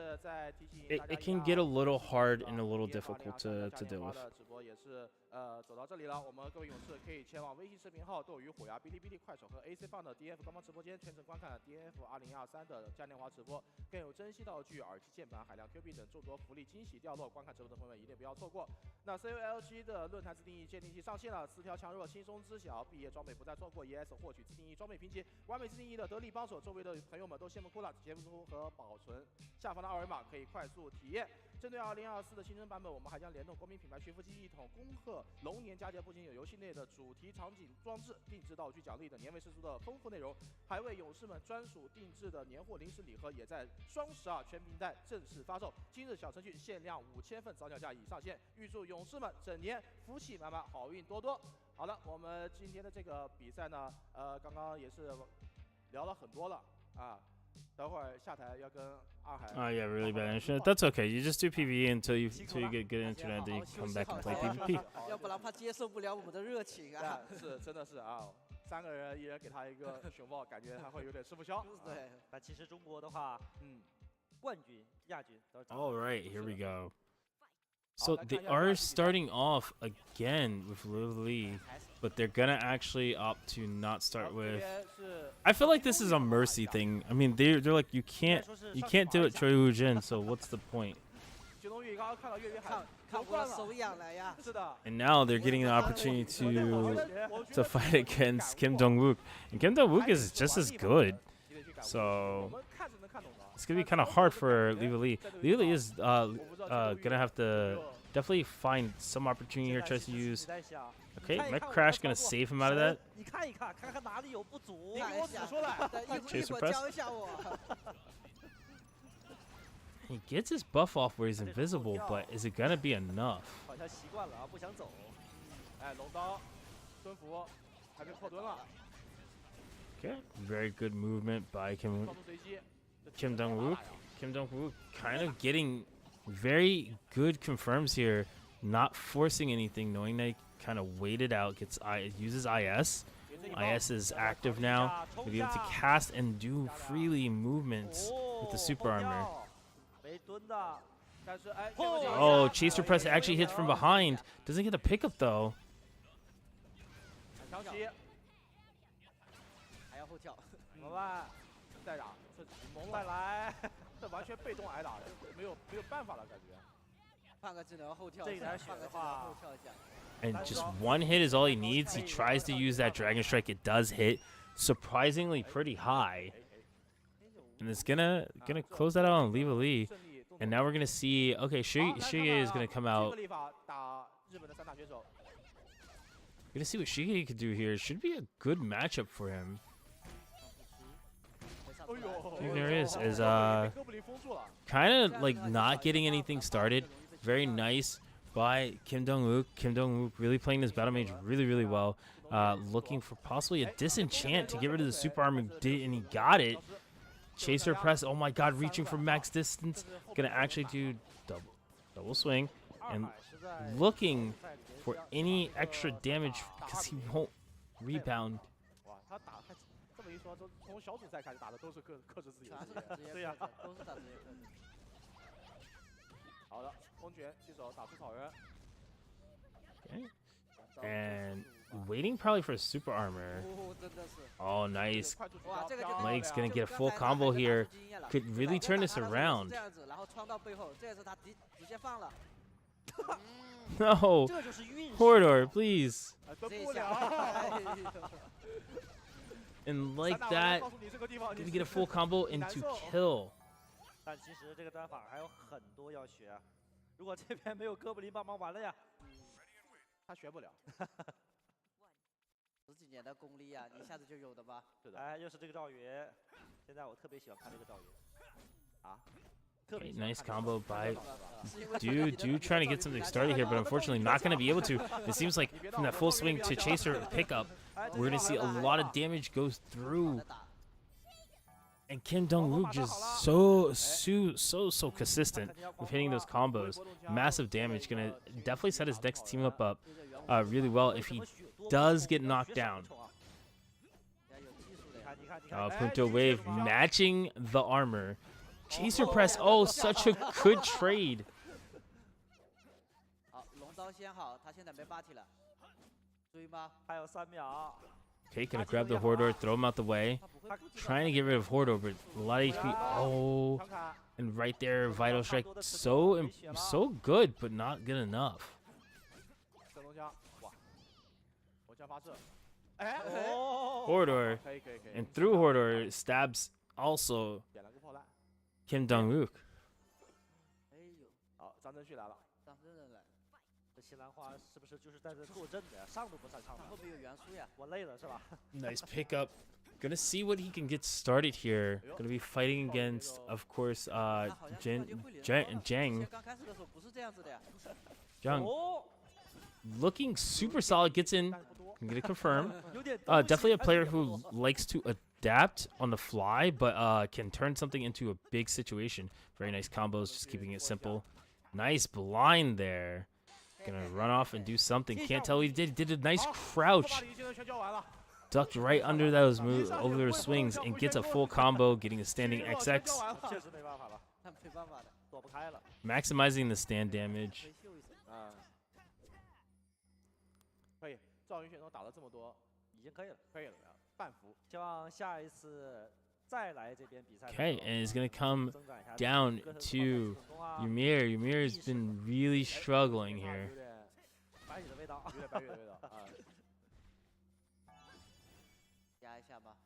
it can get a little hard and a little difficult to deal with. 走到这里了，我们各位勇士可以前往微信视频号斗鱼、虎牙、哔哩哔哩、快手和 AC 放的 DF 官方直播间，全程观看 DF 2023的嘉年华直播，更有珍稀道具、耳机、键盘、海量 Q 币等众多福利惊喜掉落。观看直播的朋友们一定不要错过。那 COLG 的论坛自定义鉴定器上线了，4条强弱轻松知晓，毕业装备不再错过 ES 获取自定义装备评级，完美自定义的得力帮手，周围的朋友们都羡慕哭了。截图和保存下方的二维码可以快速体验。针对2024的新增版本，我们还将联动国民品牌学服机一统，恭贺龙年佳节，不仅有游戏内的主题场景装置、定制道具奖励等年味十足的丰富内容，还为勇士们专属定制的年货零食礼盒也在双12全平台正式发售。今日小程序限量5000份，早鸟价已上线，预祝勇士们整年福气满满，好运多多。好了，我们今天的这个比赛呢，刚刚也是聊了很多了啊。等会儿下台要跟二海。Oh yeah, really bad internet. That's okay. You just do PvE until you get good internet, then you come back and play PvP. 要不然怕接受不了我们的热情啊。是，真的是啊，3个人一人给他一个熊抱，感觉他会有点吃不消。对，但其实中国的话，冠军、亚军都是。All right, here we go. So they are starting off again with Liv Lee, but they're gonna actually opt to not start with. I feel like this is a mercy thing. I mean, they're like you can't do it Choi Woo Jin, so what's the point? And now they're getting the opportunity to fight against Kim Dong-wook, and Kim Dong-wook is just as good. So it's gonna be kind of hard for Liv Lee. Liv Lee is gonna have to definitely find some opportunity here. Tries to use. Okay, Mech Crash gonna save him out of that. Chaser press. He gets his buff off where he's invisible, but is it gonna be enough? Okay, very good movement by Kim Dong-wook. Kim Dong-wook kind of getting very good confirms here, not forcing anything, knowing they kind of waited out, uses IS. IS is active now. We'll be able to cast and do freely movements with the super armor. Oh, Chaser Press actually hits from behind. Doesn't get the pickup though. And just one hit is all he needs. He tries to use that Dragon Strike. It does hit surprisingly pretty high. And it's gonna close that out on Liv Lee. And now we're gonna see, okay, Shige is gonna come out. We're gonna see what Shige could do here. It should be a good matchup for him. There is kind of like not getting anything started. Very nice by Kim Dong-wook. Kim Dong-wook really playing this battle mage really well. Looking for possibly a disenchant to get rid of the super armor, and he got it. Chaser press, oh my god, reaching for max distance. Gonna actually do double swing and looking for any extra damage because he won't rebound. 从小组赛开始打的都是克制自己的职业，对呀，都是打职业。好的，风卷起手打出草人。And waiting probably for super armor. Oh, nice. Mike's gonna get a full combo here. Could really turn this around. No, Corridor, please. And like that, gonna get a full combo into kill. 但其实这个单法还有很多要学啊。如果这边没有哥布林帮忙，完了呀。他学不了。10几年的功力呀，你一下子就有的吧？是的。哎，又是这个赵云，现在我特别喜欢看这个赵云。啊。 Okay, nice combo by Dude trying to get something started here, but unfortunately not going to be able to. It seems like from that full swing to chaser pickup, we're going to see a lot of damage go through. And Kim Dong-wook just so consistent with hitting those combos. Massive damage. Going to definitely set his next team up really well if he does get knocked down. Punto Wave matching the armor. Chaser press, oh, such a good trade. Okay, gonna grab the Hordor, throw him out the way. Trying to get rid of Hordor, but a lot of HP. Oh, and right there, Vital Strike. So good, but not good enough. Hordor, and through Hordor, stabs also Kim Dong-wook. 好，张真旭来了。张真人来，这西兰花是不是就是在这坐镇的呀？上都不上上。后面有元素呀。我累了是吧 Nice pickup. Gonna see what he can get started here. Gonna be fighting against, of course, Jang. Looking super solid. Gets in. Can get it confirmed. Definitely a player who likes to adapt on the fly, but can turn something into a big situation. Very nice combos, just keeping it simple. Nice blind there. Gonna run off and do something. Can't tell what he did. Did a nice crouch. Ducked right under those moves, over those swings, and gets a full combo, getting a standing XX. Maximizing the stand damage. 可以，赵云选手打了这么多，已经可以了，可以了，半服。希望下一次再来这边比赛。Okay, and it's gonna come down to Ymir. Ymir has been really struggling here. 白羽的味道，有点白羽的味道啊。压一下吧。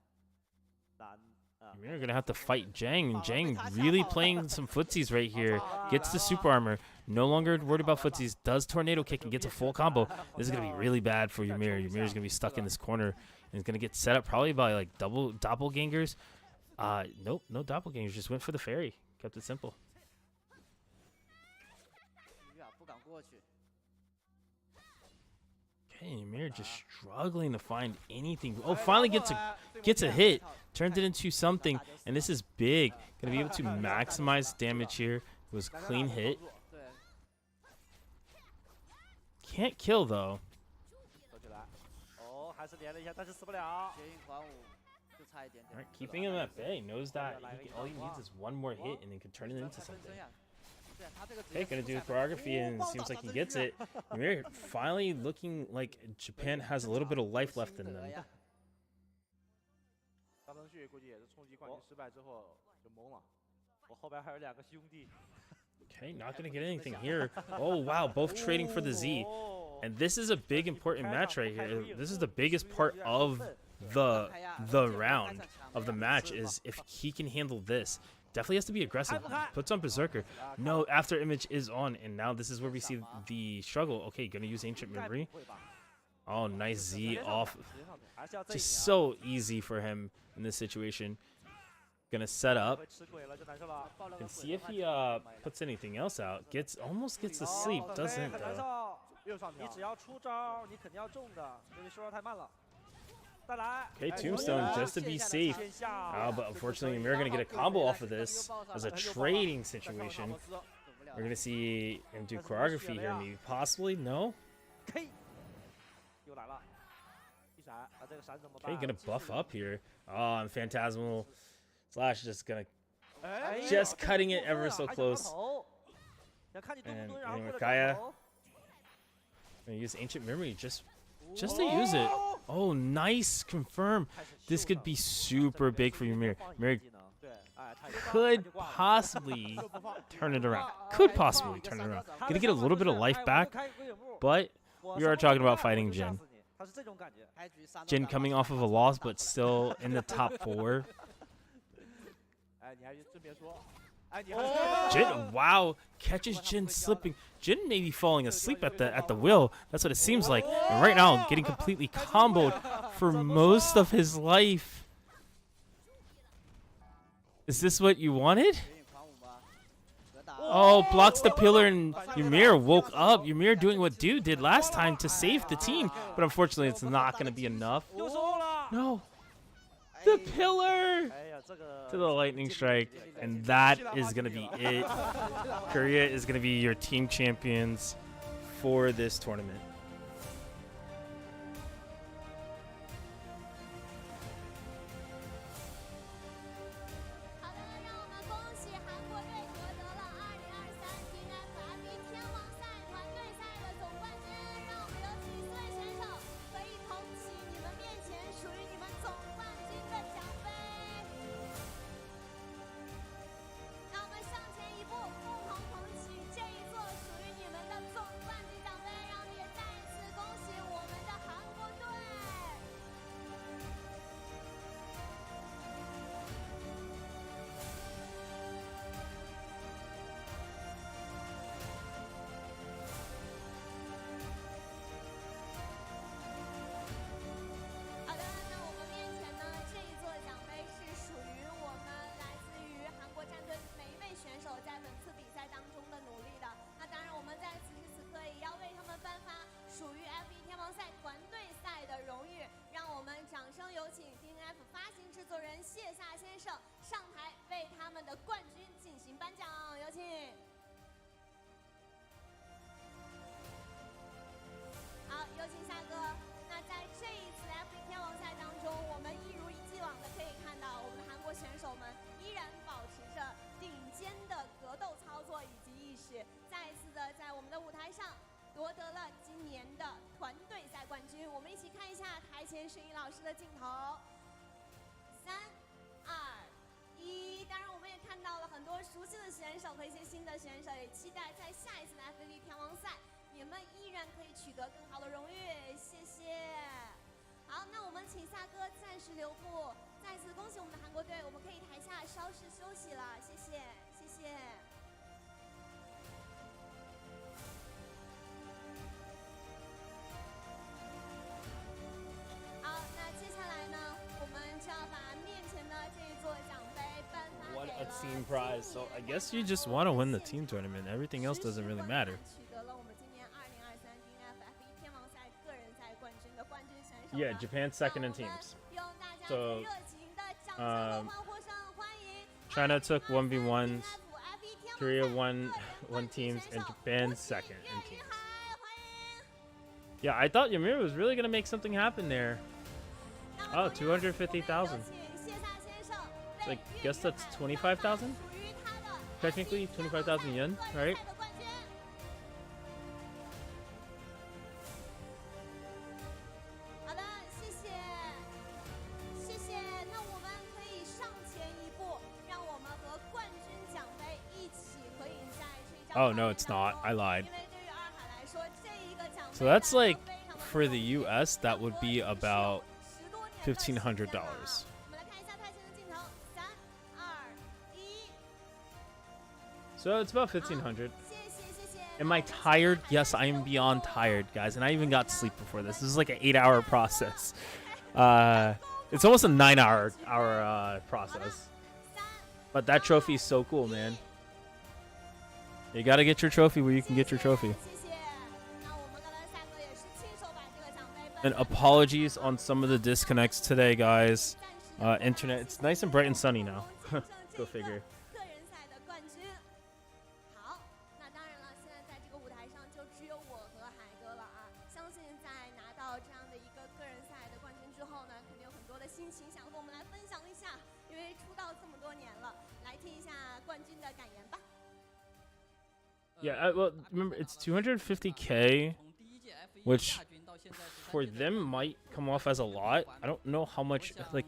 Ymir gonna have to fight Jang, and Jang really playing some footsies right here. Gets the super armor. No longer worried about footsies. Does tornado kick and gets a full combo. This is gonna be really bad for Ymir. Ymir is gonna be stuck in this corner and is gonna get set up probably by like doppelgangers. Nope, no doppelgangers. Just went for the fairy. Kept it simple. Okay, Ymir just struggling to find anything. Oh, finally gets a hit. Turns it into something, and this is big. Gonna be able to maximize damage here. It was a clean hit. Can't kill though. Alright, keeping him at bay. Knows that all he needs is one more hit, and then can turn it into something. Okay, gonna do choreography, and it seems like he gets it. Ymir finally looking like Japan has a little bit of life left in them. 张真旭估计也是冲击冠军失败之后就懵了。我后边还有2个兄弟。 Okay, not gonna get anything here. Oh wow, both trading for the Z. And this is a big important match right here. This is the biggest part of the round of the match is if he can handle this. Definitely has to be aggressive. Puts on Berserker. No, after image is on, and now this is where we see the struggle. Okay, gonna use Ancient Memory. Oh, nice Z off. Just so easy for him in this situation. Gonna set up and see if he puts anything else out. Almost gets to sleep, doesn't though. 你只要出招，你肯定要中的，因为说话太慢了。 Okay, Tombstone just to be safe. But unfortunately, Ymir gonna get a combo off of this as a trading situation. We're gonna see him do choreography here, maybe possibly. No. Okay, gonna buff up here. Oh, and Phantasmal Slash just gonna cutting it ever so close. And anyway, Kaya gonna use Ancient Memory just to use it. Oh, nice confirm. This could be super big for Ymir. Ymir could possibly turn it around. Gonna get a little bit of life back, but we are talking about fighting Jin. Jin coming off of a loss, but still in the top 4. Jin, wow, catches Jin slipping. Jin may be falling asleep at the wheel. That's what it seems like. And right now, getting completely comboed for most of his life. Is this what you wanted? Oh, blocks the pillar and Ymir woke up. Ymir doing what Dude did last time to save the team. But unfortunately, it's not going to be enough. No. The pillar! To the lightning strike. And that is going to be it. Korea is going to be your team champions for this tournament. A team prize, so I guess you just want to win the team tournament. Everything else doesn't really matter. Yeah, Japan's second in teams. So China took 1v1s, Korea won teams, and Japan second in teams. Yeah, I thought Ymir was really gonna make something happen there. Oh, 250,000. I guess that's 25,000? Technically, 25,000 yen, right? Oh, no, it's not. I lied. So that's like, for the US, that would be about $1,500. So it's about 1,500. Am I tired? Yes, I am beyond tired, guys. And I even got sleep before this. This is like an 8-hour process. It's almost a 9-hour process. But that trophy is so cool, man. You gotta get your trophy where you can get your trophy. And apologies on some of the disconnects today, guys. Internet, it's nice and bright and sunny now. Go figure. Yeah, well, remember, it's 250K, which for them might come off as a lot. I don't know how much, like,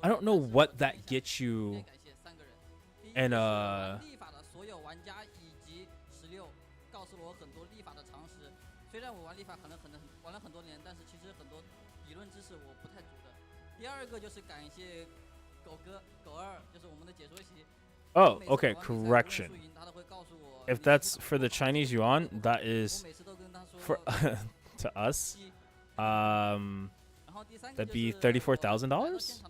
I don't know what that gets you. And, Oh, okay, correction. If that's for the Chinese yuan, that is for to us. That'd be $34,000.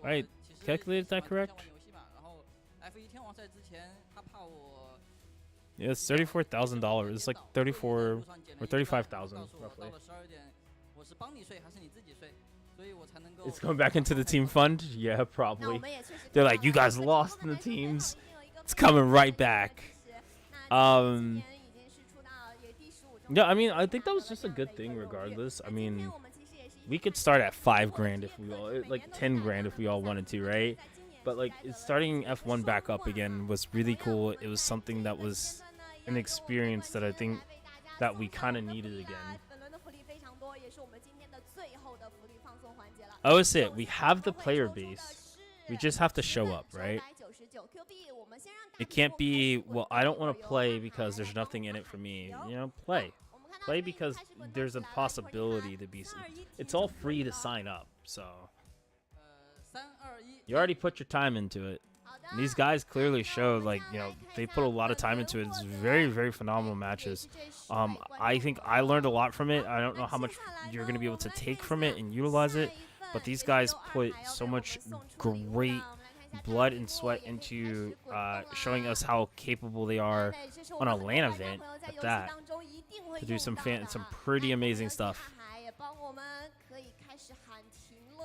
Right? Calculated that correct? Yeah, it's $34,000. It's like 34 or 35,000 roughly. It's going back into the team fund? Yeah, probably. They're like, you guys lost in the teams. It's coming right back. Yeah, I mean, I think that was just a good thing regardless. I mean, we could start at $5,000 if we all, like $10,000 if we all wanted to, right? But like starting F1 back up again was really cool. It was something that was an experience that I think that we kind of needed again. I would say it. We have the player base. We just have to show up, right? It can't be, well, I don't want to play because there's nothing in it for me. You know, play. Play because there's a possibility to be. It's all free to sign up, so. You already put your time into it. And these guys clearly showed, like, you know, they put a lot of time into it. It's very, very phenomenal matches. I think I learned a lot from it. I don't know how much you're going to be able to take from it and utilize it, but these guys put so much great blood and sweat into showing us how capable they are on a LAN event at that, to do some pretty amazing stuff.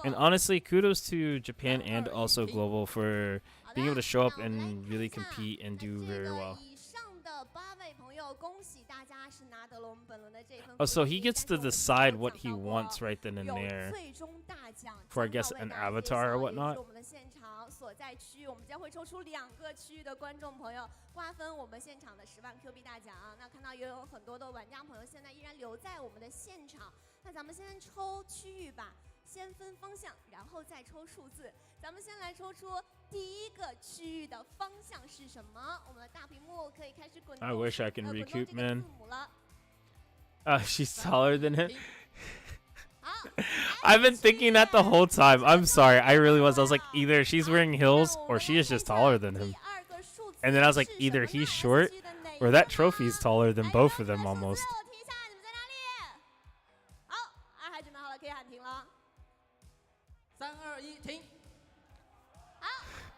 And honestly, kudos to Japan and also Global for being able to show up and really compete and do very well. Oh, so he gets to decide what he wants right then and there for, I guess, an avatar or whatnot. 所在区，我们将会抽出2个区域的观众朋友，瓜分我们现场的10万 Q 币大奖。那看到也有很多的玩家朋友现在依然留在我们的现场。那咱们先抽区域吧，先分方向，然后再抽数字。咱们先来抽出第一个区域的方向是什么？我们的大屏幕可以开始滚动。I wish I can recoup, man. She's taller than him. I've been thinking that the whole time. I'm sorry. I really was. I was like, either she's wearing heels or she is just taller than him. And then I was like, either he's short or that trophy's taller than both of them almost. 3、2、1，停。好，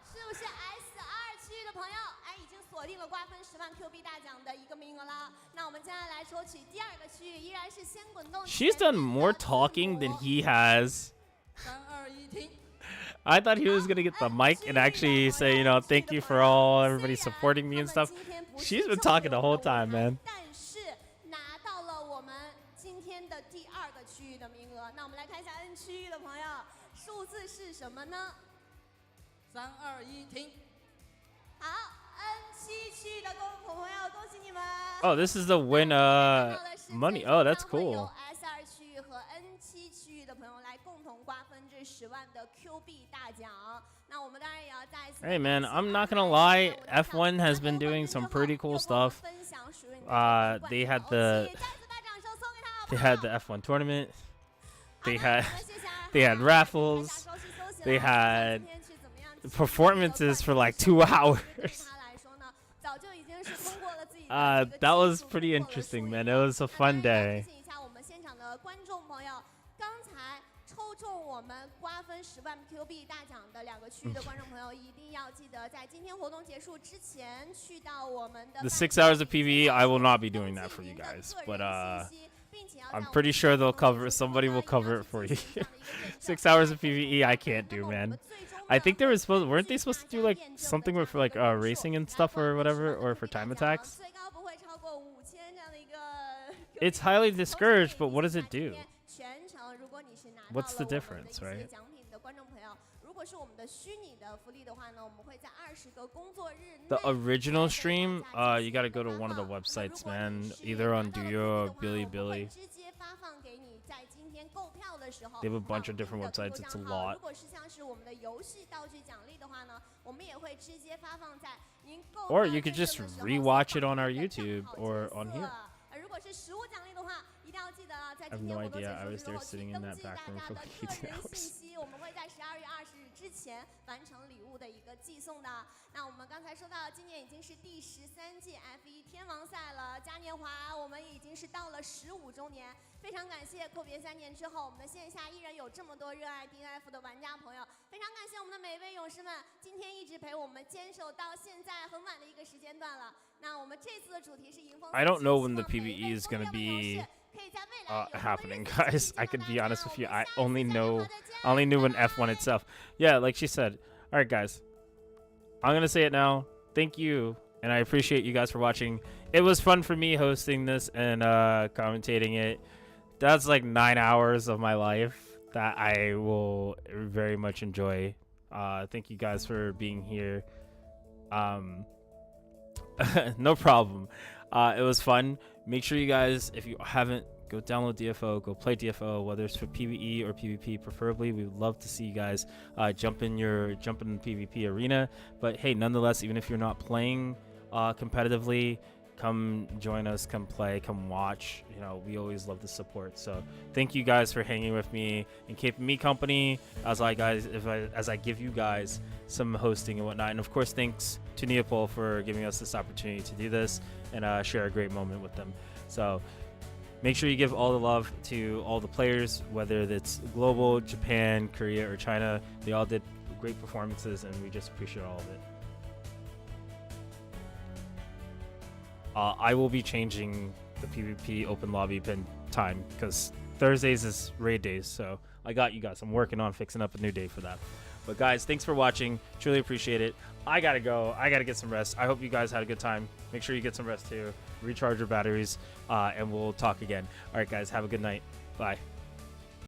是不是 S2 区域的朋友，已经锁定了瓜分10万 Q 币大奖的一个名额了？那我们接下来抽取第2个区域，依然是先滚动。She's done more talking than he has. 3、2、1，停。I thought he was gonna get the mic and actually say, you know, thank you for all everybody supporting me and stuff. She's been talking the whole time, man. 但是拿到了我们今天的第2个区域的名额。那我们来看一下 N 区域的朋友，数字是什么呢？3、2、1，停。好 ，N7 区域的朋友，恭喜你们！ Oh, this is the win money. Oh, that's cool. S2 区域和 N7 区域的朋友来共同瓜分这10万的 Q 币大奖。那我们当然也要再一次。Hey man, I'm not gonna lie. F1 has been doing some pretty cool stuff. They had the F1 tournament. They had raffles. They had performances for like 2 hours. That was pretty interesting, man. It was a fun day. 抽中我们瓜分10万 Q 币大奖的2个区域的观众朋友，一定要记得在今天活动结束之前去到我们的 The 6 hours of PvE, I will not be doing that for you guys, but I'm pretty sure they'll cover. Somebody will cover it for you. 6 hours of PvE, I can't do, man. I think they weren't they supposed to do like something with like racing and stuff or whatever, or for time attacks? It's highly discouraged, but what does it do? What's the difference, right? The original stream, you gotta go to one of the websites, man. Either on Duo or Bilibili. They have a bunch of different websites. It's a lot. Or you could just rewatch it on our YouTube or on here. 如果是实物奖励的话，一定要记得在 I have 今天 no 活动结 idea. I 束 was 之 there 后去 sitting 登 in that 记大 back 家 room 的 for 个 like 18 人信 hours. 息，我们会在12月20日之前完成礼物的一个寄送的。那我们刚才说到，今年已经是第13届 F1 天王赛了，嘉年华我们已经是到了15周年，非常感谢阔别3年之后，我们的线下依然有这么多热爱 DNF 的玩家朋友，非常感谢我们的每位勇士们，今天一直陪我们坚守到现在很晚的一个时间段了。那我们这次的主题是迎风。I don't know when the PvE is gonna be happening, guys. I could be honest with you. I only knew when F1 itself. Yeah, like she said. All right, guys. I'm gonna say it now. Thank you, and I appreciate you guys for watching. It was fun for me hosting this and commentating it. That's like 9 hours of my life that I will very much enjoy. Thank you guys for being here. No problem. It was fun. Make sure you guys, if you haven't, go download DFO, go play DFO, whether it's for PvE or PvP, preferably. We would love to see you guys jump in the PvP arena. But hey, nonetheless, even if you're not playing competitively, come join us, come play, come watch. You know, we always love the support. So thank you guys for hanging with me and keeping me company as I give you guys some hosting and whatnot. And of course, thanks to Neopol for giving us this opportunity to do this and share a great moment with them. So make sure you give all the love to all the players, whether it's global, Japan, Korea, or China. They all did great performances, and we just appreciate all of it. I will be changing the PvP open lobby pin time because Thursdays is raid days. So I got you guys. I'm working on fixing up a new day for that. But guys, thanks for watching. Truly appreciate it. I gotta go. I gotta get some rest. I hope you guys had a good time. Make sure you get some rest too. Recharge your batteries, and we'll talk again. All right, guys. Have a good night. Bye.